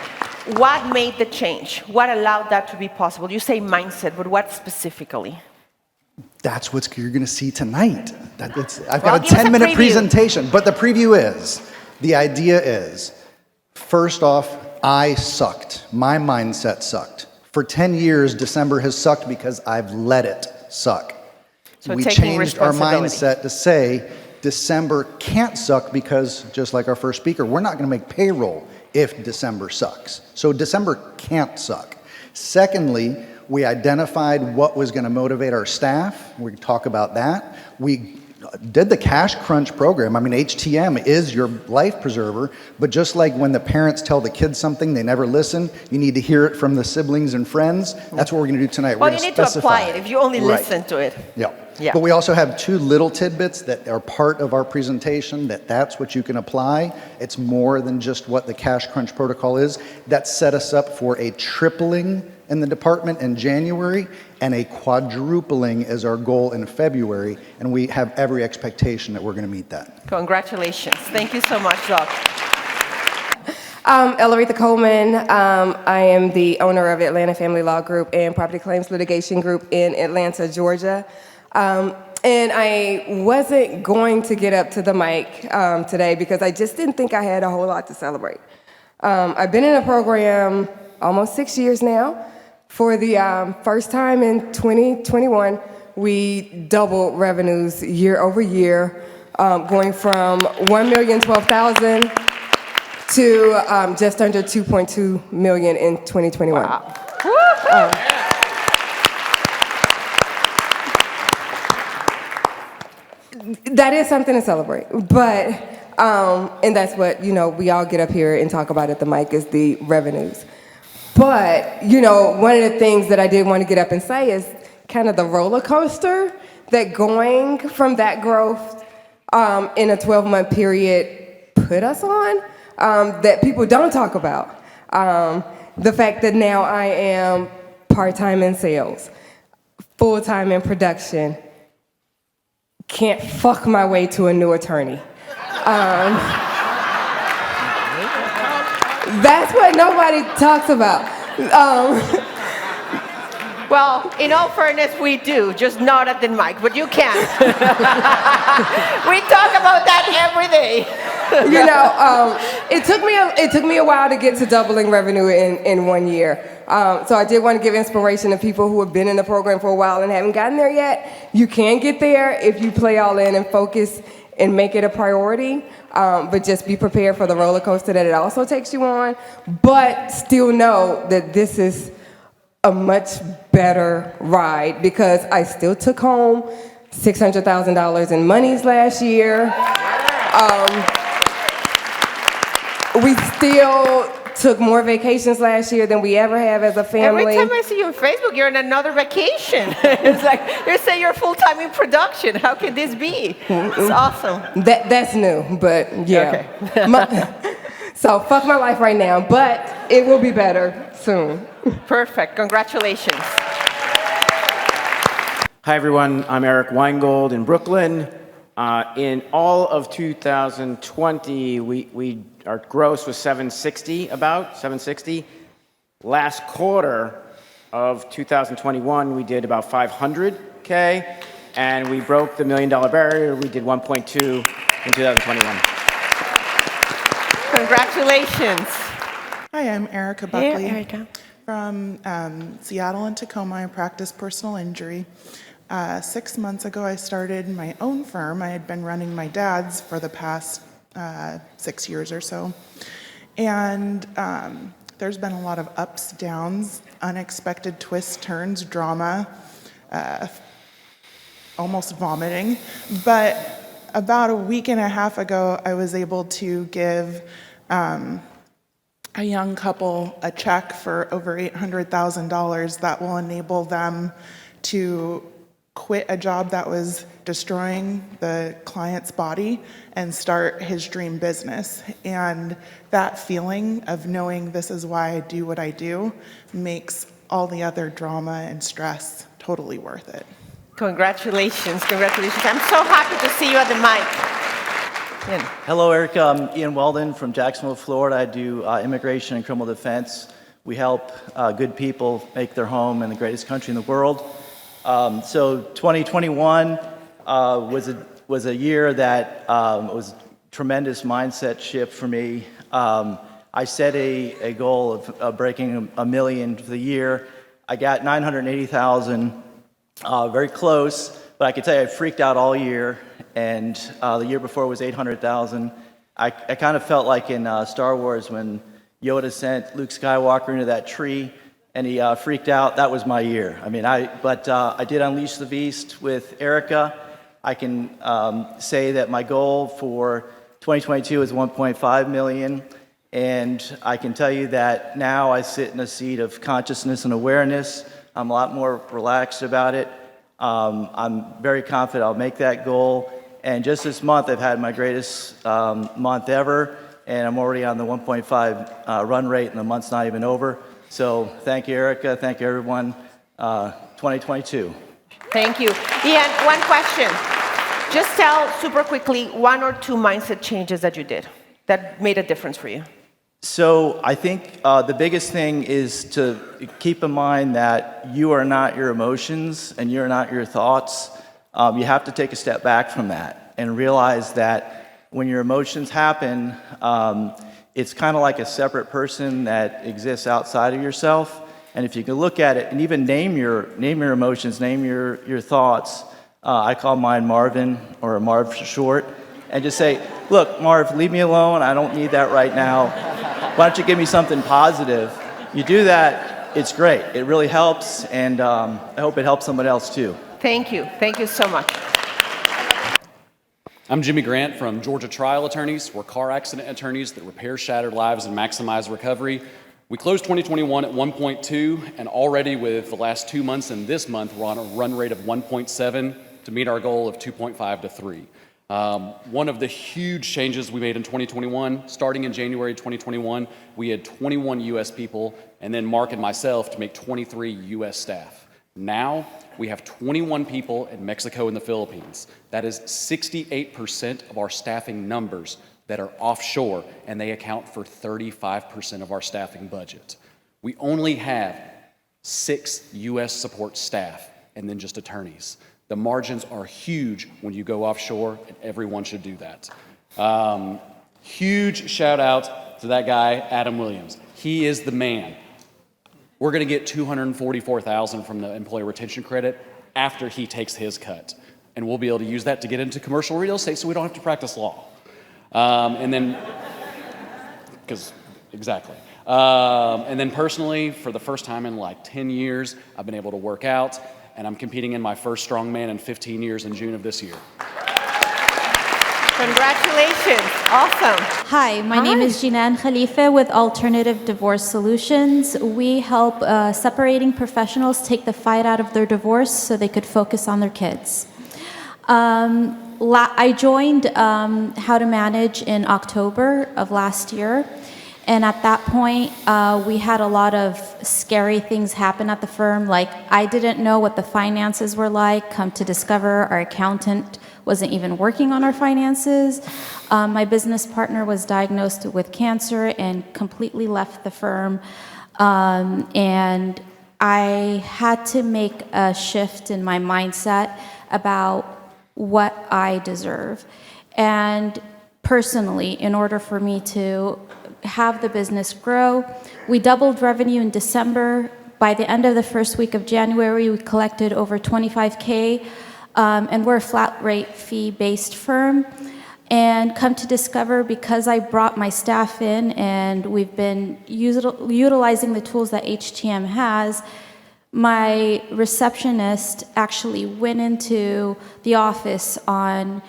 What made the change? What allowed that to be possible? You say mindset, but what specifically? That's what you're going to see tonight. I've Well, got a give us a 10-minute preview. presentation, but the preview is, the idea is, first off, I sucked. My mindset sucked. For 10 years, December has sucked because I've let it suck. So We taking changed our responsibility. mindset to say December can't suck because, just like our first speaker, we're not going to make payroll if December sucks. So December can't suck. Secondly, we identified what was going to motivate our staff. We can talk about that. We did the Cash Crunch program. I mean, HTM is your life preserver, but just like when the parents tell the kids something, they never listen, you need to hear it from the siblings and friends. That's what we're going to do tonight. Well, We're you gonna need to apply specify. it if you only Right. listen to it. Yeah. Yeah. But we also have two little tidbits that are part of our presentation, that's what you can apply. It's more than just what the Cash Crunch protocol is. That set us up for a tripling in the department in January and a quadrupling as our goal in February. And we have every expectation that we're going to meet that. Congratulations. Thank you so much, Doc. Elaretha Coleman. I am the owner of Atlanta Family Law Group and Property Claims Litigation Group in Atlanta, Georgia. And I wasn't going to get up to the mic today because I just didn't think I had a whole lot to celebrate. I've been in a program almost 6 years now. For the first time in 2021, we doubled revenues year over year, going from $1,012,000 to just under $2.2 million in 2021. Wow. That is something to celebrate, but and that's what we all get up here and talk about at the mic is the revenues. But one of the things that I did want to get up and say is kind of the roller coaster that going from that growth in a 12-month period put us on that people don't talk about. The fact that now I am part-time in sales, full-time in production, can't fuck my way to a new attorney. That's what nobody talks about. Well, in all fairness, we do, just not at the mic, but you can. We talk about that every day. It took me a while to get to doubling revenue in 1 year. So I did want to give inspiration to people who have been in the program for a while and haven't gotten there yet. You can get there if you play all in and focus and make it a priority. But just be prepared for the roller coaster that it also takes you on. But still know that this is a much better ride because I still took home $600,000 in monies last year. We still took more vacations last year than we ever have as a family. Every time I see you on Facebook, you're on another vacation. It's like you're saying you're full-time in production. How can this be? It's awesome. That's new, but yeah. Okay. So fuck my life right now, but it will be better soon. Perfect. Congratulations. Hi, everyone. I'm Eric Weingold in Brooklyn. In all of 2020, our gross was 760. Last quarter of 2021, we did about 500K, and we broke the $1 million barrier. We did 1.2 in 2021. Congratulations. Hi, I'm Erica Buckley. Hey, Erica. From Seattle and Tacoma. I practice personal injury. 6 months ago, I started my own firm. I had been running my dad's for the past 6 years or so. And there's been a lot of ups, downs, unexpected twists, turns, drama, almost vomiting. But about a week and a half ago, I was able to give a young couple a check for over $800,000 that will enable them to quit a job that was destroying the client's body and start his dream business. And that feeling of knowing this is why I do what I do makes all the other drama and stress totally worth it. Congratulations. Congratulations. I'm so happy to see you at the mic. Ian. Hello, Erica. I'm Ian Weldon from Jacksonville, Florida. I do immigration and criminal defense. We help good people make their home in the greatest country in the world. So 2021 was a year that was a tremendous mindset shift for me. I set a goal of breaking $1 million for the year. I got 980,000, very close, but I can tell you I freaked out all year. And the year before was 800,000. I kind of felt like in Star Wars when Yoda sent Luke Skywalker into that tree and he freaked out. That was my year. I mean, I did unleash the beast with Erica. I can say that my goal for 2022 is 1.5 million. And I can tell you that now I sit in a seat of consciousness and awareness. I'm a lot more relaxed about it. I'm very confident I'll make that goal. And just this month, I've had my greatest month ever, and I'm already on the 1.5 run rate, and the month's not even over. So thank you, Erica. Thank you, everyone. 2022. Thank you. Ian, one question. Just tell super quickly 1 or 2 mindset changes that you did that made a difference for you. So I think the biggest thing is to keep in mind that you are not your emotions and you're not your thoughts. You have to take a step back from that and realize that when your emotions happen, it's kind of like a separate person that exists outside of yourself. And if you can look at it and even name your emotions, name your thoughts. I call mine Marvin, or Marv for short, and just say, look, Marv, leave me alone. I don't need that right now. Why don't you give me something positive? You do that, it's great. It really helps, and I hope it helps someone else too. Thank you. Thank you so much. I'm Jimmy Grant from Georgia Trial Attorneys. We're car accident attorneys that repair shattered lives and maximize recovery. We closed 2021 at 1.2, and already with the last 2 months and this month, we're on a run rate of 1.7 to meet our goal of 2.5 to 3. One of the huge changes we made in 2021, starting in January 2021, we had 21 U.S. people, and then Mark and myself to make 23 U.S. staff. Now, we have 21 people in Mexico and the Philippines. That is 68% of our staffing numbers that are offshore, and they account for 35% of our staffing budget. We only have 6 U.S. support staff and then just attorneys. The margins are huge when you go offshore, and everyone should do that. Huge shout out to that guy, Adam Williams. He is the man. We're going to get $244,000 from the employee retention credit after he takes his cut. And we'll be able to use that to get into commercial real estate so we don't have to practice law. And then personally, for the first time in like 10 years, I've been able to work out, and I'm competing in my first strongman in 15 years in June of this year. Congratulations. Awesome. Hi, my name is Jinan Khalifa with Alternative Divorce Solutions. We help separating professionals take the fight out of their divorce so they could focus on their kids. I joined How to Manage in October of last year. And at that point, we had a lot of scary things happen at the firm. Like, I didn't know what the finances were like. Come to discover, our accountant wasn't even working on our finances. My business partner was diagnosed with cancer and completely left the firm. And I had to make a shift in my mindset about what I deserve. And personally, in order for me to have the business grow, we doubled revenue in December. By the end of the first week of January, we collected over $25K, and we're a flat rate fee-based firm. And come to discover, because I brought my staff in and we've been utilizing the tools that HTM has, my receptionist actually went into the office on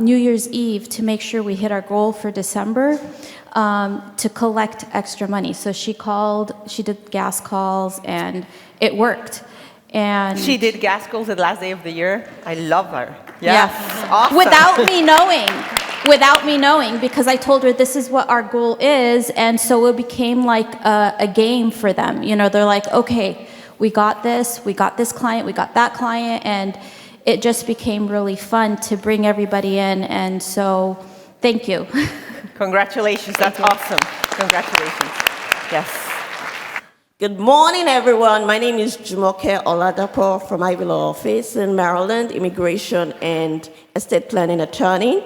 New Year's Eve to make sure we hit our goal for December, to collect extra money. So she did gas calls, and it worked. And She did gas calls the last day of the year. I love her. Yes. Awesome. Without me knowing, because I told her this is what our goal is, and so it became like a game for them. You know, they're like, okay, we got this client, we got that client, and it just became really fun to bring everybody in, and so thank you. Congratulations, that's awesome. Congratulations. Yes. Good morning, everyone. My name is Jumoke Oladapo from Ivy Law Office in Maryland, immigration and estate planning attorney.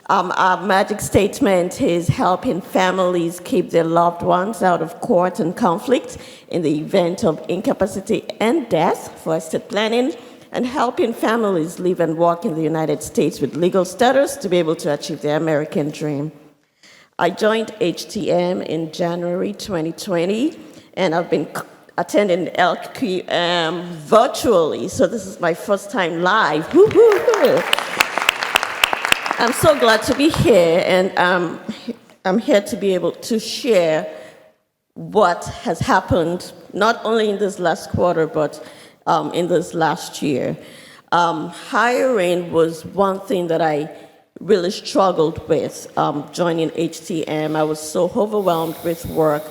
Our magic statement is helping families keep their loved ones out of court and conflict in the event of incapacity and death for estate planning, and helping families live and work in the United States with legal status to be able to achieve their American dream. I joined HTM in January 2020, and I've been attending LQM virtually, so this is my first time live. Woo-hoo-hoo. I'm so glad to be here, and I'm here to be able to share what has happened, not only in this last quarter, but in this last year. Hiring was one thing that I really struggled with joining HTM. I was so overwhelmed with work,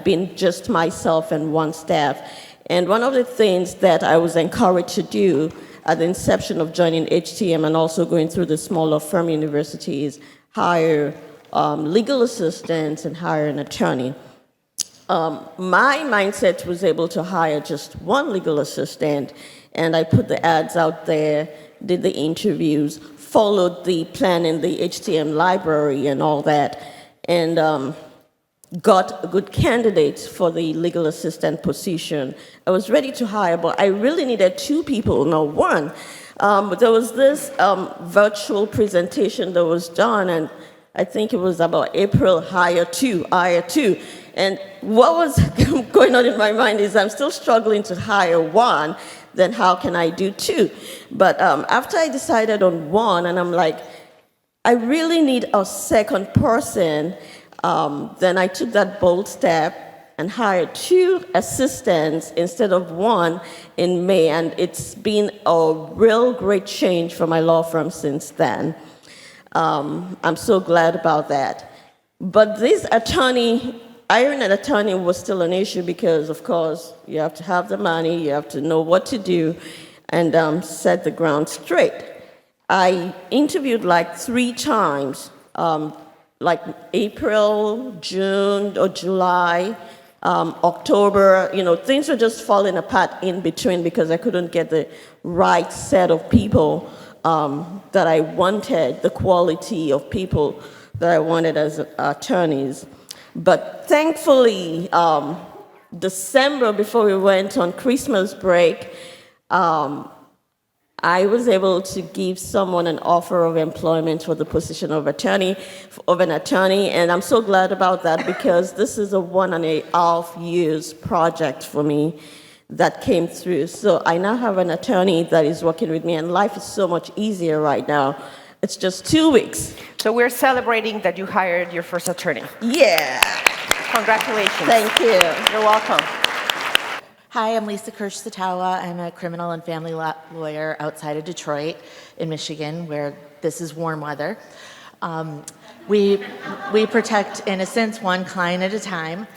being just myself and one staff. And one of the things that I was encouraged to do at the inception of joining HTM and also going through the smaller firm universities, hire legal assistants and hire an attorney. My mindset was able to hire just one legal assistant, and I put the ads out there, did the interviews, followed the plan in the HTM library and all that, and got a good candidate for the legal assistant position. I was ready to hire, but I really needed two people, not one. But there was this virtual presentation that was done, and I think it was about April, hire two. And what was going on in my mind is I'm still struggling to hire one, then how can I do two? But after I decided on one, and I'm like, I really need a second person, then I took that bold step and hired two assistants instead of one in May, and it's been a real great change for my law firm since then. I'm so glad about that. But this hiring an attorney was still an issue because, of course, you have to have the money, you have to know what to do, and set the ground straight. I interviewed like 3 times, like April, June, or July, October. You know, things were just falling apart in between because I couldn't get the right set of people that I wanted, the quality of people that I wanted as attorneys. But thankfully, December, before we went on Christmas break, I was able to give someone an offer of employment for the position of an attorney, and I'm so glad about that because this is a 1.5 years project for me that came through. So I now have an attorney that is working with me, and life is so much easier right now. It's just 2 weeks. So we're celebrating that you hired your first attorney. Yeah. Congratulations. Thank you. You're welcome. Hi, I'm Lisa Kirsch-Satawa. I'm a criminal and family law lawyer outside of Detroit in Michigan, where this is warm weather. We protect innocents one client at a time.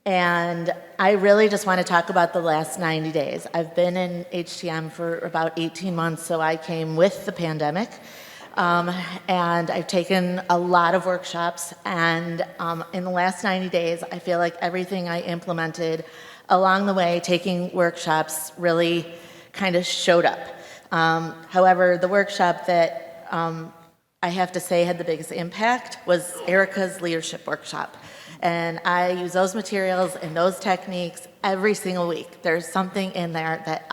And I really just want to talk about the last 90 days. I've been in HTM for about 18 months, so I came with the pandemic. And I've taken a lot of workshops, and in the last 90 days, I feel like everything I implemented along the way, taking workshops, really kind of showed up. However, the workshop that I have to say had the biggest impact was Erica's leadership workshop. And I use those materials and those techniques every single week. There's something in there that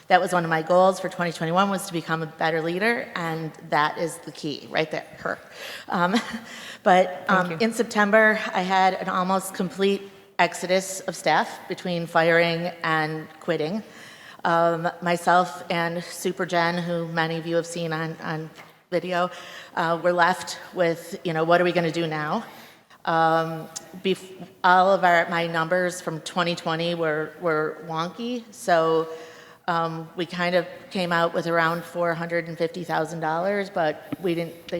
that was one of my goals for 2021, was to become a better leader, and that is the key right there, her. In September, I had an almost complete exodus of staff between firing and quitting. Myself and Super Jen, who many of you have seen on video, were left with, what are we going to do now? All of my numbers from 2020 were wonky, so we kind of came out with around $450,000, but we didn't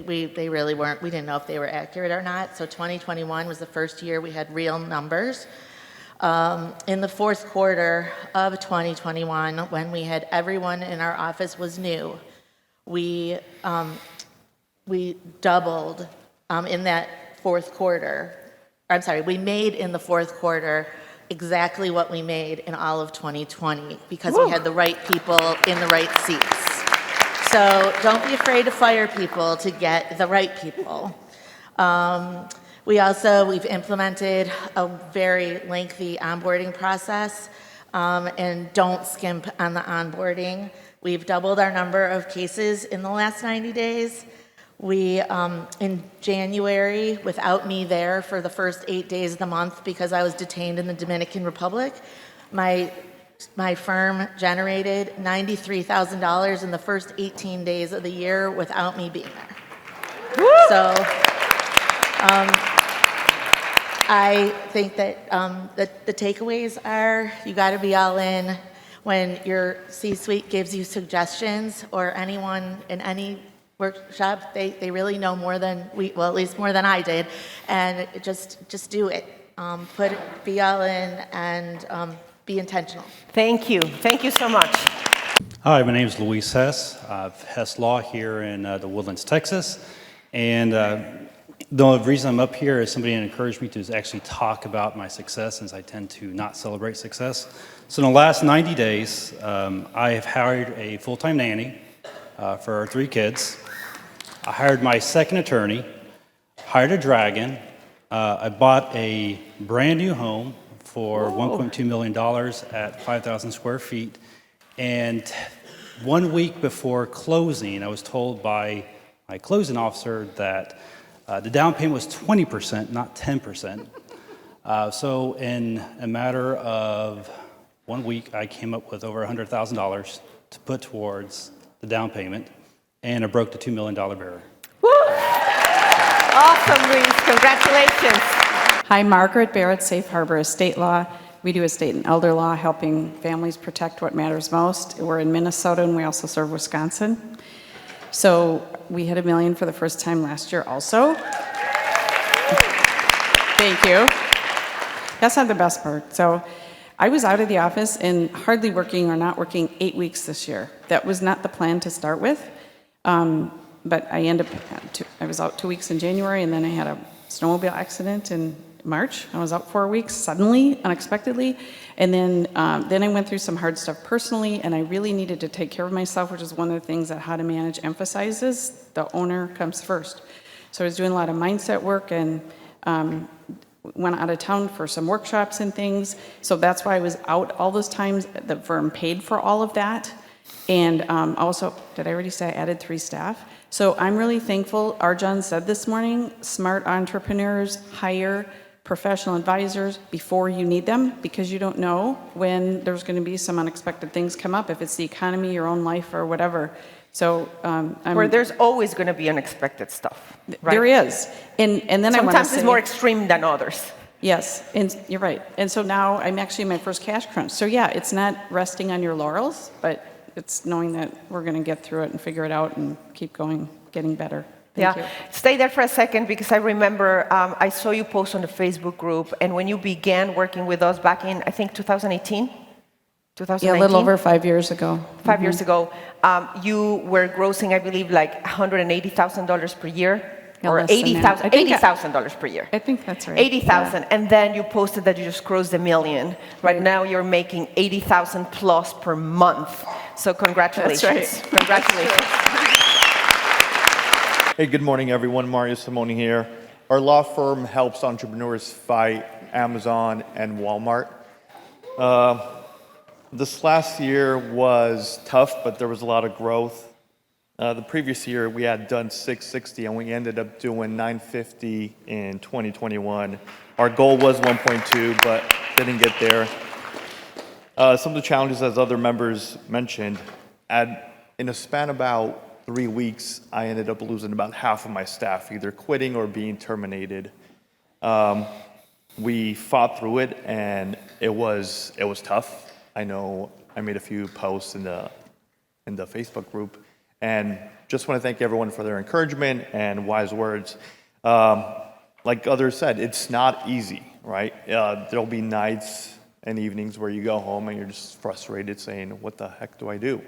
know if they were accurate or not. So 2021 was the first year we had real numbers. In the fourth quarter of 2021, when we had everyone in our office was new, we doubled in that fourth quarter. We made in the fourth quarter exactly what we made in all of 2020 because we had the right people in the right seats. So don't be afraid to fire people to get the right people. We've implemented a very lengthy onboarding process, and don't skimp on the onboarding. We've doubled our number of cases in the last 90 days. We, in January, without me there for the first 8 days of the month because I was detained in the Dominican Republic, my firm generated $93,000 in the first 18 days of the year without me being there. Woo! So I think that the takeaways are you got to be all in when your C-suite gives you suggestions, or anyone in any workshop, they really know more than at least more than I did, and just do it. Be all in, and be intentional. Thank you so much. Hi, my name is Luis Hess of Hess Law here in the Woodlands, Texas, and the reason I'm up here is somebody encouraged me to actually talk about my success, since I tend to not celebrate success. So in the last 90 days, I have hired a full-time nanny for our 3 kids. I hired my second attorney, hired a dragon. I bought a brand new home for $1.2 million at 5,000 square feet. And 1 week before closing, I was told by my closing officer that the down payment was 20%, not 10%. So in a matter of 1 week, I came up with over $100,000 to put towards the down payment, and I broke the $2 million barrier. Woo! Awesome, Luis. Congratulations. Hi, Margaret Barrett, Safe Harbor Estate Law. We do estate and elder law, helping families protect what matters most. We're in Minnesota, and we also serve Wisconsin. So we hit $1 million for the first time last year also. Thank you. That's not the best part. So I was out of the office and hardly working or not working 8 weeks this year. That was not the plan to start with. But I I was out 2 weeks in January, and then I had a snowmobile accident in March. I was out 4 weeks suddenly, unexpectedly. And then I went through some hard stuff personally, and I really needed to take care of myself, which is one of the things that How to Manage emphasizes. The owner comes first. So I was doing a lot of mindset work, and went out of town for some workshops and things. So that's why I was out all those times. The firm paid for all of that. And also, did I already say I added 3 staff? So I'm really thankful. Arjan said this morning, smart entrepreneurs hire professional advisors before you need them, because you don't know when there's going to be some unexpected things come up, if it's the economy, your own life, or whatever. So Where there's always going to be unexpected stuff, right? There is. And then I want to Sometimes say, it's more extreme than others. Yes, and you're right. And so now I'm actually in my first cash crunch. So yeah, it's not resting on your laurels, but it's knowing that we're going to get through it and figure it out and keep going, getting better. Thank you. Stay there for a second because I remember I saw you post on the Facebook group, and when you began working with us back in, I think, 2018? 2019? Yeah, a little over 5 years ago. 5 years ago, you were grossing, I believe, like $180,000 per year. Yeah, Or less than that. I think $80,000 per year. I think that's right. 80,000, and then you posted that you just crossed $1 million. Right now, you're making 80,000 plus per month. So congratulations! That's right. Congratulations! Hey, good morning, everyone. Mario Simone here. Our law firm helps entrepreneurs fight Amazon and Walmart. This last year was tough, but there was a lot of growth. The previous year, we had done 660, and we ended up doing 950 in 2021. Our goal was 1.2, but didn't get there. Some of the challenges, as other members mentioned, in a span about 3 weeks, I ended up losing about half of my staff, either quitting or being terminated. We fought through it, and it was tough. I know I made a few posts in the Facebook group. And just want to thank everyone for their encouragement and wise words. Like others said, it's not easy, right? There'll be nights and evenings where you go home and you're just frustrated saying, what the heck do I do?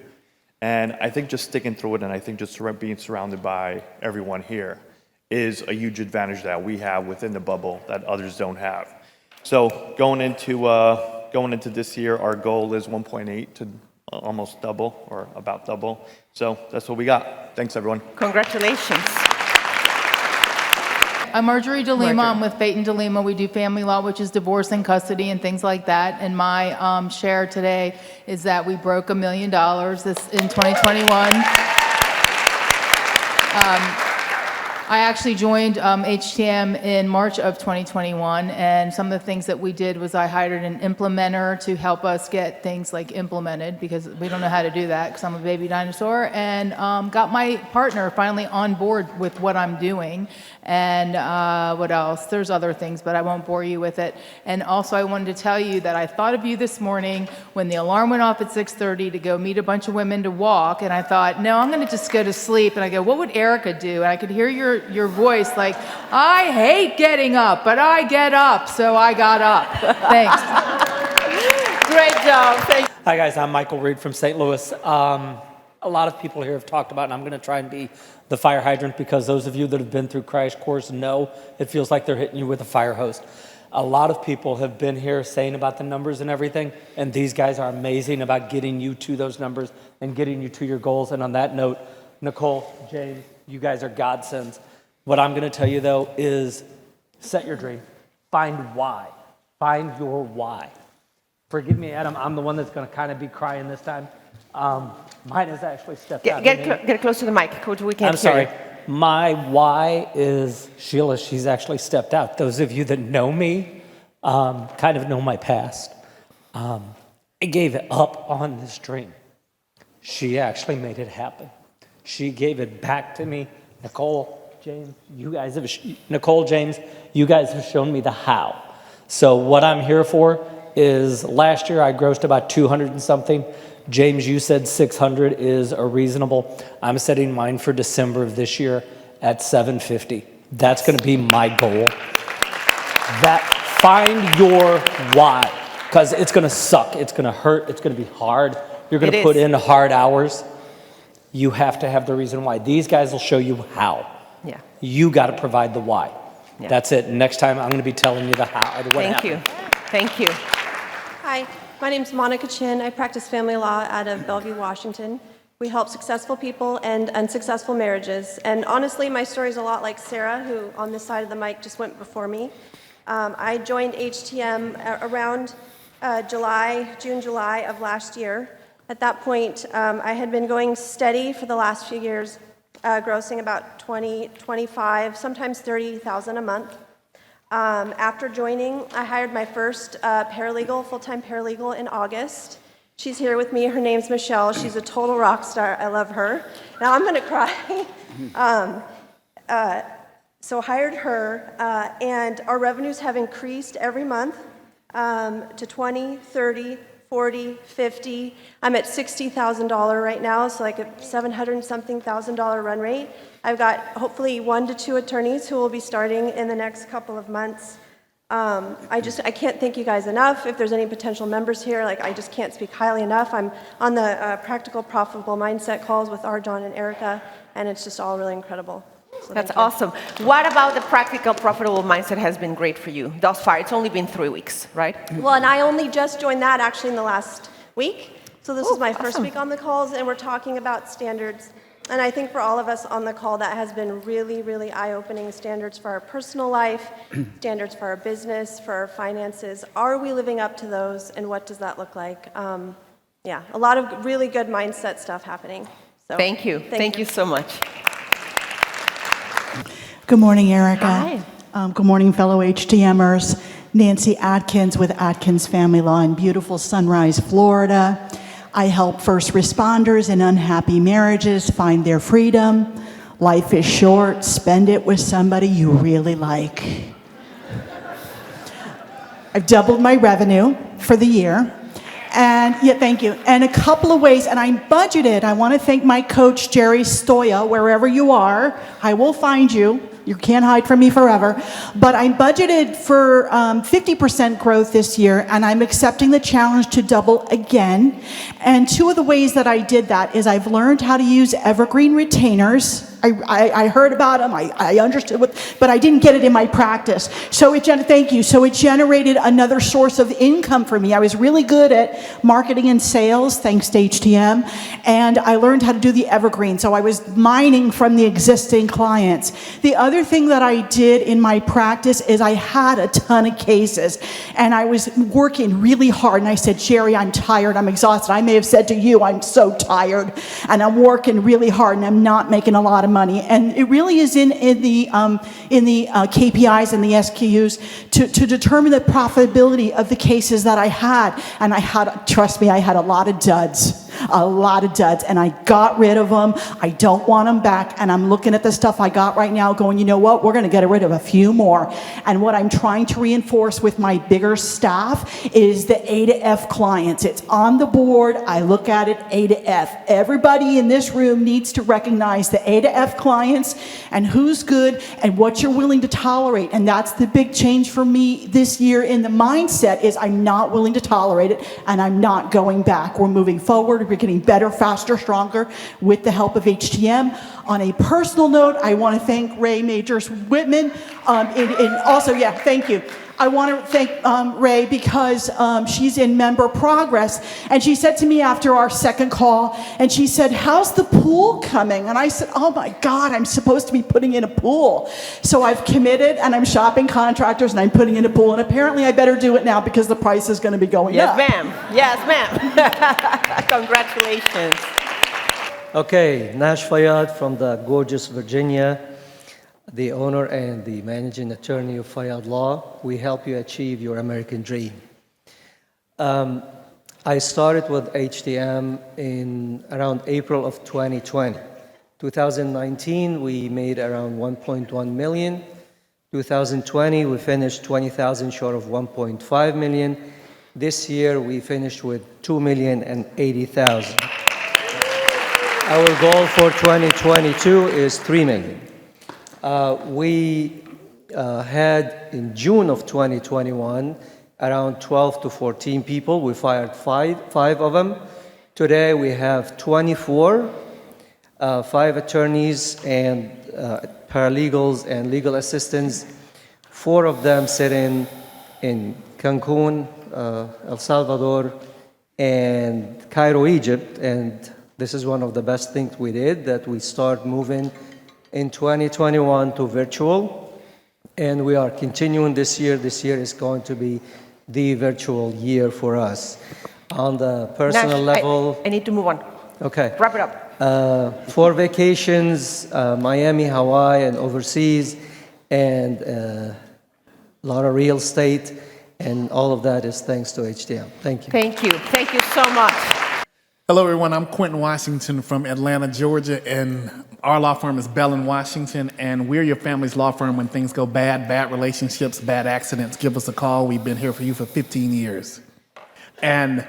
And I think just sticking through it, and I think just being surrounded by everyone here is a huge advantage that we have within the bubble that others don't have. So going into this year, our goal is 1.8 to almost double or about double. So that's what we got. Thanks, everyone. Congratulations. I'm Marjorie DeLima. I'm with Peyton DeLima. We do family law, which is divorce and custody and things like that. And my share today is that we broke $1 million in 2021. I actually joined HTM in March of 2021, and some of the things that we did was I hired an implementer to help us get things like implemented, because we don't know how to do that because I'm a baby dinosaur, and got my partner finally on board with what I'm doing. And what else? There's other things, but I won't bore you with it. And also I wanted to tell you that I thought of you this morning when the alarm went off at 6:30 to go meet a bunch of women to walk, and I thought, no, I'm going to just go to sleep. And I go, what would Erica do? And I could hear your voice like, I hate getting up, but I get up, so I got up. Thanks. Great job. Thank you. Hi, guys. I'm Michael Reed from St. Louis. A lot of people here have talked about, and I'm going to try and be the fire hydrant, because those of you that have been through crash course know it feels like they're hitting you with a fire hose. A lot of people have been here saying about the numbers and everything, and these guys are amazing about getting you to those numbers and getting you to your goals. And on that note, Nicole, James, you guys are godsends. What I'm going to tell you, though, is set your dream. Find why. Find your why. Forgive me, Adam, I'm the one that's going to kind of be crying this time. Mine has actually stepped out. Get close to the mic, Coach. We can't hear you. I'm sorry. My why is Sheila. She's actually stepped out. Those of you that know me kind of know my past. I gave up on this dream. She actually made it happen. She gave it back to me. Nicole, James, you guys have shown me the how. So what I'm here for is, last year I grossed about 200 and something. James, you said 600 is a reasonable. I'm setting mine for December of this year at 750. That's going to be my goal. Find your why, because it's going to suck. It's going to hurt. It's going to be hard. You're going to put in hard hours. You have to have the reason why. These guys will show you how. Yeah. You got to provide the why. Yeah. That's it. Next time I'm going to be telling you the how. What Thank happened. you. Thank you. Hi, my name is Monica Chin. I practice family law out of Bellevue, Washington. We help successful people and unsuccessful marriages. And honestly, my story is a lot like Sarah, who on this side of the mic just went before me. I joined HTM around June, July of last year. At that point, I had been going steady for the last few years, grossing about 20, 25, sometimes 30,000 a month. After joining, I hired my first full-time paralegal in August. She's here with me. Her name's Michelle. She's a total rock star. I love her. Now I'm going to cry. So hired her, and our revenues have increased every month to 20, 30, 40, 50. I'm at $60,000 right now, so like a $700-something thousand run rate. I've got hopefully 1 to 2 attorneys who will be starting in the next couple of months. I can't thank you guys enough. If there's any potential members here, like I just can't speak highly enough. I'm on the Practical Profitable Mindset calls with Arjon and Erica, and it's just all really incredible. So That's thank you. awesome. What about the Practical Profitable Mindset has been great for you thus far? It's only been 3 weeks, right? Well, and I only just joined that actually in the last week. So this is my first awesome. week on the calls, and we're talking about standards. And I think for all of us on the call, that has been really, really eye-opening. Standards for our personal life, standards for our business, for our finances. Are we living up to those, and what does that look like? Yeah, a lot of really good mindset stuff happening. So, Thank you. Thank you so much. Good morning, Erica. Hi. Good morning, fellow HTMers. Nancy Atkins with Atkins Family Law in beautiful Sunrise, Florida. I help first responders in unhappy marriages find their freedom. Life is short. Spend it with somebody you really like. I've doubled my revenue for the year. And yeah, thank you. And a couple of ways, and I budgeted. I want to thank my coach, Jerry Stoya, wherever you are. I will find you. You can't hide from me forever. But I budgeted for 50% growth this year, and I'm accepting the challenge to double again. And 2 of the ways that I did that is I've learned how to use evergreen retainers. I heard about them, I understood what, but I didn't get it in my practice. So thank you. So it generated another source of income for me. I was really good at marketing and sales, thanks to HTM, and I learned how to do the evergreen. So I was mining from the existing clients. The other thing that I did in my practice is I had a ton of cases, and I was working really hard, and I said, Jerry, I'm tired, I'm exhausted. I may have said to you, I'm so tired, and I'm working really hard, and I'm not making a lot of money. And it really is in the KPIs and the SQUs to determine the profitability of the cases that I had. And I had, trust me, I had a lot of duds. And I got rid of them. I don't want them back. And I'm looking at the stuff I got right now going, you know what, we're going to get rid of a few more. And what I'm trying to reinforce with my bigger staff is the A to F clients. It's on the board. I look at it A to F. Everybody in this room needs to recognize the A to F clients and who's good and what you're willing to tolerate. And that's the big change for me this year in the mindset is I'm not willing to tolerate it and I'm not going back. We're moving forward. We're getting better, faster, stronger with the help of HTM. On a personal note, I want to thank Ray Majors Whitman. Thank you. I want to thank Ray because she's in member progress. And she said to me after our second call, and she said, how's the pool coming? And I said, oh my God, I'm supposed to be putting in a pool. So I've committed and I'm shopping contractors and I'm putting in a pool. And apparently I better do it now because the price is going to be going up. Yes, ma'am. Congratulations. Okay, Nash Fayyad from the gorgeous Virginia, the owner and the managing attorney of Fayyad Law. We help you achieve your American dream. I started with HTM in around April of 2020. 2019, we made around 1.1 million. 2020, we finished 20,000 short of 1.5 million. This year, we finished with 2,080,000. Our goal for 2022 is 3 million. We had in June of 2021 around 12 to 14 people. We fired five of them. Today we have 24, 5 attorneys and paralegals and legal assistants. 4 of them sit in Cancun, El Salvador, and Cairo, Egypt. And this is one of the best things we did, that we start moving in 2021 to virtual, and we are continuing this year. This year is going to be the virtual year for us. On the personal level... I need to move on. Okay. Wrap it up. For vacations, Miami, Hawaii, and overseas, and a lot of real estate, and all of that is thanks to HTM. Thank you. Thank you. Thank you so much. Hello, everyone. I'm Quentin Washington from Atlanta, Georgia, and our law firm is Bell & Washington, and we're your family's law firm when things go bad relationships, bad accidents. Give us a call. We've been here for you for 15 years. And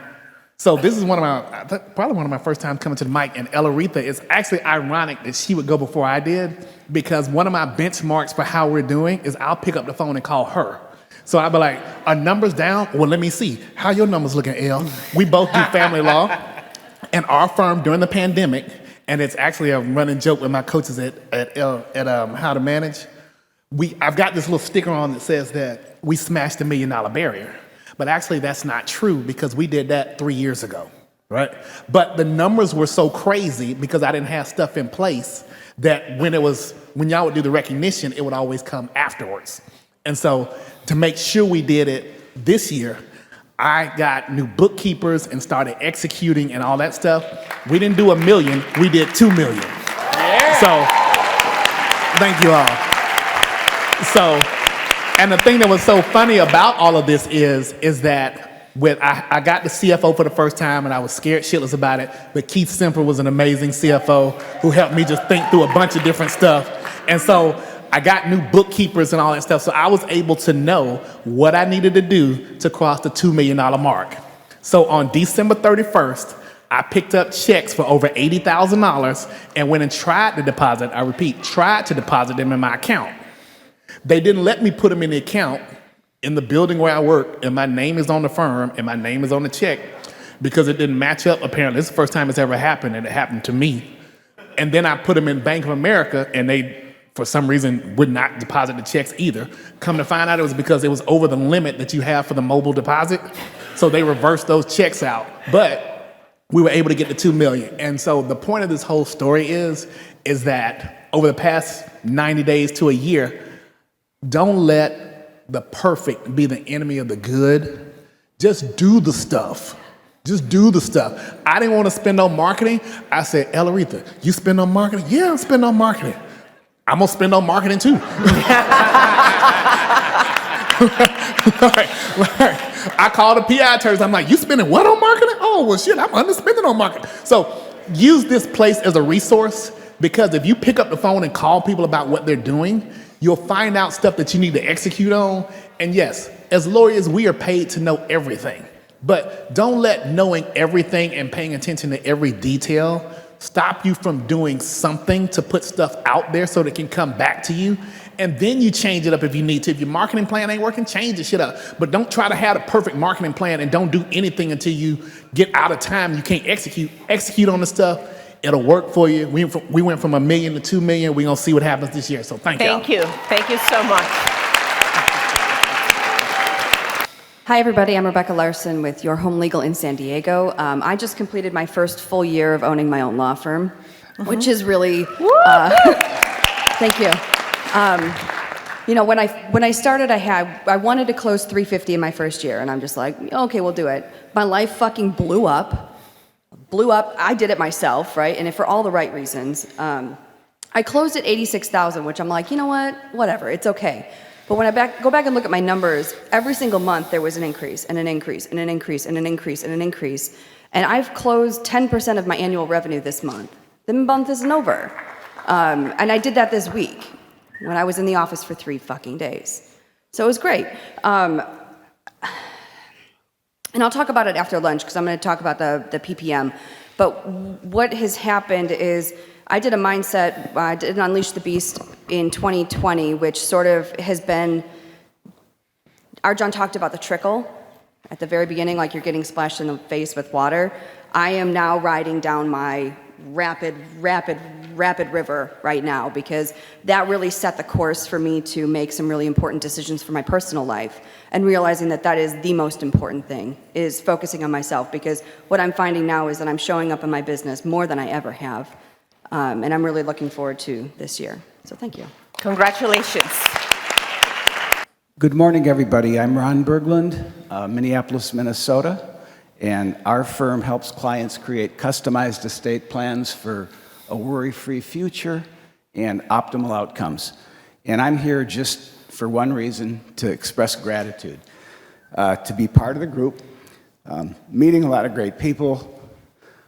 so this is probably one of my first times coming to the mic, and Elaretha, it's actually ironic that she would go before I did, because one of my benchmarks for how we're doing is I'll pick up the phone and call her. So I'll be like, are numbers down? Well, let me see. How your numbers looking, El? We both do family law. And our firm during the pandemic, and it's actually a running joke with my coaches at How to Manage, I've got this little sticker on that says that we smashed the $1 million barrier. But actually that's not true, because we did that 3 years ago, right? But the numbers were so crazy because I didn't have stuff in place that when y'all would do the recognition, it would always come afterwards. And so to make sure we did it this year, I got new bookkeepers and started executing and all that stuff. We didn't do $1 million, we did $2 million. Yeah. So, thank you all. So, and the thing that was so funny about all of this is that I got the CFO for the first time and I was scared shitless about it, but Keith Semper was an amazing CFO who helped me just think through a bunch of different stuff. And so, I got new bookkeepers and all that stuff, so I was able to know what I needed to do to cross the $2 million mark. So on December 31st, I picked up checks for over $80,000 and went and tried to deposit them in my account. They didn't let me put them in the account in the building where I work, and my name is on the firm, and my name is on the check, because it didn't match up, apparently. This is the first time it's ever happened, and it happened to me. And then I put them in Bank of America, and they, for some reason, would not deposit the checks either. Come to find out, it was because it was over the limit that you have for the mobile deposit. So they reversed those checks out. But we were able to get the $2 million. And so the point of this whole story is that over the past 90 days to a year, don't let the perfect be the enemy of the good. Just do the stuff. Just do the stuff. I didn't want to spend on marketing. I said, Elaretha, you spend on marketing? Yeah, I'm spending on marketing. I'm gonna spend on marketing too. I called the PI attorneys. I'm like, you spending what on marketing? Oh, well, shit, I'm underspending on marketing. So use this place as a resource, because if you pick up the phone and call people about what they're doing, you'll find out stuff that you need to execute on. And yes, as lawyers, we are paid to know everything. But don't let knowing everything and paying attention to every detail stop you from doing something to put stuff out there so that it can come back to you. And then you change it up if you need to. If your marketing plan ain't working, change the shit up. But don't try to have a perfect marketing plan and don't do anything until you get out of time. You can't execute. Execute on the stuff. It'll work for you. We went from $1 million to $2 million. We're going to see what happens this year. So thank you. Thank you. Thank you so much. Hi, everybody. I'm Rebecca Larson with Your Home Legal in San Diego. I just completed my first full year of owning my own law firm, which is really, thank you. You know, when I started, I wanted to close 350 in my first year, and I'm just like, okay, we'll do it. My life fucking blew up. I did it myself, right? And for all the right reasons. I closed at 86,000, which I'm like, you know what? Whatever, it's okay. But when I go back and look at my numbers, every single month there was an increase and an increase and an increase and an increase and an increase. And I've closed 10% of my annual revenue this month. The month isn't over. And I did that this week when I was in the office for 3 fucking days. So it was great. And I'll talk about it after lunch because I'm going to talk about the PPM. But what has happened is I did a mindset, I did an Unleash the Beast in 2020, which sort of has been, Arjan talked about the trickle at the very beginning, like you're getting splashed in the face with water. I am now riding down my rapid river right now because that really set the course for me to make some really important decisions for my personal life and realizing that that is the most important thing, is focusing on myself, because what I'm finding now is that I'm showing up in my business more than I ever have. And I'm really looking forward to this year. So thank you. Congratulations. Good morning, everybody. I'm Ron Berglund, Minneapolis, Minnesota. And our firm helps clients create customized estate plans for a worry-free future and optimal outcomes. And I'm here just for one reason, to express gratitude. To be part of the group, meeting a lot of great people.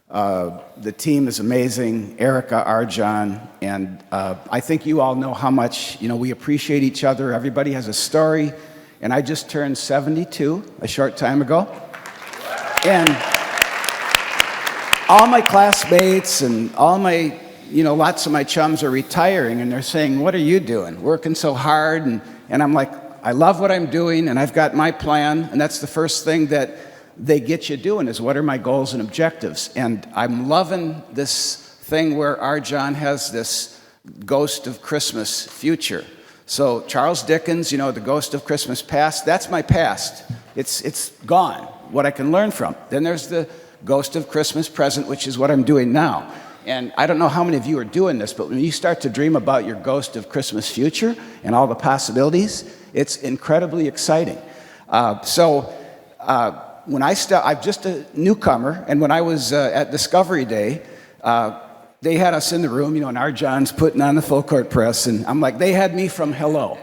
The team is amazing, Erica, Arjan, and I think you all know how much we appreciate each other. Everybody has a story, and I just turned 72 a short time ago, and all my classmates and all my lots of my chums are retiring, and they're saying, "What are you doing? Working so hard?" And I'm like, "I love what I'm doing, and I've got my plan," and that's the first thing that they get you doing is what are my goals and objectives. And I'm loving this thing where Arjan has this Ghost of Christmas future. So Charles Dickens, the Ghost of Christmas past, that's my past. It's gone, what I can learn from. Then there's the Ghost of Christmas present, which is what I'm doing now. And I don't know how many of you are doing this, but when you start to dream about your Ghost of Christmas future and all the possibilities, it's incredibly exciting. When I'm just a newcomer, and when I was at Discovery Day, they had us in the room, and Arjan's putting on the full court press, and I'm like, they had me from hello.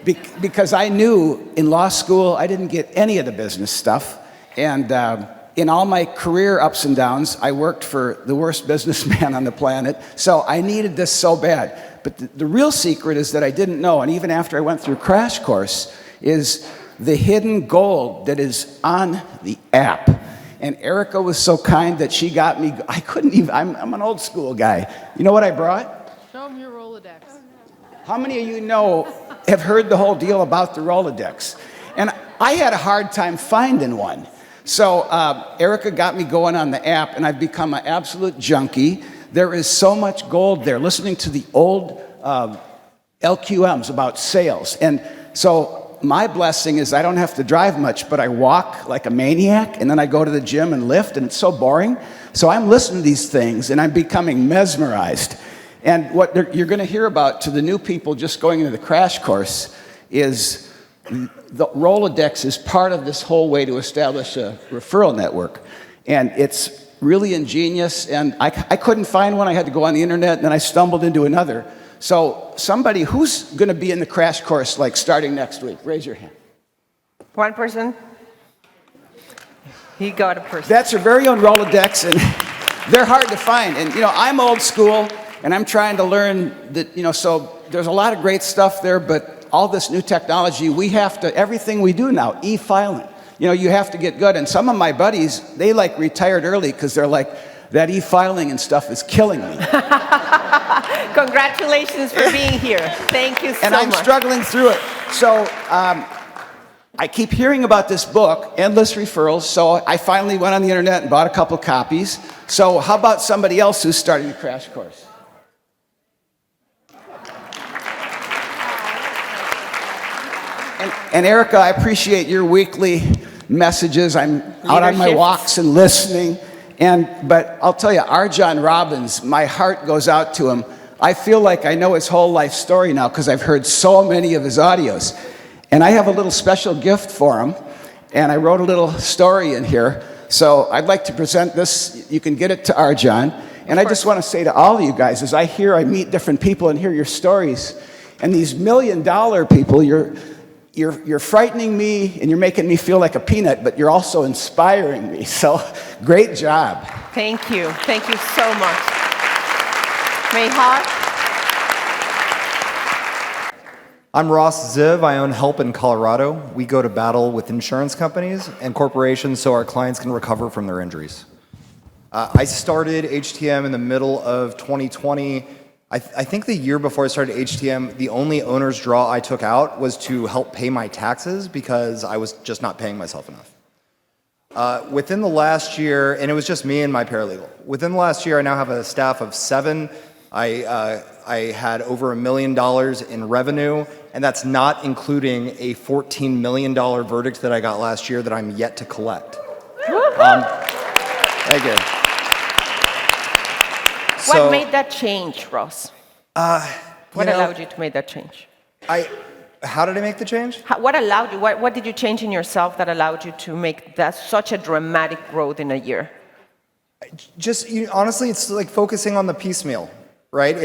Because I knew in law school I didn't get any of the business stuff, and in all my career ups and downs, I worked for the worst businessman on the planet, so I needed this so bad. But the real secret is that I didn't know, and even after I went through Crash Course, is the hidden gold that is on the app. And Erica was so kind that she got me, I couldn't even, I'm an old school guy. You know what I brought? Show them your Rolodex. How many of you have heard the whole deal about the Rolodex? And I had a hard time finding one. So Erica got me going on the app, and I've become an absolute junkie. There is so much gold there, listening to the old LQMs about sales. And so my blessing is I don't have to drive much, but I walk like a maniac, and then I go to the gym and lift, and it's so boring. So I'm listening to these things, and I'm becoming mesmerized. And what you're going to hear about to the new people just going into the Crash Course is the Rolodex is part of this whole way to establish a referral network. And it's really ingenious, and I couldn't find one. I had to go on the internet, and then I stumbled into another. So somebody who's going to be in the Crash Course, like starting next week, raise your hand. One person. He got a person. That's your very own Rolodex, and they're hard to find. And I'm old school, and I'm trying to learn that. So there's a lot of great stuff there, but all this new technology, we have to. Everything we do now, e-filing. You have to get good. And some of my buddies, they retired early because they're like, that e-filing and stuff is killing me. Congratulations for being here. Thank you so much. And I'm struggling through it. So I keep hearing about this book, Endless Referrals, so I finally went on the internet and bought a couple copies. So how about somebody else who's starting the Crash Course? And Erica, I appreciate your weekly messages. I'm out on my walks and listening. But I'll tell you, Arjan Robbins, my heart goes out to him. I feel like I know his whole life story now because I've heard so many of his audios. And I have a little special gift for him. And I wrote a little story in here. So I'd like to present this. You can get it to Arjan. And I just want to say to all of you guys, as I meet different people and hear your stories, and these $1 million people, you're frightening me and you're making me feel like a peanut, but you're also inspiring me. So great job. Thank you. Thank you so much. Mehar? I'm Ross Ziv. I own Help in Colorado. We go to battle with insurance companies and corporations so our clients can recover from their injuries. I started HTM in the middle of 2020. I think the year before I started HTM, the only owner's draw I took out was to help pay my taxes because I was just not paying myself enough. Within the last year, and it was just me and my paralegal, within the last year I now have a staff of 7. I had over $1 million in revenue, and that's not including a $14 million verdict that I got last year that I'm yet to collect. Thank you. What made that change, Ross? What allowed you to make that change? How did I make the change? What allowed you? What did you change in yourself that allowed you to make that such a dramatic growth in a year? Just honestly, it's like focusing on the piecemeal, right?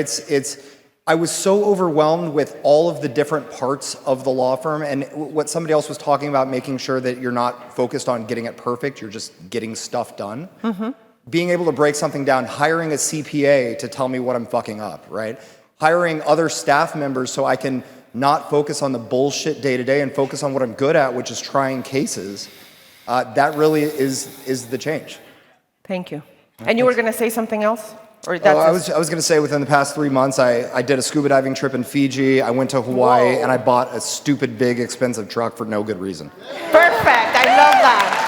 I was so overwhelmed with all of the different parts of the law firm, and what somebody else was talking about, making sure that you're not focused on getting it perfect, you're just getting stuff done. Being able to break something down, hiring a CPA to tell me what I'm fucking up, right? Hiring other staff members so I can not focus on the bullshit day to day and focus on what I'm good at, which is trying cases. That really is the change. Thank you. And you were going to say something else? Or I was going to say within the past 3 months, I did a scuba diving trip in Fiji. I went to Hawaii, and I bought a stupid, big, expensive truck for no good reason. Perfect. I love that.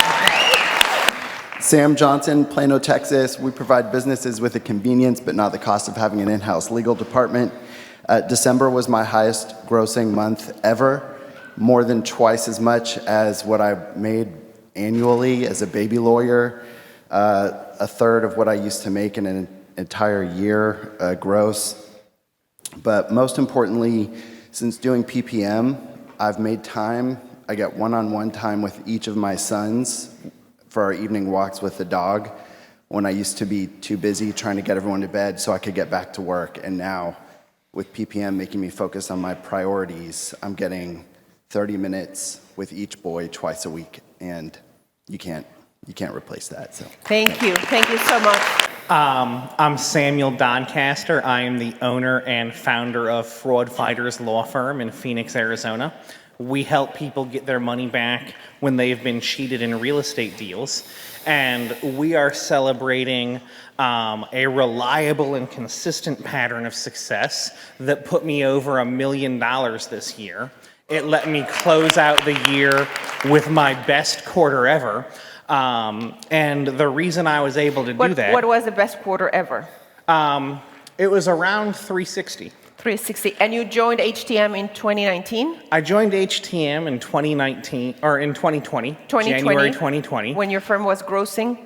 Sam Johnson, Plano, Texas. We provide businesses with the convenience but not the cost of having an in-house legal department. December was my highest grossing month ever, more than twice as much as what I made annually as a baby lawyer, a third of what I used to make in an entire year gross. But most importantly, since doing PPM, I've made time. I get one-on-one time with each of my sons for our evening walks with the dog when I used to be too busy trying to get everyone to bed so I could get back to work. And now, with PPM making me focus on my priorities, I'm getting 30 minutes with each boy twice a week, and you can't replace that. So thank you so much. I'm Samuel Doncaster. I am the owner and founder of Fraud Fighters Law Firm in Phoenix, Arizona. We help people get their money back when they've been cheated in real estate deals. And we are celebrating a reliable and consistent pattern of success that put me over $1 million this year. It let me close out the year with my best quarter ever. And the reason I was able to do that... What was the best quarter ever? It was around 360. 360. And you joined HTM in 2019? I joined HTM in 2019, or in 2020, January 2020. When your firm was grossing?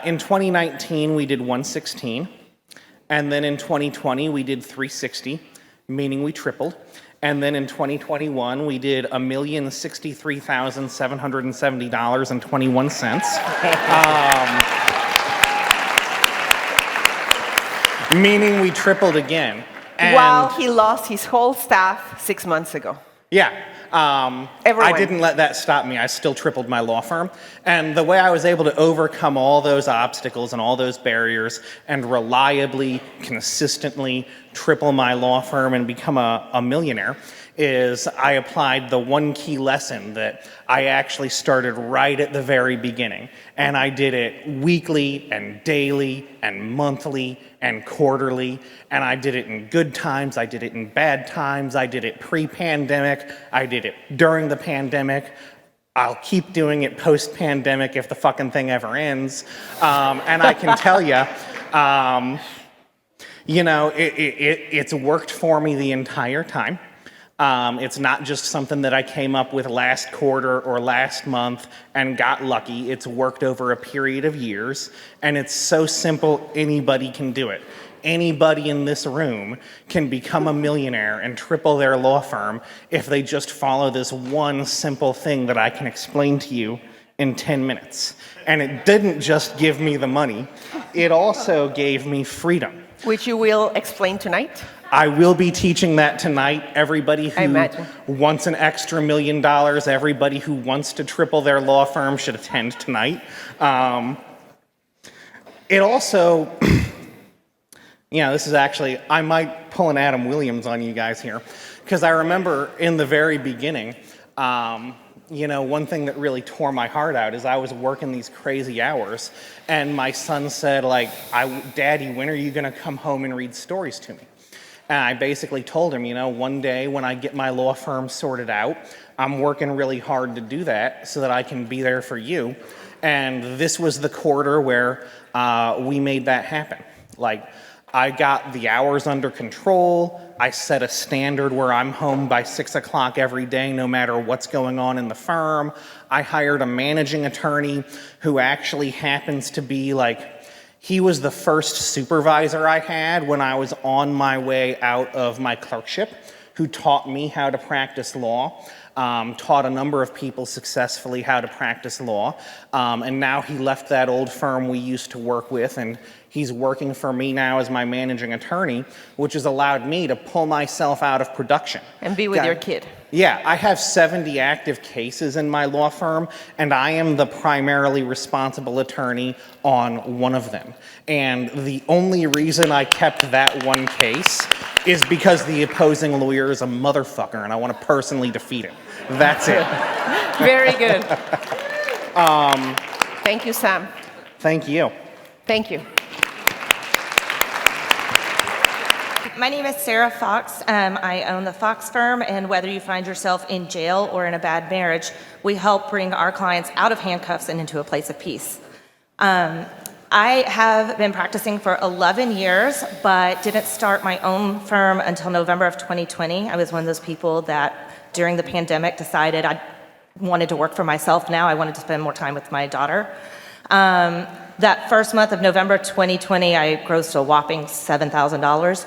In 2019, we did 116. And then in 2020, we did 360, meaning we tripled. And then in 2021, we did $1,063,770.21. Meaning we tripled again. And while he lost his whole staff 6 months ago. Yeah. I didn't let that stop me. I still tripled my law firm. And the way I was able to overcome all those obstacles and all those barriers and reliably, consistently triple my law firm and become a millionaire is I applied the one key lesson that I actually started right at the very beginning. And I did it weekly and daily and monthly and quarterly. And I did it in good times. I did it in bad times. I did it pre-pandemic. I did it during the pandemic. I'll keep doing it post-pandemic if the fucking thing ever ends. And I can tell you, it's worked for me the entire time. It's not just something that I came up with last quarter or last month and got lucky. It's worked over a period of years, and it's so simple, anybody can do it. Anybody in this room can become a millionaire and triple their law firm if they just follow this one simple thing that I can explain to you in 10 minutes. And it didn't just give me the money, it also gave me freedom. Which you will explain tonight? I will be teaching that tonight. Everybody who wants an extra $1 million, everybody who wants to triple their law firm should attend tonight. It also, this is actually, I might pull an Adam Williams on you guys here, because I remember in the very beginning, one thing that really tore my heart out is I was working these crazy hours, and my son said, Daddy, when are you going to come home and read stories to me? And I basically told him, one day when I get my law firm sorted out, I'm working really hard to do that so that I can be there for you. And this was the quarter where we made that happen. I got the hours under control. I set a standard where I'm home by 6 o'clock every day, no matter what's going on in the firm. I hired a managing attorney who actually happens to be he was the first supervisor I had when I was on my way out of my clerkship, who taught me how to practice law. taught a number of people successfully how to practice law, and now he left that old firm we used to work with, and he's working for me now as my managing attorney, which has allowed me to pull myself out of production. And be with your kid. Yeah, I have 70 active cases in my law firm, and I am the primarily responsible attorney on one of them. And the only reason I kept that one case is because the opposing lawyer is a motherfucker, and I want to personally defeat him. That's it. Very good. Thank you, Sam. Thank you. Thank you. My name is Sarah Fox. I own the Fox firm, and whether you find yourself in jail or in a bad marriage, we help bring our clients out of handcuffs and into a place of peace. I have been practicing for 11 years, but didn't start my own firm until November of 2020. I was one of those people that during the pandemic decided I wanted to work for myself now. I wanted to spend more time with my daughter. That first month of November 2020, I grossed a whopping $7,000.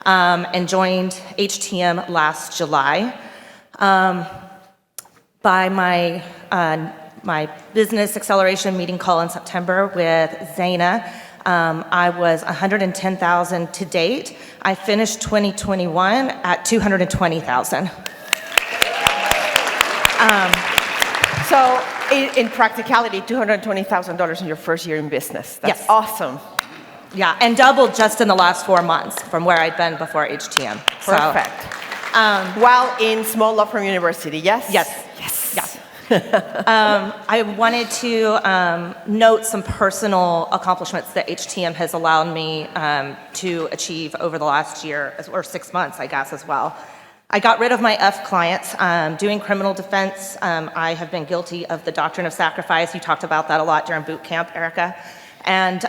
And joined HTM last July. By my business acceleration meeting call in September with Zaina, I was $110,000 to date. I finished 2021 at $220,000. So in practicality, $220,000 in your first year in business. That's awesome. Yeah, and doubled just in the last 4 months from where I'd been before HTM. Perfect. While in Small Law Firm University, yes? Yes. I wanted to note some personal accomplishments that HTM has allowed me to achieve over the last year, or 6 months, I guess, as well. I got rid of my F clients. Doing criminal defense, I have been guilty of the doctrine of sacrifice. You talked about that a lot during boot camp, Erica. And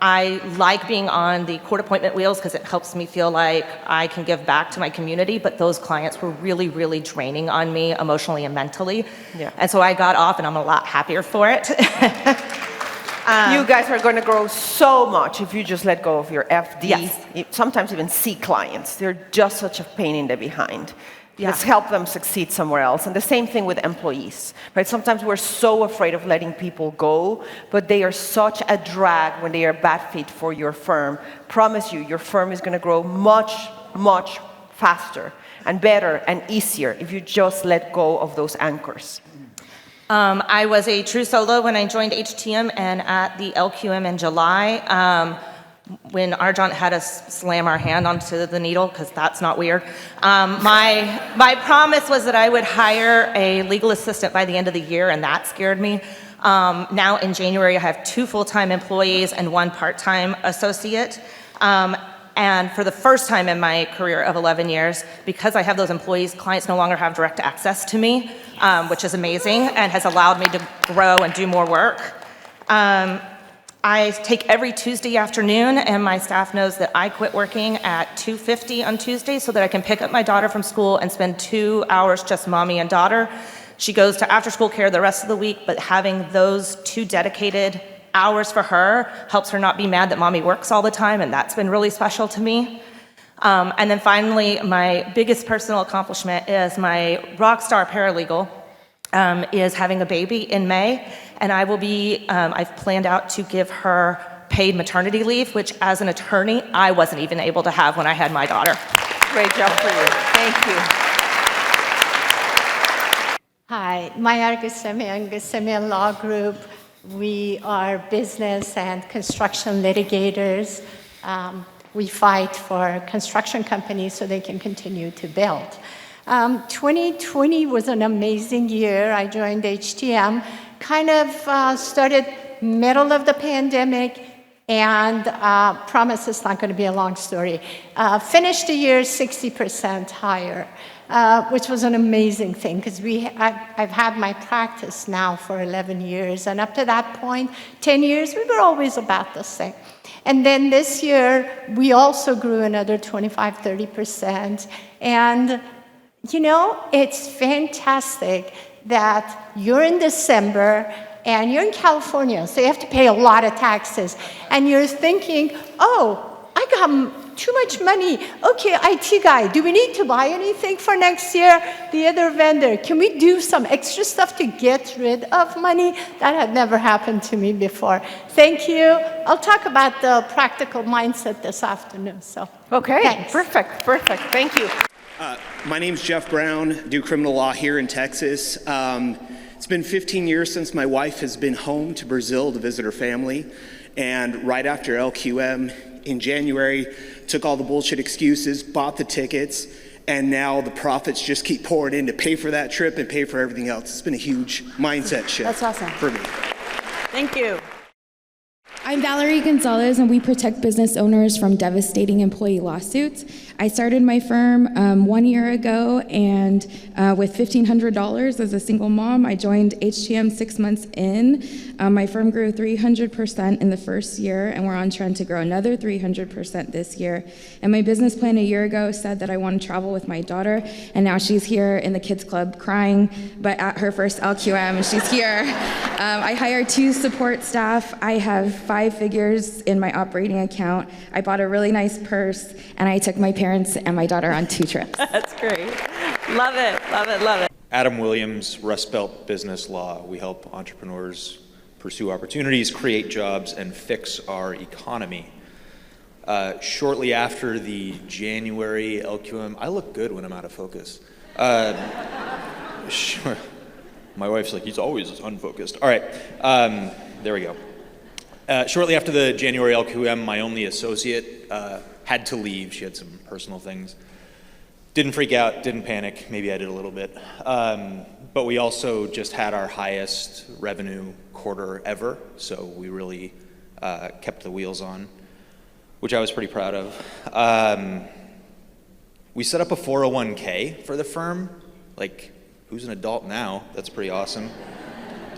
I like being on the court appointment wheels because it helps me feel like I can give back to my community, but those clients were really, really draining on me emotionally and mentally. Yeah. And so I got off and I'm a lot happier for it. You guys are going to grow so much if you just let go of your FD, sometimes even C clients. They're just such a pain in the behind. Let's help them succeed somewhere else. And the same thing with employees, right? Sometimes we're so afraid of letting people go, but they are such a drag when they are bad fit for your firm. Promise you, your firm is going to grow much, much faster and better and easier if you just let go of those anchors. I was a true solo when I joined HTM, and at the LQM in July, when Arjun had us slam our hand onto the needle, because that's not weird, my promise was that I would hire a legal assistant by the end of the year, and that scared me. Now in January, I have 2 full-time employees and 1 part-time associate. And for the first time in my career of 11 years, because I have those employees, clients no longer have direct access to me, which is amazing and has allowed me to grow and do more work. I take every Tuesday afternoon, and my staff knows that I quit working at 2:50 on Tuesday so that I can pick up my daughter from school and spend 2 hours just mommy and daughter. She goes to after-school care the rest of the week, but having those 2 dedicated hours for her helps her not be mad that mommy works all the time, and that's been really special to me. And then finally, my biggest personal accomplishment is my rock star paralegal is having a baby in May, and I will be, I've planned out to give her paid maternity leave, which as an attorney, I wasn't even able to have when I had my daughter. Great job for you. Thank you. Hi, Maya Gusemian Law Group. We are business and construction litigators. We fight for construction companies so they can continue to build. 2020 was an amazing year. I joined HTM, kind of started middle of the pandemic, and promise it's not going to be a long story. Finished the year 60% higher, which was an amazing thing because I've had my practice now for 11 years, and up to that point, 10 years, we were always about the same. And then this year, we also grew another 25-30%, and you know, it's fantastic that you're in December and you're in California, so you have to pay a lot of taxes. And you're thinking, oh, I got too much money. Okay, IT guy, do we need to buy anything for next year? The other vendor, can we do some extra stuff to get rid of money? That had never happened to me before. Thank you. I'll talk about the practical mindset this afternoon. So, okay, thanks. perfect. Thank you. My name's Jeff Brown, do criminal law here in Texas. It's been 15 years since my wife has been home to Brazil to visit her family. And right after LQM in January, took all the bullshit excuses, bought the tickets, and now the profits just keep pouring in to pay for that trip and pay for everything else. It's been a huge mindset shift. That's awesome. For me. Thank you. I'm Valerie Gonzalez, and we protect business owners from devastating employee lawsuits. I started my firm 1 year ago, and with $1,500 as a single mom, I joined HTM 6 months in. My firm grew 300% in the first year, and we're on trend to grow another 300% this year. And my business plan a year ago said that I want to travel with my daughter, and now she's here in the kids club crying, but at her first LQM, she's here. I hired 2 support staff. I have 5 figures in my operating account. I bought a really nice purse, and I took my parents and my daughter on 2 trips. That's great. Love it, love it, love it. Adam Williams, Rust Belt Business Law. We help entrepreneurs pursue opportunities, create jobs, and fix our economy. Shortly after the January LQM, I look good when I'm out of focus. Sure. My wife's like, he's always unfocused. All right, there we go. Shortly after the January LQM, my only associate had to leave. She had some personal things. Didn't freak out, didn't panic. Maybe I did a little bit. But we also just had our highest revenue quarter ever, so we really kept the wheels on, which I was pretty proud of. We set up a 401k for the firm. Like, who's an adult now? That's pretty awesome.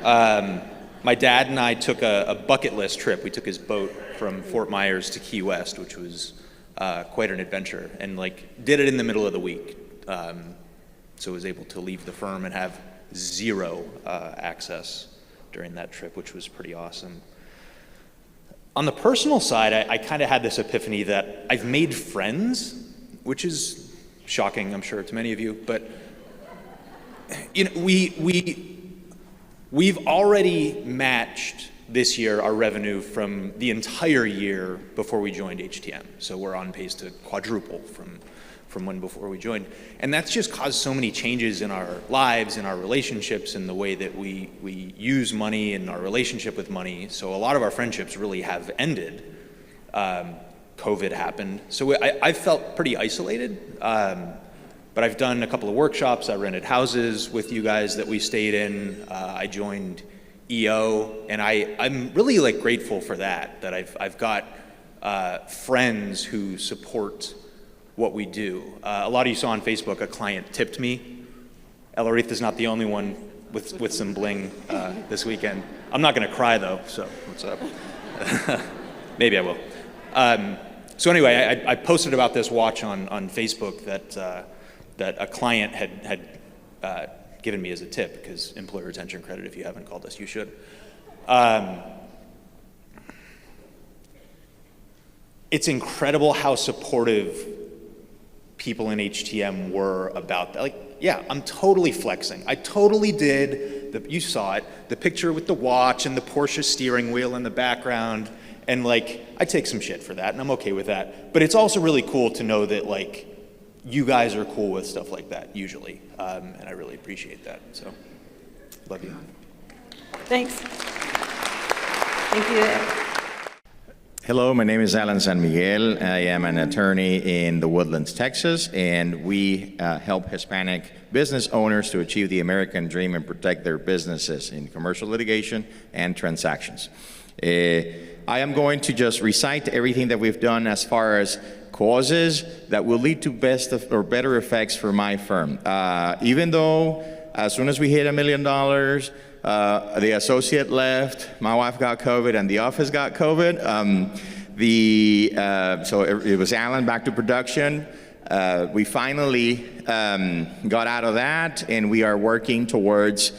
My dad and I took a bucket list trip. We took his boat from Fort Myers to Key West, which was quite an adventure, and like did it in the middle of the week. So was able to leave the firm and have 0 access during that trip, which was pretty awesome. On the personal side, I kind of had this epiphany that I've made friends, which is shocking, I'm sure, to many of you, but you know, we've already matched this year our revenue from the entire year before we joined HTM. So we're on pace to quadruple from when before we joined. And that's just caused so many changes in our lives, in our relationships, in the way that we use money and our relationship with money. So a lot of our friendships really have ended. COVID happened. So I felt pretty isolated. But I've done a couple of workshops. I rented houses with you guys that we stayed in. I joined EO, and I'm really like grateful for that I've got friends who support what we do. A lot of you saw on Facebook a client tipped me. El Aretha's not the only one with some bling this weekend. I'm not going to cry though, so what's up? Maybe I will. So anyway, I posted about this watch on Facebook that a client had given me as a tip, because employer retention credit, if you haven't called us, you should. It's incredible how supportive people in HTM were about that. Like, yeah, I'm totally flexing. I totally did, you saw it, the picture with the watch and the Porsche steering wheel in the background, and like, I take some shit for that, and I'm okay with that. But it's also really cool to know that like, you guys are cool with stuff like that, usually, and I really appreciate that, so, love you. Thanks. Thank you. Hello, my name is Alan San Miguel. I am an attorney in the Woodlands, Texas, and we help Hispanic business owners to achieve the American dream and protect their businesses in commercial litigation and transactions. I am going to just recite everything that we've done as far as causes that will lead to better effects for my firm. Even though as soon as we hit $1 million, the associate left, my wife got COVID, and the office got COVID. So it was Alan back to production. We finally got out of that, and we are working towards,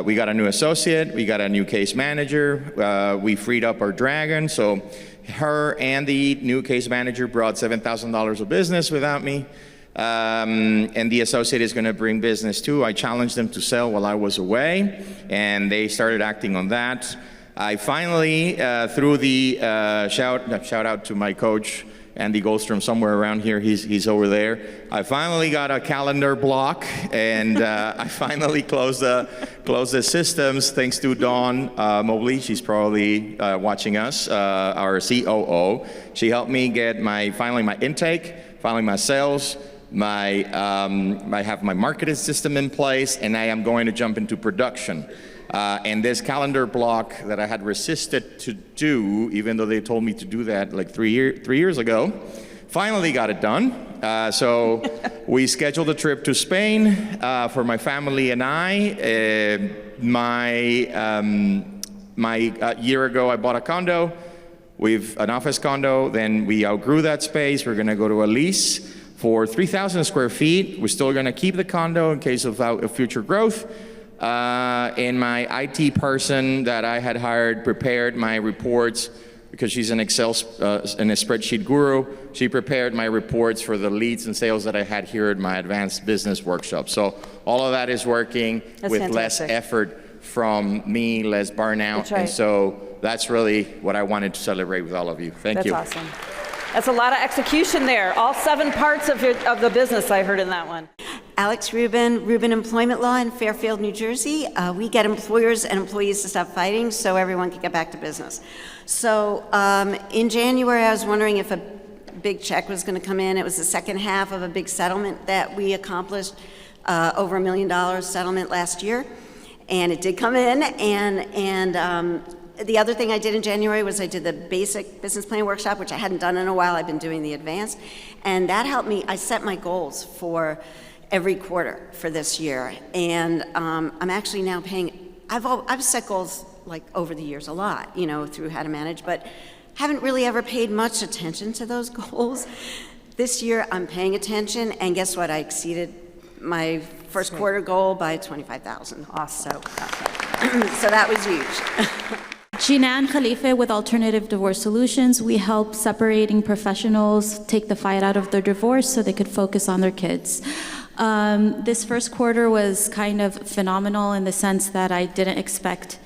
we got a new associate, we got a new case manager, we freed up our dragon, so Her and the new case manager brought $7,000 of business without me. And the associate is going to bring business too. I challenged them to sell while I was away, and they started acting on that. I finally, through the shout out to my coach, Andy Goldstrom, somewhere around here, he's over there. I finally got a calendar block, and I finally closed the systems thanks to Dawn Mobley. She's probably watching us, our COO. She helped me get finally my intake, finally my sales, I have my marketing system in place, and I am going to jump into production. And this calendar block that I had resisted to do, even though they told me to do that like 3 years ago, finally got it done. So we scheduled a trip to Spain for my family and I. My year ago, I bought a condo. An office condo. Then we outgrew that space. We're going to go to a lease for 3,000 square feet. We're still going to keep the condo in case of future growth. And my IT person that I had hired prepared my reports because she's an Excel and a spreadsheet guru. She prepared my reports for the leads and sales that I had here at my advanced business workshop. So all of that is working with less effort from me, less burnout. That's right. And so that's really what I wanted to celebrate with all of you. Thank you. That's awesome. That's a lot of execution there. All 7 parts of the business I heard in that one. Alex Rubin, Rubin Employment Law in Fairfield, New Jersey. We get employers and employees to stop fighting so everyone can get back to business. So in January, I was wondering if a big check was going to come in. It was the second half of a big settlement that we accomplished, over $1 million settlement last year. And it did come in, and the other thing I did in January was I did the basic business plan workshop, which I hadn't done in a while. I've been doing the advanced, and that helped me. I set my goals for every quarter for this year, and I'm actually now paying. I've set goals like over the years a lot, through How to Manage, but haven't really ever paid much attention to those goals. This year I'm paying attention, and guess what? I exceeded my first quarter goal by $25,000. Awesome. So that was huge. Jinan Khalife with Alternative Divorce Solutions. We help separating professionals take the fight out of their divorce so they could focus on their kids. This first quarter was kind of phenomenal in the sense that I didn't expect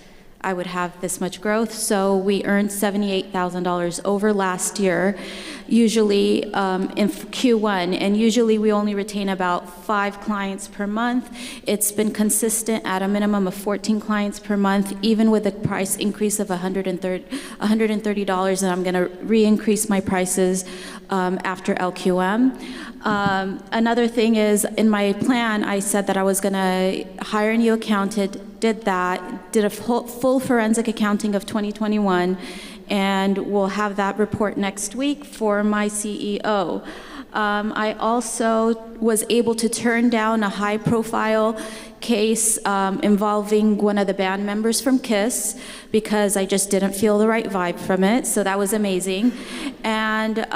I would have this much growth. So we earned $78,000 over last year, usually in Q1, and usually we only retain about 5 clients per month. It's been consistent at a minimum of 14 clients per month, even with a price increase of $130, and I'm going to re-increase my prices after LQM. Another thing is, in my plan, I said that I was going to hire a new accountant, did that, did a full forensic accounting of 2021, and we'll have that report next week for my CEO. I also was able to turn down a high-profile case involving one of the band members from KISS because I just didn't feel the right vibe from it, so that was amazing. And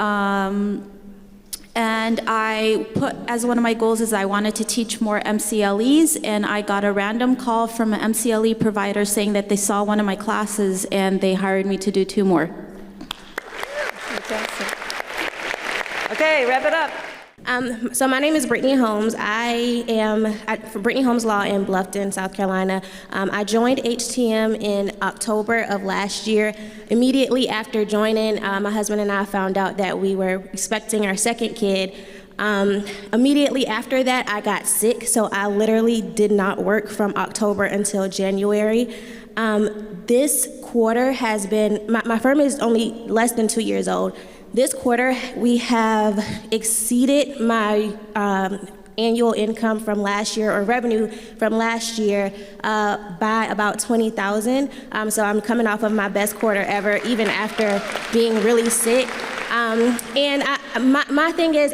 I put as one of my goals is I wanted to teach more MCLEs, and I got a random call from an MCLE provider saying that they saw one of my classes and they hired me to do 2 more. Okay, wrap it up. So my name is Brittany Holmes. I am from Brittany Holmes Law in Bluffton, South Carolina. I joined HTM in October of last year. Immediately after joining, my husband and I found out that we were expecting our second kid. Immediately after that, I got sick, so I literally did not work from October until January. This quarter has been, my firm is only less than 2 years old. This quarter, we have exceeded my annual income from last year, or revenue from last year, by about $20,000. So I'm coming off of my best quarter ever, even after being really sick. And my thing is,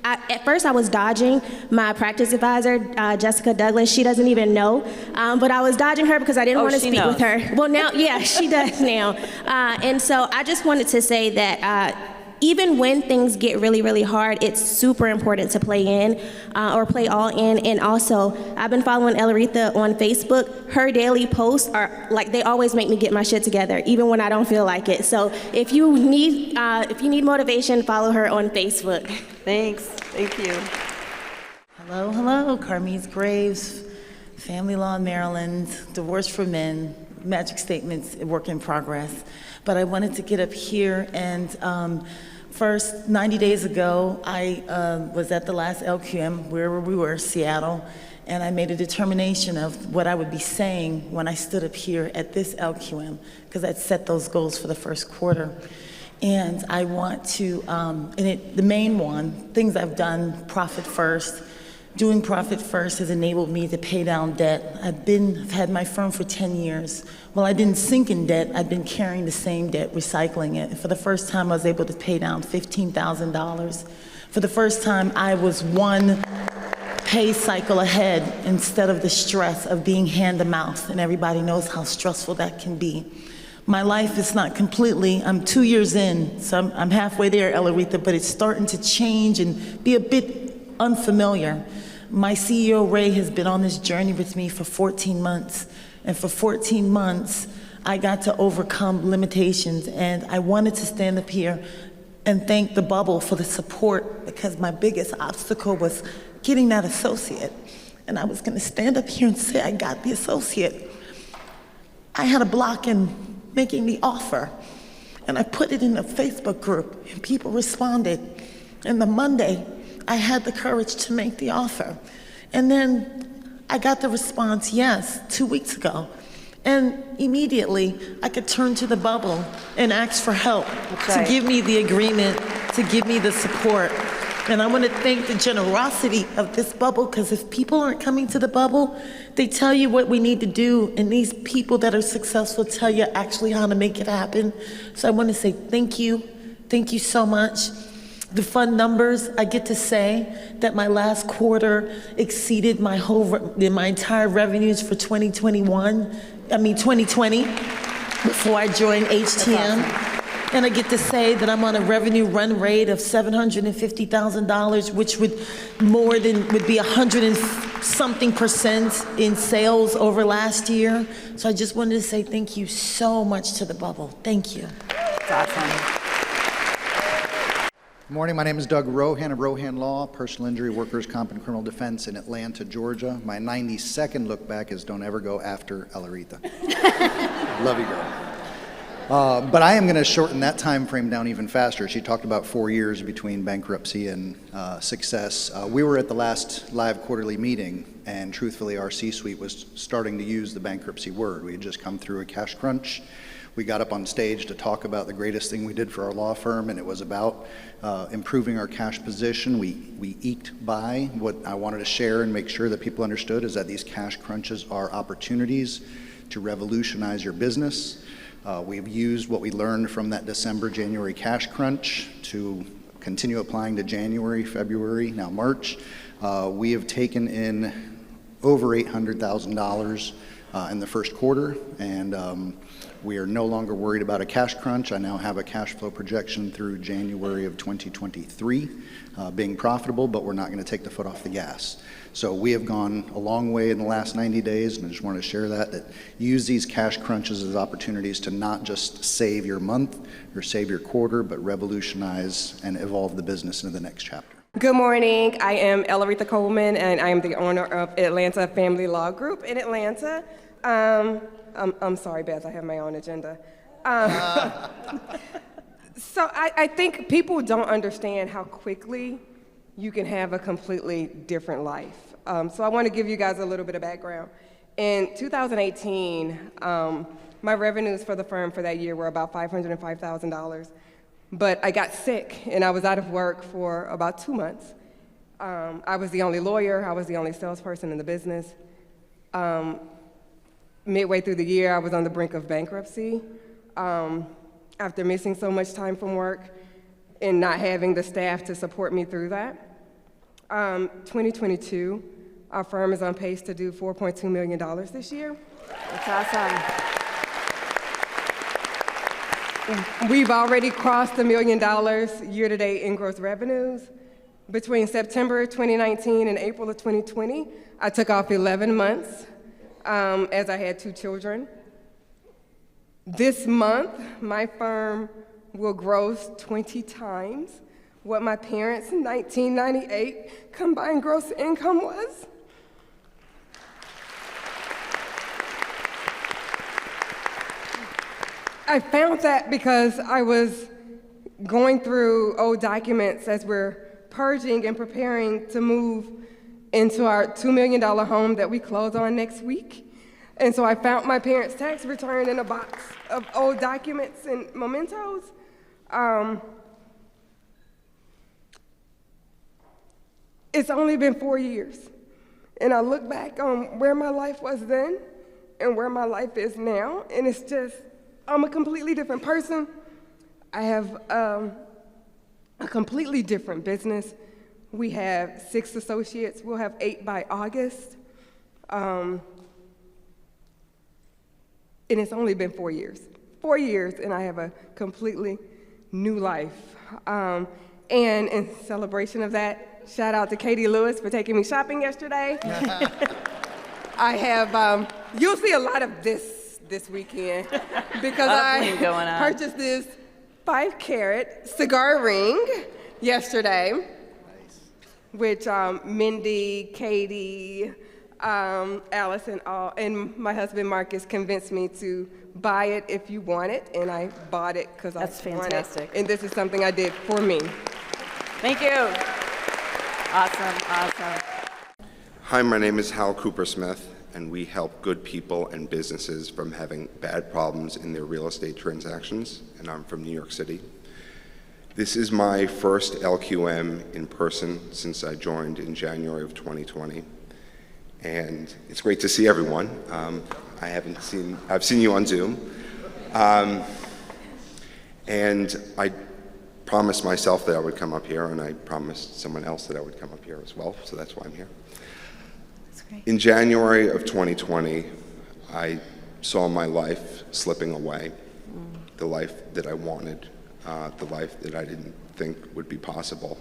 at first I was dodging my practice advisor, Jessica Douglas. She doesn't even know, but I was dodging her because I didn't want to speak with her. Well, now, yeah, she does now. And so I just wanted to say that even when things get really, really hard, it's super important to play in or play all in. And also, I've been following Elaretha on Facebook. Her daily posts are like, they always make me get my shit together, even when I don't feel like it. So if you need motivation, follow her on Facebook. Thanks. Thank you. Hello, hello. Carmise Graves, family law in Maryland, divorce for men, magic statements, work in progress. But I wanted to get up here and first, 90 days ago, I was at the last LQM, wherever we were, Seattle, and I made a determination of what I would be saying when I stood up here at this LQM, because I'd set those goals for the first quarter. And I want to, the main one, things I've done, Profit First. Doing Profit First has enabled me to pay down debt. I've had my firm for 10 years. Well, I didn't sink in debt, I've been carrying the same debt, recycling it. For the first time, I was able to pay down $15,000. For the first time, I was one pay cycle ahead instead of the stress of being hand to mouth, and everybody knows how stressful that can be. My life is not completely, I'm 2 years in, so I'm halfway there, Elaretha, but it's starting to change and be a bit unfamiliar. My CEO, Ray, has been on this journey with me for 14 months. And for 14 months, I got to overcome limitations. And I wanted to stand up here and thank the bubble for the support, because my biggest obstacle was getting that associate. And I was going to stand up here and say I got the associate. I had a block in making the offer. And I put it in a Facebook group, and people responded. And the Monday, I had the courage to make the offer. And then I got the response, yes, 2 weeks ago. And immediately I could turn to the bubble and ask for help to give me the agreement, to give me the support. And I want to thank the generosity of this bubble, because if people aren't coming to the bubble, they tell you what we need to do, and these people that are successful tell you actually how to make it happen. So I want to say thank you so much. The fun numbers, I get to say that my last quarter exceeded my entire revenues for 2020, before I joined HTM. And I get to say that I'm on a revenue run rate of $750,000, which would be 100 and something percent in sales over last year. So I just wanted to say thank you so much to the bubble. Thank you. That's awesome. Good morning, my name is Doug Rohan of Rohan Law, personal injury, workers' comp, and criminal defense in Atlanta, Georgia. My 90-second look back is don't ever go after Elaretha. Love you, girl. But I am going to shorten that time frame down even faster. She talked about 4 years between bankruptcy and success. We were at the last live quarterly meeting, and truthfully, our C-suite was starting to use the bankruptcy word. We had just come through a cash crunch. We got up on stage to talk about the greatest thing we did for our law firm, and it was about improving our cash position. We eked by. What I wanted to share and make sure that people understood is that these cash crunches are opportunities to revolutionize your business. We've used what we learned from that December-January cash crunch to continue applying to January, February, now March. We have taken in over $800,000 in the first quarter, and we are no longer worried about a cash crunch. I now have a cash flow projection through January of 2023, being profitable, but we're not going to take the foot off the gas. So we have gone a long way in the last 90 days, and I just want to share that use these cash crunches as opportunities to not just save your month or save your quarter, but revolutionize and evolve the business into the next chapter. Good morning. I am Elaretha Coleman, and I am the owner of Atlanta Family Law Group in Atlanta. I'm sorry, Beth, I have my own agenda. So I think people don't understand how quickly you can have a completely different life. So I want to give you guys a little bit of background. In 2018, my revenues for the firm for that year were about $505,000. But I got sick, and I was out of work for about 2 months. I was the only lawyer. I was the only salesperson in the business. Midway through the year, I was on the brink of bankruptcy. After missing so much time from work and not having the staff to support me through that. 2022, our firm is on pace to do $4.2 million this year. That's awesome. We've already crossed $1 million year-to-date in gross revenues. Between September 2019 and April of 2020, I took off 11 months as I had 2 children. This month, my firm will gross 20 times what my parents' 1998 combined gross income was. I found that because I was going through old documents as we're purging and preparing to move into our $2 million home that we close on next week. And so I found my parents' tax return in a box of old documents and mementos. It's only been 4 years. And I look back on where my life was then and where my life is now, and it's just, I'm a completely different person. I have a completely different business. We have 6 associates. We'll have 8 by August. And it's only been 4 years. 4 years, and I have a completely new life. And in celebration of that, shout out to Katie Lewis for taking me shopping yesterday. I have, you'll see a lot of this weekend because I purchased this 5-carat cigar ring yesterday, which Mindy, Katie, Alice, and my husband Marcus convinced me to buy it if you want it, and I bought it because I want it. That's fantastic. And this is something I did for me. Thank you. Awesome. Hi, my name is Hal Cooper-Smith, and we help good people and businesses from having bad problems in their real estate transactions, and I'm from New York City. This is my first LQM in person since I joined in January of 2020, and it's great to see everyone. I've seen you on Zoom, and I promised myself that I would come up here, and I promised someone else that I would come up here as well, so that's why I'm here. In January of 2020, I saw my life slipping away, the life that I wanted, the life that I didn't think would be possible.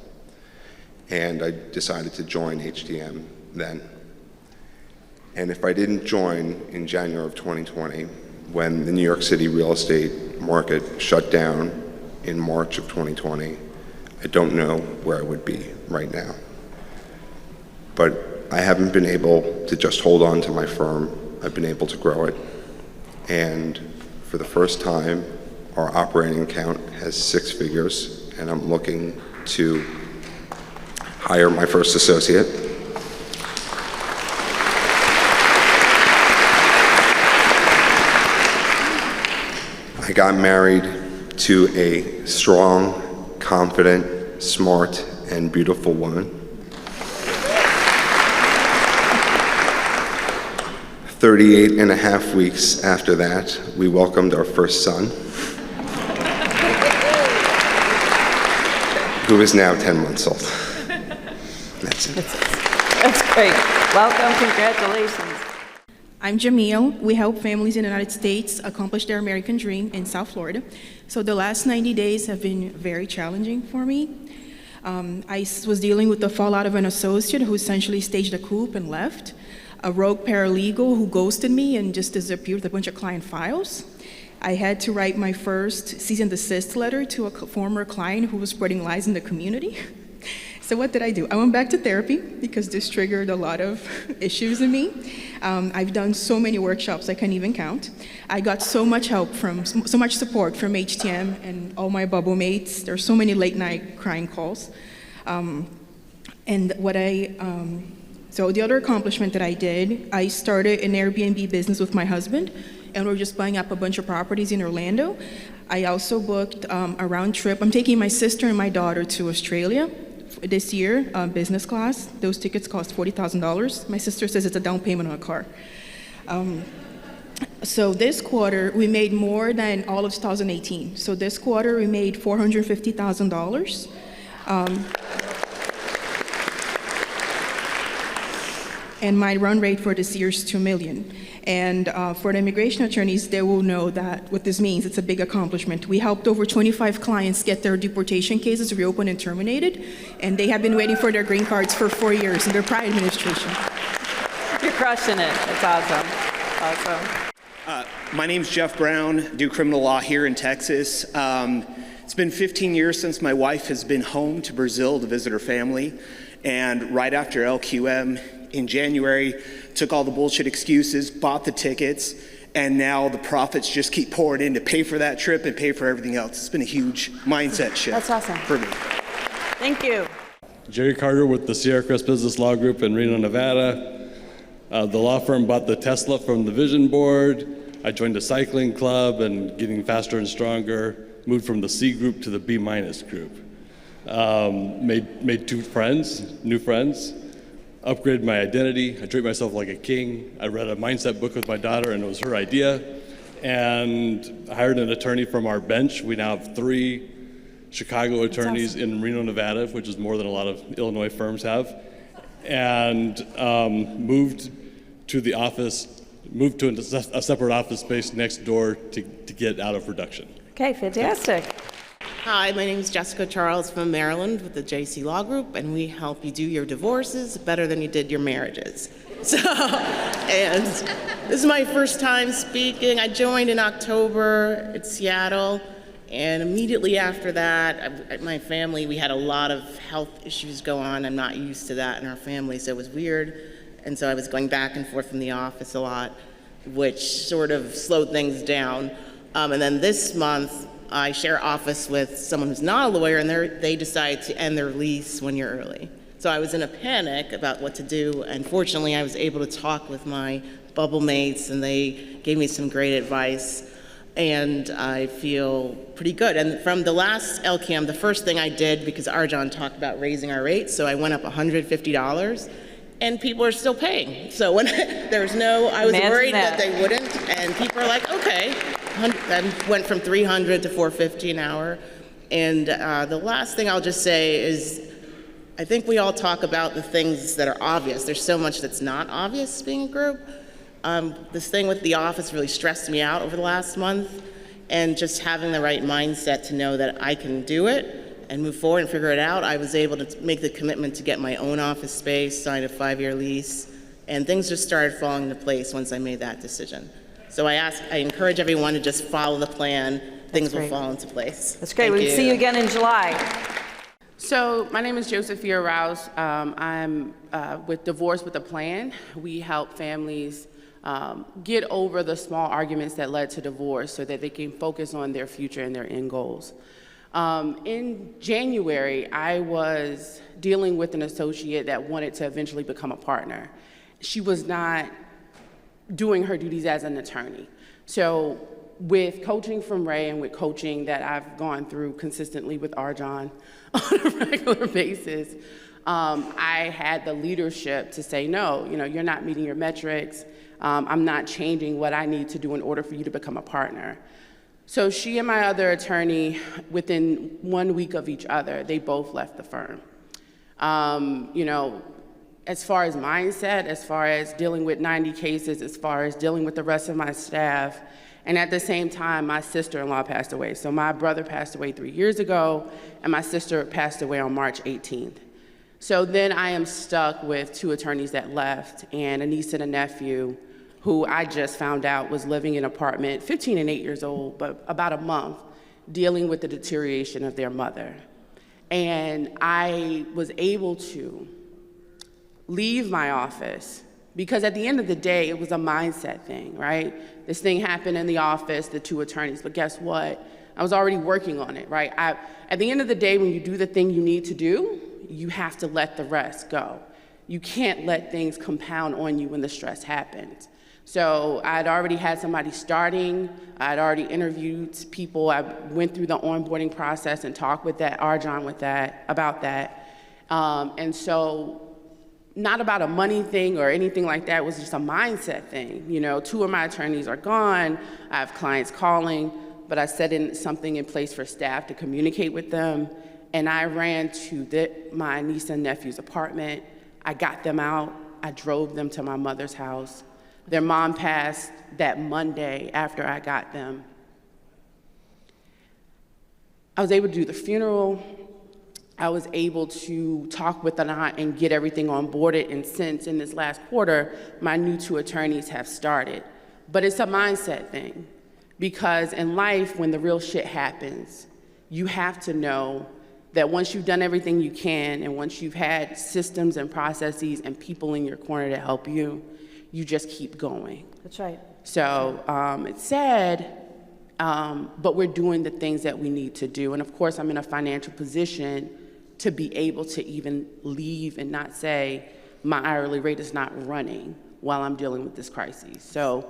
And I decided to join HTM then. And if I didn't join in January of 2020, when the New York City real estate market shut down in March of 2020, I don't know where I would be right now. But I haven't been able to just hold on to my firm. I've been able to grow it. And for the first time, our operating account has 6 figures, and I'm looking to hire my first associate. I got married to a strong, confident, smart, and beautiful woman. 38 and a half weeks after that, we welcomed our first son, who is now 10 months old. That's it. That's great. Welcome, congratulations. I'm Jamil. We help families in the United States accomplish their American dream in South Florida. So the last 90 days have been very challenging for me. I was dealing with the fallout of an associate who essentially staged a coup and left, a rogue paralegal who ghosted me and just disappeared with a bunch of client files. I had to write my first cease and desist letter to a former client who was spreading lies in the community. So what did I do? I went back to therapy because this triggered a lot of issues in me. I've done so many workshops I can't even count. I got so much help so much support from HTM and all my bubble mates. There's so many late night crying calls. So the other accomplishment that I did, I started an Airbnb business with my husband, and we're just buying up a bunch of properties in Orlando. I also booked a round trip. I'm taking my sister and my daughter to Australia this year, business class. Those tickets cost $40,000. My sister says it's a down payment on a car. So this quarter, we made more than all of 2018. So this quarter, we made $450,000. and my run rate for this year is $2 million. And for the immigration attorneys, they will know that what this means. It's a big accomplishment. We helped over 25 clients get their deportation cases reopened and terminated, and they have been waiting for their green cards for 4 years in their prior administration. You're crushing it. It's awesome. Awesome. My name's Jeff Brown, do criminal law here in Texas. It's been 15 years since my wife has been home to Brazil to visit her family. And right after LQM in January, took all the bullshit excuses, bought the tickets, and now the profits just keep pouring in to pay for that trip and pay for everything else. It's been a huge mindset shift. That's awesome. For me. Thank you. Jerry Carter with the Sierra Crest Business Law Group in Reno, Nevada. The law firm bought the Tesla from the Vision Board. I joined a cycling club and getting faster and stronger. Moved from the C group to the B- group. Made new friends. Upgraded my identity. I treat myself like a king. I read a mindset book with my daughter, and it was her idea. And I hired an attorney from our bench. We now have 3 Chicago attorneys in Reno, Nevada, which is more than a lot of Illinois firms have. And moved to a separate office space next door to get out of production. Okay, fantastic. Hi, my name is Jessica Charles from Maryland with the JC Law Group, and we help you do your divorces better than you did your marriages. And this is my first time speaking. I joined in October at Seattle, and immediately after that, my family, we had a lot of health issues go on. I'm not used to that in our family, so it was weird. And so I was going back and forth from the office a lot, which sort of slowed things down. And then this month, I share office with someone who's not a lawyer, and they decided to end their lease 1 year early. So I was in a panic about what to do, and fortunately I was able to talk with my bubble mates, and they gave me some great advice, and I feel pretty good. And from the last LQM, the first thing I did, because Arjan talked about raising our rates, so I went up $150, and people are still paying. So when I was worried that they wouldn't, and people are like, okay. I went from $300 to $450 an hour. And the last thing I'll just say is, I think we all talk about the things that are obvious. There's so much that's not obvious being a group. This thing with the office really stressed me out over the last month. And just having the right mindset to know that I can do it and move forward and figure it out, I was able to make the commitment to get my own office space, sign a 5-year lease, and things just started falling into place once I made that decision. So I encourage everyone to just follow the plan. Things will fall into place. That's great. We'll see you again in July. So my name is Josephia Rouse. I'm with Divorce with a Plan. We help families get over the small arguments that led to divorce so that they can focus on their future and their end goals. In January, I was dealing with an associate that wanted to eventually become a partner. She was not doing her duties as an attorney. So with coaching from Ray and with coaching that I've gone through consistently with Arjan on a regular basis, I had the leadership to say, no, you're not meeting your metrics. I'm not changing what I need to do in order for you to become a partner. So she and my other attorney, within 1 week of each other, they both left the firm. As far as mindset, as far as dealing with 90 cases, as far as dealing with the rest of my staff, and at the same time, my sister-in-law passed away. So my brother passed away 3 years ago, and my sister passed away on March 18th. So then I am stuck with 2 attorneys that left, and a niece and a nephew, who I just found out was living in an apartment, 15 and 8 years old, but about a month, dealing with the deterioration of their mother. And I was able to leave my office because at the end of the day, it was a mindset thing, right? This thing happened in the office, the 2 attorneys, but guess what? I was already working on it, right? At the end of the day, when you do the thing you need to do, you have to let the rest go. You can't let things compound on you when the stress happens. So I'd already had somebody starting. I'd already interviewed people. I went through the onboarding process and talked with Arjan about that. And so not about a money thing or anything like that. It was just a mindset thing. 2 of my attorneys are gone. I have clients calling, but I set something in place for staff to communicate with them. And I ran to my niece and nephew's apartment. I got them out. I drove them to my mother's house. Their mom passed that Monday after I got them. I was able to do the funeral. I was able to talk with an aunt and get everything onboarded, and since in this last quarter, my new 2 attorneys have started. But it's a mindset thing, because in life, when the real shit happens, you have to know that once you've done everything you can, and once you've had systems and processes and people in your corner to help you, you just keep going. That's right. So it's sad, but we're doing the things that we need to do. And of course, I'm in a financial position to be able to even leave and not say, my hourly rate is not running while I'm dealing with this crisis. So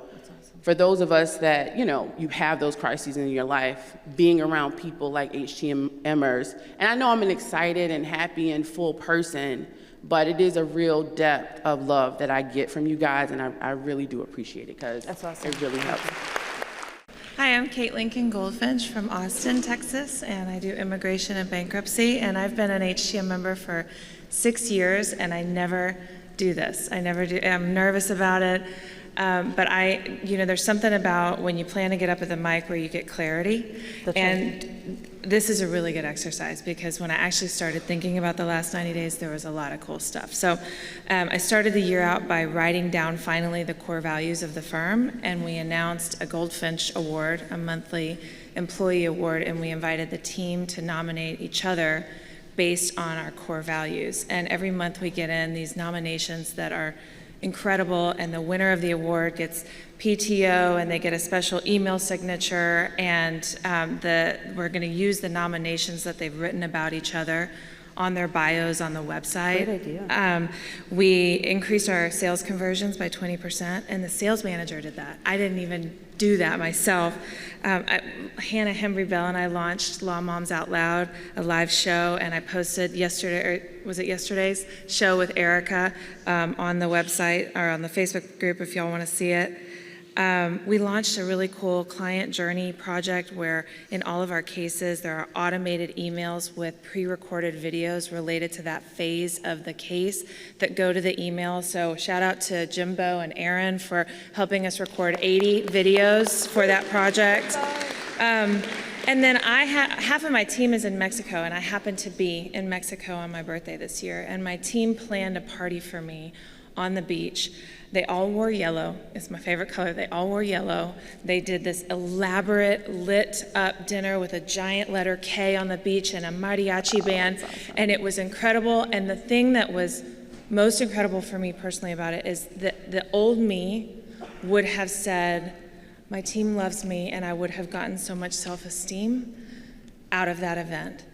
for those of us that, you have those crises in your life, being around people like HTMers, and I know I'm an excited and happy and full person, but it is a real depth of love that I get from you guys, and I really do appreciate it, because it really helps. Hi, I'm Kate Lincoln Goldfinch from Austin, Texas, and I do immigration and bankruptcy, and I've been an HTM member for 6 years, and I never do this. I never do. I'm nervous about it, but there's something about when you plan to get up at the mic where you get clarity. That's and right. This is a really good exercise, because when I actually started thinking about the last 90 days, there was a lot of cool stuff. So I started the year out by writing down finally the core values of the firm, and we announced a Goldfinch Award, a monthly employee award, and we invited the team to nominate each other based on our core values. And every month we get in these nominations that are incredible, and the winner of the award gets PTO, and they get a special email signature, and we're going to use the nominations that they've written about each other on their bios on the website. Great idea. We increased our sales conversions by 20%, and the sales manager did that. I didn't even do that myself. Hannah Hembry Bell and I launched Law Moms Out Loud, a live show, and I posted yesterday's show with Erica on the website or on the Facebook group if y'all want to see it. We launched a really cool client journey project where in all of our cases there are automated emails with pre-recorded videos related to that phase of the case that go to the email. So shout out to Jimbo and Aaron for helping us record 80 videos for that project. And then half of my team is in Mexico, and I happened to be in Mexico on my birthday this year, and my team planned a party for me on the beach. They all wore yellow. It's my favorite color. They all wore yellow. They did this elaborate lit up dinner with a giant letter K on the beach and a mariachi band, and it was incredible. And the thing that was most incredible for me personally about it is that the old me would have said, my team loves me, and I would have gotten so much self-esteem out of that event.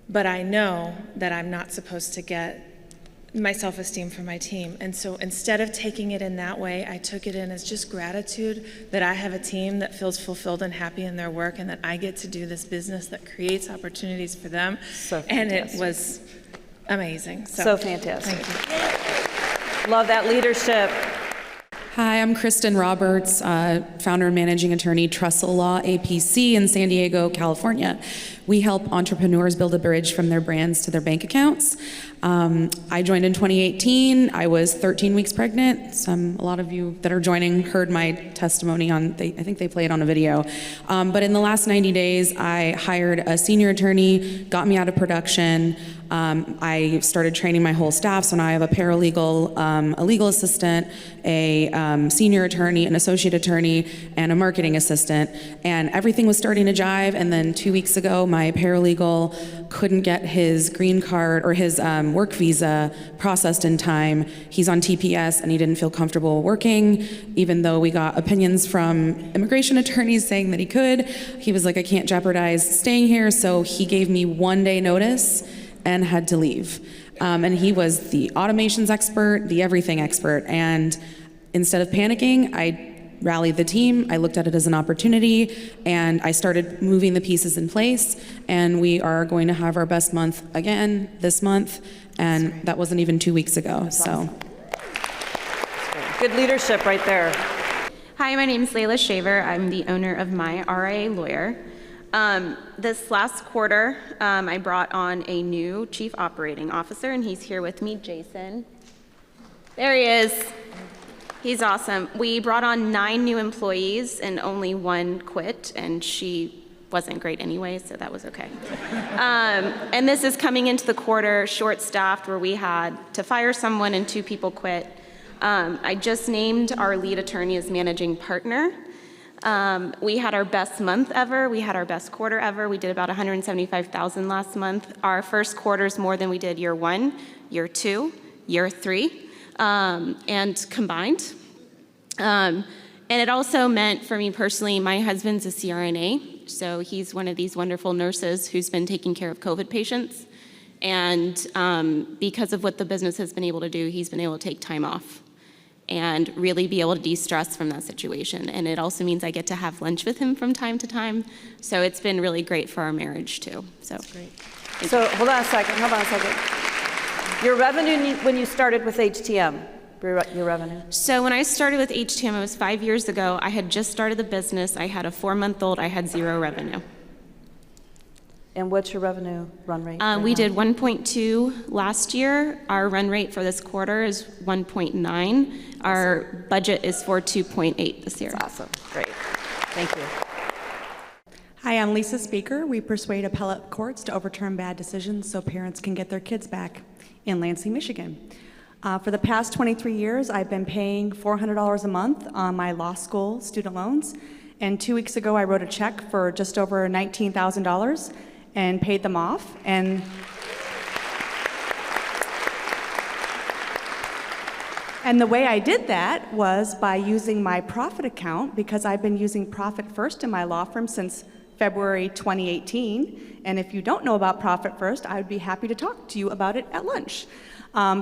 But I know that I'm not supposed to get my self-esteem from my team. And so instead of taking it in that way, I took it in as just gratitude that I have a team that feels fulfilled and happy in their work, and that I get to do this business that creates opportunities for them. So and fantastic. It was amazing. So fantastic. Thank you. Love that leadership. Hi, I'm Kristen Roberts, founder and managing attorney, Trestle Law APC in San Diego, California. We help entrepreneurs build a bridge from their brands to their bank accounts. I joined in 2018. I was 13 weeks pregnant. A lot of you that are joining heard my testimony I think they played on a video. But in the last 90 days, I hired a senior attorney, got me out of production. I started training my whole staff, so now I have a paralegal, a legal assistant, a senior attorney, an associate attorney, and a marketing assistant. And everything was starting to jive, and then 2 weeks ago, my paralegal couldn't get his green card or his work visa processed in time. He's on TPS, and he didn't feel comfortable working, even though we got opinions from immigration attorneys saying that he could. He was like, I can't jeopardize staying here, so he gave me 1 day notice and had to leave. And he was the automations expert, the everything expert. And instead of panicking, I rallied the team. I looked at it as an opportunity, and I started moving the pieces in place. And we are going to have our best month again this month. And that wasn't even 2 weeks ago. That's awesome. Good leadership right there. Hi, my name is Layla Shaver. I'm the owner of My RIA Lawyer. This last quarter, I brought on a new chief operating officer, and he's here with me, Jason. There he is. He's awesome. We brought on 9 new employees and only 1 quit, and she wasn't great anyway, so that was okay. And this is coming into the quarter short-staffed, where we had to fire someone and 2 people quit. I just named our lead attorney as managing partner. We had our best month ever. We had our best quarter ever. We did about $175,000 last month. Our first quarter is more than we did year 1, year 2, year 3, and combined. And it also meant for me personally, my husband's a CRNA, so he's one of these wonderful nurses who's been taking care of COVID patients. And because of what the business has been able to do, he's been able to take time off and really be able to de-stress from that situation. And it also means I get to have lunch with him from time to time. So it's been really great for our marriage too. So that's great. So hold on a second. Your revenue when you started with HTM, your revenue? So when I started with HTM, it was 5 years ago. I had just started the business. I had a 4-month-old. I had 0 revenue. And what's your revenue run rate? We did 1.2 last year. Our run rate for this quarter is 1.9. Our budget is for 2.8 this year. That's awesome. Great. Thank you. Hi, I'm Lisa Speaker. We persuade appellate courts to overturn bad decisions so parents can get their kids back in Lansing, Michigan. For the past 23 years, I've been paying $400 a month on my law school student loans. And 2 weeks ago, I wrote a check for just over $19,000 and paid them off. And the way I did that was by using my Profit account, because I've been using Profit First in my law firm since February 2018. And if you don't know about Profit First, I would be happy to talk to you about it at lunch.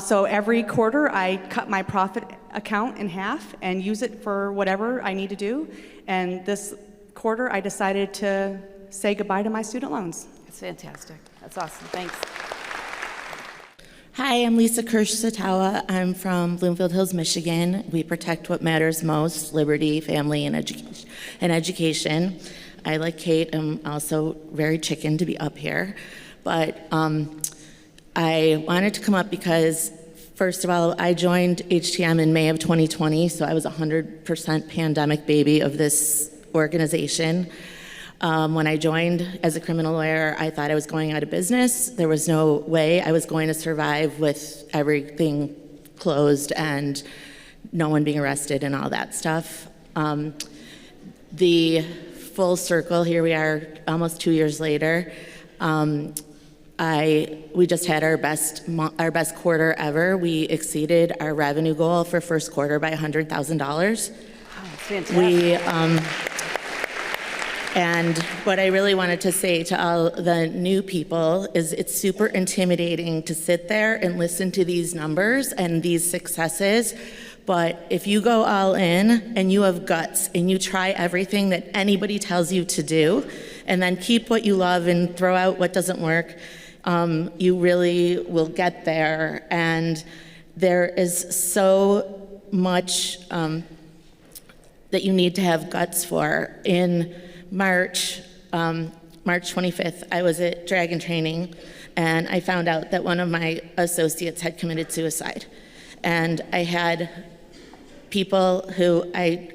So every quarter, I cut my Profit account in half and use it for whatever I need to do. And this quarter, I decided to say goodbye to my student loans. That's fantastic. That's awesome. Thanks. Hi, I'm Lisa Kirsch-Satawa. I'm from Bloomfield Hills, Michigan. We protect what matters most: liberty, family, and education. I, like Kate, am also very chicken to be up here. But I wanted to come up because, first of all, I joined HTM in May of 2020, so I was 100% pandemic baby of this organization. When I joined as a criminal lawyer, I thought I was going out of business. There was no way I was going to survive with everything closed and no one being arrested and all that stuff. The full circle, here we are almost 2 years later. We just had our best quarter ever. We exceeded our revenue goal for first quarter by $100,000. Oh, fantastic. And what I really wanted to say to all the new people is it's super intimidating to sit there and listen to these numbers and these successes. But if you go all in and you have guts and you try everything that anybody tells you to do, and then keep what you love and throw out what doesn't work, you really will get there. And there is so much that you need to have guts for. In March 25th, I was at Dragon Training, and I found out that one of my associates had committed suicide. And I had people who I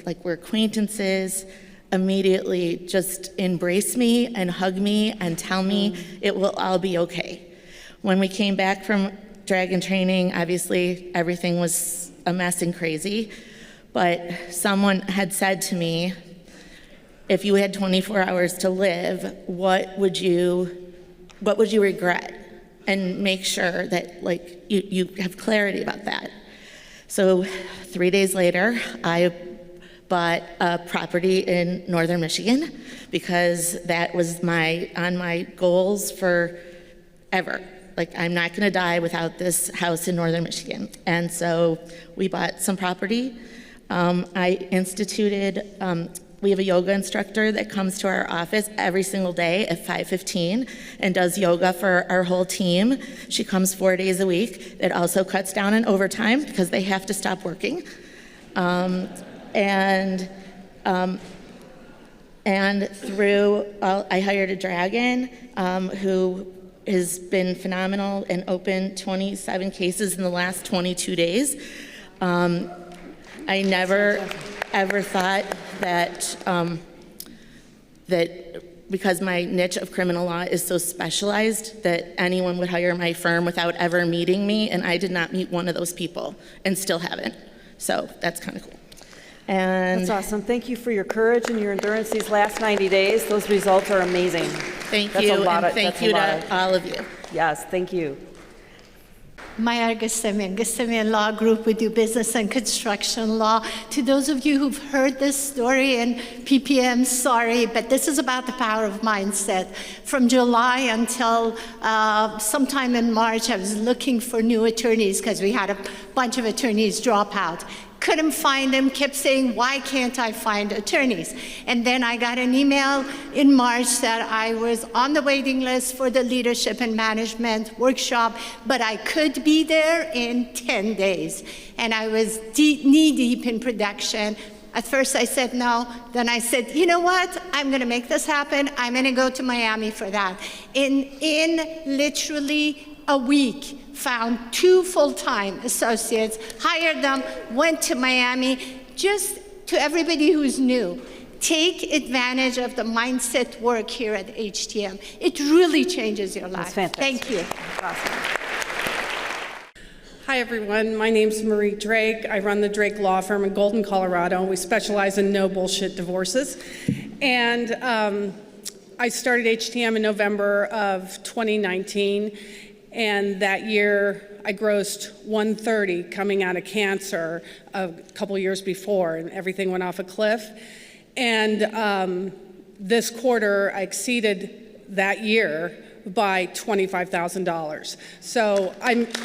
like were acquaintances immediately just embrace me and hug me and tell me it will all be okay. When we came back from Dragon Training, obviously everything was a mess and crazy, but someone had said to me, if you had 24 hours to live, what would you regret? And make sure that you have clarity about that. So 3 days later, I bought a property in northern Michigan because that was on my goals forever. I'm not gonna die without this house in northern Michigan. And so we bought some property. I instituted, we have a yoga instructor that comes to our office every single day at 5:15 and does yoga for our whole team. She comes 4 days a week. It also cuts down on overtime because they have to stop working. And I hired a dragon who has been phenomenal and opened 27 cases in the last 22 days. I never, ever thought that, that because my niche of criminal law is so specialized that anyone would hire my firm without ever meeting me, and I did not meet one of those people and still haven't. So that's kind of cool. And that's awesome. Thank you for your courage and your endurance these last 90 days. Those results are amazing. Thank That's you, a lot and of, thank that's a you lot to all of you. Yes, thank you. Maya Gustamian Law Group. We do business and construction law. To those of you who've heard this story in PPM, sorry, but this is about the power of mindset. From July until sometime in March, I was looking for new attorneys because we had a bunch of attorneys drop out. Couldn't find them, kept saying, why can't I find attorneys? And then I got an email in March that I was on the waiting list for the leadership and management workshop, but I could be there in 10 days. And I was knee deep in production. At first I said no, then I said, you know what, I'm gonna make this happen. I'm gonna go to Miami for that. In literally a week, found 2 full-time associates, hired them, went to Miami. Just to everybody who's new, take advantage of the mindset work here at HTM. It really changes your life. That's fantastic. Thank you. Awesome. Hi, everyone. My name's Marie Drake. I run the Drake Law Firm in Golden, Colorado. We specialize in no bullshit divorces. And I started HTM in November of 2019. And that year, I grossed 130 coming out of cancer a couple years before, and everything went off a cliff. And this quarter, I exceeded that year by $25,000. So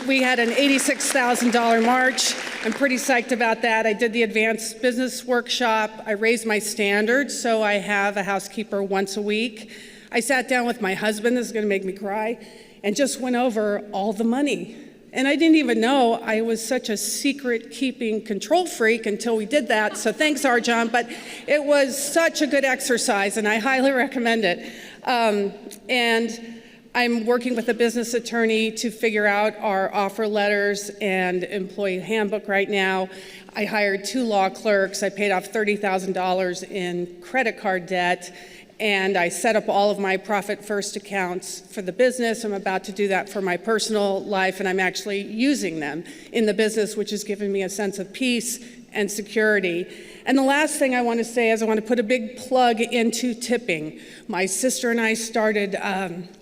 we had an $86,000 March. I'm pretty psyched about that. I did the advanced business workshop. I raised my standards, so I have a housekeeper once a week. I sat down with my husband, this is gonna make me cry, and just went over all the money. And I didn't even know I was such a secret-keeping control freak until we did that, so thanks, Arjan, but it was such a good exercise, and I highly recommend it. And I'm working with a business attorney to figure out our offer letters and employee handbook right now. I hired 2 law clerks, I paid off $30,000 in credit card debt, and I set up all of my Profit First accounts for the business. I'm about to do that for my personal life, and I'm actually using them in the business, which has given me a sense of peace and security. And the last thing I want to say is I want to put a big plug into tipping. My sister and I started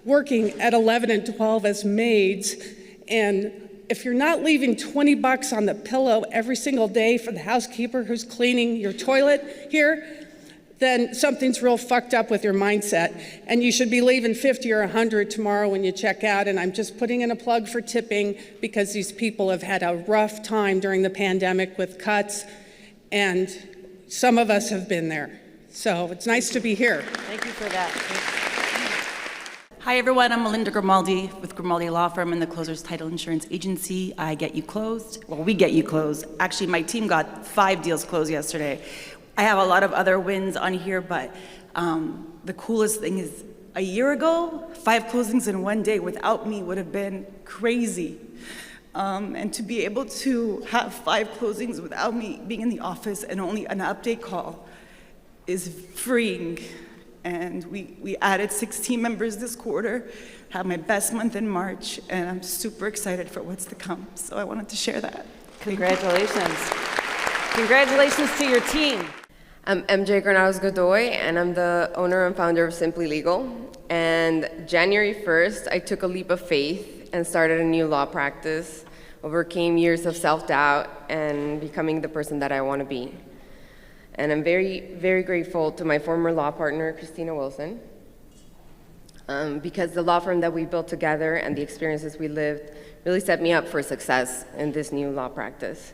working at 11 and 12 as maids, and if you're not leaving 20 bucks on the pillow every single day for the housekeeper who's cleaning your toilet here, then something's real fucked up with your mindset. And you should be leaving 50 or 100 tomorrow when you check out. And I'm just putting in a plug for tipping because these people have had a rough time during the pandemic with cuts. And some of us have been there. So it's nice to be here. Thank you for that. Hi, everyone. I'm Melinda Grimaldi with Grimaldi Law Firm and the Closers Title Insurance Agency. I get you closed. Well, we get you closed. Actually, my team got 5 deals closed yesterday. I have a lot of other wins on here, but the coolest thing is a year ago, 5 closings in one day without me would have been crazy. And to be able to have 5 closings without me being in the office and only an update call is freeing. And we added 6 team members this quarter, had my best month in March, and I'm super excited for what's to come. So I wanted to share that. Congratulations. Congratulations to your team. I'm MJ Granados Godoy, and I'm the owner and founder of Simply Legal. And January 1st, I took a leap of faith and started a new law practice, overcame years of self-doubt, and becoming the person that I want to be. And I'm very, very grateful to my former law partner, Christina Wilson, because the law firm that we built together and the experiences we lived really set me up for success in this new law practice.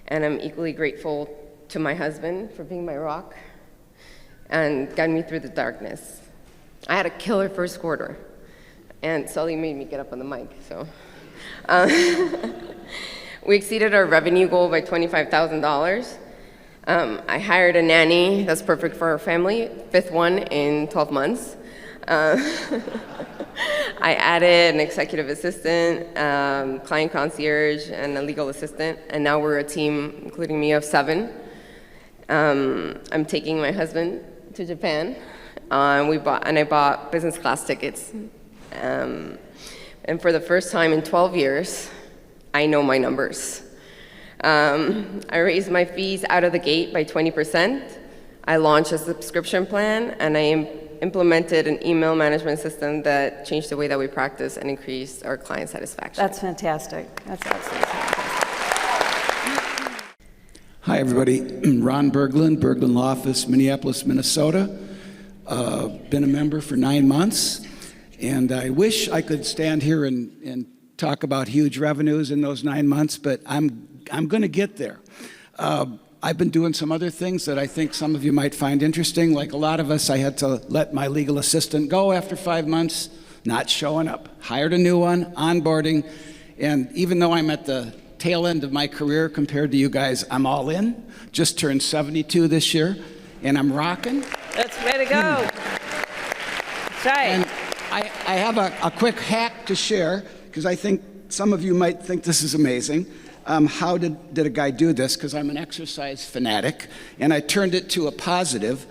And I'm equally grateful to my husband for being my rock and got me through the darkness. I had a killer first quarter, and Sully made me get up on the mic, so. We exceeded our revenue goal by $25,000. I hired a nanny that's perfect for our family, 5th one in 12 months. I added an executive assistant, client concierge, and a legal assistant, and now we're a team, including me, of 7. I'm taking my husband to Japan, and I bought business class tickets. And for the first time in 12 years, I know my numbers. I raised my fees out of the gate by 20%. I launched a subscription plan, and I implemented an email management system that changed the way that we practice and increased our client satisfaction. That's fantastic. That's absolutely fantastic. Hi, everybody. Ron Berglund, Berglund Law Office, Minneapolis, Minnesota. Been a member for 9 months, and I wish I could stand here and talk about huge revenues in those 9 months, but I'm going to get there. I've been doing some other things that I think some of you might find interesting. Like a lot of us, I had to let my legal assistant go after 5 months, not showing up. Hired a new one, onboarding, and even though I'm at the tail end of my career compared to you guys, I'm all in. Just turned 72 this year, and I'm rocking. That's way to go. That's right. And I have a quick hack to share, because I think some of you might think this is amazing. How did a guy do this? Because I'm an exercise fanatic, and I turned it to a positive.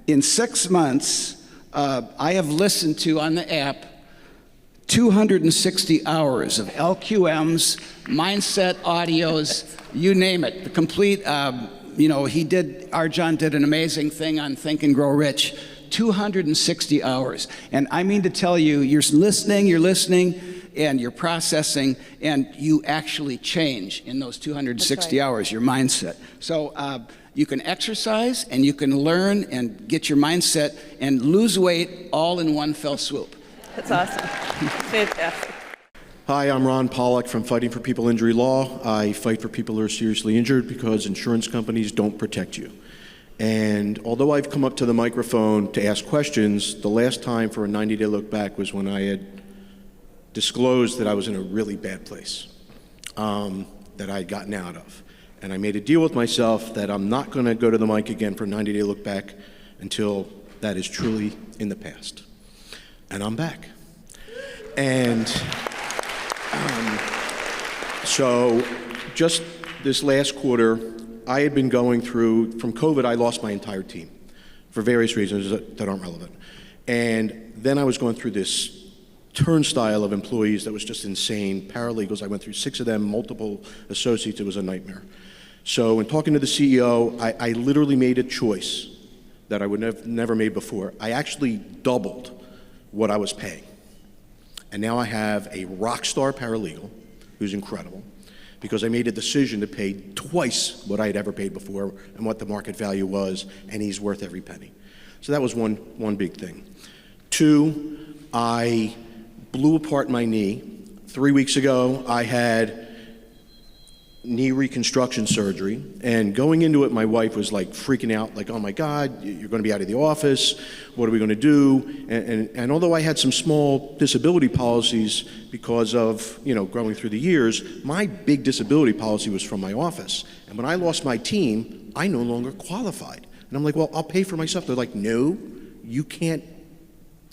In 6 months, I have listened to, on the app, 260 hours of LQMs, mindset audios, you name it. The complete, Arjan did an amazing thing on Think and Grow Rich. 260 hours. And I mean to tell you, you're listening, and you're processing, and you actually change in those 260 hours, your mindset. So you can exercise, and you can learn and get your mindset and lose weight all in one fell swoop. That's awesome. Fantastic. Hi, I'm Ron Pollack from Fighting for People Injury Law. I fight for people who are seriously injured because insurance companies don't protect you. And although I've come up to the microphone to ask questions, the last time for a 90-day look back was when I had disclosed that I was in a really bad place that I had gotten out of. And I made a deal with myself that I'm not going to go to the mic again for a 90-day look back until that is truly in the past. And I'm back. And so just this last quarter, I had been going through, from COVID, I lost my entire team for various reasons that aren't relevant. And then I was going through this turnstile of employees that was just insane. Paralegals, I went through 6 of them, multiple associates, it was a nightmare. So in talking to the CEO, I literally made a choice that I would have never made before. I actually doubled what I was paying. And now I have a rock star paralegal who's incredible, because I made a decision to pay twice what I had ever paid before and what the market value was, and he's worth every penny. So that was one big thing. 2, I blew apart my knee. 3 weeks ago, I had knee reconstruction surgery, and going into it, my wife was like freaking out, like, oh my God, you're going to be out of the office, what are we going to do? And although I had some small disability policies because of, growing through the years, my big disability policy was from my office. And when I lost my team, I no longer qualified. And I'm like, well, I'll pay for myself. They're like, no, you can't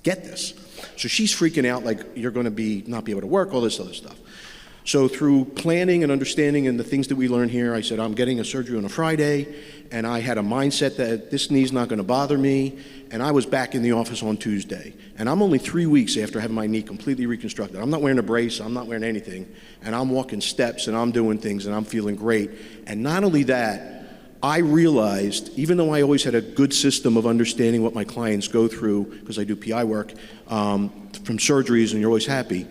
get this. So she's freaking out, like, you're going to not be able to work, all this other stuff. So through planning and understanding and the things that we learn here, I said, I'm getting a surgery on a Friday, and I had a mindset that this knee's not going to bother me, and I was back in the office on Tuesday. And I'm only 3 weeks after having my knee completely reconstructed. I'm not wearing a brace, I'm not wearing anything, and I'm walking steps, and I'm doing things, and I'm feeling great. And not only that, I realized, even though I always had a good system of understanding what my clients go through, because I do PI work, from surgeries, and you're always happy,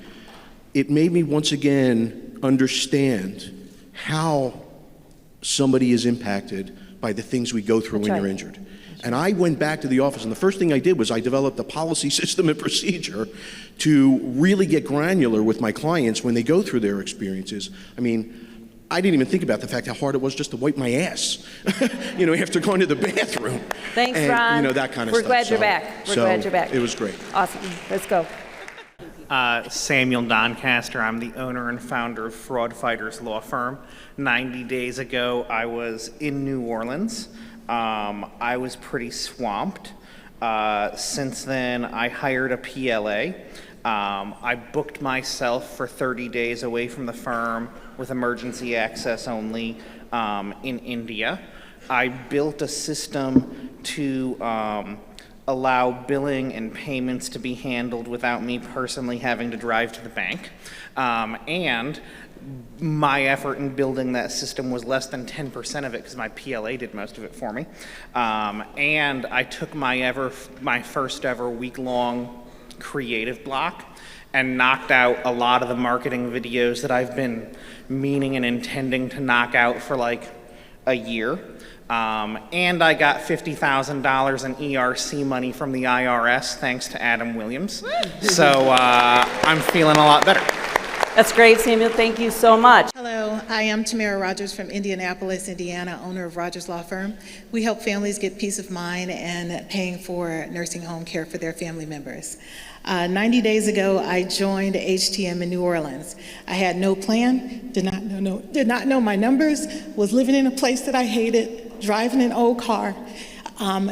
it made me once again understand how somebody is impacted by the things we go through when you're injured. And I went back to the office, and the first thing I did was I developed a policy, system, and procedure to really get granular with my clients when they go through their experiences. I mean, I didn't even think about the fact how hard it was just to wipe my ass, after going to the bathroom. Thanks, and, Ron. That kind of We're stuff. glad you're back. We're glad you're back. It was great. Awesome. Let's go. Samuel Doncaster. I'm the owner and founder of Fraud Fighters Law Firm. 90 days ago, I was in New Orleans. I was pretty swamped. Since then, I hired a PLA. I booked myself for 30 days away from the firm with emergency access only in India. I built a system to allow billing and payments to be handled without me personally having to drive to the bank. And my effort in building that system was less than 10% of it because my PLA did most of it for me. And I took my first ever week-long creative block and knocked out a lot of the marketing videos that I've been meaning and intending to knock out for like a year. And I got $50,000 in ERC money from the IRS thanks to Adam Williams. So I'm feeling a lot better. That's great, Samuel. Thank you so much. Hello, I am Tamara Rogers from Indianapolis, Indiana, owner of Rogers Law Firm. We help families get peace of mind and paying for nursing home care for their family members. 90 days ago, I joined HTM in New Orleans. I had no plan, did not know my numbers, was living in a place that I hated, driving an old car,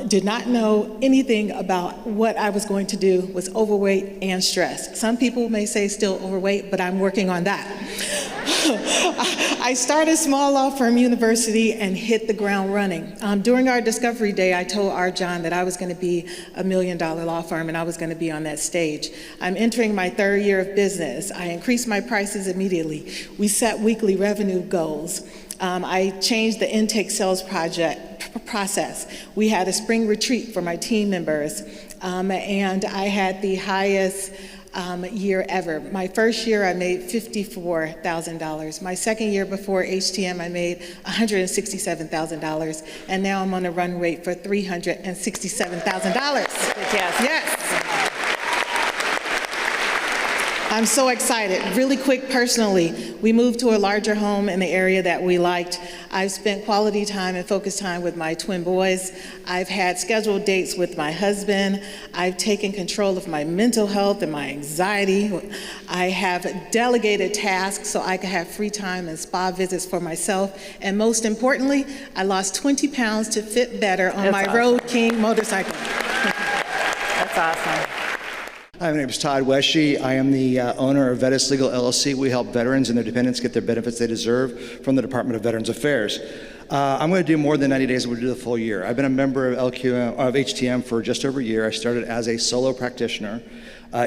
did not know anything about what I was going to do, was overweight and stressed. Some people may say still overweight, but I'm working on that. I started Small Law Firm University and hit the ground running. During our discovery day, I told Art John that I was going to be $1 million law firm and I was going to be on that stage. I'm entering my 3rd year of business. I increased my prices immediately. We set weekly revenue goals. I changed the intake sales process. We had a spring retreat for my team members, and I had the highest year ever. My first year, I made $54,000. My second year before HTM, I made $167,000, and now I'm on a run rate for $367,000. Yes. I'm so excited. Really quick, personally, we moved to a larger home in the area that we liked. I've spent quality time and focused time with my twin boys. I've had scheduled dates with my husband. I've taken control of my mental health and my anxiety. I have delegated tasks so I can have free time and spa visits for myself. And most importantly, I lost 20 pounds to fit better on my Road King motorcycle. That's awesome. Hi, my name is Todd Wesche. I am the owner of Vetis Legal LLC. We help veterans and their dependents get their benefits they deserve from the Department of Veterans Affairs. I'm going to do more than 90 days. I'm going to do the full year. I've been a member of HTM for just over a year. I started as a solo practitioner.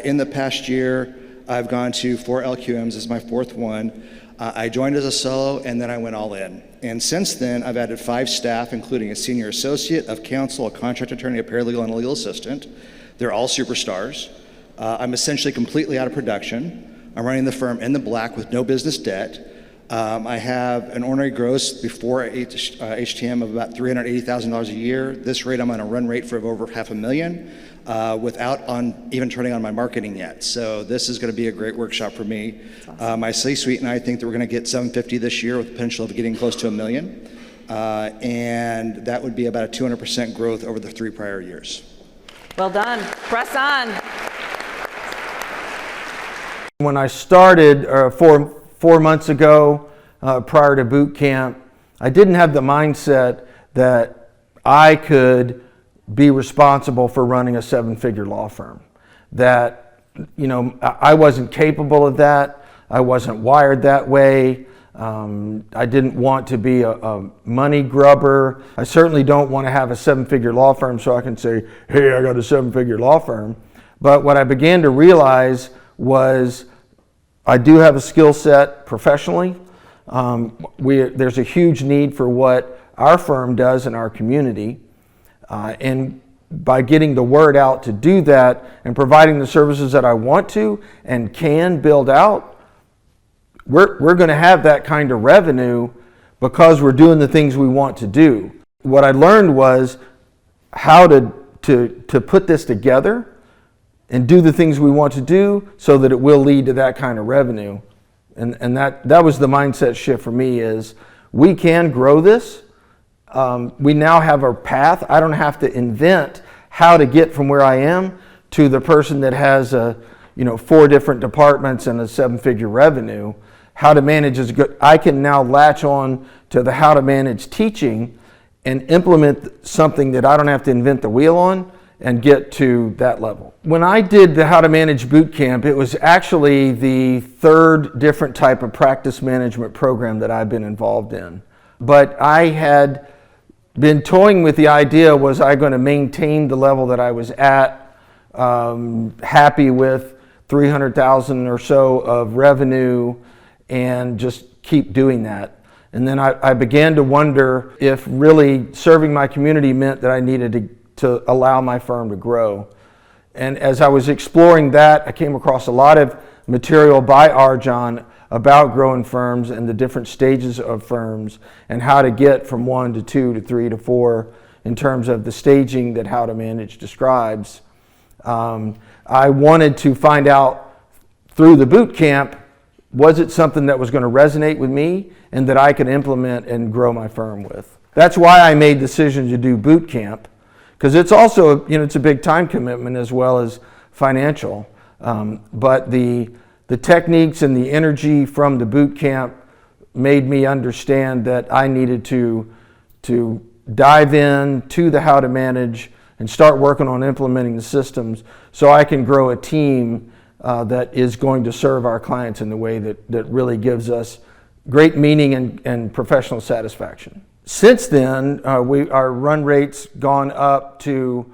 In the past year, I've gone to 4 LQMs. This is my 4th one. I joined as a solo, and then I went all in. And since then, I've added 5 staff, including a senior associate, of counsel, a contract attorney, a paralegal, and a legal assistant. They're all superstars. I'm essentially completely out of production. I'm running the firm in the black with no business debt. I have an ordinary gross before HTM of about $380,000 a year. This rate, I'm on a run rate for over $500,000 without even turning on my marketing yet. So this is going to be a great workshop for me. Awesome. My C-suite and I think that we're going to get 750 this year with the potential of getting close to $1 million. And that would be about a 200% growth over the 3 prior years. Well done. Press on. When I started 4 months ago, prior to boot camp, I didn't have the mindset that I could be responsible for running a 7-figure law firm. That, I wasn't capable of that. I wasn't wired that way. I didn't want to be a money grubber. I certainly don't want to have a 7-figure law firm so I can say, hey, I got a 7-figure law firm. But what I began to realize was I do have a skill set professionally. There's a huge need for what our firm does in our community. And by getting the word out to do that and providing the services that I want to and can build out, we're going to have that kind of revenue because we're doing the things we want to do. What I learned was how to put this together and do the things we want to do so that it will lead to that kind of revenue. And that was the mindset shift for me is we can grow this. We now have a path. I don't have to invent how to get from where I am to the person that has 4 different departments and a 7-figure revenue. How to manage is good. I can now latch on to the how to manage teaching and implement something that I don't have to invent the wheel on and get to that level. When I did the How to Manage Boot Camp, it was actually the third different type of practice management program that I've been involved in. But I had been toying with the idea, was I going to maintain the level that I was at, happy with 300,000 or so of revenue, and just keep doing that. And then I began to wonder if really serving my community meant that I needed to allow my firm to grow. And as I was exploring that, I came across a lot of material by Arjan about growing firms and the different stages of firms and how to get from 1 to 2 to 3 to 4 in terms of the staging that How to Manage describes. I wanted to find out through the boot camp, was it something that was going to resonate with me and that I could implement and grow my firm with? That's why I made the decision to do boot camp, because it's also, it's a big time commitment as well as financial. But the techniques and the energy from the boot camp made me understand that I needed to dive in to the How to Manage and start working on implementing the systems so I can grow a team that is going to serve our clients in the way that really gives us great meaning and professional satisfaction. Since then, our run rate's gone up to,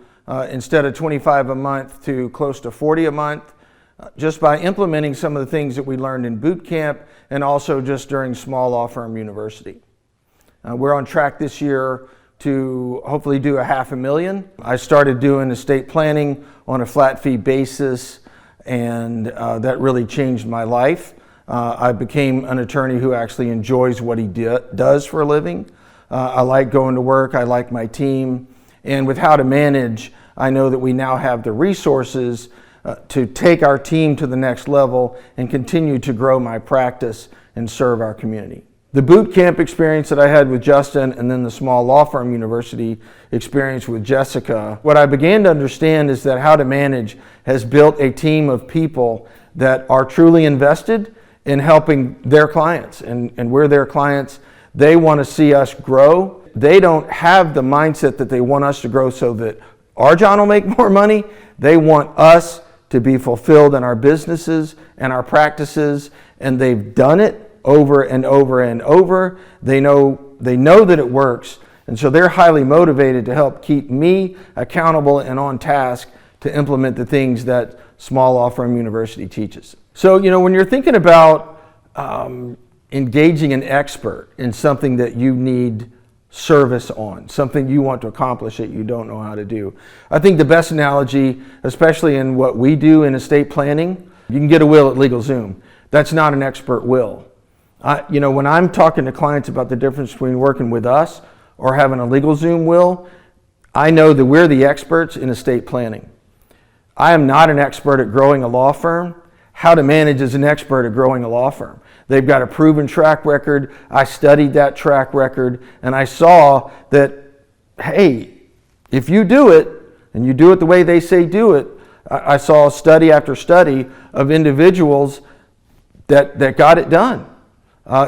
instead of 25 a month, to close to 40 a month, just by implementing some of the things that we learned in boot camp and also just during Small Law Firm University. We're on track this year to hopefully do $500,000. I started doing estate planning on a flat fee basis, and that really changed my life. I became an attorney who actually enjoys what he does for a living. I like going to work, I like my team, and with How to Manage, I know that we now have the resources to take our team to the next level and continue to grow my practice and serve our community. The boot camp experience that I had with Justin and then the Small Law Firm University experience with Jessica, what I began to understand is that How to Manage has built a team of people that are truly invested in helping their clients. And we're their clients. They want to see us grow. They don't have the mindset that they want us to grow so that Arjan will make more money. They want us to be fulfilled in our businesses and our practices, and they've done it over and over and over. They know that it works, and so they're highly motivated to help keep me accountable and on task to implement the things that Small Law Firm University teaches. So, when you're thinking about engaging an expert in something that you need service on, something you want to accomplish that you don't know how to do, I think the best analogy, especially in what we do in estate planning, you can get a will at LegalZoom. That's not an expert will. When I'm talking to clients about the difference between working with us or having a LegalZoom will, I know that we're the experts in estate planning. I am not an expert at growing a law firm. How to Manage is an expert at growing a law firm. They've got a proven track record. I studied that track record, and I saw that, hey, if you do it, and you do it the way they say do it, I saw study after study of individuals that got it done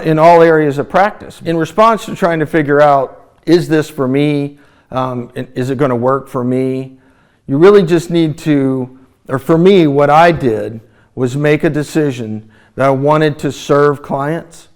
in all areas of practice. In response to trying to figure out, is this for me? Is it going to work for me? You really just need to, or for me, what I did was make a decision that I wanted to serve clients,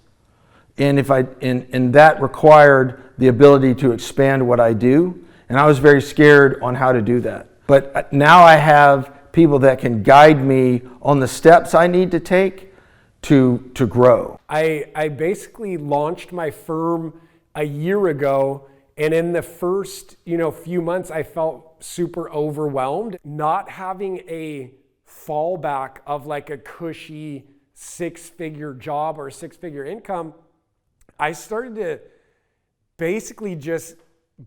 and that required the ability to expand what I do, and I was very scared on how to do that. But now I have people that can guide me on the steps I need to take to grow. I basically launched my firm a year ago, and in the first few months I felt super overwhelmed. Not having a fallback of like a cushy 6-figure job or 6-figure income, I started to basically just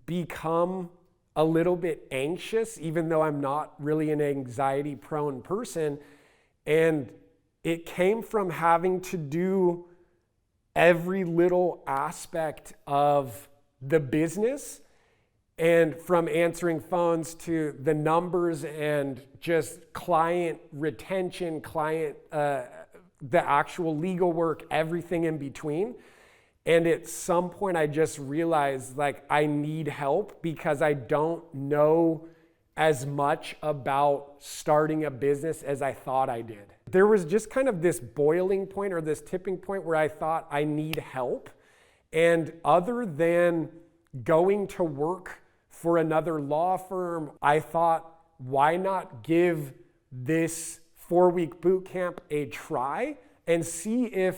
become a little bit anxious, even though I'm not really an anxiety prone person. And it came from having to do every little aspect of the business, and from answering phones to the numbers and just client retention, the actual legal work, everything in between. And at some point I just realized I need help because I don't know as much about starting a business as I thought I did. There was just kind of this boiling point or this tipping point where I thought I need help. And other than going to work for another law firm, I thought, why not give this 4-week boot camp a try and see if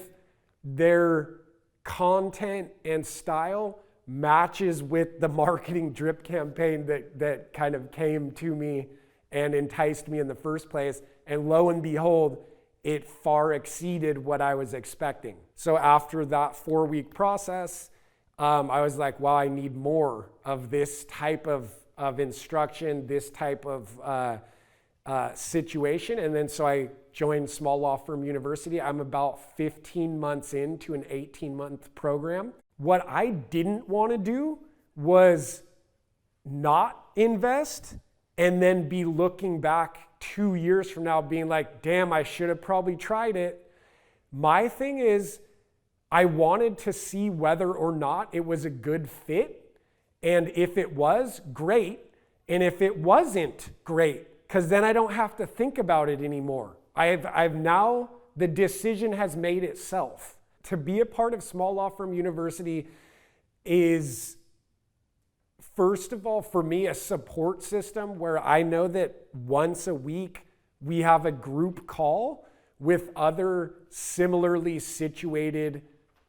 their content and style matches with the marketing drip campaign that kind of came to me and enticed me in the first place. And lo and behold, it far exceeded what I was expecting. So after that 4-week process, I was like, wow, I need more of this type of instruction, this type of situation. And then so I joined Small Law Firm University. I'm about 15 months into an 18-month program. What I didn't want to do was not invest and then be looking back 2 years from now being like, damn, I should have probably tried it. My thing is, I wanted to see whether or not it was a good fit. And if it was, great. And if it wasn't, great. Because then I don't have to think about it anymore. I've now, the decision has made itself. To be a part of Small Law Firm University is, first of all, for me, a support system where I know that once a week we have a group call with other similarly situated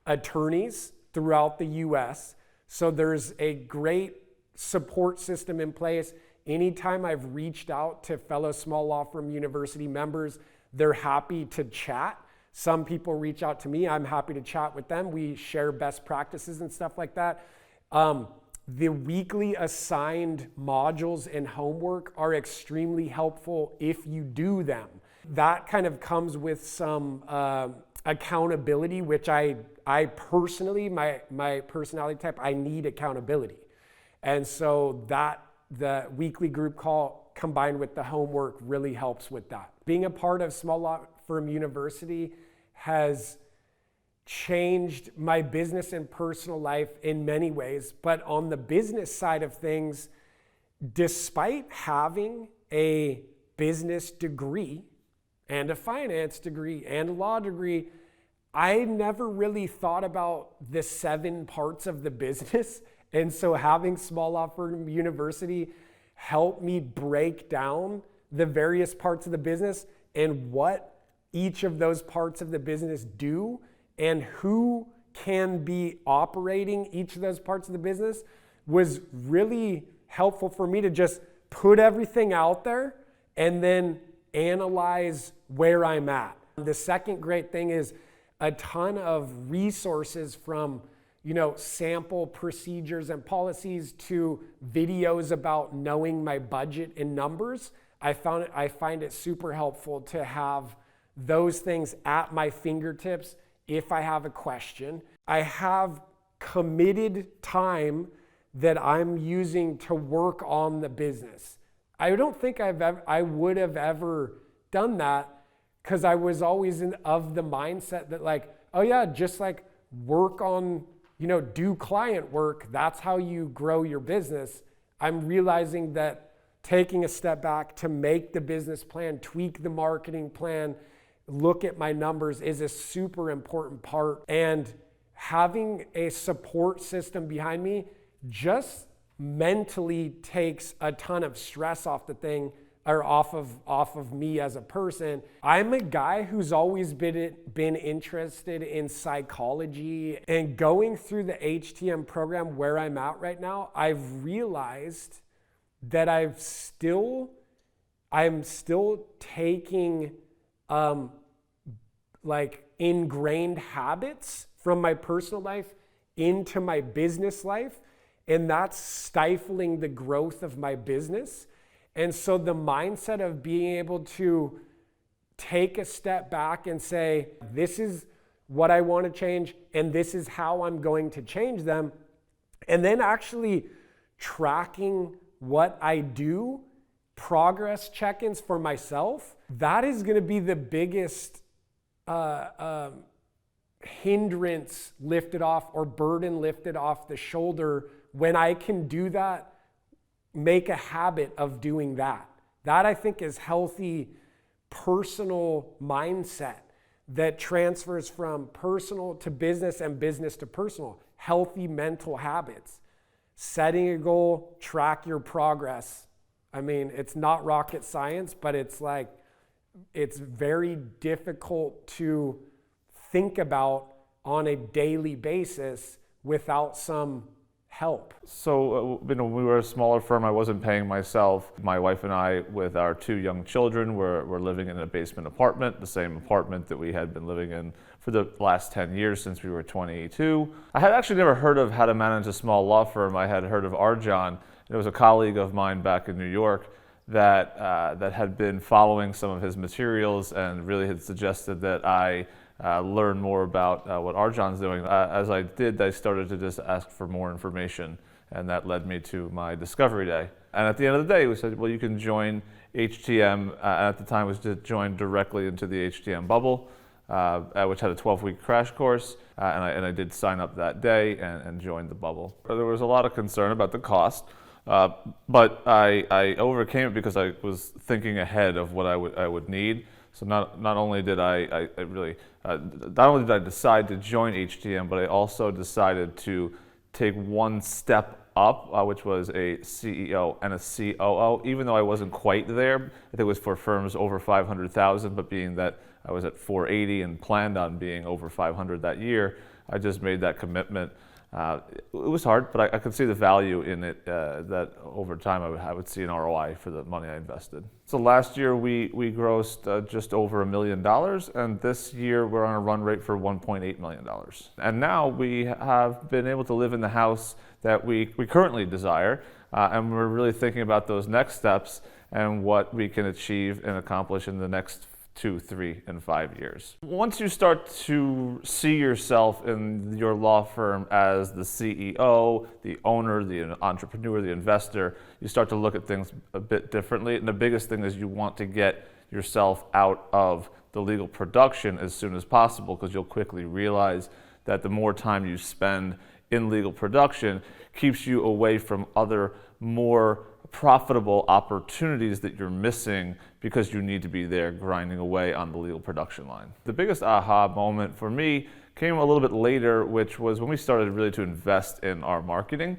attorneys throughout the US. So there's a great support system in place. Anytime I've reached out to fellow Small Law Firm University members, they're happy to chat. Some people reach out to me. I'm happy to chat with them. We share best practices and stuff like that. The weekly assigned modules and homework are extremely helpful if you do them. That kind of comes with some accountability, which I personally, my personality type, I need accountability. And so that the weekly group call combined with the homework really helps with that. Being a part of Small Law Firm University has changed my business and personal life in many ways. But on the business side of things, despite having a business degree and a finance degree and a law degree, I never really thought about the 7 parts of the business. And so having Small Law Firm University helped me break down the various parts of the business and what each of those parts of the business do and who can be operating each of those parts of the business was really helpful for me to just put everything out there and then analyze where I'm at. The second great thing is a ton of resources from, sample procedures and policies to videos about knowing my budget and numbers. I find it super helpful to have those things at my fingertips if I have a question. I have committed time that I'm using to work on the business. I don't think I would have ever done that because I was always of the mindset that just work on, do client work. That's how you grow your business. I'm realizing that taking a step back to make the business plan, tweak the marketing plan, look at my numbers is a super important part. And having a support system behind me just mentally takes a ton of stress off the thing or off of me as a person. I'm a guy who's always been interested in psychology, and going through the HTM program where I'm at right now, I've realized that I'm still taking ingrained habits from my personal life into my business life, and that's stifling the growth of my business. And so the mindset of being able to take a step back and say, this is what I want to change, and this is how I'm going to change them, and then actually tracking what I do, progress check-ins for myself, that is going to be the biggest hindrance lifted off or burden lifted off the shoulder when I can do that make a habit of doing that. That I think is healthy personal mindset that transfers from personal to business and business to personal. Healthy mental habits. Setting a goal, track your progress. I mean, it's not rocket science, but it's very difficult to think about on a daily basis without some help. So, when we were a smaller firm, I wasn't paying myself. My wife and I, with our 2 young children, were living in a basement apartment, the same apartment that we had been living in for the last 10 years since we were 22. I had actually never heard of how to manage a small law firm. I had heard of Arjan. It was a colleague of mine back in New York that had been following some of his materials and really had suggested that I learn more about what Arjan's doing. As I did, I started to just ask for more information, and that led me to my discovery day. And at the end of the day, we said, well, you can join HTM. At the time, it was to join directly into the HTM bubble, which had a 12-week crash course, and I did sign up that day and joined the bubble. There was a lot of concern about the cost, but I overcame it because I was thinking ahead of what I would need. So not only did I decide to join HTM, but I also decided to take one step up, which was a CEO and a COO. Even though I wasn't quite there, I think it was for firms over 500,000. But being that I was at 480 and planned on being over 500 that year, I just made that commitment. It was hard, but I could see the value in it, that over time I would see an ROI for the money I invested. So last year we grossed just over $1 million, and this year we're on a run rate for $1.8 million. And now we have been able to live in the house that we currently desire, and we're really thinking about those next steps and what we can achieve and accomplish in the next 2, 3, and 5 years. Once you start to see yourself in your law firm as the CEO, the owner, the entrepreneur, the investor, you start to look at things a bit differently. And the biggest thing is you want to get yourself out of the legal production as soon as possible, because you'll quickly realize that the more time you spend in legal production keeps you away from other more profitable opportunities that you're missing because you need to be there grinding away on the legal production line. The biggest aha moment for me came a little bit later, which was when we started really to invest in our marketing.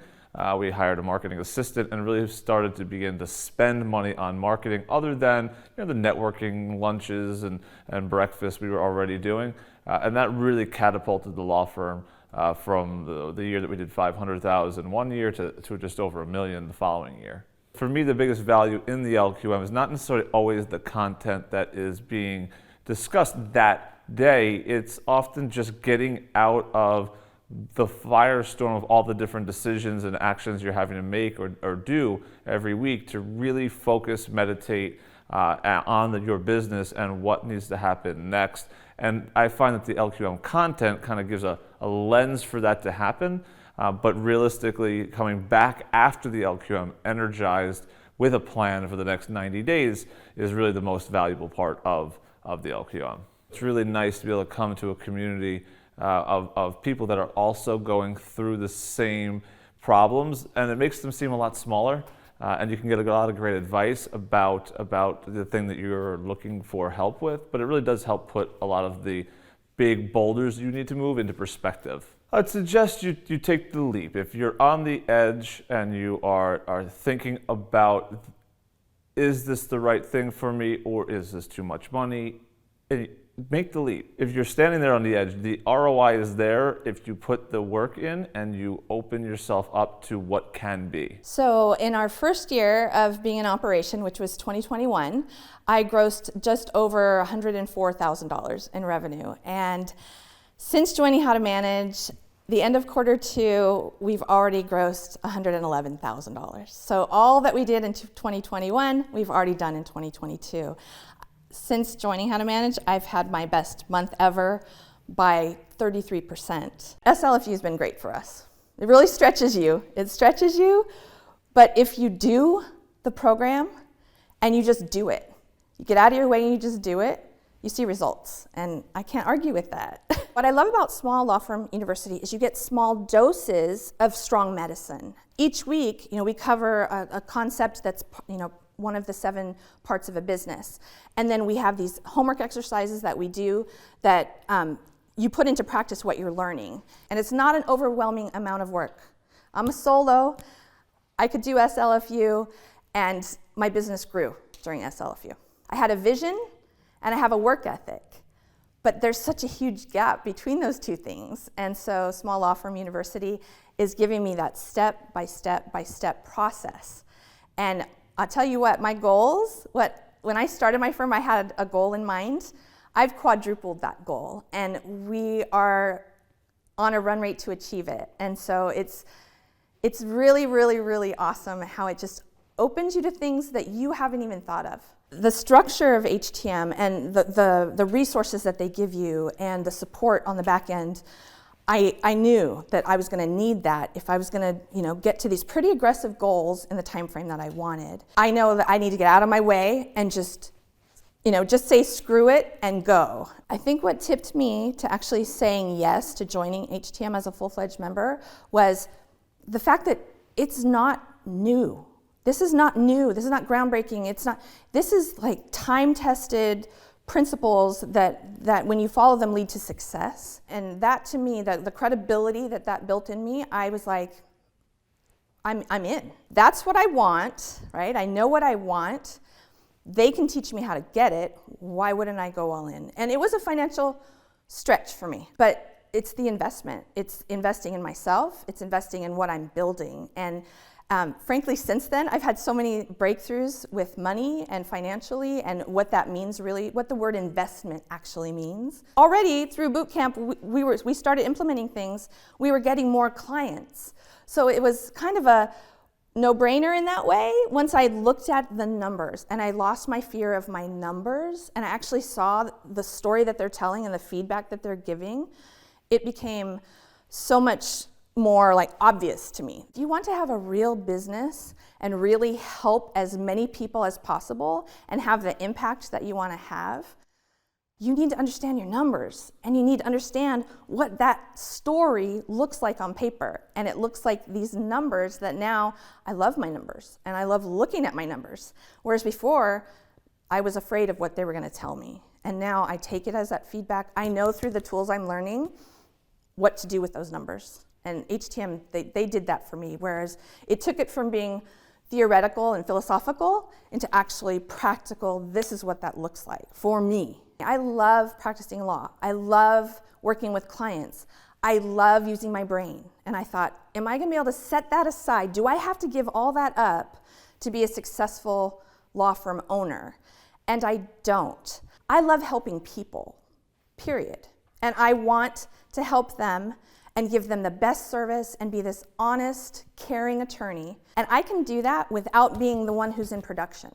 We hired a marketing assistant and really started to begin to spend money on marketing other than the networking lunches and breakfast we were already doing. And that really catapulted the law firm from the year that we did $500,000 one year to just over $1 million the following year. For me, the biggest value in the LQM is not necessarily always the content that is being discussed that day. It's often just getting out of the firestorm of all the different decisions and actions you're having to make or do every week to really focus, meditate on your business and what needs to happen next. And I find that the LQM content kind of gives a lens for that to happen. But realistically, coming back after the LQM energized with a plan for the next 90 days is really the most valuable part of the LQM. It's really nice to be able to come to a community of people that are also going through the same problems, and it makes them seem a lot smaller, and you can get a lot of great advice about the thing that you're looking for help with, but it really does help put a lot of the big boulders you need to move into perspective. I'd suggest you take the leap. If you're on the edge and you are thinking about, is this the right thing for me or is this too much money? Make the leap. If you're standing there on the edge, the ROI is there if you put the work in and you open yourself up to what can be. So in our first year of being in operation, which was 2021, I grossed just over $104,000 in revenue. And since joining How to Manage, the end of Q2, we've already grossed $111,000. So all that we did in 2021, we've already done in 2022. Since joining How to Manage, I've had my best month ever by 33%. SLFU has been great for us. It really stretches you. It stretches you, but if you do the program and you just do it, you get out of your way and you just do it, you see results, and I can't argue with that. What I love about Small Law Firm University is you get small doses of strong medicine. Each week, we cover a concept that's, one of the 7 parts of a business. And then we have these homework exercises that we do that you put into practice what you're learning. And it's not an overwhelming amount of work. I'm a solo, I could do SLFU, and my business grew during SLFU. I had a vision, and I have a work ethic. But there's such a huge gap between those two things. And so Small Law Firm University is giving me that step-by-step process. And I'll tell you what, my goals, when I started my firm, I had a goal in mind. I've quadrupled that goal, and we are on a run rate to achieve it. And so it's really, really, really awesome how it just opens you to things that you haven't even thought of. The structure of HTM and the resources that they give you and the support on the back end, I knew that I was going to need that if I was going to get to these pretty aggressive goals in the time frame that I wanted. I know that I need to get out of my way and just say screw it and go. I think what tipped me to actually saying yes to joining HTM as a full-fledged member was the fact that it's not new. This is not new. This is not groundbreaking. This is like time-tested principles that when you follow them lead to success. And that to me, the credibility that built in me, I was like, I'm in. That's what I want, right? I know what I want. They can teach me how to get it. Why wouldn't I go all in? And it was a financial stretch for me, but it's the investment. It's investing in myself. It's investing in what I'm building. And frankly, since then, I've had so many breakthroughs with money and financially and what that means really, what the word investment actually means. Already through boot camp, we started implementing things. We were getting more clients. So it was kind of a no-brainer in that way. Once I looked at the numbers and I lost my fear of my numbers and I actually saw the story that they're telling and the feedback that they're giving, it became so much more obvious to me. Do you want to have a real business and really help as many people as possible and have the impact that you want to have? You need to understand your numbers, and you need to understand what that story looks like on paper. And it looks like these numbers that now I love my numbers and I love looking at my numbers. Whereas before, I was afraid of what they were going to tell me. And now I take it as that feedback. I know through the tools I'm learning what to do with those numbers. And HTM, they did that for me, whereas it took it from being theoretical and philosophical into actually practical, this is what that looks like for me. I love practicing law. I love working with clients. I love using my brain. And I thought, am I gonna be able to set that aside? Do I have to give all that up to be a successful law firm owner? And I don't. I love helping people, period. And I want to help them and give them the best service and be this honest, caring attorney. And I can do that without being the one who's in production.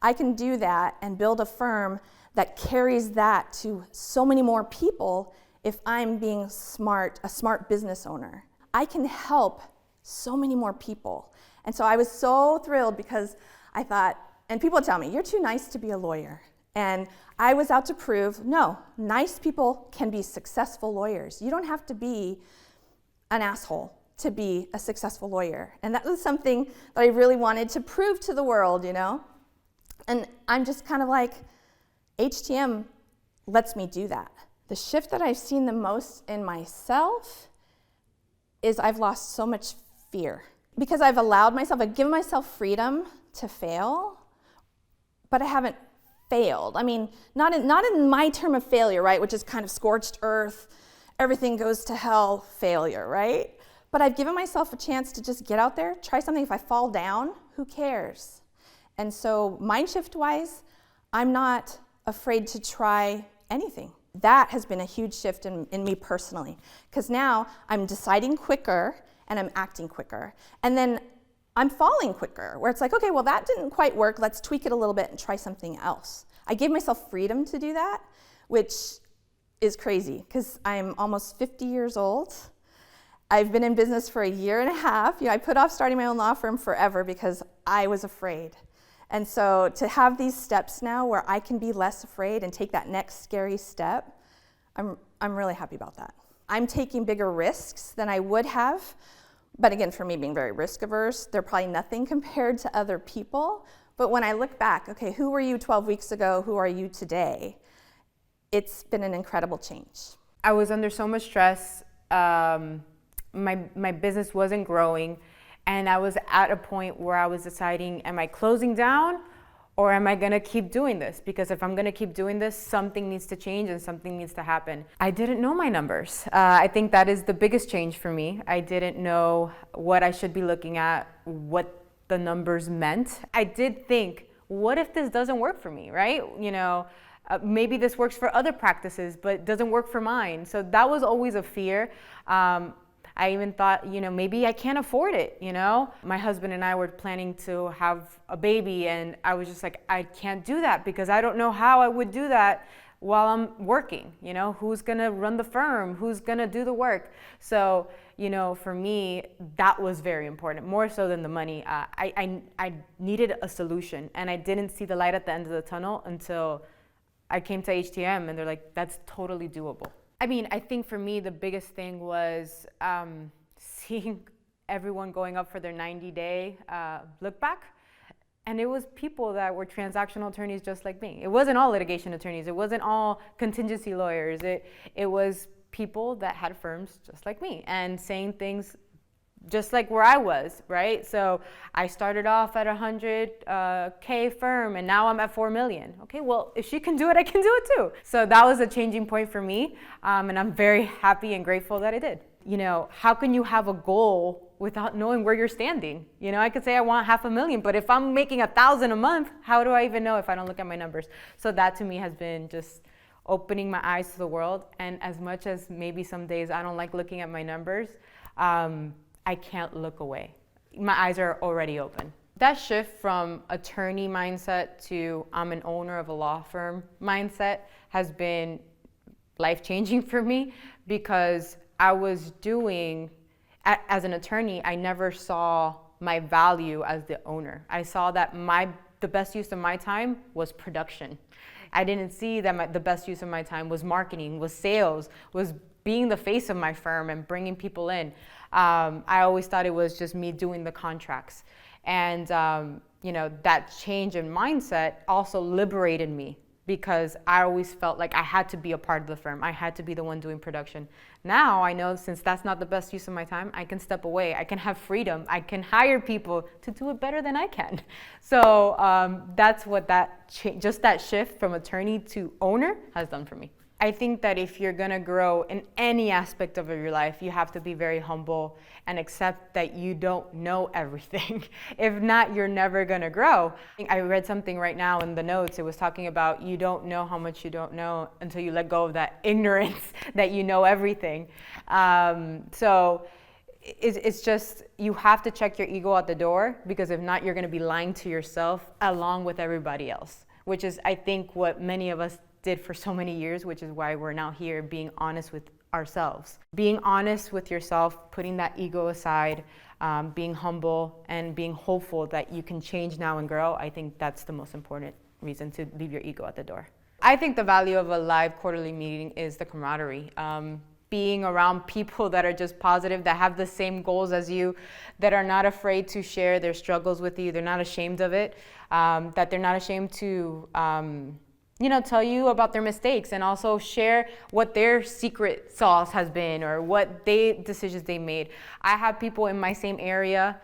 I can do that and build a firm that carries that to so many more people if I'm being a smart business owner. I can help so many more people. And so I was so thrilled because I thought, and people tell me, you're too nice to be a lawyer. And I was out to prove, no, nice people can be successful lawyers. You don't have to be an asshole to be a successful lawyer. And that was something that I really wanted to prove to the world, And I'm just kind of like, HTM lets me do that. The shift that I've seen the most in myself is I've lost so much fear. Because I've given myself freedom to fail, but I haven't failed. I mean, not in my term of failure, right, which is kind of scorched earth, everything goes to hell failure, right? But I've given myself a chance to just get out there, try something. If I fall down, who cares? And so mind shift-wise, I'm not afraid to try anything. That has been a huge shift in me personally, because now I'm deciding quicker and I'm acting quicker. And then I'm falling quicker, where it's like, okay, well, that didn't quite work. Let's tweak it a little bit and try something else. I gave myself freedom to do that, which is crazy, because I'm almost 50 years old. I've been in business for a year and a half. I put off starting my own law firm forever because I was afraid. And so to have these steps now where I can be less afraid and take that next scary step, I'm really happy about that. I'm taking bigger risks than I would have, but again, for me being very risk averse, they're probably nothing compared to other people. But when I look back, okay, who were you 12 weeks ago? Who are you today? It's been an incredible change. I was under so much stress. My business wasn't growing, and I was at a point where I was deciding, am I closing down or am I gonna keep doing this? Because if I'm gonna keep doing this, something needs to change and something needs to happen. I didn't know my numbers. I think that is the biggest change for me. I didn't know what I should be looking at, what the numbers meant. I did think, what if this doesn't work for me, right? You know, maybe this works for other practices, but doesn't work for mine. So that was always a fear. I even thought, you know, maybe I can't afford it, you know? My husband and I were planning to have a baby, and I was just like, I can't do that because I don't know how I would do that while I'm working, you know? Who's gonna run the firm? Who's gonna do the work? So, you know, for me, that was very important, more so than the money. I needed a solution, and I didn't see the light at the end of the tunnel until I came to HTM, and they're like, that's totally doable. I mean, I think for me, the biggest thing was seeing everyone going up for their 90-day look back. And it was people that were transactional attorneys just like me. It wasn't all litigation attorneys. It wasn't all contingency lawyers. It was people that had firms just like me and saying things just like where I was, right? So I started off at 100K firm, and now I'm at 4 million. Okay, well, if she can do it, I can do it too. So that was a changing point for me, and I'm very happy and grateful that I did. You know, how can you have a goal without knowing where you're standing? You know, I could say I want $500,000, but if I'm making 1,000 a month, how do I even know if I don't look at my numbers? So that to me has been just opening my eyes to the world. And as much as maybe some days I don't like looking at my numbers, I can't look away. My eyes are already open. That shift from attorney mindset to I'm an owner of a law firm mindset has been life-changing for me, because I was doing, as an attorney, I never saw my value as the owner. I saw that the best use of my time was production. I didn't see that the best use of my time was marketing, was sales, was being the face of my firm and bringing people in. I always thought it was just me doing the contracts. And you know, that change in mindset also liberated me, because I always felt like I had to be a part of the firm. I had to be the one doing production. Now I know, since that's not the best use of my time, I can step away. I can have freedom. I can hire people to do it better than I can. So that's what just that shift from attorney to owner has done for me. I think that if you're gonna grow in any aspect of your life, you have to be very humble and accept that you don't know everything. If not, you're never gonna grow. I read something right now in the notes. It was talking about you don't know how much you don't know until you let go of that ignorance that you know everything. So it's just, you have to check your ego at the door, because if not, you're gonna be lying to yourself along with everybody else, which is, I think, what many of us did for so many years, which is why we're now here being honest with ourselves. Being honest with yourself, putting that ego aside, being humble, and being hopeful that you can change now and grow. I think that's the most important reason to leave your ego at the door. I think the value of a live quarterly meeting is the camaraderie. Being around people that are just positive, that have the same goals as you, that are not afraid to share their struggles with you, they're not ashamed of it, that they're not ashamed to you know, tell you about their mistakes, and also share what their secret sauce has been or what decisions they made. I have people in my same area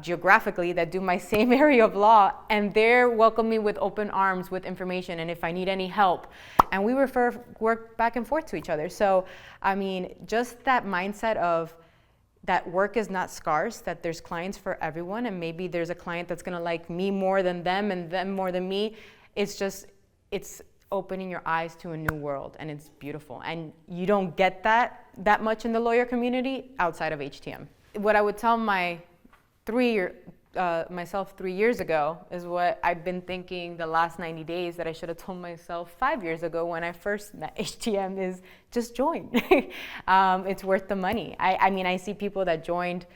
geographically that do my same area of law, and they're welcome me with open arms with information and if I need any help. And we refer work back and forth to each other. So, I mean, just that mindset of that work is not scarce, that there's clients for everyone, and maybe there's a client that's gonna like me more than them and them more than me. It's opening your eyes to a new world, and it's beautiful. And you don't get that much in the lawyer community outside of HTM. What I would tell myself 3 years ago is what I've been thinking the last 90 days that I should have told myself 5 years ago when I first met HTM, is just join. It's worth the money. I mean, I see people that joined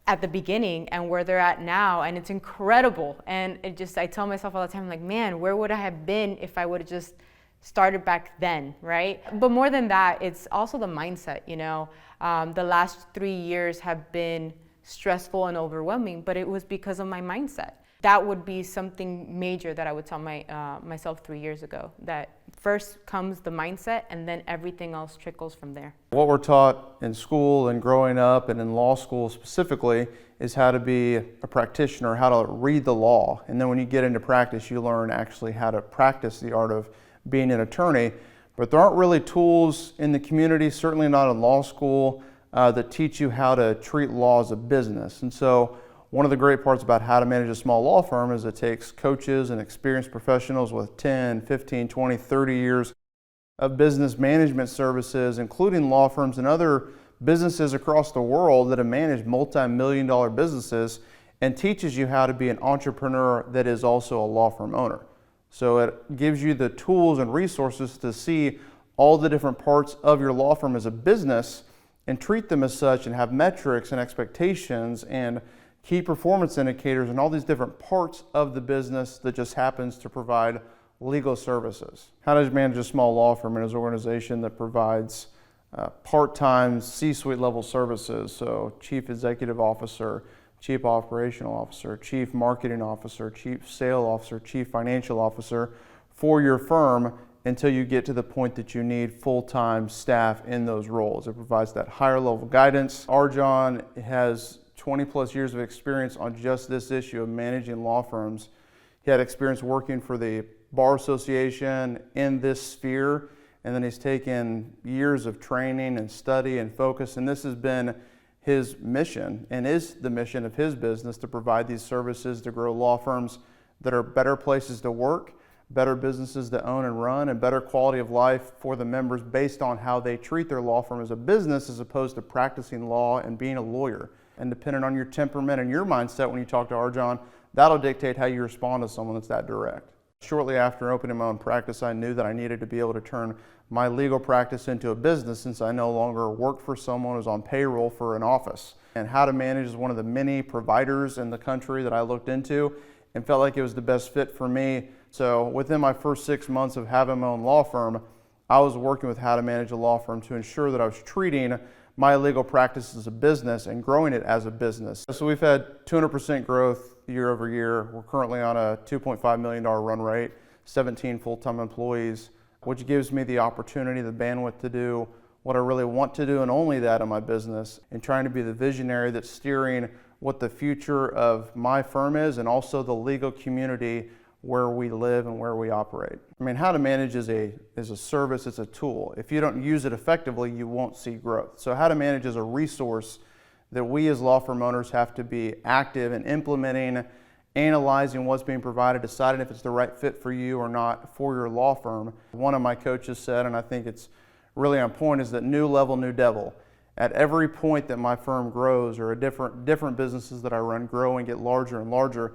at the beginning and where they're at now, and it's incredible. And I tell myself all the time, like, man, where would I have been if I would have just started back then, right? But more than that, it's also the mindset, you know. The last 3 years have been stressful and overwhelming, but it was because of my mindset. That would be something major that I would tell myself 3 years ago, that first comes the mindset and then everything else trickles from there. What we're taught in school and growing up and in law school specifically is how to be a practitioner, how to read the law. And then when you get into practice, you learn actually how to practice the art of being an attorney. But there aren't really tools in the community, certainly not in law school, that teach you how to treat law as a business. And so one of the great parts about how to manage a small law firm is it takes coaches and experienced professionals with 10, 15, 20, 30 years of business management services, including law firms and other businesses across the world that have managed multi-million-dollar businesses, and teaches you how to be an entrepreneur that is also a law firm owner. So it gives you the tools and resources to see all the different parts of your law firm as a business and treat them as such, and have metrics and expectations and key performance indicators and all these different parts of the business that just happens to provide legal services. How to manage a small law firm is an organization that provides part-time C-suite level services, so chief executive officer, chief operational officer, chief marketing officer, chief sales officer, chief financial officer for your firm until you get to the point that you need full-time staff in those roles. It provides that higher level guidance. Arjan has 20 plus years of experience on just this issue of managing law firms. He had experience working for the Bar Association in this sphere, and then he's taken years of training and study and focus, and this has been his mission and is the mission of his business, to provide these services to grow law firms that are better places to work, better businesses to own and run, and better quality of life for the members based on how they treat their law firm as a business as opposed to practicing law and being a lawyer. And depending on your temperament and your mindset when you talk to Arjan, that'll dictate how you respond to someone that's that direct. Shortly after opening my own practice, I knew that I needed to be able to turn my legal practice into a business, since I no longer worked for someone who's on payroll for an office. And How to Manage is one of the many providers in the country that I looked into and felt like it was the best fit for me. So within my first 6 months of having my own law firm, I was working with How to Manage a law firm to ensure that I was treating my legal practice as a business and growing it as a business. So we've had 200% growth year over year. We're currently on a $2.5 million run rate, 17 full-time employees, which gives me the opportunity, the bandwidth to do what I really want to do, and only that in my business, and trying to be the visionary that's steering what the future of my firm is, and also the legal community where we live and where we operate. I mean, How to Manage is a service, it's a tool. If you don't use it effectively, you won't see growth. So How to Manage is a resource that we as law firm owners have to be active in implementing, analyzing what's being provided, deciding if it's the right fit for you or not for your law firm. One of my coaches said, and I think it's really on point, is that new level, new devil. At every point that my firm grows, or different businesses that I run grow and get larger and larger,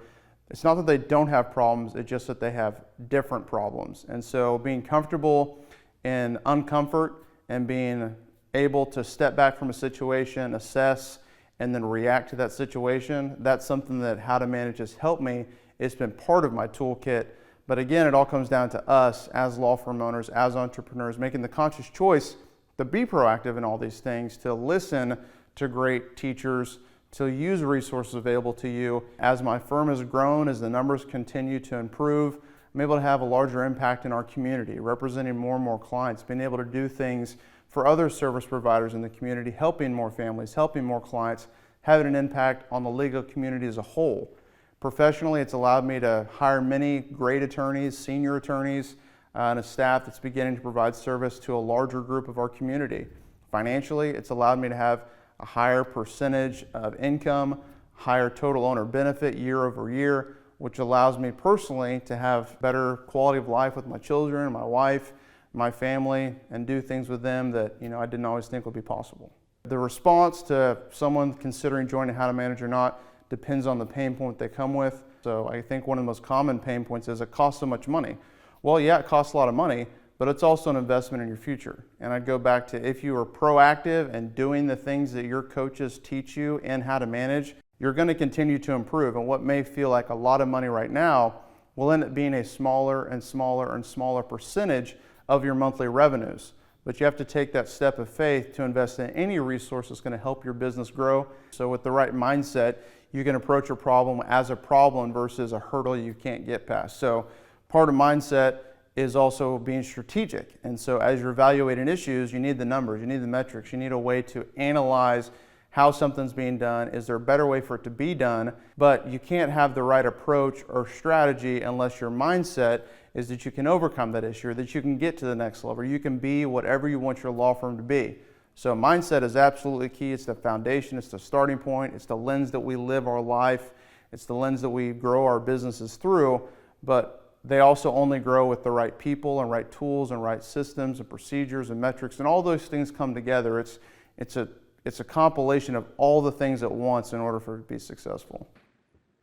it's not that they don't have problems, it's just that they have different problems. And so being comfortable in uncomfort and being able to step back from a situation, assess, and then react to that situation, that's something that How to Manage has helped me. It's been part of my toolkit. But again, it all comes down to us as law firm owners, as entrepreneurs, making the conscious choice to be proactive in all these things, to listen to great teachers, to use resources available to you. As my firm has grown, as the numbers continue to improve, I'm able to have a larger impact in our community, representing more and more clients, being able to do things for other service providers in the community, helping more families, helping more clients, having an impact on the legal community as a whole. Professionally, it's allowed me to hire many great attorneys, senior attorneys, and a staff that's beginning to provide service to a larger group of our community. Financially, it's allowed me to have a higher percentage of income, higher total owner benefit year over year, which allows me personally to have better quality of life with my children, my wife, my family, and do things with them that I didn't always think would be possible. The response to someone considering joining How to Manage or not depends on the pain point they come with. So I think one of the most common pain points is it costs so much money. Well, yeah, it costs a lot of money, but it's also an investment in your future. And I'd go back to, if you are proactive and doing the things that your coaches teach you and how to manage, you're going to continue to improve. And what may feel like a lot of money right now will end up being a smaller and smaller and smaller percentage of your monthly revenues. But you have to take that step of faith to invest in any resource that's going to help your business grow. So with the right mindset, you can approach a problem as a problem versus a hurdle you can't get past. So part of mindset is also being strategic. And so as you're evaluating issues, you need the numbers, you need the metrics, you need a way to analyze how something's being done. Is there a better way for it to be done? But you can't have the right approach or strategy unless your mindset is that you can overcome that issue, or that you can get to the next level, or you can be whatever you want your law firm to be. So mindset is absolutely key. It's the foundation, it's the starting point, it's the lens that we live our life, it's the lens that we grow our businesses through, but they also only grow with the right people and right tools and right systems and procedures and metrics, and all those things come together. It's a compilation of all the things at once in order for it to be successful.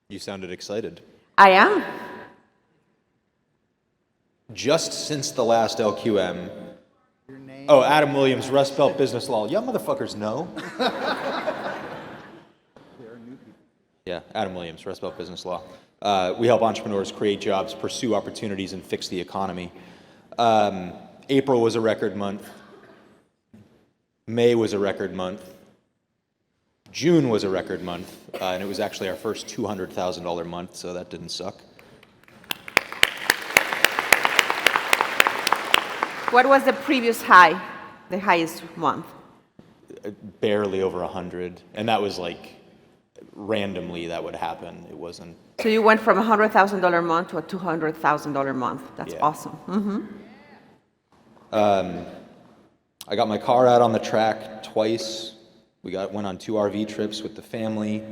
You sounded excited. I am. Just since the last LQM. Oh, Adam Williams, Rust Belt Business Law. Y'all motherfuckers know. Yeah, Adam Williams, Rust Belt Business Law. We help entrepreneurs create jobs, pursue opportunities, and fix the economy. April was a record month. May was a record month. June was a record month, and it was actually our first $200,000 month, so that didn't suck. What was the previous high, the highest month? Barely over 100, and that was like randomly that would happen. It wasn't. So you went from a $100,000 month to a $200,000 month. That's awesome. Mm-hmm. I got my car out on the track twice. Went on 2 RV trips with the family.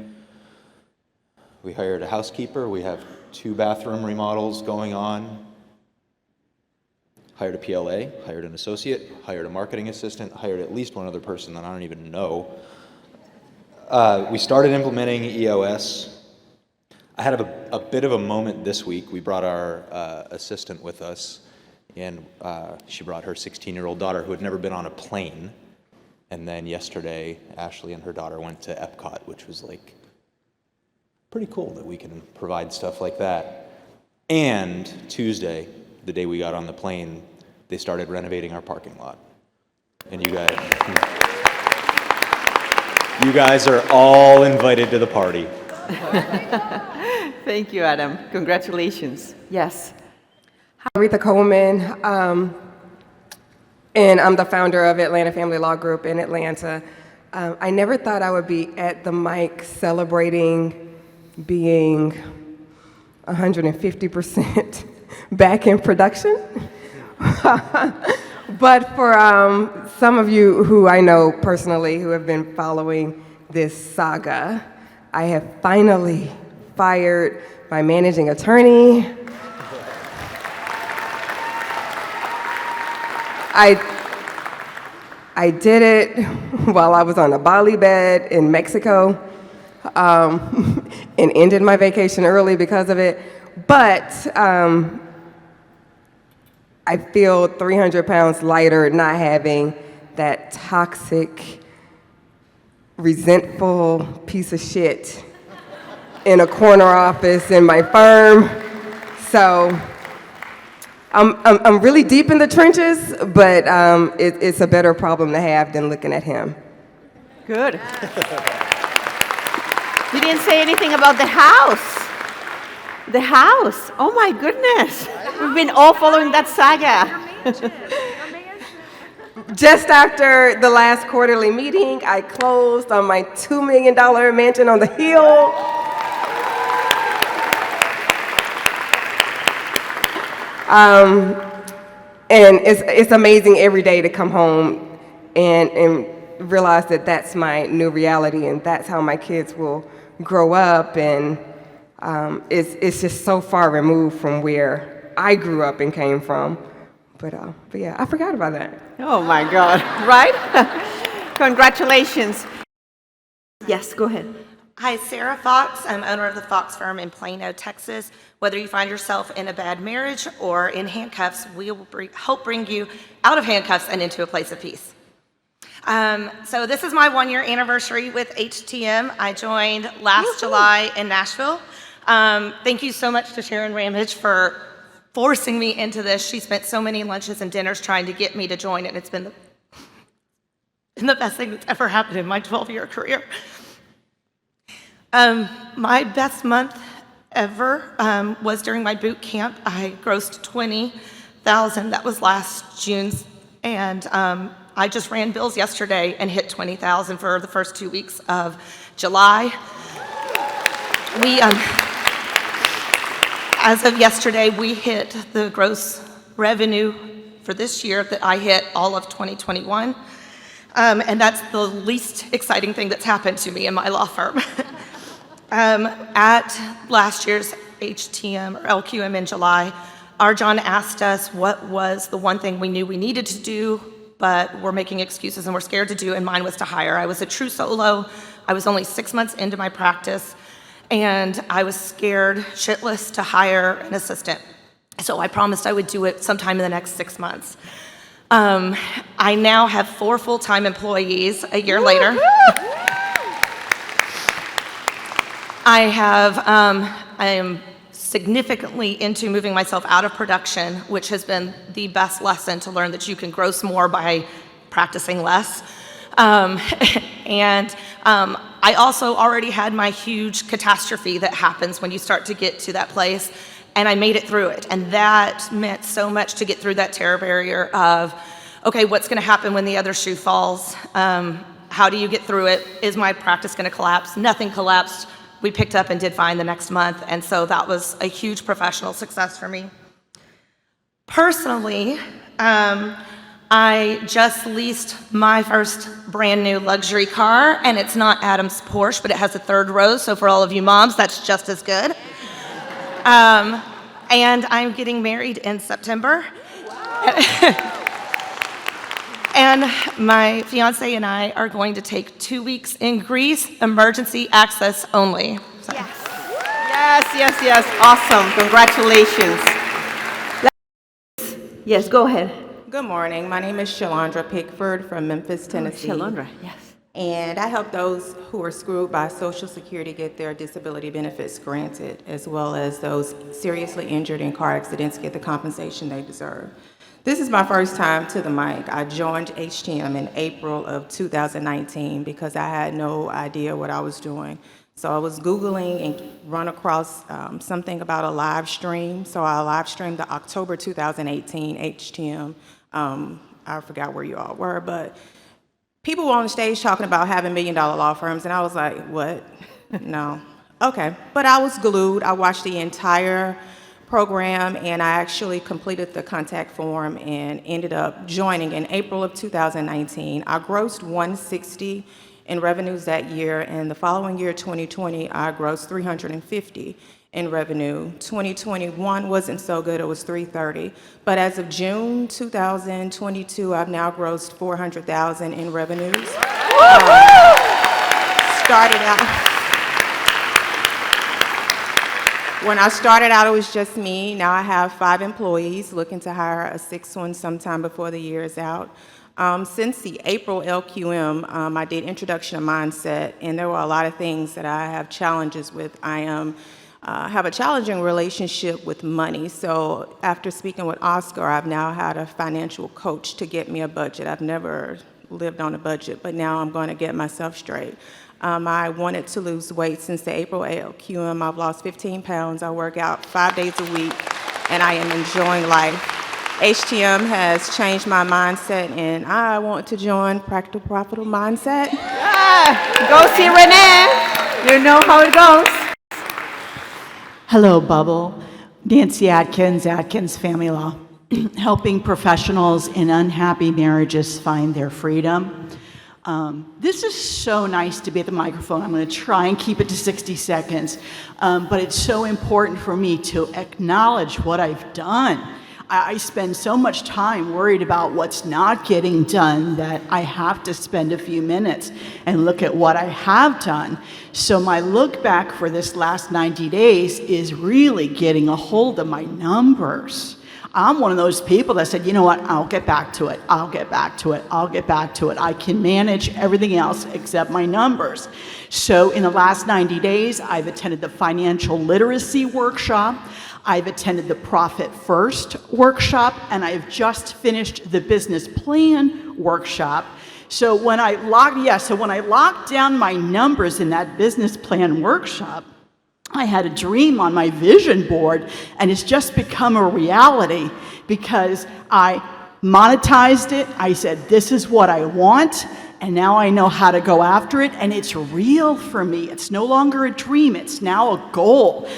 We hired a housekeeper. We have 2 bathroom remodels going on. Hired a PLA, hired an associate, hired a marketing assistant, hired at least one other person that I don't even know. We started implementing EOS. I had a bit of a moment this week. We brought our assistant with us, and she brought her 16-year-old daughter who had never been on a plane. And then yesterday, Ashley and her daughter went to Epcot, which was like pretty cool that we can provide stuff like that. And Tuesday, the day we got on the plane, they started renovating our parking lot. And you guys are all invited to the party. Thank you, Adam. Congratulations. Yes. Hi, Aretha Coleman, and I'm the founder of Atlanta Family Law Group in Atlanta. I never thought I would be at the mic celebrating being 150% back in production. But for some of you who I know personally who have been following this saga, I have finally fired my managing attorney. I did it while I was on a Bali bed in Mexico, and ended my vacation early because of it. But I feel 300 pounds lighter not having that toxic, resentful piece of shit in a corner office in my firm. So I'm really deep in the trenches, but it's a better problem to have than looking at him. Good. You didn't say anything about the house. The house. Oh my goodness. We've been all following that saga. Just after the last quarterly meeting, I closed on my $2 million mansion on the hill. And it's amazing every day to come home and realize that that's my new reality and that's how my kids will grow up. And it's just so far removed from where I grew up and came from. But yeah, I forgot about that. Oh my God, right? Congratulations. Yes, go ahead. Hi, Sarah Fox. I'm owner of the Fox Firm in Plano, Texas. Whether you find yourself in a bad marriage or in handcuffs, we will help bring you out of handcuffs and into a place of peace. So this is my 1-year anniversary with HTM. I joined last July in Nashville. Thank you so much to Sharon Ramage for forcing me into this. She spent so many lunches and dinners trying to get me to join, and it's been the best thing that's ever happened in my 12-year career. My best month ever was during my boot camp. I grossed $20,000. That was last June's, and I just ran bills yesterday and hit $20,000 for the first 2 weeks of July. As of yesterday, we hit the gross revenue for this year that I hit all of 2021. And that's the least exciting thing that's happened to me in my law firm. At last year's HTM or LQM in July, our John asked us what was the one thing we knew we needed to do, but we're making excuses and we're scared to do, and mine was to hire. I was a true solo. I was only 6 months into my practice, and I was scared shitless to hire an assistant. So I promised I would do it sometime in the next 6 months. I now have 4 full-time employees a year later. I am significantly into moving myself out of production, which has been the best lesson to learn that you can gross more by practicing less. I also already had my huge catastrophe that happens when you start to get to that place, and I made it through it. And that meant so much to get through that terror barrier of, okay, what's gonna happen when the other shoe falls? How do you get through it? Is my practice gonna collapse? Nothing collapsed. We picked up and did fine the next month, and so that was a huge professional success for me. Personally, I just leased my first brand new luxury car, and it's not Adam's Porsche, but it has a 3rd row, so for all of you moms, that's just as good. And I'm getting married in September. And my fiance and I are going to take 2 weeks in Greece, emergency access only. So. Yes. Awesome. Congratulations. Yes, go ahead. Good morning. My name is Shalandra Pickford from Memphis, Tennessee. Shalandra, yes. And I help those who are screwed by Social Security get their disability benefits granted, as well as those seriously injured in car accidents get the compensation they deserve. This is my first time to the mic. I joined HTM in April of 2019 because I had no idea what I was doing. So I was Googling and run across something about a live stream. So I live streamed the October 2018 HTM. I forgot where you all were, but people were on the stage talking about having $1 million law firms, and I was like, what? No. Okay. But I was glued. I watched the entire program, and I actually completed the contact form and ended up joining in April of 2019. I grossed $160 in revenues that year, and the following year, 2020, I grossed $350 in revenue. 2021 wasn't so good, it was $330. But as of June 2022, I've now grossed $400,000 in revenues. When I started out, it was just me. Now I have 5 employees, looking to hire a 6th one sometime before the year is out. Since the April LQM, I did Introduction to Mindset, and there were a lot of things that I have challenges with. I have a challenging relationship with money. So after speaking with Oscar, I've now had a financial coach to get me a budget. I've never lived on a budget, but now I'm going to get myself straight. I wanted to lose weight since the April LQM. I've lost 15 pounds. I work out 5 days a week, and I am enjoying life. HTM has changed my mindset, and I want to join Practical Profitable Mindset. Go see Renee. You know how it goes. Hello, Bubble. Nancy Atkins, Atkins Family Law, helping professionals in unhappy marriages find their freedom. This is so nice to be at the microphone. I'm going to try and keep it to 60 seconds, but it's so important for me to acknowledge what I've done. I spend so much time worried about what's not getting done that I have to spend a few minutes and look at what I have done. So my look back for this last 90 days is really getting a hold of my numbers. I'm one of those people that said, you know what, I'll get back to it. I'll get back to it. I'll get back to it. I can manage everything else except my numbers. So in the last 90 days, I've attended the financial literacy workshop. I've attended the Profit First workshop, and I've just finished the business plan workshop. So when I locked down my numbers in that business plan workshop, I had a dream on my vision board, and it's just become a reality because I monetized it. I said, this is what I want, and now I know how to go after it, and it's real for me. It's no longer a dream, it's now a goal,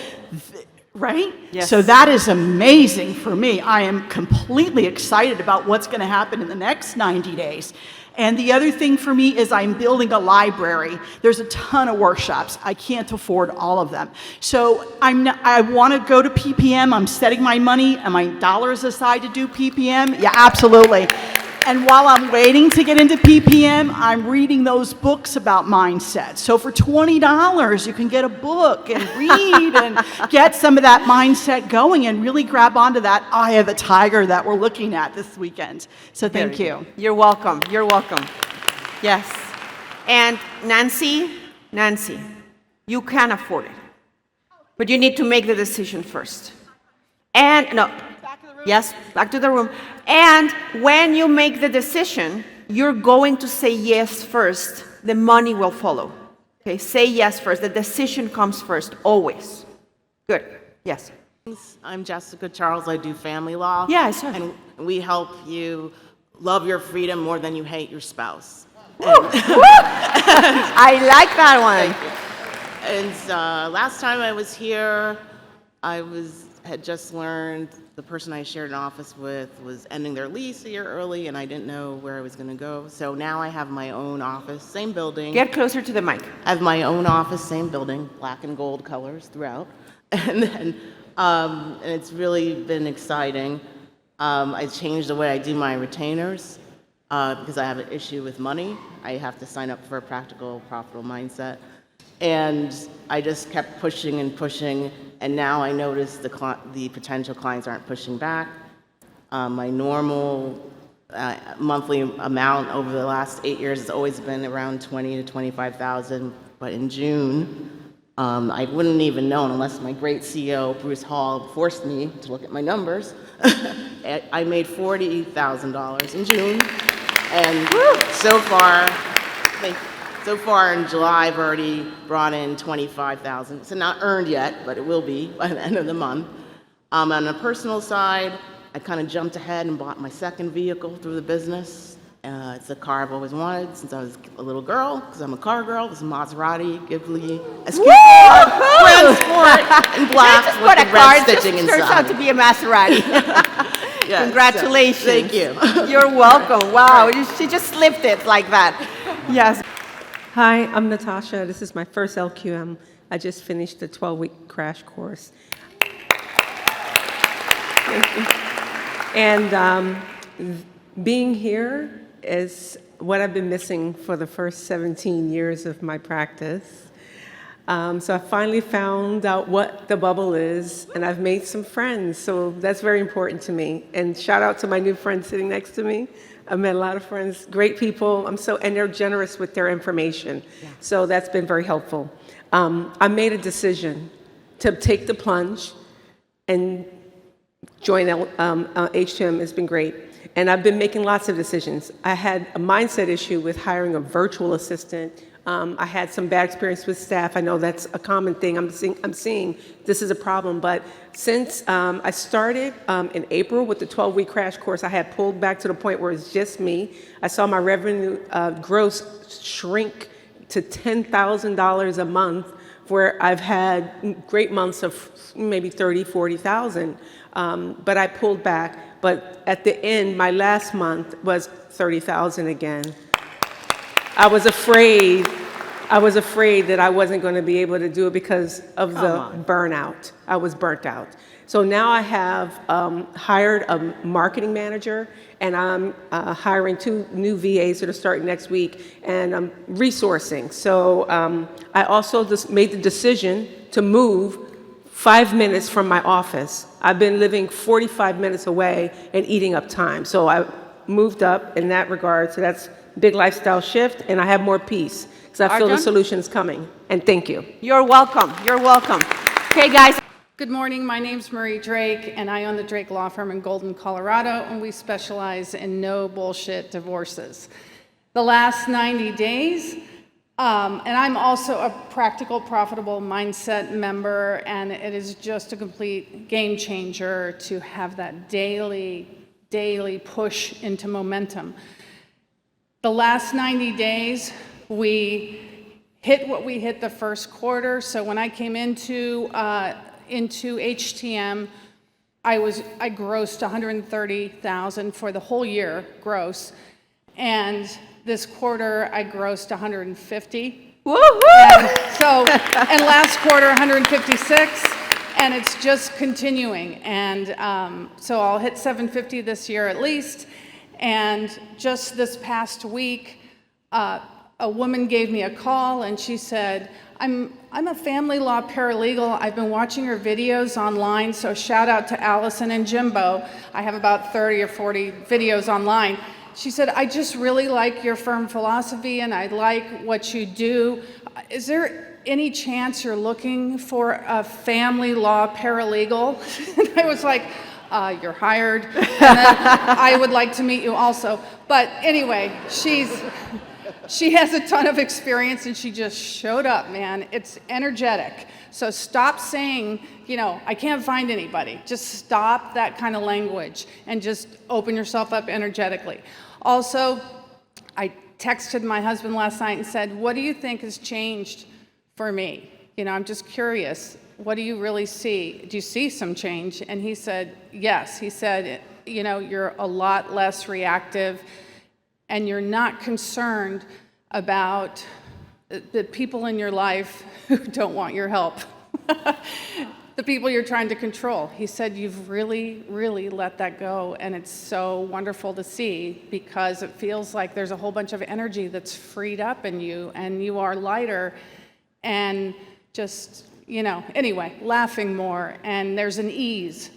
right? Yes. So that is amazing for me. I am completely excited about what's going to happen in the next 90 days. And the other thing for me is I'm building a library. There's a ton of workshops. I can't afford all of them. So I want to go to PPM. I'm setting my money and my dollars aside to do PPM. Yeah, absolutely. And while I'm waiting to get into PPM, I'm reading those books about mindset. So for $20, you can get a book and read and get some of that mindset going and really grab onto that eye of the tiger that we're looking at this weekend. So thank you. You're welcome. You're welcome. Yes. And Nancy, you can afford it. But you need to make the decision first. And no. Yes, back to the room. And when you make the decision, you're going to say yes first. The money will follow. Okay, say yes first. The decision comes first, always. Good. Yes. I'm Jessica Charles. I do family law. Yeah, sure. And we help you love your freedom more than you hate your spouse. I like that one. And last time I was here, had just learned the person I shared an office with was ending their lease a year early, and I didn't know where I was going to go. So now I have my own office, same building. Get closer to the mic. I have my own office, same building, black and gold colors throughout. And then, and it's really been exciting. I changed the way I do my retainers because I have an issue with money. I have to sign up for a practical, profitable mindset. And I just kept pushing and pushing, and now I notice the potential clients aren't pushing back. My normal monthly amount over the last 8 years has always been around $20,000 to $25,000, but in June, I wouldn't even know unless my great CEO, Bruce Hall, forced me to look at my numbers. I made $40,000 in June, and so far in July, I've already brought in $25,000. So not earned yet, but it will be by the end of the month. On the personal side, I kind of jumped ahead and bought my second vehicle through the business. It's a car I've always wanted since I was a little girl, because I'm a car girl. It's a Maserati Ghibli Transport in black with the red stitching inside. Turns out to be a Maserati. Yes, Congratulations. So, thank you. You're welcome. Wow, she just slipped it like that. Yes. Hi, I'm Natasha. This is my first LQM. I just finished the 12-week crash course. And being here is what I've been missing for the first 17 years of my practice. So I finally found out what the bubble is, and I've made some friends, so that's very important to me. And shout out to my new friend sitting next to me. I've met a lot of friends, great people. And they're generous with their information. Yeah. So that's been very helpful. I made a decision to take the plunge and join HTM. Has been great. And I've been making lots of decisions. I had a mindset issue with hiring a virtual assistant. I had some bad experience with staff. I know that's a common thing. I'm seeing this is a problem. But since I started in April with the 12-week crash course, I had pulled back to the point where it's just me. I saw my revenue gross shrink to $10,000 a month, where I've had great months of maybe 30, 40,000. But I pulled back. But at the end, my last month was 30,000 again. I was afraid I was afraid that I wasn't going to be able to do it because of the burnout. I was burnt out. So now I have hired a marketing manager, and I'm hiring 2 new VAs that are starting next week, and I'm resourcing. So I also just made the decision to move 5 minutes from my office. I've been living 45 minutes away and eating up time. So I moved up in that regard. So that's a big lifestyle shift, and I have more peace because I feel the Arjun? solution is coming. And thank you. You're welcome. You're welcome. Okay, guys. Good morning. My name's Marie Drake, and I own the Drake Law Firm in Golden, Colorado, and we specialize in no bullshit divorces. The last 90 days, and I'm also a Practical Profitable Mindset member, and it is just a complete game changer to have that daily push into momentum. The last 90 days, we hit what we hit the first quarter. So when I came into HTM, I grossed $130,000 for the whole year gross, and this quarter I grossed $150,000. Woohoo! And last quarter 156, and it's just continuing. And so I'll hit 750 this year at least. And just this past week, a woman gave me a call, and she said, I'm a family law paralegal. I've been watching your videos online, so shout out to Allison and Jimbo. I have about 30 or 40 videos online. She said, I just really like your firm philosophy, and I like what you do. Is there any chance you're looking for a family law paralegal? And I was like, you're hired. And then I would like to meet you also. But anyway, she has a ton of experience, and she just showed up, man. It's energetic. So stop saying, I can't find anybody. Just stop that kind of language and just open yourself up energetically. Also, I texted my husband last night and said, what do you think has changed for me? I'm just curious. What do you really see? Do you see some change? And he said, yes. He said, you're a lot less reactive, and you're not concerned about the people in your life who don't want your help, the people you're trying to control. He said, you've really, really let that go, and it's so wonderful to see, because it feels like there's a whole bunch of energy that's freed up in you, and you are lighter, and just, anyway, laughing more, and there's an ease,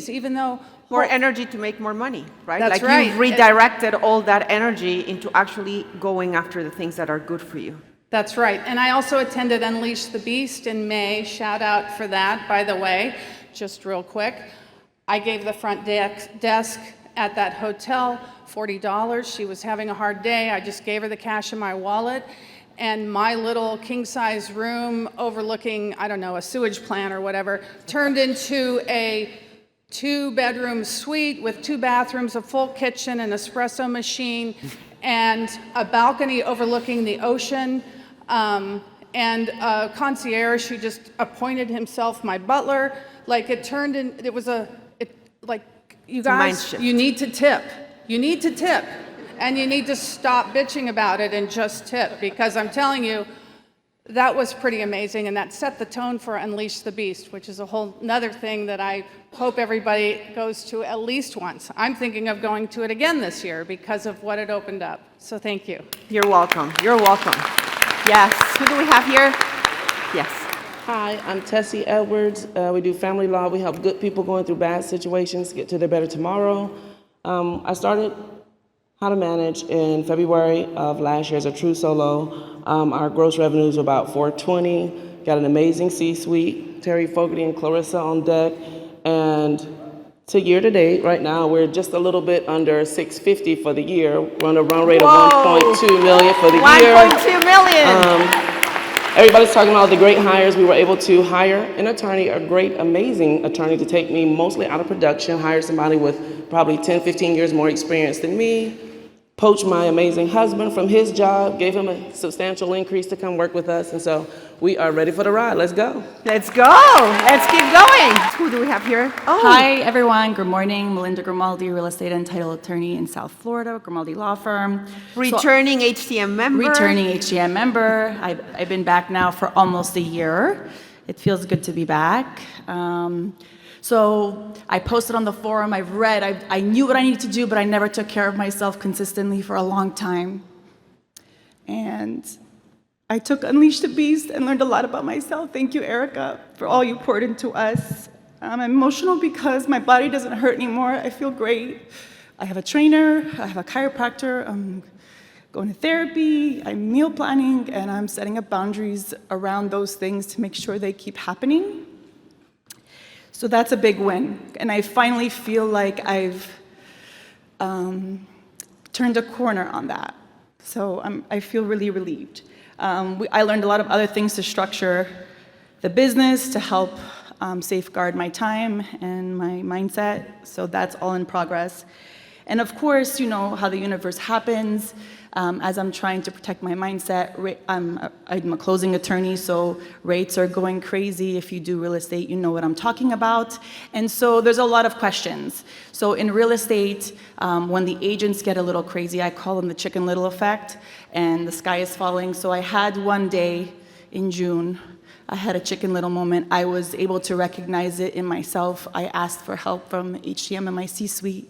even though more energy to make more money, right? That's like right. You've redirected all that energy into actually going after the things that are good for you. That's right. And I also attended Unleash the Beast in May. Shout out for that, by the way, just real quick. I gave the front desk at that hotel $40. She was having a hard day. I just gave her the cash in my wallet. And my little king-size room overlooking, a sewage plant or whatever, turned into a 2-bedroom suite with 2 bathrooms, a full kitchen, an espresso machine, and a balcony overlooking the ocean, and a concierge who just appointed himself my butler. Like, it turned in, it was you guys, you need to tip. You need to tip. And you need to stop bitching about it and just tip, because I'm telling you, that was pretty amazing, and that set the tone for Unleash the Beast, which is a whole nother thing that I hope everybody goes to at least once. I'm thinking of going to it again this year because of what it opened up. So thank you. You're welcome. You're welcome. Yes. Who do we have here? Yes. Hi, I'm Tessie Edwards. We do family law. We help good people going through bad situations get to their better tomorrow. I started How to Manage in February of last year as a true solo. Our gross revenues were about $420. Got an amazing C-suite, Terry Fogarty and Clarissa on deck. And to year to date, right now, we're just a little bit under $650 for the year. We're on a run rate of $1.2 million for the year. $1.2 million. Everybody's talking about the great hires. We were able to hire an attorney, a great, amazing attorney, to take me mostly out of production, hire somebody with probably 10, 15 years more experience than me, poach my amazing husband from his job, gave him a substantial increase to come work with us. And so we are ready for the ride. Let's go. Let's go. Let's keep going. Who do we have here? Oh. Hi, everyone. Good morning. Melinda Grimaldi, real estate and title attorney in South Florida, Grimaldi Law Firm. Returning HTM member. Returning HTM member. I've been back now for almost a year. It feels good to be back. So I posted on the forum, I've read, I knew what I needed to do, but I never took care of myself consistently for a long time. And I took Unleash the Beast and learned a lot about myself. Thank you, Erica, for all you poured into us. I'm emotional because my body doesn't hurt anymore. I feel great. I have a trainer, I have a chiropractor, I'm going to therapy, I'm meal planning, and I'm setting up boundaries around those things to make sure they keep happening. So that's a big win. And I finally feel like I've turned a corner on that. So I feel really relieved. I learned a lot of other things to structure the business, to help safeguard my time and my mindset. So that's all in progress. And of course, you know how the universe happens. As I'm trying to protect my mindset, I'm a closing attorney, so rates are going crazy. If you do real estate, you know what I'm talking about. And so there's a lot of questions. So in real estate, when the agents get a little crazy, I call them the Chicken Little effect, and the sky is falling. So I had one day in June, I had a Chicken Little moment. I was able to recognize it in myself. I asked for help from HTM and my C-suite.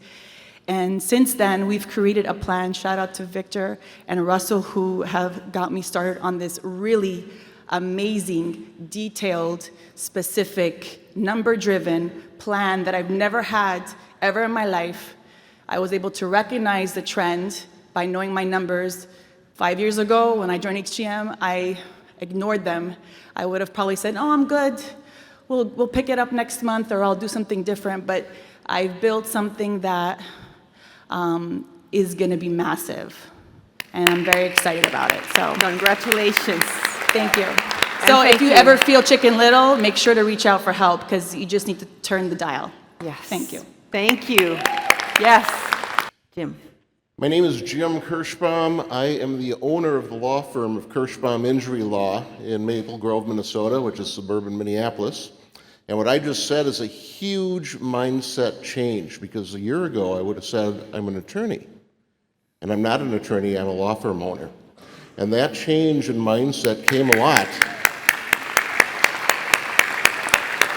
And since then, we've created a plan. Shout out to Victor and Russell, who have got me started on this really amazing, detailed, specific, number-driven plan that I've never had ever in my life. I was able to recognize the trend by knowing my numbers. 5 years ago, when I joined HTM, I ignored them. I would have probably said, oh, I'm good. We'll pick it up next month, or I'll do something different. But I've built something that is going to be massive, and I'm very excited about it. So congratulations. Thank you. So if you ever feel Chicken Little, make sure to reach out for help, because you just need to turn the dial. Yes. Thank you. Thank you. Yes. Jim. My name is Jim Kirschbaum. I am the owner of the law firm of Kirschbaum Injury Law in Maple Grove, Minnesota, which is suburban Minneapolis. And what I just said is a huge mindset change, because a year ago I would have said, I'm an attorney. And I'm not an attorney, I'm a law firm owner. And that change in mindset came a lot.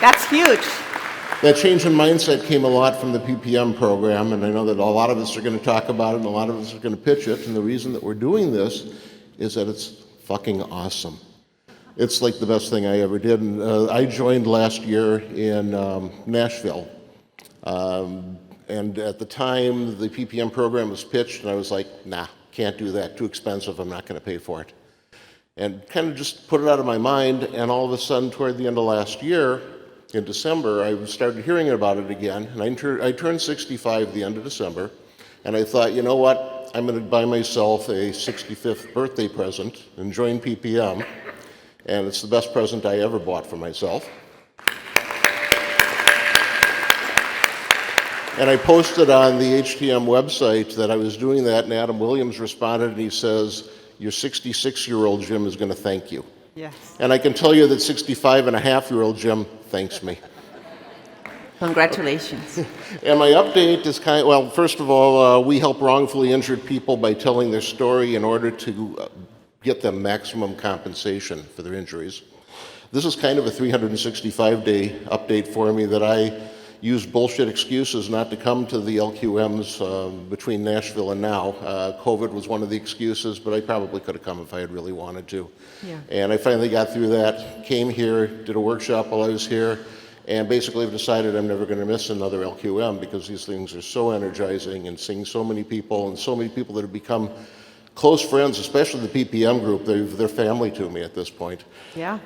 That's huge. That change in mindset came a lot from the PPM program, and I know that a lot of us are going to talk about it and a lot of us are going to pitch it. And the reason that we're doing this is that it's fucking awesome. It's like the best thing I ever did. And I joined last year in Nashville. And at the time, the PPM program was pitched, and I was like, nah, can't do that. Too expensive. I'm not going to pay for it. And kind of just put it out of my mind. And all of a sudden, toward the end of last year, in December, I started hearing about it again. And I turned 65 at the end of December. And I thought, you know what? I'm going to buy myself a 65th birthday present and join PPM. And it's the best present I ever bought for myself. And I posted on the HTM website that I was doing that, and Adam Williams responded, and he says, your 66-year-old Jim is going to thank you. Yes. And I can tell you that 65-and-a-half-year-old Jim thanks me. Congratulations. And my update is well, first of all, we help wrongfully injured people by telling their story in order to get them maximum compensation for their injuries. This is kind of a 365-day update for me that I used bullshit excuses not to come to the LQMs between Nashville and now. COVID was one of the excuses, but I probably could have come if I had really wanted to. Yeah. And I finally got through that, came here, did a workshop while I was here, and basically I've decided I'm never going to miss another LQM because these things are so energizing, and seeing so many people and so many people that have become close friends, especially the PPM group. They're family to me at this point. Yeah.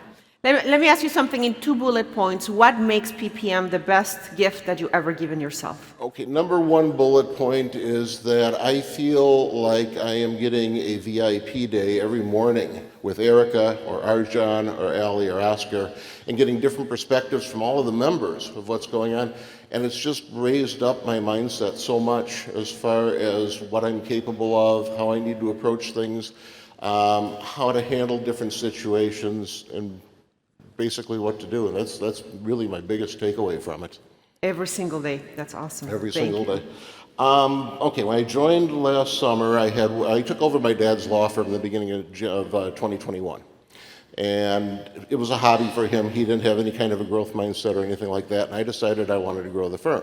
Let me ask you something in 2 bullet points. What makes PPM the best gift that you ever given yourself? Okay, number 1 bullet point is that I feel like I am getting a VIP day every morning with Erica or Arjan or Ali or Oscar, and getting different perspectives from all of the members of what's going on. And it's just raised up my mindset so much as far as what I'm capable of, how I need to approach things. how to handle different situations, and basically what to do. And that's really my biggest takeaway from it. Every single day. That's awesome. Every Thank single you. day. Okay, when I joined last summer, I took over my dad's law firm in the beginning of 2021. And it was a hobby for him. He didn't have any kind of a growth mindset or anything like that, and I decided I wanted to grow the firm.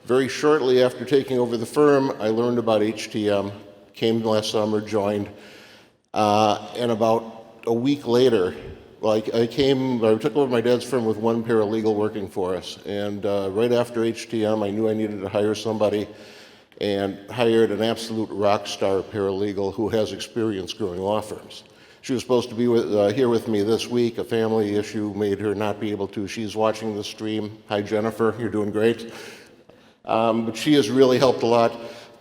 Very shortly after taking over the firm, I learned about HTM, came last summer, joined, and about a week later, I took over my dad's firm with one paralegal working for us, and right after HTM, I knew I needed to hire somebody, and hired an absolute rock star paralegal who has experience growing law firms. She was supposed to be here with me this week. A family issue made her not be able to. She's watching the stream. Hi, Jennifer. You're doing great. But she has really helped a lot.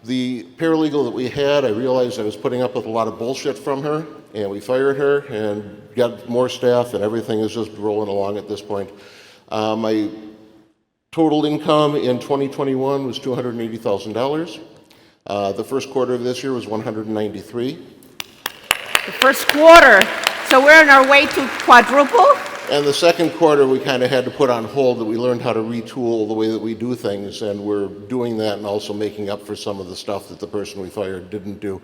The paralegal that we had, I realized I was putting up with a lot of bullshit from her, and we fired her and got more staff, and everything is just rolling along at this point. My total income in 2021 was $280,000. The first quarter of this year was $193,000. The first quarter. So we're on our way to quadruple? And the second quarter, we kind of had to put on hold that we learned how to retool the way that we do things, and we're doing that and also making up for some of the stuff that the person we fired didn't do.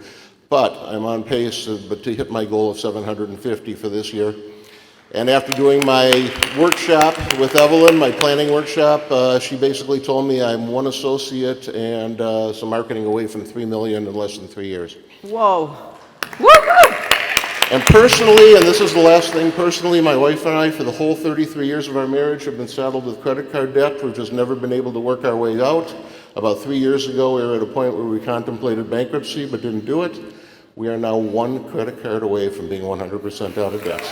But I'm on pace to hit my goal of 750 for this year. And after doing my workshop with Evelyn, my planning workshop, she basically told me I'm one associate and some marketing away from $3 million in less than 3 years. Whoa. Woo-hoo! And personally, and this is the last thing, personally, my wife and I, for the whole 33 years of our marriage, have been saddled with credit card debt. We've just never been able to work our way out. About 3 years ago, we were at a point where we contemplated bankruptcy but didn't do it. We are now one credit card away from being 100% out of debt.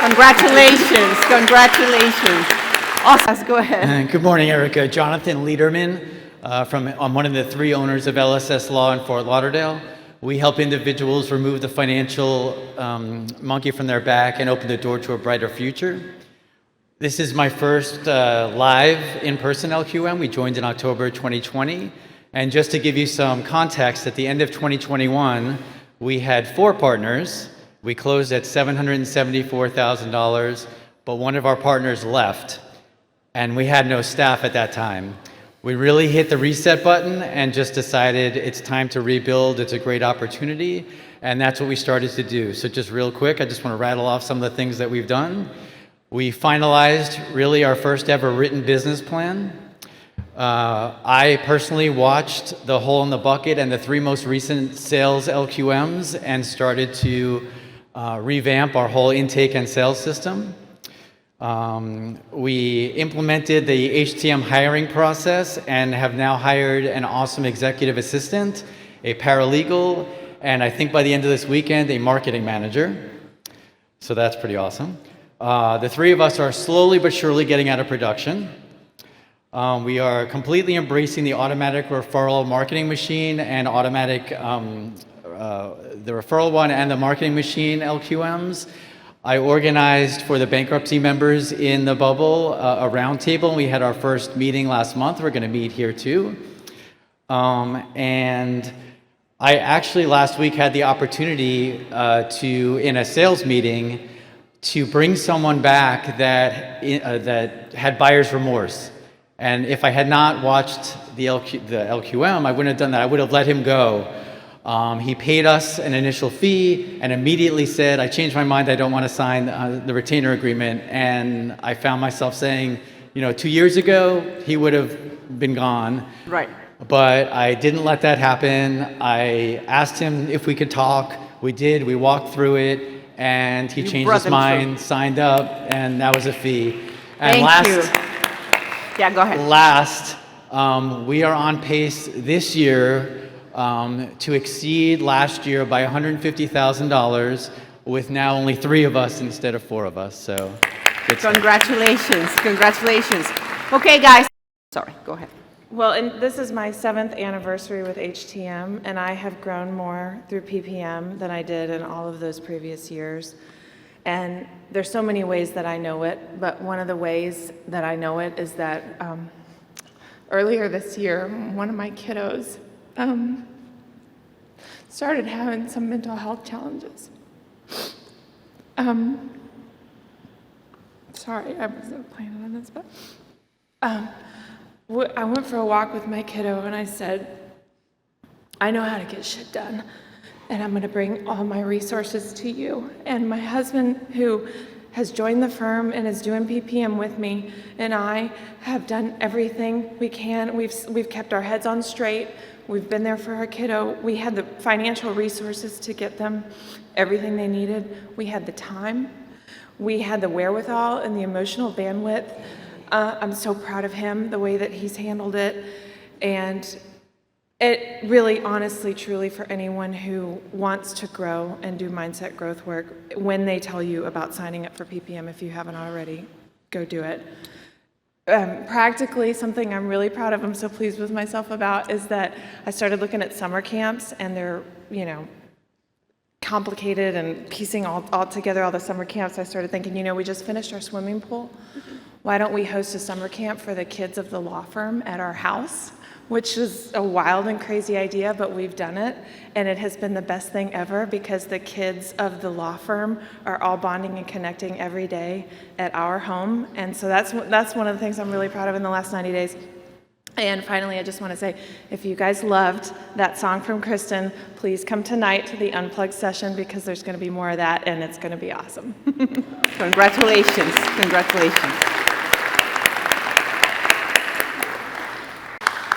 Congratulations. Congratulations. Awesome. Go ahead. Good morning, Erica. Jonathan Lederman. I'm one of the 3 owners of LSS Law in Fort Lauderdale. We help individuals remove the financial monkey from their back and open the door to a brighter future. This is my first live in-person LQM. We joined in October 2020. And just to give you some context, at the end of 2021, we had 4 partners. We closed at $774,000, but one of our partners left, and we had no staff at that time. We really hit the reset button and just decided it's time to rebuild. It's a great opportunity, and that's what we started to do. So just real quick, I just want to rattle off some of the things that we've done. We finalized really our first ever written business plan. I personally watched the Hole in the Bucket and the 3 most recent sales LQMs and started to revamp our whole intake and sales system. We implemented the HTM hiring process and have now hired an awesome executive assistant, a paralegal, and I think by the end of this weekend, a marketing manager. So that's pretty awesome. The 3 of us are slowly but surely getting out of production. We are completely embracing the automatic referral marketing machine and automatic, the referral one and the marketing machine LQMs. I organized for the bankruptcy members in the bubble a roundtable. We had our first meeting last month. We're going to meet here too. And I actually last week had the opportunity in a sales meeting, to bring someone back that had buyer's remorse. And if I had not watched the LQM, I wouldn't have done that. I would have let him go. He paid us an initial fee and immediately said, I changed my mind, I don't want to sign the retainer agreement. And I found myself saying, 2 years ago, he would have been gone. Right. But I didn't let that happen. I asked him if we could talk. We did. We walked through it. And he changed his mind, signed up, and that was a fee. And Thank you. Yeah, go ahead. Last, we are on pace this year to exceed last year by $150,000 with now only 3 of us instead of 4 of us. So, good stuff. Congratulations. Congratulations. Okay, guys. Sorry, go ahead. Well, and this is my 7th anniversary with HTM, and I have grown more through PPM than I did in all of those previous years. And there's so many ways that I know it, but one of the ways that I know it is that earlier this year, one of my kiddos started having some mental health challenges. Sorry, I wasn't planning on this, but I went for a walk with my kiddo and I said, I know how to get shit done, and I'm gonna bring all my resources to you. And my husband, who has joined the firm and is doing PPM with me, and I have done everything we can. We've kept our heads on straight. We've been there for our kiddo. We had the financial resources to get them everything they needed. We had the time. We had the wherewithal and the emotional bandwidth. I'm so proud of him, the way that he's handled it. And it really, honestly, truly, for anyone who wants to grow and do mindset growth work, when they tell you about signing up for PPM, if you haven't already, go do it. Practically, something I'm really proud of, I'm so pleased with myself about, is that I started looking at summer camps, and they're, complicated, and piecing all together all the summer camps. I started thinking, we just finished our swimming pool. Why don't we host a summer camp for the kids of the law firm at our house? Which is a wild and crazy idea, but we've done it, and it has been the best thing ever because the kids of the law firm are all bonding and connecting every day at our home, and so that's one of the things I'm really proud of in the last 90 days. And finally, I just want to say, if you guys loved that song from Kristen, please come tonight to the Unplugged session because there's going to be more of that, and it's going to be awesome. Congratulations. Congratulations.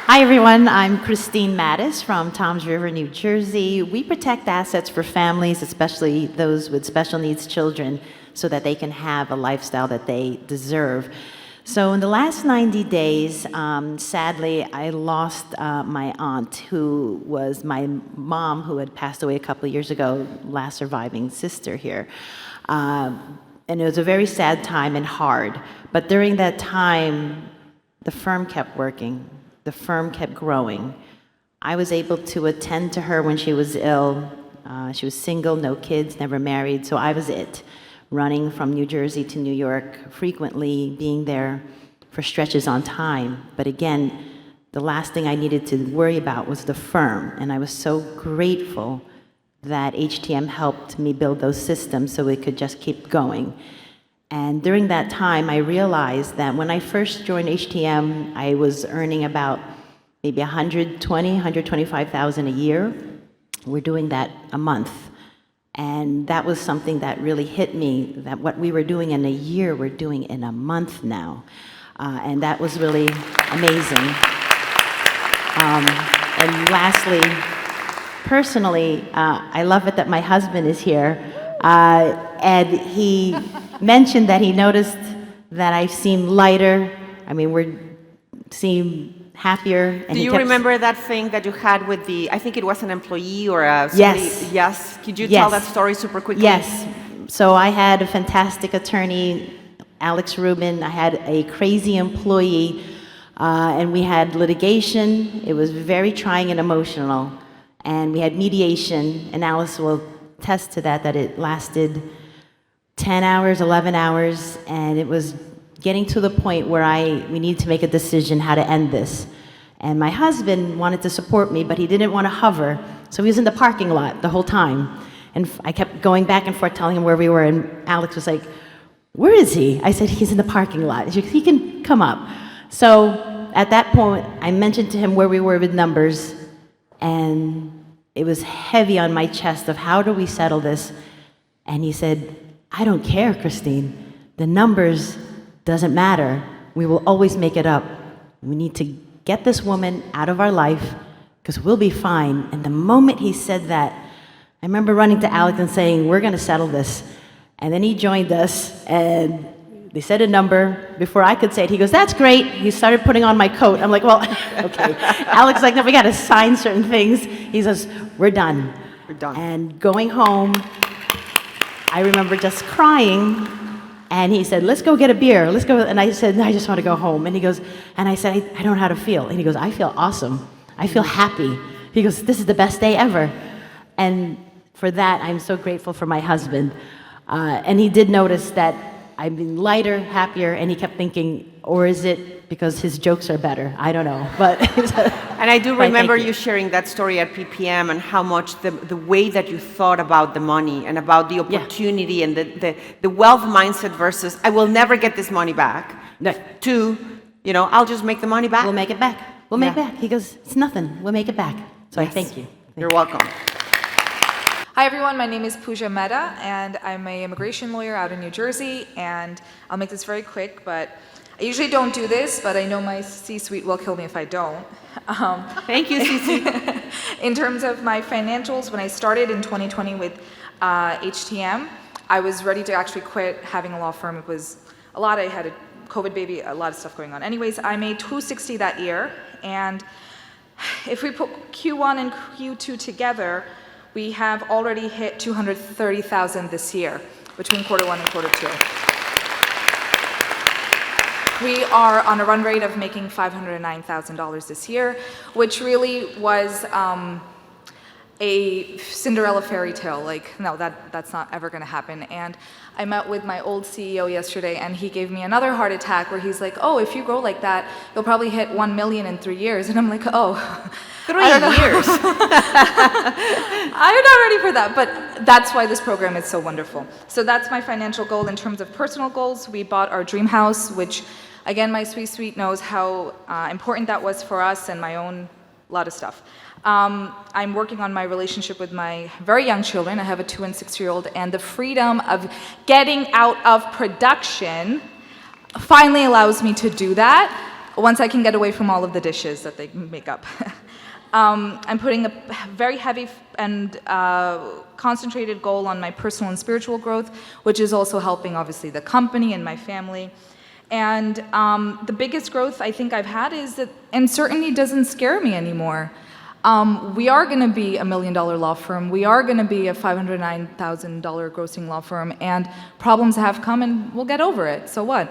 Hi, everyone. I'm Christine Mattis from Toms River, New Jersey. We protect assets for families, especially those with special needs children, so that they can have a lifestyle that they deserve. So in the last 90 days, sadly, I lost my aunt, who was my mom, who had passed away a couple of years ago, last surviving sister here. And it was a very sad time and hard. But during that time, the firm kept working. The firm kept growing. I was able to attend to her when she was ill. She was single, no kids, never married, so I was it. Running from New Jersey to New York, frequently being there for stretches on time. But again, the last thing I needed to worry about was the firm, and I was so grateful that HTM helped me build those systems so we could just keep going. And during that time, I realized that when I first joined HTM, I was earning about maybe $125,000 a year. We're doing that a month. And that was something that really hit me, that what we were doing in a year, we're doing in a month now. And that was really amazing. And lastly, personally, I love it that my husband is here. And he mentioned that he noticed that I seem lighter. I mean, we seem happier. And Do you remember that thing that you had with I think it was an employee or a... Yes. Yes. Could you tell that story super quickly? Yes. So I had a fantastic attorney, Alex Rubin. I had a crazy employee, and we had litigation. It was very trying and emotional. And we had mediation, and Alice will attest to that it lasted 10 hours, 11 hours, and it was getting to the point where we needed to make a decision how to end this. And my husband wanted to support me, but he didn't want to hover, so he was in the parking lot the whole time. And I kept going back and forth telling him where we were, and Alex was like, "Where is he?" I said, "He's in the parking lot." He can come up. So at that point, I mentioned to him where we were with numbers, and it was heavy on my chest of how do we settle this? And he said, "I don't care, Christine. The numbers doesn't matter. We will always make it up. We need to get this woman out of our life because we'll be fine." And the moment he said that, I remember running to Alex and saying, "We're going to settle this." And then he joined us, and they said a number. Before I could say it, he goes, "That's great." He started putting on my coat. I'm like, "Well, okay." Alex is like, "No, we got to sign certain things." He says, "We're done." We're done. And going home, I remember just crying, and he said, "Let's go get a beer. Let's go." And I said, "No, I just want to go home." And he goes, and I said, I don't know how to feel. And he goes, "I feel awesome. I feel happy." He goes, "This is the best day ever." And for that, I'm so grateful for my husband. And he did notice that I've been lighter, happier, and he kept thinking, or is it because his jokes are better? I don't know, but. And I do But remember thank you sharing that story at PPM and how much the way that you thought about the money and about the opportunity and the wealth mindset versus, I will never get this money back, to, I'll just make the money back. We'll make it back. We'll make it back. He goes, it's nothing. We'll make it back. So I thank you. You're welcome. Hi everyone, my name is Pooja Mehta and I'm an immigration lawyer out in New Jersey, and I'll make this very quick, but I usually don't do this, but I know my C-suite will kill me if I don't. Thank you, C-suite. In terms of my financials, when I started in 2020 with HTM, I was ready to actually quit having a law firm. It was a lot. I had a COVID baby, a lot of stuff going on. Anyways, I made $260 that year, and if we put Q1 and Q2 together, we have already hit $230,000 this year, between Q1 and Q2. We are on a run rate of making $509,000 this year, which really was a Cinderella fairy tale. Like, no, that's not ever gonna happen. And I met with my old CEO yesterday, and he gave me another heart attack where he's like, oh, if you grow like that, you'll probably hit 1 million in 3 years. And I'm like, oh, 3 years. I'm not ready for that, but that's why this program is so wonderful. So that's my financial goal. In terms of personal goals, we bought our dream house, which, again, my suite knows how important that was for us, and my own lot of stuff. I'm working on my relationship with my very young children. I have a 2- and 6-year-old, and the freedom of getting out of production finally allows me to do that once I can get away from all of the dishes that they make up. I'm putting a very heavy and concentrated goal on my personal and spiritual growth, which is also helping, obviously, the company and my family. And the biggest growth I think I've had is that uncertainty doesn't scare me anymore. We are going to be $1 million law firm. We are going to be a $509,000 grossing law firm, and problems have come, and we'll get over it. So what?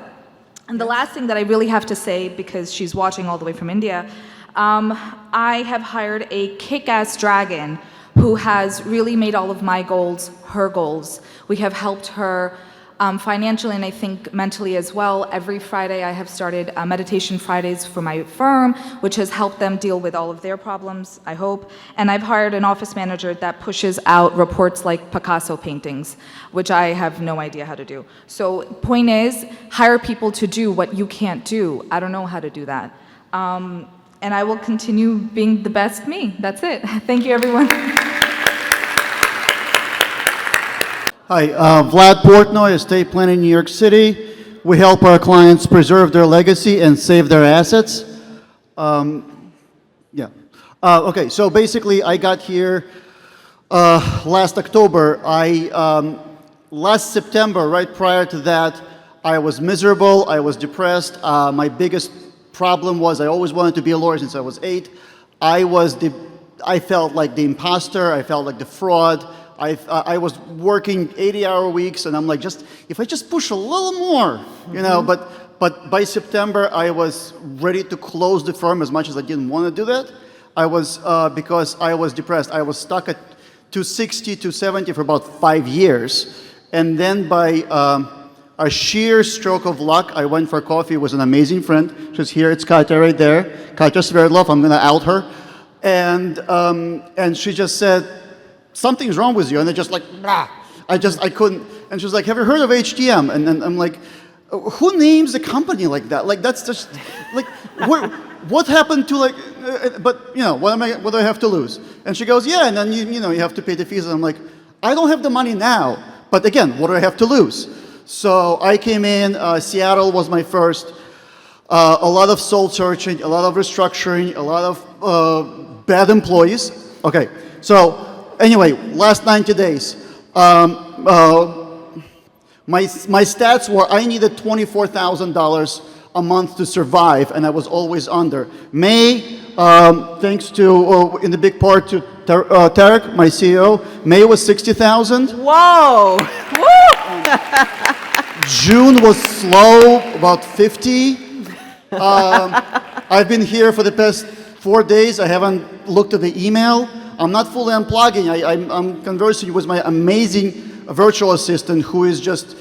And the last thing that I really have to say, because she's watching all the way from India, I have hired a kick-ass dragon who has really made all of my goals her goals. We have helped her financially, and I think mentally as well. Every Friday I have started Meditation Fridays for my firm, which has helped them deal with all of their problems, I hope. And I've hired an office manager that pushes out reports like Picasso paintings, which I have no idea how to do. So point is, hire people to do what you can't do. I don't know how to do that. And I will continue being the best me. That's it. Thank you, everyone. Hi, Vlad Portnoy, estate planning, New York City. We help our clients preserve their legacy and save their assets. Okay, so basically I got here last October. Last September, right prior to that, I was miserable, I was depressed. My biggest problem was I always wanted to be a lawyer since I was 8. I felt like the imposter, I felt like the fraud. I was working 80-hour weeks, and I'm like, if I just push a little more, you know, but by September, I was ready to close the firm as much as I didn't want to do that. Because I was depressed. I was stuck at 260, 270 for about 5 years. And then by a sheer stroke of luck, I went for coffee with an amazing friend. She's here, it's Katya right there. Katya Sverdlov, I'm gonna out her. And she just said, something's wrong with you. And I just like, nah. I couldn't. And she was like, have you heard of HTM? And then I'm like, who names a company like that? Like, that's just, like, what happened to, like, but, you know, what do I have to lose? And she goes, yeah, and then, you know, you have to pay the fees. And I'm like, I don't have the money now. But again, what do I have to lose? So I came in, Seattle was my first, a lot of soul searching, a lot of restructuring, a lot of bad employees. Okay, so anyway, last 90 days. My stats were I needed $24,000 a month to survive, and I was always under. May, thanks to, in the big part to Tarek, my CEO, May was 60,000. Whoa! June was slow, about 50. I've been here for the past 4 days. I haven't looked at the email. I'm not fully unplugging. I'm conversing with my amazing virtual assistant who is just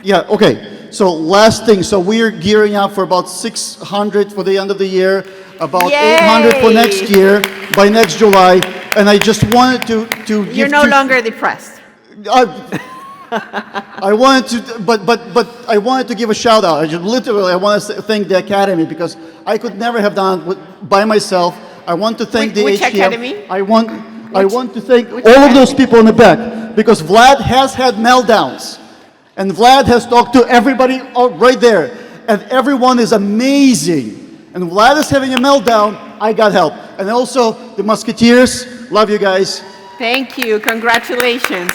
Yeah, okay. So last thing, so we're gearing up for about 600 for the end of the year, about 800 for next year, by next July, and I just wanted to give You're no longer depressed. I wanted to, but I wanted to give a shout out. I want to thank the Academy because I could never have done it by myself. I want to thank the Which HTM. Academy? I want to thank all of those people in the back because Vlad has had meltdowns, and Vlad has talked to everybody right there, and everyone is amazing. And Vlad is having a meltdown. I got help, and also the Musketeers. Love you guys. Thank you. Congratulations.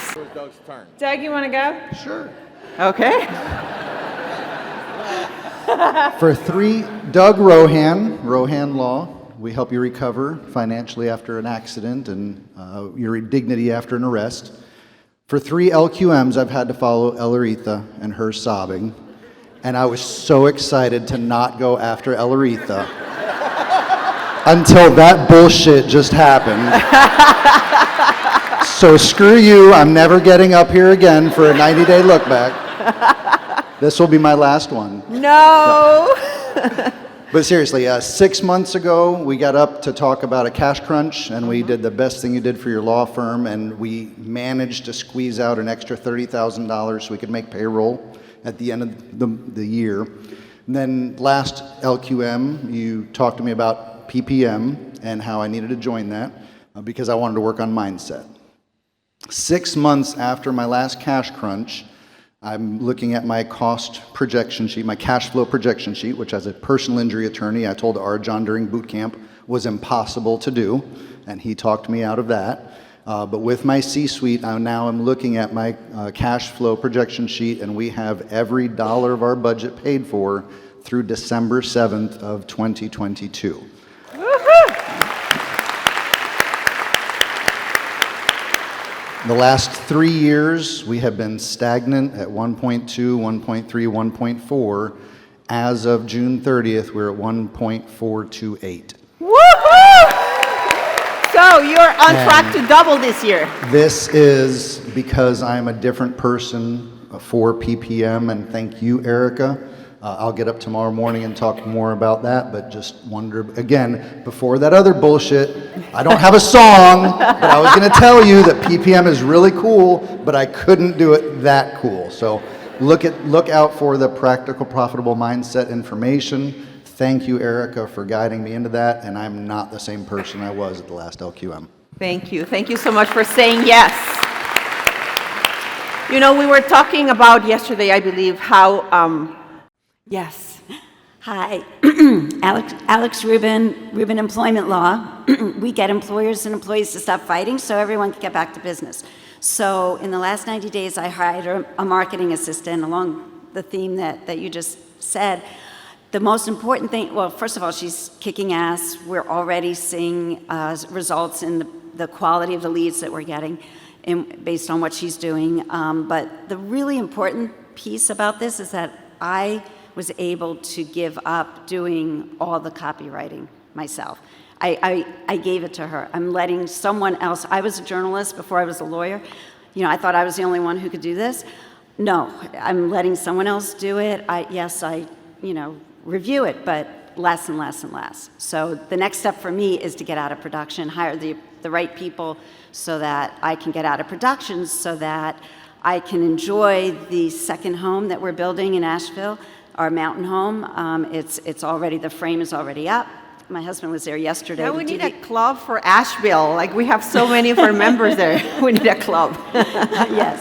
Doug, you want to go? Sure. Okay. For 3, Doug Rohan, Rohan Law. We help you recover financially after an accident and your dignity after an arrest. For 3 LQMs, I've had to follow Elaretha and her sobbing. And I was so excited to not go after Elaretha until that bullshit just happened. So screw you, I'm never getting up here again for a 90-day look back. This will be my last one. No! But seriously, 6 months ago, we got up to talk about a cash crunch, and we did the best thing you did for your law firm, and we managed to squeeze out an extra $30,000 so we could make payroll at the end of the year. And then last LQM, you talked to me about PPM and how I needed to join that because I wanted to work on mindset. 6 months after my last cash crunch, I'm looking at my cost projection sheet, my cash flow projection sheet, which as a personal injury attorney, I told Arjan during boot camp was impossible to do, and he talked me out of that. But with my C-suite, I now am looking at my cash flow projection sheet, and we have every dollar of our budget paid for through December 7th of 2022. The last 3 years, we have been stagnant at 1.2, 1.3, 1.4. As of June 30th, we're at 1.428. Woohoo! So you're on track to double this year. This is because I'm a different person for PPM, and thank you, Erica. I'll get up tomorrow morning and talk more about that, but just wonder, again, before that other bullshit, I don't have a song, but I was going to tell you that PPM is really cool, but I couldn't do it that cool. So look out for the Practical Profitable Mindset information. Thank you, Erica, for guiding me into that, and I'm not the same person I was at the last LQM. Thank you. Thank you so much for saying yes. You know, we were talking about yesterday, I believe, how, Yes. Hi, Alex Rubin, Rubin Employment Law. We get employers and employees to stop fighting so everyone can get back to business. So in the last 90 days, I hired a marketing assistant along the theme that you just said. The most important thing, well, first of all, she's kicking ass. We're already seeing results in the quality of the leads that we're getting based on what she's doing. But the really important piece about this is that I was able to give up doing all the copywriting myself. I gave it to her. I'm letting someone else, I was a journalist before I was a lawyer. You know, I thought I was the only one who could do this. No, I'm letting someone else do it. I review it, but less and less and less. So the next step for me is to get out of production, hire the right people so that I can get out of production so that I can enjoy the second home that we're building in Asheville, our mountain home. It's already, the frame is already up. My husband was there yesterday. now we need a club for Asheville. Like we have so many of our members there. We need a club. Yes.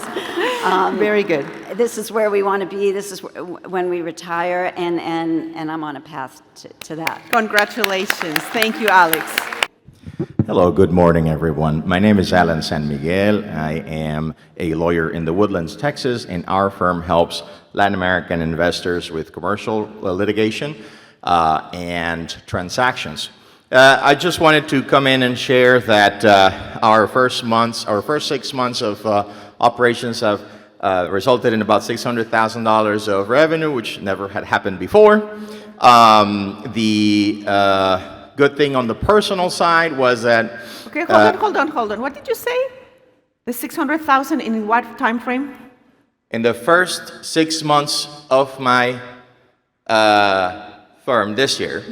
Very good. This is where we want to be. This is when we retire, and I'm on a path to that. Congratulations. Thank you, Alex. Hello, good morning, everyone. My name is Alan San Miguel. I am a lawyer in the Woodlands, Texas, and our firm helps Latin American investors with commercial litigation and transactions. I just wanted to come in and share that our first 6 months of operations have resulted in about $600,000 of revenue, which never had happened before. The good thing on the personal side was that... Okay, hold on. What did you say? The 600,000 in what time frame? In the first 6 months of my firm this year,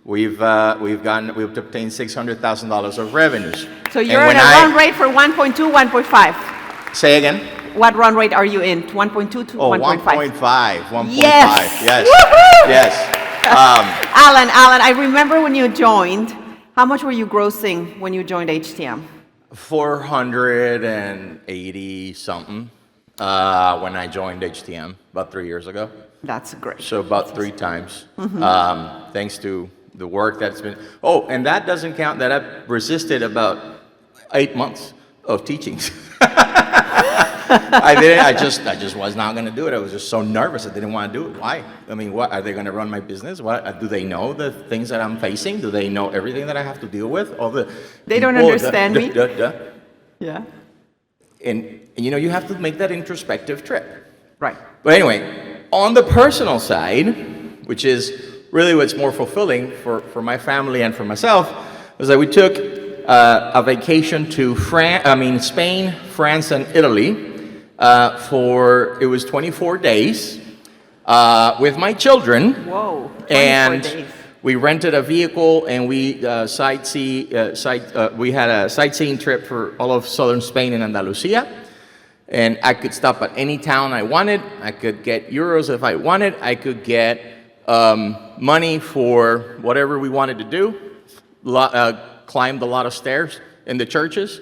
we've obtained $600,000 of revenues. So you're at a run rate for 1.2, 1.5. Say again? What run rate are you in? 1.2 to 1.5? 1.5. Yes. Yes. Woohoo! Yes. Alan, I remember when you joined, how much were you grossing when you joined HTM? 480 something when I joined HTM about 3 years ago. That's great. So about 3 times, thanks to the work that's been. Oh, and that doesn't count that I've resisted about 8 months of teachings. I just was not going to do it. I was just so nervous. I didn't want to do it. Why? I mean, what are they going to run my business? What do they know the things that I'm facing? Do they know everything that I have to deal with? All the They don't people, understand me. Yeah. And you know, you have to make that introspective trip. Right. But anyway, on the personal side, which is really what's more fulfilling for my family and for myself, was that we took a vacation to Spain, France, and Italy it was 24 days with my children. Whoa, 24 and days. We rented a vehicle and we we had a sightseeing trip for all of southern Spain and Andalusia. And I could stop at any town I wanted. I could get euros if I wanted. I could get money for whatever we wanted to do. Climbed a lot of stairs in the churches,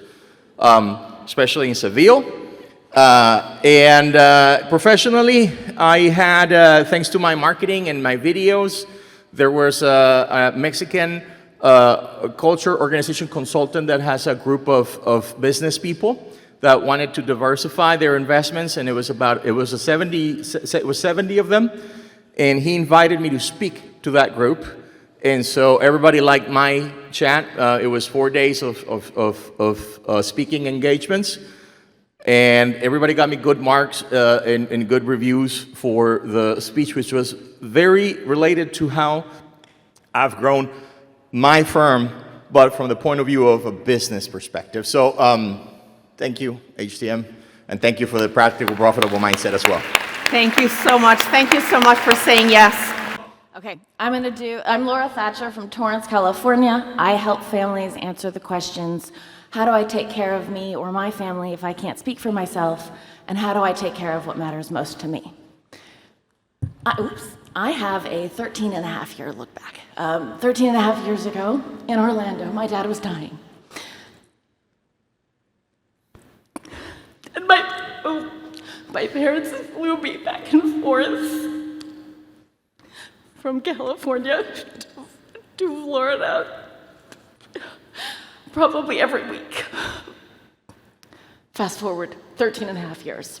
especially in Seville. And professionally, I had, thanks to my marketing and my videos, there was a Mexican culture organization consultant that has a group of business people that wanted to diversify their investments, and it was 70 of them, and he invited me to speak to that group, and so everybody liked my chat. It was 4 days of speaking engagements, and everybody got me good marks and good reviews for the speech, which was very related to how I've grown my firm, but from the point of view of a business perspective. So thank you, HTM, and thank you for the practical, profitable mindset as well. Thank you so much. Thank you so much for saying yes. Okay, I'm Laura Thatcher from Torrance, California. I help families answer the questions, how do I take care of me or my family if I can't speak for myself? And how do I take care of what matters most to me? I have a 13 and a half year look back. 13 and a half years ago in Orlando, my dad was dying. And my parents flew me back and forth from California to Florida probably every week. Fast forward 13 and a half years.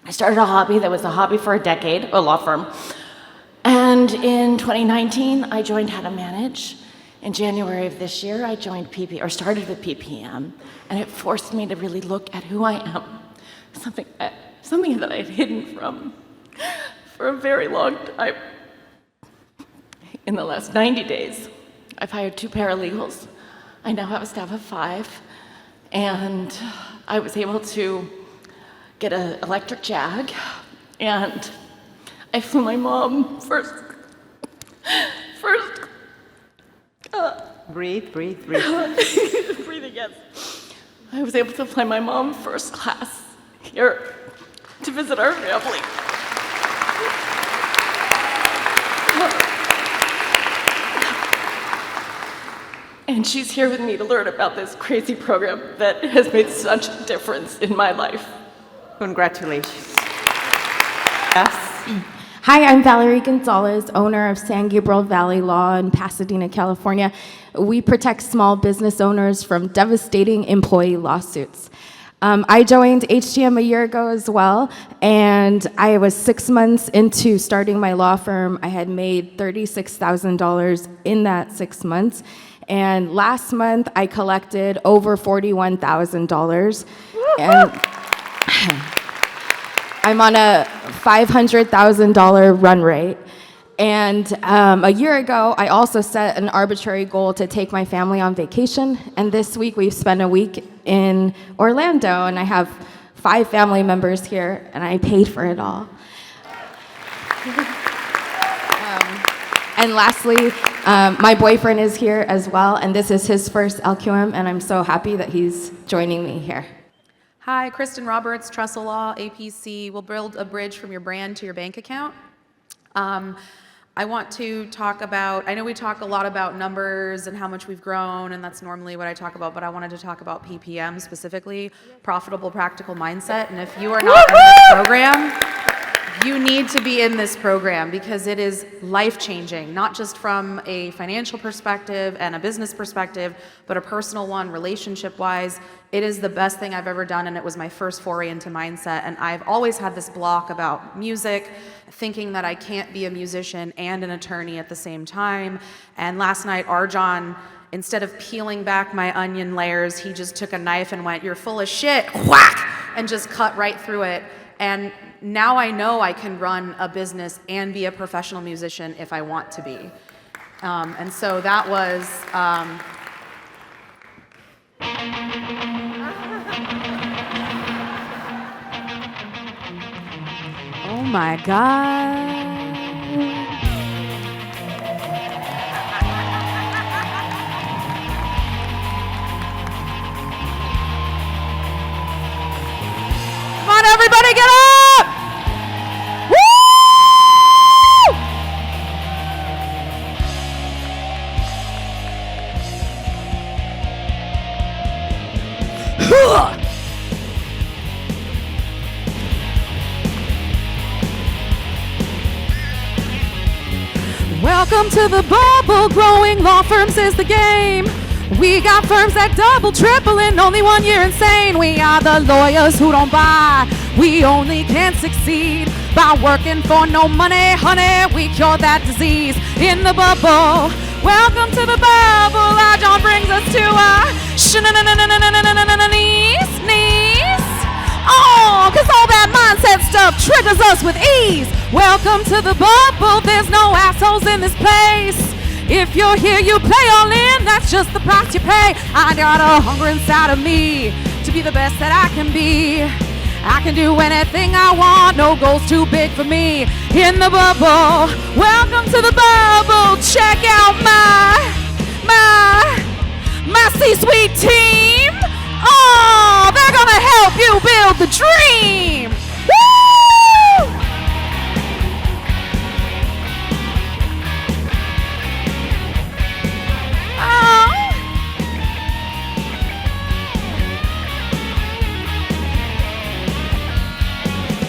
I started a hobby that was a hobby for a decade, a law firm. And in 2019, I joined How to Manage. In January of this year, I joined started with PPM, and it forced me to really look at who I am, something that I had hidden from for a very long time. In the last 90 days, I've hired 2 paralegals. I now have a staff of 5, and I was able to get an electric Jag, and I flew my mom first. Breathe. Breathe again. I was able to fly my mom first class here to visit our family. And she's here with me to learn about this crazy program that has made such a difference in my life. Congratulations. Yes. Hi, I'm Valerie Gonzalez, owner of San Gabriel Valley Law in Pasadena, California. We protect small business owners from devastating employee lawsuits. I joined HTM a year ago as well, and I was 6 months into starting my law firm. I had made $36,000 in that 6 months, and last month I collected over $41,000. And I'm on a $500,000 run rate. And a year ago, I also set an arbitrary goal to take my family on vacation. And this week, we've spent a week in Orlando, and I have 5 family members here, and I paid for it all. And lastly, my boyfriend is here as well, and this is his first LQM, and I'm so happy that he's joining me here. Hi, Kristen Roberts, Trestle Law, APC. We'll build a bridge from your brand to your bank account. I want to talk about, I know we talk a lot about numbers and how much we've grown, and that's normally what I talk about, but I wanted to talk about PPM specifically, Profitable Practical Mindset. And if you are not in this program, you need to be in this program because it is life-changing, not just from a financial perspective and a business perspective, but a personal one, relationship-wise. It is the best thing I've ever done, and it was my first foray into mindset. And I've always had this block about music, thinking that I can't be a musician and an attorney at the same time. And last night, Arjan, instead of peeling back my onion layers, he just took a knife and went, "You're full of shit," whack, and just cut right through it. And now I know I can run a business and be a professional musician if I want to be. And so that was, Oh my God. come on, everybody, get up! Woo! Welcome to the bubble. Growing law firms is the game. We got firms that double, triple in only 1 year. Insane. We are the lawyers who don't buy. We only can succeed by working for no money, honey. We cure that disease in the bubble. Welcome to the bubble. Our John brings us to our knees. Oh, cause all that mindset stuff triggers us with ease. Welcome to the bubble. There's no assholes in this place. If you're here, you play all in. That's just the price you pay. I got a hunger inside of me to be the best that I can be. I can do anything I want. No goal's too big for me. In the bubble. Welcome to the bubble. Check out my C-suite team. Oh, they're gonna help you build the dream. Woo! Oh.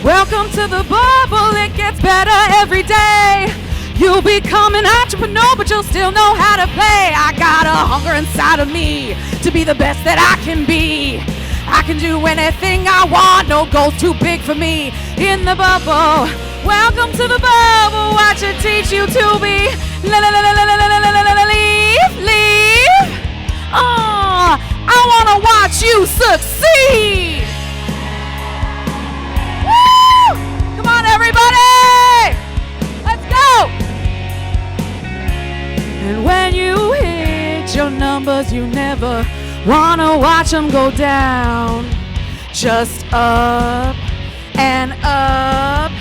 Welcome to the bubble. It gets better every day. You'll become an entrepreneur, but you'll still know how to play. I got a hunger inside of me to be the best that I can be. I can do anything I want, no goal's too big for me. In the bubble, welcome to the bubble. Watch it teach you to be leave. Oh, I wanna watch you succeed. Woo! Come on, everybody. Let's go. And when you hit your numbers, you never wanna watch them go down. Just up and up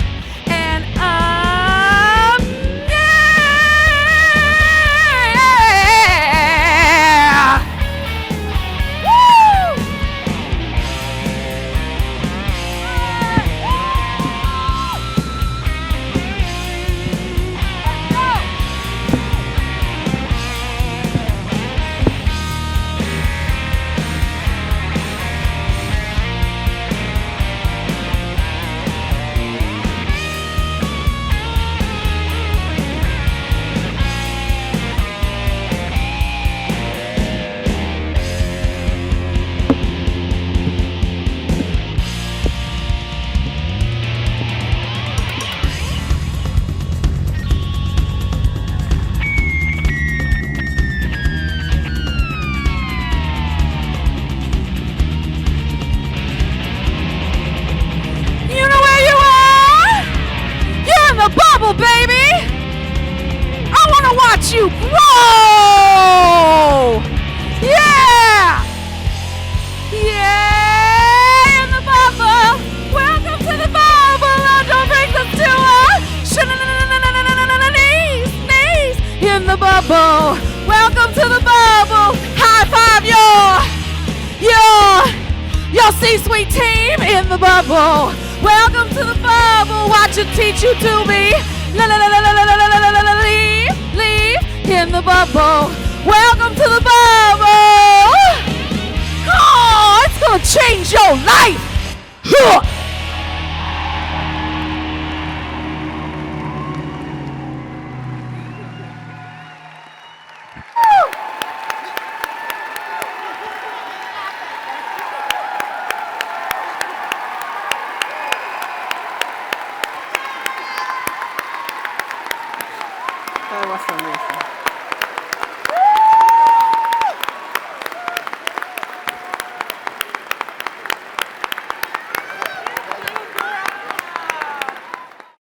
and up. Yeah! Woo! Baby, I want to watch you grow. Yeah, yeah, in the bubble. the bubble. Welcome to the bubble. High five your C-suite team in the bubble. Welcome to the bubble. Watch it teach you to be. Leave in the bubble. Welcome to the bubble. Oh, it's gonna change your life.